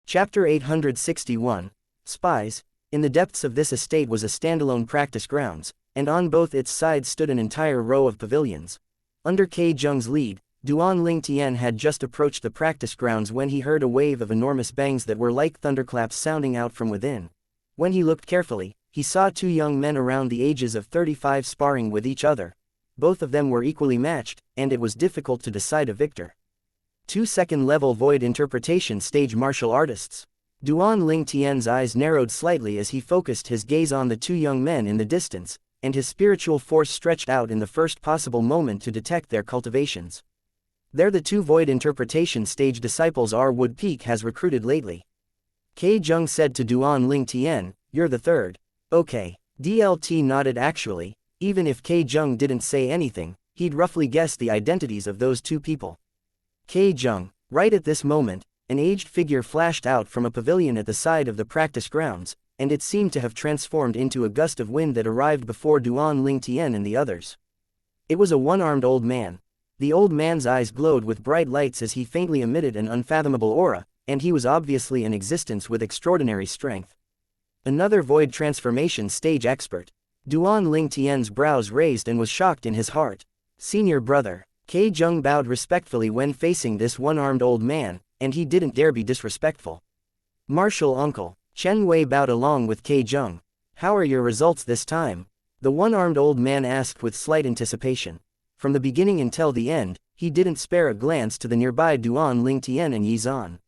Chapter 861. Spies. In the depths of this estate was a standalone practice grounds, and on both its sides stood an entire row of pavilions. Under Ke Jung's lead, Duan Ling Tian had just approached the practice grounds when he heard a wave of enormous bangs that were like thunderclaps sounding out from within. When he looked carefully, he saw two young men around the ages of 35 sparring with each other. Both of them were equally matched, and it was difficult to decide a victor. Two second-level void interpretation stage martial artists. Duan Ling Tian's eyes narrowed slightly as he focused his gaze on the two young men in the distance, and his spiritual force stretched out in the first possible moment to detect their cultivations. They're the two void interpretation stage disciples our Wood Peak has recruited lately. Ke Jung said to Duan Ling Tian, "You're the third." Okay. DLT nodded. Actually, even if Ke Jung didn't say anything, he'd roughly guessed the identities of those two people. Ke Jung. Right at this moment, an aged figure flashed out from a pavilion at the side of the practice grounds, and it seemed to have transformed into a gust of wind that arrived before Duan Ling Tian and the others. It was a one-armed old man. The old man's eyes glowed with bright lights as he faintly emitted an unfathomable aura, and he was obviously in existence with extraordinary strength. Another void transformation stage expert. Duan Ling Tian's brows raised and was shocked in his heart. Senior brother. Ke Jung bowed respectfully when facing this one-armed old man, and he didn't dare be disrespectful. Martial uncle. Chen Wei bowed along with Ke Jung. How are your results this time? The one-armed old man asked with slight anticipation. From the beginning until the end, he didn't spare a glance to the nearby Duan Ling Tian and Yi Zan.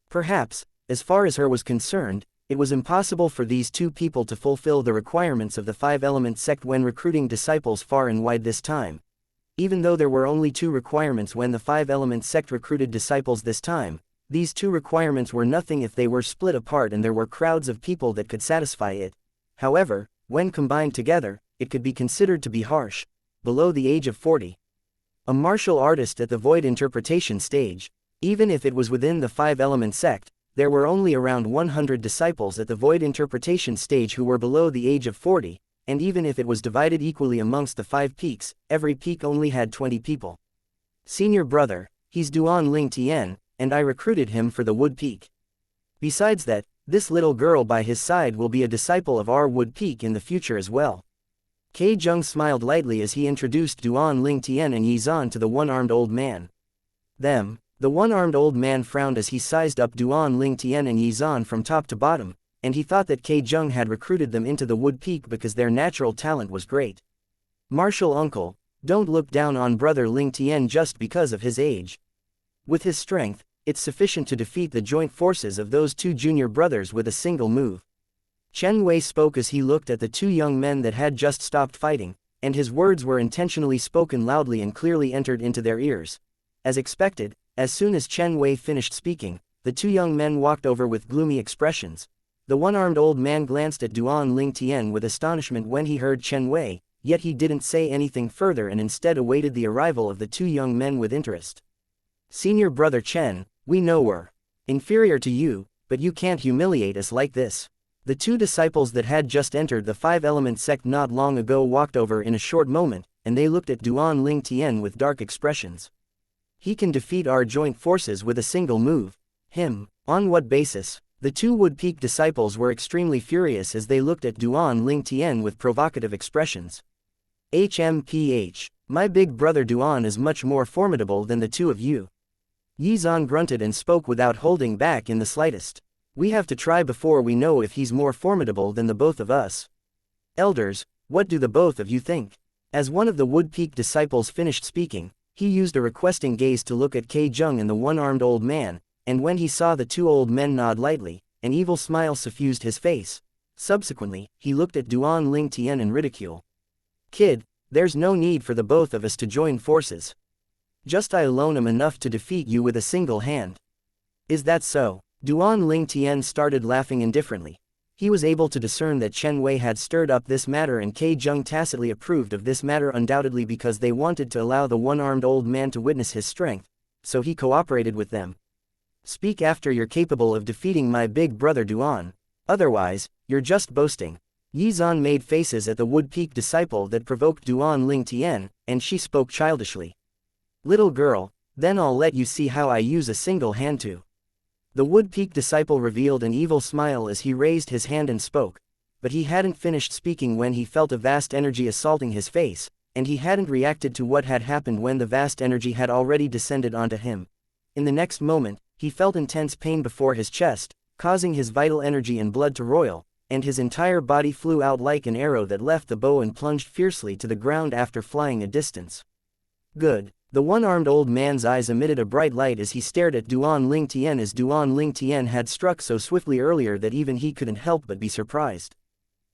Perhaps, as far as her was concerned, it was impossible for these two people to fulfill the requirements of the five-element sect when recruiting disciples far and wide this time. Even though there were only two requirements when the five-element sect recruited disciples this time, these two requirements were nothing if they were split apart and there were crowds of people that could satisfy it. However, when combined together, it could be considered to be harsh. Below the age of 40. A martial artist at the void interpretation stage. Even if it was within the five-element sect, there were only around 100 disciples at the void interpretation stage who were below the age of 40, and even if it was divided equally amongst the 5 peaks, every peak only had 20 people. Senior brother, he's Duan Ling Tian, and I recruited him for the Wood Peak. Besides that, this little girl by his side will be a disciple of our Wood Peak in the future as well. Ke Jung smiled lightly as he introduced Duan Ling Tian and Yi Zan to the one-armed old man. Them. The one-armed old man frowned as he sized up Duan Ling Tian and Yi Zan from top to bottom, and he thought that Ke Jung had recruited them into the Wood Peak because their natural talent was great. Martial uncle, don't look down on brother Ling Tian just because of his age. With his strength, it's sufficient to defeat the joint forces of those two junior brothers with a single move. Chen Wei spoke as he looked at the two young men that had just stopped fighting, and his words were intentionally spoken loudly and clearly entered into their ears. As expected, as soon as Chen Wei finished speaking, the two young men walked over with gloomy expressions. The one-armed old man glanced at Duan Ling Tian with astonishment when he heard Chen Wei, yet he didn't say anything further and instead awaited the arrival of the two young men with interest. Senior brother Chen, we know we're inferior to you, but you can't humiliate us like this. The two disciples that had just entered the five-element sect not long ago walked over in a short moment, and they looked at Duan Ling Tian with dark expressions. He can defeat our joint forces with a single move. Him? On what basis? The two Wood Peak disciples were extremely furious as they looked at Duan Ling Tian with provocative expressions. HMPH. My big brother Duan is much more formidable than the two of you. Yi Zan grunted and spoke without holding back in the slightest. We have to try before we know if he's more formidable than the both of us. Elders, what do the both of you think? As one of the Wood Peak disciples finished speaking, he used a requesting gaze to look at Ke Jung and the one-armed old man, and when he saw the two old men nod lightly, an evil smile suffused his face. Subsequently, he looked at Duan Ling Tian in ridicule. Kid, there's no need for the both of us to join forces. Just I alone am enough to defeat you with a single hand. Is that so? Duan Ling Tian started laughing indifferently. He was able to discern that Chen Wei had stirred up this matter and Ke Jung tacitly approved of this matter undoubtedly because they wanted to allow the one-armed old man to witness his strength, so he cooperated with them. Speak after you're capable of defeating my big brother Duan. Otherwise, you're just boasting. Yi Zan made faces at the Wood Peak disciple that provoked Duan Ling Tian, and she spoke childishly. Little girl, then I'll let you see how I use a single hand to The wood-peak disciple revealed an evil smile as he raised his hand and spoke, but he hadn't finished speaking when he felt a vast energy assaulting his face, and he hadn't reacted to what had happened when the vast energy had already descended onto him. In the next moment, he felt intense pain before his chest, causing his vital energy and blood to roil, and his entire body flew out like an arrow that left the bow and plunged fiercely to the ground after flying a distance. Good. The one-armed old man's eyes emitted a bright light as he stared at Duan Ling Tian, as Duan Ling Tian had struck so swiftly earlier that even he couldn't help but be surprised.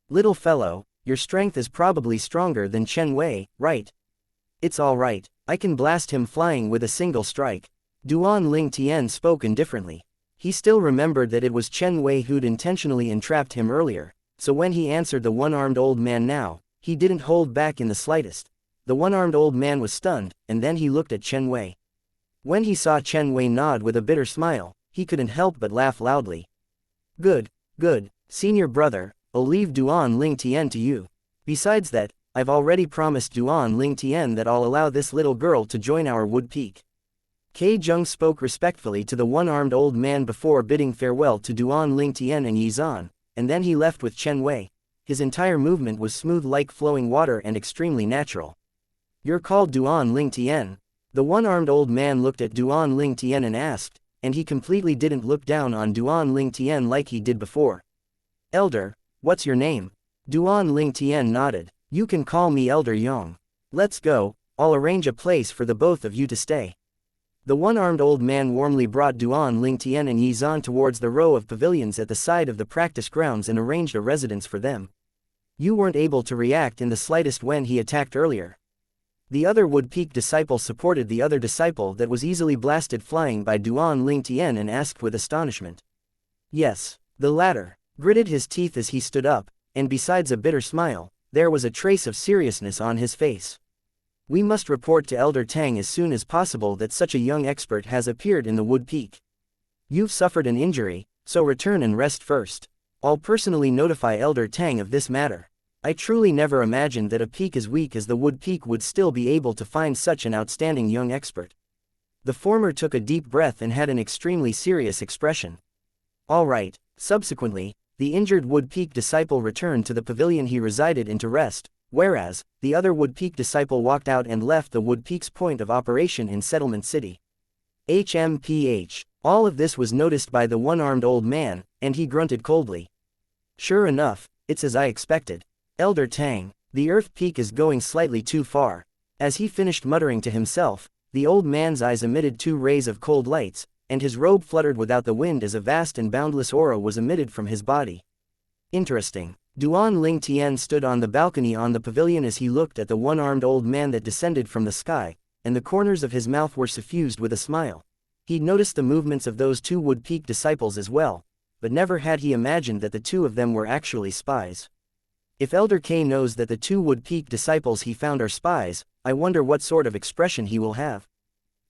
Little fellow, your strength is probably stronger than Chen Wei, right? It's all right, I can blast him flying with a single strike. Duan Ling Tian spoke indifferently. He still remembered that it was Chen Wei who'd intentionally entrapped him earlier, so when he answered the one-armed old man now, he didn't hold back in the slightest. The one-armed old man was stunned, and then he looked at Chen Wei. When he saw Chen Wei nod with a bitter smile, he couldn't help but laugh loudly. Good, senior brother, I'll leave Duan Ling Tian to you. Besides that, I've already promised Duan Ling Tian that I'll allow this little girl to join our wood peak. Ke Zheng spoke respectfully to the one-armed old man before bidding farewell to Duan Ling Tian and Yi Zan, and then he left with Chen Wei. His entire movement was smooth like flowing water and extremely natural. You're called Duan Ling Tian? The one-armed old man looked at Duan Ling Tian and asked, and he completely didn't look down on Duan Ling Tian like he did before. Elder, what's your name? Duan Ling Tian nodded. You can call me Elder Yang. Let's go, I'll arrange a place for the both of you to stay. The one-armed old man warmly brought Duan Ling Tian and Yi Zan towards the row of pavilions at the side of the practice grounds and arranged a residence for them. You weren't able to react in the slightest when he attacked earlier. The other wood-peak disciple supported the other disciple that was easily blasted flying by Duan Ling Tian and asked with astonishment. Yes, the latter gritted his teeth as he stood up, and besides a bitter smile, there was a trace of seriousness on his face. We must report to Elder Tang as soon as possible that such a young expert has appeared in the wood peak. You've suffered an injury, so return and rest first. I'll personally notify Elder Tang of this matter. I truly never imagined that a peak as weak as the wood peak would still be able to find such an outstanding young expert. The former took a deep breath and had an extremely serious expression. All right. Subsequently, the injured wood peak disciple returned to the pavilion he resided in to rest, whereas, the other wood peak disciple walked out and left the wood peak's point of operation in Settlement City. HMPH. All of this was noticed by the one-armed old man, and he grunted coldly. Sure enough, it's as I expected. Elder Tang, the Earth Peak is going slightly too far. As he finished muttering to himself, the old man's eyes emitted two rays of cold lights, and his robe fluttered without the wind as a vast and boundless aura was emitted from his body. Interesting. Duan Ling Tian stood on the balcony on the pavilion as he looked at the one-armed old man that descended from the sky, and the corners of his mouth were suffused with a smile. He'd noticed the movements of those two wood peak disciples as well, but never had he imagined that the two of them were actually spies. If Elder K knows that the two wood peak disciples he found are spies, I wonder what sort of expression he will have.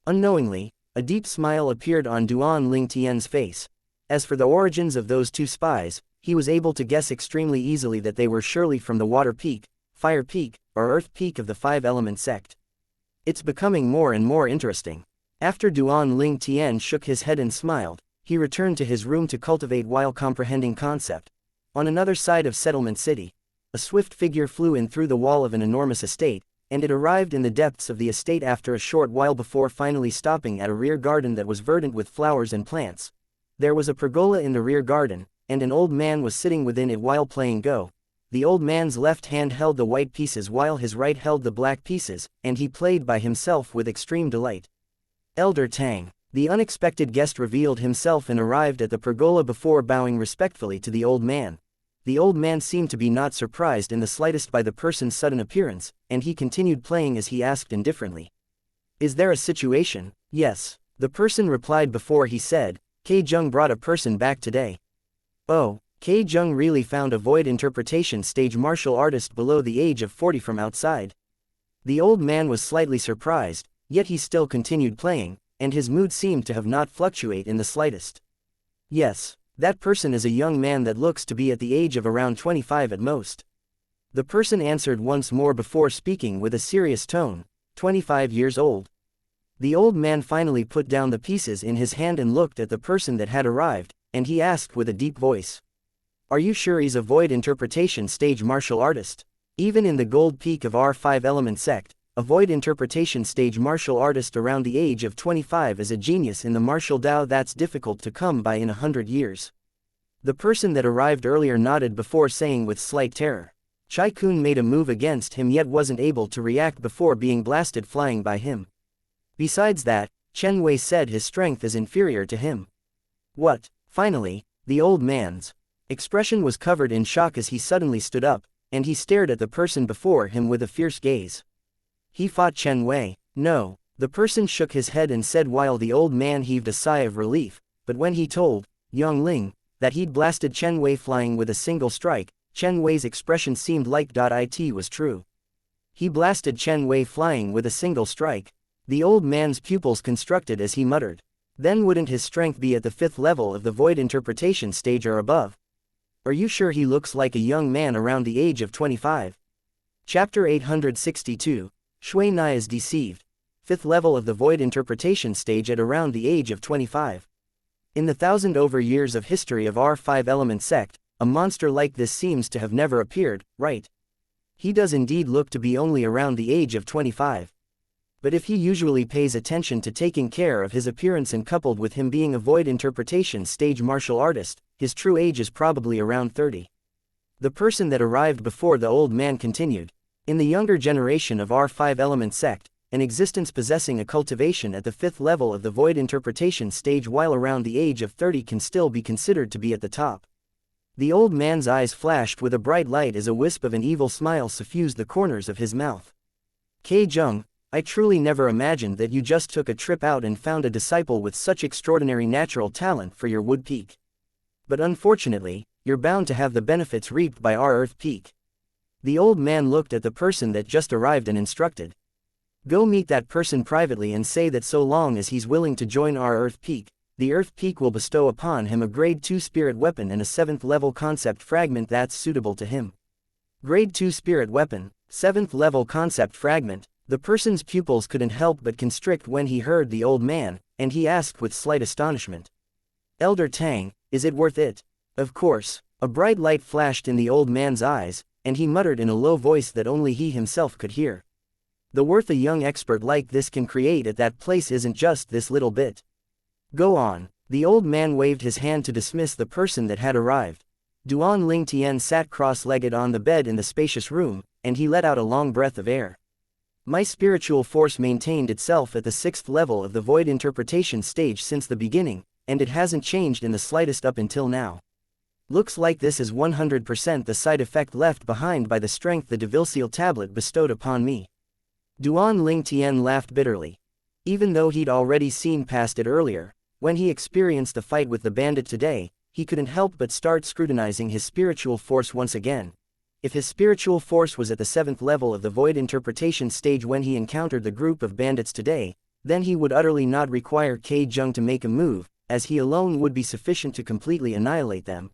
Unknowingly, a deep smile appeared on Duan Ling Tian's face. As for the origins of those two spies, he was able to guess extremely easily that they were surely from the Water Peak, Fire Peak, or Earth Peak of the Five-Element sect. It's becoming more and more interesting. After Duan Ling Tian shook his head and smiled, he returned to his room to cultivate while comprehending concept. On another side of Settlement City, a swift figure flew in through the wall of an enormous estate, and it arrived in the depths of the estate after a short while before finally stopping at a rear garden that was verdant with flowers and plants. There was a pergola in the rear garden, and an old man was sitting within it while playing Go. The old man's left hand held the white pieces while his right held the black pieces, and he played by himself with extreme delight. Elder Tang, the unexpected guest, revealed himself and arrived at the pergola before bowing respectfully to the old man. The old man seemed to be not surprised in the slightest by the person's sudden appearance, and he continued playing as he asked indifferently. Is there a situation? Yes, the person replied before he said, Ke Zheng brought a person back today. Oh, Ke Zheng really found a void interpretation stage martial artist below the age of 40 from outside. The old man was slightly surprised, yet he still continued playing, and his mood seemed to have not fluctuate in the slightest. Yes. That person is a young man that looks to be at the age of around 25 at most. The person answered once more before speaking with a serious tone, 25 years old. The old man finally put down the pieces in his hand and looked at the person that had arrived, and he asked with a deep voice. Are you sure he's a void interpretation stage martial artist? Even in the gold peak of our 5-element sect, a void interpretation stage martial artist around the age of 25 is a genius in the martial Tao that's difficult to come by in 100 years. The person that arrived earlier nodded before saying with slight terror. Chai Kun made a move against him yet wasn't able to react before being blasted flying by him. Besides that, Chen Wei said his strength is inferior to him. What? Finally, the old man's expression was covered in shock as he suddenly stood up, and he stared at the person before him with a fierce gaze. He fought Chen Wei. No, the person shook his head and said while the old man heaved a sigh of relief, but when he told Yongling that he'd blasted Chen Wei flying with a single strike, Chen Wei's expression seemed like .It was true. He blasted Chen Wei flying with a single strike. The old man's pupils constructed as he muttered. Then wouldn't his strength be at the 5th level of the void interpretation stage or above? Are you sure he looks like a young man around the age of 25? Chapter 862, Shui Nai is deceived. 5th level of the void interpretation stage at around the age of 25. In the 1,000 over years of history of our 5-element sect, a monster like this seems to have never appeared, right? He does indeed look to be only around the age of 25. But if he usually pays attention to taking care of his appearance and coupled with him being a void interpretation stage martial artist, his true age is probably around 30. The person that arrived before the old man continued. In the younger generation of our 5-element sect, an existence possessing a cultivation at the 5th level of the void interpretation stage while around the age of 30 can still be considered to be at the top. The old man's eyes flashed with a bright light as a wisp of an evil smile suffused the corners of his mouth. Kei Jung, I truly never imagined that you just took a trip out and found a disciple with such extraordinary natural talent for your wood peak. But unfortunately, you're bound to have the benefits reaped by our earth peak. The old man looked at the person that just arrived and instructed. Go meet that person privately and say that so long as he's willing to join our earth peak, the earth peak will bestow upon him a grade 2 spirit weapon and a 7th level concept fragment that's suitable to him. Grade 2 spirit weapon, 7th level concept fragment. The person's pupils couldn't help but constrict when he heard the old man, and he asked with slight astonishment. Elder Tang, is it worth it? Of course. A bright light flashed in the old man's eyes, and he muttered in a low voice that only he himself could hear. The worth a young expert like this can create at that place isn't just this little bit. Go on. The old man waved his hand to dismiss the person that had arrived. Duan Ling Tian sat cross-legged on the bed in the spacious room, and he let out a long breath of air. My spiritual force maintained itself at the 6th level of the void interpretation stage since the beginning, and it hasn't changed in the slightest up until now. Looks like this is 100% the side effect left behind by the strength the devil-seal tablet bestowed upon me. Duan Ling Tian laughed bitterly. Even though he'd already seen past it earlier, when he experienced the fight with the bandit today, he couldn't help but start scrutinizing his spiritual force once again. If his spiritual force was at the 7th level of the void interpretation stage when he encountered the group of bandits today, then he would utterly not require Kei Jung to make a move, as he alone would be sufficient to completely annihilate them.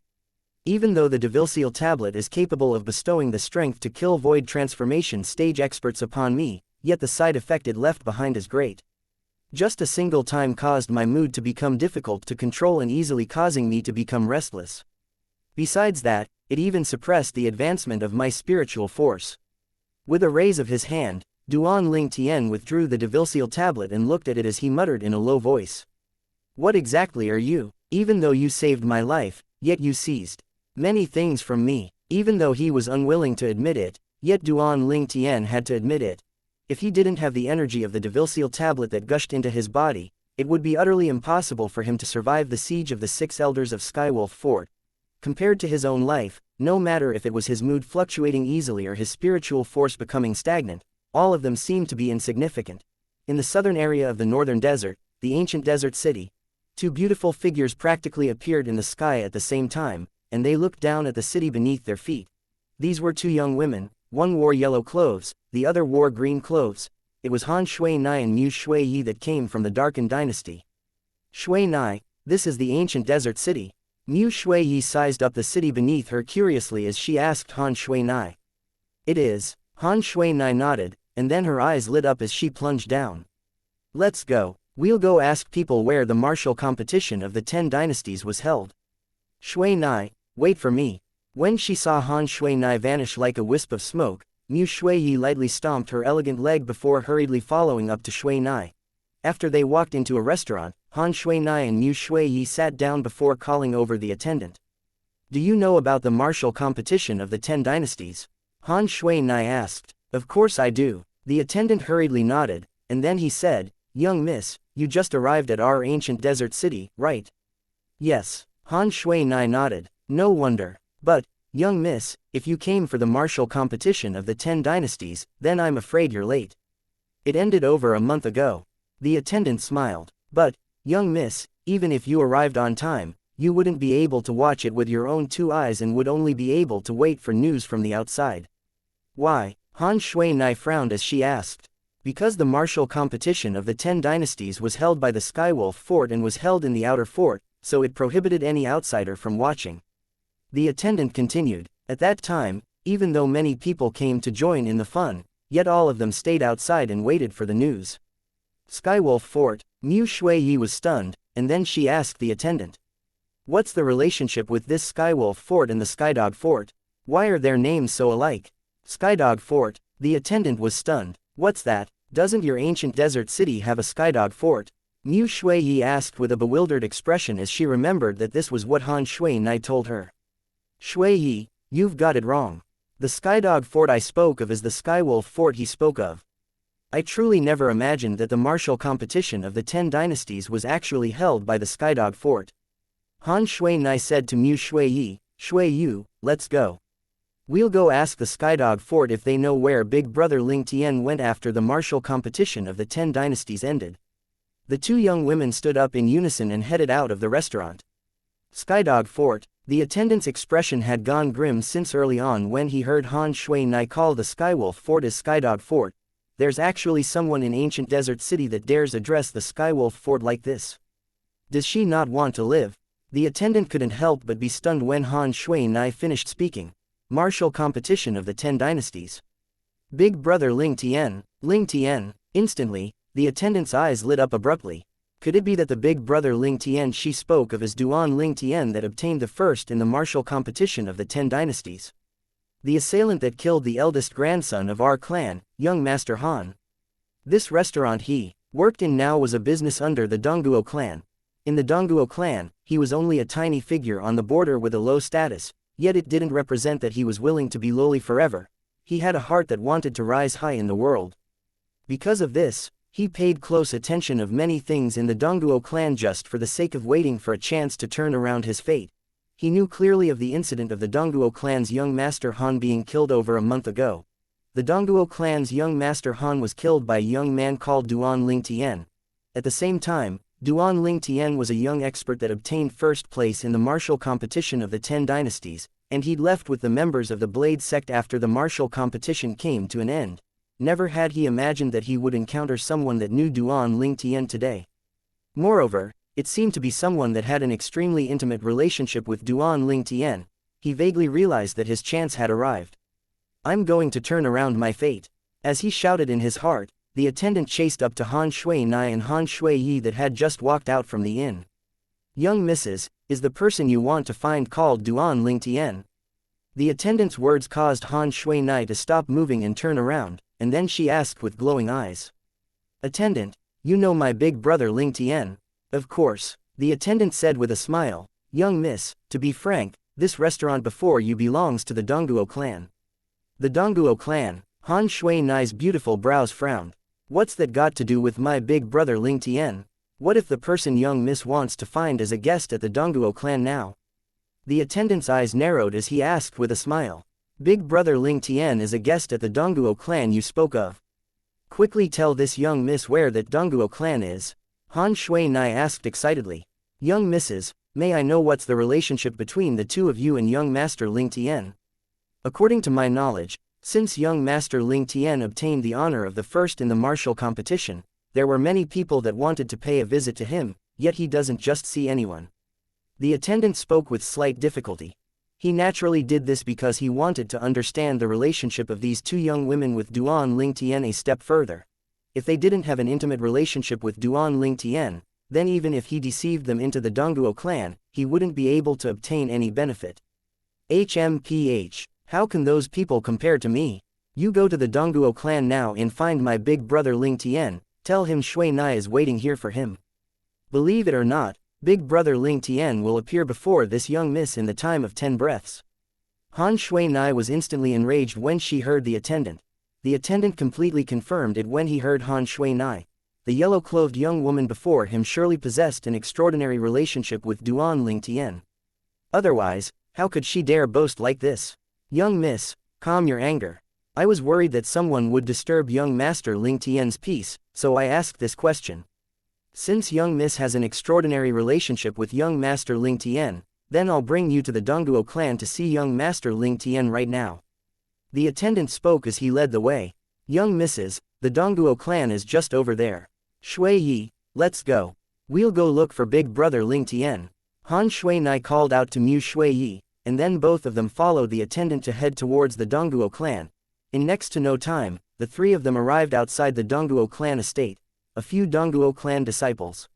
Even though the devil-seal tablet is capable of bestowing the strength to kill void transformation stage experts upon me, yet the side effect it left behind is great. Just a single time caused my mood to become difficult to control and easily causing me to become restless. Besides that, it even suppressed the advancement of my spiritual force. With a raise of his hand, Duan Ling Tian withdrew the devil-seal tablet and looked at it as he muttered in a low voice. What exactly are you? Even though you saved my life, yet you seized many things from me. Even though he was unwilling to admit it, yet Duan Ling Tian had to admit it. If he didn't have the energy of the devil-seal tablet that gushed into his body, it would be utterly impossible for him to survive the siege of the 6 elders of Skywolf Fort. Compared to his own life, no matter if it was his mood fluctuating easily or his spiritual force becoming stagnant, all of them seemed to be insignificant. In the southern area of the northern desert, the ancient desert city, 2 beautiful figures practically appeared in the sky at the same time, and they looked down at the city beneath their feet. These were 2 young women, one wore yellow clothes, the other wore green clothes. It was Han Shui Nai and Mu Shui Yi that came from the Darkened Dynasty. Shui Nai, this is the ancient desert city. Mu Shui Yi sized up the city beneath her curiously as she asked Han Shui Nai. It is. Han Shui Nai nodded, and then her eyes lit up as she plunged down. Let's go. We'll go ask people where the martial competition of the 10 dynasties was held. Shui Nai, wait for me. When she saw Han Shui Nai vanish like a wisp of smoke, Mu Shui Yi lightly stomped her elegant leg before hurriedly following up to Shui Nai. After they walked into a restaurant, Han Shui Nai and Mu Shui Yi sat down before calling over the attendant. Do you know about the martial competition of the 10 dynasties? Han Shui Nai asked. Of course I do. The attendant hurriedly nodded, and then he said, Young miss, you just arrived at our ancient desert city, right? Yes. Han Shui Nai nodded. No wonder. But, young miss, if you came for the martial competition of the 10 dynasties, then I'm afraid you're late. It ended over a month ago. The attendant smiled. But, young miss, even if you arrived on time, you wouldn't be able to watch it with your own 2 eyes and would only be able to wait for news from the outside. Why? Han Shui Nai frowned as she asked. Because the martial competition of the 10 dynasties was held by the Skywolf Fort and was held in the outer fort, so it prohibited any outsider from watching. The attendant continued. At that time, even though many people came to join in the fun, yet all of them stayed outside and waited for the news. Skywolf Fort. Mu Shui Yi was stunned, and then she asked the attendant. What's the relationship with this Skywolf Fort and the Skydog Fort? Why are their names so alike? Skydog Fort. The attendant was stunned. What's that? Doesn't your ancient desert city have a Skydog Fort? Mu Shui Yi asked with a bewildered expression as she remembered that this was what Han Shui Nai told her. Shui Yi, you've got it wrong. The Skydog Fort I spoke of is the Skywolf Fort he spoke of. I truly never imagined that the martial competition of the 10 dynasties was actually held by the Skydog Fort. Han Shui Nai said to Mu Shui Yi, Shui Yu, let's go. We'll go ask the Skydog Fort if they know where Big Brother Ling Tian went after the martial competition of the 10 dynasties ended. The 2 young women stood up in unison and headed out of the restaurant. Skydog Fort. The attendant's expression had gone grim since early on when he heard Han Shui Nai call the Skywolf Fort as Skydog Fort. There's actually someone in ancient desert city that dares address the Skywolf Fort like this. Does she not want to live? The attendant couldn't help but be stunned when Han Shui Nai finished speaking. Martial competition of the 10 dynasties. Big Brother Ling Tian. Ling Tian. Instantly, the attendant's eyes lit up abruptly. Could it be that the Big Brother Ling Tian she spoke of as Duan Ling Tian that obtained the first in the martial competition of the 10 dynasties? The assailant that killed the eldest grandson of our clan, young Master Han. This restaurant he worked in now was a business under the Dongguo clan. In the Dongguo clan, he was only a tiny figure on the border with a low status, yet it didn't represent that he was willing to be lowly forever. He had a heart that wanted to rise high in the world. Because of this, he paid close attention of many things in the Dongguo clan just for the sake of waiting for a chance to turn around his fate. He knew clearly of the incident of the Dongguo clan's young master Han being killed over a month ago. The Dongguo clan's young master Han was killed by a young man called Duan Ling Tian. At the same time, Duan Ling Tian was a young expert that obtained first place in the martial competition of the 10 dynasties, and he'd left with the members of the Blade sect after the martial competition came to an end. Never had he imagined that he would encounter someone that knew Duan Ling Tian today. Moreover, it seemed to be someone that had an extremely intimate relationship with Duan Ling Tian. He vaguely realized that his chance had arrived. I'm going to turn around my fate. As he shouted in his heart, the attendant chased up to Han Shui Nai and Han Shui Yi that had just walked out from the inn. Young missus, is the person you want to find called Duan Ling Tian? The attendant's words caused Han Shui Nai to stop moving and turn around, and then she asked with glowing eyes. Attendant, you know my big brother Ling Tian? Of course, the attendant said with a smile. Young miss, to be frank, this restaurant before you belongs to the Dongguo clan. The Dongguo clan. Han Shui Nai's beautiful brows frowned. What's that got to do with my big brother Ling Tian? What if the person young miss wants to find as a guest at the Dongguo clan now? The attendant's eyes narrowed as he asked with a smile. Big brother Ling Tian is a guest at the Dongguo clan you spoke of. Quickly tell this young miss where that Dongguo clan is. Han Shui Nai asked excitedly. Young missus, may I know what's the relationship between the two of you and young master Ling Tian? According to my knowledge, since young master Ling Tian obtained the honor of the first in the martial competition, there were many people that wanted to pay a visit to him, yet he doesn't just see anyone. The attendant spoke with slight difficulty. He naturally did this because he wanted to understand the relationship of these 2 young women with Duan Ling Tian a step further. if they didn't have an intimate relationship with Duan Ling Tian, then even if he deceived them into the Dongguo clan, he wouldn't be able to obtain any benefit. HMPH. How can those people compare to me? You go to the Dongguo clan now and find my big brother Ling Tian, tell him Shui Nai is waiting here for him. Believe it or not, big brother Ling Tian will appear before this young miss in the time of 10 breaths. Han Shui Nai was instantly enraged when she heard the attendant. The attendant completely confirmed it when he heard Han Shui Nai. The yellow-clothed young woman before him surely possessed an extraordinary relationship with Duan Ling Tian. Otherwise, how could she dare boast like this? Young miss, calm your anger. I was worried that someone would disturb young master Ling Tian's peace, so I asked this question. Since young miss has an extraordinary relationship with young master Ling Tian, then I'll bring you to the Dongguo clan to see young master Ling Tian right now. The attendant spoke as he led the way. Young misses, the Dongguo clan is just over there. Shui Yi, let's go. We'll go look for big brother Ling Tian. Han Shui Nai called out to Mu Shui Yi, and then both of them followed the attendant to head towards the Dongguo clan. In next to no time, the three of them arrived outside the Dongguo clan estate. A few Dongguo clan disciples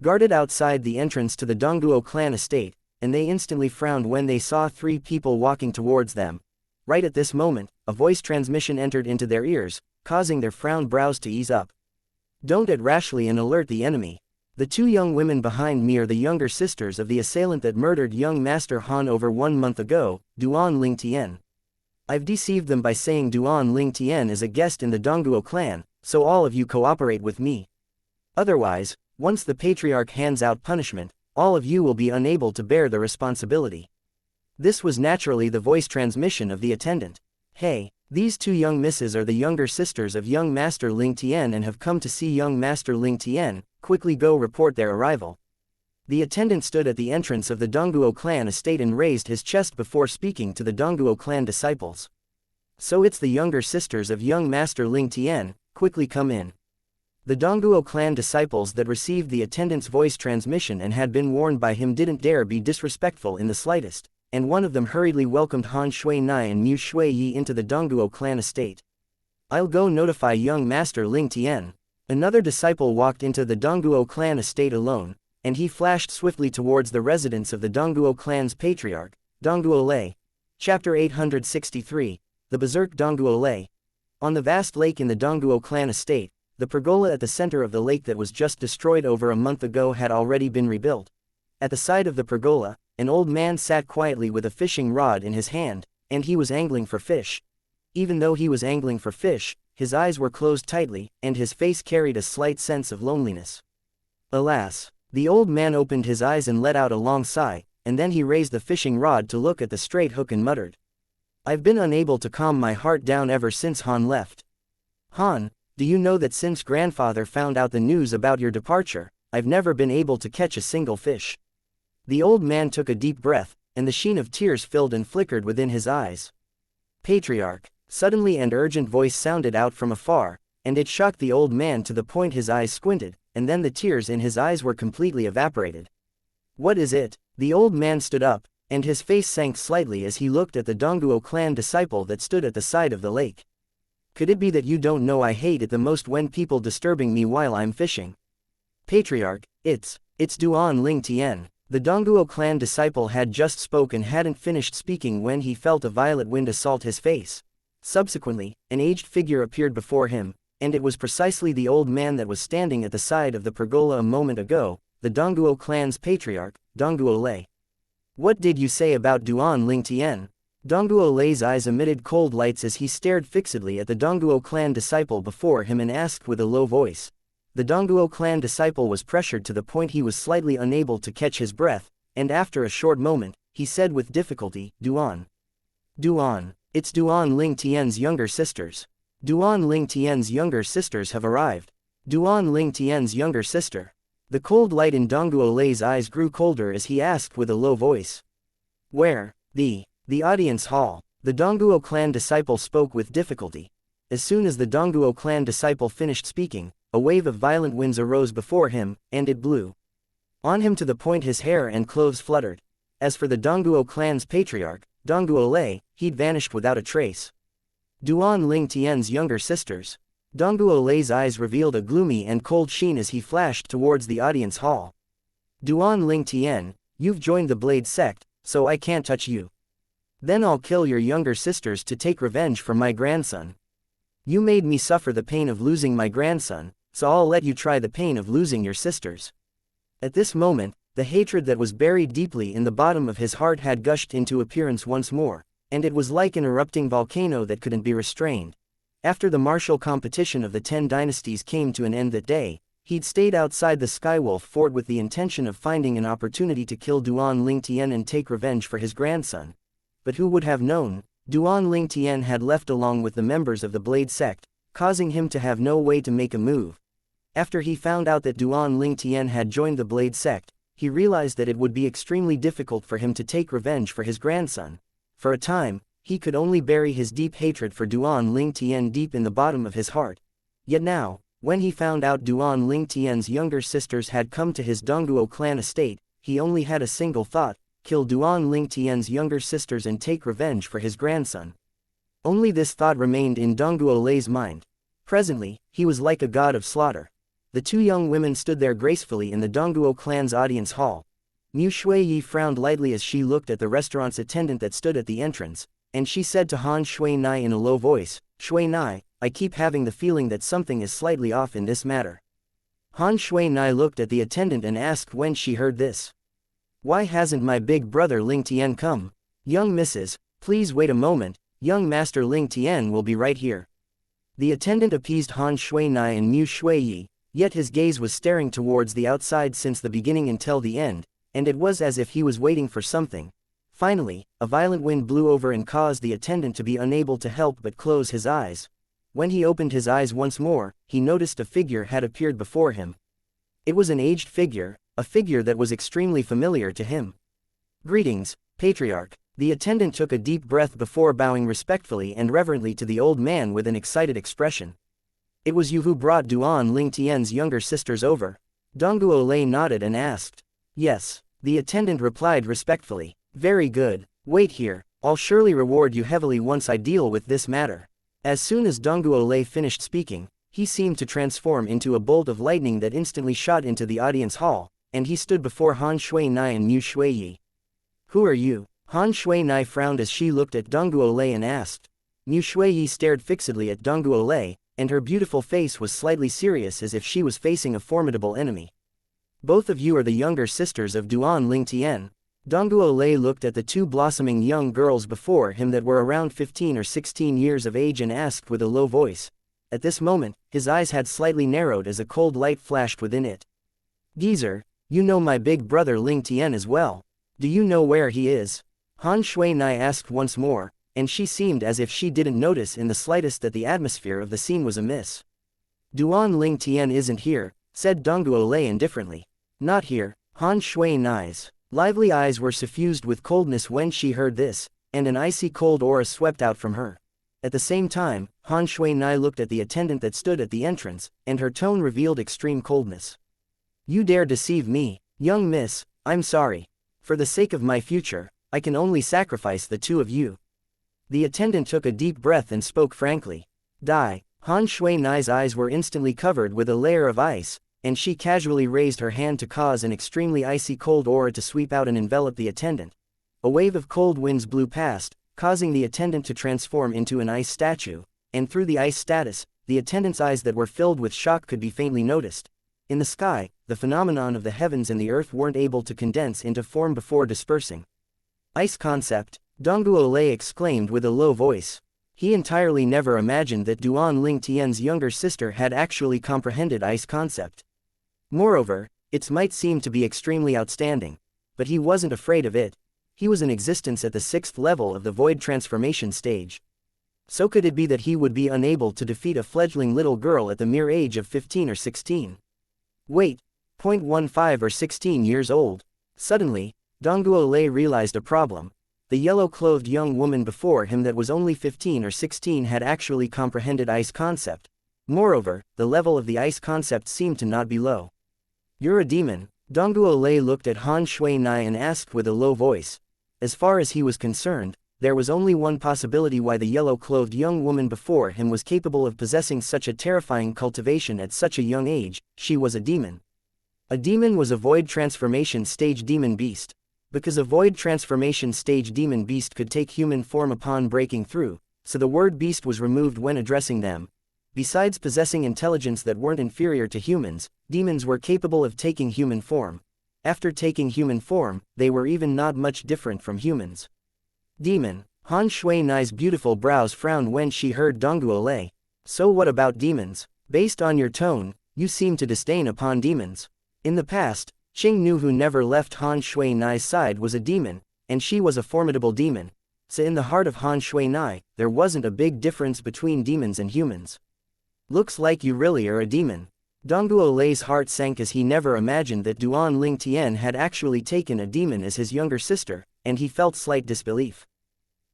guarded outside the entrance to the Dongguo clan estate, and they instantly frowned when they saw 3 people walking towards them. Right at this moment, a voice transmission entered into their ears, causing their frowned brows to ease up. Don't act rashly and alert the enemy. The 2 young women behind me are the younger sisters of the assailant that murdered young Master Han over 1 month ago, Duan Ling Tian. I've deceived them by saying Duan Ling Tian is a guest in the Dongguo clan, so all of you cooperate with me. Otherwise, once the patriarch hands out punishment, all of you will be unable to bear the responsibility. This was naturally the voice transmission of the attendant. Hey, these 2 young misses are the younger sisters of young Master Ling Tian and have come to see young Master Ling Tian, quickly go report their arrival. The attendant stood at the entrance of the Dongguo clan estate and raised his chest before speaking to the Dongguo clan disciples. So it's the younger sisters of young Master Ling Tian, quickly come in. The Dongguo clan disciples that received the attendant's voice transmission and had been warned by him didn't dare be disrespectful in the slightest, and one of them hurriedly welcomed Han Shui Nai and Mu Shui Yi into the Dongguo clan estate. I'll go notify young Master Ling Tian. Another disciple walked into the Dongguo clan estate alone, and he flashed swiftly towards the residence of the Dongguo clan's patriarch, Dongguo Lei. Chapter 863, The Berserk Dongguo Lei. On the vast lake in the Dongguo clan estate, the pergola at the center of the lake that was just destroyed over a month ago had already been rebuilt. At the side of the pergola, an old man sat quietly with a fishing rod in his hand, and he was angling for fish. Even though he was angling for fish, his eyes were closed tightly, and his face carried a slight sense of loneliness. Alas! The old man opened his eyes and let out a long sigh, and then he raised the fishing rod to look at the straight hook and muttered. I've been unable to calm my heart down ever since Han left. Han, do you know that since grandfather found out the news about your departure, I've never been able to catch a single fish? The old man took a deep breath, and the sheen of tears filled and flickered within his eyes. Patriarch, suddenly an urgent voice sounded out from afar, and it shocked the old man to the point his eyes squinted, and then the tears in his eyes were completely evaporated. What is it? The old man stood up, and his face sank slightly as he looked at the Dongguo clan disciple that stood at the side of the lake. Could it be that you don't know I hate it the most when people disturbing me while I'm fishing? Patriarch, it's Duan Ling Tian. The Dongguo clan disciple had just spoken and hadn't finished speaking when he felt a violet wind assault his face. Subsequently, an aged figure appeared before him, and it was precisely the old man that was standing at the side of the pergola a moment ago, the Dongguo clan's patriarch, Dongguo Lei. What did you say about Duan Ling Tian? Dongguo Lei's eyes emitted cold lights as he stared fixedly at the Dongguo clan disciple before him and asked with a low voice. The Dongguo clan disciple was pressured to the point he was slightly unable to catch his breath, and after a short moment, he said with difficulty, Duan. It's Duan Ling Tian's younger sisters. Duan Ling Tian's younger sisters have arrived. Duan Ling Tian's younger sister. The cold light in Dongguo Lei's eyes grew colder as he asked with a low voice. Where? The audience hall. The Dongguo clan disciple spoke with difficulty. As soon as the Dongguo clan disciple finished speaking, a wave of violent winds arose before him, and it blew on him to the point his hair and clothes fluttered. As for the Dongguo clan's patriarch, Dongguo Lei, he'd vanished without a trace. Duan Ling Tian's younger sisters. Dongguo Lei's eyes revealed a gloomy and cold sheen as he flashed towards the audience hall. Duan Ling Tian, you've joined the Blade sect, so I can't touch you. Then I'll kill your younger sisters to take revenge for my grandson. You made me suffer the pain of losing my grandson, so I'll let you try the pain of losing your sisters. At this moment, the hatred that was buried deeply in the bottom of his heart had gushed into appearance once more, and it was like an erupting volcano that couldn't be restrained. After the martial competition of the 10 dynasties came to an end that day, he'd stayed outside the Skywolf fort with the intention of finding an opportunity to kill Duan Ling Tian and take revenge for his grandson. But who would have known? Duan Ling Tian had left along with the members of the Blade sect, causing him to have no way to make a move. After he found out that Duan Ling Tian had joined the Blade sect, he realized that it would be extremely difficult for him to take revenge for his grandson. For a time, he could only bury his deep hatred for Duan Ling Tian deep in the bottom of his heart. Yet now, when he found out Duan Ling Tian's younger sisters had come to his Dongguo clan estate, he only had a single thought: kill Duan Ling Tian's younger sisters and take revenge for his grandson. Only this thought remained in Dongguo Lei's mind. Presently, he was like a god of slaughter. The 2 young women stood there gracefully in the Dongguo clan's audience hall. Mu Shuiyi frowned lightly as she looked at the restaurant's attendant that stood at the entrance, and she said to Han Shuinai in a low voice, "Shuinai, I keep having the feeling that something is slightly off in this matter." Han Shuinai looked at the attendant and asked when she heard this. "Why hasn't my big brother Ling Tian come? Young Mrs., please wait a moment, young Master Ling Tian will be right here." The attendant appeased Han Shuinai and Mu Shuiyi, yet his gaze was staring towards the outside since the beginning until the end, and it was as if he was waiting for something. Finally, a violent wind blew over and caused the attendant to be unable to help but close his eyes. When he opened his eyes once more, he noticed a figure had appeared before him. It was an aged figure, a figure that was extremely familiar to him. "Greetings, Patriarch." The attendant took a deep breath before bowing respectfully and reverently to the old man with an excited expression. "It was you who brought Duan Ling Tian's younger sisters over?" Dongguo Lei nodded and asked. "Yes," the attendant replied respectfully. "Very good, wait here, I'll surely reward you heavily once I deal with this matter." As soon as Dongguo Lei finished speaking, he seemed to transform into a bolt of lightning that instantly shot into the audience hall, and he stood before Han Shuinai and Mu Shuiyi. "Who are you?" Han Shuinai frowned as she looked at Dongguo Lei and asked. Mu Shuiyi stared fixedly at Dongguo Lei, and her beautiful face was slightly serious as if she was facing a formidable enemy. "Both of you are the younger sisters of Duan Ling Tian." Dongguo Lei looked at the 2 blossoming young girls before him that were around 15 or 16 years of age and asked with a low voice. At this moment, his eyes had slightly narrowed as a cold light flashed within it. "Geezer, you know my big brother Ling Tian as well. Do you know where he is?" Han Shuinai asked once more, and she seemed as if she didn't notice in the slightest that the atmosphere of the scene was amiss. "Duan Ling Tian isn't here," said Dongguo Lei indifferently. "Not here." Han Shuinai's lively eyes were suffused with coldness when she heard this, and an icy cold aura swept out from her. At the same time, Han Shuinai looked at the attendant that stood at the entrance, and her tone revealed extreme coldness. "You dare deceive me, young miss, I'm sorry. For the sake of my future, I can only sacrifice the 2 of you." The attendant took a deep breath and spoke frankly. "Die." Han Shuinai's eyes were instantly covered with a layer of ice, and she casually raised her hand to cause an extremely icy cold aura to sweep out and envelop the attendant. A wave of cold winds blew past, causing the attendant to transform into an ice statue, and through the ice status, the attendant's eyes that were filled with shock could be faintly noticed. In the sky, the phenomenon of the heavens and the earth weren't able to condense into form before dispersing. "Ice concept," Dongguo Lei exclaimed with a low voice. He entirely never imagined that Duan Ling Tian's younger sister had actually comprehended ice concept. Moreover, it might seem to be extremely outstanding, but he wasn't afraid of it. He was in existence at the 6th level of the void transformation stage. So could it be that he would be unable to defeat a fledgling little girl at the mere age of 15 or 16? Wait, 0.15 or 16 years old. Suddenly, Dongguo Lei realized a problem. The yellow-clothed young woman before him that was only 15 or 16 had actually comprehended ice concept. Moreover, the level of the ice concept seemed to not be low. "You're a demon." Dongguo Lei looked at Han Shuinai and asked with a low voice. As far as he was concerned, there was only one possibility why the yellow-clothed young woman before him was capable of possessing such a terrifying cultivation at such a young age. She was a demon. A demon was a void transformation stage demon beast. Because a void transformation stage demon beast could take human form upon breaking through, so the word beast was removed when addressing them. Besides possessing intelligence that weren't inferior to humans, demons were capable of taking human form. After taking human form, they were even not much different from humans. Demon. Han Shui-Nai's beautiful brows frowned when she heard Dongguo. So what about demons? Based on your tone, you seem to disdain upon demons. In the past, Qing Nu, who never left Han Shui-Nai's side, was a demon, and she was a formidable demon. So in the heart of Han Shui-Nai, there wasn't a big difference between demons and humans. Looks like you really are a demon. Dongguo Lei's heart sank as he never imagined that Duan Ling Tian had actually taken a demon as his younger sister, and he felt slight disbelief.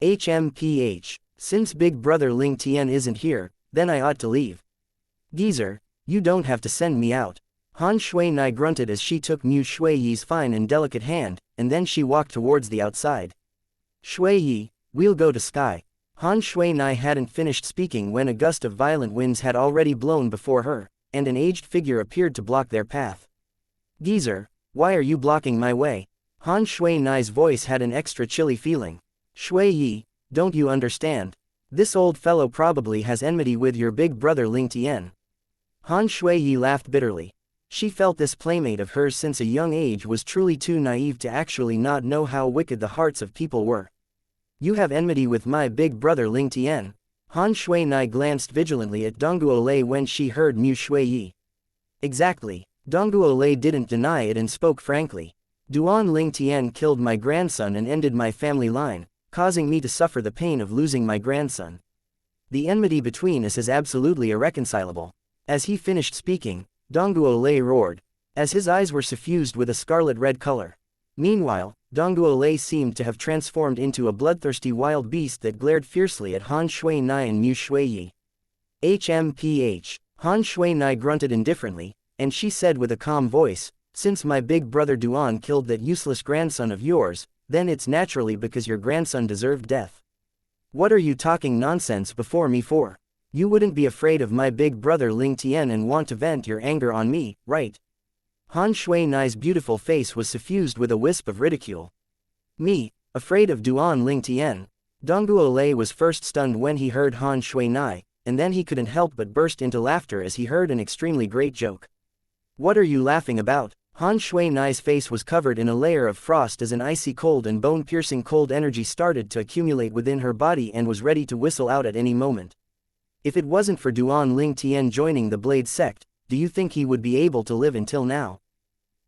HMPH. Since big brother Ling Tian isn't here, then I ought to leave. Geezer, you don't have to send me out. Han Shui-Nai grunted as she took Mu Shui-Yi's fine and delicate hand, and then she walked towards the outside. Shui-Yi, we'll go to sky. Han Shui-Nai hadn't finished speaking when a gust of violent winds had already blown before her, and an aged figure appeared to block their path. Geezer, why are you blocking my way? Han Shui-Nai's voice had an extra chilly feeling. Shui-Yi, don't you understand? This old fellow probably has enmity with your big brother Ling Tian. Han Shui-Yi laughed bitterly. She felt this playmate of hers since a young age was truly too naive to actually not know how wicked the hearts of people were. You have enmity with my big brother Ling Tian. Han Shui-Nai glanced vigilantly at Dongguo Lei when she heard Mu Shui-Yi. Exactly. Dongguo Lei didn't deny it and spoke frankly. Duan Ling Tian killed my grandson and ended my family line, causing me to suffer the pain of losing my grandson. The enmity between us is absolutely irreconcilable. As he finished speaking, Dongguo Lei roared, as his eyes were suffused with a scarlet-red color. Meanwhile, Dongguo Lei seemed to have transformed into a bloodthirsty wild beast that glared fiercely at Han Shui-Nai and Mu Shui-Yi. HMPH. Han Shui-Nai grunted indifferently, and she said with a calm voice, since my big brother Duan killed that useless grandson of yours, then it's naturally because your grandson deserved death. What are you talking nonsense before me for? You wouldn't be afraid of my big brother Ling Tian and want to vent your anger on me, right? Han Shui-Nai's beautiful face was suffused with a wisp of ridicule. Me, afraid of Duan Ling Tian? Dongguo Lei was first stunned when he heard Han Shui-Nai, and then he couldn't help but burst into laughter as he heard an extremely great joke. What are you laughing about? Han Shui-Nai's face was covered in a layer of frost as an icy cold and bone-piercing cold energy started to accumulate within her body and was ready to whistle out at any moment. If it wasn't for Duan Ling Tian joining the Blade sect, do you think he would be able to live until now?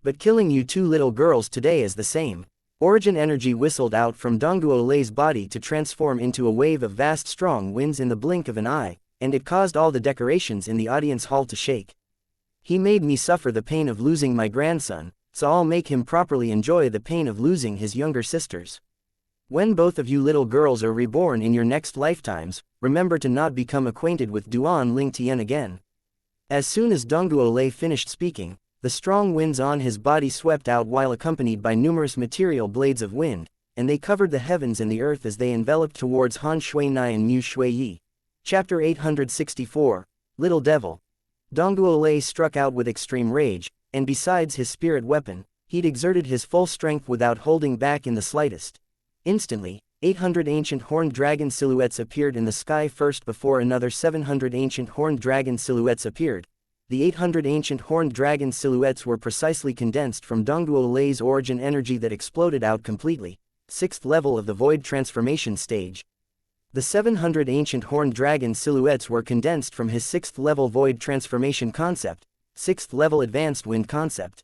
But killing you two little girls today is the same. Origin energy whistled out from Dongguo Lei's body to transform into a wave of vast strong winds in the blink of an eye, and it caused all the decorations in the audience hall to shake. He made me suffer the pain of losing my grandson, so I'll make him properly enjoy the pain of losing his younger sisters. When both of you little girls are reborn in your next lifetimes, remember to not become acquainted with Duan Ling Tian again. As soon as Dongguo Lei finished speaking, the strong winds on his body swept out while accompanied by numerous material blades of wind, and they covered the heavens and the earth as they enveloped towards Han Shui-Nai and Mu Shui-Yi. Chapter 864, Little Devil. Dongguo Lei struck out with extreme rage, and besides his spirit weapon, he'd exerted his full strength without holding back in the slightest. Instantly, 800 ancient horned dragon silhouettes appeared in the sky first before another 700 ancient horned dragon silhouettes appeared. The 800 ancient horned dragon silhouettes were precisely condensed from Dongguo Lei's origin energy that exploded out completely, 6th level of the void transformation stage. The 700 ancient horned dragon silhouettes were condensed from his 6th level void transformation concept, 6th level advanced wind concept.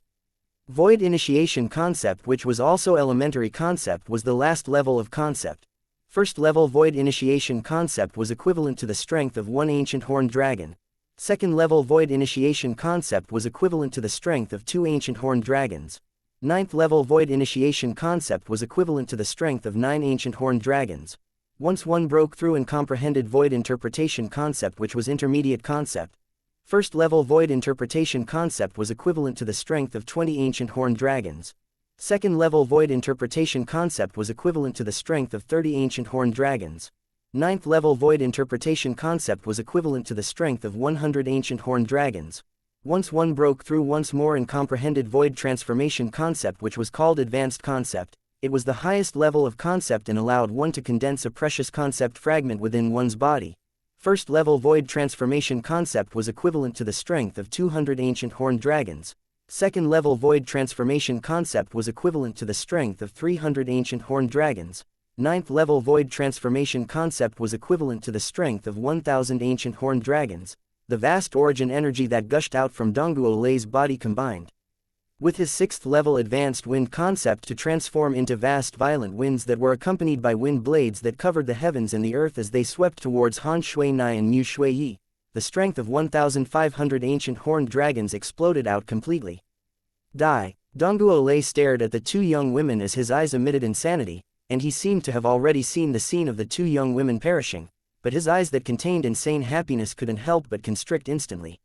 Void initiation concept, which was also elementary concept, was the last level of concept. First level void initiation concept was equivalent to the strength of one ancient horned dragon. Second level void initiation concept was equivalent to the strength of 2 ancient horned dragons. Ninth level void initiation concept was equivalent to the strength of 9 ancient horned dragons. Once one broke through and comprehended void interpretation concept, which was intermediate concept. First level void interpretation concept was equivalent to the strength of 20 ancient horned dragons. Second level void interpretation concept was equivalent to the strength of 30 ancient horned dragons. Ninth level void interpretation concept was equivalent to the strength of 100 ancient horned dragons. Once one broke through once more and comprehended void transformation concept, which was called advanced concept, it was the highest level of concept and allowed one to condense a precious concept fragment within one's body. First level void transformation concept was equivalent to the strength of 200 ancient horned dragons. Second level void transformation concept was equivalent to the strength of 300 ancient horned dragons. Ninth level void transformation concept was equivalent to the strength of 1000 ancient horned dragons. The vast origin energy that gushed out from Dongguo Lei's body combined with his 6th level advanced wind concept to transform into vast violent winds that were accompanied by wind blades that covered the heavens and the earth as they swept towards Han Shui-Nai and Mu Shui-Yi. The strength of 1,500 ancient horned dragons exploded out completely. Die. Dongguo Lei stared at the two young women as his eyes emitted insanity, and he seemed to have already seen the scene of the two young women perishing, but his eyes that contained insane happiness couldn't help but constrict instantly.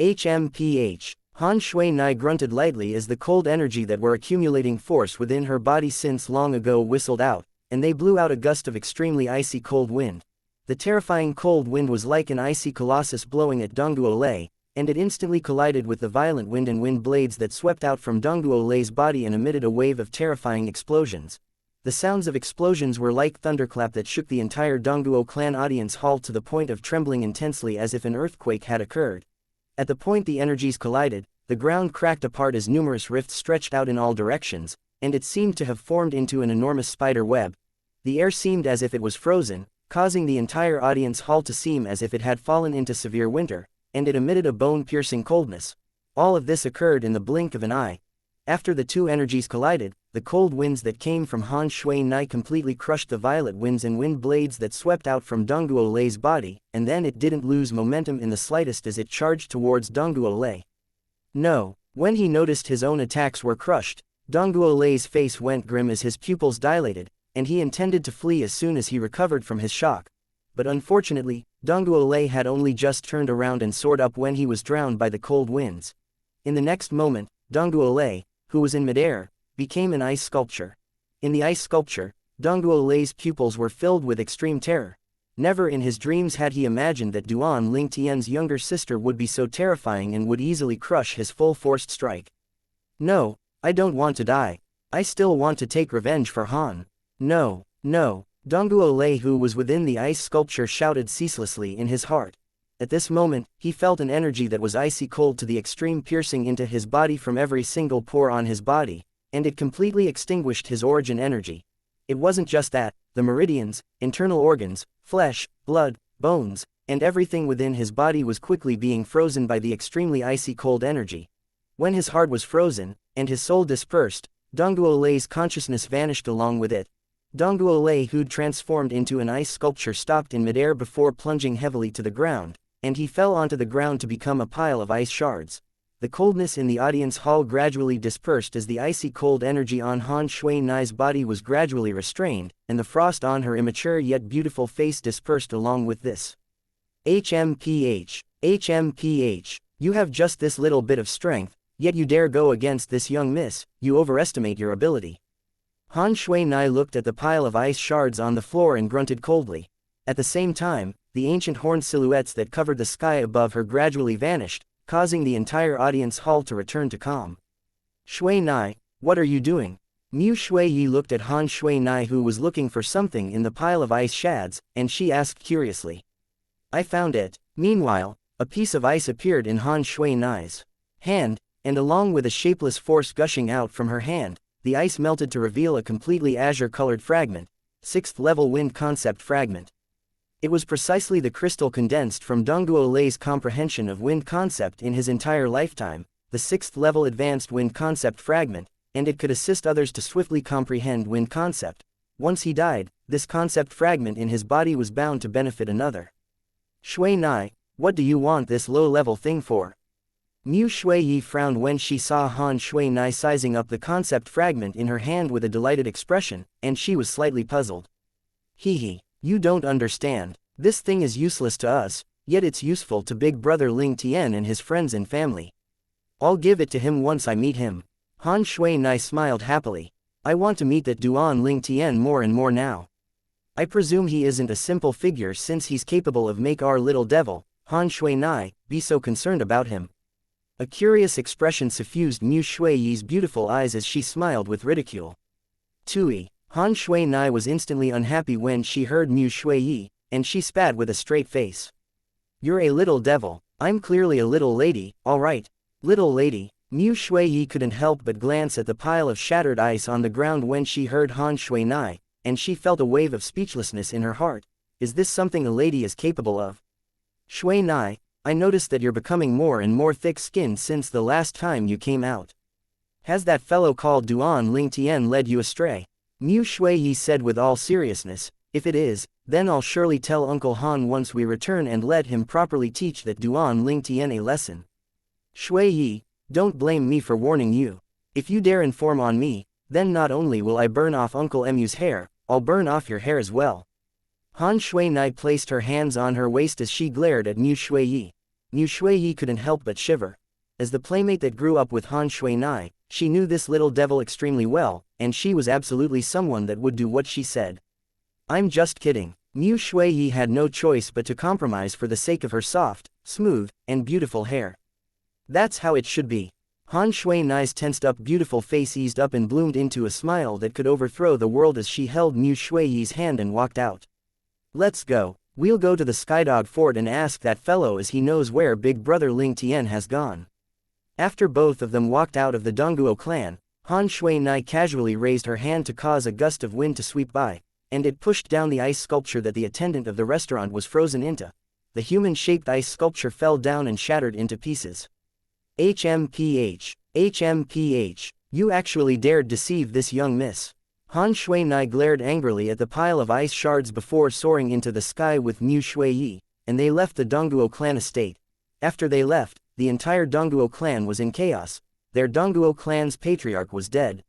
HMPH. Han Shui-Nai grunted lightly as the cold energy that were accumulating force within her body since long ago whistled out, and they blew out a gust of extremely icy cold wind. The terrifying cold wind was like an icy colossus blowing at Dongguo Lei, and it instantly collided with the violent wind and wind blades that swept out from Dongguo Lei's body and emitted a wave of terrifying explosions. The sounds of explosions were like thunderclap that shook the entire Dongguo clan audience hall to the point of trembling intensely as if an earthquake had occurred. At the point the energies collided, the ground cracked apart as numerous rifts stretched out in all directions, and it seemed to have formed into an enormous spider web. The air seemed as if it was frozen, causing the entire audience hall to seem as if it had fallen into severe winter, and it emitted a bone-piercing coldness. All of this occurred in the blink of an eye. After the two energies collided, the cold winds that came from Han Shui-Nai completely crushed the violet winds and wind blades that swept out from Dongguo Lei's body, and then it didn't lose momentum in the slightest as it charged towards Dongguo Lei. No. When he noticed his own attacks were crushed, Dongguo Lei's face went grim as his pupils dilated, and he intended to flee as soon as he recovered from his shock. But unfortunately, Dongguo Lei had only just turned around and soared up when he was drowned by the cold winds. In the next moment, Dongguo Lei, who was in midair, became an ice sculpture. In the ice sculpture, Dongguo Lei's pupils were filled with extreme terror. Never in his dreams had he imagined that Duan Ling Tian's younger sister would be so terrifying and would easily crush his full-forced strike. No, I don't want to die. I still want to take revenge for Han. No, no. Dongguo Lei, who was within the ice sculpture, shouted ceaselessly in his heart. At this moment, he felt an energy that was icy cold to the extreme, piercing into his body from every single pore on his body, and it completely extinguished his origin energy. It wasn't just that, the meridians, internal organs, flesh, blood, bones, and everything within his body was quickly being frozen by the extremely icy cold energy. When his heart was frozen, and his soul dispersed, Dongguo Lei's consciousness vanished along with it. Dongguo Lei, who'd transformed into an ice sculpture, stopped in midair before plunging heavily to the ground, and he fell onto the ground to become a pile of ice shards. The coldness in the audience hall gradually dispersed as the icy cold energy on Han Shui-Nai's body was gradually restrained, and the frost on her immature yet beautiful face dispersed along with this. HMPH. HMPH. You have just this little bit of strength, yet you dare go against this young miss. You overestimate your ability. Han Shui-Nai looked at the pile of ice shards on the floor and grunted coldly. At the same time, the ancient horned silhouettes that covered the sky above her gradually vanished, causing the entire audience hall to return to calm. Shui-Nai, what are you doing? Mu Shui-Yi looked at Han Shui-Nai, who was looking for something in the pile of ice shards, and she asked curiously. I found it. Meanwhile, a piece of ice appeared in Han Shui-Nai's hand, and along with a shapeless force gushing out from her hand, the ice melted to reveal a completely azure-colored fragment, 6th level wind concept fragment. It was precisely the crystal condensed from Dongguo Lei's comprehension of wind concept in his entire lifetime, the 6th level advanced wind concept fragment, and it could assist others to swiftly comprehend wind concept. Once he died, this concept fragment in his body was bound to benefit another. Shui-Nai, what do you want this low-level thing for? Mu Shui-Yi frowned when she saw Han Shui-Nai sizing up the concept fragment in her hand with a delighted expression, and she was slightly puzzled. Hee. You don't understand. This thing is useless to us, yet it's useful to Big Brother Ling Tian and his friends and family. I'll give it to him once I meet him. Han Shui Nai smiled happily. I want to meet that Duan Ling Tian more and more now. I presume he isn't a simple figure since he's capable of make our little devil, Han Shui Nai, be so concerned about him. A curious expression suffused Mu Shuiyi's beautiful eyes as she smiled with ridicule. Tui, Han Shui Nai was instantly unhappy when she heard Mu Shuiyi, and she spat with a straight face. You're a little devil, I'm clearly a little lady, alright. Little lady. Mu Shuiyi couldn't help but glance at the pile of shattered ice on the ground when she heard Han Shui Nai, and she felt a wave of speechlessness in her heart. Is this something a lady is capable of? Shui Nai, I noticed that you're becoming more and more thick-skinned since the last time you came out. Has that fellow called Duan Ling Tian led you astray? Mu Shuiyi said with all seriousness. If it is, then I'll surely tell Uncle Han once we return and let him properly teach that Duan Ling Tian a lesson. Shuiyi, don't blame me for warning you. If you dare inform on me, then not only will I burn off Uncle Mu's hair, I'll burn off your hair as well. Han Shui Nai placed her hands on her waist as she glared at Mu Shuiyi. Mu Shuiyi couldn't help but shiver. As the playmate that grew up with Han Shui Nai, she knew this little devil extremely well, and she was absolutely someone that would do what she said. I'm just kidding. Mu Shuiyi had no choice but to compromise for the sake of her soft, smooth, and beautiful hair. That's how it should be. Han Shui Nai's tensed-up beautiful face eased up and bloomed into a smile that could overthrow the world as she held Mu Shuiyi's hand and walked out. Let's go. We'll go to the Skydog Fort and ask that fellow as he knows where Big Brother Ling Tian has gone. After both of them walked out of the Dongguo clan, Han Shui Nai casually raised her hand to cause a gust of wind to sweep by, and it pushed down the ice sculpture that the attendant of the restaurant was frozen into. The human-shaped ice sculpture fell down and shattered into pieces. HMPH. HMPH. You actually dared deceive this young miss. Han Shui Nai glared angrily at the pile of ice shards before soaring into the sky with Mu Shuiyi, and they left the Dongguo clan estate. After they left, the entire Dongguo clan was in chaos. Their Dongguo clan's patriarch was dead.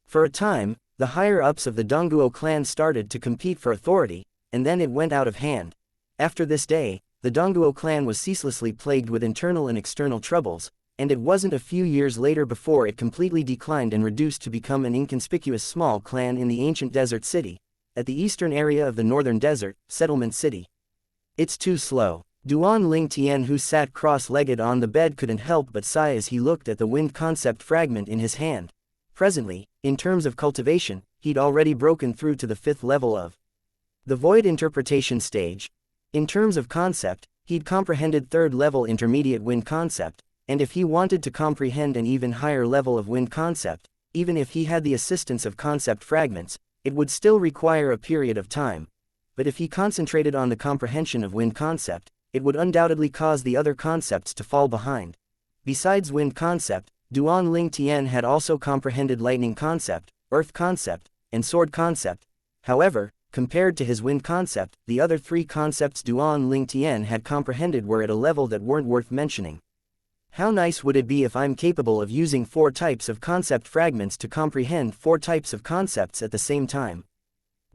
For a time, the higher-ups of the Dongguo clan started to compete for authority, and then it went out of hand. After this day, the Dongguo clan was ceaselessly plagued with internal and external troubles, and it wasn't a few years later before it completely declined and reduced to become an inconspicuous small clan in the ancient desert city, at the eastern area of the northern desert, Settlement City. It's too slow. Duan Ling Tian, who sat cross-legged on the bed, couldn't help but sigh as he looked at the wind concept fragment in his hand. Presently, in terms of cultivation, he'd already broken through to the 5th level of the void interpretation stage. In terms of concept, he'd comprehended 3rd level intermediate wind concept, and if he wanted to comprehend an even higher level of wind concept, even if he had the assistance of concept fragments, it would still require a period of time. But if he concentrated on the comprehension of wind concept, it would undoubtedly cause the other concepts to fall behind. Besides wind concept, Duan Ling Tian had also comprehended lightning concept, earth concept, and sword concept. However, compared to his wind concept, the other 3 concepts Duan Ling Tian had comprehended were at a level that weren't worth mentioning. How nice would it be if I'm capable of using 4 types of concept fragments to comprehend 4 types of concepts at the same time?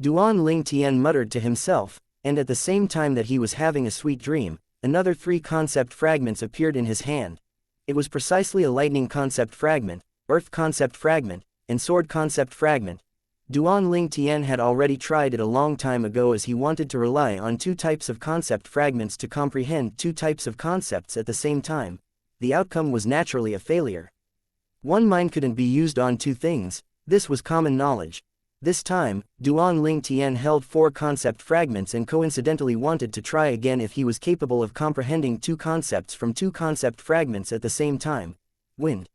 Duan Ling Tian muttered to himself, and at the same time that he was having a sweet dream, another 3 concept fragments appeared in his hand. It was precisely a lightning concept fragment, earth concept fragment, and sword concept fragment. Duan Ling Tian had already tried it a long time ago as he wanted to rely on 2 types of concept fragments to comprehend 2 types of concepts at the same time. The outcome was naturally a failure. One mind couldn't be used on 2 things, this was common knowledge. This time, Duan Ling Tian held 4 concept fragments and coincidentally wanted to try again if he was capable of comprehending 2 concepts from 2 concept fragments at the same time. Wind.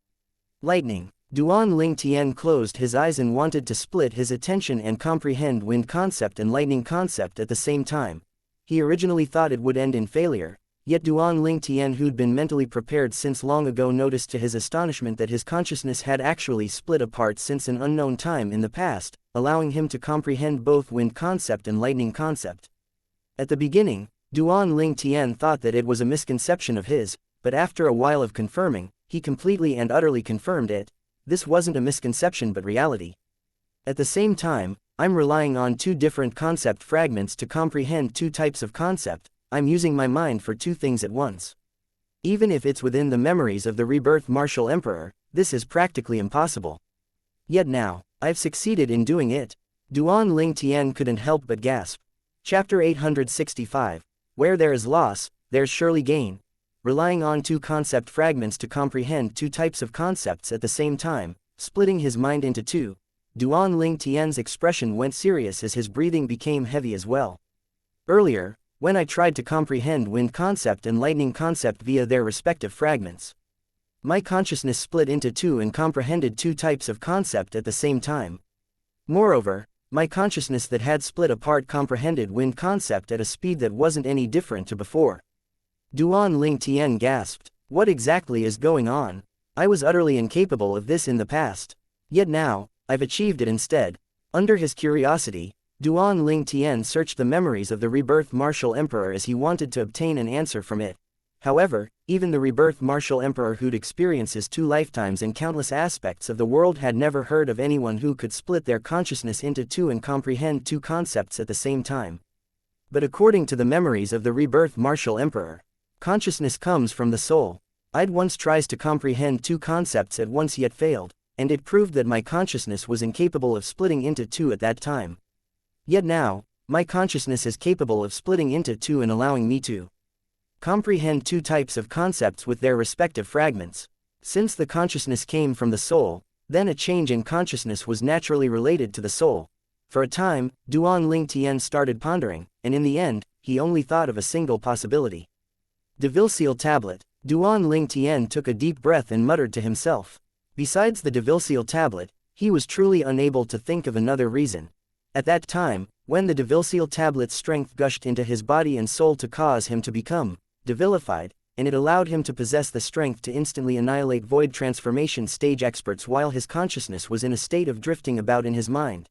Lightning. Duan Ling Tian closed his eyes and wanted to split his attention and comprehend wind concept and lightning concept at the same time. He originally thought it would end in failure. Yet Duan Ling Tian, who'd been mentally prepared since long ago, noticed to his astonishment that his consciousness had actually split apart since an unknown time in the past, allowing him to comprehend both wind concept and lightning concept. At the beginning, Duan Ling Tian thought that it was a misconception of his, but after a while of confirming, he completely and utterly confirmed it. This wasn't a misconception but reality. At the same time, I'm relying on 2 different concept fragments to comprehend 2 types of concept. I'm using my mind for 2 things at once. Even if it's within the memories of the rebirth martial emperor, This is practically impossible. Yet now, I've succeeded in doing it. Duan Ling Tian couldn't help but gasp. Chapter 865. Where there is loss, there's surely gain. Relying on two concept fragments to comprehend two types of concepts at the same time, splitting his mind into two, Duan Ling Tian's expression went serious as his breathing became heavy as well. Earlier, when I tried to comprehend wind concept and lightning concept via their respective fragments, my consciousness split into two and comprehended two types of concept at the same time. Moreover, my consciousness that had split apart comprehended wind concept at a speed that wasn't any different to before. Duan Ling Tian gasped. What exactly is going on? I was utterly incapable of this in the past. Yet now, I've achieved it instead. Under his curiosity, Duan Ling Tian searched the memories of the rebirth martial emperor as he wanted to obtain an answer from it. However, even the rebirth martial emperor who'd experiences 2 lifetimes and countless aspects of the world had never heard of anyone who could split their consciousness into two and comprehend two concepts at the same time. But according to the memories of the rebirth martial emperor, consciousness comes from the soul. I'd once tried to comprehend two concepts at once yet failed, and it proved that my consciousness was incapable of splitting into two at that time. Yet now, my consciousness is capable of splitting into two and allowing me to comprehend two types of concepts with their respective fragments. Since the consciousness came from the soul, then a change in consciousness was naturally related to the soul. For a time, Duan Ling Tian started pondering, and in the end, he only thought of a single possibility. Devil-seal tablet. Duan Ling Tian took a deep breath and muttered to himself. Besides the devil-seal tablet, he was truly unable to think of another reason. At that time, when the devil-seal tablet's strength gushed into his body and soul to cause him to become devilified, and it allowed him to possess the strength to instantly annihilate void transformation stage experts while his consciousness was in a state of drifting about in his mind.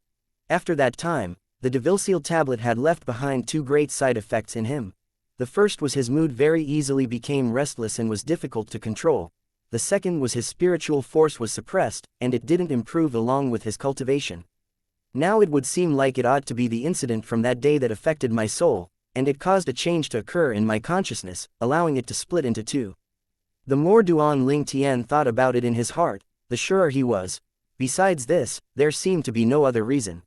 After that time, the devil-seal tablet had left behind 2 great side effects in him. The first was his mood very easily became restless and was difficult to control. The second was his spiritual force was suppressed, and it didn't improve along with his cultivation. Now it would seem like it ought to be the incident from that day that affected my soul, and it caused a change to occur in my consciousness, allowing it to split into two. The more Duan Ling Tian thought about it in his heart, the surer he was. Besides this, there seemed to be no other reason.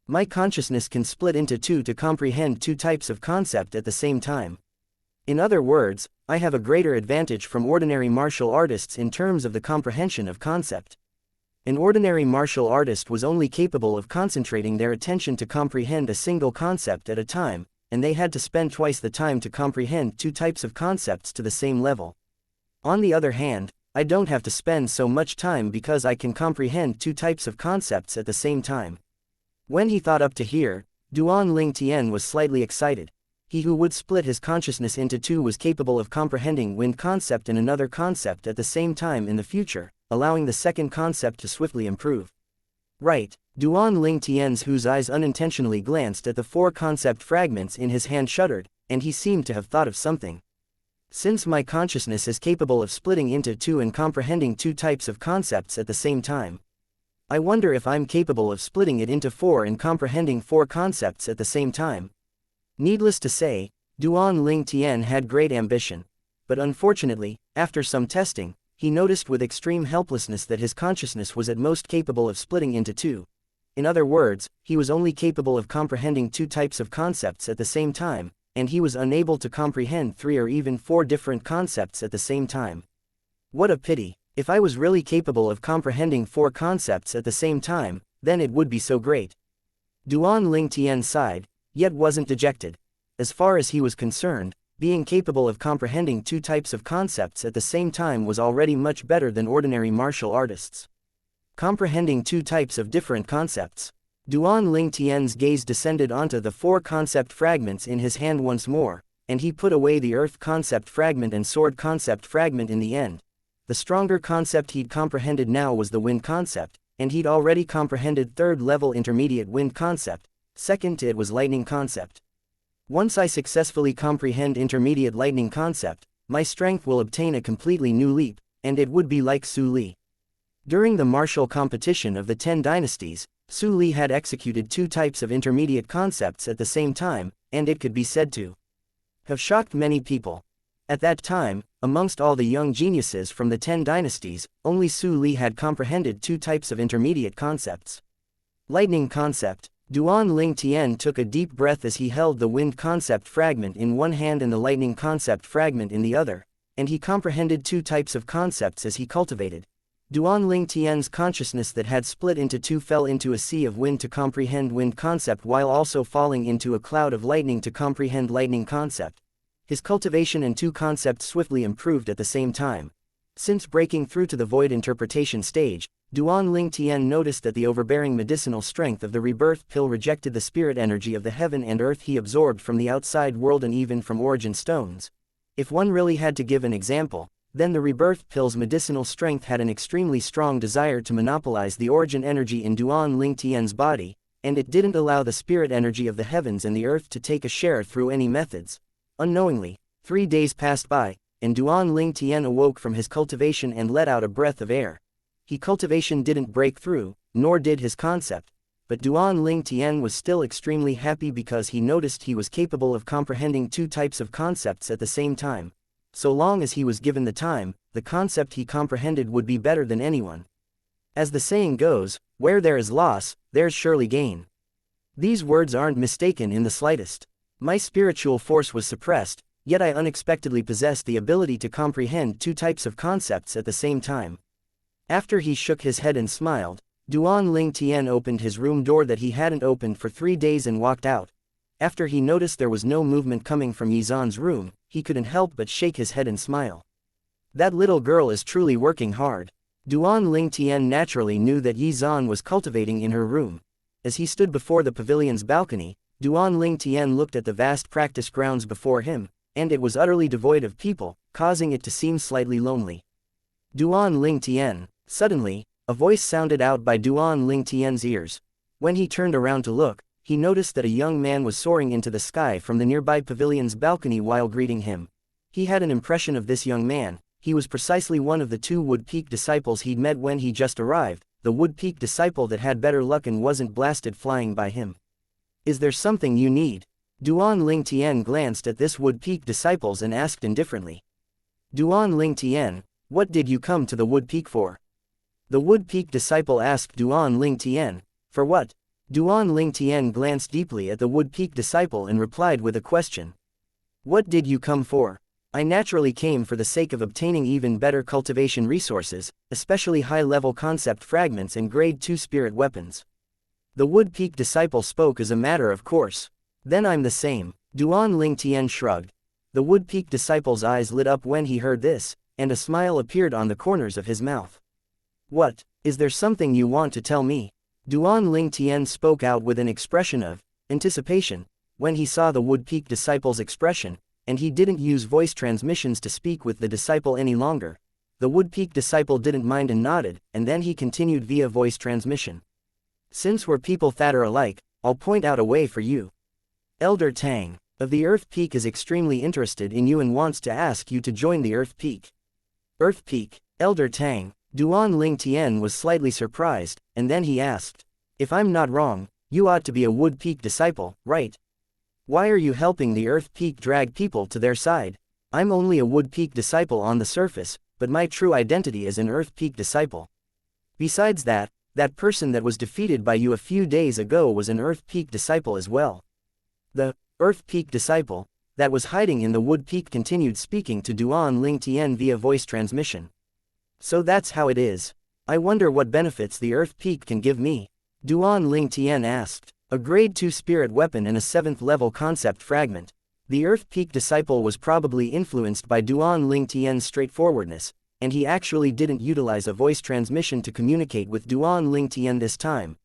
My consciousness can split into two to comprehend two types of concept at the same time. In other words, I have a greater advantage from ordinary martial artists in terms of the comprehension of concept. An ordinary martial artist was only capable of concentrating their attention to comprehend a single concept at a time, and they had to spend twice the time to comprehend two types of concepts to the same level. On the other hand, I don't have to spend so much time because I can comprehend two types of concepts at the same time. When he thought up to here, Duan Ling Tian was slightly excited. He who would split his consciousness into two was capable of comprehending wind concept and another concept at the same time in the future, allowing the second concept to swiftly improve. Right, Duan Ling Tian's whose eyes unintentionally glanced at the 4 concept fragments in his hand shuddered, and he seemed to have thought of something. Since my consciousness is capable of splitting into two and comprehending two types of concepts at the same time, I wonder if I'm capable of splitting it into 4 and comprehending 4 concepts at the same time. Needless to say, Duan Ling Tian had great ambition, but unfortunately, after some testing, he noticed with extreme helplessness that his consciousness was at most capable of splitting into 2. In other words, he was only capable of comprehending 2 types of concepts at the same time, and he was unable to comprehend 3 or even 4 different concepts at the same time. What a pity! If I was really capable of comprehending 4 concepts at the same time, then it would be so great. Duan Ling Tian sighed, yet wasn't dejected. As far as he was concerned, being capable of comprehending 2 types of concepts at the same time was already much better than ordinary martial artists. Comprehending 2 types of different concepts. Duan Ling Tian's gaze descended onto the 4 concept fragments in his hand once more, and he put away the earth concept fragment and sword concept fragment in the end. The stronger concept he'd comprehended now was the wind concept, and he'd already comprehended 3rd level intermediate wind concept. Second to it was lightning concept. Once I successfully comprehend intermediate lightning concept, my strength will obtain a completely new leap, and it would be like Su Li. During the martial competition of the 10 dynasties, Su Li had executed 2 types of intermediate concepts at the same time, and it could be said to have shocked many people. At that time, amongst all the young geniuses from the 10 dynasties, only Su Li had comprehended 2 types of intermediate concepts. Lightning concept. Duan Ling Tian took a deep breath as he held the wind concept fragment in one hand and the lightning concept fragment in the other, and he comprehended 2 types of concepts as he cultivated. Duan Ling Tian's consciousness that had split into 2 fell into a sea of wind to comprehend wind concept while also falling into a cloud of lightning to comprehend lightning concept. His cultivation and 2 concepts swiftly improved at the same time. Since breaking through to the void interpretation stage, Duan Ling Tian noticed that the overbearing medicinal strength of the rebirth pill rejected the spirit energy of the heaven and earth he absorbed from the outside world and even from origin stones. If one really had to give an example, then the rebirth pill's medicinal strength had an extremely strong desire to monopolize the origin energy in Duan Ling Tian's body, and it didn't allow the spirit energy of the heavens and the earth to take a share through any methods. Unknowingly, 3 days passed by, and Duan Ling Tian awoke from his cultivation and let out a breath of air. His cultivation didn't break through, nor did his concept, but Duan Ling Tian was still extremely happy because he noticed he was capable of comprehending 2 types of concepts at the same time. So long as he was given the time, the concept he comprehended would be better than anyone. As the saying goes, where there is loss, there's surely gain. These words aren't mistaken in the slightest. My spiritual force was suppressed, yet I unexpectedly possessed the ability to comprehend 2 types of concepts at the same time. After he shook his head and smiled, Duan Ling Tian opened his room door that he hadn't opened for 3 days and walked out. After he noticed there was no movement coming from Yizan's room, he couldn't help but shake his head and smile. That little girl is truly working hard. Duan Ling Tian naturally knew that Yizan was cultivating in her room. As he stood before the pavilion's balcony, Duan Ling Tian looked at the vast practice grounds before him, and it was utterly devoid of people, causing it to seem slightly lonely. Duan Ling Tian. Suddenly, a voice sounded out by Duan Ling Tian's ears. When he turned around to look, he noticed that a young man was soaring into the sky from the nearby pavilion's balcony while greeting him. He had an impression of this young man. He was precisely one of the 2 Wood Peak disciples he'd met when he just arrived, the Wood Peak disciple that had better luck and wasn't blasted flying by him. Is there something you need? Duan Ling Tian glanced at this Wood Peak disciples and asked indifferently. Duan Ling Tian, what did you come to the Wood Peak for? The Wood Peak disciple asked Duan Ling Tian, for what? Duan Ling Tian glanced deeply at the Wood Peak disciple and replied with a question. What did you come for? I naturally came for the sake of obtaining even better cultivation resources, especially high-level concept fragments and grade 2 spirit weapons. The Wood Peak disciple spoke as a matter of course. Then I'm the same. Duan Ling Tian shrugged. The Wood Peak disciple's eyes lit up when he heard this, and a smile appeared on the corners of his mouth. What? Is there something you want to tell me? Duan Ling Tian spoke out with an expression of anticipation when he saw the Wood Peak disciple's expression, and he didn't use voice transmissions to speak with the disciple any longer. The Wood Peak disciple didn't mind and nodded, and then he continued via voice transmission. Since we're people that are alike, I'll point out a way for you. Elder Tang, of the Earth Peak, is extremely interested in you and wants to ask you to join the Earth Peak. Earth Peak, Elder Tang. Duan Ling Tian was slightly surprised, and then he asked, if I'm not wrong, you ought to be a Wood Peak disciple, right? Why are you helping the Earth Peak drag people to their side? I'm only a Wood Peak disciple on the surface, but my true identity is an Earth Peak disciple. Besides that, that person that was defeated by you a few days ago was an Earth Peak disciple as well. The Earth Peak disciple that was hiding in the Wood Peak continued speaking to Duan Ling Tian via voice transmission. So that's how it is. I wonder what benefits the Earth Peak can give me. Duan Ling Tian asked. A grade 2 spirit weapon and a 7th level concept fragment. The Earth Peak disciple was probably influenced by Duan Ling Tian's straightforwardness, and he actually didn't utilize a voice transmission to communicate with Duan Ling Tian this time.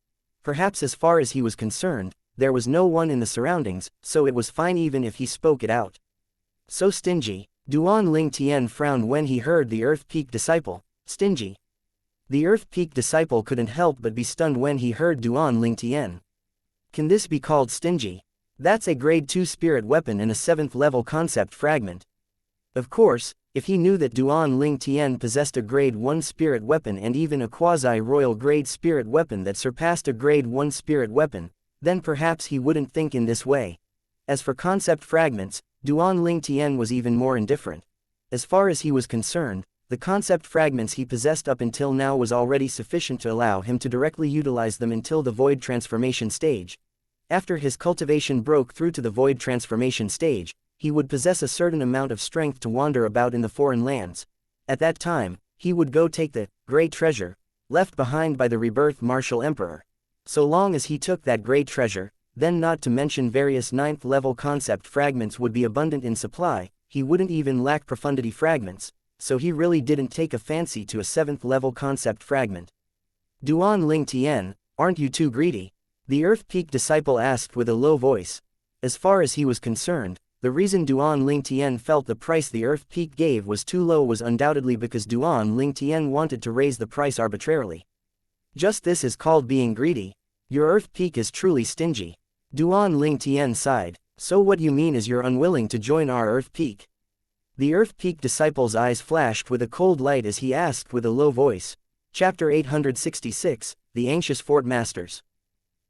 Perhaps as far as he was concerned, there was no one in the surroundings, so it was fine even if he spoke it out. So stingy. Duan Ling Tian frowned when he heard the Earth Peak disciple. Stingy. The Earth Peak disciple couldn't help but be stunned when he heard Duan Ling Tian. Can this be called stingy? That's a grade 2 spirit weapon and a 7th level concept fragment. Of course, if he knew that Duan Ling Tian possessed a grade 1 spirit weapon and even a quasi-royal grade spirit weapon that surpassed a grade 1 spirit weapon, then perhaps he wouldn't think in this way. As for concept fragments, Duan Ling Tian was even more indifferent. As far as he was concerned, the concept fragments he possessed up until now was already sufficient to allow him to directly utilize them until the void transformation stage. After his cultivation broke through to the void transformation stage, he would possess a certain amount of strength to wander about in the foreign lands. At that time, he would go take the great treasure left behind by the rebirth martial emperor. So long as he took that great treasure, then not to mention various 9th level concept fragments would be abundant in supply, he wouldn't even lack profundity fragments, so he really didn't take a fancy to a 7th level concept fragment. Duan Ling Tian, aren't you too greedy? The Earth Peak disciple asked with a low voice. As far as he was concerned, the reason Duan Ling Tian felt the price the Earth Peak gave was too low was undoubtedly because Duan Ling Tian wanted to raise the price arbitrarily. Just this is called being greedy. Your Earth Peak is truly stingy. Duan Ling Tian sighed. So what you mean is you're unwilling to join our Earth Peak? The Earth Peak disciple's eyes flashed with a cold light as he asked with a low voice. Chapter 866, The Anxious Fort Masters.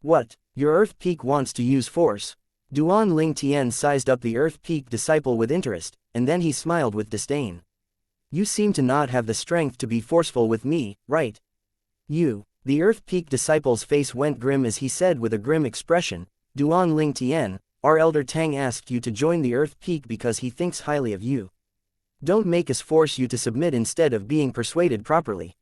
What? Your Earth Peak wants to use force? Duan Ling Tian sized up the Earth Peak disciple with interest, and then he smiled with disdain. You seem to not have the strength to be forceful with me, right? You. The Earth Peak disciple's face went grim as he said with a grim expression, Duan Ling Tian, our elder Tang asked you to join the Earth Peak because he thinks highly of you. Don't make us force you to submit instead of being persuaded properly.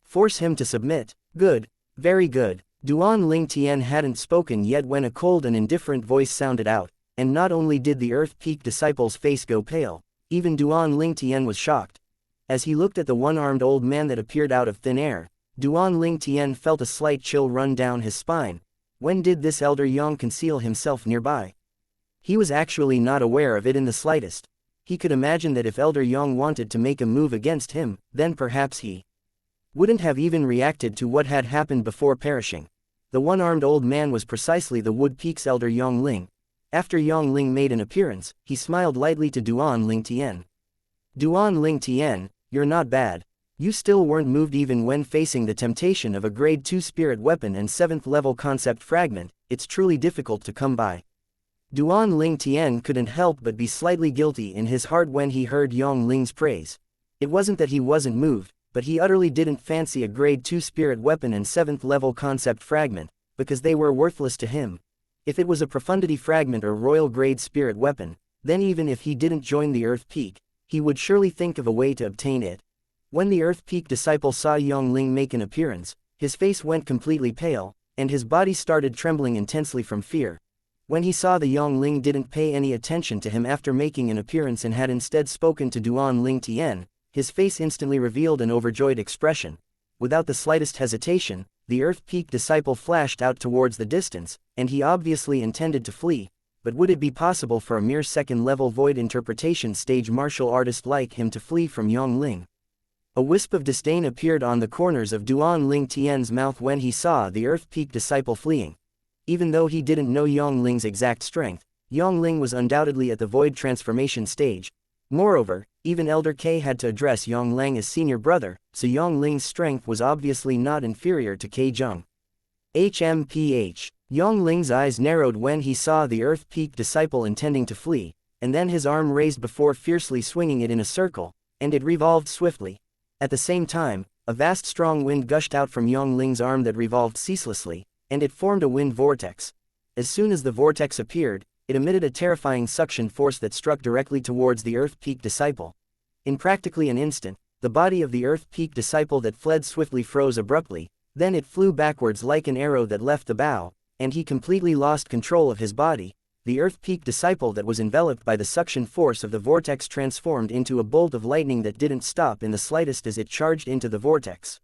Force him to submit. Good. Very good. Duan Ling Tian hadn't spoken yet when a cold and indifferent voice sounded out, and not only did the Earth Peak disciple's face go pale, even Duan Ling Tian was shocked. As he looked at the one-armed old man that appeared out of thin air, Duan Ling Tian felt a slight chill run down his spine. When did this elder Yang conceal himself nearby? He was actually not aware of it in the slightest. He could imagine that if Elder Yang wanted to make a move against him, then perhaps he wouldn't have even reacted to what had happened before perishing. The one-armed old man was precisely the Wood Peak's elder Yang Ling. After Yang Ling made an appearance, he smiled lightly to Duan Ling Tian. Duan Ling Tian, you're not bad. You still weren't moved even when facing the temptation of a grade 2 spirit weapon and 7th level concept fragment. It's truly difficult to come by. Duan Ling Tian couldn't help but be slightly guilty in his heart when he heard Yang Ling's praise. It wasn't that he wasn't moved, but he utterly didn't fancy a grade 2 spirit weapon and 7th level concept fragment, because they were worthless to him. If it was a profundity fragment or royal grade spirit weapon, then even if he didn't join the Earth Peak, he would surely think of a way to obtain it. When the Earth Peak disciple saw Yang Ling make an appearance, his face went completely pale, and his body started trembling intensely from fear. When he saw the Yang Ling didn't pay any attention to him after making an appearance and had instead spoken to Duan Ling Tian, his face instantly revealed an overjoyed expression. Without the slightest hesitation, the Earth Peak disciple flashed out towards the distance, and he obviously intended to flee. But would it be possible for a mere second-level void interpretation stage martial artist like him to flee from Yang Ling? A wisp of disdain appeared on the corners of Duan Ling Tian's mouth when he saw the Earth Peak disciple fleeing. Even though he didn't know Yang Ling's exact strength, Yang Ling was undoubtedly at the void transformation stage. Moreover, even Elder K had to address Yang Ling as senior brother, so Yang Ling's strength was obviously not inferior to K Zheng. HMPH. Yang Ling's eyes narrowed when he saw the Earth Peak disciple intending to flee, and then his arm raised before fiercely swinging it in a circle, and it revolved swiftly. At the same time, a vast strong wind gushed out from Yang Ling's arm that revolved ceaselessly, and it formed a wind vortex. As soon as the vortex appeared, it emitted a terrifying suction force that struck directly towards the Earth Peak disciple. In practically an instant, the body of the Earth Peak disciple that fled swiftly froze abruptly, then it flew backwards like an arrow that left the bow, and he completely lost control of his body. The Earth Peak disciple that was enveloped by the suction force of the vortex transformed into a bolt of lightning that didn't stop in the slightest as it charged into the vortex.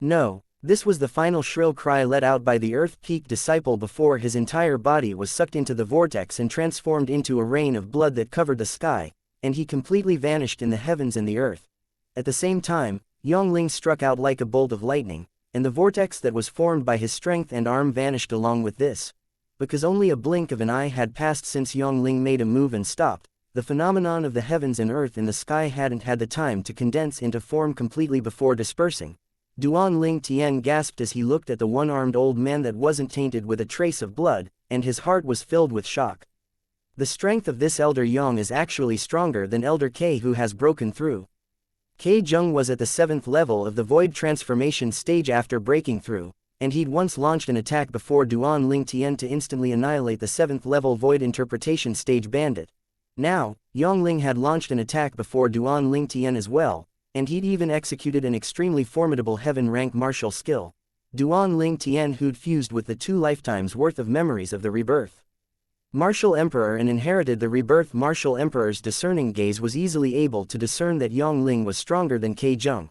No. This was the final shrill cry let out by the Earth Peak disciple before his entire body was sucked into the vortex and transformed into a rain of blood that covered the sky, and he completely vanished in the heavens and the earth. At the same time, Yang Ling struck out like a bolt of lightning, and the vortex that was formed by his strength and arm vanished along with this. Because only a blink of an eye had passed since Yang Ling made a move and stopped, the phenomenon of the heavens and earth in the sky hadn't had the time to condense into form completely before dispersing. Duan Ling Tian gasped as he looked at the one-armed old man that wasn't tainted with a trace of blood, and his heart was filled with shock. The strength of this Elder Yang is actually stronger than Elder K who has broken through. K Jung was at the 7th level of the void transformation stage after breaking through, and he'd once launched an attack before Duan Ling Tian to instantly annihilate the 7th level void interpretation stage bandit. Now, Yang Ling had launched an attack before Duan Ling Tian as well, and he'd even executed an extremely formidable heaven rank martial skill. Duan Ling Tian who'd fused with the 2 lifetimes worth of memories of the rebirth. Martial Emperor and inherited the rebirth. Martial Emperor's discerning gaze was easily able to discern that Yang Ling was stronger than K Jung.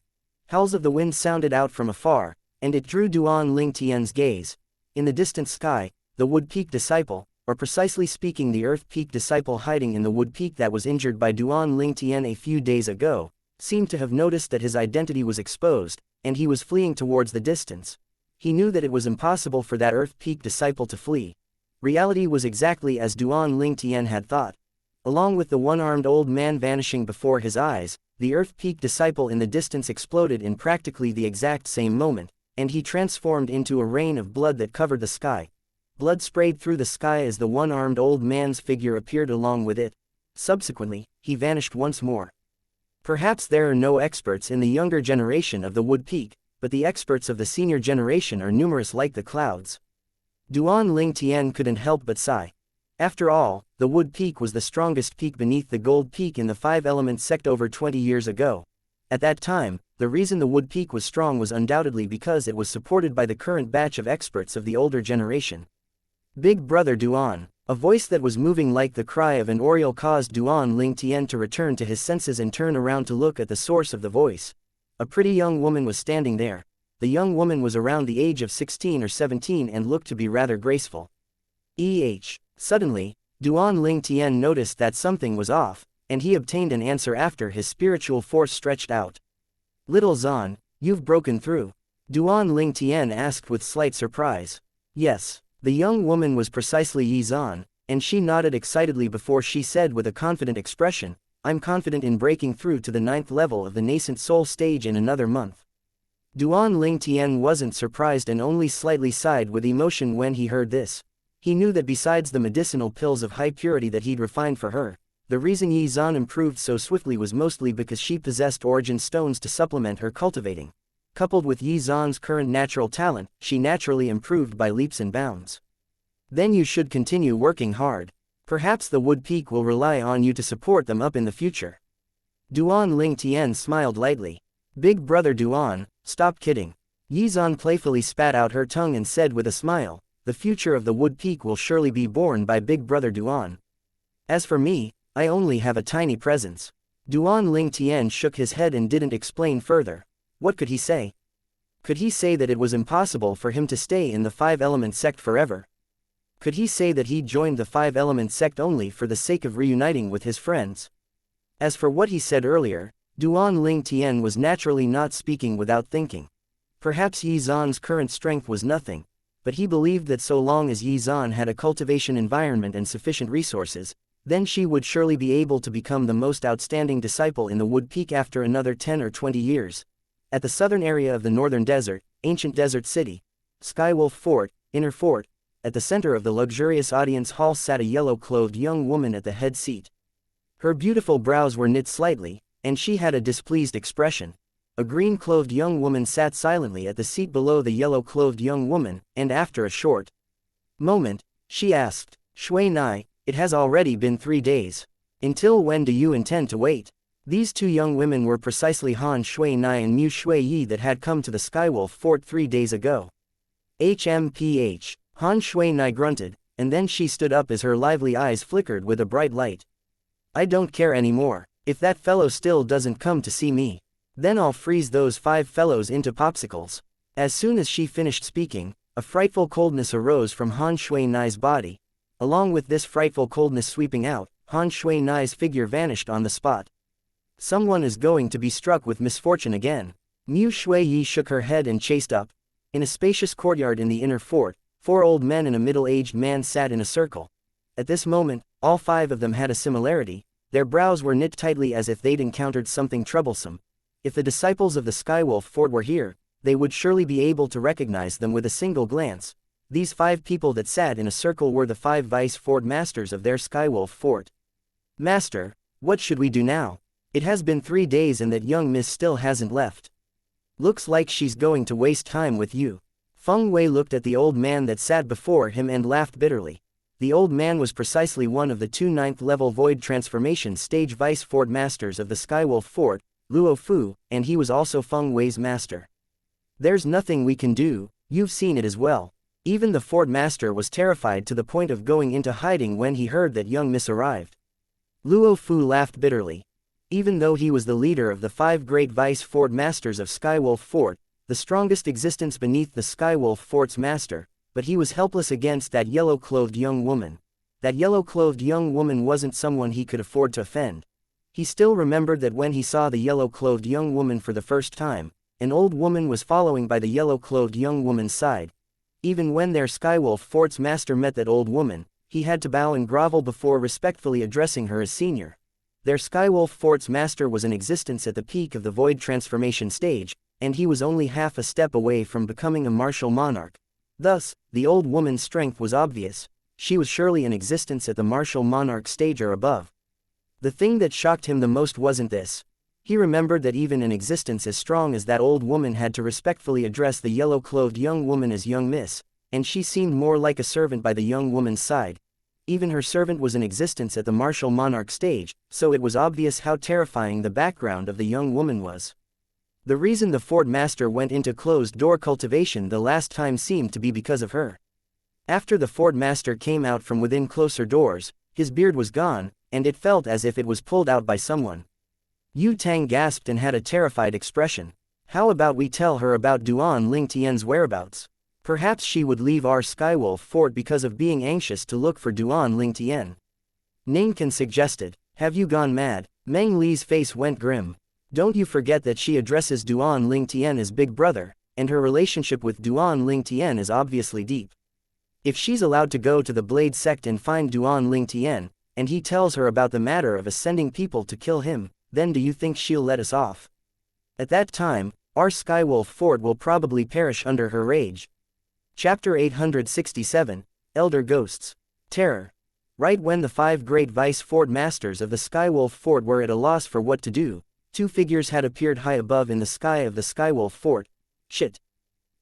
Howls of the wind sounded out from afar, and it drew Duan Ling Tian's gaze. In the distant sky, the Wood Peak disciple, or precisely speaking the Earth Peak disciple hiding in the Wood Peak that was injured by Duan Ling Tian a few days ago, seemed to have noticed that his identity was exposed, and he was fleeing towards the distance. He knew that it was impossible for that Earth Peak disciple to flee. Reality was exactly as Duan Ling Tian had thought. Along with the one-armed old man vanishing before his eyes, the Earth Peak disciple in the distance exploded in practically the exact same moment, and he transformed into a rain of blood that covered the sky. Blood sprayed through the sky as the one-armed old man's figure appeared along with it. Subsequently, he vanished once more. Perhaps there are no experts in the younger generation of the Wood Peak, but the experts of the senior generation are numerous like the clouds. Duan Ling Tian couldn't help but sigh. After all, the Wood Peak was the strongest peak beneath the Gold Peak in the 5-element sect over 20 years ago. At that time, the reason the Wood Peak was strong was undoubtedly because it was supported by the current batch of experts of the older generation. Big Brother Duan, a voice that was moving like the cry of an oriole caused Duan Ling Tian to return to his senses and turn around to look at the source of the voice. A pretty young woman was standing there. The young woman was around the age of 16 or 17 and looked to be rather graceful. Suddenly, Duan Ling Tian noticed that something was off, and he obtained an answer after his spiritual force stretched out. Little Zan, you've broken through? Duan Ling Tian asked with slight surprise. Yes, the young woman was precisely Yi Zan, and she nodded excitedly before she said with a confident expression, I'm confident in breaking through to the 9th level of the nascent soul stage in another month. Duan Ling Tian wasn't surprised and only slightly sighed with emotion when he heard this. He knew that besides the medicinal pills of high purity that he'd refined for her, the reason Yi Zan improved so swiftly was mostly because she possessed origin stones to supplement her cultivating. Coupled with Yi Zan's current natural talent, she naturally improved by leaps and bounds. Then you should continue working hard. Perhaps the Wood Peak will rely on you to support them up in the future. Duan Ling Tian smiled lightly. Big Brother Duan, stop kidding. Yi Zan playfully spat out her tongue and said with a smile, the future of the Wood Peak will surely be borne by Big Brother Duan. As for me, I only have a tiny presence. Duan Ling Tian shook his head and didn't explain further. What could he say? Could he say that it was impossible for him to stay in the 5-element sect forever? Could he say that he joined the 5-element sect only for the sake of reuniting with his friends? As for what he said earlier, Duan Ling Tian was naturally not speaking without thinking. Perhaps Yi Zan's current strength was nothing, but he believed that so long as Yi Zan had a cultivation environment and sufficient resources, then she would surely be able to become the most outstanding disciple in the Wood Peak after another 10 or 20 years. At the southern area of the northern desert, ancient desert city, Skywolf Fort, Inner Fort, at the center of the luxurious audience hall sat a yellow-clothed young woman at the head seat. Her beautiful brows were knit slightly, and she had a displeased expression. A green-clothed young woman sat silently at the seat below the yellow-clothed young woman, and after a short moment, she asked, Shui Nai, it has already been 3 days. Until when do you intend to wait? These 2 young women were precisely Han Shui Nai and Mu Shui Yi that had come to the Skywolf Fort 3 days ago. HMPH. Han Shui Nai grunted, and then she stood up as her lively eyes flickered with a bright light. I don't care anymore. If that fellow still doesn't come to see me, then I'll freeze those 5 fellows into popsicles. As soon as she finished speaking, a frightful coldness arose from Han Shui Nai's body. Along with this frightful coldness sweeping out, Han Shui Nai's figure vanished on the spot. Someone is going to be struck with misfortune again. Mu Shui Yi shook her head and chased up. In a spacious courtyard in the inner fort, 4 old men and a middle-aged man sat in a circle. At this moment, all 5 of them had a similarity. Their brows were knit tightly as if they'd encountered something troublesome. If the disciples of the Skywolf Fort were here, they would surely be able to recognize them with a single glance. These 5 people that sat in a circle were the 5 vice fort masters of their Skywolf fort. Master, what should we do now? It has been 3 days and that young miss still hasn't left. Looks like she's going to waste time with you. Feng Wei looked at the old man that sat before him and laughed bitterly. The old man was precisely one of the 2 9th-level void transformation stage vice fort masters of the Skywolf fort, Luo Fu, and he was also Feng Wei's master. There's nothing we can do, you've seen it as well. Even the fort master was terrified to the point of going into hiding when he heard that young miss arrived. Luo Fu laughed bitterly. Even though he was the leader of the 5 great vice fort masters of Skywolf fort, the strongest existence beneath the Skywolf fort's master, but he was helpless against that yellow-clothed young woman. That yellow-clothed young woman wasn't someone he could afford to offend. He still remembered that when he saw the yellow-clothed young woman for the first time, an old woman was following by the yellow-clothed young woman's side. Even when their Skywolf fort's master met that old woman, he had to bow and grovel before respectfully addressing her as senior. Their Skywolf fort's master was in existence at the peak of the void transformation stage, and he was only half a step away from becoming a martial monarch. Thus, the old woman's strength was obvious. She was surely in existence at the martial monarch stage or above. The thing that shocked him the most wasn't this. He remembered that even an existence as strong as that old woman had to respectfully address the yellow-clothed young woman as young miss, and she seemed more like a servant by the young woman's side. Even her servant was in existence at the martial monarch stage, so it was obvious how terrifying the background of the young woman was. The reason the fort master went into closed-door cultivation the last time seemed to be because of her. After the fort master came out from within closer doors, his beard was gone, and it felt as if it was pulled out by someone. Yu Tang gasped and had a terrified expression. How about we tell her about Duan Ling Tian's whereabouts? Perhaps she would leave our Skywolf fort because of being anxious to look for Duan Ling Tian. Nankin suggested. Have you gone mad? Meng Li's face went grim. Don't you forget that she addresses Duan Ling Tian as big brother, and her relationship with Duan Ling Tian is obviously deep. If she's allowed to go to the Blade sect and find Duan Ling Tian, and he tells her about the matter of ascending people to kill him, then do you think she'll let us off? At that time, our Skywolf fort will probably perish under her rage. Chapter 867, Elder Ghosts. Terror. Right when the 5 great vice fort masters of the Skywolf fort were at a loss for what to do, 2 figures had appeared high above in the sky of the Skywolf fort. Shit.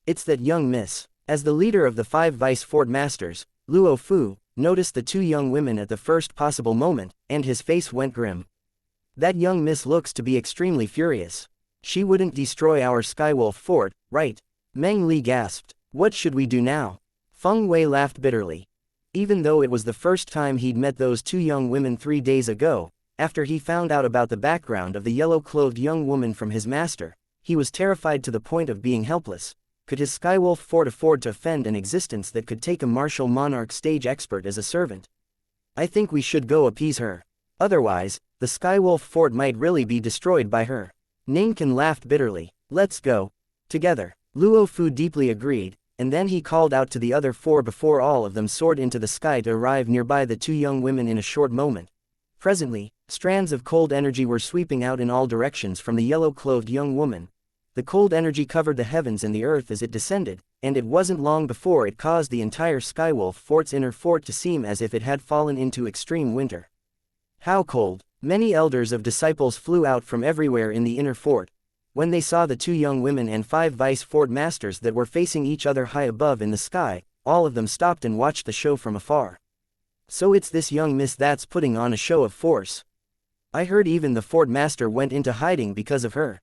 It's that young miss. As the leader of the 5 vice fort masters, Luo Fu noticed the 2 young women at the first possible moment, and his face went grim. That young miss looks to be extremely furious. She wouldn't destroy our Skywolf fort, right? Meng Li gasped. What should we do now? Feng Wei laughed bitterly. Even though it was the first time he'd met those 2 young women 3 days ago, after he found out about the background of the yellow-clothed young woman from his master, he was terrified to the point of being helpless. Could his Skywolf fort afford to offend an existence that could take a martial monarch stage expert as a servant? I think we should go appease her. Otherwise, the Skywolf fort might really be destroyed by her. Nankin laughed bitterly. Let's go. Together. Luo Fu deeply agreed, and then he called out to the other 4 before all of them soared into the sky to arrive nearby the 2 young women in a short moment. Presently, strands of cold energy were sweeping out in all directions from the yellow-clothed young woman. The cold energy covered the heavens and the earth as it descended, and it wasn't long before it caused the entire Skywolf fort's inner fort to seem as if it had fallen into extreme winter. How cold! Many elders of disciples flew out from everywhere in the inner fort. When they saw the 2 young women and 5 vice fort masters that were facing each other high above in the sky, all of them stopped and watched the show from afar. So it's this young miss that's putting on a show of force. I heard even the fort master went into hiding because of her.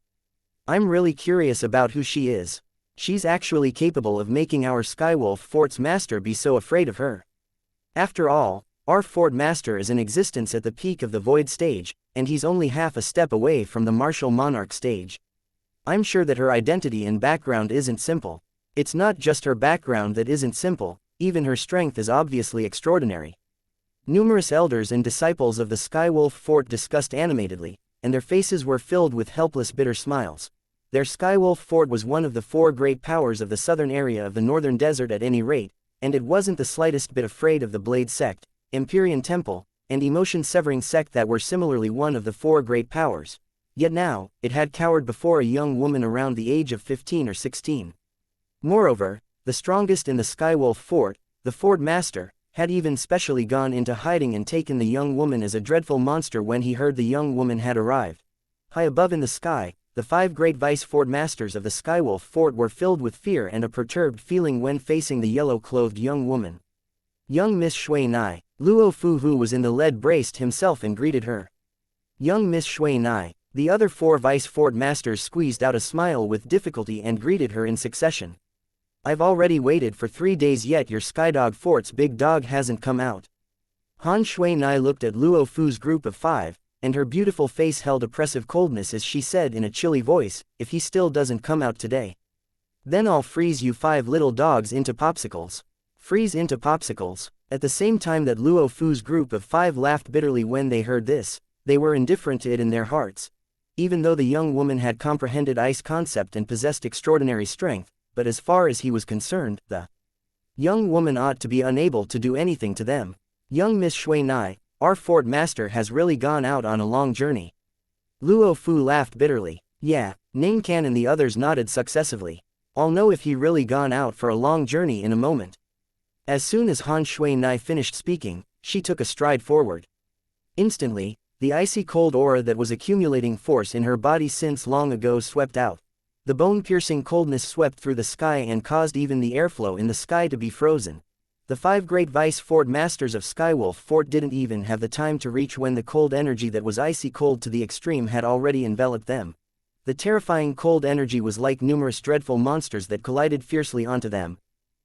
I'm really curious about who she is. She's actually capable of making our Skywolf fort's master be so afraid of her. After all, our fort master is in existence at the peak of the void stage, and he's only half a step away from the martial monarch stage. I'm sure that her identity and background isn't simple. It's not just her background that isn't simple, even her strength is obviously extraordinary. Numerous elders and disciples of the Skywolf fort discussed animatedly, and their faces were filled with helpless bitter smiles. Their Skywolf fort was one of the 4 great powers of the southern area of the northern desert at any rate, and it wasn't the slightest bit afraid of the Blade sect, Empyrean Temple, and emotion-severing sect that were similarly one of the 4 great powers. Yet now, it had cowered before a young woman around the age of 15 or 16. Moreover, The strongest in the Skywolf fort, the Fort Master, had even specially gone into hiding and taken the young woman as a dreadful monster when he heard the young woman had arrived. High above in the sky, the 5 great vice fort masters of the Skywolf fort were filled with fear and a perturbed feeling when facing the yellow-clothed young woman. Young Miss Shui Nai, Luo Fu, who was in the lead, braced himself and greeted her. Young Miss Shui Nai. The other 4 vice fort masters squeezed out a smile with difficulty and greeted her in succession. I've already waited for 3 days yet your Skydog fort's big dog hasn't come out. Han Shui Nai looked at Luo Fu's group of 5, and her beautiful face held oppressive coldness as she said in a chilly voice, if he still doesn't come out today, then I'll freeze you 5 little dogs into popsicles. Freeze into popsicles. At the same time that Luo Fu's group of 5 laughed bitterly when they heard this, they were indifferent to it in their hearts. Even though the young woman had comprehended ice concept and possessed extraordinary strength, but as far as he was concerned, the young woman ought to be unable to do anything to them. Young Miss Shui Nai, our fort master has really gone out on a long journey. Luo Fu laughed bitterly. Yeah, Ning Kan and the others nodded successively. I'll know if he really gone out for a long journey in a moment. As soon as Han Shui Nai finished speaking, she took a stride forward. Instantly, the icy cold aura that was accumulating force in her body since long ago swept out. The bone-piercing coldness swept through the sky and caused even the airflow in the sky to be frozen. The 5 great vice fort masters of Skywolf fort didn't even have the time to reach when the cold energy that was icy cold to the extreme had already enveloped them. The terrifying cold energy was like numerous dreadful monsters that collided fiercely onto them.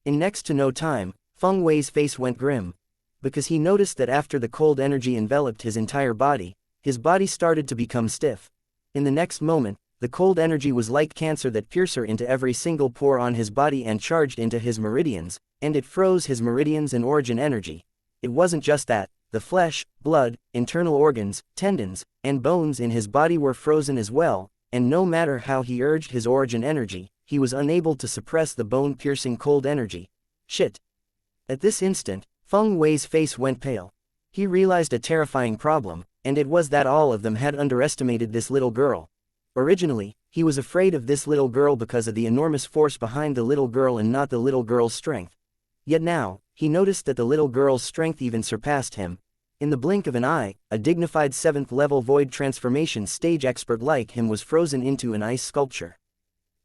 In next to no time, Feng Wei's face went grim. Because he noticed that after the cold energy enveloped his entire body, his body started to become stiff. In the next moment, the cold energy was like cancer that pierced into every single pore on his body and charged into his meridians, and it froze his meridians and origin energy. It wasn't just that, the flesh, blood, internal organs, tendons, and bones in his body were frozen as well, and no matter how he urged his origin energy, he was unable to suppress the bone-piercing cold energy. Shit. At this instant, Feng Wei's face went pale. He realized a terrifying problem, and it was that all of them had underestimated this little girl. Originally, he was afraid of this little girl because of the enormous force behind the little girl and not the little girl's strength. Yet now, he noticed that the little girl's strength even surpassed him. In the blink of an eye, a dignified 7th level void transformation stage expert like him was frozen into an ice sculpture.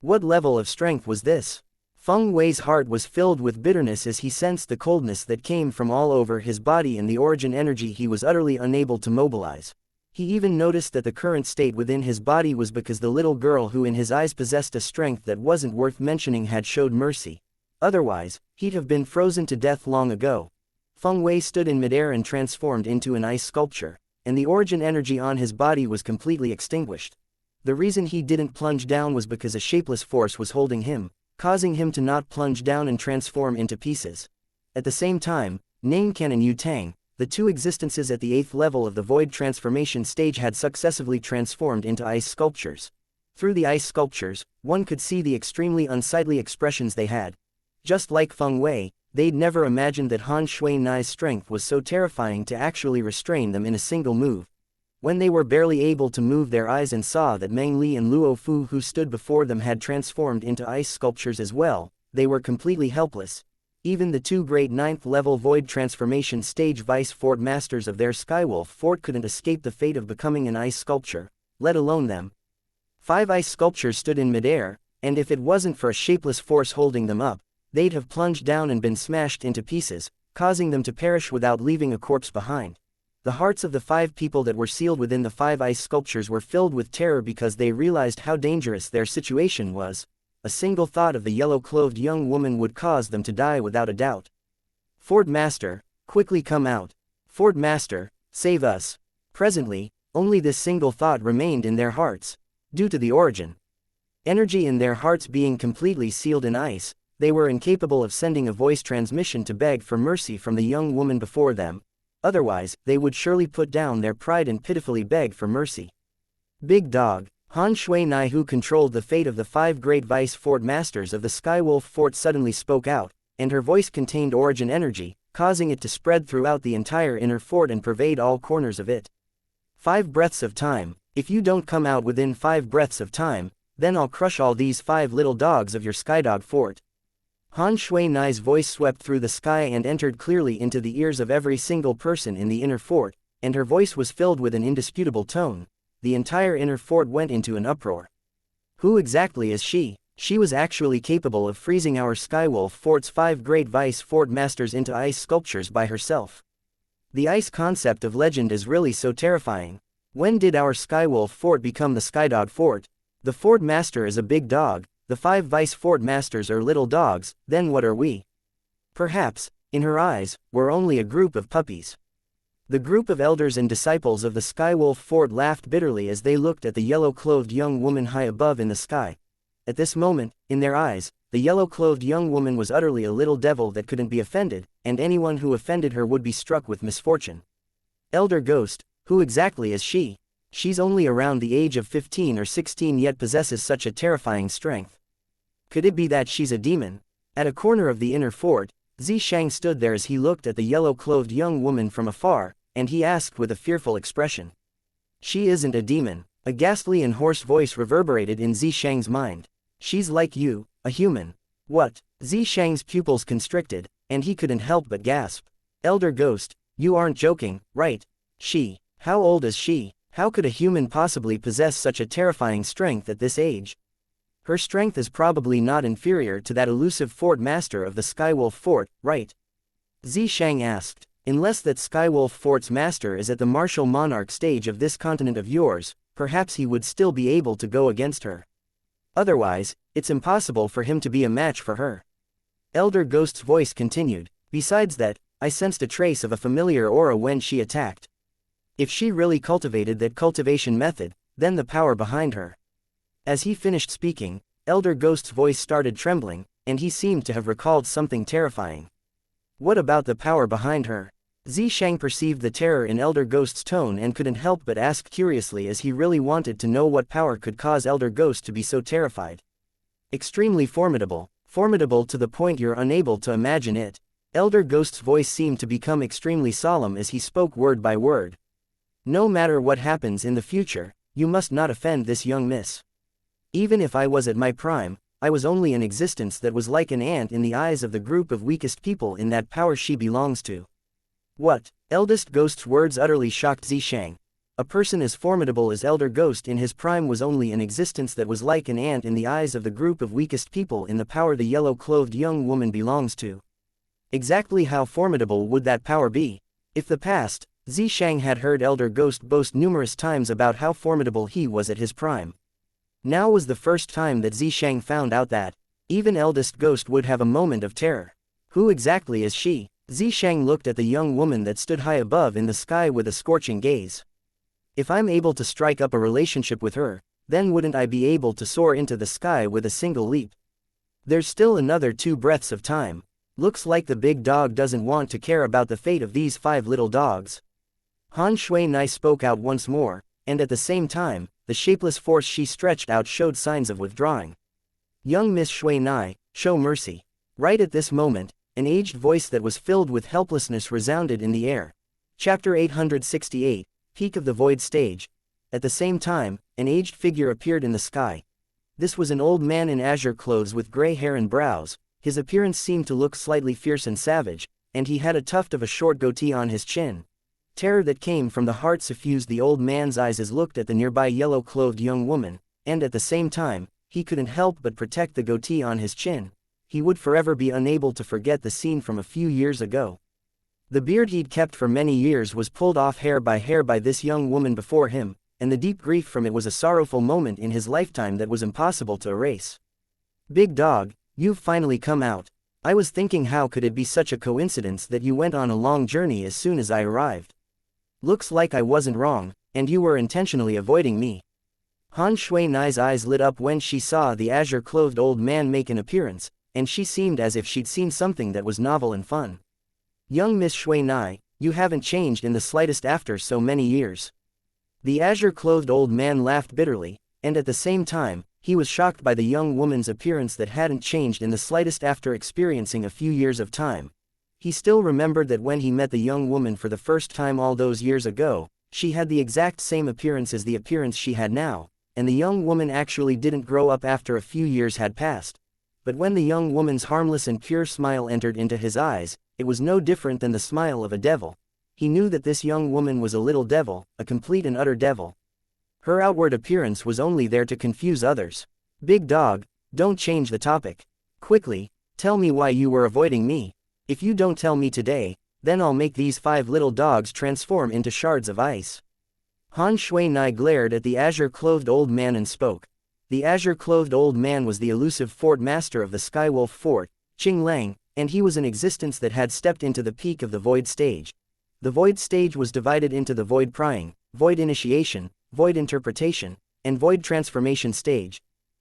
What level of strength was this? Feng Wei's heart was filled with bitterness as he sensed the coldness that came from all over his body and the origin energy he was utterly unable to mobilize. He even noticed that the current state within his body was because the little girl who in his eyes possessed a strength that wasn't worth mentioning had showed mercy. Otherwise, he'd have been frozen to death long ago. Feng Wei stood in midair and transformed into an ice sculpture, and the origin energy on his body was completely extinguished. The reason he didn't plunge down was because a shapeless force was holding him, causing him to not plunge down and transform into pieces. At the same time, Ning Kan and Yu Tang, the 2 existences at the 8th level of the void transformation stage, had successively transformed into ice sculptures. Through the ice sculptures, one could see the extremely unsightly expressions they had. Just like Feng Wei, they'd never imagined that Han Shui Nai's strength was so terrifying to actually restrain them in a single move. When they were barely able to move their eyes and saw that Meng Li and Luo Fu who stood before them had transformed into ice sculptures as well, they were completely helpless. Even the 2 great 9th level void transformation stage vice fort masters of their Skywolf fort couldn't escape the fate of becoming an ice sculpture, let alone them. 5 ice sculptures stood in midair, and if it wasn't for a shapeless force holding them up, they'd have plunged down and been smashed into pieces, causing them to perish without leaving a corpse behind. The hearts of the 5 people that were sealed within the 5 ice sculptures were filled with terror because they realized how dangerous their situation was. A single thought of the yellow-clothed young woman would cause them to die without a doubt. Fort Master, quickly come out. Fort Master, save us. Presently, only this single thought remained in their hearts. Due to the origin energy in their hearts being completely sealed in ice, they were incapable of sending a voice transmission to beg for mercy from the young woman before them. Otherwise, they would surely put down their pride and pitifully beg for mercy. Big Dog, Han Shui Nai, who controlled the fate of the 5 great vice fort masters of the Skywolf fort, suddenly spoke out, and her voice contained origin energy, causing it to spread throughout the entire inner fort and pervade all corners of it. 5 breaths of time. If you don't come out within 5 breaths of time, then I'll crush all these 5 little dogs of your Skydog fort. Han Shui Nai's voice swept through the sky and entered clearly into the ears of every single person in the inner fort, and her voice was filled with an indisputable tone. The entire inner fort went into an uproar. Who exactly is she? She was actually capable of freezing our Skywolf Fort's 5 great vice fort masters into ice sculptures by herself. The ice concept of legend is really so terrifying. When did our Skywolf Fort become the Skydog Fort? The Fort Master is a big dog, the 5 vice fort masters are little dogs, then what are we? Perhaps, in her eyes, we're only a group of puppies. The group of elders and disciples of the Skywolf Fort laughed bitterly as they looked at the yellow-clothed young woman high above in the sky. At this moment, in their eyes, the yellow-clothed young woman was utterly a little devil that couldn't be offended, and anyone who offended her would be struck with misfortune. Elder Ghost, who exactly is she? She's only around the age of 15 or 16 yet possesses such a terrifying strength. Could it be that she's a demon? At a corner of the inner fort, Xianxia stood there as he looked at the yellow-clothed young woman from afar, and he asked with a fearful expression. She isn't a demon. A ghastly and hoarse voice reverberated in Xianxia's mind. She's like you, a human. What? Xianxia's pupils constricted, and he couldn't help but gasp. Elder Ghost, you aren't joking, right? She. How old is she? How could a human possibly possess such a terrifying strength at this age? Her strength is probably not inferior to that elusive fort master of the Skywolf Fort, right? Xianxia asked. Unless that Skywolf Fort's master is at the martial monarch stage of this continent of yours, perhaps he would still be able to go against her. Otherwise, it's impossible for him to be a match for her. Elder Ghost's voice continued. Besides that, I sensed a trace of a familiar aura when she attacked. If she really cultivated that cultivation method, then the power behind her. As he finished speaking, Elder Ghost's voice started trembling, and he seemed to have recalled something terrifying. What about the power behind her? Xianxia perceived the terror in Elder Ghost's tone and couldn't help but ask curiously as he really wanted to know what power could cause Elder Ghost to be so terrified. Extremely formidable, formidable to the point you're unable to imagine it. Elder Ghost's voice seemed to become extremely solemn as he spoke word by word. No matter what happens in the future, you must not offend this young miss. Even if I was at my prime, I was only an existence that was like an ant in the eyes of the group of weakest people in that power she belongs to. What? Eldest Ghost's words utterly shocked Xianxia. A person as formidable as Elder Ghost in his prime was only an existence that was like an ant in the eyes of the group of weakest people in the power the yellow-clothed young woman belongs to. Exactly how formidable would that power be? If the past, Xianxia had heard Elder Ghost boast numerous times about how formidable he was at his prime. Now was the first time that Xianxia found out that, even Eldest Ghost would have a moment of terror. Who exactly is she? Xianxia looked at the young woman that stood high above in the sky with a scorching gaze. If I'm able to strike up a relationship with her, then wouldn't I be able to soar into the sky with a single leap? There's still another 2 breaths of time. Looks like the big dog doesn't want to care about the fate of these 5 little dogs. Han Shui Nai spoke out once more, and at the same time, the shapeless force she stretched out showed signs of withdrawing. Young Miss Shui Nai, show mercy. Right at this moment, an aged voice that was filled with helplessness resounded in the air. Chapter 868, Peak of the Void Stage. At the same time, an aged figure appeared in the sky. This was an old man in azure clothes with gray hair and brows. His appearance seemed to look slightly fierce and savage, and he had a tuft of a short goatee on his chin. Terror that came from the heart suffused the old man's eyes as looked at the nearby yellow-clothed young woman, and at the same time, he couldn't help but protect the goatee on his chin. He would forever be unable to forget the scene from a few years ago. The beard he'd kept for many years was pulled off hair by this young woman before him, and the deep grief from it was a sorrowful moment in his lifetime that was impossible to erase. Big dog, you've finally come out. I was thinking how could it be such a coincidence that you went on a long journey as soon as I arrived. Looks like I wasn't wrong, and you were intentionally avoiding me. Han Shui Nai's eyes lit up when she saw the azure-clothed old man make an appearance, and she seemed as if she'd seen something that was novel and fun. Young Miss Shui Nai, you haven't changed in the slightest after so many years. The azure-clothed old man laughed bitterly, and at the same time, he was shocked by the young woman's appearance that hadn't changed in the slightest after experiencing a few years of time. He still remembered that when he met the young woman for the first time all those years ago, she had the exact same appearance as the appearance she had now, and the young woman actually didn't grow up after a few years had passed. But when the young woman's harmless and pure smile entered into his eyes, it was no different than the smile of a devil. He knew that this young woman was a little devil, a complete and utter devil. Her outward appearance was only there to confuse others. Big dog, don't change the topic. Quickly, tell me why you were avoiding me. If you don't tell me today, then I'll make these 5 little dogs transform into shards of ice. Han Shui-nai glared at the azure-clothed old man and spoke. The azure-clothed old man was the elusive fort master of the Skywolf Fort, Qing Lang, and he was an existence that had stepped into the peak of the void stage. The void stage was divided into the void prying, void initiation, void interpretation, and void transformation stage.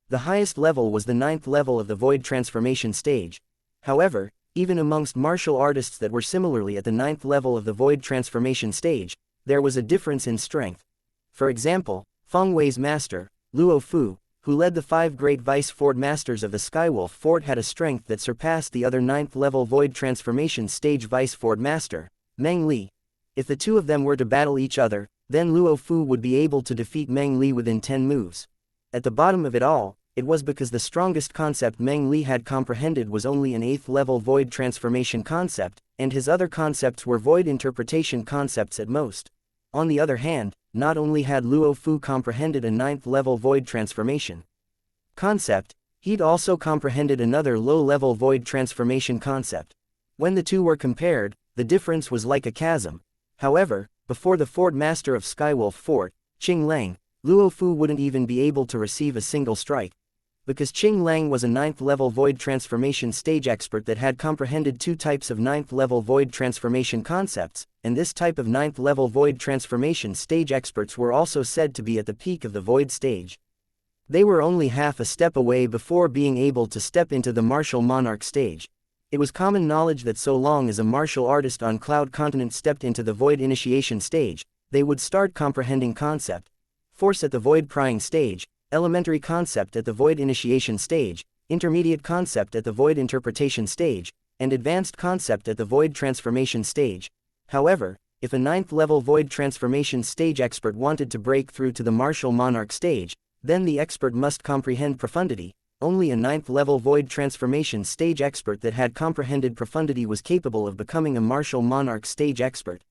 The highest level was the 9th level of the void transformation stage. However, even amongst martial artists that were similarly at the 9th level of the void transformation stage, there was a difference in strength. For example, Feng Wei's master, Luo Fu, who led the 5 great vice fort masters of the Skywolf Fort, had a strength that surpassed the other 9th level void transformation stage vice fort master, Meng Li. If the two of them were to battle each other, then Luo Fu would be able to defeat Meng Li within 10 moves. At the bottom of it all, it was because the strongest concept Meng Li had comprehended was only an 8th level void transformation concept, and his other concepts were void interpretation concepts at most. On the other hand, not only had Luo Fu comprehended a 9th level void transformation concept, he'd also comprehended another low-level void transformation concept. When the two were compared, the difference was like a chasm. However, before the fort master of Skywolf Fort, Qing Lang, Luo Fu wouldn't even be able to receive a single strike. Because Qing Lang was a 9th level void transformation stage expert that had comprehended 2 types of 9th level void transformation concepts, and this type of 9th level void transformation stage experts were also said to be at the peak of the void stage. They were only half a step away before being able to step into the martial monarch stage. It was common knowledge that so long as a martial artist on Cloud Continent stepped into the void initiation stage, they would start comprehending concept force at the void prying stage, elementary concept at the void initiation stage, intermediate concept at the void interpretation stage, and advanced concept at the void transformation stage. However, if a 9th level void transformation stage expert wanted to break through to the martial monarch stage, then the expert must comprehend profundity. Only a 9th level void transformation stage expert that had comprehended profundity was capable of becoming a martial monarch stage expert.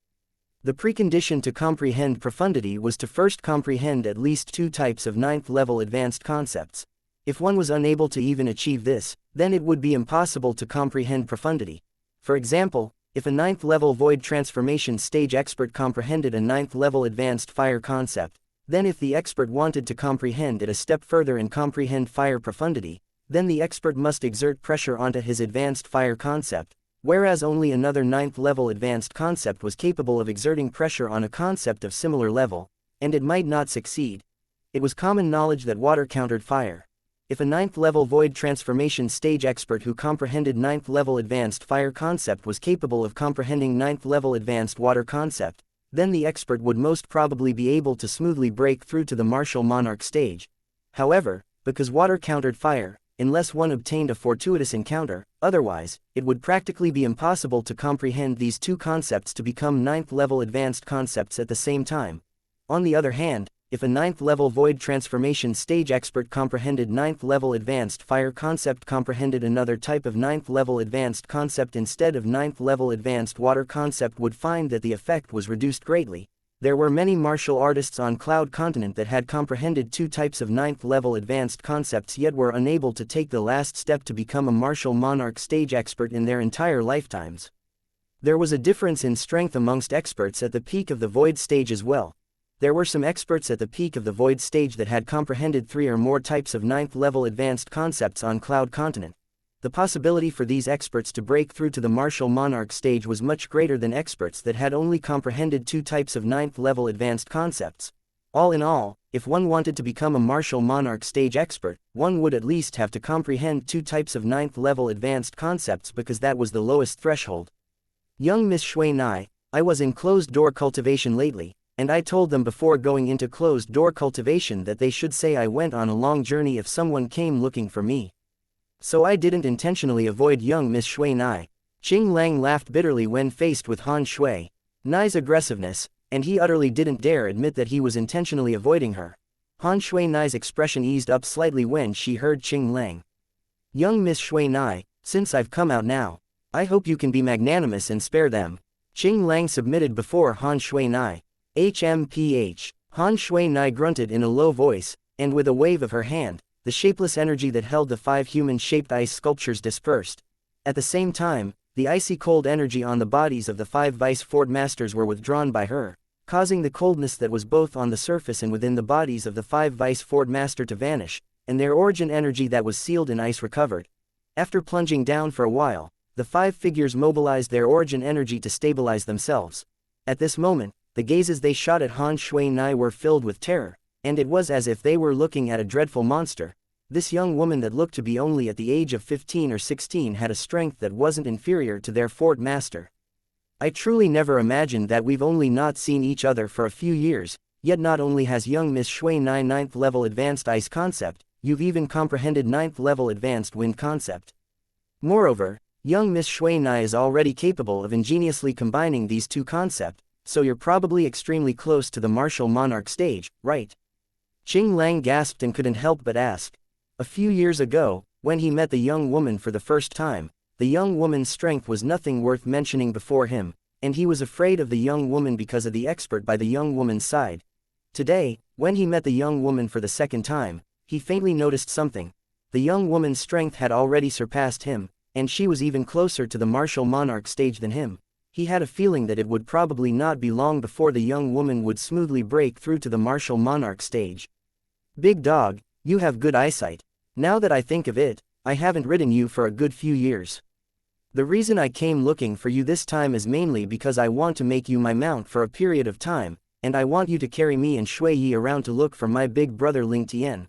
The precondition to comprehend profundity was to first comprehend at least 2 types of 9th level advanced concepts. If one was unable to even achieve this, then it would be impossible to comprehend profundity. For example, if a 9th level void transformation stage expert comprehended a 9th level advanced fire concept, then if the expert wanted to comprehend it a step further and comprehend fire profundity, then the expert must exert pressure onto his advanced fire concept, whereas only another 9th level advanced concept was capable of exerting pressure on a concept of similar level, and it might not succeed. It was common knowledge that water countered fire. If a 9th level void transformation stage expert who comprehended 9th level advanced fire concept was capable of comprehending 9th level advanced water concept, then the expert would most probably be able to smoothly break through to the martial monarch stage. However, because water countered fire, unless one obtained a fortuitous encounter, otherwise, it would practically be impossible to comprehend these 2 concepts to become 9th level advanced concepts at the same time. On the other hand, if a 9th level void transformation stage expert comprehended 9th level advanced fire concept comprehended another type of 9th level advanced concept instead of 9th level advanced water concept would find that the effect was reduced greatly. There were many martial artists on Cloud Continent that had comprehended 2 types of 9th level advanced concepts yet were unable to take the last step to become a martial monarch stage expert in their entire lifetimes. There was a difference in strength amongst experts at the peak of the void stage as well. There were some experts at the peak of the void stage that had comprehended 3 or more types of 9th level advanced concepts on Cloud Continent. The possibility for these experts to break through to the martial monarch stage was much greater than experts that had only comprehended 2 types of 9th level advanced concepts. All in all, if one wanted to become a martial monarch stage expert, one would at least have to comprehend 2 types of 9th level advanced concepts because that was the lowest threshold. Young Miss Shui-nai, I was in closed-door cultivation lately, and I told them before going into closed-door cultivation that they should say I went on a long journey if someone came looking for me. So I didn't intentionally avoid young Miss Shui-nai. Qing Lang laughed bitterly when faced with Han Shui-nai's aggressiveness, and he utterly didn't dare admit that he was intentionally avoiding her. Han Shui-nai's expression eased up slightly when she heard Qing Lang Young Miss Shui Nai, since I've come out now, I hope you can be magnanimous and spare them. Qing Lang submitted before Han Shui Nai. HMPH. Han Shui Nai grunted in a low voice, and with a wave of her hand, the shapeless energy that held the 5 human-shaped ice sculptures dispersed. At the same time, the icy cold energy on the bodies of the 5 vice Ford Masters were withdrawn by her, causing the coldness that was both on the surface and within the bodies of the 5 vice Ford Master to vanish, and their origin energy that was sealed in ice recovered. After plunging down for a while, the 5 figures mobilized their origin energy to stabilize themselves. At this moment, the gazes they shot at Han Shui Nai were filled with terror, and it was as if they were looking at a dreadful monster. This young woman that looked to be only at the age of 15 or 16 had a strength that wasn't inferior to their Ford Master. I truly never imagined that we've only not seen each other for a few years, yet not only has young Miss Shui Nai 9th level advanced ice concept, you've even comprehended 9th level advanced wind concept. Moreover, young Miss Shui Nai is already capable of ingeniously combining these two concepts, so you're probably extremely close to the martial monarch stage, right? Qing Lang gasped and couldn't help but ask. A few years ago, when he met the young woman for the first time, the young woman's strength was nothing worth mentioning before him, and he was afraid of the young woman because of the expert by the young woman's side. Today, when he met the young woman for the second time, he faintly noticed something. The young woman's strength had already surpassed him, and she was even closer to the martial monarch stage than him. He had a feeling that it would probably not be long before the young woman would smoothly break through to the martial monarch stage. Big dog, you have good eyesight. Now that I think of it, I haven't ridden you for a good few years. The reason I came looking for you this time is mainly because I want to make you my mount for a period of time, and I want you to carry me and Shui Yi around to look for my big brother Ling Tian.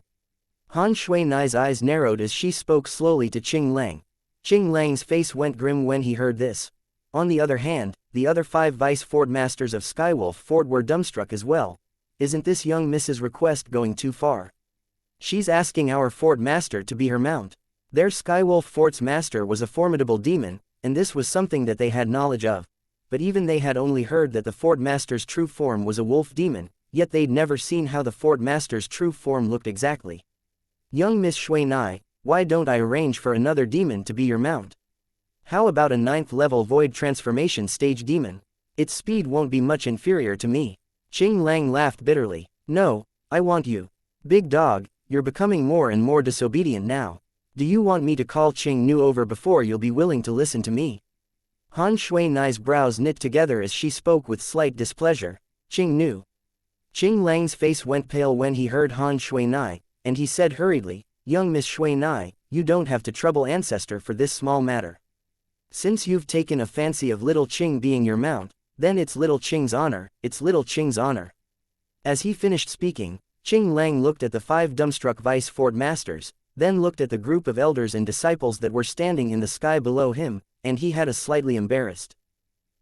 Han Shui Nai's eyes narrowed as she spoke slowly to Qing Lang. Qing Lang's face went grim when he heard this. On the other hand, the other 5 vice Ford Masters of Skywolf Ford were dumbstruck as well. Isn't this young Mrs. request going too far? She's asking our Ford Master to be her mount. Their Skywolf Fort's master was a formidable demon, and this was something that they had knowledge of. But even they had only heard that the Ford Master's true form was a wolf demon, yet they'd never seen how the Ford Master's true form looked exactly. Young Miss Shui Nai, why don't I arrange for another demon to be your mount? How about a 9th level void transformation stage demon? Its speed won't be much inferior to me. Qing Lang laughed bitterly. No, I want you. Big dog, you're becoming more and more disobedient now. Do you want me to call Qing Nu over before you'll be willing to listen to me? Han Shui Nai's brows knit together as she spoke with slight displeasure. Qing Nu. Qing Lang's face went pale when he heard Han Shui Nai, and he said hurriedly, Young Miss Shui Nai, you don't have to trouble Ancestor for this small matter. Since you've taken a fancy of little Qing being your mount, then it's little Qing's honor, it's little Qing's honor. As he finished speaking, Qing Lang looked at the 5 dumbstruck vice Ford Masters, then looked at the group of elders and disciples that were standing in the sky below him, and he had a slightly embarrassed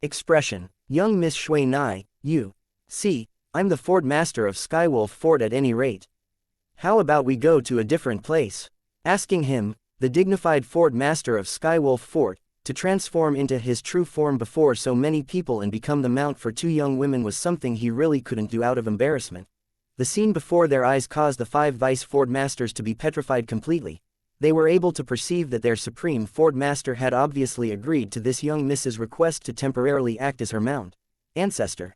expression. Young Miss Shui Nai, you. See, I'm the Ford Master of Skywolf Fort at any rate. How about we go to a different place? Asking him, the dignified Ford Master of Skywolf Fort, to transform into his true form before so many people and become the mount for 2 young women was something he really couldn't do out of embarrassment. The scene before their eyes caused the 5 vice Ford Masters to be petrified completely. They were able to perceive that their supreme Ford Master had obviously agreed to this young Mrs. request to temporarily act as her mount. Ancestor.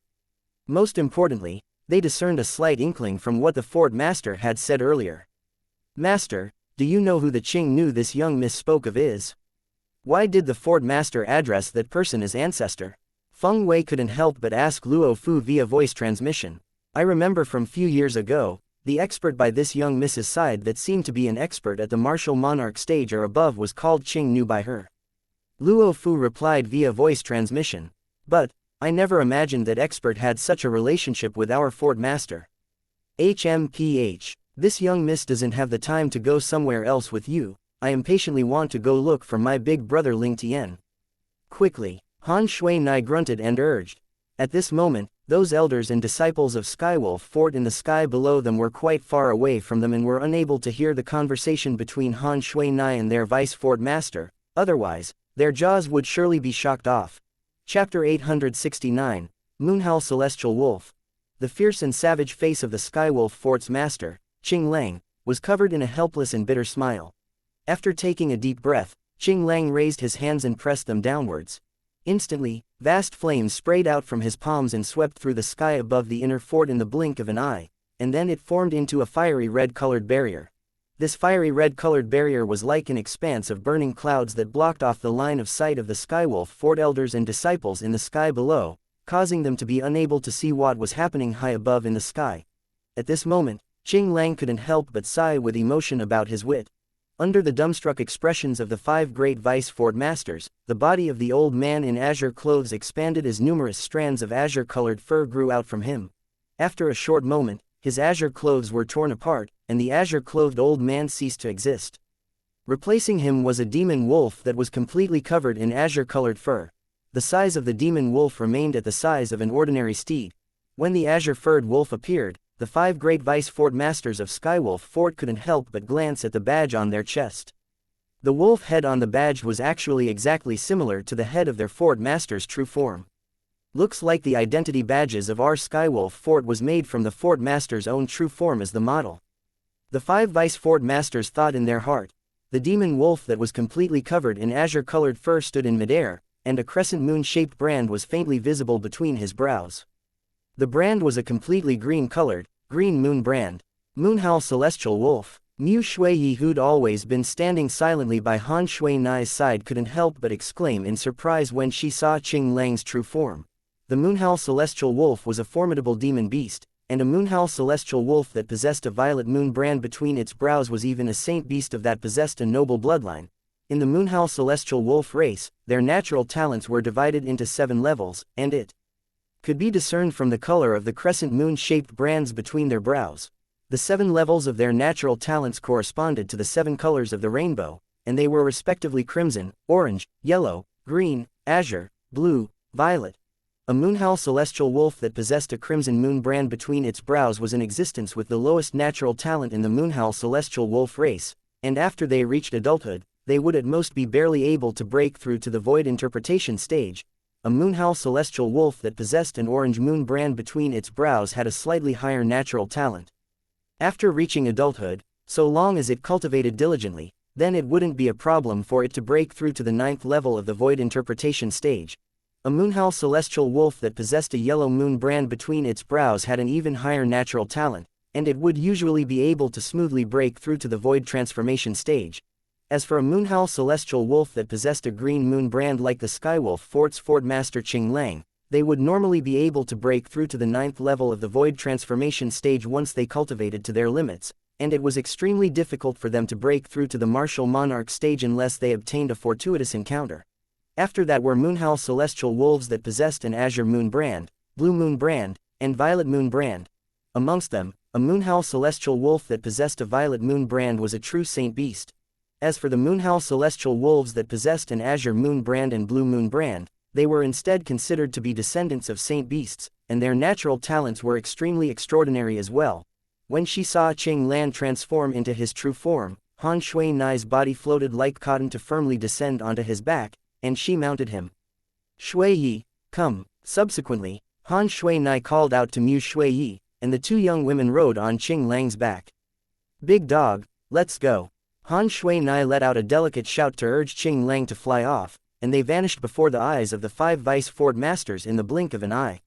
Most importantly, they discerned a slight inkling from what the Ford Master had said earlier. Master, do you know who the Qing Nu this young miss spoke of is? Why did the Ford Master address that person as Ancestor? Feng Wei couldn't help but ask Luo Fu via voice transmission. I remember from few years ago, the expert by this young Mrs. side that seemed to be an expert at the martial monarch stage or above was called Qing Nu by her. Luo Fu replied via voice transmission. But, I never imagined that expert had such a relationship with our Ford Master. HMPH. This young miss doesn't have the time to go somewhere else with you. I impatiently want to go look for my big brother Ling Tian. Quickly, Han Shui Nai grunted and urged. At this moment, those elders and disciples of Skywolf Fort in the sky below them were quite far away from them and were unable to hear the conversation between Han Shui Nai and their vice Ford Master, otherwise, their jaws would surely be shocked off. Chapter 869, Moonhowl Celestial Wolf. The fierce and savage face of the Skywolf Fort's master, Qing Lang, was covered in a helpless and bitter smile. After taking a deep breath, Qing Lang raised his hands and pressed them downwards. Instantly, vast flames sprayed out from his palms and swept through the sky above the inner fort in the blink of an eye, and then it formed into a fiery red-colored barrier. This fiery red-colored barrier was like an expanse of burning clouds that blocked off the line of sight of the Skywolf Fort elders and disciples in the sky below, causing them to be unable to see what was happening high above in the sky. At this moment, Qing Lang couldn't help but sigh with emotion about his wit. Under the dumbstruck expressions of the 5 great vice fort masters, the body of the old man in azure clothes expanded as numerous strands of azure-colored fur grew out from him. After a short moment, his azure clothes were torn apart, and the azure-clothed old man ceased to exist. Replacing him was a demon wolf that was completely covered in azure-colored fur. The size of the demon wolf remained at the size of an ordinary steed. When the azure-furred wolf appeared, the 5 great vice fort masters of Skywolf Fort couldn't help but glance at the badge on their chest. The wolf head on the badge was actually exactly similar to the head of their fort master's true form. Looks like the identity badges of our Skywolf Fort was made from the fort master's own true form as the model. The 5 vice fort masters thought in their heart. The demon wolf that was completely covered in azure-colored fur stood in midair, and a crescent moon-shaped brand was faintly visible between his brows. The brand was a completely green-colored, green moon brand. Moonhowl Celestial Wolf. Mu Shuiyi, who'd always been standing silently by Han Shui Nai's side, couldn't help but exclaim in surprise when she saw Qing Lang's true form. The Moonhowl Celestial Wolf was a formidable demon beast, and a Moonhowl Celestial Wolf that possessed a violet moon brand between its brows was even a saint beast of that possessed a noble bloodline. In the Moonhowl Celestial Wolf race, their natural talents were divided into 7 levels, and it could be discerned from the color of the crescent moon-shaped brands between their brows. The 7 levels of their natural talents corresponded to the 7 colors of the rainbow, and they were respectively crimson, orange, yellow, green, azure, blue, violet. A Moonhowl Celestial Wolf that possessed a crimson moon brand between its brows was in existence with the lowest natural talent in the Moonhowl Celestial Wolf race, and after they reached adulthood, they would at most be barely able to break through to the void interpretation stage. A Moonhowl Celestial Wolf that possessed an orange moon brand between its brows had a slightly higher natural talent. After reaching adulthood, so long as it cultivated diligently, then it wouldn't be a problem for it to break through to the 9th level of the void interpretation stage. A Moonhowl Celestial Wolf that possessed a yellow moon brand between its brows had an even higher natural talent, and it would usually be able to smoothly break through to the void transformation stage. As for a Moonhowl Celestial Wolf that possessed a green moon brand like the Skywolf Fort's Fort Master Qing Lang, they would normally be able to break through to the 9th level of the void transformation stage once they cultivated to their limits, and it was extremely difficult for them to break through to the Martial Monarch stage unless they obtained a fortuitous encounter. After that were Moonhowl Celestial Wolves that possessed an azure moon brand, blue moon brand, and violet moon brand. Amongst them, a Moonhowl Celestial Wolf that possessed a violet moon brand was a true saint beast. As for the Moonhowl Celestial Wolves that possessed an azure moon brand and blue moon brand, they were instead considered to be descendants of saint beasts, and their natural talents were extremely extraordinary as well. When she saw Qing Lang transform into his true form, Han Shui Nai's body floated like cotton to firmly descend onto his back, and she mounted him. Shui Yi, come. Subsequently, Han Shui Nai called out to Mu Shui Yi, and the 2 young women rode on Qing Lang's back. Big dog, let's go. Han Shui Nai let out a delicate shout to urge Qing Lang to fly off, and they vanished before the eyes of the 5 vice fort masters in the blink of an eye.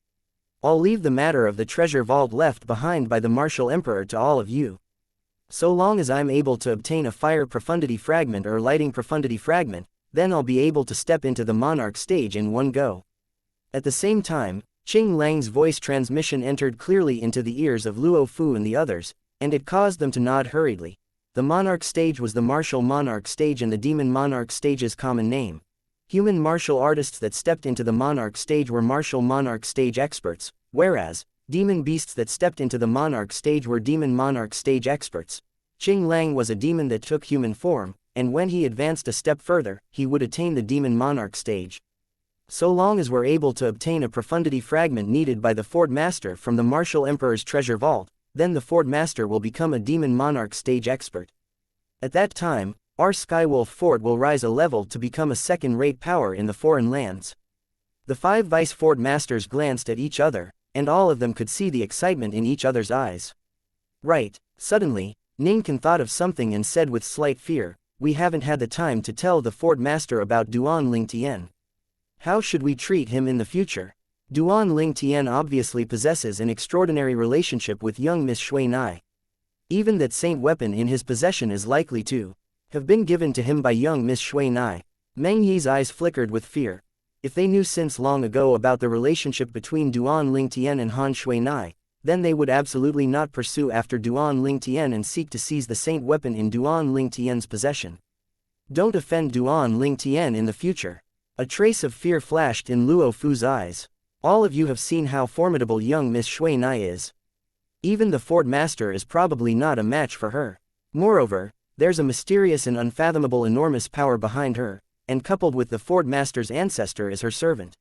I'll leave the matter of the treasure vault left behind by the martial emperor to all of you. So long as I'm able to obtain a fire profundity fragment or lighting profundity fragment, then I'll be able to step into the monarch stage in one go. At the same time, Qing Lang's voice transmission entered clearly into the ears of Luo Fu and the others, and it caused them to nod hurriedly. The monarch stage was the martial monarch stage and the demon monarch stage's common name. Human martial artists that stepped into the monarch stage were martial monarch stage experts, whereas demon beasts that stepped into the monarch stage were demon monarch stage experts. Qing Lang was a demon that took human form, and when he advanced a step further, he would attain the demon monarch stage. So long as we're able to obtain a profundity fragment needed by the Fort Master from the Martial Emperor's treasure vault, then the Fort Master will become a demon monarch stage expert. At that time, our Skywolf Fort will rise a level to become a second-rate power in the foreign lands. The 5 vice Fort Masters glanced at each other, and all of them could see the excitement in each other's eyes. Right, suddenly, Ningkan thought of something and said with slight fear, we haven't had the time to tell the Fort Master about Duan Ling Tian. How should we treat him in the future? Duan Ling Tian obviously possesses an extraordinary relationship with young Miss Shui Nai. Even that saint weapon in his possession is likely to have been given to him by young Miss Shui Nai. Meng Yi's eyes flickered with fear. If they knew since long ago about the relationship between Duan Ling Tian and Han Shui Nai, then they would absolutely not pursue after Duan Ling Tian and seek to seize the saint weapon in Duan Ling Tian's possession. Don't offend Duan Ling Tian in the future. A trace of fear flashed in Luo Fu's eyes. All of you have seen how formidable young Miss Shui Nai is. Even the Fort Master is probably not a match for her. Moreover, there's a mysterious and unfathomable enormous power behind her, and coupled with the Fort Master's ancestor is her servant.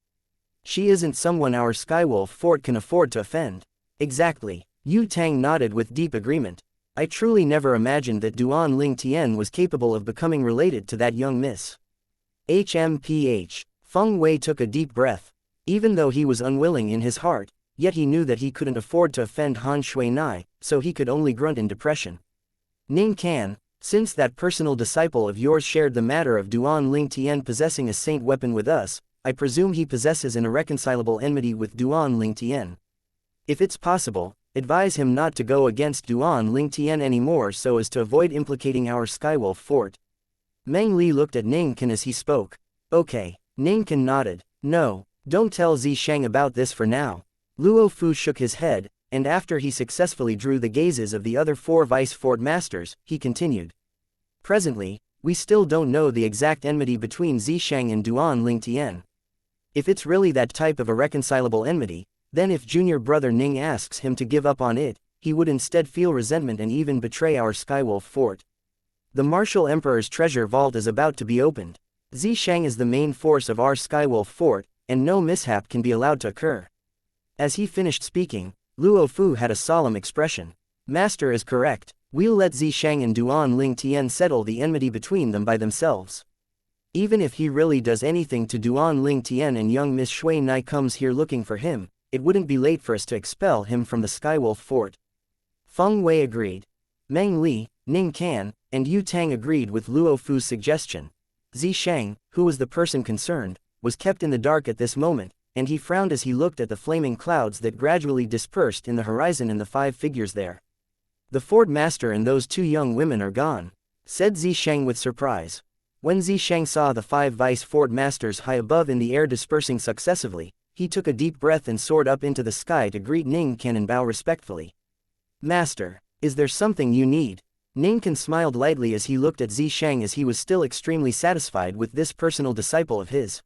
She isn't someone our Skywolf Fort can afford to offend. Exactly. Yu Tang nodded with deep agreement. I truly never imagined that Duan Ling Tian was capable of becoming related to that young miss. HMPH. Feng Wei took a deep breath. Even though he was unwilling in his heart, yet he knew that he couldn't afford to offend Han Shui Nai, so he could only grunt in depression. Ning Can, since that personal disciple of yours shared the matter of Duan Ling Tian possessing a saint weapon with us, I presume he possesses an irreconcilable enmity with Duan Ling Tian. If it's possible, advise him not to go against Duan Ling Tian anymore so as to avoid implicating our Skywolf Fort. Meng Li looked at Ning Can as he spoke. Okay. Ning Can nodded. No, don't tell Zisheng about this for now. Luo Fu shook his head, and after he successfully drew the gazes of the other 4 vice fort masters, he continued. Presently, we still don't know the exact enmity between Zisheng and Duan Ling Tian. If it's really that type of irreconcilable enmity, then if junior brother Ning asks him to give up on it, he would instead feel resentment and even betray our Skywolf Fort. The Martial Emperor's treasure vault is about to be opened. Zisheng is the main force of our Skywolf Fort, and no mishap can be allowed to occur. As he finished speaking, Luo Fu had a solemn expression. Master is correct. We'll let Zisheng and Duan Ling Tian settle the enmity between them by themselves. Even if he really does anything to Duan Ling Tian and young Miss Shui Nai comes here looking for him, it wouldn't be late for us to expel him from the Skywolf Fort. Feng Wei agreed. Meng Li, Ning Can, and Yu Tang agreed with Luo Fu's suggestion. Zisheng, who was the person concerned, was kept in the dark at this moment, and he frowned as he looked at the flaming clouds that gradually dispersed in the horizon and the 5 figures there. The Fort Master and those 2 young women are gone, said Zisheng with surprise. When Zisheng saw the 5 vice Fort Masters high above in the air dispersing successively, he took a deep breath and soared up into the sky to greet Ning Can and bow respectfully. Master, is there something you need? Ning Can smiled lightly as he looked at Zisheng as he was still extremely satisfied with this personal disciple of his.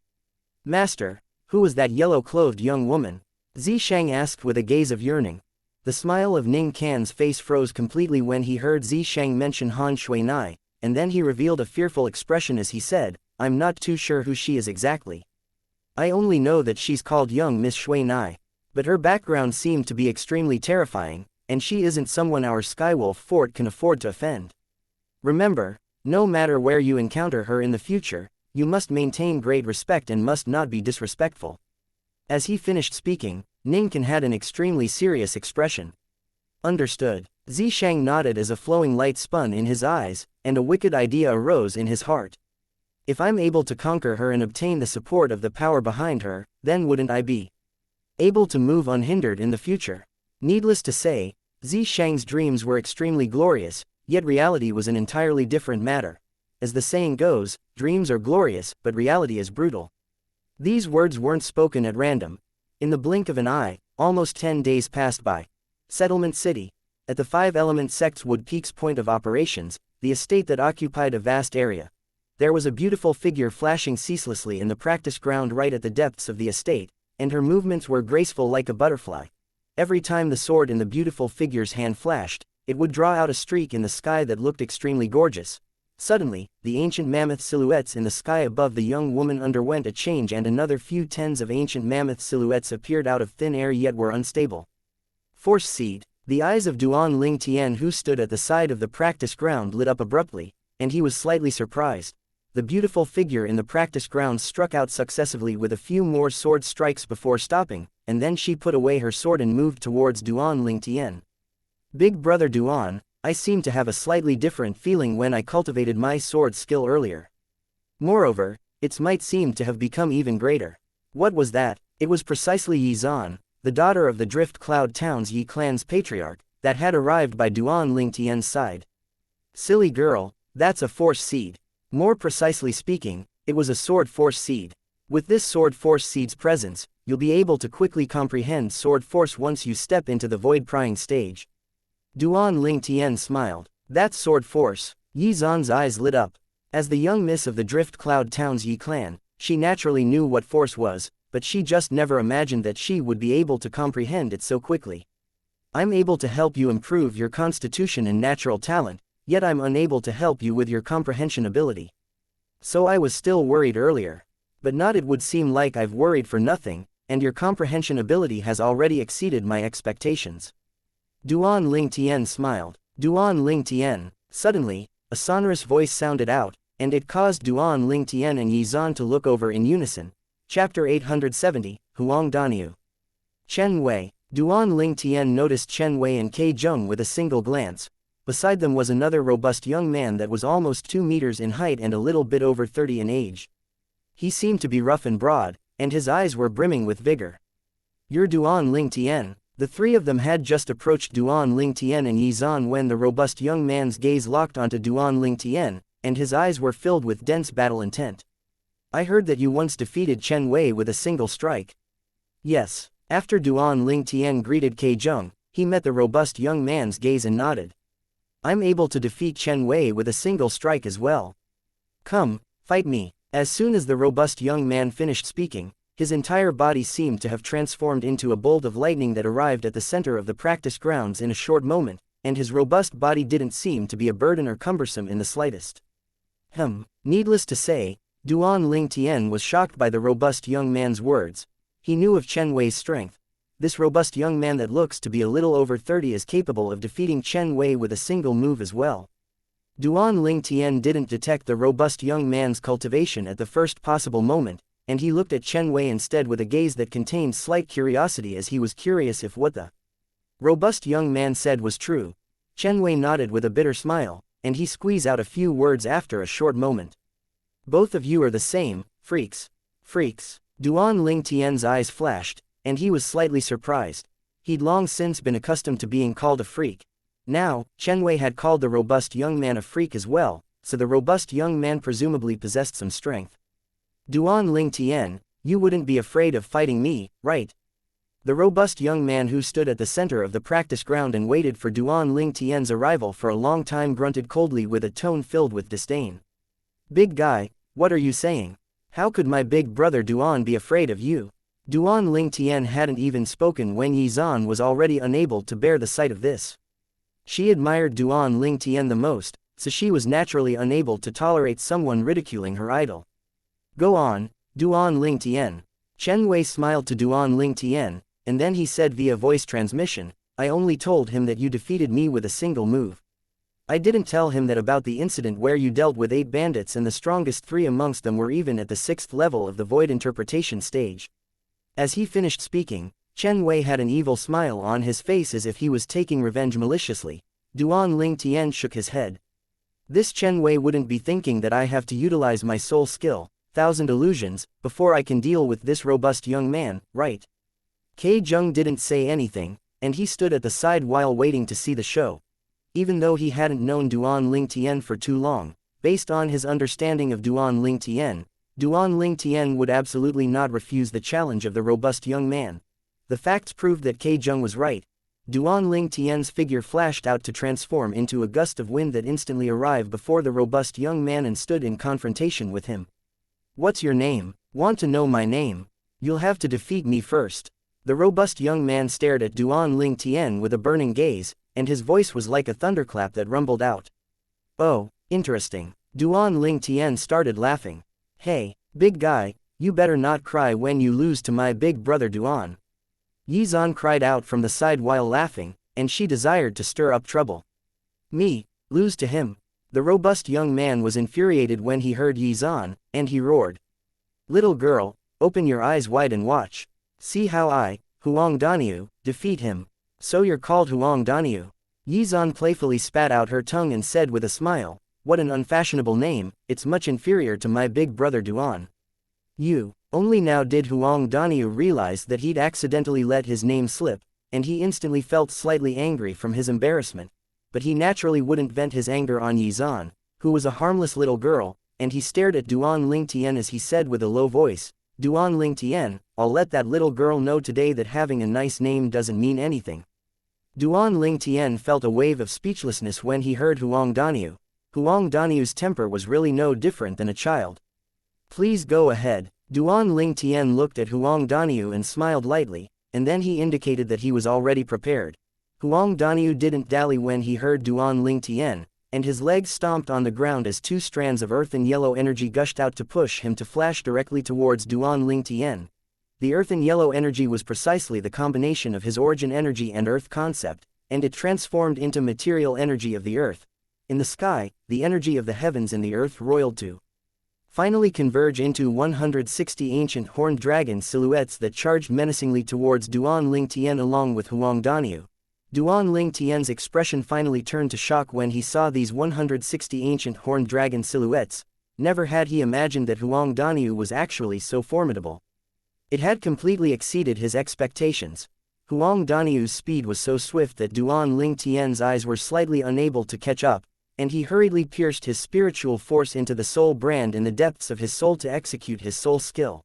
Master, who was that yellow-clothed young woman? Zisheng asked with a gaze of yearning. The smile of Ning Can's face froze completely when he heard Zisheng mention Han Shui Nai, and then he revealed a fearful expression as he said, I'm not too sure who she is exactly. I only know that she's called young Miss Shui Nai, but her background seemed to be extremely terrifying, and she isn't someone our Skywolf Fort can afford to offend. Remember, no matter where you encounter her in the future, you must maintain great respect and must not be disrespectful. As he finished speaking, Ning Can had an extremely serious expression. Understood. Zisheng nodded as a flowing light spun in his eyes, and a wicked idea arose in his heart. If I'm able to conquer her and obtain the support of the power behind her, then wouldn't I be able to move unhindered in the future? Needless to say, Zisheng's dreams were extremely glorious, yet reality was an entirely different matter. As the saying goes, dreams are glorious, but reality is brutal. These words weren't spoken at random. In the blink of an eye, almost 10 days passed by. Settlement City. At the 5-element sect's Wood Peak's point of operations, the estate that occupied a vast area. There was a beautiful figure flashing ceaselessly in the practice ground right at the depths of the estate, and her movements were graceful like a butterfly. Every time the sword in the beautiful figure's hand flashed, it would draw out a streak in the sky that looked extremely gorgeous. Suddenly, the ancient mammoth silhouettes in the sky above the young woman underwent a change and another few tens of ancient mammoth silhouettes appeared out of thin air yet were unstable. Force seed. The eyes of Duan Ling Tian who stood at the side of the practice ground lit up abruptly, and he was slightly surprised. The beautiful figure in the practice ground struck out successively with a few more sword strikes before stopping, and then she put away her sword and moved towards Duan Ling Tian. Big brother Duan, I seemed to have a slightly different feeling when I cultivated my sword skill earlier. Moreover, its might seemed to have become even greater. What was that? It was precisely Yi Zan, the daughter of the Drift Cloud Town's Yi clan's patriarch, that had arrived by Duan Lingtian's side. Silly girl, that's a force seed. More precisely speaking, it was a sword force seed. With this sword force seed's presence, you'll be able to quickly comprehend sword force once you step into the void prying stage. Duan Lingtian smiled. That's sword force. Yi Zan's eyes lit up. As the young miss of the Drift Cloud Town's Yi clan, she naturally knew what force was, but she just never imagined that she would be able to comprehend it so quickly. I'm able to help you improve your constitution and natural talent, yet I'm unable to help you with your comprehension ability. So I was still worried earlier. But not, it would seem like I've worried for nothing, and your comprehension ability has already exceeded my expectations. Duan Lingtian smiled. Duan Lingtian. Suddenly, a sonorous voice sounded out, and it caused Duan Lingtian and Yi Zan to look over in unison. Chapter 870, Huang Daniu. Chen Wei. Duan Lingtian noticed Chen Wei and Ke Zheng with a single glance. Beside them was another robust young man that was almost 2 meters in height and a little bit over 30 in age. He seemed to be rough and broad, and his eyes were brimming with vigor. You're Duan Lingtian. The three of them had just approached Duan Lingtian and Yi Zan when the robust young man's gaze locked onto Duan Lingtian, and his eyes were filled with dense battle intent. I heard that you once defeated Chen Wei with a single strike. Yes. After Duan Lingtian greeted Ke Zheng, he met the robust young man's gaze and nodded. I'm able to defeat Chen Wei with a single strike as well. Come, fight me. As soon as the robust young man finished speaking, his entire body seemed to have transformed into a bolt of lightning that arrived at the center of the practice grounds in a short moment, and his robust body didn't seem to be a burden or cumbersome in the slightest. Needless to say, Duan Lingtian was shocked by the robust young man's words. He knew of Chen Wei's strength. This robust young man that looks to be a little over 30 is capable of defeating Chen Wei with a single move as well. Duan Lingtian didn't detect the robust young man's cultivation at the first possible moment, and he looked at Chen Wei instead with a gaze that contained slight curiosity, as he was curious if what the robust young man said was true. Chen Wei nodded with a bitter smile, and he squeezed out a few words after a short moment. Both of you are the same, freaks. Freaks. Duan Lingtian's eyes flashed, and he was slightly surprised. He'd long since been accustomed to being called a freak. Now, Chen Wei had called the robust young man a freak as well, so the robust young man presumably possessed some strength. Duan Lingtian, you wouldn't be afraid of fighting me, right? The robust young man who stood at the center of the practice ground and waited for Duan Lingtian's arrival for a long time grunted coldly with a tone filled with disdain. Big guy, what are you saying? How could my big brother Duan be afraid of you? Duan Lingtian hadn't even spoken when Yi Zan was already unable to bear the sight of this. She admired Duan Lingtian the most, so she was naturally unable to tolerate someone ridiculing her idol. Go on, Duan Lingtian. Chen Wei smiled to Duan Lingtian, and then he said via voice transmission, I only told him that you defeated me with a single move. I didn't tell him that about the incident where you dealt with 8 bandits and the strongest 3 amongst them were even at the 6th level of the void interpretation stage. As he finished speaking, Chen Wei had an evil smile on his face as if he was taking revenge maliciously. Duan Lingtian shook his head. This Chen Wei wouldn't be thinking that I have to utilize my soul skill, 1,000 illusions, before I can deal with this robust young man, right? Ke Zheng didn't say anything, and he stood at the side while waiting to see the show. Even though he hadn't known Duan Lingtian for too long, based on his understanding of Duan Lingtian would absolutely not refuse the challenge of the robust young man. The facts proved that Ke Zheng was right. Duan Lingtian's figure flashed out to transform into a gust of wind that instantly arrived before the robust young man and stood in confrontation with him. What's your name? Want to know my name? You'll have to defeat me first. The robust young man stared at Duan Lingtian with a burning gaze, and his voice was like a thunderclap that rumbled out. Oh, interesting. Duan Lingtian started laughing. Hey, big guy, you better not cry when you lose to my big brother Duan. Yi Zan cried out from the side while laughing, and she desired to stir up trouble. Me, lose to him? The robust young man was infuriated when he heard Yi Zan, and he roared. Little girl, open your eyes wide and watch. See how I, Huang Daniu, defeat him. So you're called Huang Daniu. Yizan playfully spat out her tongue and said with a smile, "What an unfashionable name, it's much inferior to my big brother Duan." Only now did Huang Daniu realize that he'd accidentally let his name slip, and he instantly felt slightly angry from his embarrassment. But he naturally wouldn't vent his anger on Yizan, who was a harmless little girl, and he stared at Duan Lingtian as he said with a low voice, "Duan Lingtian, I'll let that little girl know today that having a nice name doesn't mean anything." Duan Lingtian felt a wave of speechlessness when he heard Huang Daniu. Huang Daniu's temper was really no different than a child. "Please go ahead." Duan Lingtian looked at Huang Daniu and smiled lightly, and then he indicated that he was already prepared. Huang Daniu didn't dally when he heard Duan Lingtian, and his legs stomped on the ground as two strands of earth and yellow energy gushed out to push him to flash directly towards Duan Lingtian. The earth and yellow energy was precisely the combination of his origin energy and earth concept, and it transformed into material energy of the earth. In the sky, the energy of the heavens and the earth roiled to finally converge into 160 ancient horned dragon silhouettes that charged menacingly towards Duan Lingtian along with Huang Daniu. Duan Lingtian's expression finally turned to shock when he saw these 160 ancient horned dragon silhouettes. Never had he imagined that Huang Daniu was actually so formidable. It had completely exceeded his expectations. Huang Daniu's speed was so swift that Duan Lingtian's eyes were slightly unable to catch up, and he hurriedly pierced his spiritual force into the soul brand in the depths of his soul to execute his soul skill.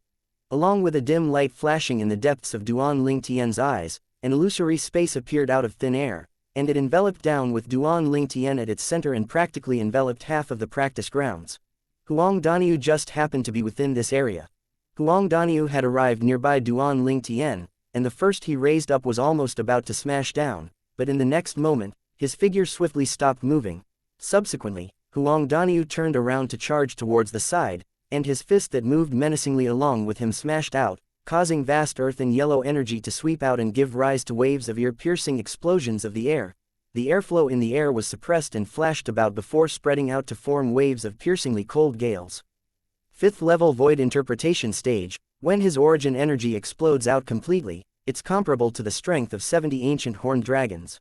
Along with a dim light flashing in the depths of Duan Lingtian's eyes, an illusory space appeared out of thin air, and it enveloped down with Duan Lingtian at its center and practically enveloped half of the practice grounds. Huang Daniu just happened to be within this area. Huang Daniu had arrived nearby Duan Lingtian, and the first he raised up was almost about to smash down, but in the next moment, his figure swiftly stopped moving. Subsequently, Huang Daniu turned around to charge towards the side, and his fist that moved menacingly along with him smashed out, causing vast earth and yellow energy to sweep out and give rise to waves of ear-piercing explosions of the air. The airflow in the air was suppressed and flashed about before spreading out to form waves of piercingly cold gales. 5th level Void Interpretation Stage. When his origin energy explodes out completely, it's comparable to the strength of 70 ancient horned dragons.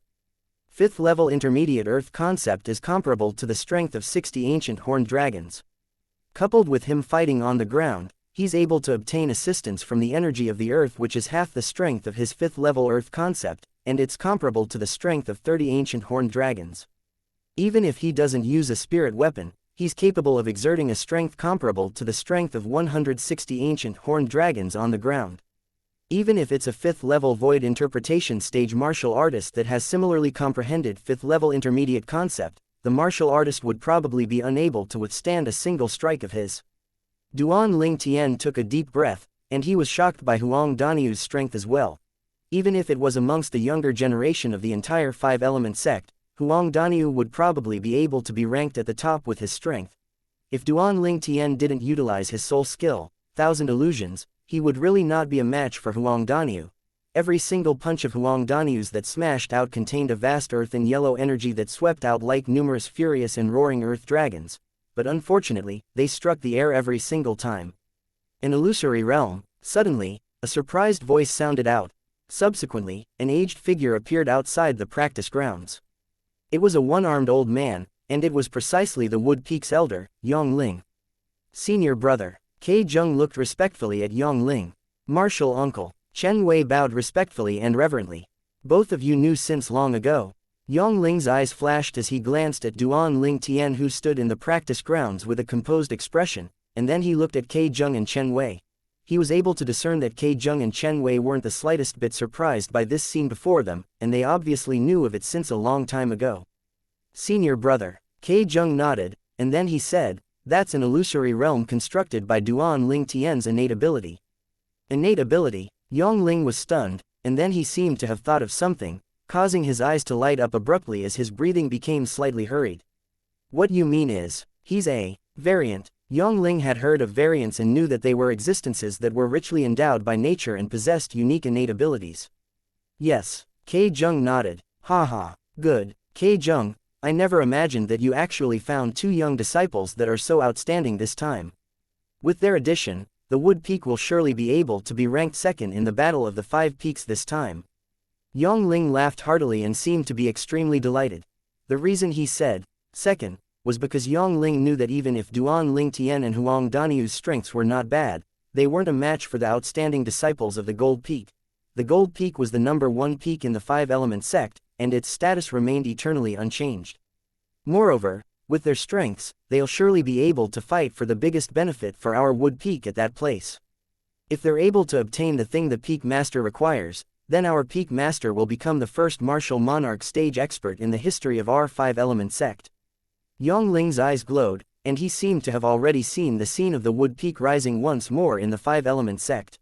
5th level Intermediate Earth Concept is comparable to the strength of 60 ancient horned dragons. Coupled with him fighting on the ground, he's able to obtain assistance from the energy of the earth, which is half the strength of his 5th level Earth Concept, and it's comparable to the strength of 30 ancient horned dragons. Even if he doesn't use a spirit weapon, he's capable of exerting a strength comparable to the strength of 160 ancient horned dragons on the ground. Even if it's a 5th level Void Interpretation Stage martial artist that has similarly comprehended 5th level Intermediate Concept, the martial artist would probably be unable to withstand a single strike of his. Duan Lingtian took a deep breath, and he was shocked by Huang Daniu's strength as well. Even if it was amongst the younger generation of the entire 5-element sect, Huang Daniu would probably be able to be ranked at the top with his strength. If Duan Lingtian didn't utilize his soul skill, Thousand Illusions, he would really not be a match for Huang Daniu. Every single punch of Huang Daniu's that smashed out contained a vast earth and yellow energy that swept out like numerous furious and roaring earth dragons, but unfortunately, they struck the air every single time. An illusory realm. Suddenly, a surprised voice sounded out. Subsequently, an aged figure appeared outside the practice grounds. It was a one-armed old man, and it was precisely the Wood Peak's elder, Yongling. Senior brother. Ke Zheng looked respectfully at Yongling. Martial uncle. Chen Wei bowed respectfully and reverently. Both of you knew since long ago. Yongling's eyes flashed as he glanced at Duan Lingtian, who stood in the practice grounds with a composed expression, and then he looked at Ke Zheng and Chen Wei. He was able to discern that Ke Zheng and Chen Wei weren't the slightest bit surprised by this scene before them, and they obviously knew of it since a long time ago. Senior brother. Ke Zheng nodded, and then he said, "That's an illusory realm constructed by Duan Lingtian's innate ability." Innate ability? Yongling was stunned, and then he seemed to have thought of something, causing his eyes to light up abruptly as his breathing became slightly hurried. "What you mean is, he's a variant." Yongling had heard of variants and knew that they were existences that were richly endowed by nature and possessed unique innate abilities. "Yes." Ke Zheng nodded. "Haha, good. Ke Zheng, I never imagined that you actually found 2 young disciples that are so outstanding this time. With their addition, the Wood Peak will surely be able to be ranked second in the Battle of the 5 Peaks this time." Yongling laughed heartily and seemed to be extremely delighted. The reason he said, second, was because Yongling knew that even if Duan Lingtian and Huang Danyu's strengths were not bad, they weren't a match for the outstanding disciples of the Gold Peak. The Gold Peak was the #1 peak in the Five-Element sect, and its status remained eternally unchanged. Moreover, with their strengths, they'll surely be able to fight for the biggest benefit for our Wood Peak at that place. If they're able to obtain the thing the Peak Master requires, then our Peak Master will become the first martial monarch stage expert in the history of our Five-Element sect. Yongling's eyes glowed, and he seemed to have already seen the scene of the Wood Peak rising once more in the Five-Element sect.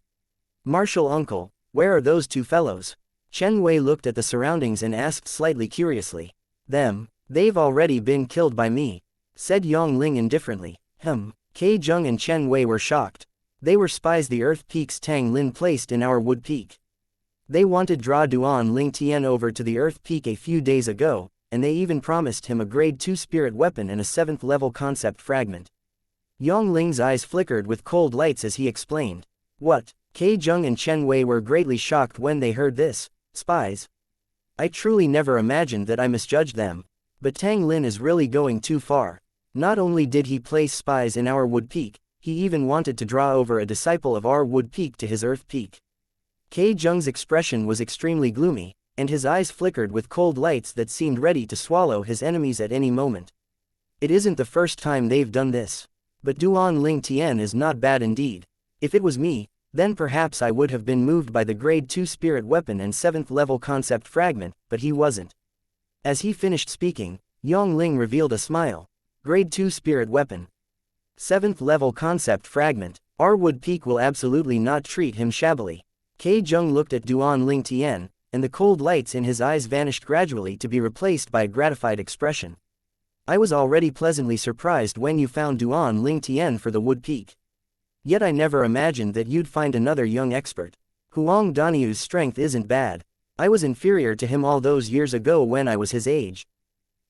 Martial uncle, where are those two fellows? Chen Wei looked at the surroundings and asked slightly curiously. They've already been killed by me, said Yongling indifferently. Ke Zheng and Chen Wei were shocked. They were spies the Earth Peak's Tang Lin placed in our Wood Peak. They wanted Dra Duan Ling Tian over to the Earth Peak a few days ago, and they even promised him a grade 2 spirit weapon and a 7th level concept fragment. Yongling's eyes flickered with cold lights as he explained. What? Ke Zheng and Chen Wei were greatly shocked when they heard this. Spies? I truly never imagined that I misjudged them. But Tang Lin is really going too far. Not only did he place spies in our Wood Peak, he even wanted to draw over a disciple of our Wood Peak to his Earth Peak. Ke Zheng's expression was extremely gloomy, and his eyes flickered with cold lights that seemed ready to swallow his enemies at any moment. It isn't the first time they've done this. But Duan Ling Tian is not bad indeed. If it was me, then perhaps I would have been moved by the grade 2 spirit weapon and 7th level concept fragment, but he wasn't. As he finished speaking, Yongling revealed a smile. Grade 2 spirit weapon. 7th level concept fragment. Our Wood Peak will absolutely not treat him shabbily. Ke Zheng looked at Duan Ling Tian, and the cold lights in his eyes vanished gradually to be replaced by a gratified expression. I was already pleasantly surprised when you found Duan Ling Tian for the Wood Peak. Yet I never imagined that you'd find another young expert. Huang Danyu's strength isn't bad. I was inferior to him all those years ago when I was his age.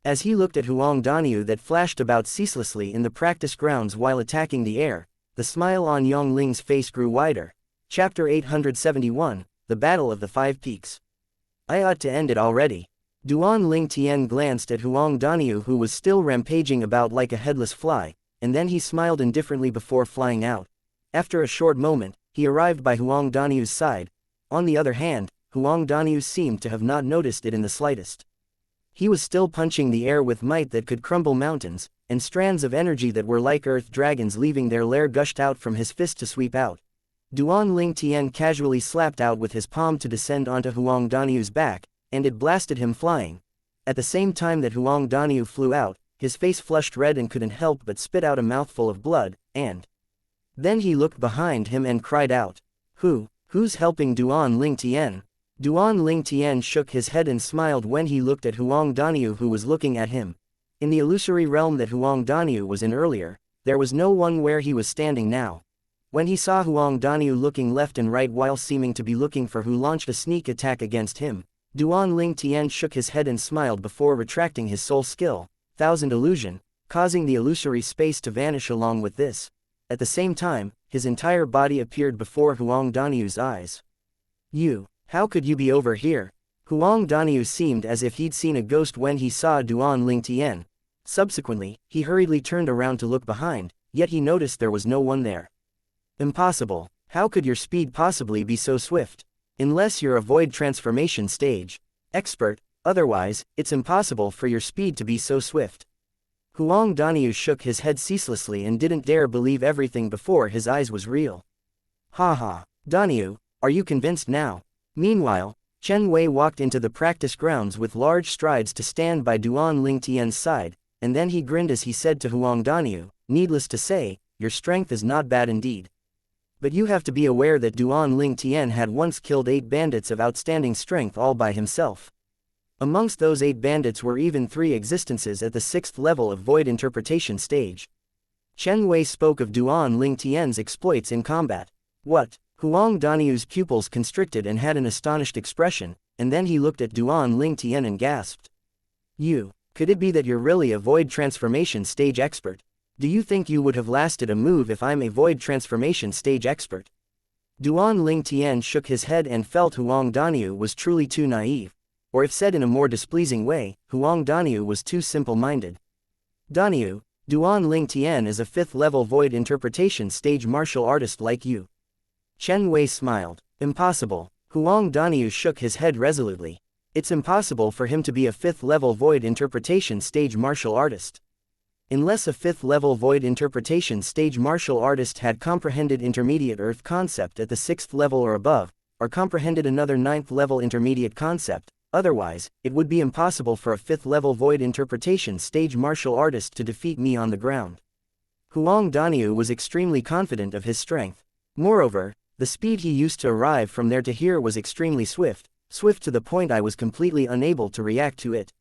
As he looked at Huang Danyu that flashed about ceaselessly in the practice grounds while attacking the air, the smile on Yongling's face grew wider. Chapter 871, The Battle of the Five Peaks. I ought to end it already. Duan Ling Tian glanced at Huang Danyu who was still rampaging about like a headless fly, and then he smiled indifferently before flying out. After a short moment, he arrived by Huang Danyu's side. On the other hand, Huang Danyu seemed to have not noticed it in the slightest. He was still punching the air with might that could crumble mountains, and strands of energy that were like earth dragons leaving their lair gushed out from his fist to sweep out. Duan Ling Tian casually slapped out with his palm to descend onto Huang Danyu's back, and it blasted him flying. At the same time that Huang Danyu flew out, his face flushed red and couldn't help but spit out a mouthful of blood, and then he looked behind him and cried out. Who's helping Duan Ling Tian? Duan Ling Tian shook his head and smiled when he looked at Huang Danyu who was looking at him. In the illusory realm that Huang Danyu was in earlier, there was no one where he was standing now. When he saw Huang Danyu looking left and right while seeming to be looking for who launched a sneak attack against him, Duan Ling Tian shook his head and smiled before retracting his soul skill, Thousand Illusion, causing the illusory space to vanish along with this. At the same time, his entire body appeared before Huang Danyu's eyes. How could you be over here? Huang Danyu seemed as if he'd seen a ghost when he saw Duan Ling Tian. Subsequently, he hurriedly turned around to look behind, yet he noticed there was no one there. Impossible. How could your speed possibly be so swift? Unless you're a void transformation stage expert, otherwise, it's impossible for your speed to be so swift. Huang Danyu shook his head ceaselessly and didn't dare believe everything before his eyes was real. Danyu, are you convinced now? Meanwhile, Chen Wei walked into the practice grounds with large strides to stand by Duan Ling Tian's side, and then he grinned as he said to Huang Danyu, needless to say, your strength is not bad indeed. But you have to be aware that Duan Ling Tian had once killed 8 bandits of outstanding strength all by himself. Amongst those 8 bandits were even 3 existences at the 6th level of void interpretation stage. Chen Wei spoke of Duan Ling Tian's exploits in combat. What? Huang Danyu's pupils constricted and had an astonished expression, and then he looked at Duan Ling Tian and gasped. Could it be that you're really a void transformation stage expert? Do you think you would have lasted a move if I'm a void transformation stage expert? Duan Ling Tian shook his head and felt Huang Daniu was truly too naive, or if said in a more displeasing way, Huang Daniu was too simple-minded. Daniu, Duan Ling Tian is a 5th-level void interpretation stage martial artist like you. Chen Wei smiled. Impossible. Huang Daniu shook his head resolutely. It's impossible for him to be a 5th-level void interpretation stage martial artist. Unless a 5th-level void interpretation stage martial artist had comprehended intermediate earth concept at the 6th level or above, or comprehended another 9th-level intermediate concept, otherwise, it would be impossible for a 5th-level void interpretation stage martial artist to defeat me on the ground. Huang Daniu was extremely confident of his strength. Moreover, the speed he used to arrive from there to here was extremely swift to the point I was completely unable to react to it.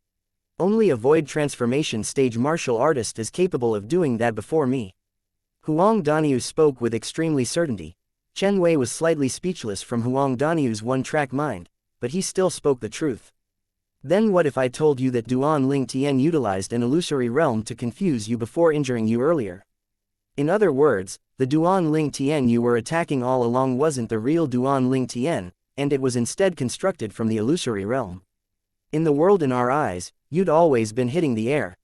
Only a void transformation stage martial artist is capable of doing that before me. Huang Daniu spoke with extremely certainty. Chen Wei was slightly speechless from Huang Daniu's one-track mind, but he still spoke the truth. Then what if I told you that Duan Ling Tian utilized an illusory realm to confuse you before injuring you earlier? In other words, the Duan Ling Tian you were attacking all along wasn't the real Duan Ling Tian, and it was instead constructed from the illusory realm. In the world in our eyes, you'd always been hitting the air.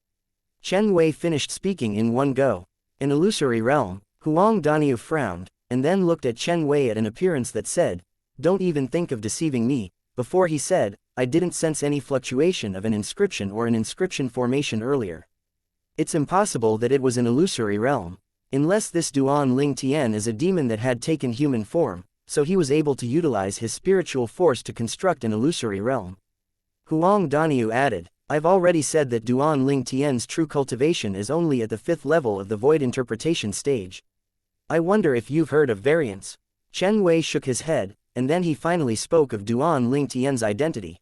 Chen Wei finished speaking in one go. An illusory realm. Huang Daniu frowned, and then looked at Chen Wei at an appearance that said, "Don't even think of deceiving me." Before he said, "I didn't sense any fluctuation of an inscription or an inscription formation earlier. It's impossible that it was an illusory realm. Unless this Duan Ling Tian is a demon that had taken human form, so he was able to utilize his spiritual force to construct an illusory realm." Huang Daniu added, "I've already said that Duan Ling Tian's true cultivation is only at the 5th level of the void interpretation stage. I wonder if you've heard of variants." Chen Wei shook his head, and then he finally spoke of Duan Ling Tian's identity.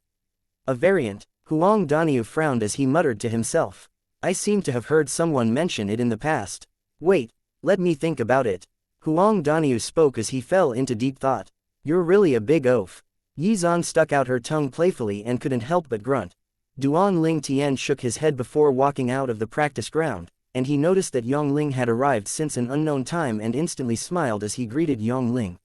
"A variant?" Huang Daniu frowned as he muttered to himself. "I seem to have heard someone mention it in the past. Wait, let me think about it." Huang Daniu spoke as he fell into deep thought. "You're really a big oaf." Yi Zan stuck out her tongue playfully and couldn't help but grunt. Duan Ling Tian shook his head before walking out of the practice ground, and he noticed that Yong Ling had arrived since an unknown time and instantly smiled as he greeted Yong Ling.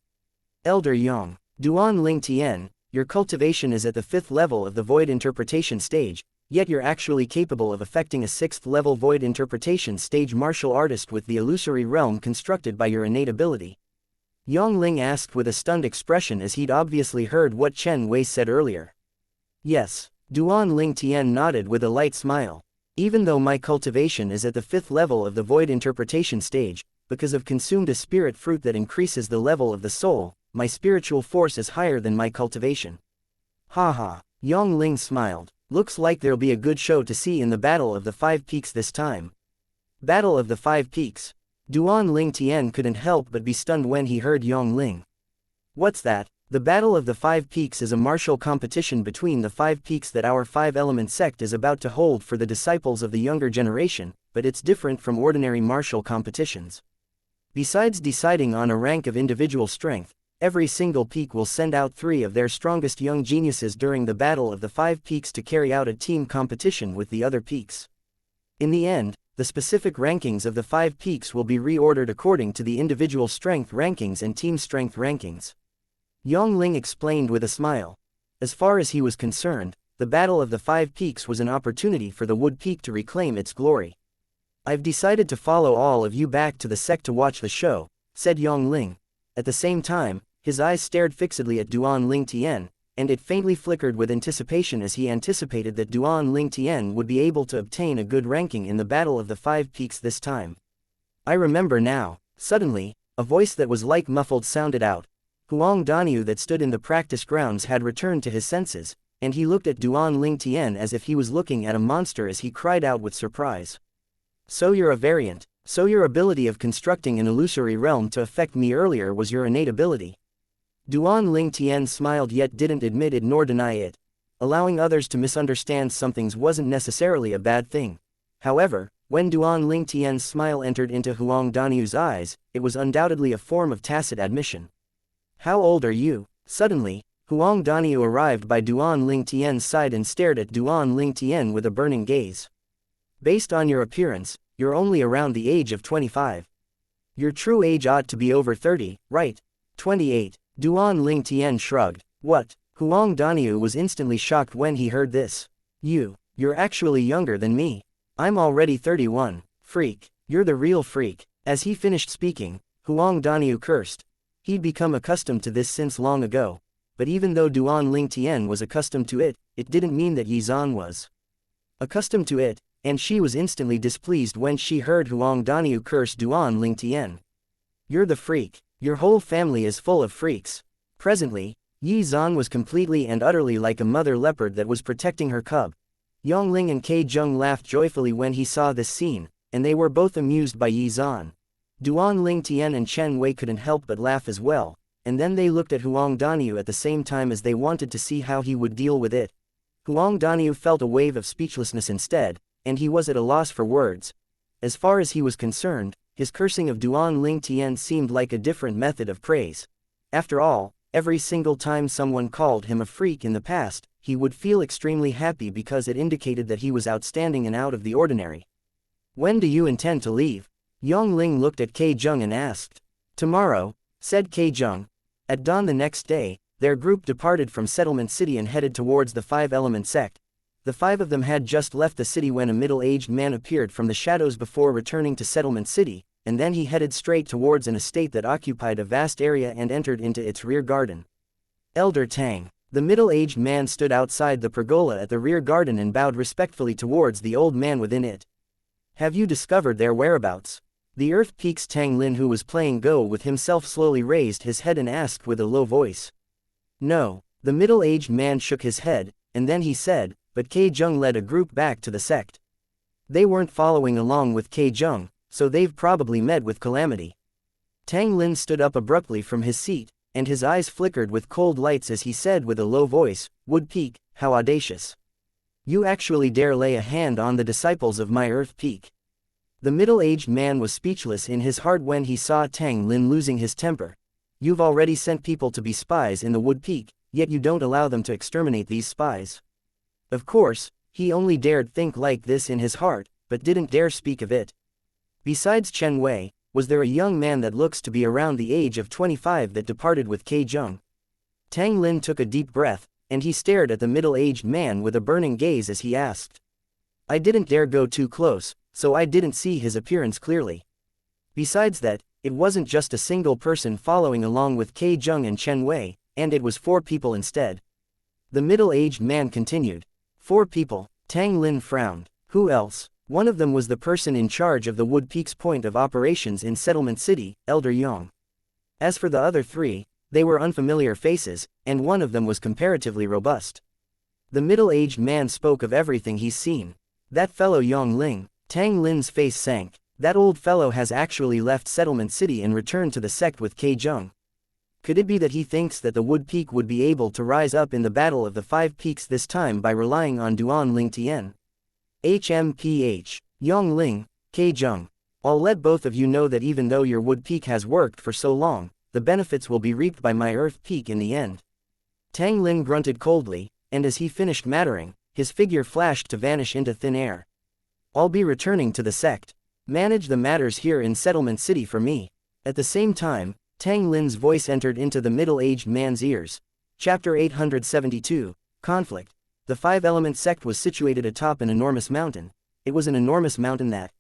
"Elder Yong, Duan Ling Tian, your cultivation is at the 5th level of the void interpretation stage, yet you're actually capable of affecting a 6th-level void interpretation stage martial artist with the illusory realm constructed by your innate ability." Yong Ling asked with a stunned expression as he'd obviously heard what Chen Wei said earlier. "Yes." Duan Ling Tian nodded with a light smile. "Even though my cultivation is at the 5th level of the void interpretation stage, because I've consumed a spirit fruit that increases the level of the soul, my spiritual force is higher than my cultivation." "Haha." Yong Ling smiled. "Looks like there'll be a good show to see in the Battle of the 5 Peaks this time." Battle of the 5 Peaks. Duan Ling Tian couldn't help but be stunned when he heard Yong Ling. "What's that?" The Battle of the 5 Peaks is a martial competition between the 5 peaks that our 5-element sect is about to hold for the disciples of the younger generation, but it's different from ordinary martial competitions. Besides deciding on a rank of individual strength, every single peak will send out 3 of their strongest young geniuses during the Battle of the 5 Peaks to carry out a team competition with the other peaks. In the end, the specific rankings of the 5 peaks will be reordered according to the individual strength rankings and team strength rankings. Yong Ling explained with a smile. As far as he was concerned, the Battle of the 5 Peaks was an opportunity for the Wood Peak to reclaim its glory. "I've decided to follow all of you back to the sect to watch the show," said Yong Ling. At the same time, his eyes stared fixedly at Duan Ling Tian, and it faintly flickered with anticipation as he anticipated that Duan Ling Tian would be able to obtain a good ranking in the Battle of the 5 Peaks this time. "I remember now." Suddenly, a voice that was like muffled sounded out. Huang Daniu that stood in the practice grounds had returned to his senses, and he looked at Duan Ling Tian as if he was looking at a monster as he cried out with surprise. "So you're a variant. So your ability of constructing an illusory realm to affect me earlier was your innate ability." Duan Ling Tian smiled yet didn't admit it nor deny it. Allowing others to misunderstand something wasn't necessarily a bad thing. However, when Duan Ling Tian's smile entered into Huang Daniu's eyes, it was undoubtedly a form of tacit admission. "How old are you?" Suddenly, Huang Daniu arrived by Duan Ling Tian's side and stared at Duan Ling Tian with a burning gaze. "Based on your appearance, you're only around the age of 25. Your true age ought to be over 30, right?" 28. Duan Ling Tian shrugged. What? Huang Daniu was instantly shocked when he heard this. You're actually younger than me. I'm already 31. Freak. You're the real freak. As he finished speaking, Huang Daniu cursed. He'd become accustomed to this since long ago. But even though Duan Ling Tian was accustomed to it, it didn't mean that Yi Zan was accustomed to it, and she was instantly displeased when she heard Huang Daniu curse Duan Ling Tian. You're the freak. Your whole family is full of freaks. Presently, Yi Zan was completely and utterly like a mother leopard that was protecting her cub. Yongling and Ke Zheng laughed joyfully when he saw this scene, and they were both amused by Yi Zan. Duan Ling Tian and Chen Wei couldn't help but laugh as well, and then they looked at Huang Daniu at the same time as they wanted to see how he would deal with it. Huang Daniu felt a wave of speechlessness instead, and he was at a loss for words. As far as he was concerned, his cursing of Duan Ling Tian seemed like a different method of praise. After all, every single time someone called him a freak in the past, he would feel extremely happy because it indicated that he was outstanding and out of the ordinary. When do you intend to leave? Yongling looked at Ke Zheng and asked. Tomorrow, said Ke Zheng. At dawn the next day, their group departed from Settlement City and headed towards the Five-Element sect. The five of them had just left the city when a middle-aged man appeared from the shadows before returning to Settlement City, and then he headed straight towards an estate that occupied a vast area and entered into its rear garden. Elder Tang. The middle-aged man stood outside the pergola at the rear garden and bowed respectfully towards the old man within it. Have you discovered their whereabouts? The Earth Peak's Tang Lin, who was playing Go with himself, slowly raised his head and asked with a low voice. No. The middle-aged man shook his head, and then he said, but Ke Zheng led a group back to the sect. They weren't following along with Ke Zheng, so they've probably met with calamity. Tang Lin stood up abruptly from his seat, and his eyes flickered with cold lights as he said with a low voice, Wood Peak, how audacious. You actually dare lay a hand on the disciples of my Earth Peak. The middle-aged man was speechless in his heart when he saw Tang Lin losing his temper. You've already sent people to be spies in the Wood Peak, yet you don't allow them to exterminate these spies. Of course, he only dared think like this in his heart, but didn't dare speak of it. Besides Chen Wei, was there a young man that looks to be around the age of 25 that departed with Ke Zheng? Tang Lin took a deep breath, and he stared at the middle-aged man with a burning gaze as he asked. I didn't dare go too close, so I didn't see his appearance clearly. Besides that, it wasn't just a single person following along with Ke Zheng and Chen Wei, and it was 4 people instead. The middle-aged man continued. 4 people. Tang Lin frowned. Who else? One of them was the person in charge of the Wood Peak's point of operations in Settlement City, Elder Yong. As for the other 3, they were unfamiliar faces, and one of them was comparatively robust. The middle-aged man spoke of everything he's seen. That fellow Yongling. Tang Lin's face sank. That old fellow has actually left Settlement City and returned to the sect with Ke Zheng. Could it be that he thinks that the Wood Peak would be able to rise up in the Battle of the 5 Peaks this time by relying on Duan Ling Tian? HMPH. Yongling, Ke Zheng. I'll let both of you know that even though your Wood Peak has worked for so long, the benefits will be reaped by my Earth Peak in the end. Tang Lin grunted coldly, and as he finished muttering, his figure flashed to vanish into thin air. I'll be returning to the sect. Manage the matters here in Settlement City for me. At the same time, Tang Lin's voice entered into the middle-aged man's ears. Chapter 872, Conflict. The Five-Element sect was situated atop an enormous mountain. It was an enormous mountain that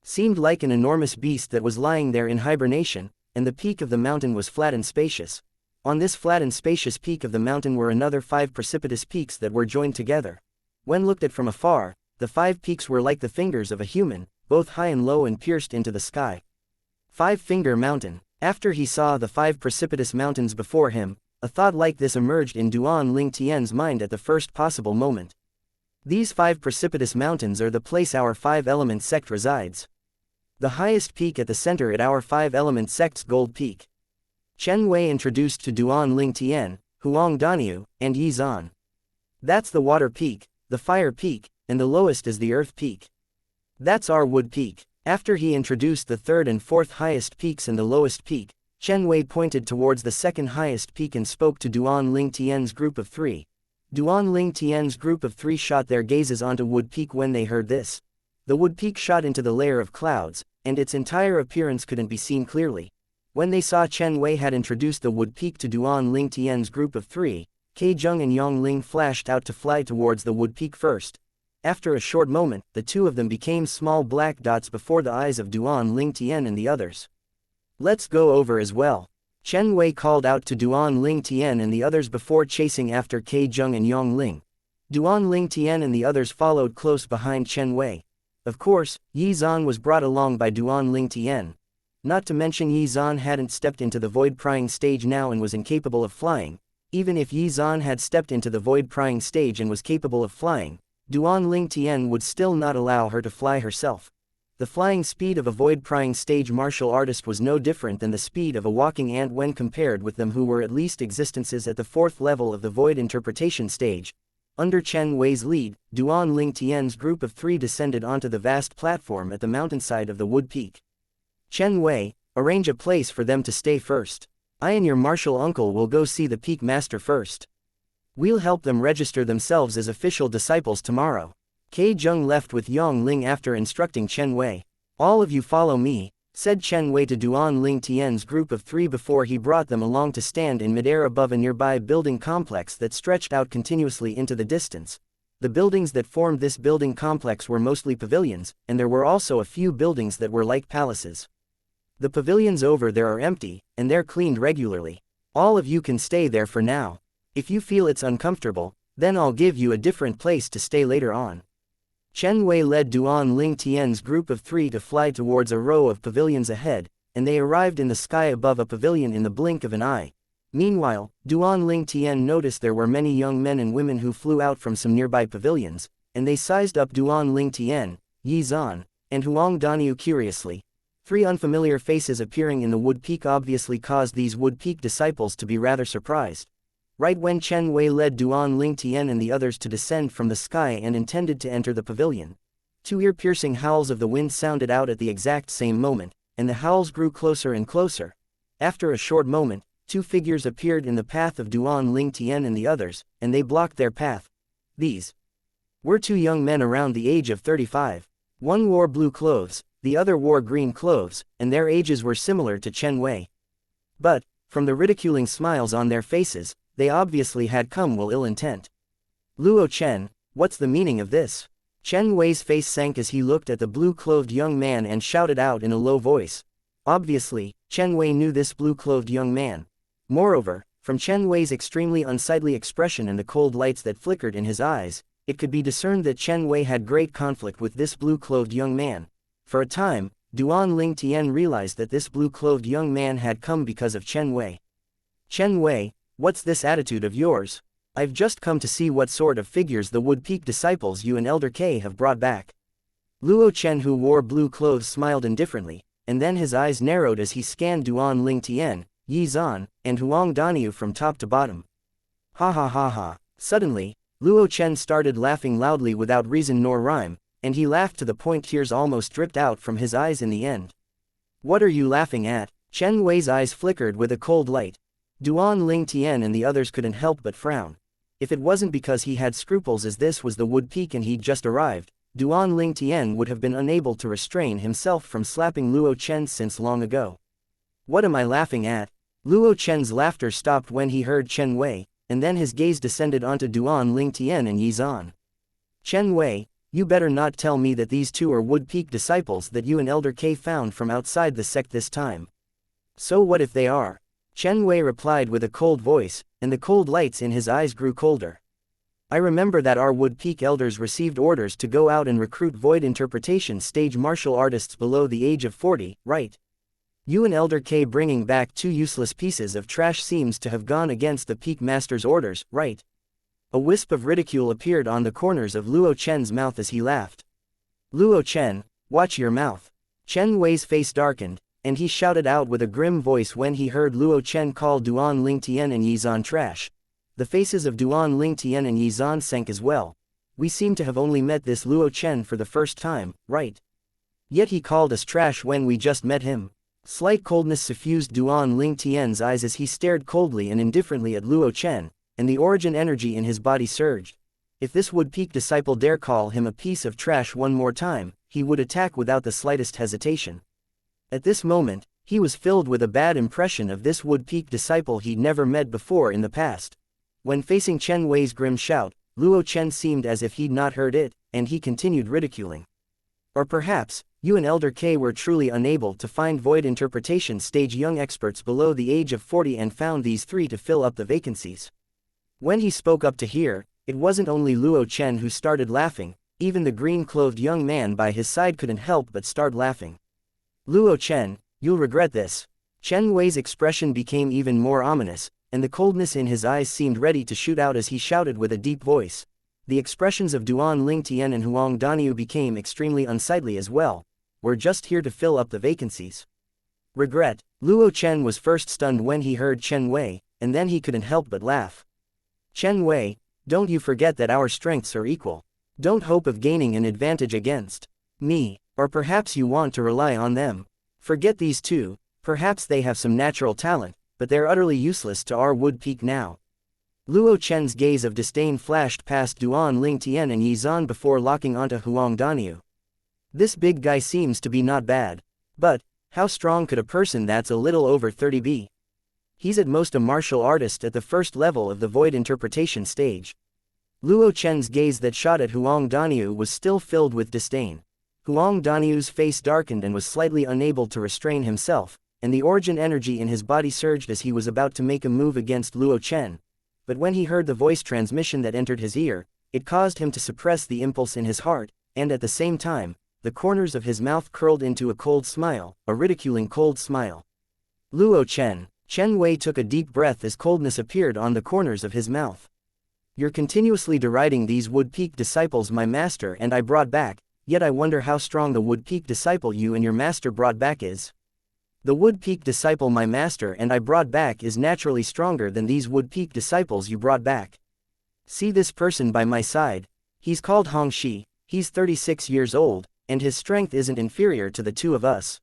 seemed like an enormous beast that was lying there in hibernation, and the peak of the mountain was flat and spacious. On this flat and spacious peak of the mountain were another 5 precipitous peaks that were joined together. When looked at from afar, the 5 peaks were like the fingers of a human, both high and low and pierced into the sky. 5-Finger Mountain. After he saw the 5 precipitous mountains before him, a thought like this emerged in Duan Ling Tian's mind at the first possible moment. These 5 precipitous mountains are the place our 5-element sect resides. The highest peak at the center at our 5-element sect's Gold Peak. Chen Wei introduced to Duan Ling Tian, Huang Daniu, and Yi Zan. That's the Water Peak, the Fire Peak, and the lowest is the Earth Peak. That's our Wood Peak. After he introduced the 3rd and 4th highest peaks and the lowest peak, Chen Wei pointed towards the 2nd highest peak and spoke to Duan Ling Tian's group of 3. Duan Ling Tian's group of 3 shot their gazes onto Wood Peak when they heard this. The Wood Peak shot into the layer of clouds, and its entire appearance couldn't be seen clearly. When they saw Chen Wei had introduced the wood peak to Duan Ling Tian's group of three, Ke Zheng and Yang Ling flashed out to fly towards the wood peak first. After a short moment, the two of them became small black dots before the eyes of Duan Ling Tian and the others. Let's go over as well. Chen Wei called out to Duan Ling Tian and the others before chasing after Ke Zheng and Yang Ling. Duan Ling Tian and the others followed close behind Chen Wei. Of course, Yi Zan was brought along by Duan Ling Tian. Not to mention Yi Zan hadn't stepped into the void prying stage now and was incapable of flying. Even if Yi Zan had stepped into the void prying stage and was capable of flying, Duan Ling Tian would still not allow her to fly herself. The flying speed of a void prying stage martial artist was no different than the speed of a walking ant when compared with them who were at least existences at the fourth level of the void interpretation stage. Under Chen Wei's lead, Duan Ling Tian's group of three descended onto the vast platform at the mountainside of the wood peak. Chen Wei, arrange a place for them to stay first. I and your martial uncle will go see the peak master first. We'll help them register themselves as official disciples tomorrow. Ke Zheng left with Yang Ling after instructing Chen Wei. All of you follow me, said Chen Wei to Duan Ling Tian's group of three before he brought them along to stand in midair above a nearby building complex that stretched out continuously into the distance. The buildings that formed this building complex were mostly pavilions, and there were also a few buildings that were like palaces. The pavilions over there are empty, and they're cleaned regularly. All of you can stay there for now. If you feel it's uncomfortable, then I'll give you a different place to stay later on. Chen Wei led Duan Ling Tian's group of three to fly towards a row of pavilions ahead, and they arrived in the sky above a pavilion in the blink of an eye. Meanwhile, Duan Ling Tian noticed there were many young men and women who flew out from some nearby pavilions, and they sized up Duan Ling Tian, Yi Zan, and Huang Daniu curiously. Three unfamiliar faces appearing in the wood peak obviously caused these wood peak disciples to be rather surprised. Right when Chen Wei led Duan Ling Tian and the others to descend from the sky and intended to enter the pavilion, two ear-piercing howls of the wind sounded out at the exact same moment, and the howls grew closer and closer. After a short moment, two figures appeared in the path of Duan Ling Tian and the others, and they blocked their path. These were two young men around the age of 35. One wore blue clothes, the other wore green clothes, and their ages were similar to Chen Wei. But, from the ridiculing smiles on their faces, they obviously had come with ill intent. Luo Chen, what's the meaning of this? Chen Wei's face sank as he looked at the blue-clothed young man and shouted out in a low voice. Obviously, Chen Wei knew this blue-clothed young man. Moreover, from Chen Wei's extremely unsightly expression and the cold lights that flickered in his eyes, it could be discerned that Chen Wei had great conflict with this blue-clothed young man. For a time, Duan Ling Tian realized that this blue-clothed young man had come because of Chen Wei. Chen Wei, what's this attitude of yours? I've just come to see what sort of figures the Wood Peak disciples you and Elder K have brought back. Luo Chen, who wore blue clothes, smiled indifferently, and then his eyes narrowed as he scanned Duan Ling Tian, Yi Zan, and Huang Daniu from top to bottom. Ha ha ha ha. Suddenly, Luo Chen started laughing loudly without reason nor rhyme, and he laughed to the point tears almost dripped out from his eyes in the end. What are you laughing at? Chen Wei's eyes flickered with a cold light. Duan Ling Tian and the others couldn't help but frown. If it wasn't because he had scruples as this was the Wood Peak and he'd just arrived, Duan Ling Tian would have been unable to restrain himself from slapping Luo Chen since long ago. What am I laughing at? Luo Chen's laughter stopped when he heard Chen Wei, and then his gaze descended onto Duan Ling Tian and Yi Zan. Chen Wei, you better not tell me that these two are Wood Peak disciples that you and Elder K found from outside the sect this time. So what if they are? Chen Wei replied with a cold voice, and the cold lights in his eyes grew colder. I remember that our Wood Peak elders received orders to go out and recruit void interpretation stage martial artists below the age of 40, right? You and Elder K bringing back two useless pieces of trash seems to have gone against the Peak Master's orders, right? A wisp of ridicule appeared on the corners of Luo Chen's mouth as he laughed. Luo Chen, watch your mouth. Chen Wei's face darkened, and he shouted out with a grim voice when he heard Luo Chen call Duan Ling Tian and Yi Zan trash. The faces of Duan Ling Tian and Yi Zan sank as well. We seem to have only met this Luo Chen for the first time, right? Yet he called us trash when we just met him. Slight coldness suffused Duan Ling Tian's eyes as he stared coldly and indifferently at Luo Chen, and the origin energy in his body surged. If this Wood Peak disciple dare call him a piece of trash one more time, he would attack without the slightest hesitation. At this moment, He was filled with a bad impression of this wood-peak disciple he'd never met before in the past. When facing Chen Wei's grim shout, Luo Chen seemed as if he'd not heard it, and he continued ridiculing. Or perhaps, you and Elder K were truly unable to find void interpretation stage young experts below the age of 40 and found these three to fill up the vacancies. When he spoke up to hear, it wasn't only Luo Chen who started laughing, even the green-clothed young man by his side couldn't help but start laughing. Luo Chen, you'll regret this. Chen Wei's expression became even more ominous, and the coldness in his eyes seemed ready to shoot out as he shouted with a deep voice. The expressions of Duan Lingtian and Huang Daniu became extremely unsightly as well. We're just here to fill up the vacancies. Regret. Luo Chen was first stunned when he heard Chen Wei, and then he couldn't help but laugh. Chen Wei, don't you forget that our strengths are equal. Don't hope of gaining an advantage against me, or perhaps you want to rely on them. Forget these two, perhaps they have some natural talent, but they're utterly useless to our wood peak now. Luo Chen's gaze of disdain flashed past Duan Lingtian and Yi Zan before locking onto Huang Daniu. This big guy seems to be not bad. But, how strong could a person that's a little over 30 be? He's at most a martial artist at the first level of the void interpretation stage. Luo Chen's gaze that shot at Huang Daniu was still filled with disdain. Huang Daniu's face darkened and was slightly unable to restrain himself, and the origin energy in his body surged as he was about to make a move against Luo Chen. But when he heard the voice transmission that entered his ear, it caused him to suppress the impulse in his heart, and at the same time, the corners of his mouth curled into a cold smile, a ridiculing cold smile. Luo Chen. Chen Wei took a deep breath as coldness appeared on the corners of his mouth. You're continuously deriding these wood-peak disciples my master and I brought back, yet I wonder how strong the wood-peak disciple you and your master brought back is. The wood-peak disciple my master and I brought back is naturally stronger than these wood-peak disciples you brought back. See this person by my side. He's called Hong Shi, he's 36 years old, and his strength isn't inferior to the two of us.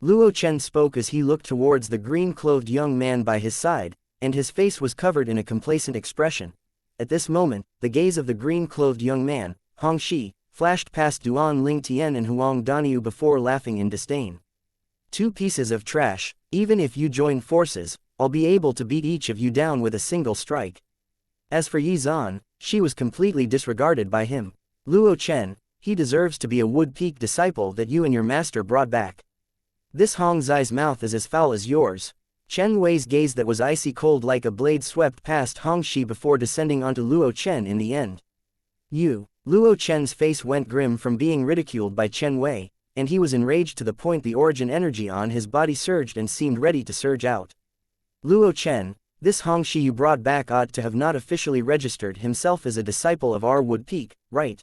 Luo Chen spoke as he looked towards the green-clothed young man by his side, and his face was covered in a complacent expression. At this moment, the gaze of the green-clothed young man, Hong Shi, flashed past Duan Lingtian and Huang Daniu before laughing in disdain. Two pieces of trash, even if you join forces, I'll be able to beat each of you down with a single strike. As for Yi Zan, she was completely disregarded by him. Luo Chen, he deserves to be a wood-peak disciple that you and your master brought back. This Hong Zai's mouth is as foul as yours. Chen Wei's gaze that was icy cold like a blade swept past Hong Shi before descending onto Luo Chen in the end. Luo Chen's face went grim from being ridiculed by Chen Wei, and he was enraged to the point the origin energy on his body surged and seemed ready to surge out. Luo Chen, this Hong Shi you brought back ought to have not officially registered himself as a disciple of our wood peak, right?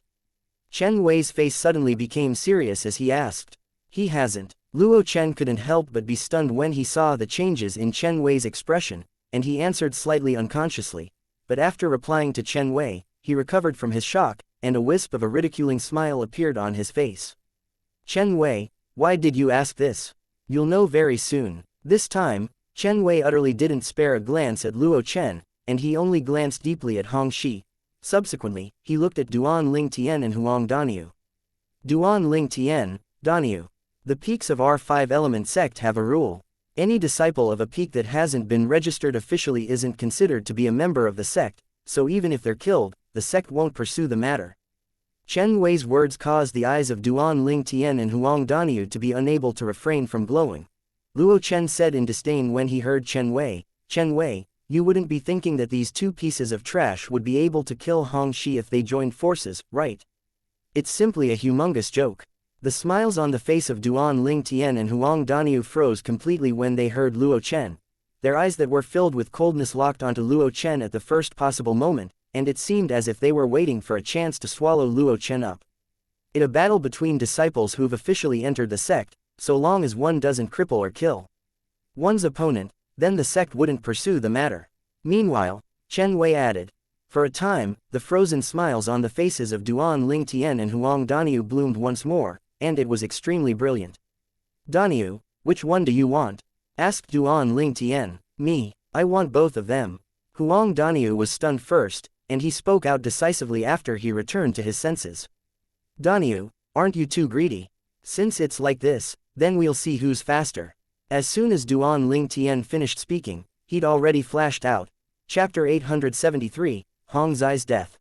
Chen Wei's face suddenly became serious as he asked. He hasn't. Luo Chen couldn't help but be stunned when he saw the changes in Chen Wei's expression, and he answered slightly unconsciously. But after replying to Chen Wei, he recovered from his shock, and a wisp of a ridiculing smile appeared on his face. Chen Wei, why did you ask this? You'll know very soon. This time, Chen Wei utterly didn't spare a glance at Luo Chen, and he only glanced deeply at Hong Shi. Subsequently, he looked at Duan Lingtian and Huang Daniu. Duan Lingtian, Daniu. The peaks of our five-element sect have a rule. Any disciple of a peak that hasn't been registered officially isn't considered to be a member of the sect, so even if they're killed, the sect won't pursue the matter. Chen Wei's words caused the eyes of Duan Lingtian and Huang Daniu to be unable to refrain from glowing. Luo Chen said in disdain when he heard Chen Wei, you wouldn't be thinking that these two pieces of trash would be able to kill Hong Shi if they joined forces, right? It's simply a humongous joke. The smiles on the face of Duan Lingtian and Huang Daniu froze completely when they heard Luo Chen. Their eyes that were filled with coldness locked onto Luo Chen at the first possible moment, and it seemed as if they were waiting for a chance to swallow Luo Chen up. It's a battle between disciples who've officially entered the sect, so long as one doesn't cripple or kill one's opponent, then the sect wouldn't pursue the matter. Meanwhile, Chen Wei added. For a time, the frozen smiles on the faces of Duan Lingtian and Huang Daniu bloomed once more, and it was extremely brilliant. Daniu, which one do you want? Asked Duan Lingtian. Me, I want both of them. Huang Daniu was stunned first, and he spoke out decisively after he returned to his senses. Daniu, aren't you too greedy? Since it's like this, then we'll see who's faster. As soon as Duan Ling Tian finished speaking, he'd already flashed out. Chapter 873, Hong Zai's Death.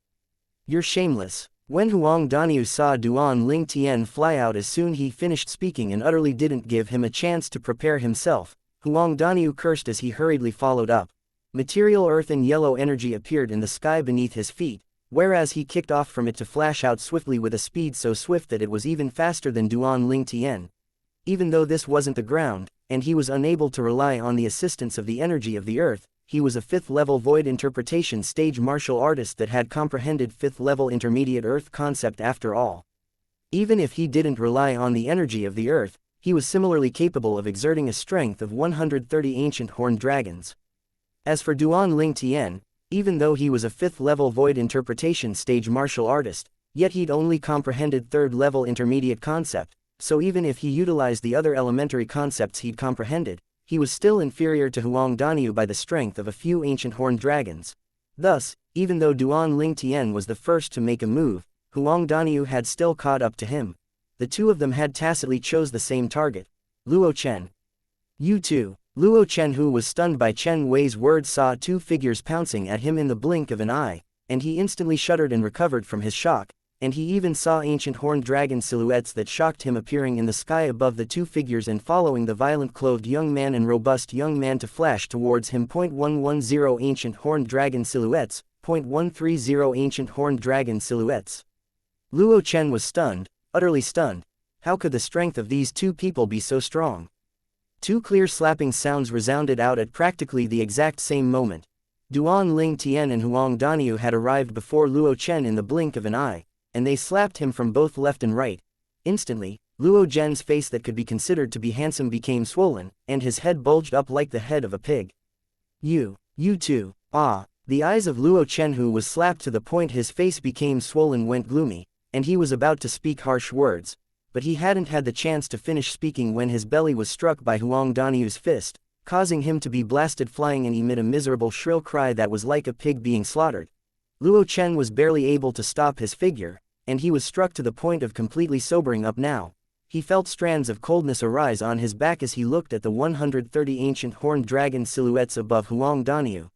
You're shameless. When Huang Daniu saw Duan Ling Tian fly out as soon he finished speaking and utterly didn't give him a chance to prepare himself, Huang Daniu cursed as he hurriedly followed up. Material earth and yellow energy appeared in the sky beneath his feet, whereas he kicked off from it to flash out swiftly with a speed so swift that it was even faster than Duan Ling Tian. Even though this wasn't the ground, and he was unable to rely on the assistance of the energy of the earth, he was a 5th-level void interpretation stage martial artist that had comprehended 5th-level intermediate earth concept after all. Even if he didn't rely on the energy of the earth, he was similarly capable of exerting a strength of 130 ancient horned dragons. As for Duan Ling Tian, even though he was a 5th-level void interpretation stage martial artist, yet he'd only comprehended 3rd-level intermediate concept, so even if he utilized the other elementary concepts he'd comprehended, he was still inferior to Huang Daniu by the strength of a few ancient horned dragons. Thus, even though Duan Ling Tian was the first to make a move, Huang Daniu had still caught up to him. The two of them had tacitly chose the same target, Luo Chen. You too. Luo Chen, who was stunned by Chen Wei's words, saw two figures pouncing at him in the blink of an eye, and he instantly shuddered and recovered from his shock, and he even saw ancient horned dragon silhouettes that shocked him appearing in the sky above the two figures and following the violent-clothed young man and robust young man to flash towards him. 110 Ancient horned dragon silhouettes, 130 Ancient horned dragon silhouettes. Luo Chen was stunned, utterly stunned. How could the strength of these two people be so strong? Two clear slapping sounds resounded out at practically the exact same moment. Duan Ling Tian and Huang Daniu had arrived before Luo Chen in the blink of an eye, and they slapped him from both left and right. Instantly, Luo Zhen's face that could be considered to be handsome became swollen, and his head bulged up like the head of a pig. You too. Ah! The eyes of Luo Chen, who was slapped to the point his face became swollen, went gloomy, and he was about to speak harsh words, but he hadn't had the chance to finish speaking when his belly was struck by Huang Daniu's fist, causing him to be blasted flying and emit a miserable shrill cry that was like a pig being slaughtered. Luo Chen was barely able to stop his figure, and he was struck to the point of completely sobering up now. He felt strands of coldness arise on his back as he looked at the 130 ancient horned dragon silhouettes above Huang Daniu.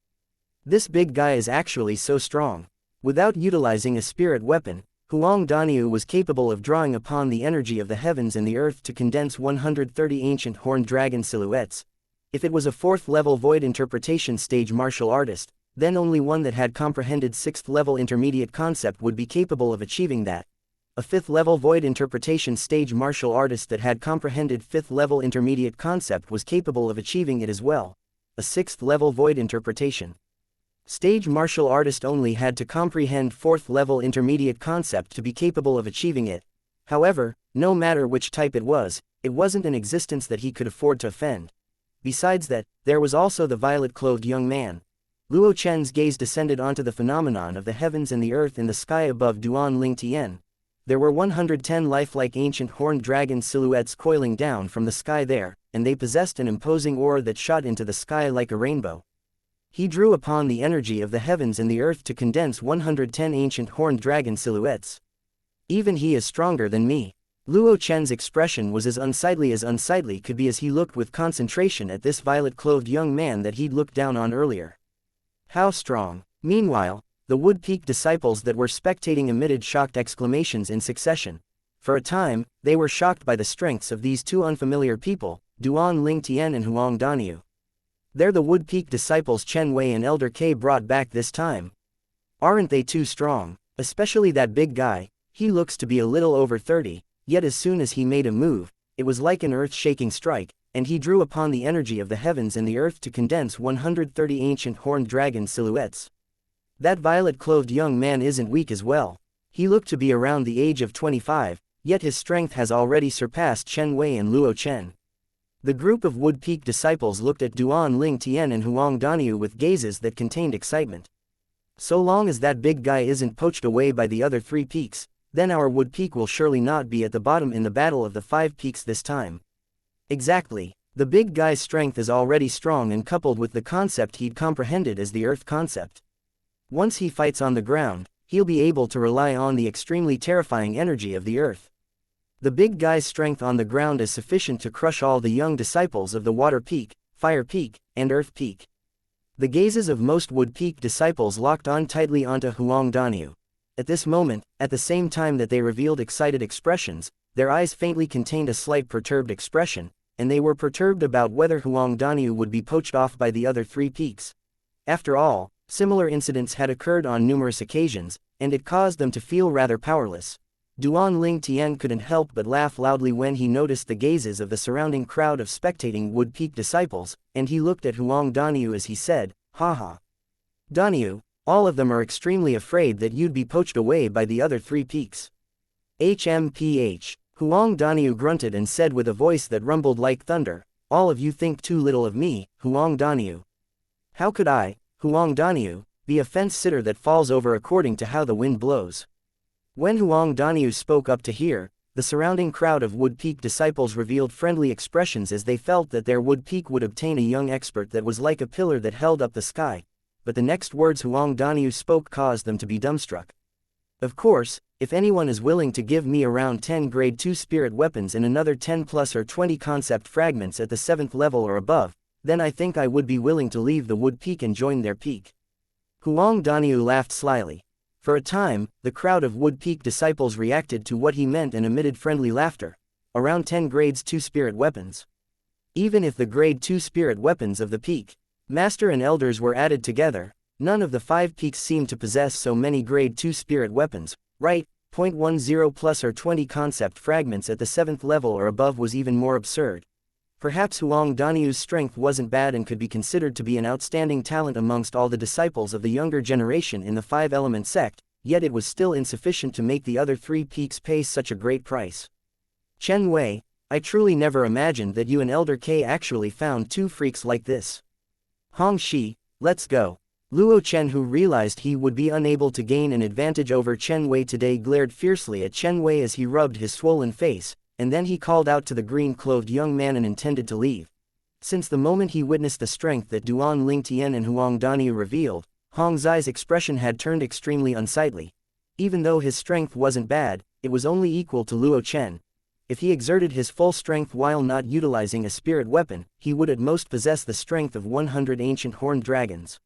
This big guy is actually so strong. Without utilizing a spirit weapon, Huang Daniu was capable of drawing upon the energy of the heavens and the earth to condense 130 ancient horned dragon silhouettes. If it was a 4th-level void interpretation stage martial artist, then only one that had comprehended 6th-level intermediate concept would be capable of achieving that. A 5th-level void interpretation stage martial artist that had comprehended 5th-level intermediate concept was capable of achieving it as well. A 6th-level void interpretation stage martial artist only had to comprehend 4th-level intermediate concept to be capable of achieving it. However, no matter which type it wasn't an existence that he could afford to offend. Besides that, there was also the violet-clothed young man. Luo Chen's gaze descended onto the phenomenon of the heavens and the earth in the sky above Duan Ling Tian. There were 110 lifelike ancient horned dragon silhouettes coiling down from the sky there, and they possessed an imposing aura that shot into the sky like a rainbow. He drew upon the energy of the heavens and the earth to condense 110 ancient horned dragon silhouettes. Even he is stronger than me. Luo Chen's expression was as unsightly could be as he looked with concentration at this violet-clothed young man that he'd looked down on earlier. How strong! Meanwhile, the Wood Peak disciples that were spectating emitted shocked exclamations in succession. For a time, they were shocked by the strengths of these two unfamiliar people, Duan Ling Tian and Huang Daniu. They're the Wood Peak disciples Chen Wei and Elder K brought back this time. Aren't they too strong? Especially that big guy. He looks to be a little over 30, yet as soon as he made a move, it was like an earth-shaking strike, and he drew upon the energy of the heavens and the earth to condense 130 ancient horned dragon silhouettes. That violet-clothed young man isn't weak as well. He looked to be around the age of 25, yet his strength has already surpassed Chen Wei and Luo Chen. The group of Wood Peak disciples looked at Duan Ling Tian and Huang Daniu with gazes that contained excitement. So long as that big guy isn't poached away by the other 3 peaks, then our Wood Peak will surely not be at the bottom in the battle of the 5 peaks this time. Exactly. The big guy's strength is already strong and coupled with the concept he'd comprehended as the Earth concept. Once he fights on the ground, he'll be able to rely on the extremely terrifying energy of the Earth. The big guy's strength on the ground is sufficient to crush all the young disciples of the Water Peak, Fire Peak, and Earth Peak. The gazes of most Wood Peak disciples locked on tightly onto Huang Daniu. At this moment, at the same time that they revealed excited expressions, their eyes faintly contained a slight perturbed expression, and they were perturbed about whether Huang Daniu would be poached off by the other 3 peaks. After all, similar incidents had occurred on numerous occasions, and it caused them to feel rather powerless. Duan Ling Tian couldn't help but laugh loudly when he noticed the gazes of the surrounding crowd of spectating Wood Peak disciples, and he looked at Huang Daniu as he said, "Haha. Daniu, all of them are extremely afraid that you'd be poached away by the other 3 peaks." HMPH. Huang Daniu grunted and said with a voice that rumbled like thunder, "All of you think too little of me, Huang Daniu. How could I, Huang Daniu, be a fence-sitter that falls over according to how the wind blows?" When Huang Daniu spoke up to hear, the surrounding crowd of Wood Peak disciples revealed friendly expressions as they felt that their Wood Peak would obtain a young expert that was like a pillar that held up the sky, but the next words Huang Daniu spoke caused them to be dumbstruck. "Of course, if anyone is willing to give me around 10 grade 2 spirit weapons and another 10 plus or 20 concept fragments at the 7th level or above, then I think I would be willing to leave the Wood Peak and join their peak." Huang Daniu laughed slyly. For a time, the crowd of Wood Peak disciples reacted to what he meant and emitted friendly laughter. Around 10 grades 2 spirit weapons. Even if the grade 2 spirit weapons of the peak, master and elders were added together, none of the 5 peaks seemed to possess so many grade 2 spirit weapons, right? 0.10 plus or 20 concept fragments at the 7th level or above was even more absurd. Perhaps Huang Daniu's strength wasn't bad and could be considered to be an outstanding talent amongst all the disciples of the younger generation in the 5-element sect, yet it was still insufficient to make the other 3 peaks pay such a great price. "Chen Wei, I truly never imagined that you and Elder K actually found 2 freaks like this. Hong Shi, let's go." Luo Chen, who realized he would be unable to gain an advantage over Chen Wei today, glared fiercely at Chen Wei as he rubbed his swollen face, and then he called out to the green-clothed young man and intended to leave. Since the moment he witnessed the strength that Duan Ling Tian and Huang Daniu revealed, Hong Zai's expression had turned extremely unsightly. Even though his strength wasn't bad, it was only equal to Luo Chen. If he exerted his full strength while not utilizing a spirit weapon, he would at most possess the strength of 100 ancient horned dragons.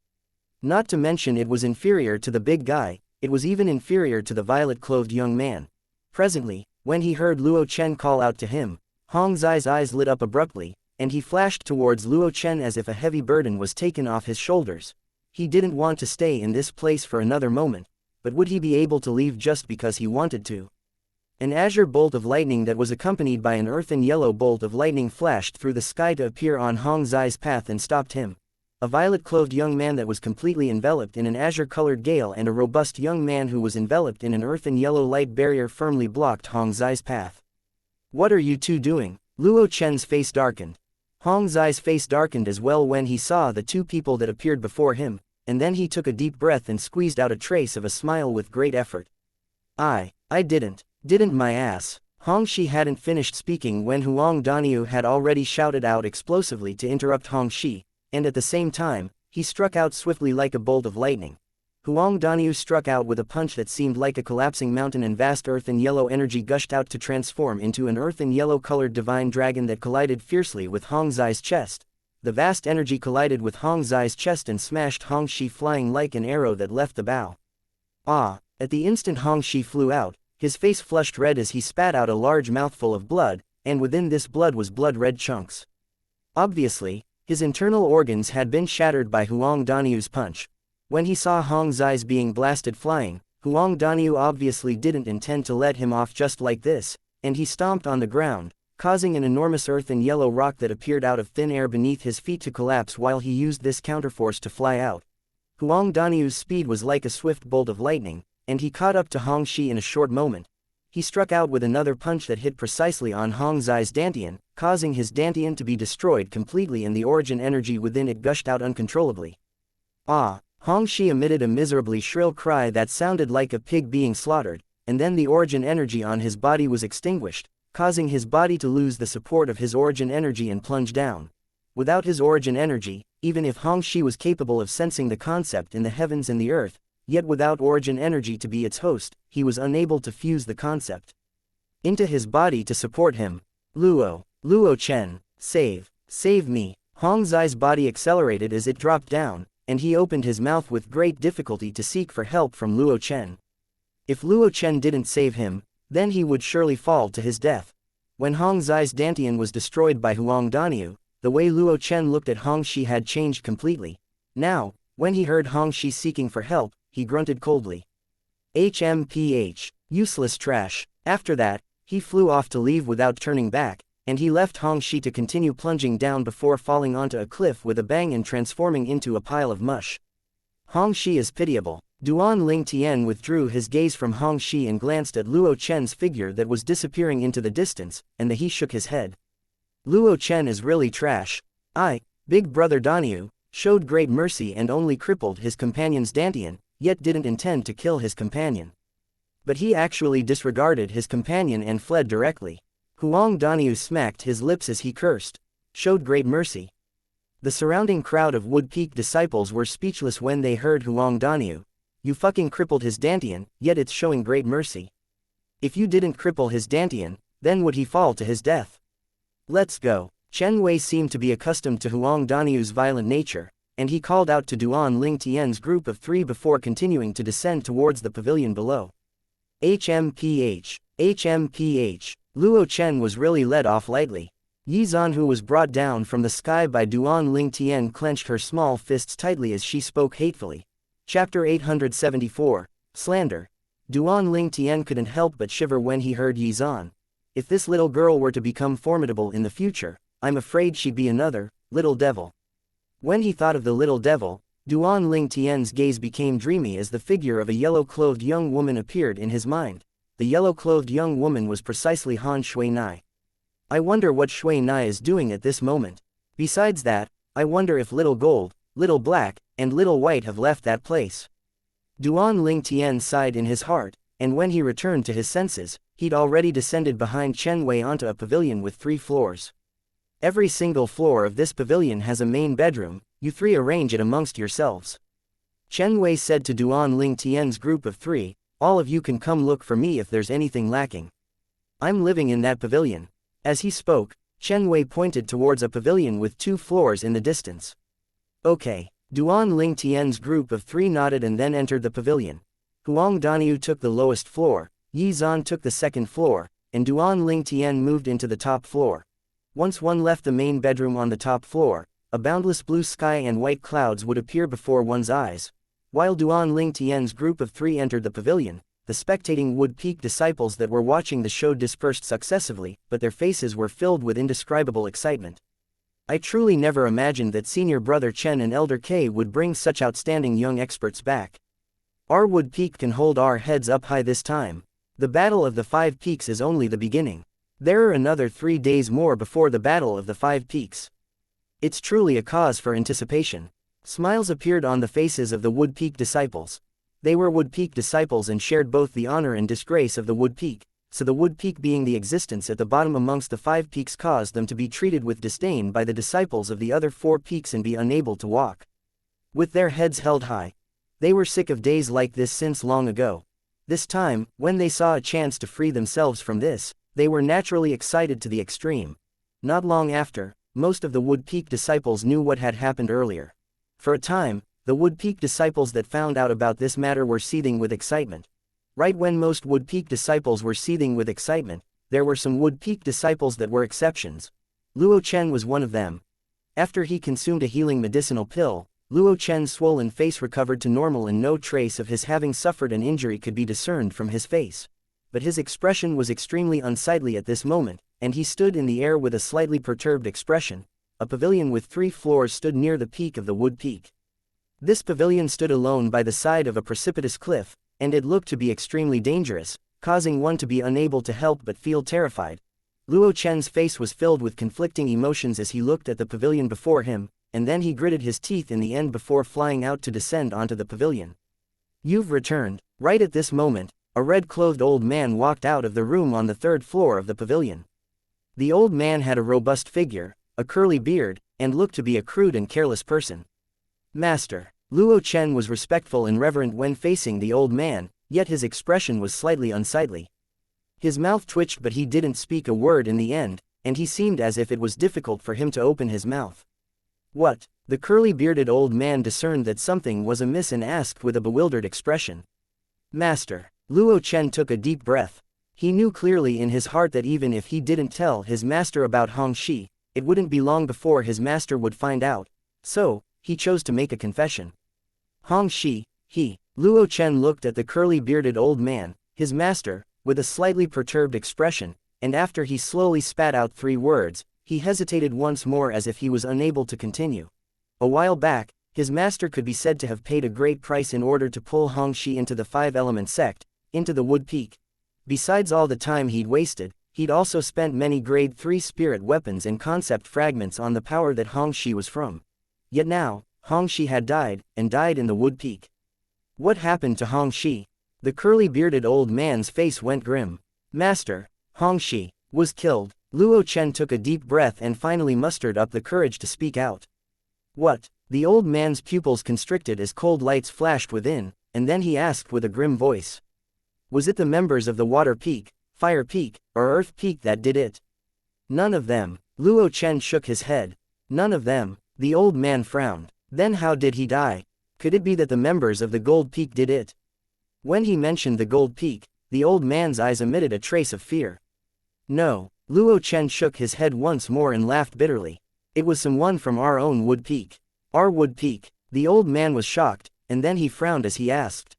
Not to mention it was inferior to the big guy, it was even inferior to the violet-clothed young man. Presently, when he heard Luo Chen call out to him, Hong Zai's eyes lit up abruptly, and he flashed towards Luo Chen as if a heavy burden was taken off his shoulders. He didn't want to stay in this place for another moment, but would he be able to leave just because he wanted to? An azure bolt of lightning that was accompanied by an earthen yellow bolt of lightning flashed through the sky to appear on Hong Zai's path and stopped him. A violet-clothed young man that was completely enveloped in an azure-colored gale and a robust young man who was enveloped in an earthen yellow light barrier firmly blocked Hong Zai's path. "What are you two doing?" Luo Chen's face darkened. Hong Zai's face darkened as well when he saw the 2 people that appeared before him, and then he took a deep breath and squeezed out a trace of a smile with great effort. I didn't my ass." Hong Shi hadn't finished speaking when Huang Daniu had already shouted out explosively to interrupt Hong Shi, and at the same time, he struck out swiftly like a bolt of lightning. Huang Daniu struck out with a punch that seemed like a collapsing mountain, and vast earthen yellow energy gushed out to transform into an earthen yellow-colored divine dragon that collided fiercely with Hong Zai's chest. The vast energy collided with Hong Zai's chest and smashed Hong Shi, flying like an arrow that left the bow. At the instant Hong Shi flew out, his face flushed red as he spat out a large mouthful of blood, and within this blood was blood-red chunks. Obviously, his internal organs had been shattered by Huang Daniu's punch. When he saw Hong Zai's being blasted flying, Huang Daniu obviously didn't intend to let him off just like this, and he stomped on the ground, causing an enormous earthen yellow rock that appeared out of thin air beneath his feet to collapse while he used this counterforce to fly out. Huang Daniu's speed was like a swift bolt of lightning, and he caught up to Hong Shi in a short moment. He struck out with another punch that hit precisely on Hong Zai's dantian, causing his dantian to be destroyed completely and the origin energy within it gushed out uncontrollably. Hong Shi emitted a miserably shrill cry that sounded like a pig being slaughtered, and then the origin energy on his body was extinguished, causing his body to lose the support of his origin energy and plunge down. Without his origin energy, even if Hong Shi was capable of sensing the concept in the heavens and the earth, yet without origin energy to be its host, he was unable to fuse the concept. into his body to support him. Luo Chen, save me. Hong Zai's body accelerated as it dropped down, and he opened his mouth with great difficulty to seek for help from Luo Chen. If Luo Chen didn't save him, then he would surely fall to his death. When Hong Zai's Dantian was destroyed by Huang Daniu, the way Luo Chen looked at Hong Shi had changed completely. Now, when he heard Hong Shi seeking for help, he grunted coldly. HMPH, useless trash. After that, he flew off to leave without turning back, and he left Hong Shi to continue plunging down before falling onto a cliff with a bang and transforming into a pile of mush. Hong Shi is pitiable. Duan Ling Tian withdrew his gaze from Hong Shi and glanced at Luo Chen's figure that was disappearing into the distance, and he shook his head. Luo Chen is really trash. Big brother Daniu, showed great mercy and only crippled his companion's Dantian, yet didn't intend to kill his companion. But he actually disregarded his companion and fled directly. Huang Daniu smacked his lips as he cursed. Showed great mercy. The surrounding crowd of Wood Peak disciples were speechless when they heard Huang Daniu. You fucking crippled his Dantian, yet it's showing great mercy. If you didn't cripple his Dantian, then would he fall to his death? Let's go. Chen Wei seemed to be accustomed to Huang Daniu's violent nature, and he called out to Duan Ling Tian's group of 3 before continuing to descend towards the pavilion below. HMPH. Luo Chen was really let off lightly. Yi Zan, who was brought down from the sky by Duan Ling Tian, clenched her small fists tightly as she spoke hatefully. Chapter 874, Slander. Duan Ling Tian couldn't help but shiver when he heard Yi Zan. If this little girl were to become formidable in the future, I'm afraid she'd be another little devil. When he thought of the little devil, Duan Ling Tian's gaze became dreamy as the figure of a yellow-clothed young woman appeared in his mind. The yellow-clothed young woman was precisely Han Shui Nai. I wonder what Shui Nai is doing at this moment. Besides that, I wonder if Little Gold, Little Black, and Little White have left that place. Duan Ling Tian sighed in his heart, and when he returned to his senses, he'd already descended behind Chen Wei onto a pavilion with 3 floors. Every single floor of this pavilion has a main bedroom, you 3 arrange it amongst yourselves. Chen Wei said to Duan Ling Tian's group of 3, all of you can come look for me if there's anything lacking. I'm living in that pavilion. As he spoke, Chen Wei pointed towards a pavilion with 2 floors in the distance. Okay. Duan Ling Tian's group of 3 nodded and then entered the pavilion. Huang Daniu took the lowest floor, Yi Zan took the 2nd floor, and Duan Ling Tian moved into the top floor. Once one left the main bedroom on the top floor, a boundless blue sky and white clouds would appear before one's eyes. While Duan Ling Tian's group of 3 entered the pavilion, the spectating Wood Peak disciples that were watching the show dispersed successively, but their faces were filled with indescribable excitement. I truly never imagined that Senior Brother Chen and Elder K would bring such outstanding young experts back. Our Wood Peak can hold our heads up high this time. The Battle of the 5 Peaks is only the beginning. There are another 3 days more before the Battle of the 5 Peaks. It's truly a cause for anticipation. Smiles appeared on the faces of the Wood Peak disciples. They were Wood Peak disciples and shared both the honor and disgrace of the Wood Peak, so the Wood Peak being the existence at the bottom amongst the 5 peaks caused them to be treated with disdain by the disciples of the other 4 peaks and be unable to walk. With their heads held high, they were sick of days like this since long ago. This time, when they saw a chance to free themselves from this, they were naturally excited to the extreme. Not long after, most of the Wood Peak disciples knew what had happened earlier. For a time, the Wood Peak disciples that found out about this matter were seething with excitement. Right when most Wood Peak disciples were seething with excitement, there were some Wood Peak disciples that were exceptions. Luo Chen was one of them. After he consumed a healing medicinal pill, Luo Chen's swollen face recovered to normal and no trace of his having suffered an injury could be discerned from his face. But his expression was extremely unsightly at this moment, and he stood in the air with a slightly perturbed expression. A pavilion with 3 floors stood near the peak of the Wood Peak. This pavilion stood alone by the side of a precipitous cliff, and it looked to be extremely dangerous, causing one to be unable to help but feel terrified. Luo Chen's face was filled with conflicting emotions as he looked at the pavilion before him, and then he gritted his teeth in the end before flying out to descend onto the pavilion. You've returned. Right at this moment, a red-clothed old man walked out of the room on the 3rd floor of the pavilion. The old man had a robust figure, a curly beard, and looked to be a crude and careless person. Master. Luo Chen was respectful and reverent when facing the old man, yet his expression was slightly unsightly. His mouth twitched but he didn't speak a word in the end, and he seemed as if it was difficult for him to open his mouth. What? The curly-bearded old man discerned that something was amiss and asked with a bewildered expression. Master. Luo Chen took a deep breath. He knew clearly in his heart that even if he didn't tell his master about Xianxia, it wouldn't be long before his master would find out, so, he chose to make a confession. Xianxia, Luo Chen looked at the curly-bearded old man, his master, with a slightly perturbed expression, and after he slowly spat out 3 words, he hesitated once more as if he was unable to continue. A while back, his master could be said to have paid a great price in order to pull Xianxia into the 5-element sect, into the wood peak. Besides all the time he'd wasted, he'd also spent many grade 3 spirit weapons and concept fragments on the power that Xianxia was from. Yet now, Xianxia had died, and died in the wood peak. What happened to Xianxia? The curly-bearded old man's face went grim. Master, Xianxia was killed. Luo Chen took a deep breath and finally mustered up the courage to speak out. What? The old man's pupils constricted as cold lights flashed within, and then he asked with a grim voice. Was it the members of the Water Peak, Fire Peak, or Earth Peak that did it? None of them. Luo Chen shook his head. None of them. The old man frowned. Then how did he die? Could it be that the members of the Gold Peak did it? When he mentioned the Gold Peak, the old man's eyes emitted a trace of fear. No. Luo Chen shook his head once more and laughed bitterly. It was someone from our own Wood Peak. Our Wood Peak. The old man was shocked, and then he frowned as he asked.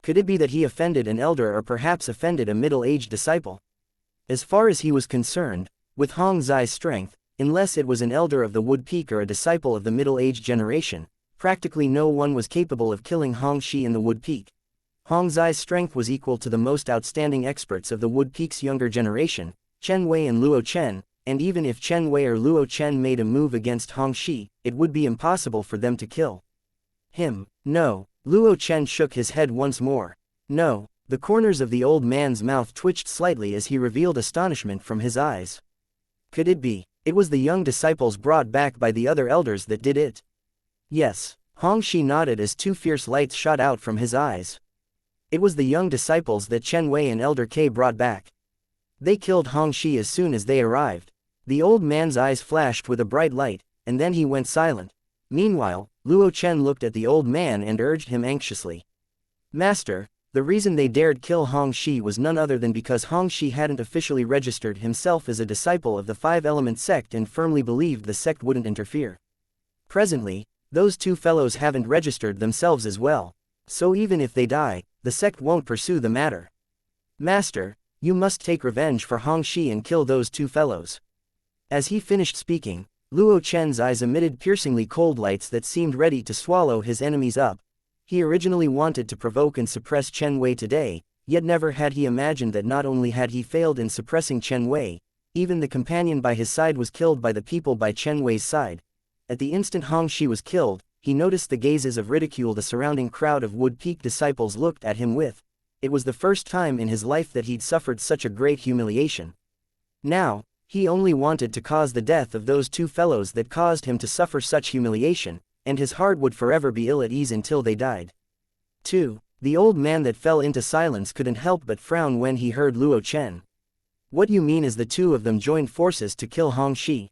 Could it be that he offended an elder or perhaps offended a middle-aged disciple? As far as he was concerned, with Hong Zai's strength, unless it was an elder of the Wood Peak or a disciple of the middle-aged generation, practically no one was capable of killing Xianxia in the Wood Peak. Hong Zai's strength was equal to the most outstanding experts of the Wood Peak's younger generation, Chen Wei and Luo Chen, and even if Chen Wei or Luo Chen made a move against Xianxia, it would be impossible for them to kill him. No. Luo Chen shook his head once more. No. The corners of the old man's mouth twitched slightly as he revealed astonishment from his eyes. Could it be? It was the young disciples brought back by the other elders that did it. Yes. Xianxia nodded as 2 fierce lights shot out from his eyes. It was the young disciples that Chen Wei and Elder K brought back. They killed Xianxia as soon as they arrived. The old man's eyes flashed with a bright light, and then he went silent. Meanwhile, Luo Chen looked at the old man and urged him anxiously. Master, the reason they dared kill Xianxia was none other than because Xianxia hadn't officially registered himself as a disciple of the 5-element sect and firmly believed the sect wouldn't interfere. Presently, those 2 fellows haven't registered themselves as well, so even if they die, the sect won't pursue the matter. Master, you must take revenge for Xianxia and kill those 2 fellows. As he finished speaking, Luo Chen's eyes emitted piercingly cold lights that seemed ready to swallow his enemies up. He originally wanted to provoke and suppress Chen Wei today, yet never had he imagined that not only had he failed in suppressing Chen Wei, even the companion by his side was killed by the people by Chen Wei's side. At the instant Xianxia was killed, he noticed the gazes of ridicule the surrounding crowd of Wood Peak disciples looked at him with. It was the first time in his life that he'd suffered such a great humiliation. Now, he only wanted to cause the death of those 2 fellows that caused him to suffer such humiliation, and his heart would forever be ill at ease until they died. 2. The old man that fell into silence couldn't help but frown when he heard Luo Chen. What you mean is the 2 of them joined forces to kill Xianxia?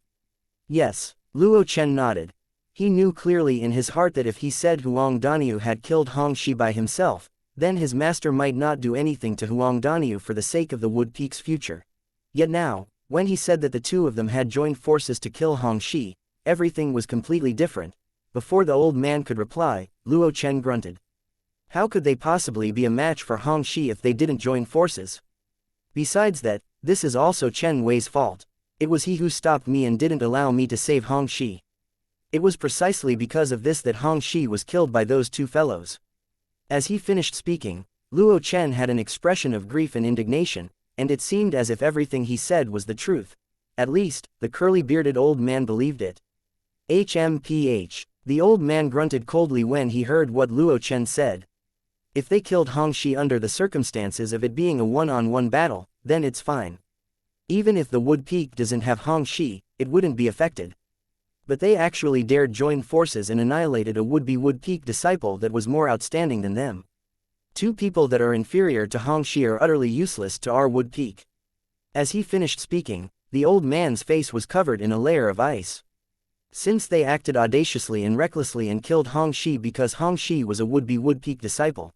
Yes. Luo Chen nodded. He knew clearly in his heart that if he said Huang Daniu had killed Xianxia by himself, then his master might not do anything to Huang Daniu for the sake of the Wood Peak's future. Yet now, when he said that the 2 of them had joined forces to kill Xianxia, everything was completely different. Before the old man could reply, Luo Chen grunted. How could they possibly be a match for Xianxia if they didn't join forces? Besides that, this is also Chen Wei's fault. It was he who stopped me and didn't allow me to save Xianxia. It was precisely because of this that Xianxia was killed by those 2 fellows. As he finished speaking, Luo Chen had an expression of grief and indignation, and it seemed as if everything he said was the truth. At least, the curly-bearded old man believed it. HMPH. The old man grunted coldly when he heard what Luo Chen said. If they killed Xianxia under the circumstances of it being a one-on-one battle, then it's fine. Even if the Wood Peak doesn't have Xianxia, it wouldn't be affected. But they actually dared join forces and annihilated a would-be Wood Peak disciple that was more outstanding than them. Two people that are inferior to Xianxia are utterly useless to our wood peak. As he finished speaking, the old man's face was covered in a layer of ice. Since they acted audaciously and recklessly and killed Xianxia because Xianxia was a would-be wood peak disciple,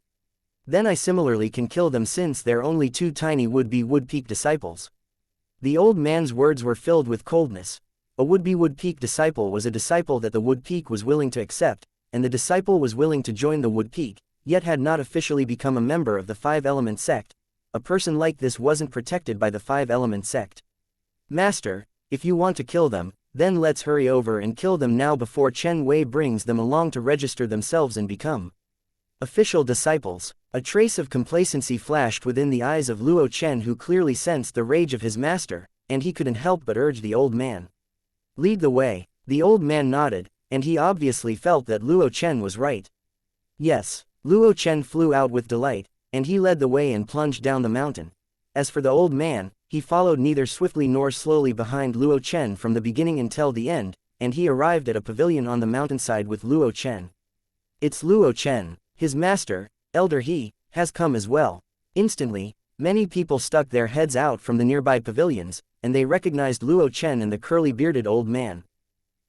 then I similarly can kill them since they're only two tiny would-be wood peak disciples. The old man's words were filled with coldness. A would-be wood peak disciple was a disciple that the wood peak was willing to accept, and the disciple was willing to join the wood peak, yet had not officially become a member of the five-element sect. A person like this wasn't protected by the five-element sect. Master, if you want to kill them, then let's hurry over and kill them now before Chen Wei brings them along to register themselves and become official disciples. A trace of complacency flashed within the eyes of Luo Chen, who clearly sensed the rage of his master, and he couldn't help but urge the old man. Lead the way. The old man nodded, and he obviously felt that Luo Chen was right. Yes, Luo Chen flew out with delight, and he led the way and plunged down the mountain. As for the old man, he followed neither swiftly nor slowly behind Luo Chen from the beginning until the end, and he arrived at a pavilion on the mountainside with Luo Chen. It's Luo Chen, his master, Elder He, has come as well. Instantly, many people stuck their heads out from the nearby pavilions, and they recognized Luo Chen and the curly-bearded old man.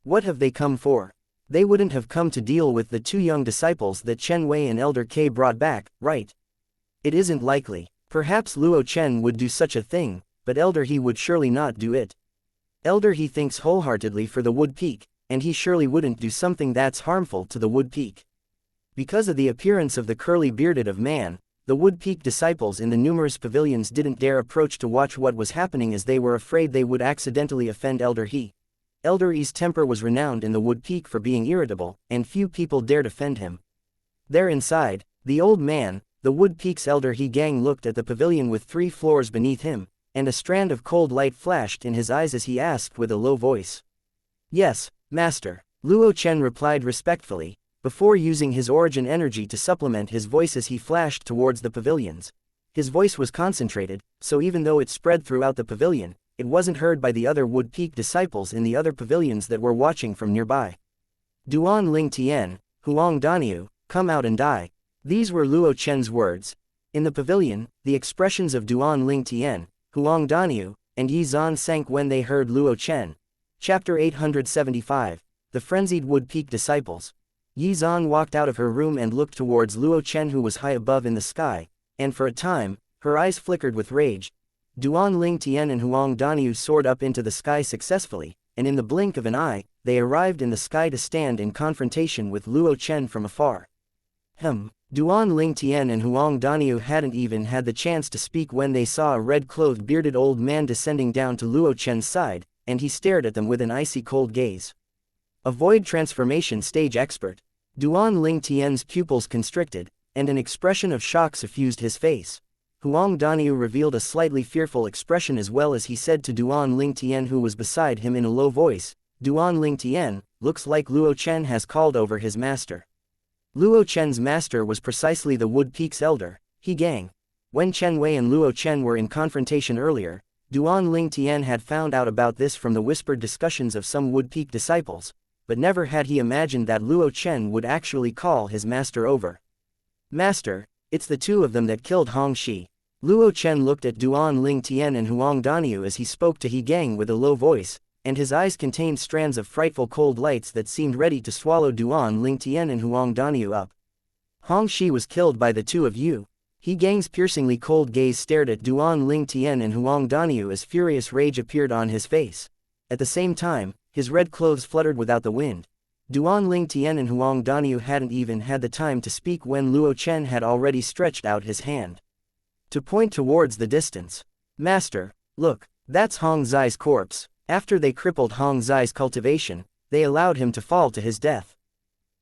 What have they come for? They wouldn't have come to deal with the two young disciples that Chen Wei and Elder K brought back, right? It isn't likely. Perhaps Luo Chen would do such a thing, but Elder He would surely not do it. Elder He thinks wholeheartedly for the wood peak, and he surely wouldn't do something that's harmful to the wood peak. Because of the appearance of the curly-bearded of man, the wood peak disciples in the numerous pavilions didn't dare approach to watch what was happening, as they were afraid they would accidentally offend Elder He. Elder He's temper was renowned in the wood peak for being irritable, and few people dared offend him. There inside, the old man, the wood peak's Elder He gang, looked at the pavilion with 3 floors beneath him, and a strand of cold light flashed in his eyes as he asked with a low voice. Yes, master, Luo Chen replied respectfully, before using his origin energy to supplement his voice as he flashed towards the pavilions. His voice was concentrated, so even though it spread throughout the pavilion, it wasn't heard by the other wood peak disciples in the other pavilions that were watching from nearby. Duan Ling Tian, Huang Daniu, come out and die. These were Luo Chen's words. In the pavilion, the expressions of Duan Ling Tian, Huang Daniu, and Yi Zan sank when they heard Luo Chen. Chapter 875. The Frenzied Wood Peak Disciples. Yi Zan walked out of her room and looked towards Luo Chen, who was high above in the sky, and for a time, her eyes flickered with rage. Duan Ling Tian and Huang Daniu soared up into the sky successfully, and in the blink of an eye, they arrived in the sky to stand in confrontation with Luo Chen from afar. Duan Ling Tian and Huang Daniu hadn't even had the chance to speak when they saw a red-clothed bearded old man descending down to Luo Chen's side, and he stared at them with an icy cold gaze. A void transformation stage expert. Duan Ling Tian's pupils constricted, and an expression of shock suffused his face. Huang Daniu revealed a slightly fearful expression as well as he said to Duan Ling Tian, who was beside him, in a low voice, Duan Ling Tian, looks like Luo Chen has called over his master. Luo Chen's master was precisely the Wood Peak's elder, He Gang. When Chen Wei and Luo Chen were in confrontation earlier, Duan Ling Tian had found out about this from the whispered discussions of some Wood Peak disciples, but never had he imagined that Luo Chen would actually call his master over. Master, it's the two of them that killed Xianxia. Luo Chen looked at Duan Ling Tian and Huang Daniu as he spoke to He Gang with a low voice, and his eyes contained strands of frightful cold lights that seemed ready to swallow Duan Ling Tian and Huang Daniu up. Xianxia was killed by the two of you. He Gang's piercingly cold gaze stared at Duan Ling Tian and Huang Daniu as furious rage appeared on his face. At the same time, his red clothes fluttered without the wind. Duan Ling Tian and Huang Daniu hadn't even had the time to speak when Luo Chen had already stretched out his hand to point towards the distance. Master, look, that's Hong Zai's corpse. After they crippled Hong Zai's cultivation, they allowed him to fall to his death.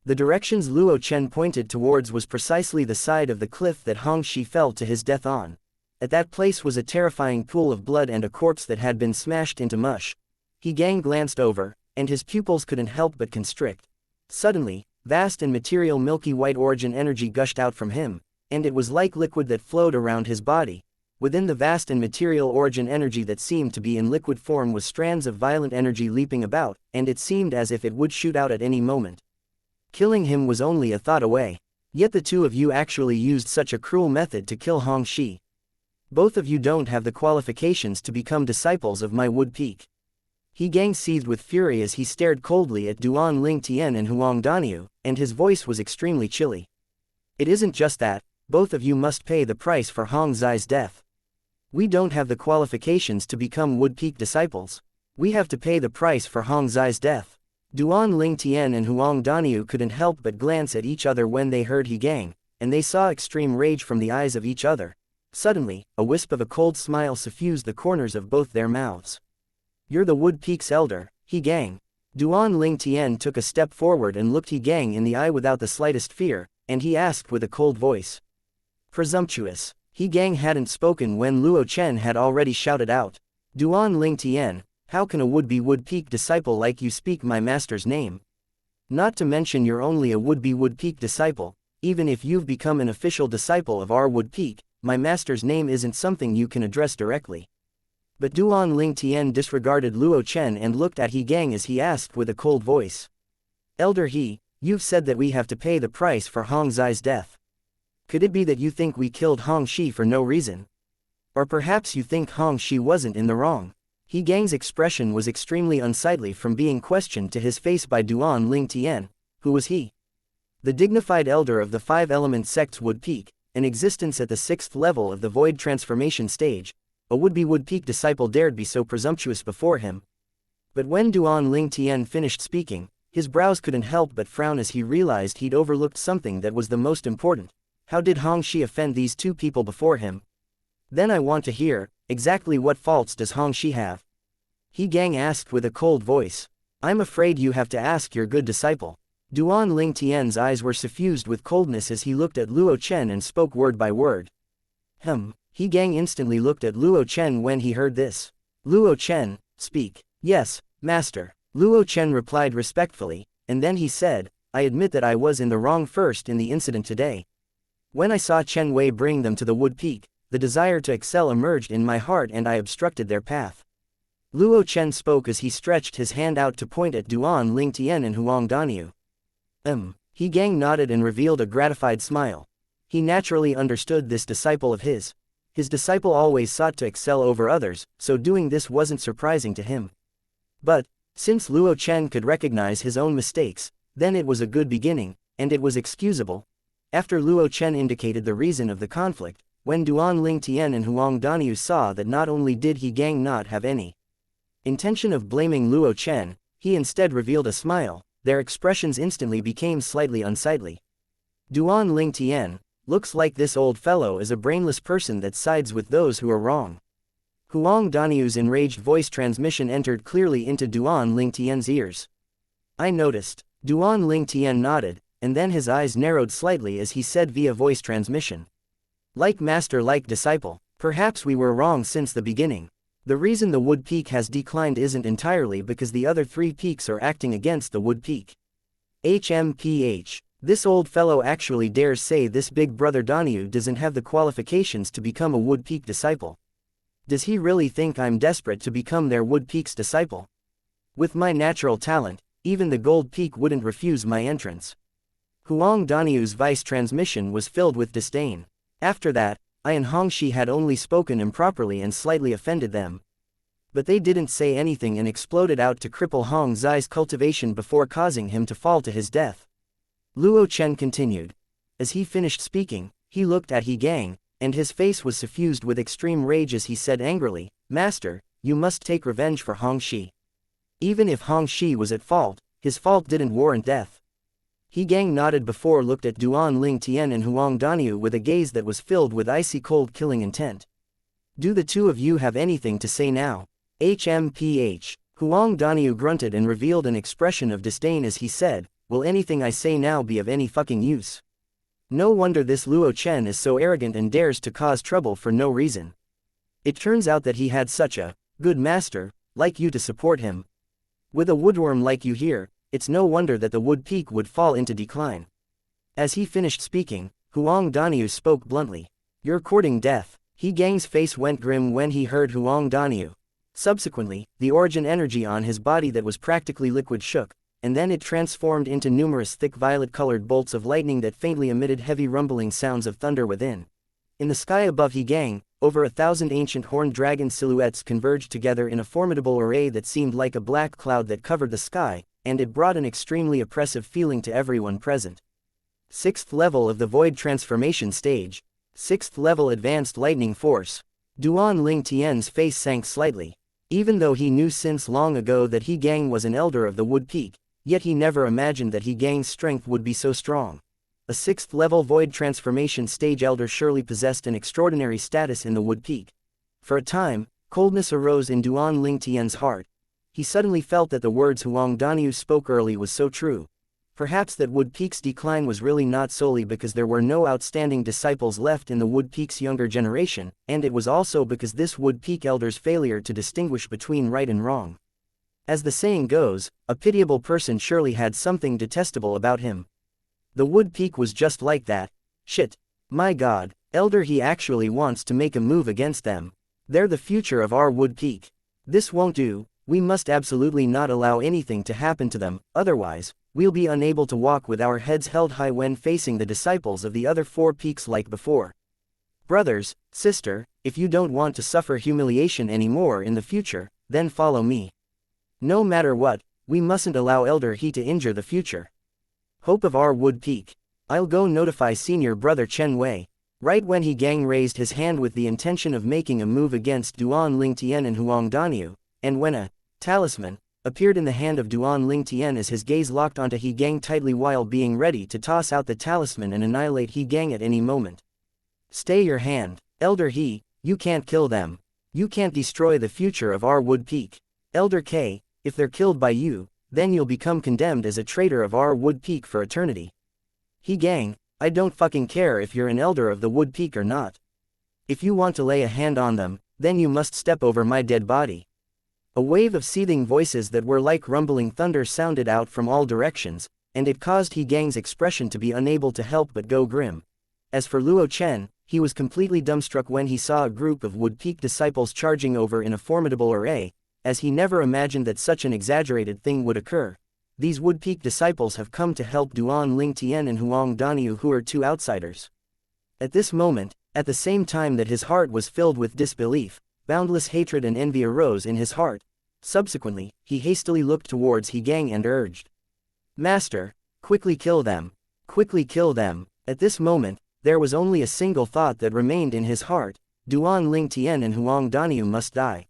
The directions Luo Chen pointed towards was precisely the side of the cliff that Xianxia fell to his death on. At that place was a terrifying pool of blood and a corpse that had been smashed into mush. He Gang glanced over, and his pupils couldn't help but constrict. Suddenly, vast and material milky white origin energy gushed out from him, and it was like liquid that flowed around his body. Within the vast and material origin energy that seemed to be in liquid form was strands of violent energy leaping about, and it seemed as if it would shoot out at any moment. Killing him was only a thought away. Yet the two of you actually used such a cruel method to kill Xianxia. Both of you don't have the qualifications to become disciples of my wood peak. He Gang seethed with fury as he stared coldly at Duan Lingtian and Huang Daniu, and his voice was extremely chilly. It isn't just that, both of you must pay the price for Hong Zai's death. We don't have the qualifications to become wood peak disciples. We have to pay the price for Hong Zai's death. Duan Lingtian and Huang Daniu couldn't help but glance at each other when they heard He Gang, and they saw extreme rage from the eyes of each other. Suddenly, a wisp of a cold smile suffused the corners of both their mouths. You're the Wood Peak's elder, He Gang. Duan Lingtian took a step forward and looked He Gang in the eye without the slightest fear, and he asked with a cold voice. Presumptuous. He Gang hadn't spoken when Luo Chen had already shouted out. Duan Lingtian, how can a would-be Wood Peak disciple like you speak my master's name? Not to mention you're only a would-be Wood Peak disciple, even if you've become an official disciple of our Wood Peak, my master's name isn't something you can address directly. But Duan Lingtian disregarded Luo Chen and looked at He Gang as he asked with a cold voice. Elder He, you've said that we have to pay the price for Hong Zai's death. Could it be that you think we killed Xianxia for no reason? Or perhaps you think Xianxia wasn't in the wrong? He Gang's expression was extremely unsightly from being questioned to his face by Duan Lingtian. Who was he? The dignified elder of the five-element sects Wood Peak, in existence at the 6th level of the Void Transformation stage. A would-be Wood Peak disciple dared be so presumptuous before him. But when Duan Lingtian finished speaking, his brows couldn't help but frown as he realized he'd overlooked something that was the most important. How did Xianxia offend these two people before him? Then I want to hear, exactly what faults does Xianxia have? He Gang asked with a cold voice. I'm afraid you have to ask your good disciple. Duan Lingtian's eyes were suffused with coldness as he looked at Luo Chen and spoke word by word. He Gang instantly looked at Luo Chen when he heard this. Luo Chen, speak. Yes, master. Luo Chen replied respectfully, and then he said, I admit that I was in the wrong first in the incident today. When I saw Chen Wei bring them to the Wood Peak, the desire to excel emerged in my heart and I obstructed their path. Luo Chen spoke as he stretched his hand out to point at Duan Lingtian and Huang Daniu. He Gang nodded and revealed a gratified smile. He naturally understood this disciple of his. His disciple always sought to excel over others, so doing this wasn't surprising to him. But, since Luo Chen could recognize his own mistakes, then it was a good beginning, and it was excusable. After Luo Chen indicated the reason of the conflict, when Duan Lingtian and Huang Daniu saw that not only did He Gang not have any intention of blaming Luo Chen, he instead revealed a smile. Their expressions instantly became slightly unsightly. Duan Lingtian, looks like this old fellow is a brainless person that sides with those who are wrong. Huang Daniu's enraged voice transmission entered clearly into Duan Lingtian's ears. I noticed. Duan Lingtian nodded, and then his eyes narrowed slightly as he said via voice transmission. Like master like disciple, perhaps we were wrong since the beginning. The reason the Wood Peak has declined isn't entirely because the other three peaks are acting against the Wood Peak. HMPH. This old fellow actually dares say this big brother Daniu doesn't have the qualifications to become a Wood Peak disciple. Does he really think I'm desperate to become their Wood Peak's disciple? With my natural talent, even the Gold Peak wouldn't refuse my entrance. Huang Daniu's voice transmission was filled with disdain. After that, I and Xianxia had only spoken improperly and slightly offended them. But they didn't say anything and exploded out to cripple Hong Zai's cultivation before causing him to fall to his death. Luo Chen continued. As he finished speaking, he looked at He Gang, and his face was suffused with extreme rage as he said angrily, Master, you must take revenge for Xianxia. Even if Xianxia was at fault, his fault didn't warrant death. He Gang nodded before looked at Duan Lingtian and Huang Daniu with a gaze that was filled with icy cold killing intent. Do the two of you have anything to say now? HMPH. Huang Daniu grunted and revealed an expression of disdain as he said, will anything I say now be of any fucking use? No wonder this Luo Chen is so arrogant and dares to cause trouble for no reason. It turns out that he had such a good master, like you to support him. With a woodworm like you here, it's no wonder that the Wood Peak would fall into decline. As he finished speaking, Huang Daniu spoke bluntly. You're courting death. He Gang's face went grim when he heard Huang Daniu. Subsequently, the origin energy on his body that was practically liquid shook, and then it transformed into numerous thick violet-colored bolts of lightning that faintly emitted heavy rumbling sounds of thunder within. In the sky above He-gang, over 1,000 ancient horned dragon silhouettes converged together in a formidable array that seemed like a black cloud that covered the sky, and it brought an extremely oppressive feeling to everyone present. 6th level of the Void Transformation Stage. 6th level Advanced Lightning Force. Duan Ling Tian's face sank slightly. Even though he knew since long ago that He-gang was an elder of the Wood Peak, yet he never imagined that He-gang's strength would be so strong. A 6th level Void Transformation Stage elder surely possessed an extraordinary status in the Wood Peak. For a time, coldness arose in Duan Ling Tian's heart. He suddenly felt that the words Huang Daniu spoke early was so true. Perhaps that Wood Peak's decline was really not solely because there were no outstanding disciples left in the Wood Peak's younger generation, and it was also because this Wood Peak elder's failure to distinguish between right and wrong. As the saying goes, a pitiable person surely had something detestable about him. The Wood Peak was just like that. Shit. My god, Elder He actually wants to make a move against them. They're the future of our Wood Peak. This won't do, we must absolutely not allow anything to happen to them, otherwise, we'll be unable to walk with our heads held high when facing the disciples of the other 4 peaks like before. Brothers, sister, if you don't want to suffer humiliation anymore in the future, then follow me. No matter what, we mustn't allow Elder He to injure the future. Hope of our Wood Peak. I'll go notify senior brother Chen Wei. Right when He-gang raised his hand with the intention of making a move against Duan Ling Tian and Huang Daniu, and when a talisman appeared in the hand of Duan Ling Tian as his gaze locked onto He-gang tightly while being ready to toss out the talisman and annihilate He-gang at any moment. Stay your hand, Elder He, you can't kill them. You can't destroy the future of our Wood Peak. Elder K, if they're killed by you, then you'll become condemned as a traitor of our Wood Peak for eternity. He-gang, I don't fucking care if you're an elder of the Wood Peak or not. If you want to lay a hand on them, then you must step over my dead body. A wave of seething voices that were like rumbling thunder sounded out from all directions, and it caused He-gang's expression to be unable to help but go grim. As for Luo Chen, he was completely dumbstruck when he saw a group of Wood Peak disciples charging over in a formidable array, as he never imagined that such an exaggerated thing would occur. These Wood Peak disciples have come to help Duan Ling Tian and Huang Daniu, who are 2 outsiders. At this moment, at the same time that his heart was filled with disbelief, boundless hatred and envy arose in his heart. Subsequently, he hastily looked towards He-gang and urged, "Master, quickly kill them. Quickly kill them." At this moment, there was only a single thought that remained in his heart: Duan Ling Tian and Huang Daniu must die.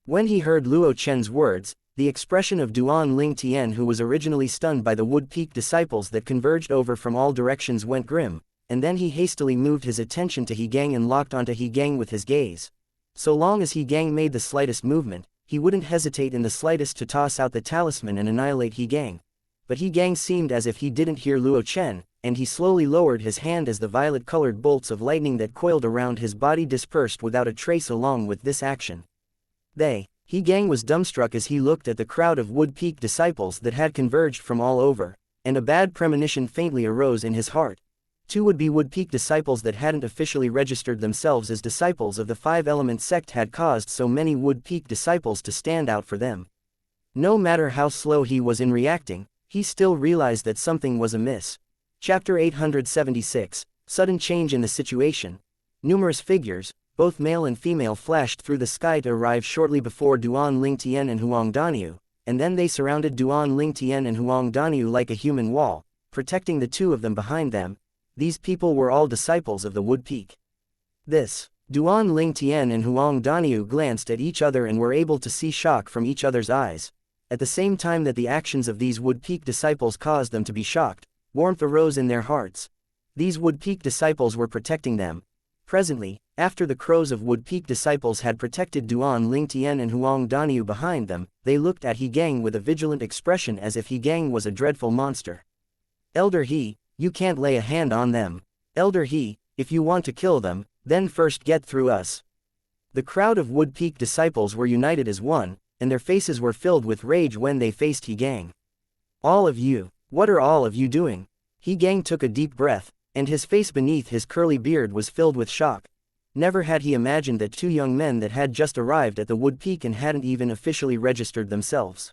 When he heard Luo Chen's words, the expression of Duan Ling Tian, who was originally stunned by the Wood Peak disciples that converged over from all directions, went grim, and then he hastily moved his attention to He-gang and locked onto He-gang with his gaze. So long as He-gang made the slightest movement, he wouldn't hesitate in the slightest to toss out the talisman and annihilate He-gang. But He-gang seemed as if he didn't hear Luo Chen, and he slowly lowered his hand as the violet-colored bolts of lightning that coiled around his body dispersed without a trace along with this action. He-gang was dumbstruck as he looked at the crowd of Wood Peak disciples that had converged from all over, and a bad premonition faintly arose in his heart. 2 would-be Wood Peak disciples that hadn't officially registered themselves as disciples of the 5-element sect had caused so many Wood Peak disciples to stand out for them. No matter how slow he was in reacting, he still realized that something was amiss. Chapter 876, Sudden Change in the Situation. Numerous figures, both male and female, flashed through the sky to arrive shortly before Duan Ling Tian and Huang Daniu, and then they surrounded Duan Ling Tian and Huang Daniu like a human wall, protecting the 2 of them behind them. These people were all disciples of the Wood Peak. Duan Ling Tian and Huang Daniu glanced at each other and were able to see shock from each other's eyes. At the same time that the actions of these Wood Peak disciples caused them to be shocked, warmth arose in their hearts. These Wood Peak disciples were protecting them. Presently, after the crows of Wood Peak disciples had protected Duan Ling Tian and Huang Daniu behind them, they looked at He-gang with a vigilant expression as if He-gang was a dreadful monster. "Elder He, you can't lay a hand on them. Elder He, if you want to kill them, then first get through us." The crowd of Wood Peak disciples were united as one, and their faces were filled with rage when they faced He-gang. "All of you, what are all of you doing?" He-gang took a deep breath, and his face beneath his curly beard was filled with shock. Never had he imagined that 2 young men that had just arrived at the Wood Peak and hadn't even officially registered themselves.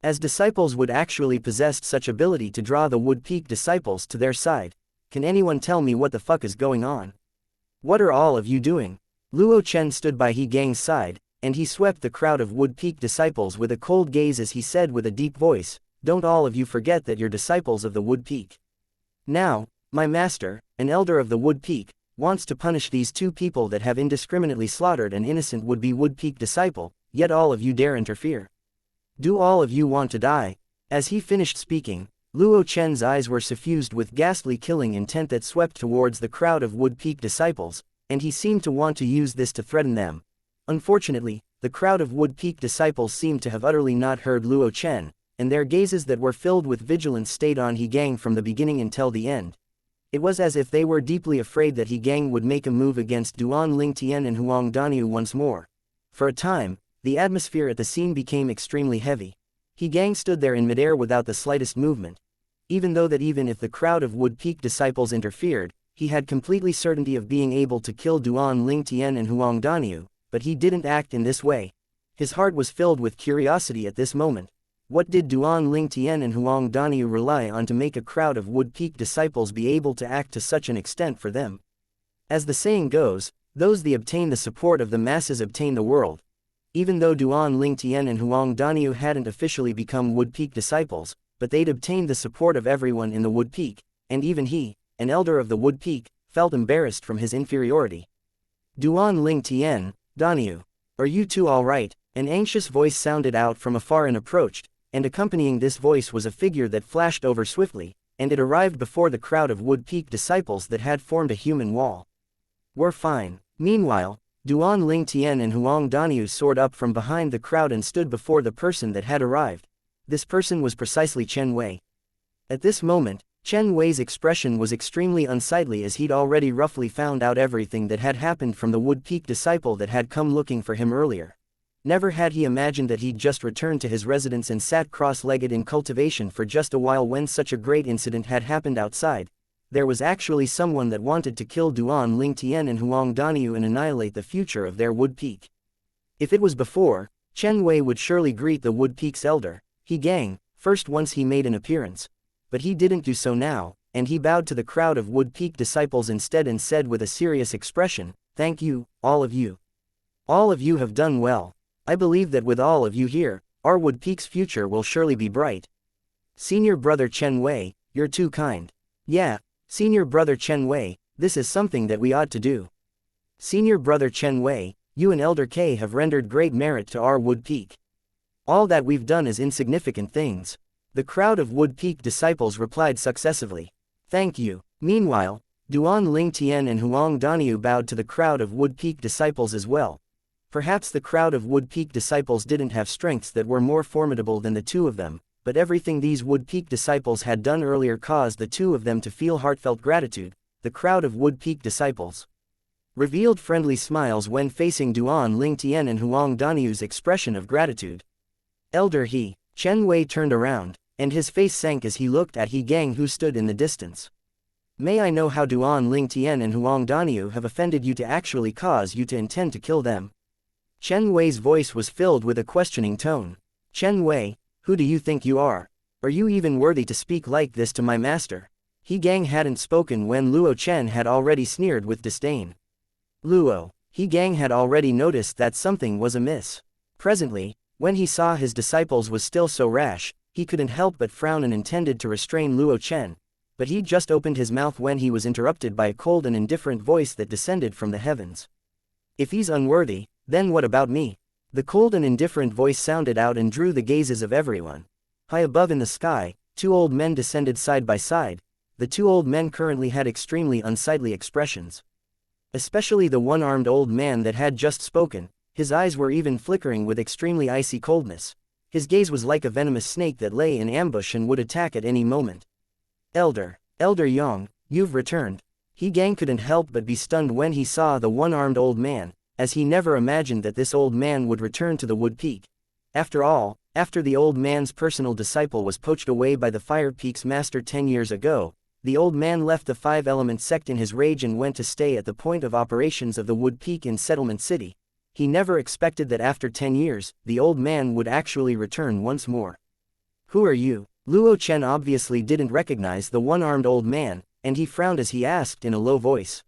As disciples would actually possess such ability to draw the Wood Peak disciples to their side. Can anyone tell me what the fuck is going on? What are all of you doing? Luo Chen stood by He Gang's side, and he swept the crowd of Wood Peak disciples with a cold gaze as he said with a deep voice, "Don't all of you forget that you're disciples of the Wood Peak. Now, my master, an elder of the Wood Peak, wants to punish these two people that have indiscriminately slaughtered an innocent would-be Wood Peak disciple, yet all of you dare interfere. Do all of you want to die?" As he finished speaking, Luo Chen's eyes were suffused with ghastly killing intent that swept towards the crowd of Wood Peak disciples, and he seemed to want to use this to threaten them. Unfortunately, the crowd of Wood Peak disciples seemed to have utterly not heard Luo Chen, and their gazes that were filled with vigilance stayed on He Gang from the beginning until the end. It was as if they were deeply afraid that He Gang would make a move against Duan Lingtian and Huang Daniu once more. For a time, the atmosphere at the scene became extremely heavy. He Gang stood there in midair without the slightest movement. Even if the crowd of Wood Peak disciples interfered, he had completely certainty of being able to kill Duan Lingtian and Huang Daniu, but he didn't act in this way. His heart was filled with curiosity at this moment. What did Duan Lingtian and Huang Daniu rely on to make a crowd of Wood Peak disciples be able to act to such an extent for them? As the saying goes, those that obtain the support of the masses obtain the world. Even though Duan Lingtian and Huang Daniu hadn't officially become Wood Peak disciples, but they'd obtained the support of everyone in the Wood Peak, and even he, an elder of the Wood Peak, felt embarrassed from his inferiority. "Duan Lingtian, Daniu, are you two all right?" An anxious voice sounded out from afar and approached, and accompanying this voice was a figure that flashed over swiftly, and it arrived before the crowd of Wood Peak disciples that had formed a human wall. "We're fine." Meanwhile, Duan Lingtian and Huang Daniu soared up from behind the crowd and stood before the person that had arrived. This person was precisely Chen Wei. At this moment, Chen Wei's expression was extremely unsightly as he'd already roughly found out everything that had happened from the Wood Peak disciple that had come looking for him earlier. Never had he imagined that he'd just returned to his residence and sat cross-legged in cultivation for just a while when such a great incident had happened outside. There was actually someone that wanted to kill Duan Lingtian and Huang Daniu and annihilate the future of their Wood Peak. If it was before, Chen Wei would surely greet the Wood Peak's elder, He Gang, first once he made an appearance. But he didn't do so now, and he bowed to the crowd of Wood Peak disciples instead and said with a serious expression, "Thank you, all of you. All of you have done well. I believe that with all of you here, our Wood Peak's future will surely be bright. Senior brother Chen Wei, you're too kind. Yeah, senior brother Chen Wei, this is something that we ought to do. Senior brother Chen Wei, you and Elder K have rendered great merit to our Wood Peak. All that we've done is insignificant things." The crowd of Wood Peak disciples replied successively, "Thank you." Meanwhile, Duan Lingtian and Huang Daniu bowed to the crowd of Wood Peak disciples as well. Perhaps the crowd of Wood Peak disciples didn't have strengths that were more formidable than the two of them, but everything these Wood Peak disciples had done earlier caused the two of them to feel heartfelt gratitude. The crowd of Wood Peak disciples revealed friendly smiles when facing Duan Lingtian and Huang Daniu's expression of gratitude. "Elder He." Chen Wei turned around, and his face sank as he looked at He Gang who stood in the distance. "May I know how Duan Lingtian and Huang Daniu have offended you to actually cause you to intend to kill them?" Chen Wei's voice was filled with a questioning tone. "Chen Wei, who do you think you are? Are you even worthy to speak like this to my master?" He Gang hadn't spoken when Luo Chen had already sneered with disdain. Luo, He Gang had already noticed that something was amiss. Presently, when he saw his disciples was still so rash, he couldn't help but frown and intended to restrain Luo Chen, but he just opened his mouth when he was interrupted by a cold and indifferent voice that descended from the heavens. "If he's unworthy, then what about me?" The cold and indifferent voice sounded out and drew the gazes of everyone. High above in the sky, two old men descended side by side. The two old men currently had extremely unsightly expressions. Especially the one-armed old man that had just spoken. His eyes were even flickering with extremely icy coldness. His gaze was like a venomous snake that lay in ambush and would attack at any moment. Elder Yang, you've returned." He Gang couldn't help but be stunned when he saw the one-armed old man, as he never imagined that this old man would return to the Wood Peak. After all, after the old man's personal disciple was poached away by the Fire Peak's master 10 years ago, the old man left the Five-Element sect in his rage and went to stay at the point of operations of the Wood Peak in Settlement City. He never expected that after 10 years, the old man would actually return once more. Who are you? Luo Chen obviously didn't recognize the one-armed old man, and he frowned as he asked in a low voice.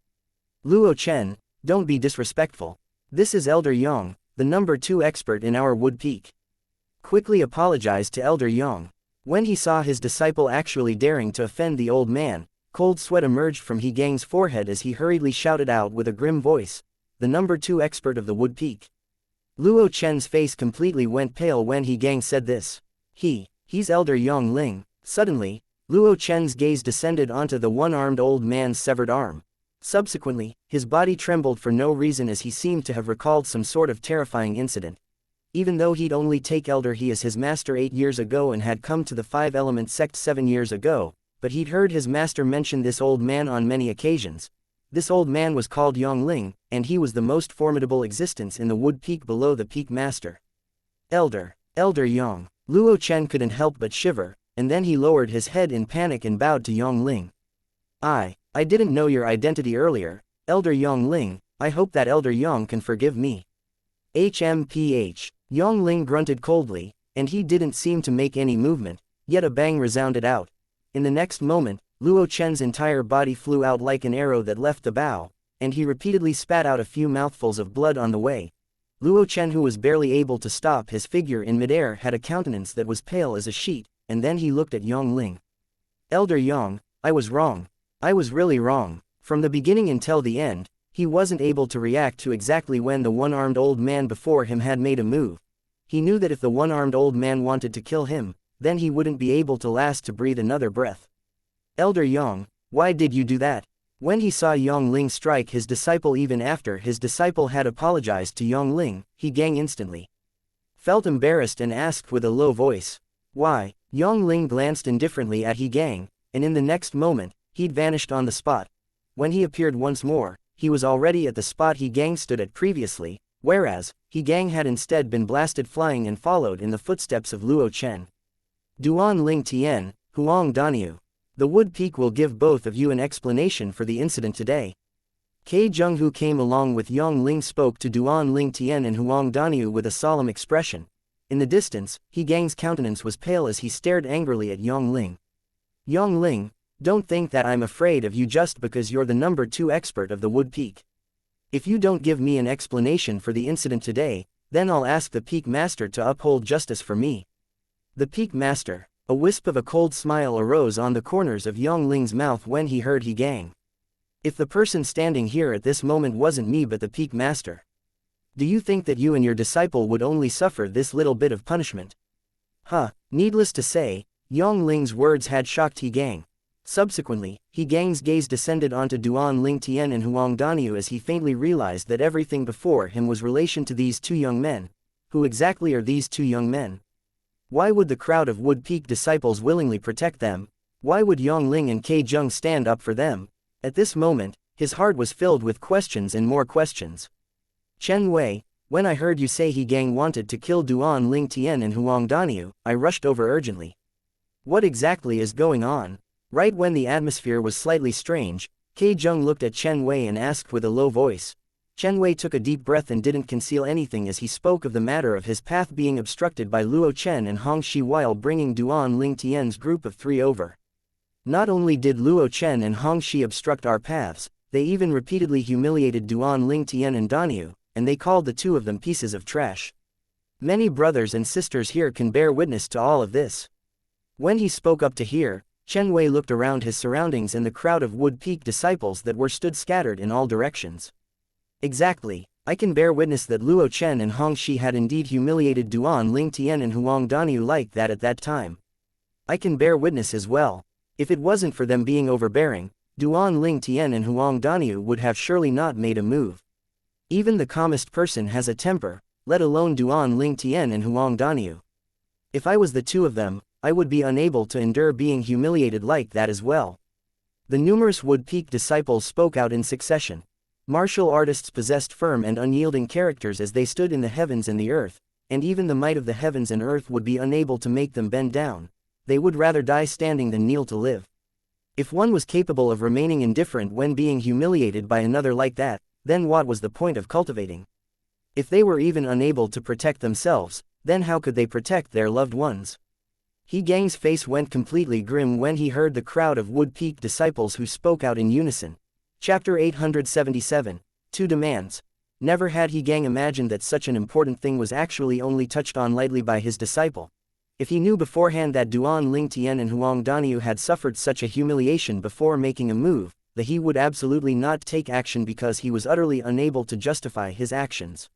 Luo Chen, don't be disrespectful. This is Elder Yang, the number 2 expert in our wood peak. Quickly apologized to Elder Yang. When he saw his disciple actually daring to offend the old man, cold sweat emerged from He Gang's forehead as he hurriedly shouted out with a grim voice, the number 2 expert of the wood peak. Luo Chen's face completely went pale when He Gang said this. He's Elder Yang Ling. Suddenly, Luo Chen's gaze descended onto the one-armed old man's severed arm. Subsequently, his body trembled for no reason as he seemed to have recalled some sort of terrifying incident. Even though he'd only take Elder He as his master 8 years ago and had come to the Five-Element sect 7 years ago, but he'd heard his master mention this old man on many occasions. This old man was called Yang Ling, and he was the most formidable existence in the wood peak below the peak master. Elder Yang. Luo Chen couldn't help but shiver, and then he lowered his head in panic and bowed to Yang Ling. I didn't know your identity earlier, Elder Yang Ling. I hope that Elder Yang can forgive me. HMPH. Yang Ling grunted coldly, and he didn't seem to make any movement, yet a bang resounded out. In the next moment, Luo Chen's entire body flew out like an arrow that left the bow, and he repeatedly spat out a few mouthfuls of blood on the way. Luo Chen, who was barely able to stop his figure in midair, had a countenance that was pale as a sheet, and then he looked at Yang Ling. Elder Yang, I was wrong. I was really wrong. From the beginning until the end, he wasn't able to react to exactly when the one-armed old man before him had made a move. He knew that if the one-armed old man wanted to kill him, then he wouldn't be able to last to breathe another breath. Elder Yang, why did you do that? When he saw Yang Ling strike his disciple even after his disciple had apologized to Yang Ling, He Gang instantly felt embarrassed and asked with a low voice. Why? Yang Ling glanced indifferently at He Gang, and in the next moment, he'd vanished on the spot. When he appeared once more, he was already at the spot He Gang stood at previously, whereas, He Gang had instead been blasted flying and followed in the footsteps of Luo Chen. Duan Ling Tian, Huang Daniu. The wood peak will give both of you an explanation for the incident today. Ke Zheng, who came along with Yang Ling, spoke to Duan Ling Tian and Huang Daniu with a solemn expression. In the distance, He Gang's countenance was pale as he stared angrily at Yang Ling. Yang Ling, don't think that I'm afraid of you just because you're the number 2 expert of the wood peak. If you don't give me an explanation for the incident today, then I'll ask the peak master to uphold justice for me. The peak master. A wisp of a cold smile arose on the corners of Yang Ling's mouth when he heard He Gang. If the person standing here at this moment wasn't me but the peak master. Do you think that you and your disciple would only suffer this little bit of punishment? Needless to say, Yang Ling's words had shocked He Gang. Subsequently, He Gang's gaze descended onto Duan Ling Tian and Huang Daniu as he faintly realized that everything before him was relation to these 2 young men. Who exactly are these 2 young men? Why would the crowd of Wood Peak disciples willingly protect them? Why would Yang Ling and Ke Zheng stand up for them? At this moment, his heart was filled with questions and more questions. Chen Wei, when I heard you say He Gang wanted to kill Duan Ling Tian and Huang Daniu, I rushed over urgently. What exactly is going on? Right when the atmosphere was slightly strange, Ke Zheng looked at Chen Wei and asked with a low voice. Chen Wei took a deep breath and didn't conceal anything as he spoke of the matter of his path being obstructed by Luo Chen and Hong Shi while bringing Duan Ling Tian's group of 3 over. Not only did Luo Chen and Hong Shi obstruct our paths, they even repeatedly humiliated Duan Ling Tian and Daniu, and they called the 2 of them pieces of trash. Many brothers and sisters here can bear witness to all of this. When he spoke up to here, Chen Wei looked around his surroundings and the crowd of Wood Peak disciples that were stood scattered in all directions. Exactly, I can bear witness that Luo Chen and Hong Shi had indeed humiliated Duan Ling Tian and Huang Daniu like that at that time. I can bear witness as well. If it wasn't for them being overbearing, Duan Ling Tian and Huang Daniu would have surely not made a move. Even the calmest person has a temper, let alone Duan Ling Tian and Huang Daniu. If I was the 2 of them, I would be unable to endure being humiliated like that as well. The numerous Wood Peak disciples spoke out in succession. Martial artists possessed firm and unyielding characters as they stood in the heavens and the earth, and even the might of the heavens and earth would be unable to make them bend down. They would rather die standing than kneel to live. If one was capable of remaining indifferent when being humiliated by another like that, then what was the point of cultivating? If they were even unable to protect themselves, then how could they protect their loved ones? He Gang's face went completely grim when he heard the crowd of Wood Peak disciples who spoke out in unison. Chapter 877. Two Demands. Never had He Gang imagined that such an important thing was actually only touched on lightly by his disciple. If he knew beforehand that Duan Ling Tian and Huang Daniu had suffered such a humiliation before making a move, that he would absolutely not take action because he was utterly unable to justify his actions.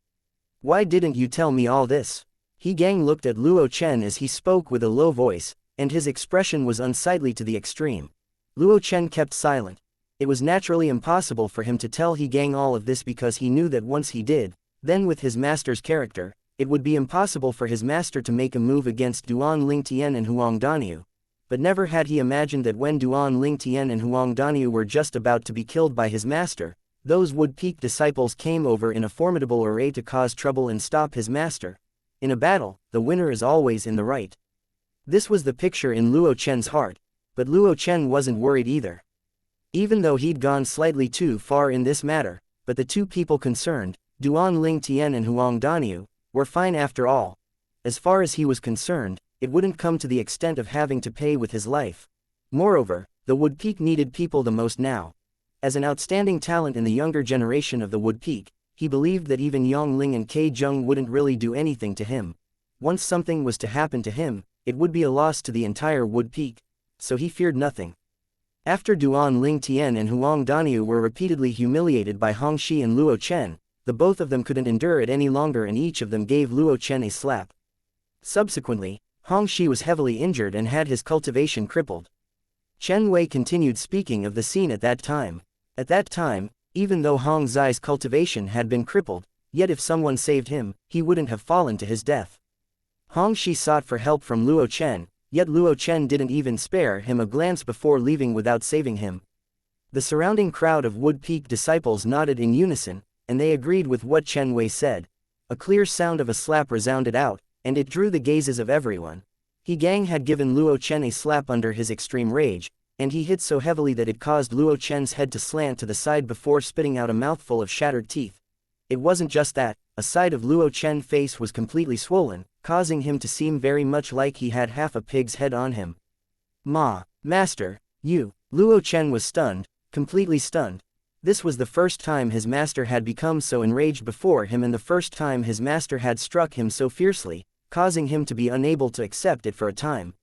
Why didn't you tell me all this? He Gang looked at Luo Chen as he spoke with a low voice, and his expression was unsightly to the extreme. Luo Chen kept silent. It was naturally impossible for him to tell He Gang all of this because he knew that once he did, then with his master's character, it would be impossible for his master to make a move against Duan Ling Tian and Huang Daniu. But never had he imagined that when Duan Ling Tian and Huang Daniu were just about to be killed by his master, those Wood Peak disciples came over in a formidable array to cause trouble and stop his master. In a battle, the winner is always in the right. This was the picture in Luo Chen's heart, but Luo Chen wasn't worried either. Even though he'd gone slightly too far in this matter, but the two people concerned, Duan Ling Tian and Huang Daniu, were fine after all. As far as he was concerned, it wouldn't come to the extent of having to pay with his life. Moreover, the Wood Peak needed people the most now. As an outstanding talent in the younger generation of the Wood Peak, he believed that even Yang Ling and Ke Zheng wouldn't really do anything to him. Once something was to happen to him, it would be a loss to the entire Wood Peak. So he feared nothing. After Duan Ling Tian and Huang Daniu were repeatedly humiliated by Hong Shi and Luo Chen, the both of them couldn't endure it any longer and each of them gave Luo Chen a slap. Subsequently, Hong Shi was heavily injured and had his cultivation crippled. Chen Wei continued speaking of the scene at that time. At that time, even though Hong Zai's cultivation had been crippled, yet if someone saved him, he wouldn't have fallen to his death. Hong Shi sought for help from Luo Chen, yet Luo Chen didn't even spare him a glance before leaving without saving him. The surrounding crowd of Wood Peak disciples nodded in unison, and they agreed with what Chen Wei said. A clear sound of a slap resounded out, and it drew the gazes of everyone. He Gang had given Luo Chen a slap under his extreme rage, and he hit so heavily that it caused Luo Chen's head to slant to the side before spitting out a mouthful of shattered teeth. It wasn't just that, a side of Luo Chen's face was completely swollen, causing him to seem very much like he had half a pig's head on him. Master, you. Luo Chen was stunned, completely stunned. This was the first time his master had become so enraged before him and the first time his master had struck him so fiercely, causing him to be unable to accept it for a time.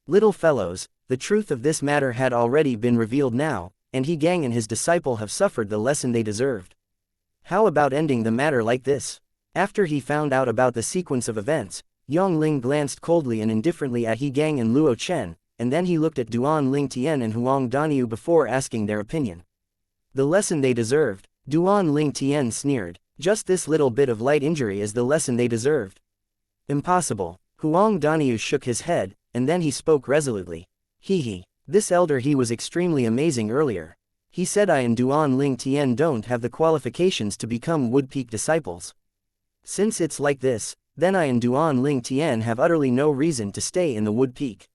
Little fellows, the truth of this matter had already been revealed now, and He Gang and his disciple have suffered the lesson they deserved. How about ending the matter like this? After he found out about the sequence of events, Yang Ling glanced coldly and indifferently at He Gang and Luo Chen, and then he looked at Duan Ling Tian and Huang Daniu before asking their opinion. The lesson they deserved, Duan Ling Tian sneered. Just this little bit of light injury is the lesson they deserved. Impossible. Huang Daniu shook his head, and then he spoke resolutely. This elder he was extremely amazing earlier. He said I and Duan Ling Tian don't have the qualifications to become Wood Peak disciples. Since it's like this, then I and Duan Ling Tian have utterly no reason to stay in the Wood Peak.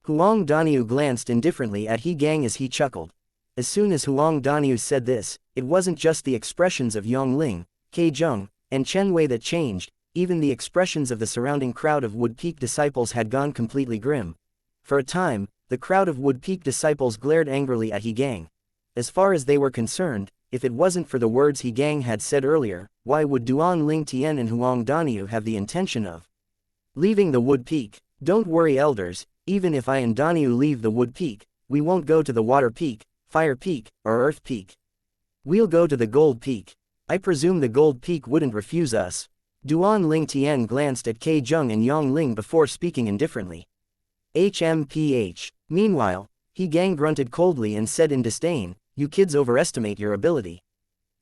Huang Daniu glanced indifferently at He Gang as he chuckled. As soon as Huang Daniu said this, it wasn't just the expressions of Yang Ling, Ke Zheng, and Chen Wei that changed, even the expressions of the surrounding crowd of Wood Peak disciples had gone completely grim. For a time, the crowd of Wood Peak disciples glared angrily at He Gang. As far as they were concerned, if it wasn't for the words He Gang had said earlier, why would Duan Ling Tian and Huang Daniu have the intention of leaving the Wood Peak? Don't worry elders, even if I and Daniu leave the Wood Peak, we won't go to the Water Peak, Fire Peak, or Earth Peak. We'll go to the Gold Peak. I presume the Gold Peak wouldn't refuse us. Duan Ling Tian glanced at Ke Zheng and Yang Ling before speaking indifferently. HMPH. Meanwhile, He Gang grunted coldly and said in disdain, you kids overestimate your ability.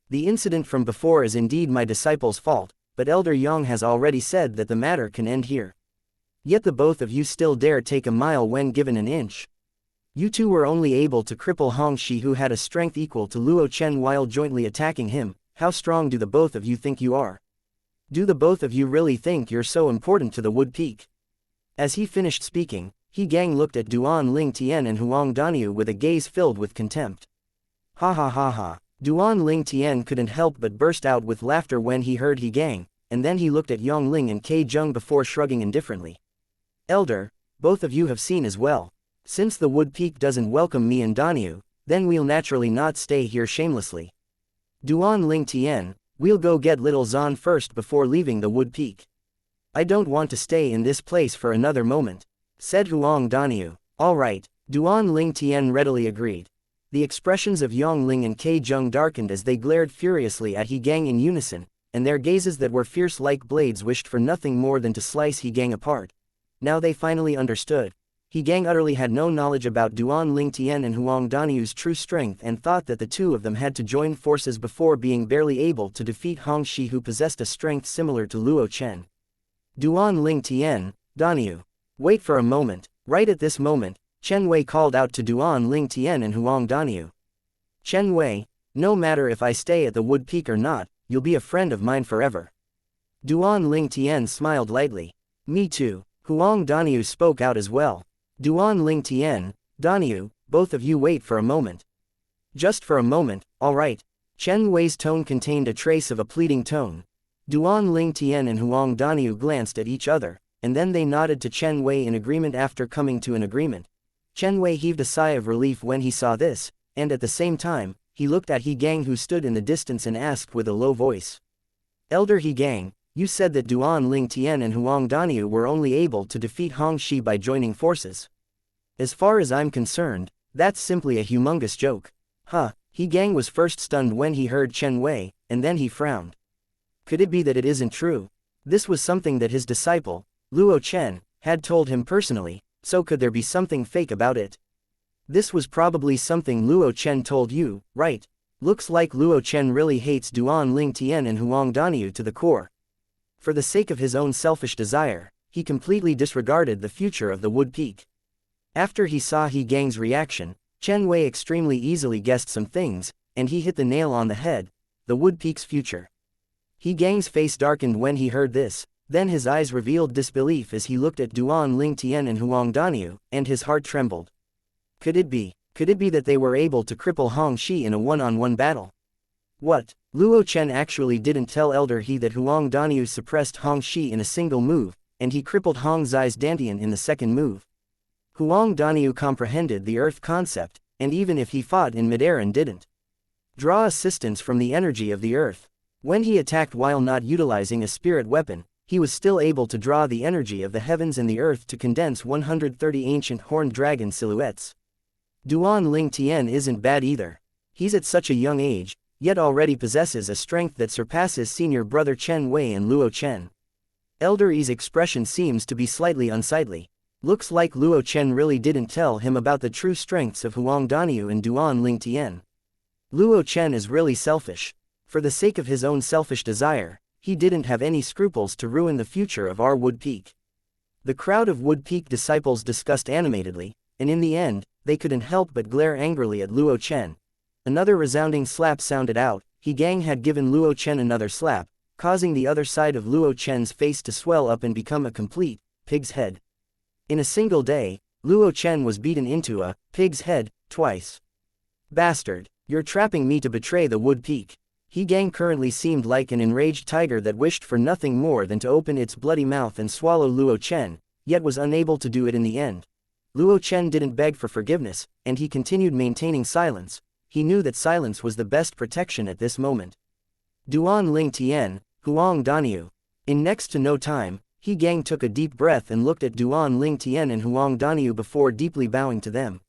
The incident from before is indeed my disciple's fault, but Elder Yang has already said that the matter can end here. Yet the both of you still dare take a mile when given an inch. You two were only able to cripple Hong Shi who had a strength equal to Luo Chen while jointly attacking him. How strong do the both of you think you are? Do the both of you really think you're so important to the Wood Peak? As he finished speaking, He Gang looked at Duan Ling Tian and Huang Daniu with a gaze filled with contempt. Ha ha ha ha. Duan Ling Tian couldn't help but burst out with laughter when he heard He Gang, and then he looked at Yang Ling and Ke Zheng before shrugging indifferently. Elder, both of you have seen as well. Since the Wood Peak doesn't welcome me and Danyu, then we'll naturally not stay here shamelessly. Duan Ling Tian, we'll go get little Zan first before leaving the Wood Peak. I don't want to stay in this place for another moment, said Huang Danyu. All right, Duan Ling Tian readily agreed. The expressions of Yong Ling and Kei Zheng darkened as they glared furiously at He Gang in unison, and their gazes that were fierce like blades wished for nothing more than to slice He Gang apart. Now they finally understood. He Gang utterly had no knowledge about Duan Ling Tian and Huang Danyu's true strength and thought that the two of them had to join forces before being barely able to defeat Hong Shi, who possessed a strength similar to Luo Chen. Duan Ling Tian, Danyu. Wait for a moment. Right at this moment, Chen Wei called out to Duan Ling Tian and Huang Danyu. Chen Wei, no matter if I stay at the Wood Peak or not, you'll be a friend of mine forever. Duan Ling Tian smiled lightly. Me too. Huang Danyu spoke out as well. Duan Ling Tian, Danyu, both of you wait for a moment. Just for a moment, all right. Chen Wei's tone contained a trace of a pleading tone. Duan Ling Tian and Huang Danyu glanced at each other, and then they nodded to Chen Wei in agreement. After coming to an agreement, Chen Wei heaved a sigh of relief when he saw this, and at the same time, he looked at He Gang, who stood in the distance, and asked with a low voice. Elder He Gang, you said that Duan Ling Tian and Huang Danyu were only able to defeat Hong Shi by joining forces. As far as I'm concerned, that's simply a humongous joke. Huh, He Gang was first stunned when he heard Chen Wei, and then he frowned. Could it be that it isn't true? This was something that his disciple, Luo Chen, had told him personally, so could there be something fake about it? This was probably something Luo Chen told you, right? Looks like Luo Chen really hates Duan Ling Tian and Huang Danyu to the core. For the sake of his own selfish desire, he completely disregarded the future of the Wood Peak. After he saw He Gang's reaction, Chen Wei extremely easily guessed some things, and he hit the nail on the head: the Wood Peak's future. He Gang's face darkened when he heard this, then his eyes revealed disbelief as he looked at Duan Ling Tian and Huang Danyu, and his heart trembled. Could it be that they were able to cripple Hong Shi in a one-on-one battle? What? Luo Chen actually didn't tell Elder He that Huang Danyu suppressed Hong Shi in a single move, and he crippled Hong Zai's Dantian in the second move. Huang Danyu comprehended the earth concept, and even if he fought in midair and didn't draw assistance from the energy of the earth, when he attacked while not utilizing a spirit weapon, he was still able to draw the energy of the heavens and the earth to condense 130 ancient horned dragon silhouettes. Duan Ling Tian isn't bad either. He's at such a young age, yet already possesses a strength that surpasses senior brother Chen Wei and Luo Chen. Elder Yi's expression seems to be slightly unsightly. Looks like Luo Chen really didn't tell him about the true strengths of Huang Danyu and Duan Ling Tian. Luo Chen is really selfish. For the sake of his own selfish desire, he didn't have any scruples to ruin the future of our Wood Peak. The crowd of Wood Peak disciples discussed animatedly, and in the end, they couldn't help but glare angrily at Luo Chen. Another resounding slap sounded out. He Gang had given Luo Chen another slap, causing the other side of Luo Chen's face to swell up and become a complete pig's head. In a single day, Luo Chen was beaten into a pig's head twice. Bastard, you're trapping me to betray the Wood Peak. He Gang currently seemed like an enraged tiger that wished for nothing more than to open its bloody mouth and swallow Luo Chen, yet was unable to do it in the end. Luo Chen didn't beg for forgiveness, and he continued maintaining silence. He knew that silence was the best protection at this moment. Duan Ling Tian, Huang Danyu. In next to no time, He Gang took a deep breath and looked at Duan Ling Tian and Huang Danyu before deeply bowing to them.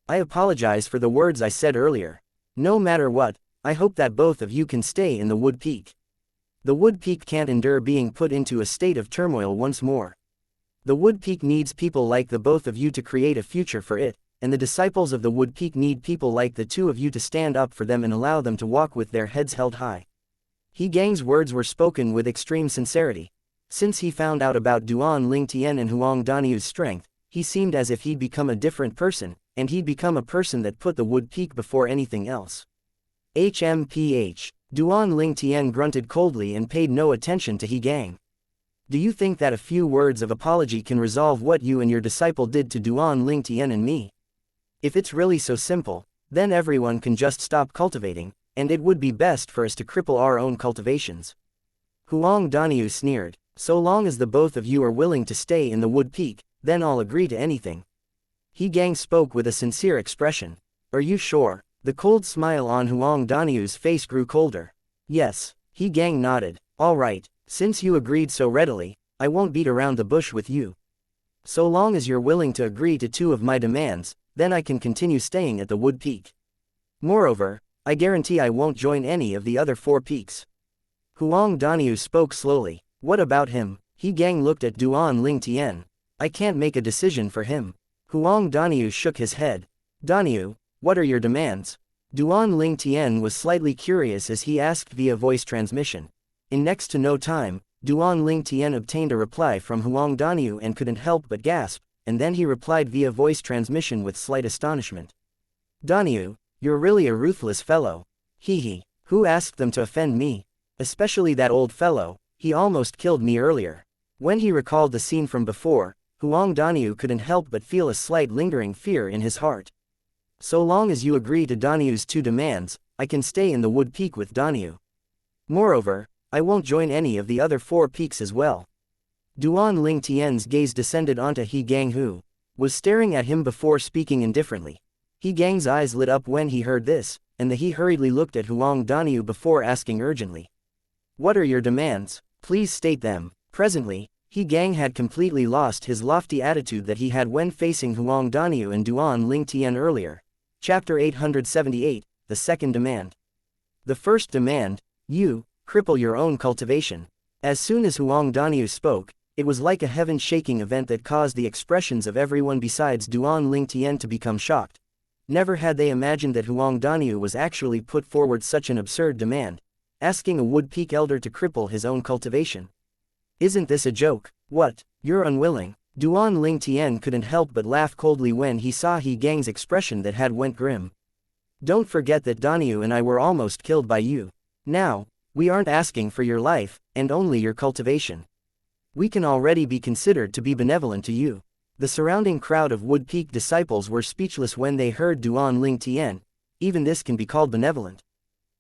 I apologize for the words I said earlier. No matter what, I hope that both of you can stay in the Wood Peak. The Wood Peak can't endure being put into a state of turmoil once more. The Wood Peak needs people like the both of you to create a future for it, and the disciples of the Wood Peak need people like the two of you to stand up for them and allow them to walk with their heads held high. He Gang's words were spoken with extreme sincerity. Since he found out about Duan Ling Tian and Huang Danyu's strength, he seemed as if he'd become a different person, and he'd become a person that put the Wood Peak before anything else. HMPH. Duan Ling Tian grunted coldly and paid no attention to He Gang. Do you think that a few words of apology can resolve what you and your disciple did to Duan Ling Tian and me? If it's really so simple, then everyone can just stop cultivating, and it would be best for us to cripple our own cultivations. Huang Danyu sneered. So long as the both of you are willing to stay in the wood peak, then I'll agree to anything. He Gang spoke with a sincere expression. Are you sure? The cold smile on Huang Danyu's face grew colder. Yes, He Gang nodded. All right, since you agreed so readily, I won't beat around the bush with you. So long as you're willing to agree to 2 of my demands, then I can continue staying at the wood peak. Moreover, I guarantee I won't join any of the other 4 peaks. Huang Danyu spoke slowly. What about him? He Gang looked at Duan Ling Tian. I can't make a decision for him. Huang Danyu shook his head. Danyu, what are your demands? Duan Ling Tian was slightly curious as he asked via voice transmission. In next to no time, Duan Ling Tian obtained a reply from Huang Danyu and couldn't help but gasp, and then he replied via voice transmission with slight astonishment. Danyu, you're really a ruthless fellow. Hee. Who asked them to offend me? Especially that old fellow, he almost killed me earlier. When he recalled the scene from before, Huang Danyu couldn't help but feel a slight lingering fear in his heart. So long as you agree to Danyu's 2 demands, I can stay in the wood peak with Danyu. Moreover, I won't join any of the other 4 peaks as well. Duan Ling Tian's gaze descended onto He Gang, who was staring at him before speaking indifferently. He Gang's eyes lit up when he heard this, and he hurriedly looked at Huang Danyu before asking urgently. What are your demands? Please state them. Presently, He Gang had completely lost his lofty attitude that he had when facing Huang Danyu and Duan Ling Tian earlier. Chapter 878, The Second Demand. The first demand, you cripple your own cultivation. As soon as Huang Danyu spoke, it was like a heaven-shaking event that caused the expressions of everyone besides Duan Ling Tian to become shocked. Never had they imagined that Huang Danyu was actually put forward such an absurd demand, asking a wood peak elder to cripple his own cultivation. Isn't this a joke? What? You're unwilling? Duan Ling Tian couldn't help but laugh coldly when he saw He Gang's expression that had went grim. Don't forget that Danyu and I were almost killed by you. Now, we aren't asking for your life, and only your cultivation. We can already be considered to be benevolent to you. The surrounding crowd of Wood Peak disciples were speechless when they heard Duan Ling Tian. Even this can be called benevolent.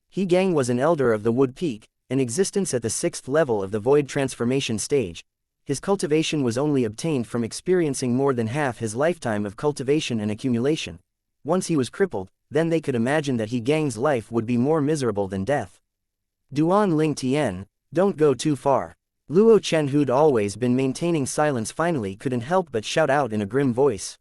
He Gang was an elder of the Wood Peak, in existence at the 6th level of the Void Transformation stage. His cultivation was only obtained from experiencing more than half his lifetime of cultivation and accumulation. Once he was crippled, then they could imagine that He Gang's life would be more miserable than death. Duan Ling Tian, don't go too far. Luo Chen, who'd always been maintaining silence, finally couldn't help but shout out in a grim voice.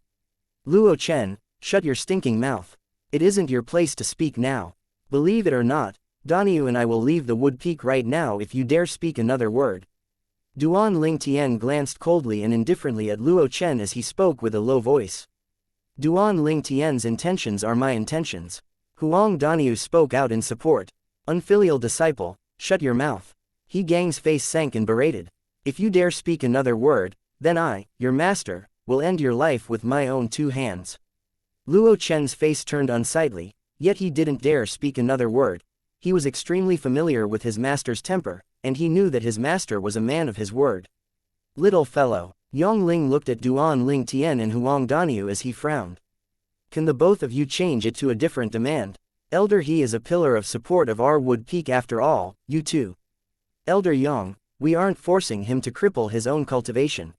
Luo Chen, shut your stinking mouth. It isn't your place to speak now. Believe it or not, Danyu and I will leave the Wood Peak right now if you dare speak another word. Duan Ling Tian glanced coldly and indifferently at Luo Chen as he spoke with a low voice. Duan Ling Tian's intentions are my intentions. Huang Danyu spoke out in support. Unfilial disciple, shut your mouth. He Gang's face sank and berated. If you dare speak another word, then I, your master, will end your life with my own 2 hands. Luo Chen's face turned unsightly, yet he didn't dare speak another word. He was extremely familiar with his master's temper, and he knew that his master was a man of his word. Little fellow. Yang Ling looked at Duan Ling Tian and Huang Danyu as he frowned. Can the both of you change it to a different demand? Elder, he is a pillar of support of our Wood Peak after all, you too. Elder Yang, we aren't forcing him to cripple his own cultivation.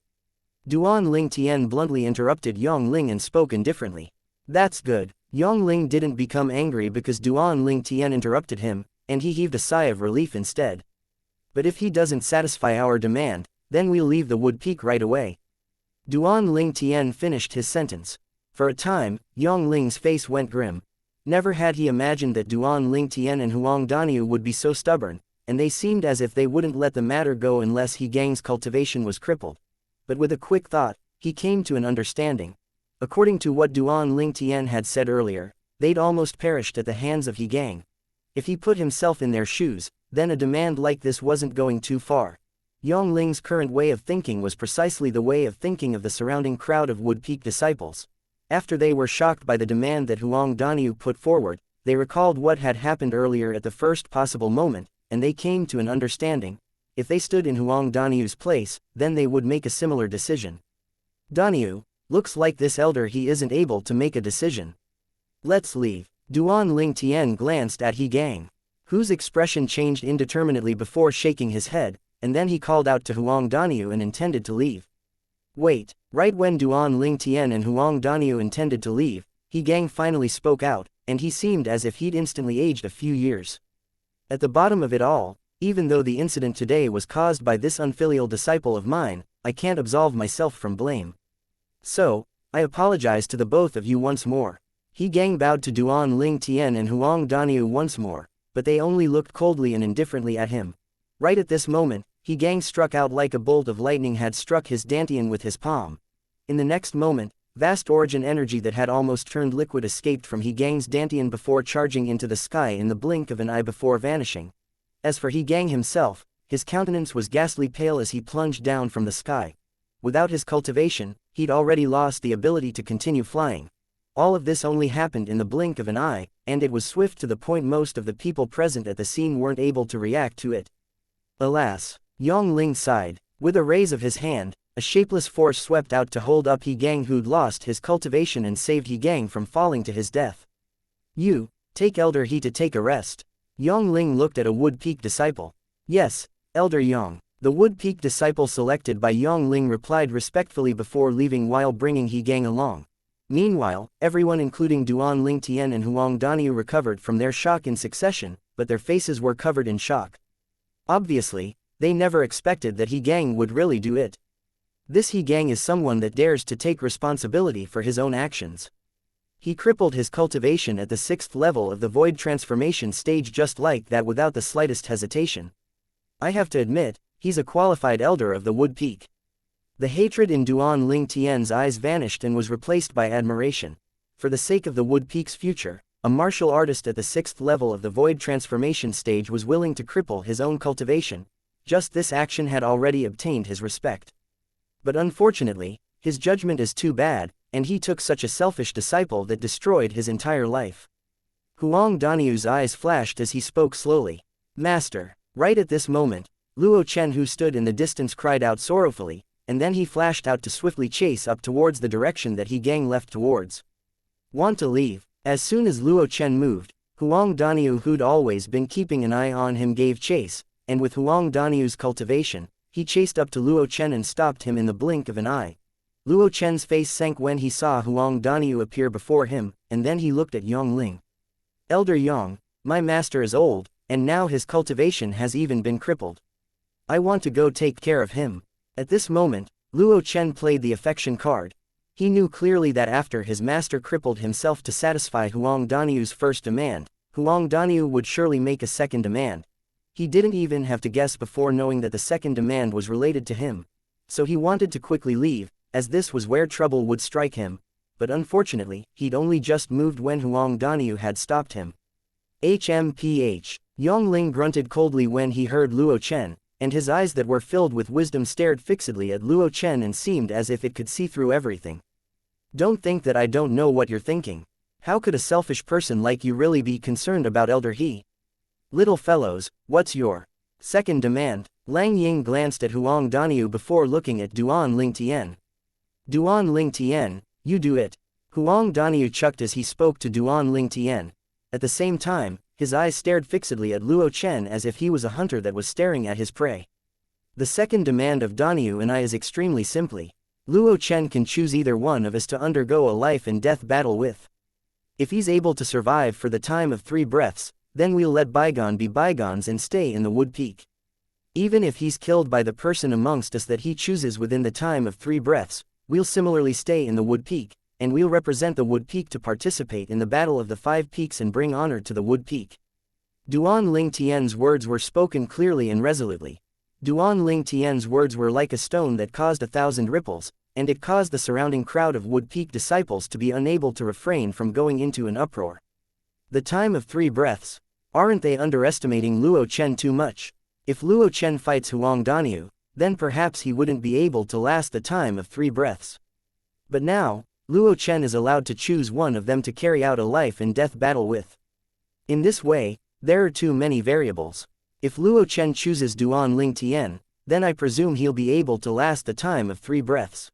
Duan Ling Tian bluntly interrupted Yang Ling and spoke indifferently. That's good. Yang Ling didn't become angry because Duan Ling Tian interrupted him, and he heaved a sigh of relief instead. But if he doesn't satisfy our demand, then we'll leave the Wood Peak right away. Duan Ling Tian finished his sentence. For a time, Yang Ling's face went grim. Never had he imagined that Duan Ling Tian and Huang Danyu would be so stubborn, and they seemed as if they wouldn't let the matter go unless He Gang's cultivation was crippled. But with a quick thought, he came to an understanding. According to what Duan Ling Tian had said earlier, they'd almost perished at the hands of He Gang. If he put himself in their shoes, then a demand like this wasn't going too far. Yang Ling's current way of thinking was precisely the way of thinking of the surrounding crowd of Wood Peak disciples. After they were shocked by the demand that Huang Danyu put forward, they recalled what had happened earlier at the first possible moment, and they came to an understanding. If they stood in Huang Danyu's place, then they would make a similar decision. Danyu, looks like this elder he isn't able to make a decision. Let's leave. Duan Ling Tian glanced at He Gang, whose expression changed indeterminately before shaking his head, and then he called out to Huang Daniu and intended to leave. Wait, right when Duan Ling Tian and Huang Daniu intended to leave, He Gang finally spoke out, and he seemed as if he'd instantly aged a few years. At the bottom of it all, even though the incident today was caused by this unfilial disciple of mine, I can't absolve myself from blame. So, I apologize to the both of you once more. He Gang bowed to Duan Ling Tian and Huang Daniu once more, but they only looked coldly and indifferently at him. Right at this moment, He Gang struck out like a bolt of lightning had struck his dantian with his palm. In the next moment, vast origin energy that had almost turned liquid escaped from He Gang's dantian before charging into the sky in the blink of an eye before vanishing. As for He Gang himself, his countenance was ghastly pale as he plunged down from the sky. Without his cultivation, he'd already lost the ability to continue flying. All of this only happened in the blink of an eye, and it was swift to the point most of the people present at the scene weren't able to react to it. Alas, Yong Ling sighed. With a raise of his hand, a shapeless force swept out to hold up He Gang who'd lost his cultivation and saved He Gang from falling to his death. You, take Elder He to take a rest. Yong Ling looked at a Wood Peak disciple. Yes, Elder Yong. The Wood Peak disciple selected by Yong Ling replied respectfully before leaving while bringing He Gang along. Meanwhile, everyone including Duan Ling Tian and Huang Daniu recovered from their shock in succession, but their faces were covered in shock. Obviously, they never expected that He Gang would really do it. This He Gang is someone that dares to take responsibility for his own actions. He crippled his cultivation at the 6th level of the void transformation stage just like that without the slightest hesitation. I have to admit, he's a qualified elder of the Wood Peak. The hatred in Duan Ling Tian's eyes vanished and was replaced by admiration. For the sake of the Wood Peak's future, a martial artist at the 6th level of the void transformation stage was willing to cripple his own cultivation. Just this action had already obtained his respect. But unfortunately, his judgment is too bad, and he took such a selfish disciple that destroyed his entire life. Huang Daniu's eyes flashed as he spoke slowly. Master. Right at this moment, Luo Chen who stood in the distance cried out sorrowfully, and then he flashed out to swiftly chase up towards the direction that He Gang left towards. Want to leave? As soon as Luo Chen moved, Huang Daniu who'd always been keeping an eye on him gave chase, and with Huang Daniu's cultivation, he chased up to Luo Chen and stopped him in the blink of an eye. Luo Chen's face sank when he saw Huang Daniu appear before him, and then he looked at Yong Ling. Elder Yong, my master is old, and now his cultivation has even been crippled. I want to go take care of him. At this moment, Luo Chen played the affection card. He knew clearly that after his master crippled himself to satisfy Huang Daniu's first demand, Huang Daniu would surely make a second demand. He didn't even have to guess before knowing that the second demand was related to him. So he wanted to quickly leave, as this was where trouble would strike him. But unfortunately, he'd only just moved when Huang Daniu had stopped him. HMPH. Yong Ling grunted coldly when he heard Luo Chen, and his eyes that were filled with wisdom stared fixedly at Luo Chen and seemed as if it could see through everything. Don't think that I don't know what you're thinking. How could a selfish person like you really be concerned about Elder He? Little fellows, what's your second demand? Lang Ying glanced at Huang Daniu before looking at Duan Ling Tian. Duan Ling Tian, you do it. Huang Daniu chucked as he spoke to Duan Ling Tian. At the same time, his eyes stared fixedly at Luo Chen as if he was a hunter that was staring at his prey. The second demand of Daniu and I is extremely simply. Luo Chen can choose either one of us to undergo a life and death battle with. If he's able to survive for the time of 3 breaths, then we'll let bygone be bygones and stay in the Wood Peak. Even if he's killed by the person amongst us that he chooses within the time of 3 breaths, we'll similarly stay in the Wood Peak, and we'll represent the Wood Peak to participate in the Battle of the 5 Peaks and bring honor to the Wood Peak. Duan Ling Tian's words were spoken clearly and resolutely. Duan Ling Tian's words were like a stone that caused 1,000 ripples, and it caused the surrounding crowd of Wood Peak disciples to be unable to refrain from going into an uproar. The time of 3 breaths. Aren't they underestimating Luo Chen too much? If Luo Chen fights Huang Daniu, then perhaps he wouldn't be able to last the time of 3 breaths. But now, Luo Chen is allowed to choose one of them to carry out a life and death battle with. In this way, there are too many variables. If Luo Chen chooses Duan Ling Tian, then I presume he'll be able to last the time of 3 breaths.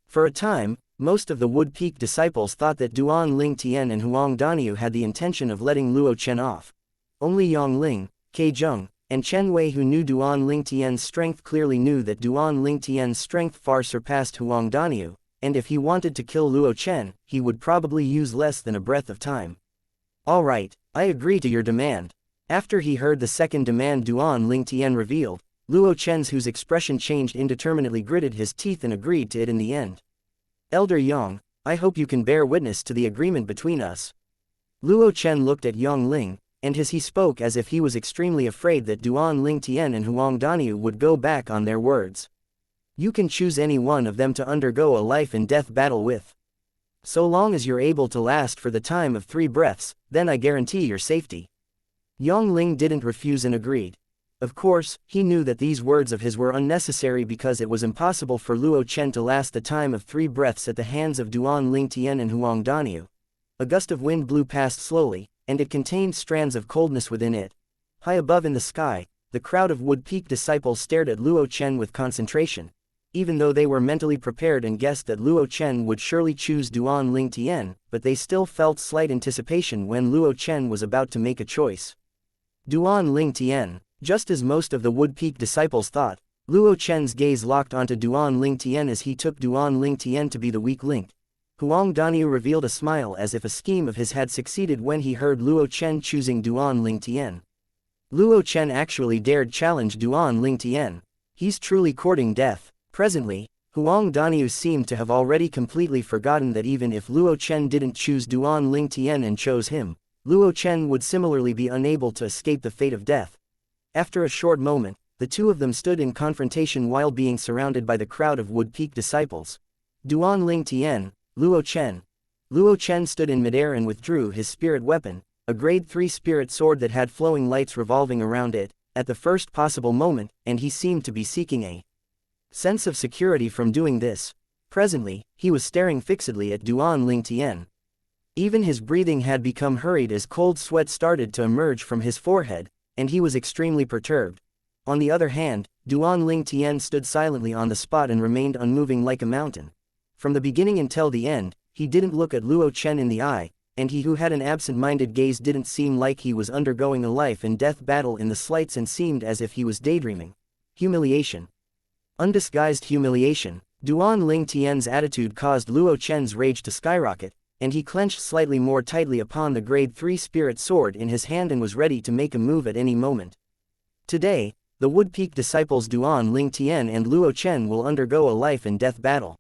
For a time, most of the Wood Peak disciples thought that Duan Ling Tian and Huang Daniu had the intention of letting Luo Chen off. Only Yong Ling, Ke Zheng, and Chen Wei, who knew Duan Lingtian's strength, clearly knew that Duan Lingtian's strength far surpassed Huang Daniu, and if he wanted to kill Luo Chen, he would probably use less than a breath of time. All right, I agree to your demand. After he heard the second demand Duan Lingtian revealed, Luo Chen's, whose expression changed indeterminately, gritted his teeth and agreed to it in the end. Elder Yang, I hope you can bear witness to the agreement between us. Luo Chen looked at Yang Ling, and he spoke as if he was extremely afraid that Duan Lingtian and Huang Daniu would go back on their words. You can choose any one of them to undergo a life-and-death battle with. So long as you're able to last for the time of 3 breaths, then I guarantee your safety. Yang Ling didn't refuse and agreed. Of course, he knew that these words of his were unnecessary because it was impossible for Luo Chen to last the time of 3 breaths at the hands of Duan Lingtian and Huang Daniu. A gust of wind blew past slowly, and it contained strands of coldness within it. High above in the sky, the crowd of Wood Peak disciples stared at Luo Chen with concentration. Even though they were mentally prepared and guessed that Luo Chen would surely choose Duan Lingtian, but they still felt slight anticipation when Luo Chen was about to make a choice. Duan Lingtian. Just as most of the Wood Peak disciples thought, Luo Chen's gaze locked onto Duan Lingtian as he took Duan Lingtian to be the weak link. Huang Daniu revealed a smile as if a scheme of his had succeeded when he heard Luo Chen choosing Duan Lingtian. Luo Chen actually dared challenge Duan Lingtian. He's truly courting death. Presently, Huang Daniu seemed to have already completely forgotten that even if Luo Chen didn't choose Duan Lingtian and chose him, Luo Chen would similarly be unable to escape the fate of death. After a short moment, the two of them stood in confrontation while being surrounded by the crowd of Wood Peak disciples. Duan Lingtian, Luo Chen. Luo Chen stood in midair and withdrew his spirit weapon, a grade 3 spirit sword that had flowing lights revolving around it, at the first possible moment, and he seemed to be seeking a sense of security from doing this. Presently, he was staring fixedly at Duan Lingtian. Even his breathing had become hurried as cold sweat started to emerge from his forehead, and he was extremely perturbed. On the other hand, Duan Lingtian stood silently on the spot and remained unmoving like a mountain. From the beginning until the end, he didn't look at Luo Chen in the eye, and he who had an absent-minded gaze didn't seem like he was undergoing a life-and-death battle in the slights and seemed as if he was daydreaming. Humiliation. Undisguised humiliation. Duan Lingtian's attitude caused Luo Chen's rage to skyrocket, and he clenched slightly more tightly upon the grade 3 spirit sword in his hand and was ready to make a move at any moment. Today, the Wood Peak disciples Duan Lingtian and Luo Chen will undergo a life-and-death battle.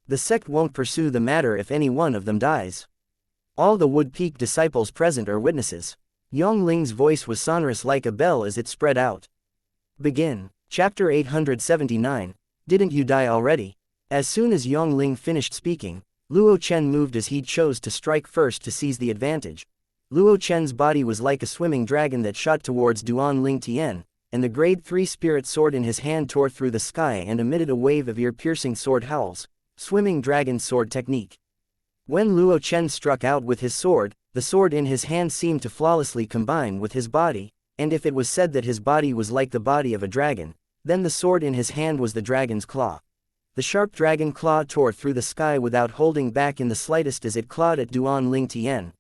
The sect won't pursue the matter if any one of them dies. All the Wood Peak disciples present are witnesses. Yang Ling's voice was sonorous like a bell as it spread out. Begin. Chapter 879. Didn't you die already? As soon as Yang Ling finished speaking, Luo Chen moved as he chose to strike first to seize the advantage. Luo Chen's body was like a swimming dragon that shot towards Duan Lingtian, and the grade 3 spirit sword in his hand tore through the sky and emitted a wave of ear-piercing sword howls. Swimming dragon sword technique. When Luo Chen struck out with his sword, the sword in his hand seemed to flawlessly combine with his body, and if it was said that his body was like the body of a dragon, then the sword in his hand was the dragon's claw. The sharp dragon claw tore through the sky without holding back in the slightest as it clawed at Duan Lingtian.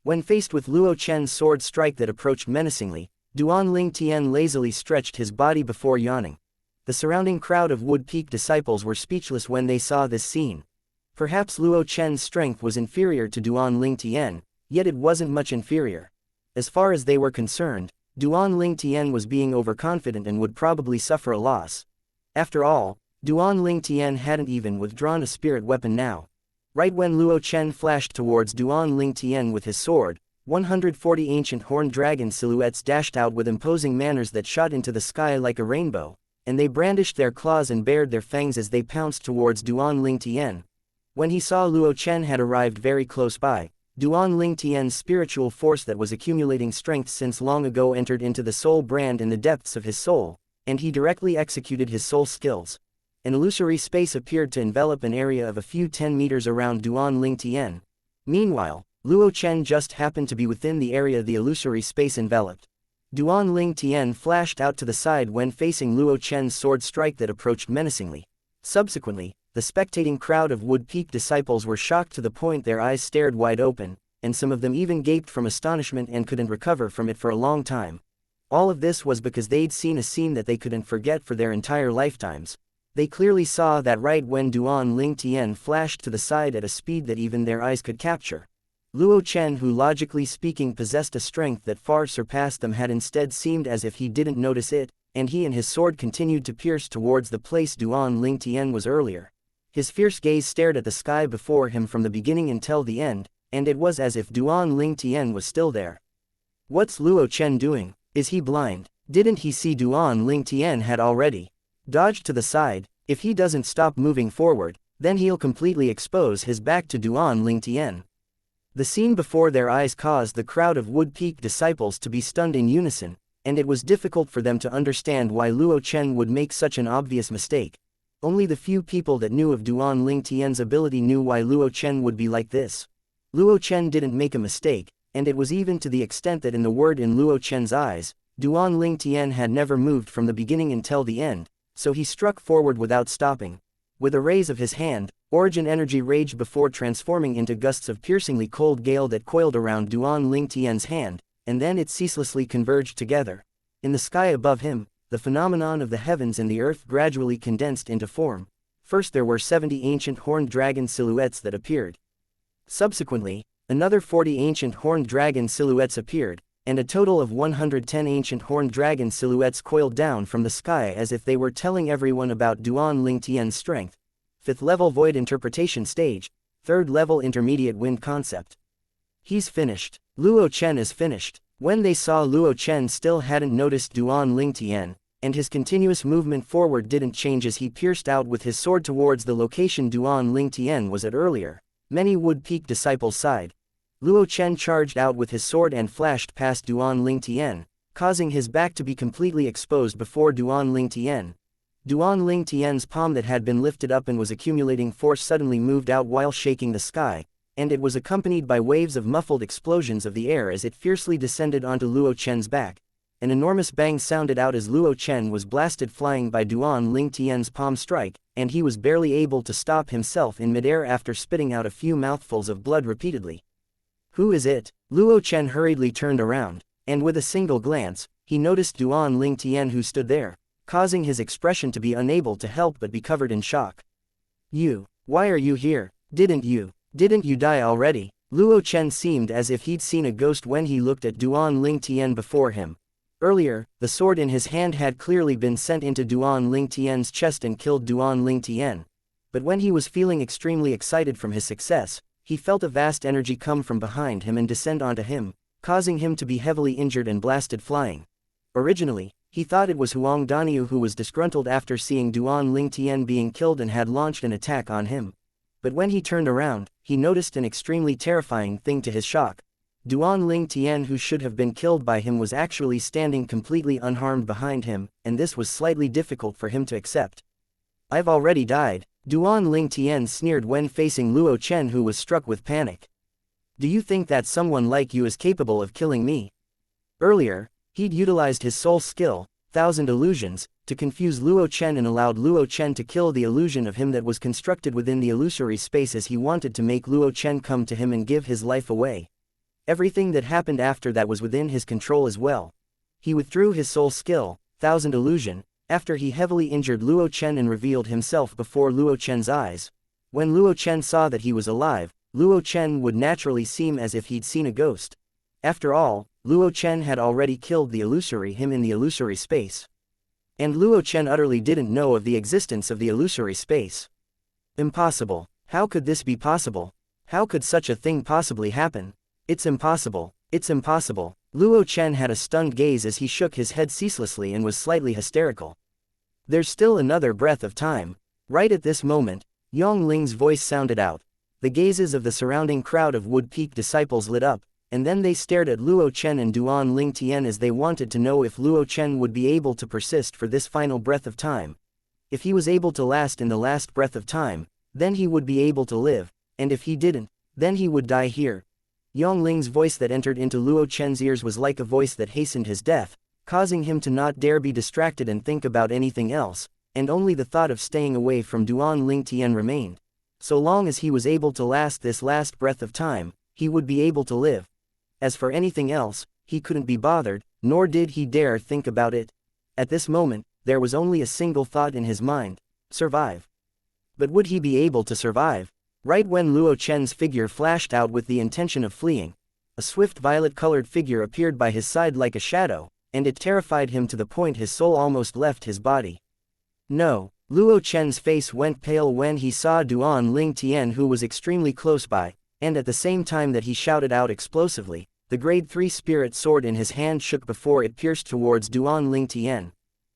When faced with Luo Chen's sword strike that approached menacingly, Duan Lingtian lazily stretched his body before yawning. The surrounding crowd of Wood Peak disciples were speechless when they saw this scene. Perhaps Luo Chen's strength was inferior to Duan Lingtian, yet it wasn't much inferior. As far as they were concerned, Duan Lingtian was being overconfident and would probably suffer a loss. After all, Duan Lingtian hadn't even withdrawn a spirit weapon now. Right when Luo Chen flashed towards Duan Lingtian with his sword, 140 ancient horned dragon silhouettes dashed out with imposing manners that shot into the sky like a rainbow, and they brandished their claws and bared their fangs as they pounced towards Duan Lingtian. When he saw Luo Chen had arrived very close by, Duan Lingtian's spiritual force that was accumulating strength since long ago entered into the soul brand in the depths of his soul, and he directly executed his soul skills. An illusory space appeared to envelop an area of a few 10 meters around Duan Lingtian. Meanwhile, Luo Chen just happened to be within the area the illusory space enveloped. Duan Lingtian flashed out to the side when facing Luo Chen's sword strike that approached menacingly. Subsequently, the spectating crowd of Wood Peak disciples were shocked to the point their eyes stared wide open, and some of them even gaped from astonishment and couldn't recover from it for a long time. All of this was because they'd seen a scene that they couldn't forget for their entire lifetimes. They clearly saw that right when Duan Ling Tian flashed to the side at a speed that even their eyes could capture. Luo Chen, who logically speaking possessed a strength that far surpassed them, had instead seemed as if he didn't notice it, and he and his sword continued to pierce towards the place Duan Ling Tian was earlier. His fierce gaze stared at the sky before him from the beginning until the end, and it was as if Duan Ling Tian was still there. What's Luo Chen doing? Is he blind? Didn't he see Duan Ling Tian had already dodged to the side? If he doesn't stop moving forward, then he'll completely expose his back to Duan Ling Tian. The scene before their eyes caused the crowd of Wood Peak disciples to be stunned in unison, and it was difficult for them to understand why Luo Chen would make such an obvious mistake. Only the few people that knew of Duan Ling Tian's ability knew why Luo Chen would be like this. Luo Chen didn't make a mistake, and it was even to the extent that in the word in Luo Chen's eyes, Duan Ling Tian had never moved from the beginning until the end, so he struck forward without stopping. With a raise of his hand, origin energy raged before transforming into gusts of piercingly cold gale that coiled around Duan Ling Tian's hand, and then it ceaselessly converged together. In the sky above him, the phenomenon of the heavens and the earth gradually condensed into form. First there were 70 ancient horned dragon silhouettes that appeared. Subsequently, another 40 ancient horned dragon silhouettes appeared, and a total of 110 ancient horned dragon silhouettes coiled down from the sky as if they were telling everyone about Duan Ling Tian's strength. 5th level void interpretation stage, 3rd level intermediate wind concept. He's finished. Luo Chen is finished. When they saw Luo Chen still hadn't noticed Duan Ling Tian, and his continuous movement forward didn't change as he pierced out with his sword towards the location Duan Ling Tian was at earlier, many Wood Peak disciples sighed. Luo Chen charged out with his sword and flashed past Duan Ling Tian, causing his back to be completely exposed before Duan Ling Tian. Duan Ling Tian's palm that had been lifted up and was accumulating force suddenly moved out while shaking the sky, and it was accompanied by waves of muffled explosions of the air as it fiercely descended onto Luo Chen's back. An enormous bang sounded out as Luo Chen was blasted flying by Duan Ling Tian's palm strike, and he was barely able to stop himself in midair after spitting out a few mouthfuls of blood repeatedly. Who is it? Luo Chen hurriedly turned around, and with a single glance, he noticed Duan Ling Tian who stood there, causing his expression to be unable to help but be covered in shock. You, why are you here? Didn't you die already? Luo Chen seemed as if he'd seen a ghost when he looked at Duan Ling Tian before him. Earlier, the sword in his hand had clearly been sent into Duan Ling Tian's chest and killed Duan Ling Tian. But when he was feeling extremely excited from his success, he felt a vast energy come from behind him and descend onto him, causing him to be heavily injured and blasted flying. Originally, he thought it was Huang Daniu who was disgruntled after seeing Duan Ling Tian being killed and had launched an attack on him. But when he turned around, he noticed an extremely terrifying thing to his shock. Duan Ling Tian, who should have been killed by him, was actually standing completely unharmed behind him, and this was slightly difficult for him to accept. I've already died, Duan Ling Tian sneered when facing Luo Chen, who was struck with panic. Do you think that someone like you is capable of killing me? Earlier, he'd utilized his soul skill, Thousand Illusions, to confuse Luo Chen and allowed Luo Chen to kill the illusion of him that was constructed within the illusory space, as he wanted to make Luo Chen come to him and give his life away. Everything that happened after that was within his control as well. He withdrew his soul skill, Thousand Illusion, after he heavily injured Luo Chen and revealed himself before Luo Chen's eyes. When Luo Chen saw that he was alive, Luo Chen would naturally seem as if he'd seen a ghost. After all, Luo Chen had already killed the illusory him in the illusory space. And Luo Chen utterly didn't know of the existence of the illusory space. Impossible. How could this be possible? How could such a thing possibly happen? It's impossible. It's impossible. Luo Chen had a stunned gaze as he shook his head ceaselessly and was slightly hysterical. There's still another breath of time. Right at this moment, Yong Ling's voice sounded out. The gazes of the surrounding crowd of Wood Peak disciples lit up, and then they stared at Luo Chen and Duan Ling Tian as they wanted to know if Luo Chen would be able to persist for this final breath of time. If he was able to last in the last breath of time, then he would be able to live, and if he didn't, then he would die here. Yong Ling's voice that entered into Luo Chen's ears was like a voice that hastened his death, causing him to not dare be distracted and think about anything else, and only the thought of staying away from Duan Ling Tian remained. So long as he was able to last this last breath of time, he would be able to live. As for anything else, he couldn't be bothered, nor did he dare think about it. At this moment, there was only a single thought in his mind: survive. But would he be able to survive? Right when Luo Chen's figure flashed out with the intention of fleeing, a swift violet-colored figure appeared by his side like a shadow, and it terrified him to the point his soul almost left his body. No, Luo Chen's face went pale when he saw Duan Ling Tian, who was extremely close by, and at the same time that he shouted out explosively, the grade 3 spirit sword in his hand shook before it pierced towards Duan Ling Tian.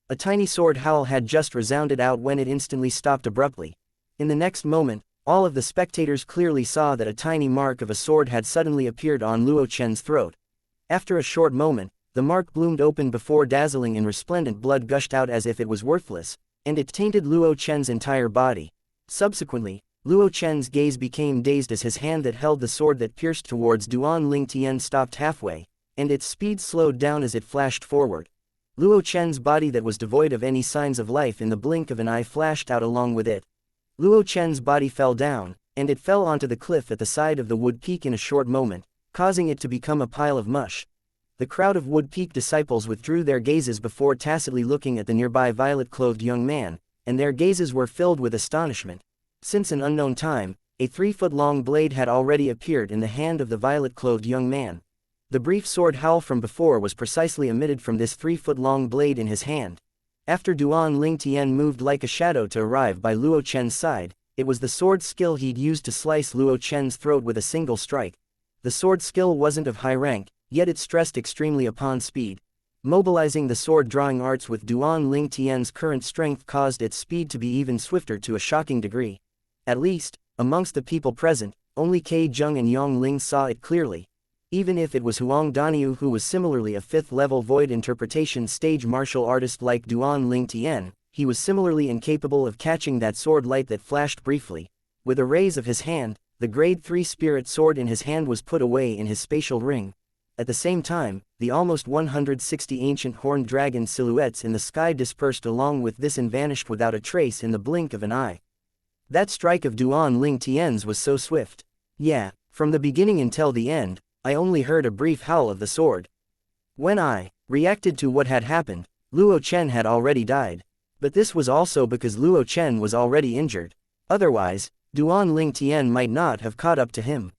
A tiny sword howl had just resounded out when it instantly stopped abruptly. In the next moment, all of the spectators clearly saw that a tiny mark of a sword had suddenly appeared on Luo Chen's throat. After a short moment, the mark bloomed open before dazzling and resplendent blood gushed out as if it was worthless, and it tainted Luo Chen's entire body. Subsequently, Luo Chen's gaze became dazed as his hand that held the sword that pierced towards Duan Ling Tian stopped halfway, and its speed slowed down as it flashed forward. Luo Chen's body that was devoid of any signs of life in the blink of an eye flashed out along with it. Luo Chen's body fell down, and it fell onto the cliff at the side of the Wood Peak in a short moment, causing it to become a pile of mush. The crowd of Wood Peak disciples withdrew their gazes before tacitly looking at the nearby violet-clothed young man, and their gazes were filled with astonishment. Since an unknown time, a 3-foot-long blade had already appeared in the hand of the violet-clothed young man. The brief sword howl from before was precisely emitted from this 3-foot-long blade in his hand. After Duan Ling Tian moved like a shadow to arrive by Luo Chen's side, it was the sword skill he'd used to slice Luo Chen's throat with a single strike. The sword skill wasn't of high rank, yet it stressed extremely upon speed. Mobilizing the sword-drawing arts with Duan Ling Tian's current strength caused its speed to be even swifter to a shocking degree. At least, amongst the people present, only Ke Jung and Yong Ling saw it clearly. Even if it was Huang Daniu, who was similarly a 5th-level void interpretation stage martial artist like Duan Ling Tian, he was similarly incapable of catching that sword light that flashed briefly. With a raise of his hand, the grade 3 spirit sword in his hand was put away in his spatial ring. At the same time, the almost 160 ancient horned dragon silhouettes in the sky dispersed along with this and vanished without a trace in the blink of an eye. That strike of Duan Ling Tian's was so swift. Yeah, from the beginning until the end, I only heard a brief howl of the sword. When I reacted to what had happened, Luo Chen had already died. But this was also because Luo Chen was already injured. Otherwise, Duan Ling Tian might not have caught up to him.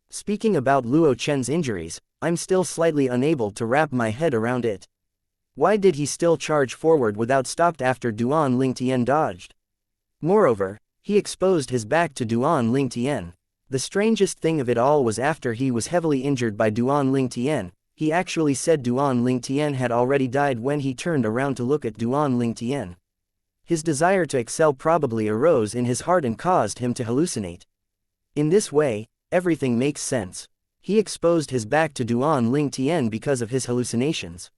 Speaking about Luo Chen's injuries, I'm still slightly unable to wrap my head around it. Why did he still charge forward without stopped after Duan Ling Tian dodged? Moreover, he exposed his back to Duan Ling Tian. The strangest thing of it all was after he was heavily injured by Duan Ling Tian, he actually said Duan Ling Tian had already died when he turned around to look at Duan Ling Tian. His desire to excel probably arose in his heart and caused him to hallucinate. In this way, everything makes sense. He exposed his back to Duan Ling Tian because of his hallucinations.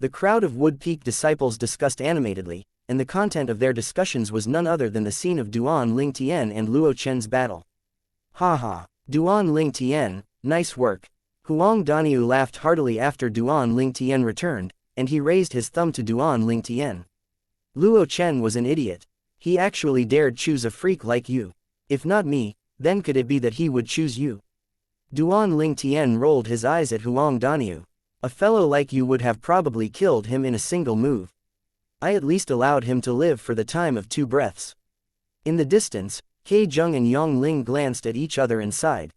The crowd of Wood Peak disciples discussed animatedly, and the content of their discussions was none other than the scene of Duan Ling Tian and Luo Chen's battle. Haha, Duan Ling Tian, nice work. Huang Daniu laughed heartily after Duan Ling Tian returned, and he raised his thumb to Duan Ling Tian. Luo Chen was an idiot. He actually dared choose a freak like you. If not me, then could it be that he would choose you? Duan Ling Tian rolled his eyes at Huang Daniu. A fellow like you would have probably killed him in a single move. I at least allowed him to live for the time of 2 breaths. In the distance, Ke Jung and Yong Ling glanced at each other and sighed.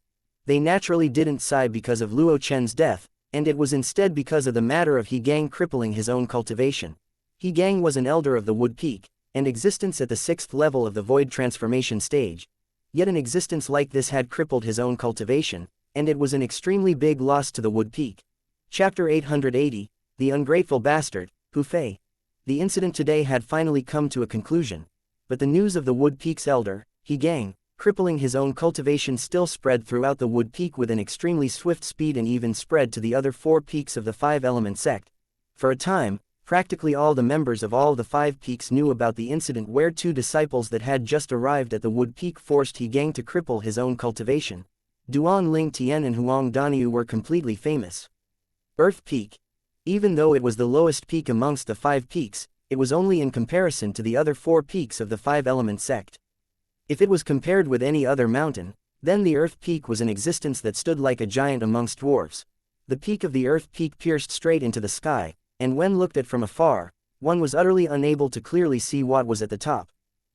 They naturally didn't sigh because of Luo Chen's death, and it was instead because of the matter of He Gang crippling his own cultivation. He Gang was an elder of the Wood Peak, and existence at the 6th level of the Void transformation stage. Yet an existence like this had crippled his own cultivation, and it was an extremely big loss to the Wood Peak. Chapter 880, The Ungrateful Bastard, Hu Fei. The incident today had finally come to a conclusion, but the news of the Wood Peak's elder, He Gang, crippling his own cultivation still spread throughout the Wood Peak with an extremely swift speed and even spread to the other 4 peaks of the 5-element sect. For a time, practically all the members of all the 5 peaks knew about the incident where 2 disciples that had just arrived at the Wood Peak forced He Gang to cripple his own cultivation. Duan Ling Tian and Huang Daniu were completely famous. Earth Peak. Even though it was the lowest peak amongst the 5 peaks, it was only in comparison to the other 4 peaks of the 5-element sect. If it was compared with any other mountain, then the Earth Peak was an existence that stood like a giant amongst dwarves. The peak of the Earth Peak pierced straight into the sky, and when looked at from afar, one was utterly unable to clearly see what was at the top.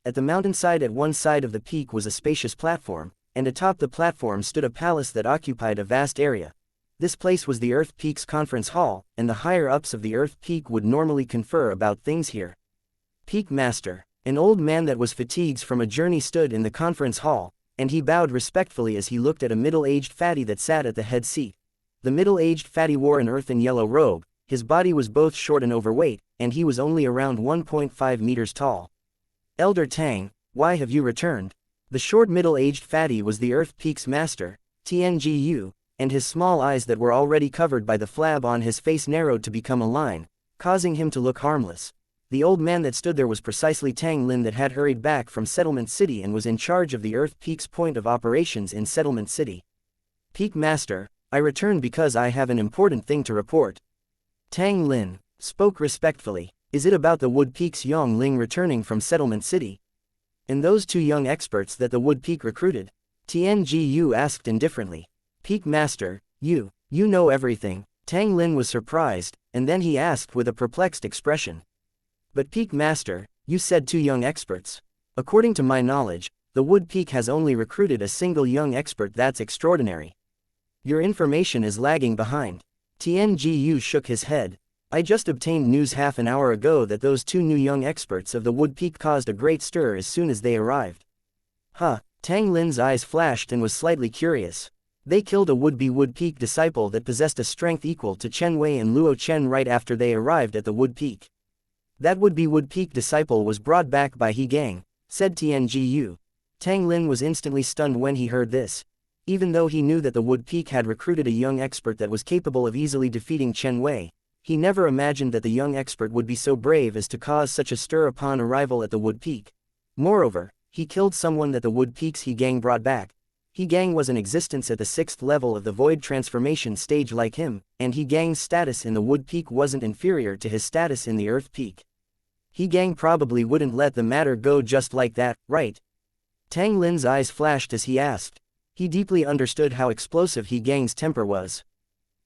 At the mountainside at one side of the peak was a spacious platform, and atop the platform stood a palace that occupied a vast area. This place was the Earth Peak's conference hall, and the higher-ups of the Earth Peak would normally confer about things here. Peak Master, an old man that was fatigued from a journey, stood in the conference hall, and he bowed respectfully as he looked at a middle-aged fatty that sat at the head seat. The middle-aged fatty wore an earthen yellow robe, his body was both short and overweight, and he was only around 1.5 meters tall. Elder Tang, why have you returned? The short middle-aged fatty was the Earth Peak's master, Tiangu, and his small eyes that were already covered by the flab on his face narrowed to become a line, causing him to look harmless. The old man that stood there was precisely Tang Lin that had hurried back from Settlement City and was in charge of the Earth Peak's point of operations in Settlement City. Peak Master, I returned because I have an important thing to report. Tang Lin spoke respectfully. Is it about the Wood Peak's Yong Ling returning from Settlement City? And those two young experts that the Wood Peak recruited? Tiangu asked indifferently. Peak Master, you know everything. Tang Lin was surprised, and then he asked with a perplexed expression. But Peak Master, you said two young experts. According to my knowledge, the Wood Peak has only recruited a single young expert. That's extraordinary. Your information is lagging behind. Tiangu shook his head. I just obtained news half an hour ago that those two new young experts of the Wood Peak caused a great stir as soon as they arrived. Huh, Tang Lin's eyes flashed and was slightly curious. They killed a would-be Wood Peak disciple that possessed a strength equal to Chen Wei and Luo Chen right after they arrived at the Wood Peak. That would-be Wood Peak disciple was brought back by He Gang, said Tiangu. Tang Lin was instantly stunned when he heard this. Even though he knew that the Wood Peak had recruited a young expert that was capable of easily defeating Chen Wei, he never imagined that the young expert would be so brave as to cause such a stir upon arrival at the Wood Peak. Moreover, he killed someone that the Wood Peak's He Gang brought back. He Gang was in existence at the 6th level of the Void Transformation stage like him, and He Gang's status in the Wood Peak wasn't inferior to his status in the Earth Peak. He Gang probably wouldn't let the matter go just like that, right? Tang Lin's eyes flashed as he asked. He deeply understood how explosive He Gang's temper was.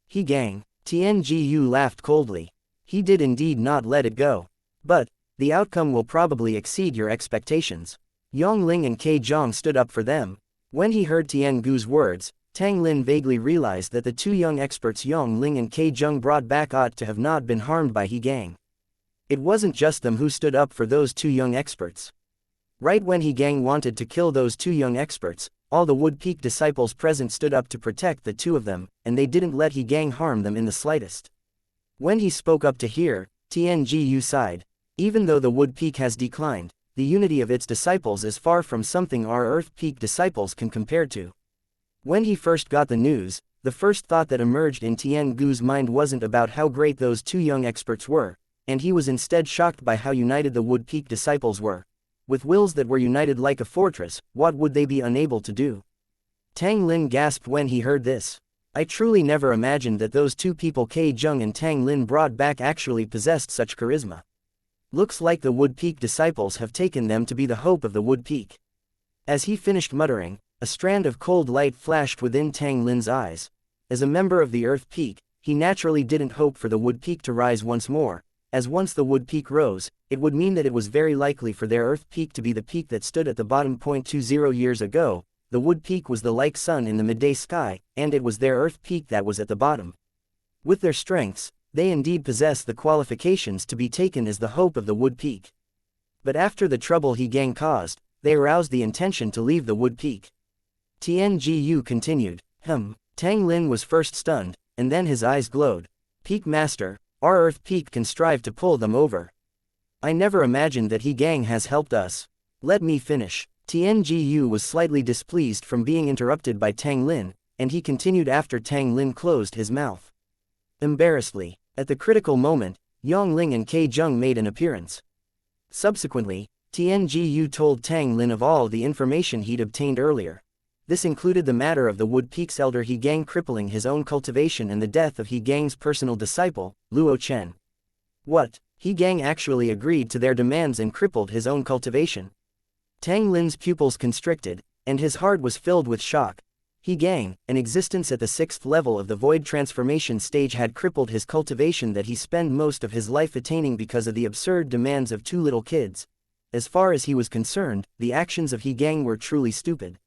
He Gang, Tiangu laughed coldly. He did indeed not let it go. But the outcome will probably exceed your expectations. Yong Ling and Ke Zhang stood up for them. When he heard Tiangu's words, Tang Lin vaguely realized that the two young experts Yong Ling and Ke Zhang brought back ought to have not been harmed by He Gang. It wasn't just them who stood up for those two young experts. Right when He Gang wanted to kill those two young experts, all the Wood Peak disciples present stood up to protect the two of them, and they didn't let He Gang harm them in the slightest. When he spoke up to hear, Tiangu sighed. Even though the Wood Peak has declined, the unity of its disciples is far from something our Earth Peak disciples can compare to. When he first got the news, the first thought that emerged in Tiangu's mind wasn't about how great those two young experts were, and he was instead shocked by how united the Wood Peak disciples were. With wills that were united like a fortress, what would they be unable to do? Tang Lin gasped when he heard this. I truly never imagined that those two people Ke Zhang and Tang Lin brought back actually possessed such charisma. Looks like the Wood Peak disciples have taken them to be the hope of the Wood Peak. As he finished muttering, a strand of cold light flashed within Tang Lin's eyes. As a member of the Earth Peak, he naturally didn't hope for the Wood Peak to rise once more, as once the Wood Peak rose, it would mean that it was very likely for their Earth Peak to be the peak that stood at the bottom. 20 years ago, the Wood Peak was the like sun in the midday sky, and it was their Earth Peak that was at the bottom. With their strengths, they indeed possess the qualifications to be taken as the hope of the Wood Peak. But after the trouble He Gang caused, they aroused the intention to leave the Wood Peak. Tiangu continued. Tang Lin was first stunned, and then his eyes glowed. Peak Master, our Earth Peak can strive to pull them over. I never imagined that He Gang has helped us. Let me finish. Tiangu was slightly displeased from being interrupted by Tang Lin, and he continued after Tang Lin closed his mouth. Embarrassedly, at the critical moment, Yong Ling and Ke Zhang made an appearance. Subsequently, Tiangu told Tang Lin of all the information he'd obtained earlier. This included the matter of the Wood Peak's elder He Gang crippling his own cultivation and the death of He Gang's personal disciple, Luo Chen. What? He Gang actually agreed to their demands and crippled his own cultivation? Tang Lin's pupils constricted, and his heart was filled with shock. He Gang, an existence at the 6th level of the void transformation stage, had crippled his cultivation that he spent most of his life attaining because of the absurd demands of 2 little kids. As far as he was concerned, the actions of He Gang were truly stupid.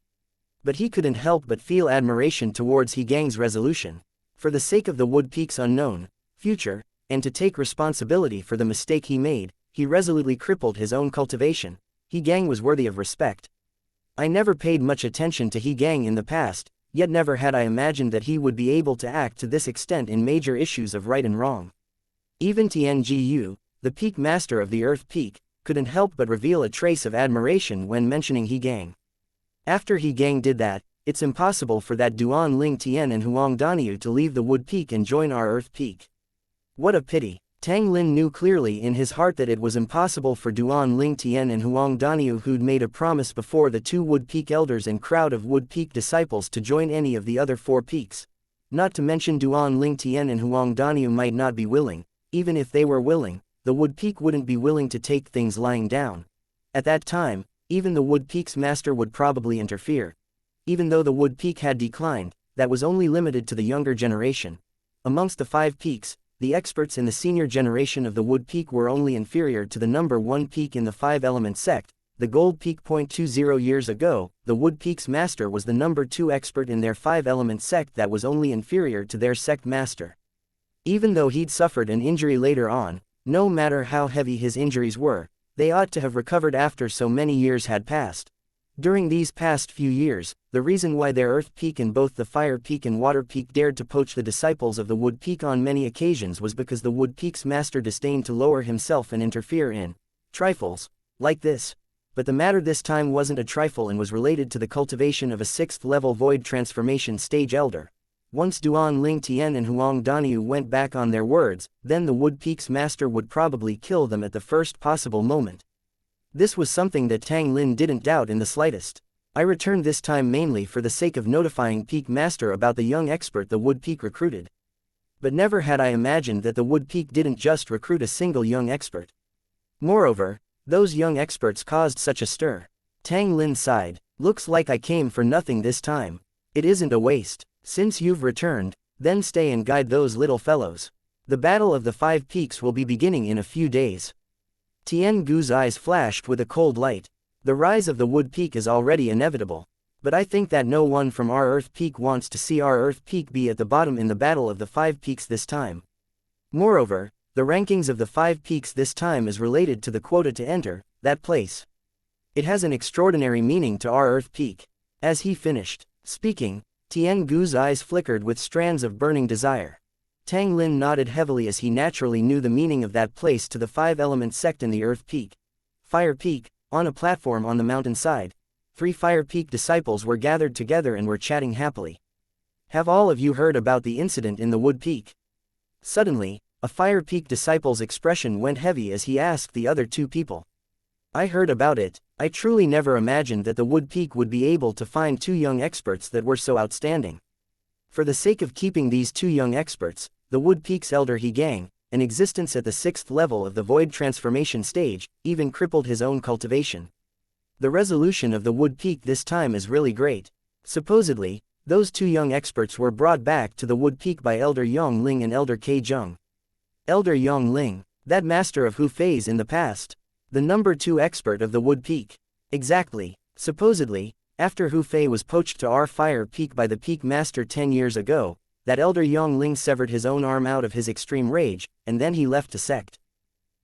But he couldn't help but feel admiration towards He Gang's resolution. For the sake of the Wood Peak's unknown future, and to take responsibility for the mistake he made, he resolutely crippled his own cultivation. He Gang was worthy of respect. I never paid much attention to He Gang in the past, yet never had I imagined that he would be able to act to this extent in major issues of right and wrong. Even Tiangu, the peak master of the Earth Peak, couldn't help but reveal a trace of admiration when mentioning He Gang. After He Gang did that, it's impossible for that Duan Ling Tian and Huang Daniu to leave the Wood Peak and join our Earth Peak. What a pity. Tang Lin knew clearly in his heart that it was impossible for Duan Ling Tian and Huang Daniu, who'd made a promise before the 2 Wood Peak elders and crowd of Wood Peak disciples, to join any of the other 4 peaks. Not to mention Duan Ling Tian and Huang Daniu might not be willing. Even if they were willing, the Wood Peak wouldn't be willing to take things lying down. At that time, even the Wood Peak's master would probably interfere. Even though the Wood Peak had declined, that was only limited to the younger generation. Amongst the 5 peaks, the experts in the senior generation of the Wood Peak were only inferior to the number 1 peak in the 5-element sect, the Gold Peak. 20 years ago, the Wood Peak's master was the number 2 expert in their 5-element sect that was only inferior to their sect master. Even though he'd suffered an injury later on, no matter how heavy his injuries were, they ought to have recovered after so many years had passed. During these past few years, the reason why their Earth Peak and both the Fire Peak and Water Peak dared to poach the disciples of the Wood Peak on many occasions was because the Wood Peak's master disdained to lower himself and interfere in trifles like this. But the matter this time wasn't a trifle and was related to the cultivation of a 6th-level void transformation stage elder. Once Duan Ling Tian and Huang Daniu went back on their words, then the Wood Peak's master would probably kill them at the first possible moment. This was something that Tang Lin didn't doubt in the slightest. I returned this time mainly for the sake of notifying Peak Master about the young expert the Wood Peak recruited. But never had I imagined that the Wood Peak didn't just recruit a single young expert. Moreover, those young experts caused such a stir. Tang Lin sighed. Looks like I came for nothing this time. It isn't a waste. Since you've returned, then stay and guide those little fellows. The Battle of the 5 Peaks will be beginning in a few days. Tian Gu's eyes flashed with a cold light. The rise of the Wood Peak is already inevitable. But I think that no one from our Earth Peak wants to see our Earth Peak be at the bottom in the Battle of the 5 Peaks this time. Moreover, the rankings of the 5 peaks this time is related to the quota to enter that place. It has an extraordinary meaning to our Earth Peak. As he finished speaking, Tian Gu's eyes flickered with strands of burning desire. Tang Lin nodded heavily as he naturally knew the meaning of that place to the 5-element sect in the Earth Peak. Fire Peak, on a platform on the mountainside. 3 Fire Peak disciples were gathered together and were chatting happily. Have all of you heard about the incident in the Wood Peak? Suddenly, a Fire Peak disciple's expression went heavy as he asked the other 2 people. I heard about it. I truly never imagined that the Wood Peak would be able to find 2 young experts that were so outstanding. For the sake of keeping these 2 young experts, the Wood Peak's elder He Gang, an existence at the 6th level of the void transformation stage, even crippled his own cultivation. The resolution of the Wood Peak this time is really great. Supposedly, those 2 young experts were brought back to the Wood Peak by Elder Yong Ling and Elder K Zheng. Elder Yong Ling, that master of Hu Fei's in the past. The number 2 expert of the Wood Peak. Exactly. Supposedly, after Hu Fei was poached to our Fire Peak by the Peak Master 10 years ago, that Elder Yong Ling severed his own arm out of his extreme rage, and then he left the sect.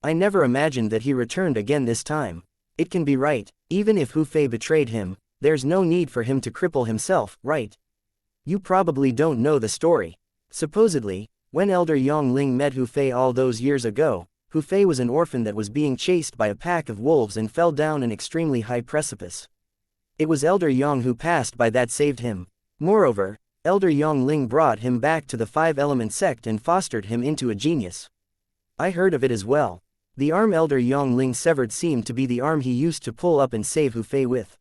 I never imagined that he returned again this time. It can be right, even if Hu Fei betrayed him, there's no need for him to cripple himself, right? You probably don't know the story. Supposedly, when Elder Yong Ling met Hu Fei all those years ago, Hu Fei was an orphan that was being chased by a pack of wolves and fell down an extremely high precipice. It was Elder Yong who passed by that saved him. Moreover, Elder Yong Ling brought him back to the 5-element sect and fostered him into a genius. I heard of it as well. The arm Elder Yong Ling severed seemed to be the arm he used to pull up and save Hu Fei with.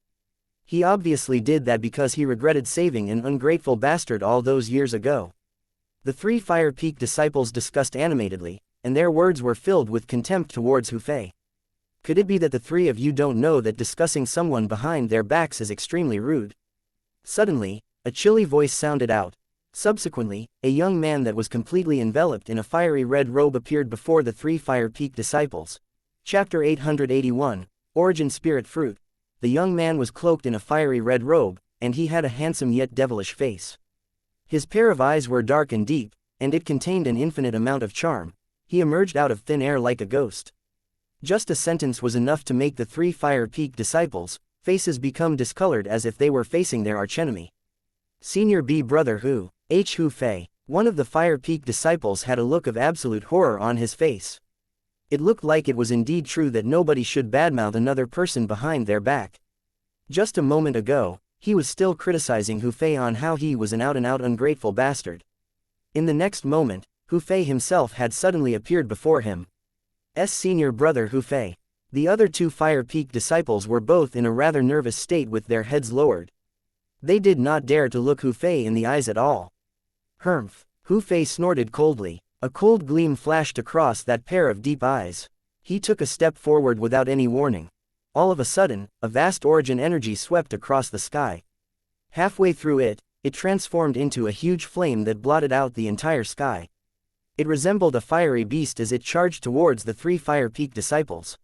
He obviously did that because he regretted saving an ungrateful bastard all those years ago. The 3 Fire Peak disciples discussed animatedly, and their words were filled with contempt towards Hu Fei. Could it be that the 3 of you don't know that discussing someone behind their backs is extremely rude? Suddenly, A chilly voice sounded out. Subsequently, a young man that was completely enveloped in a fiery red robe appeared before the three Fire Peak disciples. Chapter 881, Origin Spirit Fruit. The young man was cloaked in a fiery red robe, and he had a handsome yet devilish face. His pair of eyes were dark and deep, and it contained an infinite amount of charm. He emerged out of thin air like a ghost. Just a sentence was enough to make the three Fire Peak disciples' faces become discolored as if they were facing their archenemy. Senior B brother Hu Fei, one of the Fire Peak disciples, had a look of absolute horror on his face. It looked like it was indeed true that nobody should badmouth another person behind their back. Just a moment ago, he was still criticizing Hu Fei on how he was an out-and-out ungrateful bastard. In the next moment, Hu Fei himself had suddenly appeared before him. Senior brother Hu Fei. The other two Fire Peak disciples were both in a rather nervous state with their heads lowered. They did not dare to look Hu Fei in the eyes at all. Humph! Hu Fei snorted coldly. A cold gleam flashed across that pair of deep eyes. He took a step forward without any warning. All of a sudden, a vast origin energy swept across the sky. Halfway through it, it transformed into a huge flame that blotted out the entire sky. It resembled a fiery beast as it charged towards the three Fire Peak disciples.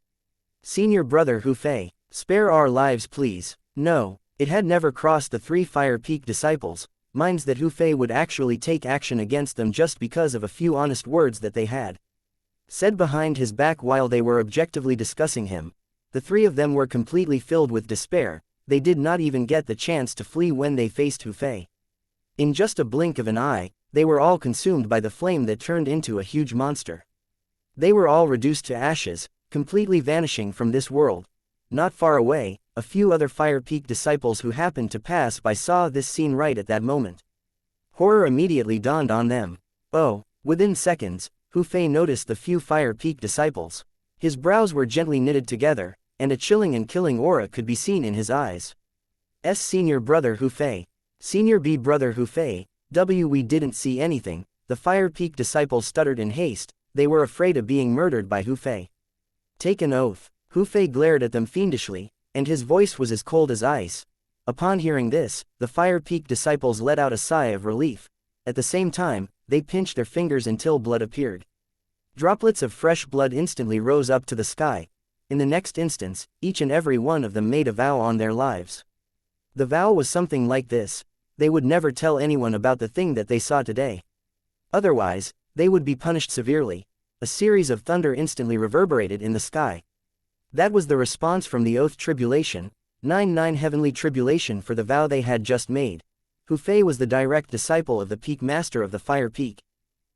Senior brother Hu Fei, spare our lives please. No, it had never crossed the three Fire Peak disciples' minds that Hu Fei would actually take action against them just because of a few honest words that they had said behind his back while they were objectively discussing him. The three of them were completely filled with despair. They did not even get the chance to flee when they faced Hu Fei. In just a blink of an eye, they were all consumed by the flame that turned into a huge monster. They were all reduced to ashes, completely vanishing from this world. Not far away, a few other Fire Peak disciples who happened to pass by saw this scene right at that moment. Horror immediately dawned on them. Oh, within seconds, Hu Fei noticed the few Fire Peak disciples. His brows were gently knitted together, and a chilling and killing aura could be seen in his eyes. Senior brother Hu Fei. Senior B brother Hu Fei. We didn't see anything, the Fire Peak disciples stuttered in haste. They were afraid of being murdered by Hu Fei. Take an oath. Hu Fei glared at them fiendishly, and his voice was as cold as ice. Upon hearing this, the Fire Peak disciples let out a sigh of relief. At the same time, they pinched their fingers until blood appeared. Droplets of fresh blood instantly rose up to the sky. In the next instance, each and every one of them made a vow on their lives. The vow was something like this: they would never tell anyone about the thing that they saw today. Otherwise, they would be punished severely. A series of thunder instantly reverberated in the sky. That was the response from the oath tribulation, 9 heavenly tribulation for the vow they had just made. Hu Fei was the direct disciple of the Peak Master of the Fire Peak.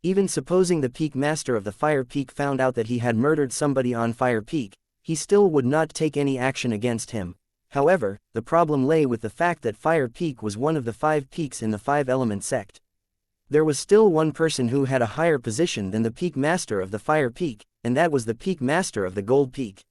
Even supposing the Peak Master of the Fire Peak found out that he had murdered somebody on Fire Peak, he still would not take any action against him. However, the problem lay with the fact that Fire Peak was one of the 5 peaks in the 5-element sect. There was still one person who had a higher position than the Peak Master of the Fire Peak, and that was the Peak Master of the Gold Peak.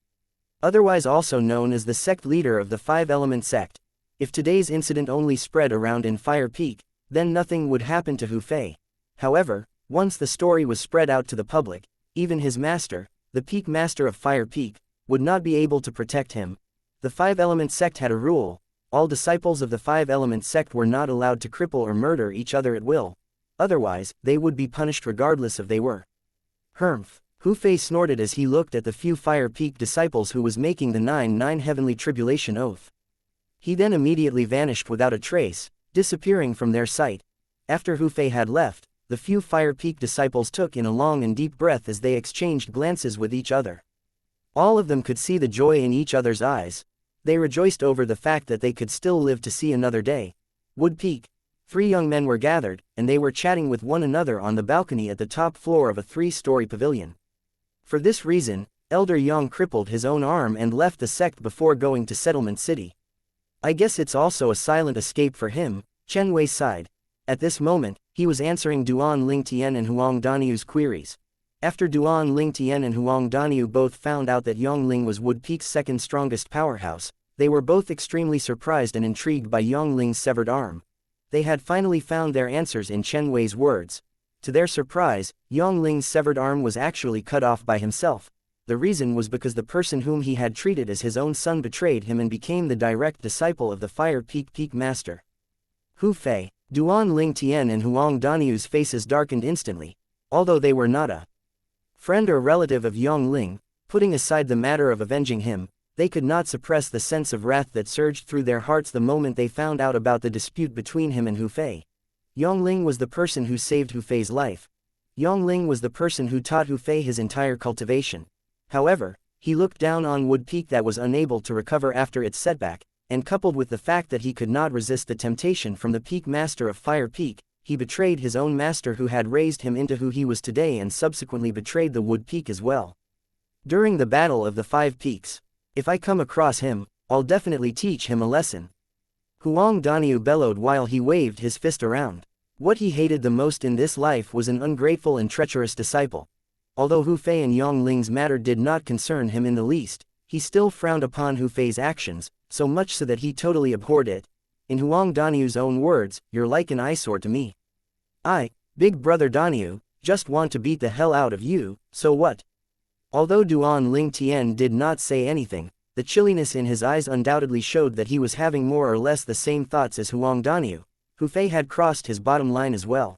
Otherwise also known as the sect leader of the 5-element sect. If today's incident only spread around in Fire Peak, then nothing would happen to Hu Fei. However, once the story was spread out to the public, even his master, the Peak Master of Fire Peak, would not be able to protect him. The 5-element sect had a rule: all disciples of the 5-element sect were not allowed to cripple or murder each other at will. Otherwise, they would be punished regardless if they were. Humph! Hu Fei snorted as he looked at the few Fire Peak disciples who was making the 9 heavenly tribulation oath. He then immediately vanished without a trace, disappearing from their sight. After Hu Fei had left, the few Fire Peak disciples took in a long and deep breath as they exchanged glances with each other. All of them could see the joy in each other's eyes. They rejoiced over the fact that they could still live to see another day. Wood Peak. 3 young men were gathered, and they were chatting with one another on the balcony at the top floor of a 3-story pavilion. For this reason, Elder Yang crippled his own arm and left the sect before going to Settlement City. I guess it's also a silent escape for him, Chen Wei sighed. At this moment, he was answering Duan Lingtian and Huang Daniu's queries. After Duan Lingtian and Huang Daniu both found out that Yongling was Wood Peak's second strongest powerhouse, they were both extremely surprised and intrigued by Yongling's severed arm. They had finally found their answers in Chen Wei's words. To their surprise, Yongling's severed arm was actually cut off by himself. The reason was because the person whom he had treated as his own son betrayed him and became the direct disciple of the Fire Peak Master. Hu Fei, Duan Ling Tian and Huang Danyu's faces darkened instantly. Although they were not a friend or relative of Yong Ling, putting aside the matter of avenging him, they could not suppress the sense of wrath that surged through their hearts the moment they found out about the dispute between him and Hu Fei. Yong Ling was the person who saved Hu Fei's life. Yong Ling was the person who taught Hu Fei his entire cultivation. However, he looked down on Wood Peak that was unable to recover after its setback, and coupled with the fact that he could not resist the temptation from the Peak Master of Fire Peak, he betrayed his own master who had raised him into who he was today and subsequently betrayed the Wood Peak as well. During the Battle of the Five Peaks, if I come across him, I'll definitely teach him a lesson. Huang Danyu bellowed while he waved his fist around. What he hated the most in this life was an ungrateful and treacherous disciple. Although Hu Fei and Yong Ling's matter did not concern him in the least, he still frowned upon Hu Fei's actions, so much so that he totally abhorred it. In Huang Danyu's own words, "You're like an eyesore to me. I, Big Brother Danyu, just want to beat the hell out of you, so what?" Although Duan Ling Tian did not say anything, the chilliness in his eyes undoubtedly showed that he was having more or less the same thoughts as Huang Danyu. Hu Fei had crossed his bottom line as well.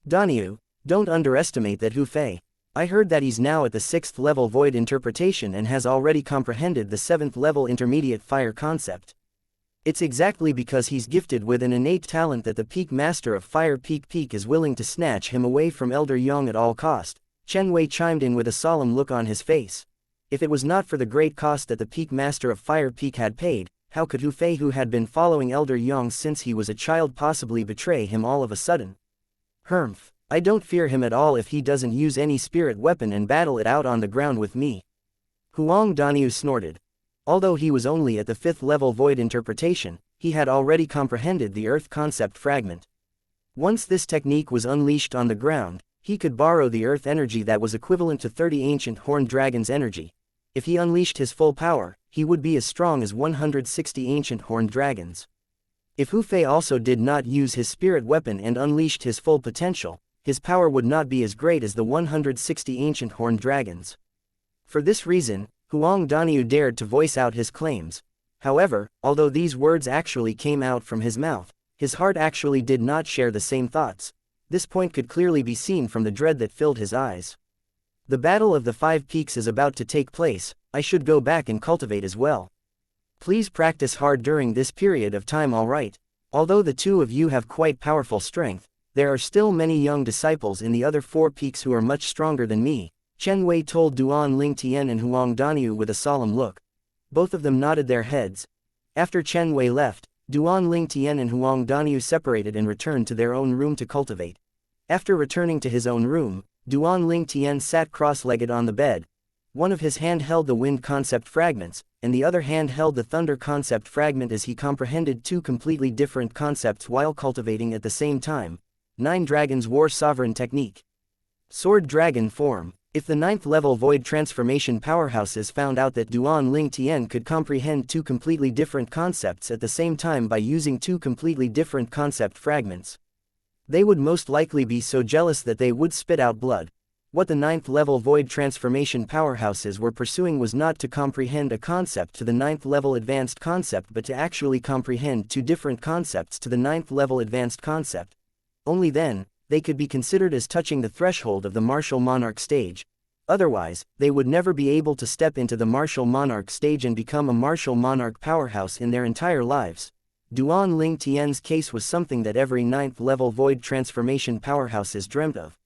"Danyu, don't underestimate that Hu Fei. I heard that he's now at the 6th level void interpretation and has already comprehended the 7th level intermediate fire concept. It's exactly because he's gifted with an innate talent that the Peak Master of Fire Peak is willing to snatch him away from Elder Yong at all cost." Chen Wei chimed in with a solemn look on his face. If it was not for the great cost that the Peak Master of Fire Peak had paid, how could Hu Fei, who had been following Elder Yong since he was a child, possibly betray him all of a sudden? "Humph, I don't fear him at all if he doesn't use any spirit weapon and battle it out on the ground with me." Huang Danyu snorted. Although he was only at the 5th level void interpretation, he had already comprehended the earth concept fragment. Once this technique was unleashed on the ground, he could borrow the earth energy that was equivalent to 30 ancient horned dragons' energy. If he unleashed his full power, he would be as strong as 160 ancient horned dragons. If Hu Fei also did not use his spirit weapon and unleashed his full potential, his power would not be as great as the 160 ancient horned dragons. For this reason, Huang Danyu dared to voice out his claims. However, although these words actually came out from his mouth, his heart actually did not share the same thoughts. This point could clearly be seen from the dread that filled his eyes. "The Battle of the Five Peaks is about to take place. I should go back and cultivate as well. Please practice hard during this period of time, all right? Although the two of you have quite powerful strength, there are still many young disciples in the other 4 peaks who are much stronger than me," Chen Wei told Duan Ling Tian and Huang Danyu with a solemn look. Both of them nodded their heads. After Chen Wei left, Duan Ling Tian and Huang Danyu separated and returned to their own room to cultivate. After returning to his own room, Duan Ling Tian sat cross-legged on the bed. One of his hand held the wind concept fragments, and the other hand held the thunder concept fragment as he comprehended 2 completely different concepts while cultivating at the same time. 9 Dragons War Sovereign Technique. Sword Dragon Form. If the 9th level void transformation powerhouses found out that Duan Ling Tian could comprehend 2 completely different concepts at the same time by using 2 completely different concept fragments, they would most likely be so jealous that they would spit out blood. What the 9th level void transformation powerhouses were pursuing was not to comprehend a concept to the 9th level advanced concept, but to actually comprehend 2 different concepts to the 9th level advanced concept. Only then, they could be considered as touching the threshold of the martial monarch stage. Otherwise, they would never be able to step into the martial monarch stage and become a martial monarch powerhouse in their entire lives. Duan Ling Tian's case was something that every 9th level void transformation powerhouses dreamt of.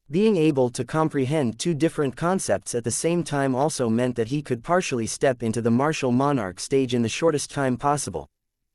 Being able to comprehend 2 different concepts at the same time also meant that he could partially step into the martial monarch stage in the shortest time possible.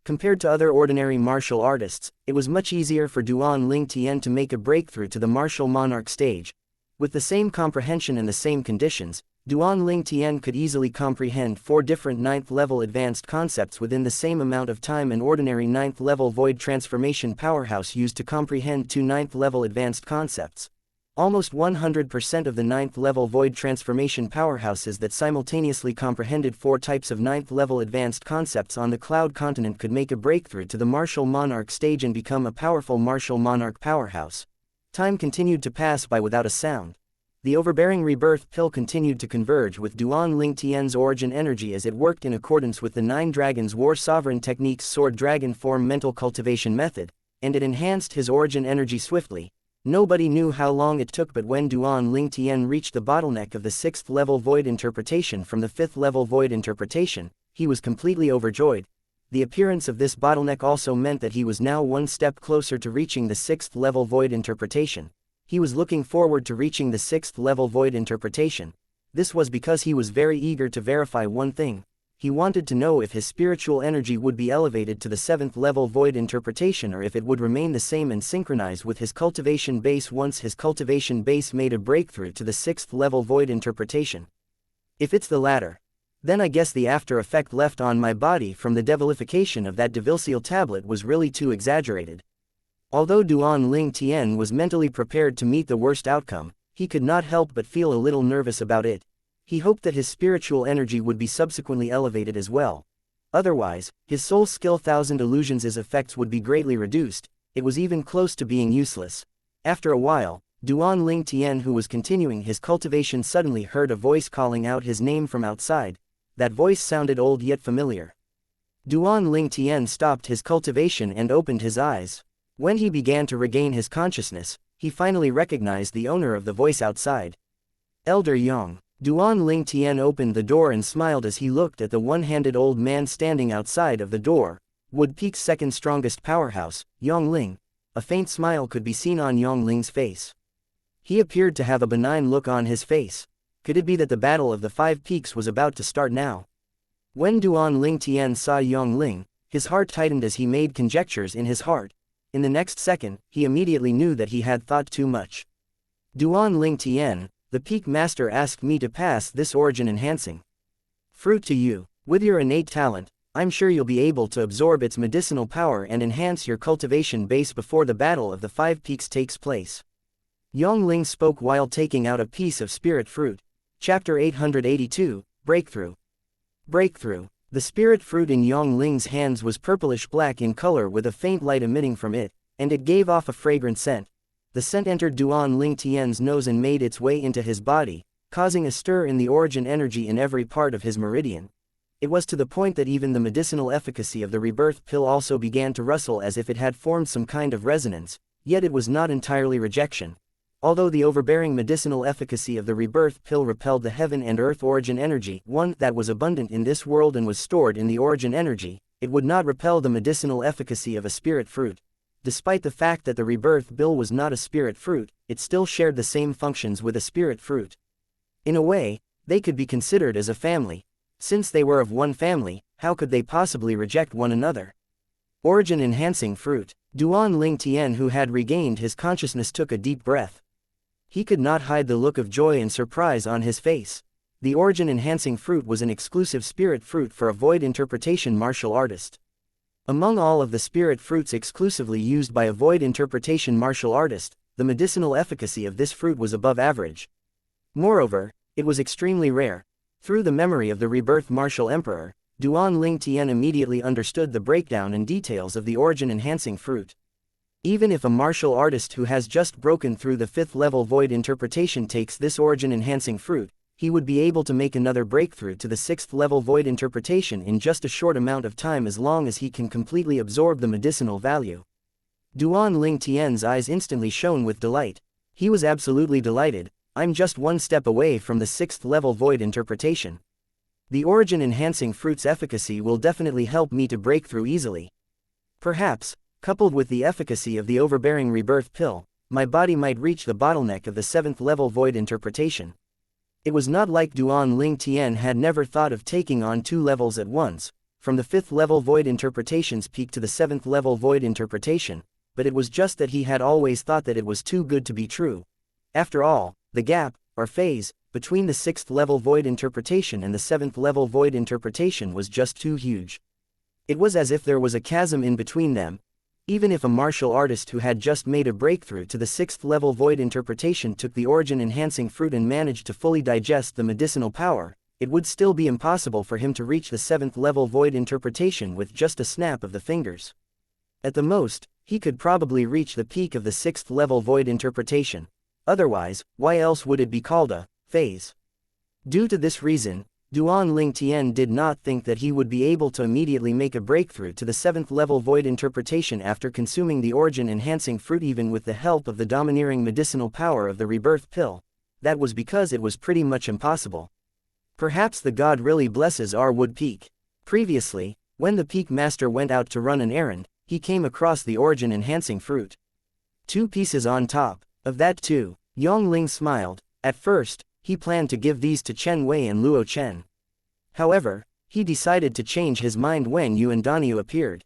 Compared to other ordinary martial artists, it was much easier for Duan Ling Tian to make a breakthrough to the martial monarch stage. With the same comprehension and the same conditions, Duan Ling Tian could easily comprehend 4 different 9th level advanced concepts within the same amount of time an ordinary 9th level void transformation powerhouse used to comprehend 2 9th level advanced concepts. Almost 100% of the 9th level void transformation powerhouses that simultaneously comprehended 4 types of 9th level advanced concepts on the Cloud continent could make a breakthrough to the martial monarch stage and become a powerful martial monarch powerhouse. Time continued to pass by without a sound. The overbearing rebirth pill continued to converge with Duan Ling Tian's origin energy as it worked in accordance with the Nine Dragons War Sovereign Technique's Sword Dragon Form mental cultivation method, and it enhanced his origin energy swiftly. Nobody knew how long it took, but when Duan Ling Tian reached the bottleneck of the 6th level void interpretation from the 5th level void interpretation, he was completely overjoyed. The appearance of this bottleneck also meant that he was now one step closer to reaching the 6th level void interpretation. He was looking forward to reaching the 6th level void interpretation. This was because he was very eager to verify one thing. He wanted to know if his spiritual energy would be elevated to the 7th level void interpretation or if it would remain the same and synchronize with his cultivation base once his cultivation base made a breakthrough to the 6th level void interpretation. If it's the latter, then I guess the after effect left on my body from the devilification of that devil tablet was really too exaggerated. Although Duan Ling Tian was mentally prepared to meet the worst outcome, he could not help but feel a little nervous about it. He hoped that his spiritual energy would be subsequently elevated as well. Otherwise, his soul skill 1000 illusions' effects would be greatly reduced. It was even close to being useless. After a while, Duan Ling Tian, who was continuing his cultivation, suddenly heard a voice calling out his name from outside. That voice sounded old yet familiar. Duan Ling Tian stopped his cultivation and opened his eyes. When he began to regain his consciousness, he finally recognized the owner of the voice outside. Elder Yang. Duan Ling Tian opened the door and smiled as he looked at the one-handed old man standing outside of the door. Wood Peak's second strongest powerhouse, Yang Ling. A faint smile could be seen on Yang Ling's face. He appeared to have a benign look on his face. Could it be that the Battle of the Five Peaks was about to start now? When Duan Ling Tian saw Yang Ling, his heart tightened as he made conjectures in his heart. In the next second, he immediately knew that he had thought too much. Duan Ling Tian, the Peak Master, asked me to pass this origin-enhancing fruit to you. With your innate talent, I'm sure you'll be able to absorb its medicinal power and enhance your cultivation base before the Battle of the Five Peaks takes place. Yang Ling spoke while taking out a piece of spirit fruit. Chapter 882, Breakthrough. Breakthrough. The spirit fruit in Yang Ling's hands was purplish-black in color with a faint light emitting from it, and it gave off a fragrant scent. The scent entered Duan Ling Tian's nose and made its way into his body, causing a stir in the origin energy in every part of his meridian. It was to the point that even the medicinal efficacy of the rebirth pill also began to rustle as if it had formed some kind of resonance, yet it was not entirely rejection. Although the overbearing medicinal efficacy of the rebirth pill repelled the heaven and earth origin energy, one that was abundant in this world and was stored in the origin energy, it would not repel the medicinal efficacy of a spirit fruit. Despite the fact that the rebirth pill was not a spirit fruit, it still shared the same functions with a spirit fruit. In a way, they could be considered as a family. Since they were of one family, how could they possibly reject one another? Origin-enhancing fruit. Duan Ling Tian, who had regained his consciousness, took a deep breath. He could not hide the look of joy and surprise on his face. The origin-enhancing fruit was an exclusive spirit fruit for a void interpretation martial artist. Among all of the spirit fruits exclusively used by a void interpretation martial artist, the medicinal efficacy of this fruit was above average. Moreover, it was extremely rare. Through the memory of the rebirth martial emperor, Duan Ling Tian immediately understood the breakdown and details of the origin-enhancing fruit. Even if a martial artist who has just broken through the 5th level void interpretation takes this origin-enhancing fruit, he would be able to make another breakthrough to the 6th level void interpretation in just a short amount of time as long as he can completely absorb the medicinal value. Duan Ling Tian's eyes instantly shone with delight. He was absolutely delighted. I'm just one step away from the 6th level void interpretation. The origin-enhancing fruit's efficacy will definitely help me to break through easily. Perhaps, coupled with the efficacy of the overbearing rebirth pill, my body might reach the bottleneck of the 7th level void interpretation. It was not like Duan Ling Tian had never thought of taking on 2 levels at once, from the 5th level void interpretation's peak to the 7th level void interpretation, but it was just that he had always thought that it was too good to be true. After all, the gap, or phase, between the 6th level void interpretation and the 7th level void interpretation was just too huge. It was as if there was a chasm in between them. Even if a martial artist who had just made a breakthrough to the 6th level void interpretation took the origin-enhancing fruit and managed to fully digest the medicinal power, it would still be impossible for him to reach the 7th level void interpretation with just a snap of the fingers. At the most, he could probably reach the peak of the 6th level void interpretation. Otherwise, why else would it be called a phase? Due to this reason, Duan Ling Tian did not think that he would be able to immediately make a breakthrough to the 7th level void interpretation after consuming the origin-enhancing fruit even with the help of the domineering medicinal power of the rebirth pill. That was because it was pretty much impossible. Perhaps the god really blesses our Wood Peak. Previously, when the Peak Master went out to run an errand, he came across the origin-enhancing fruit. 2 pieces on top of that too. Yong Ling smiled. At first, he planned to give these to Chen Wei and Luo Chen. However, he decided to change his mind when Yuan Daniu appeared.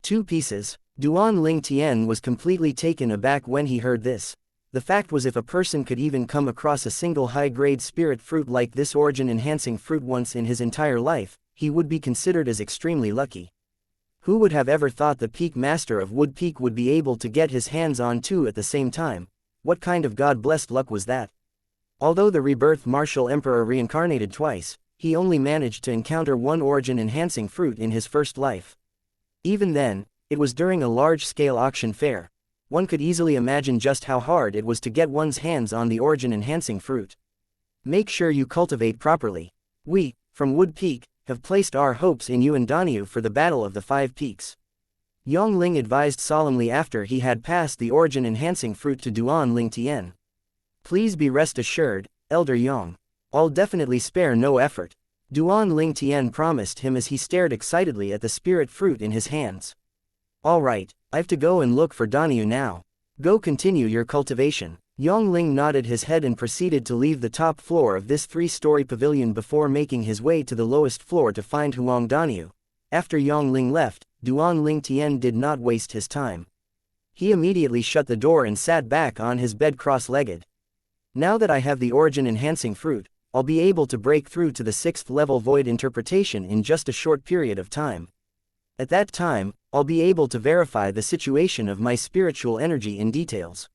2 pieces. Duan Ling Tian was completely taken aback when he heard this. The fact was, if a person could even come across a single high-grade spirit fruit like this origin-enhancing fruit once in his entire life, he would be considered as extremely lucky. Who would have ever thought the Peak Master of Wood Peak would be able to get his hands on 2 at the same time? What kind of god-blessed luck was that? Although the rebirth martial emperor reincarnated twice, he only managed to encounter 1 origin-enhancing fruit in his first life. Even then, it was during a large-scale auction fair. One could easily imagine just how hard it was to get one's hands on the origin-enhancing fruit. Make sure you cultivate properly. We, from Wood Peak, have placed our hopes in Yuan Daniu for the Battle of the 5 Peaks. Yong Ling advised solemnly after he had passed the origin-enhancing fruit to Duan Ling Tian. Please be rest assured, Elder Yong. I'll definitely spare no effort. Duan Ling Tian promised him as he stared excitedly at the spirit fruit in his hands. All right, I've to go and look for Daniu now. Go continue your cultivation. Yong Ling nodded his head and proceeded to leave the top floor of this 3-story pavilion before making his way to the lowest floor to find Huang Daniu. After Yong Ling left, Duan Ling Tian did not waste his time. He immediately shut the door and sat back on his bed cross-legged. Now that I have the origin-enhancing fruit, I'll be able to break through to the 6th level void interpretation in just a short period of time. At that time, I'll be able to verify the situation of my spiritual energy in details.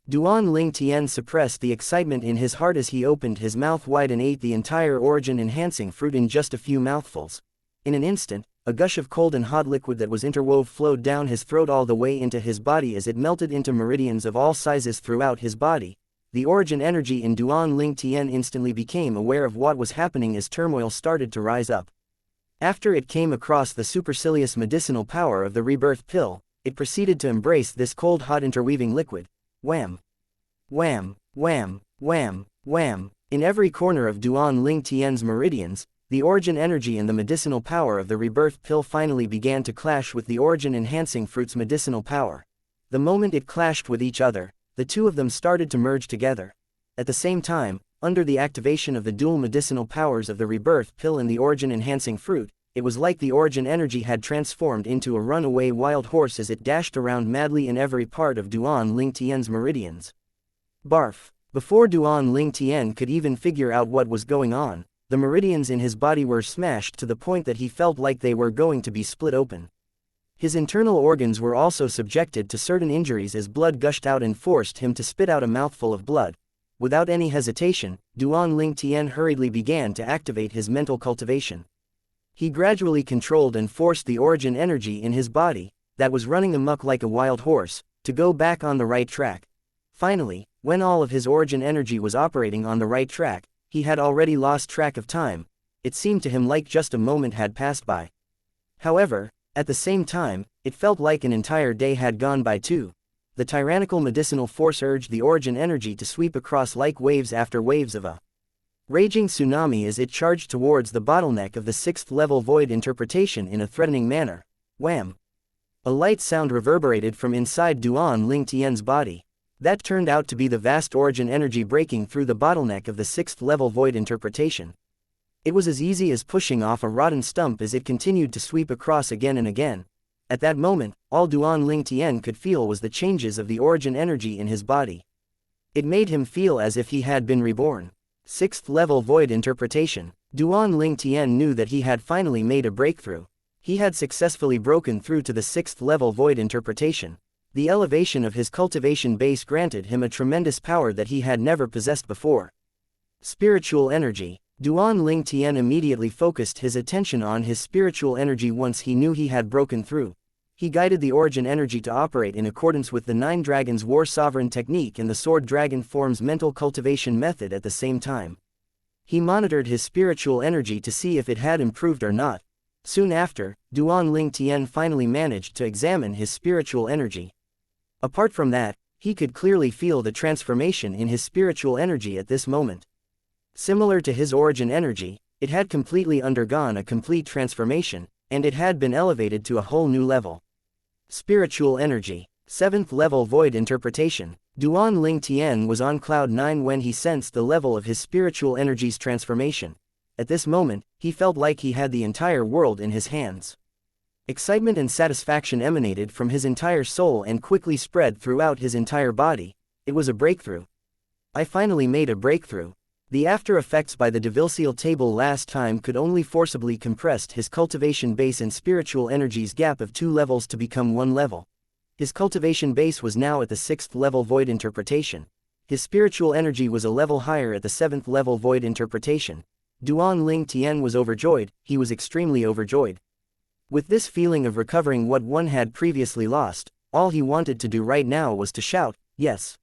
Duan Ling Tian suppressed the excitement in his heart as he opened his mouth wide and ate the entire origin-enhancing fruit in just a few mouthfuls. In an instant, a gush of cold and hot liquid that was interwove flowed down his throat all the way into his body as it melted into meridians of all sizes throughout his body. The origin energy in Duan Ling Tian instantly became aware of what was happening as turmoil started to rise up. After it came across the supercilious medicinal power of the rebirth pill, it proceeded to embrace this cold-hot interweaving liquid. Wham! Wham! Wham! Wham! Wham! In every corner of Duan Ling Tian's meridians, the origin energy and the medicinal power of the rebirth pill finally began to clash with the origin-enhancing fruit's medicinal power. The moment it clashed with each other, the 2 of them started to merge together. At the same time, under the activation of the dual medicinal powers of the rebirth pill and the origin-enhancing fruit, it was like the origin energy had transformed into a runaway wild horse as it dashed around madly in every part of Duan Ling Tian's meridians. Barf! Before Duan Ling Tian could even figure out what was going on, the meridians in his body were smashed to the point that he felt like they were going to be split open. His internal organs were also subjected to certain injuries as blood gushed out and forced him to spit out a mouthful of blood. Without any hesitation, Duan Ling Tian hurriedly began to activate his mental cultivation. He gradually controlled and forced the origin energy in his body, that was running amok like a wild horse, to go back on the right track. Finally, when all of his origin energy was operating on the right track, he had already lost track of time. It seemed to him like just a moment had passed by. However, at the same time, it felt like an entire day had gone by too. The tyrannical medicinal force urged the origin energy to sweep across like waves after waves of a raging tsunami as it charged towards the bottleneck of the 6th level void interpretation in a threatening manner. Wham! A light sound reverberated from inside Duan Ling Tian's body. That turned out to be the vast origin energy breaking through the bottleneck of the 6th level void interpretation. It was as easy as pushing off a rotten stump as it continued to sweep across again and again. At that moment, all Duan Ling Tian could feel was the changes of the origin energy in his body. It made him feel as if he had been reborn. 6th level void interpretation. Duan Ling Tian knew that he had finally made a breakthrough. He had successfully broken through to the 6th level void interpretation. The elevation of his cultivation base granted him a tremendous power that he had never possessed before. Spiritual energy. Duan Ling Tian immediately focused his attention on his spiritual energy once he knew he had broken through. He guided the origin energy to operate in accordance with the Nine Dragons' War Sovereign technique and the Sword Dragon form's mental cultivation method at the same time. He monitored his spiritual energy to see if it had improved or not. Soon after, Duan Ling Tian finally managed to examine his spiritual energy. Apart from that, he could clearly feel the transformation in his spiritual energy at this moment. Similar to his origin energy, it had completely undergone a complete transformation, and it had been elevated to a whole new level. Spiritual energy. 7th level void interpretation. Duan Ling Tian was on cloud 9 when he sensed the level of his spiritual energy's transformation. At this moment, he felt like he had the entire world in his hands. Excitement and satisfaction emanated from his entire soul and quickly spread throughout his entire body. It was a breakthrough. I finally made a breakthrough. The after effects by the devil table last time could only forcibly compress his cultivation base and spiritual energy's gap of 2 levels to become 1 level. His cultivation base was now at the 6th level void interpretation. His spiritual energy was a level higher at the 7th level void interpretation. Duan Ling Tian was overjoyed, he was extremely overjoyed. With this feeling of recovering what one had previously lost, all he wanted to do right now was to shout, yes.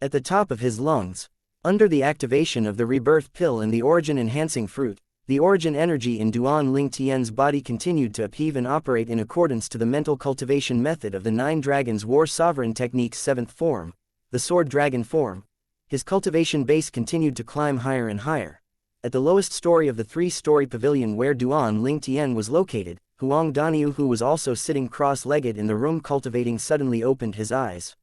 At the top of his lungs. Under the activation of the rebirth pill and the origin enhancing fruit, the origin energy in Duan Ling Tian's body continued to upheave and operate in accordance to the mental cultivation method of the Nine Dragons' War Sovereign Technique's 7th form, the Sword Dragon form. His cultivation base continued to climb higher and higher. At the lowest story of the 3-story pavilion where Duan Ling Tian was located, Huang Daniu, who was also sitting cross-legged in the room cultivating, suddenly opened his eyes.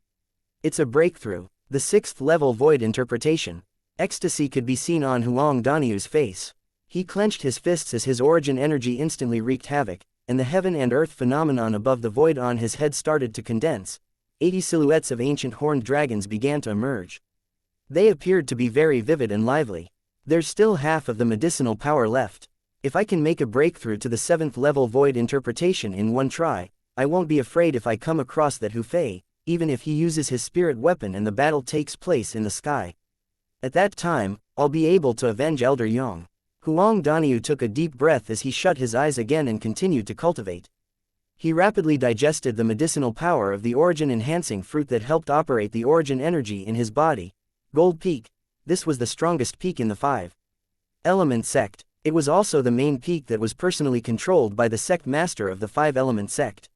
It's a breakthrough. The 6th level void interpretation. Ecstasy could be seen on Huang Daniu's face. He clenched his fists as his origin energy instantly wreaked havoc, and the heaven and earth phenomenon above the void on his head started to condense. 80 silhouettes of ancient horned dragons began to emerge. They appeared to be very vivid and lively. There's still half of the medicinal power left. If I can make a breakthrough to the 7th level void interpretation in one try, I won't be afraid if I come across that Hu Fei, even if he uses his spirit weapon and the battle takes place in the sky. At that time, I'll be able to avenge Elder Yang. Huang Daniu took a deep breath as he shut his eyes again and continued to cultivate. He rapidly digested the medicinal power of the origin-enhancing fruit that helped operate the origin energy in his body. Gold Peak. This was the strongest peak in the 5-element sect. It was also the main peak that was personally controlled by the sect master of the 5-element sect.